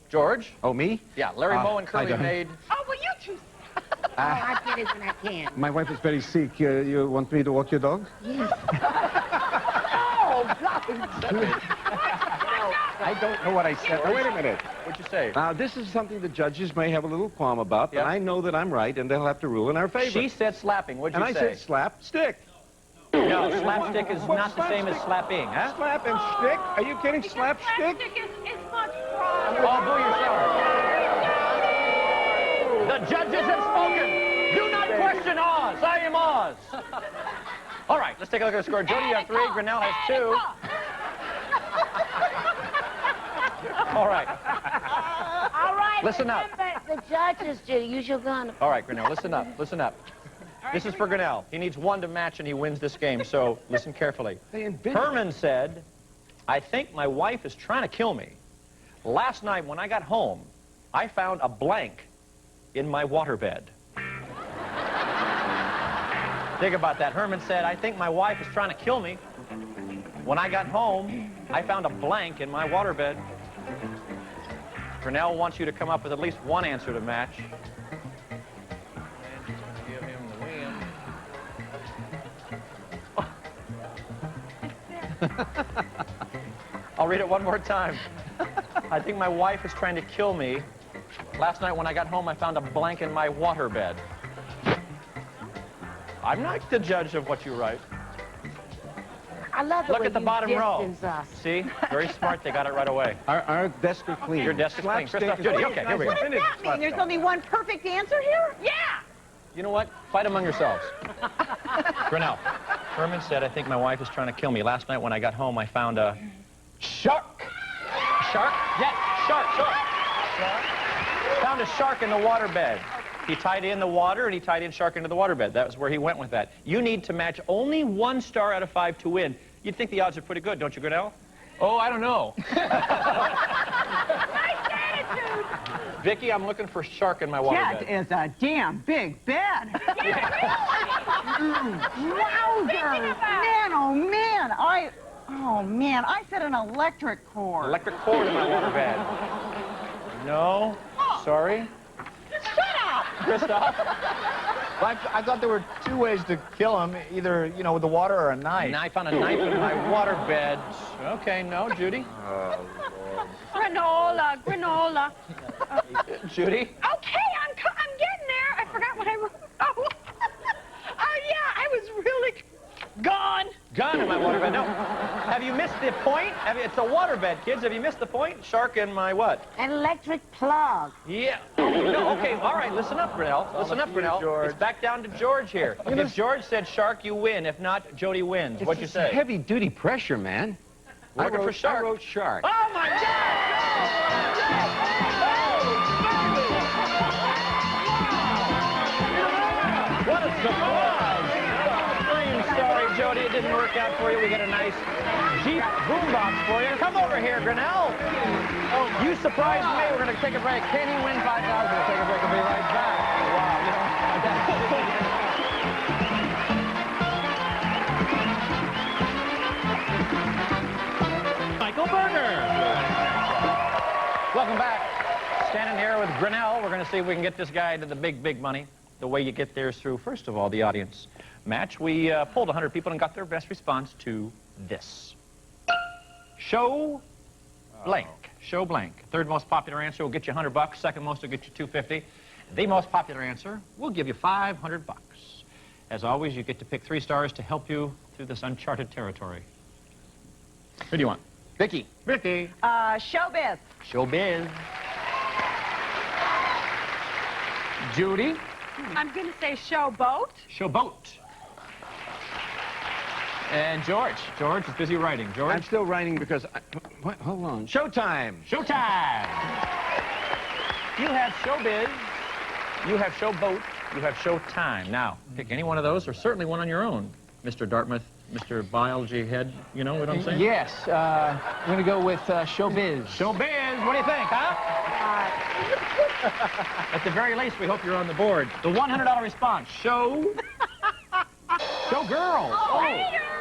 George? Oh, me? Yeah, Larry, Moe, and Curly made... Oh, well, you two... I did it when I can. My wife is very sick. You want me to walk your dog? Yes. Oh, God. I don't know what I said. Now, wait a minute. What'd you say? Now, this is something the judges may have a little qualm about, but I know that I'm right, and they'll have to rule in our favor. She said slapping. What'd you say? And I said slap, stick. No, slapstick is not the same as slapping, huh? Slap and stick? Are you kidding? Slap, stick? Is much fun. Oh, boo yourself. The judges have spoken. Do not question Oz. I am Oz. All right, let's take a look at the score. Jody, you have 3. Grinnell has 2. All right. All right, Listen up. remember, the judges do. Use your gun. All right, Grinnell, listen up. Listen up. This is for Grinnell. He needs 1 to match, and he wins this game, so listen carefully. Herman said, I think my wife is trying to kill me. Last night when I got home, I found a blank in my waterbed. Think about that. Herman said, I think my wife is trying to kill me. When I got home, I found a blank in my waterbed. Grinnell wants you to come up with at least 1 answer to match. Give him the win. I'll read it one more time. I think my wife is trying to kill me. Last night when I got home, I found a blank in my waterbed. I'm not the judge of what you write. I love the Look way at the you bottom row. distance us. See? Very smart. They got it right away. Our desks are clean. Your desk is clean. Slapstick Christoph, Judy. is- Okay, here we go. What does that mean? There's only 1 perfect answer here? Yeah! You know what? Fight among yourselves. Grinnell. Herman said, I think my wife is trying to kill me. Last night when I got home, I found a shark. Shark? Yes, shark. Found a shark in the waterbed. He tied in the water, and he tied in shark into the waterbed. That was where he went with that. You need to match only 1 star out of 5 to win. You'd think the odds are pretty good, don't you, Grinnell? Oh, I don't know. Vicki, I'm looking for shark in my waterbed. That is a damn big bed. Wowzer! Man, oh man, I said an electric cord. Electric cord in my waterbed. No, sorry. Shut up! Christoph? Well, I thought there were 2 ways to kill him, either, you know, with the water or a knife. I found a knife in my waterbed. Okay, no, Judy. Granola, granola. Judy? Okay, I'm getting there. I forgot what I wrote. Oh, yeah, I was really gone. Gone in my waterbed. No. Have you missed the point? It's a waterbed, kids. Have you missed the point? Shark in my what? An electric plug. Yeah. No, okay, all right, listen up, Grinnell. Listen up, Grinnell. It's back down to George here. If George said shark, you win. If not, Jody wins. What'd you say? Heavy-duty pressure, man. Looking for shark. I wrote shark. Oh, my God! What a surprise! I'm sorry, Jody, it didn't work out for you. We got a nice Jeep boombox for you. Come over here, Grinnell. Oh, you surprised me. We're going to take a break. Can he win $5,000? We'll take a break. We'll be right back. Wow, you know, Michael Berger. Welcome back. Standing here with Grinnell. We're going to see if we can get this guy to the big, big money. The way you get there is through, first of all, the audience match. We polled 100 people and got their best response to this. Show blank. Show blank. Third most popular answer will get you $100. Second most will get you $250. The most popular answer will give you $500. As always, you get to pick 3 stars to help you through this uncharted territory. Who do you want? Vicki. Vicki. Showbiz. Showbiz. Judy. I'm going to say showboat. Showboat. And George. George is busy writing. George? I'm still writing because... what? Hold on. Showtime. Showtime. You have showbiz. You have showboat. You have showtime. Now, pick any one of those, or certainly one on your own. Mr. Dartmouth, Mr. Biology Head, you know what I'm saying? Yes, I'm going to go with showbiz. Showbiz. What do you think, huh? At the very least, we hope you're on the board. The $100 response. Showgirls.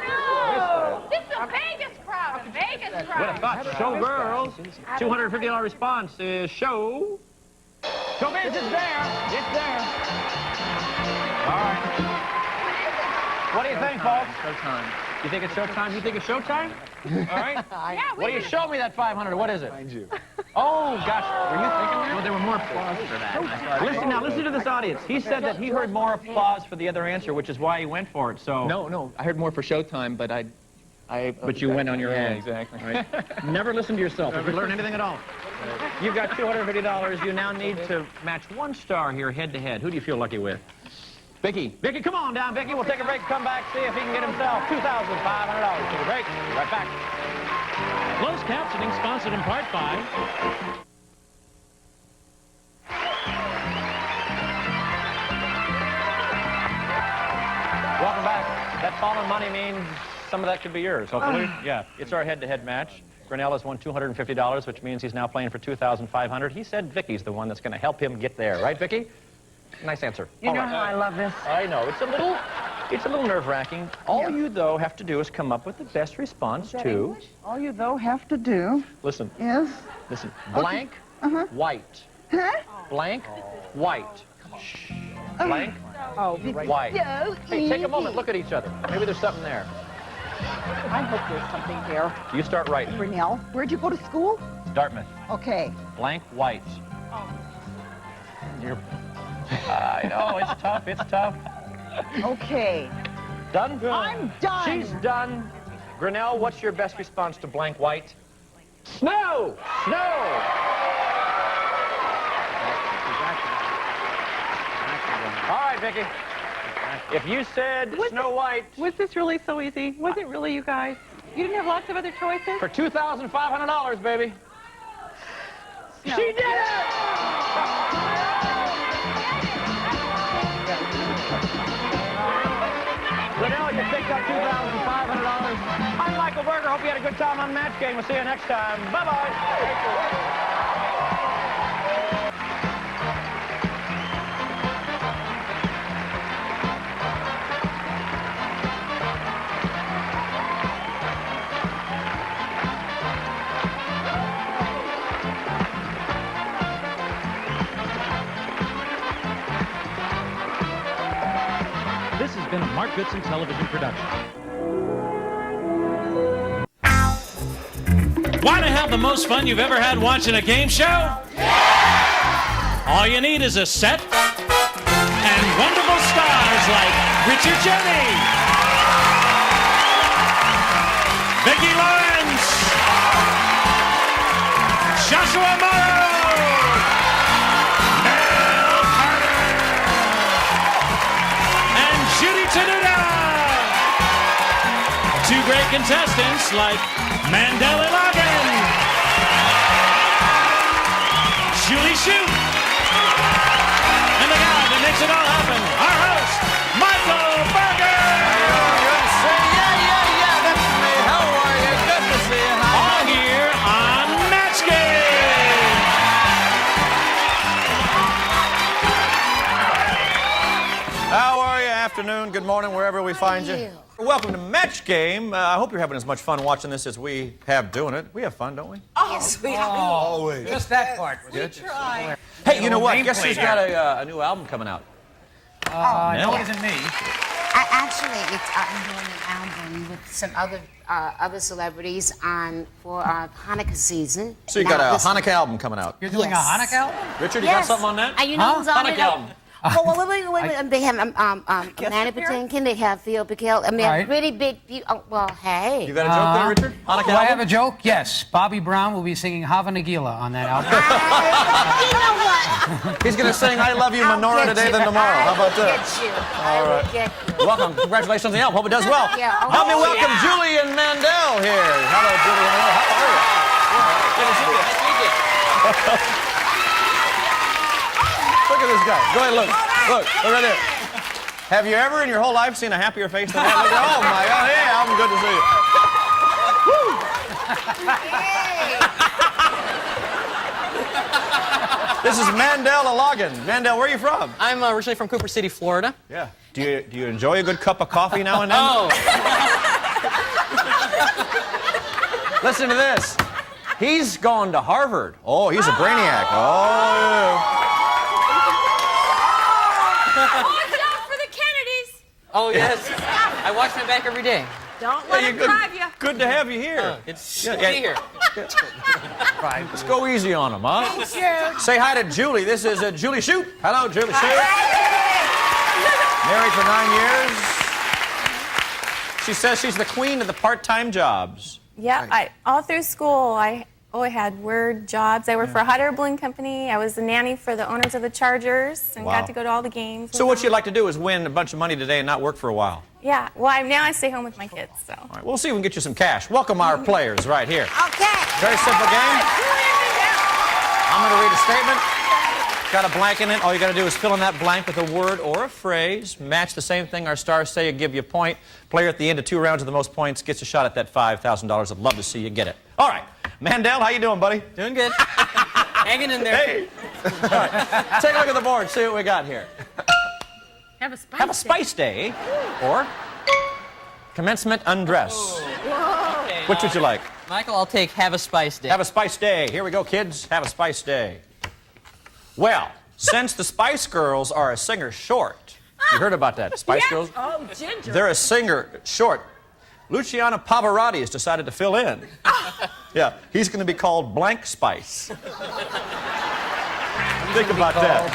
Oh, this is a Vegas crowd. A Vegas crowd. What a thought. Showgirls. $250 response is show. Showbiz is there. It's there. All right. What do you think, folks? Showtime. You think it's showtime? You think it's showtime? All right. Yeah, What do you show me that 500? What is it? Mind you. Oh, gosh. Were you thinking that? Well, there were more applause for that. Listen to this audience. He said that he heard more applause for the other answer, which is why he went for it. So. No, I heard more for Showtime, but But you went on your own. Yeah, exactly. Right? Never listen to yourself. If you learn anything at all. You've got $250. You now need to match 1 star here head-to-head. Who do you feel lucky with? Vicki. Vicki, come on down, Vicki. We'll take a break, come back, see if he can get himself $2,500. Take a break. Right back. Closed captioning sponsored in part by... Welcome back. That fallen money means some of that could be yours, hopefully. Yeah, it's our head-to-head match. Grinnell has won $250, which means he's now playing for $2,500. He said Vicki's the one that's going to help him get there. Right, Vicki? Nice answer. You know how I love this? I know. It's a little nerve-wracking. All you, though, have to do is come up with the best response to... All you, though, have to do Listen. is... Listen. Blank, white. Huh? Blank, white. Shh. Blank, white. So Hey, take a moment. Look at each other. Maybe there's something there. I hope there's something there. You start writing. Grinnell, where'd you go to school? Dartmouth. Okay. Blank, white. You're... I know, it's tough, it's tough. Okay. Done? I'm done. She's done. Grinnell, what's your best response to blank white? Snow! Snow! All right, Vicki. If you said Snow White... Was this really so easy? Was it really, you guys? You didn't have lots of other choices? For $2,500, baby. Snow. She did it! $2,500. I'm Michael Berger. Hope you had a good time on Match Game. We'll see you next time. Bye-bye. This has been a Mark Goodson television production. Want to have the most fun you've ever had watching a game show? Yeah! All you need is a set and wonderful stars like Richard Jenney, VICKI LAWRENCE, Joshua Morrow, Mel Carter, and Judy Tenuta. Two great contestants like Mandel Logan, Julie Shute, and the guy that makes it all happen, our host, Michael Berger. Yeah, that's me. How are you? Good to see you. All here on Match Game. How are you? Afternoon, good morning, wherever we find you. Welcome to Match Game. I hope you're having as much fun watching this as we have doing it. We have fun, don't we? Yes, we are. Always. Just that part. We try. Hey, you know what? Guess who's got a new album coming out? No, it isn't me. Actually, I'm doing an album with some other celebrities for Hanukkah season. So you got a Hanukkah album coming out. You're doing a Hanukkah album? Richard, you got something on that? You know who's on it? Hanukkah album. Well, wait. They have Manny Patinkin, they have Theo Piquel. I mean, a pretty big. Well, hey. You got a joke there, Richard? Hanukkah Do I album? have a joke? Yes. Bobby Brown will be singing Hava Nagila on that album. You know what? He's going to sing I Love You Menorah today than tomorrow. How about that? I will get you. Welcome. Congratulations on the album. Hope it does well. Yeah, Help me welcome Julie and Mandel here. Hello, Julie and Mandel. How are you? Good to see you. Look at this guy. Go ahead, look. Look right there. Have you ever in your whole life seen a happier face than that? Look at, oh my God, hey, I'm good to see you. This is Mandel Logan. Mandel, where are you from? I'm originally from Cooper City, Florida. Yeah. Do you enjoy a good cup of coffee now and then? Oh. Listen to this. He's gone to Harvard. Oh, he's a brainiac. Oh, Watch out for the Kennedys. Oh, yes. I watch my back every day. Don't let them drive you. good to have you here. It's good to be here. Right. Let's go easy on him, huh? Thanks, Jude. Say hi to Julie. This is Julie Shute. Hello, Julie Shute. Married for 9 years. She says she's the queen of the part-time jobs. Yeah, all through school, I had word jobs. I worked for a hot air balloon company. I was the nanny for the owners of the Chargers and got to go to all the games. So what you'd like to do is win a bunch of money today and not work for a while. Yeah, well, now I stay home with my kids, so. All right, we'll see if we can get you some cash. Welcome our players right here. Okay. Very simple game. I'm going to read a statement. Got a blank in it. All you got to do is fill in that blank with a word or a phrase. Match the same thing our stars say, give you a point. Player at the end of 2 rounds of the most points gets a shot at that $5,000. I'd love to see you get it. All right. Mandel, how you doing, buddy? Doing good. Hanging in there. Hey. All right. Take a look at the board. See what we got here. Have a spice Have a spice day. Or commencement undress. Whoa. Okay, Which would you like? Michael, I'll take Have a Spice Day. Have a Spice Day. Here we go, kids. Have a Spice Day. Well, since the Spice Girls are a singer short, you heard about that? Spice Girls? Oh, Ginger. They're a singer short. Luciano Pavarotti has decided to fill in. Yeah, he's going to be called Blank Spice. Think about that.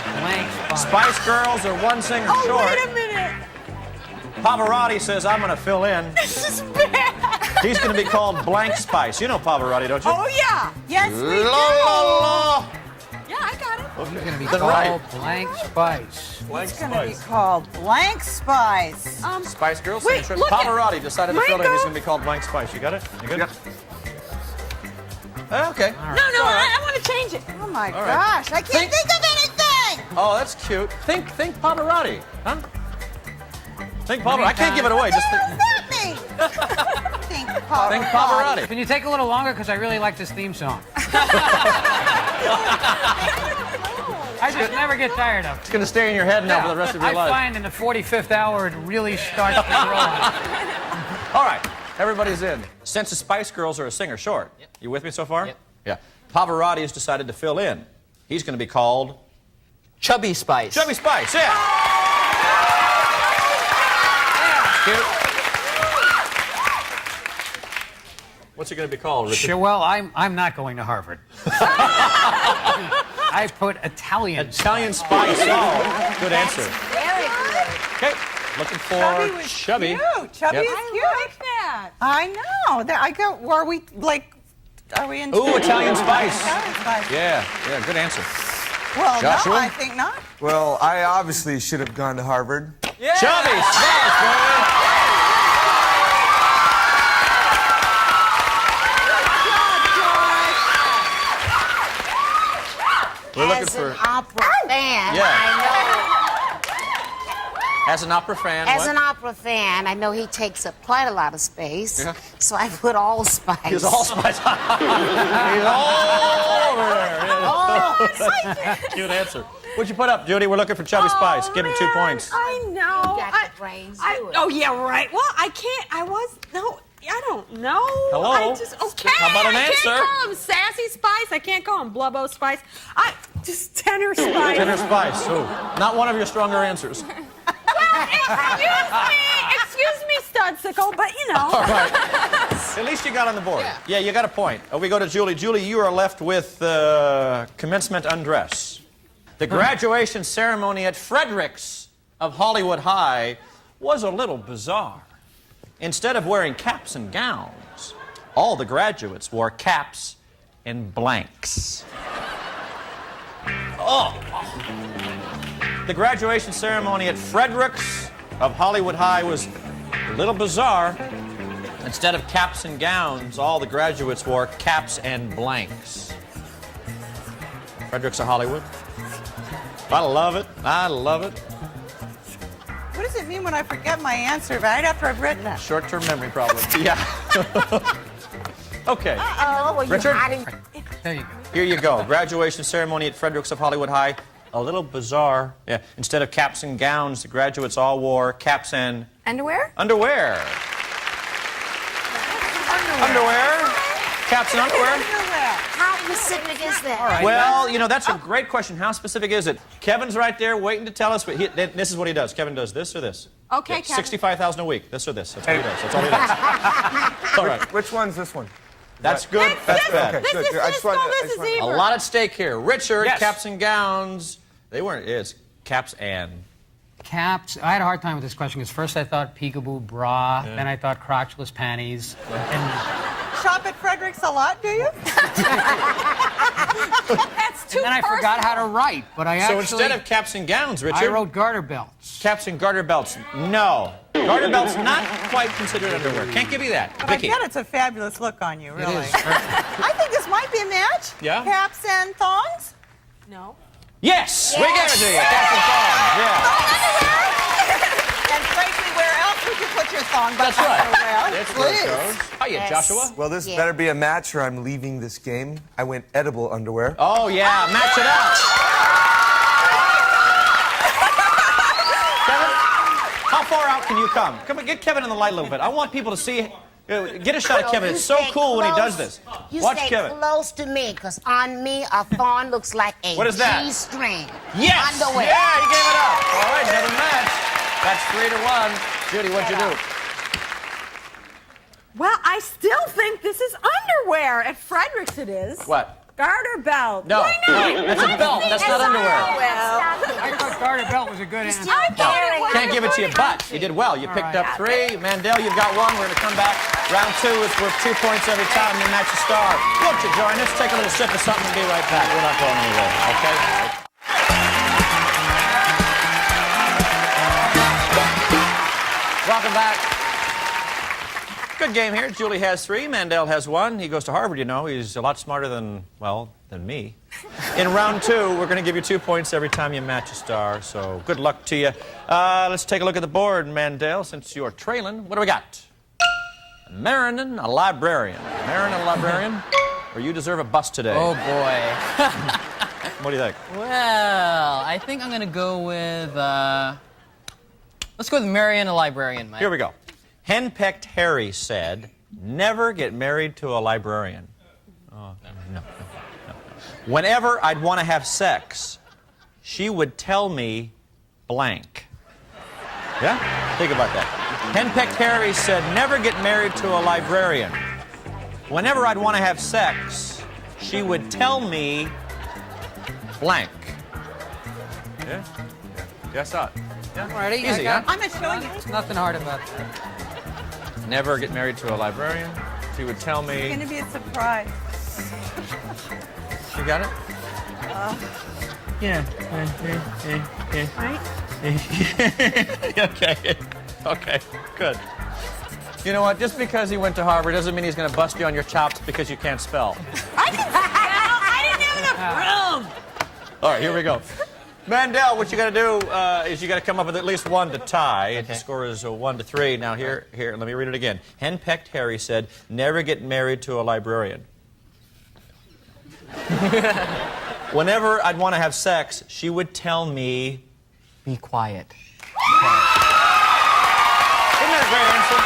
Spice Girls are one singer short. Wait a minute. Pavarotti says, I'm going to fill in. This is bad. He's going to be called Blank Spice. You know Pavarotti, don't you? Oh, yeah. Yes, we do. La. Yeah, I got it. It's going to be Then called right. Blank Spice. Blank It's going to be called Blank Spice. Spice Girls? Wait, singer look short. at- Pavarotti decided to fill in. Michael. He's going to be called Blank Spice. You got it? You good? Okay. No, I want to change it. Oh, my All right. gosh. I can't think of anything. Oh, that's cute. Think Pavarotti, huh? Think Pavarotti. I can't give it away. Just think. What does that mean? Think Think Pavarotti. Can you take a little longer? Because I really like this theme song. I just never get tired of it. It's going to stay in your head now for the rest of your life. I find in the 45th hour it really starts to roll. All right, everybody's in. Since the Spice Girls are a singer short, you with me so far? Yep. Yeah. Pavarotti has decided to fill in. He's going to be called Chubby Spice. Chubby Spice, yeah. Cute. What's he going to be called, Richard? Sure, well, I'm not going to Harvard. I put Italian Spice. Oh, good answer. very good. Okay, looking for Chubby was Chubby. cute. Chubby Yep. is cute. I like that. I know. I go. Are we like? Are we in? Ooh, Italian Spice. Italian Spice. Yeah, good answer. Well, Joshua? no, I think not. Well, I obviously should have gone to Harvard. Yeah. Chubby Spice, baby. We're looking As for an opera fan, Yeah. I as an opera fan. know. As what? an opera fan, I know he takes up quite a lot of space. Yeah. So I put allspice. He's allspice. He's all over there. Cute answer. What'd you put up, Judy? We're looking for Chubby Spice. Give him 2 points. I know. You got the brains. Do it. Oh, yeah, right. Well, I can't. I don't know. Hello? I just, okay. How about an I answer? can't call him Sassy Spice. I can't call him Blubbo Spice. Just Tenor Spice. Tenor Spice. Ooh. Not one of your stronger answers. Excuse me, Studsicle, but you know. All right. At least you got on the board. Yeah, you got a point. We go to Julie. Julie, you are left with commencement undress. The graduation ceremony at Fredericks of Hollywood High was a little bizarre. Instead of wearing caps and gowns, all the graduates wore caps and blanks. Oh! The graduation ceremony at Fredericks of Hollywood High was a little bizarre. Instead of caps and gowns, all the graduates wore caps and blanks. Fredericks of Hollywood. I love it. I love it. What does it mean when I forget my answer right after I've written it? Short-term memory problem. Yeah. Okay. Uh-oh. Well, Richard? There you go. Here you go. Graduation ceremony at Fredericks of Hollywood High. A little bizarre. Yeah. Instead of caps and gowns, the graduates all wore caps and Underwear? underwear. Underwear. Caps and underwear. How specific is that? Well, you know, that's a great question. How specific is it? Kevin's right there waiting to tell us. But this is what he does. Kevin does this or this. Okay, Yeah, Kevin. 65,000 a week. This or this. That's what he does. That's all he does. All right. Which one's this one? That's good. That's bad. Okay, good. I just wanted- I just wanted- A lot at stake here. Richard, Yes. caps and gowns. They weren't. It's caps and. Caps. I had a hard time with this question because first I thought peekaboo bra, then I thought crotchless panties, and Shop at Fredericks a lot, do you? That's too then I forgot how to write. But I So actually instead of caps and gowns, Richard. I wrote garter belts. Caps and garter belts. No. Garter belts not quite considered underwear. Can't give you that. But I Vicky. get it's a fabulous look on you, really. It is. I think this might be a match. Yeah? Caps and thongs? No. Yes! We gave it to you. Caps and thongs. Yeah. And frankly, where else would you put your thong? That's but right. underwear? That's where it Please. goes. Hiya, Joshua. Well, this Yeah. better be a match or I'm leaving this game. I went edible underwear. Oh, yeah. Match it up. Kevin, how far out can you come? Come on, get Kevin in the light a little bit. I want people to see. Get a shot at Kevin. You It's so stay cool when he does close. this. You Watch stay Kevin. close to me, because on me, a thorn looks like a What is that? G-string. Yes! Underwear. Yeah, you gave it up. All right, another match. That's 3-1. Judy, what'd you do? Well, I still think this is underwear. At Fredericks it is. What? Garter belt. No, Why not? no, that's a belt. That's not underwear. I thought garter belt was a good answer. Can't give it to you, but you did well. You picked up 3. Mandel, you've got 1. We're going to come back. Round 2 is worth 2 points every time you match a star. Won't you join us? Take a little sip of something and be right back. We're not going anywhere, okay? Welcome back. Good game here. Julie has 3. Mandel has 1. He goes to Harvard, you know. He's a lot smarter than, well, than me. In round 2, we're going to give you 2 points every time you match a star, so good luck to you. Let's take a look at the board, Mandel, since you're trailing. What do we got? Marion, a librarian. Marion, a librarian, or you deserve a bus today. Oh, boy. What do you think? Well, I think I'm going to go with, let's go with Marion, a librarian, Mike. Here we go. Henpecked Harry said, never get married to a librarian. Oh, no. Whenever I'd want to have sex, she would tell me blank. Yeah? Think about that. Henpecked Harry said, never get married to a librarian. Whenever I'd want to have sex, she would tell me blank. Yeah? Guess not. Yeah? Ready? Easy, huh? I'm showing you. There's nothing hard about that. Never get married to a librarian. She would tell me... It's going to be a surprise. You got it? Yeah. Right? Okay. Okay, good. You know what? Just because he went to Harvard doesn't mean he's going to bust you on your chops because you can't spell. I didn't have enough room. All right, here we go. Mandel, what you got to do is you got to come up with at least one to tie. If the score is 1-3. Now here, let me read it again. Henpecked Harry said, never get married to a librarian. Whenever I'd want to have sex, she would tell me, be quiet. Isn't that a great answer?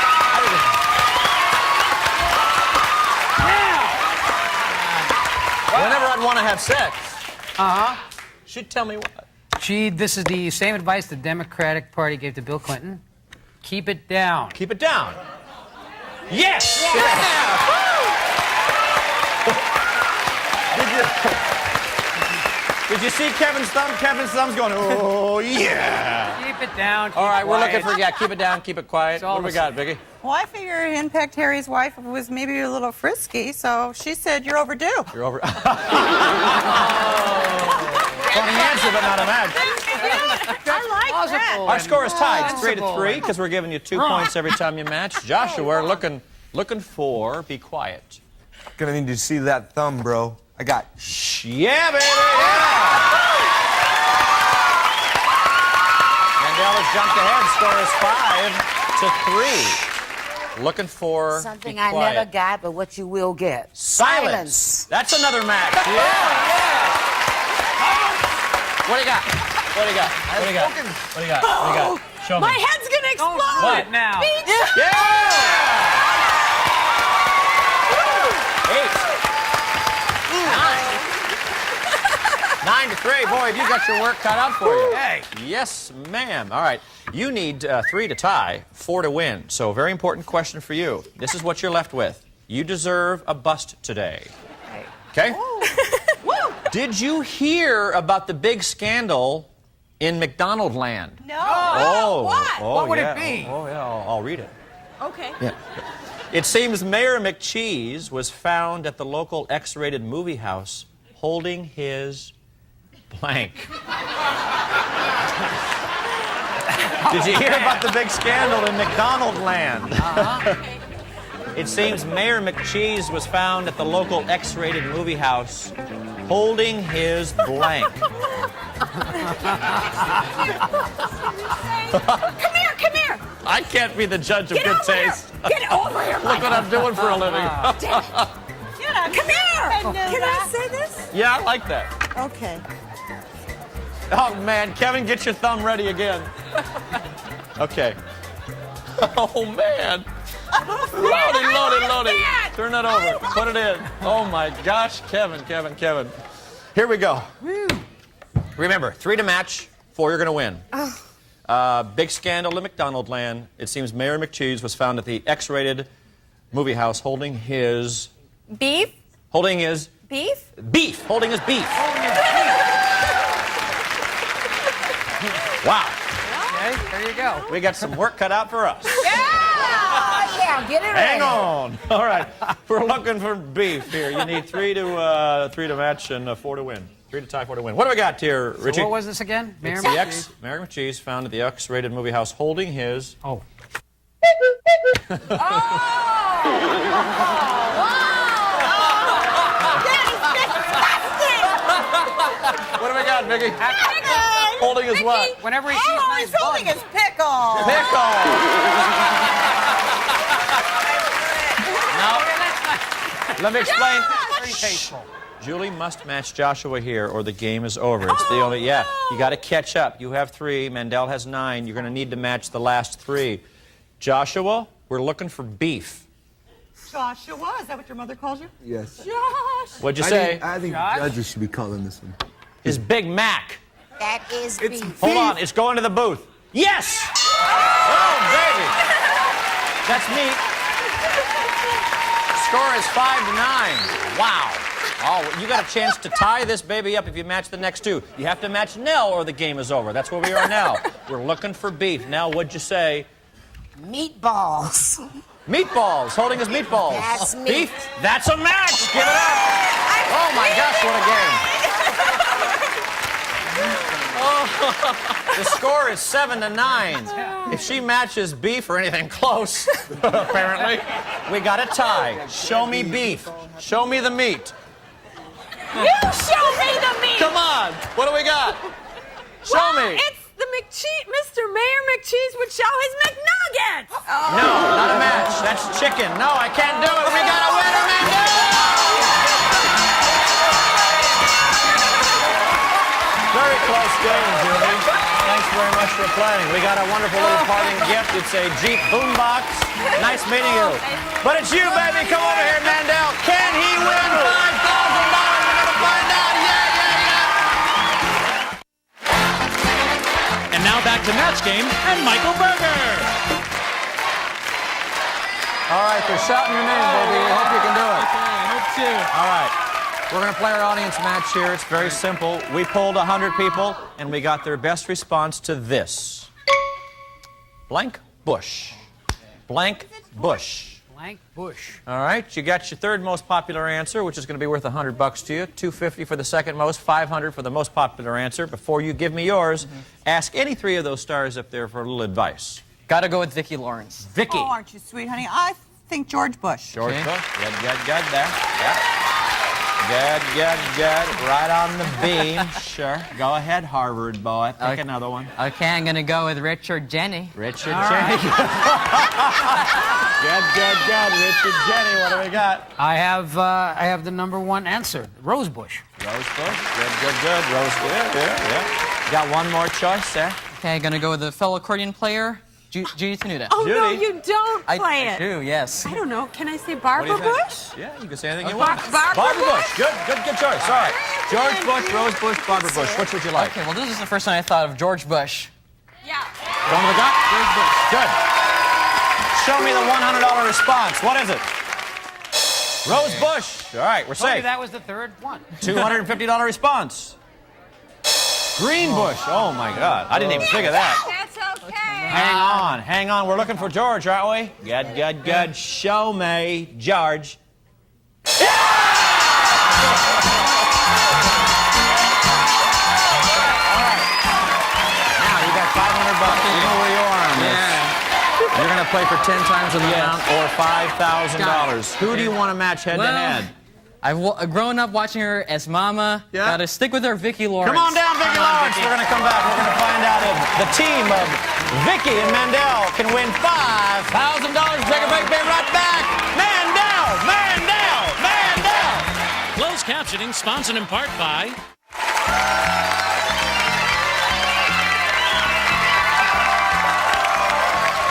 Whenever I'd want to have sex, she'd tell me what? This is the same advice the Democratic Party gave to Bill Clinton. Keep it down. Keep it down. Yes! Did you see Kevin's thumb? Kevin's thumb's going, oh, yeah. Keep it down. All right, we're looking for, keep it down, keep it quiet. What do we got, Vicky? Well, I figure Henpecked Harry's wife was maybe a little frisky, so she said, you're overdue. You're over. Funny answer, but not a match. I like that. Our score is tied. It's 3-3 because we're giving you 2 points every time you match. Joshua, looking for be quiet. Gonna need to see that thumb, bro. I got. Yeah, baby. Yeah. Mandela jumped ahead. Score is 5-3. Looking for something be I quiet. never got, but what you will get. Silence. That's another match. Yeah. What do you got? What do you got? What do you got? What do you got? What do you got? Show me. My head's going to explode. What now? Yeah! 9-3. Boy, have you got your work cut out for you. Hey. Yes, ma'am. All right. You need 3 to tie, 4 to win. So, very important question for you. This is what you're left with. You deserve a bust today. Okay? Did you hear about the big scandal in McDonald land? No. Oh. What? Oh, What would yeah. it be? Oh, yeah. I'll read it. Okay. Yeah. It seems Mayor McCheese was found at the local X-rated movie house holding his blank. Did you hear about the big scandal in McDonald land? It seems Mayor McCheese was found at the local X-rated movie house holding his blank. Come here. I can't be the judge of good taste. Get over here. Look what I'm doing for a living. Come here. Can I say this? Yeah, I like that. Okay. Oh, man. Kevin, get your thumb ready again. Okay. Oh, man. Loading. Turn that over. Put it in. Oh, my gosh. Kevin. Here we go. Remember, 3 to match, 4 you're going to win. Big scandal in McDonald land. It seems Mayor McCheese was found at the X-rated movie house holding his... Beef? Holding his... Beef? Beef. Holding his beef. Wow. Okay, there you go. We got some work cut out for us. Yeah, get it Hang ready. on. All right. We're looking for beef here. You need 3 to match and 4 to win. 3 to tie, 4 to win. What do we got here, Richie? So what was this again? It's the Mayor McCheese found at the X-rated movie house holding his... Oh. What do we got, Vicky? Holding his what? Whenever he sees He's holding his pickle. Pickle. Let me explain. Very tasteful. Julie must match Joshua here or the game is over. It's the only, yeah. You got to catch up. You have 3. Mandel has 9. You're going to need to match the last 3. Joshua, we're looking for beef. Joshua, is that what your mother calls you? Yes. Josh. What'd you say? I think judges should be calling this one. His Big Mac. That is beef. Hold on, it's going to the booth. Yes! Oh, baby! That's meat. Score is 5-9. Wow. Oh, you got a chance to tie this baby up if you match the next 2. You have to match Nell or the game is over. That's where we are now. We're looking for beef. Nell, what'd you say? Meatballs. Meatballs. Holding his meatballs. That's meat. Beef. That's a match. Give it up. Oh, my gosh, what a game. The score is 7-9. If she matches beef or anything close, apparently, we got a tie. Show me beef. Show me the meat. You show me the meat! Come on. What do we got? Show me. It's the Mr. Mayor McCheese would show his McNuggets! No, not a match. That's chicken. No, I can't do it. We got a winner, Mandel! Very close game, Julie. Thanks very much for playing. We got a wonderful little parting gift. It's a Jeep boombox. Nice meeting you. But it's you, baby. Come over here, Mandel. Can he win $5,000? We're going to find out. And now back to Match Game and Michael Berger. All right, they're shouting your name, baby. I hope you can do it. Okay, I hope to. All right. We're going to play our audience match here. It's very simple. We polled 100 people, and we got their best response to this. Blank bush. Blank bush. Blank bush. All right, you got your 3rd most popular answer, which is going to be worth $100 to you. $250 for the 2nd most, $500 for the most popular answer. Before you give me yours, ask any 3 of those stars up there for a little advice. Got to go with Vicki Lawrence. Vicki. Oh, aren't you sweet, honey? I think George Bush. George Bush. Good there. Yeah. Good. Right on the beam. Sure. Go ahead, Harvard boy. Pick another one. Okay, I'm going to go with Richard Jenny. Richard Jenny. Good. Richard Jenny, what do we got? I have the #1 answer, Rose Bush. Rose Bush. Good. Rose Bush. Yeah. Got one more choice there. Okay, I'm going to go with the fellow accordion player, Judy Tenuta. Oh, Judy. no, you don't play it. I do, yes. I don't know. Can I say What Barbara do you think? Bush? Yeah, you can say anything you want. Barbara Bush. Good choice. All right. George Bush, Rose Bush, Barbara Bush. Which would you like? Okay, well, this is the first time I thought of George Bush. Yeah. Going to the gut? George Bush. Good. Show me the $100 response. What is it? Rose Bush. All right, we're safe. That was the 3rd one. $250 response. Green Bush. Oh, my God. I didn't even figure that. That's okay. Hang on. We're looking for George, aren't we? Good. Show me George. Yeah! All right. Now, you got $500. You know where you are on this. Yeah. You're going to play for 10 times the amount or $5,000. Who do you want to match head-to-head? I've grown up watching her as Mama. Yeah. Got to stick with her, Vicki Lawrence. Come on down, Vicki Lawrence. We're going to come back. We're going to find out if the team of Vicki and Mandel can win $5,000. Take a break. Be right back. Mandel. Closed captioning sponsored in part by...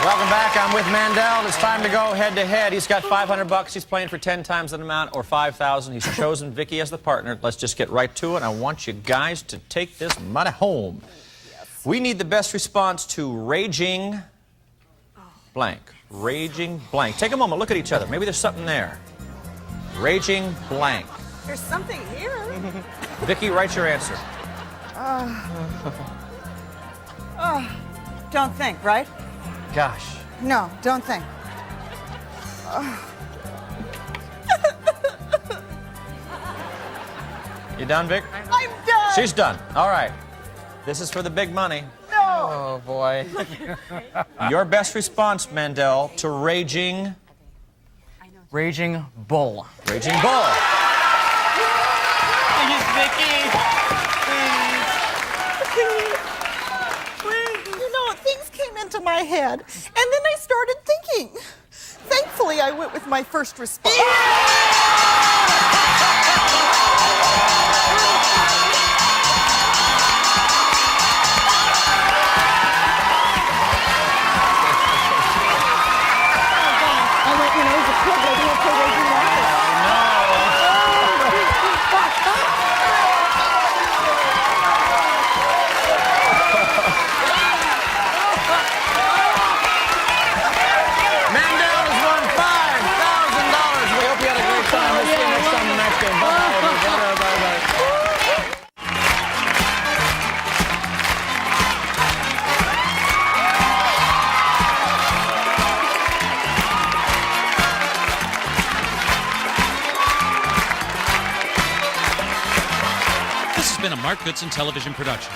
Welcome back. I'm with Mandel. It's time to go head-to-head. He's got $500. He's playing for 10 times that amount or $5,000. He's chosen Vicki as the partner. Let's just get right to it. I want you guys to take this money home. Yes. We need the best response to raging blank. Raging blank. Take a moment. Look at each other. Maybe there's something there. Raging blank. There's something here. Vicki, write your answer. Don't think, right? Gosh. No, don't think. You done, Vic? I'm done. She's done. All right. This is for the big money. No. Oh, boy. Your best response, Mandel, to raging... Raging Bull. Raging Bull. Please, Vicki. You know, things came into my head, and then I started thinking. Thankfully, I went with my first response. Yeah! been a Mark Goodson television production.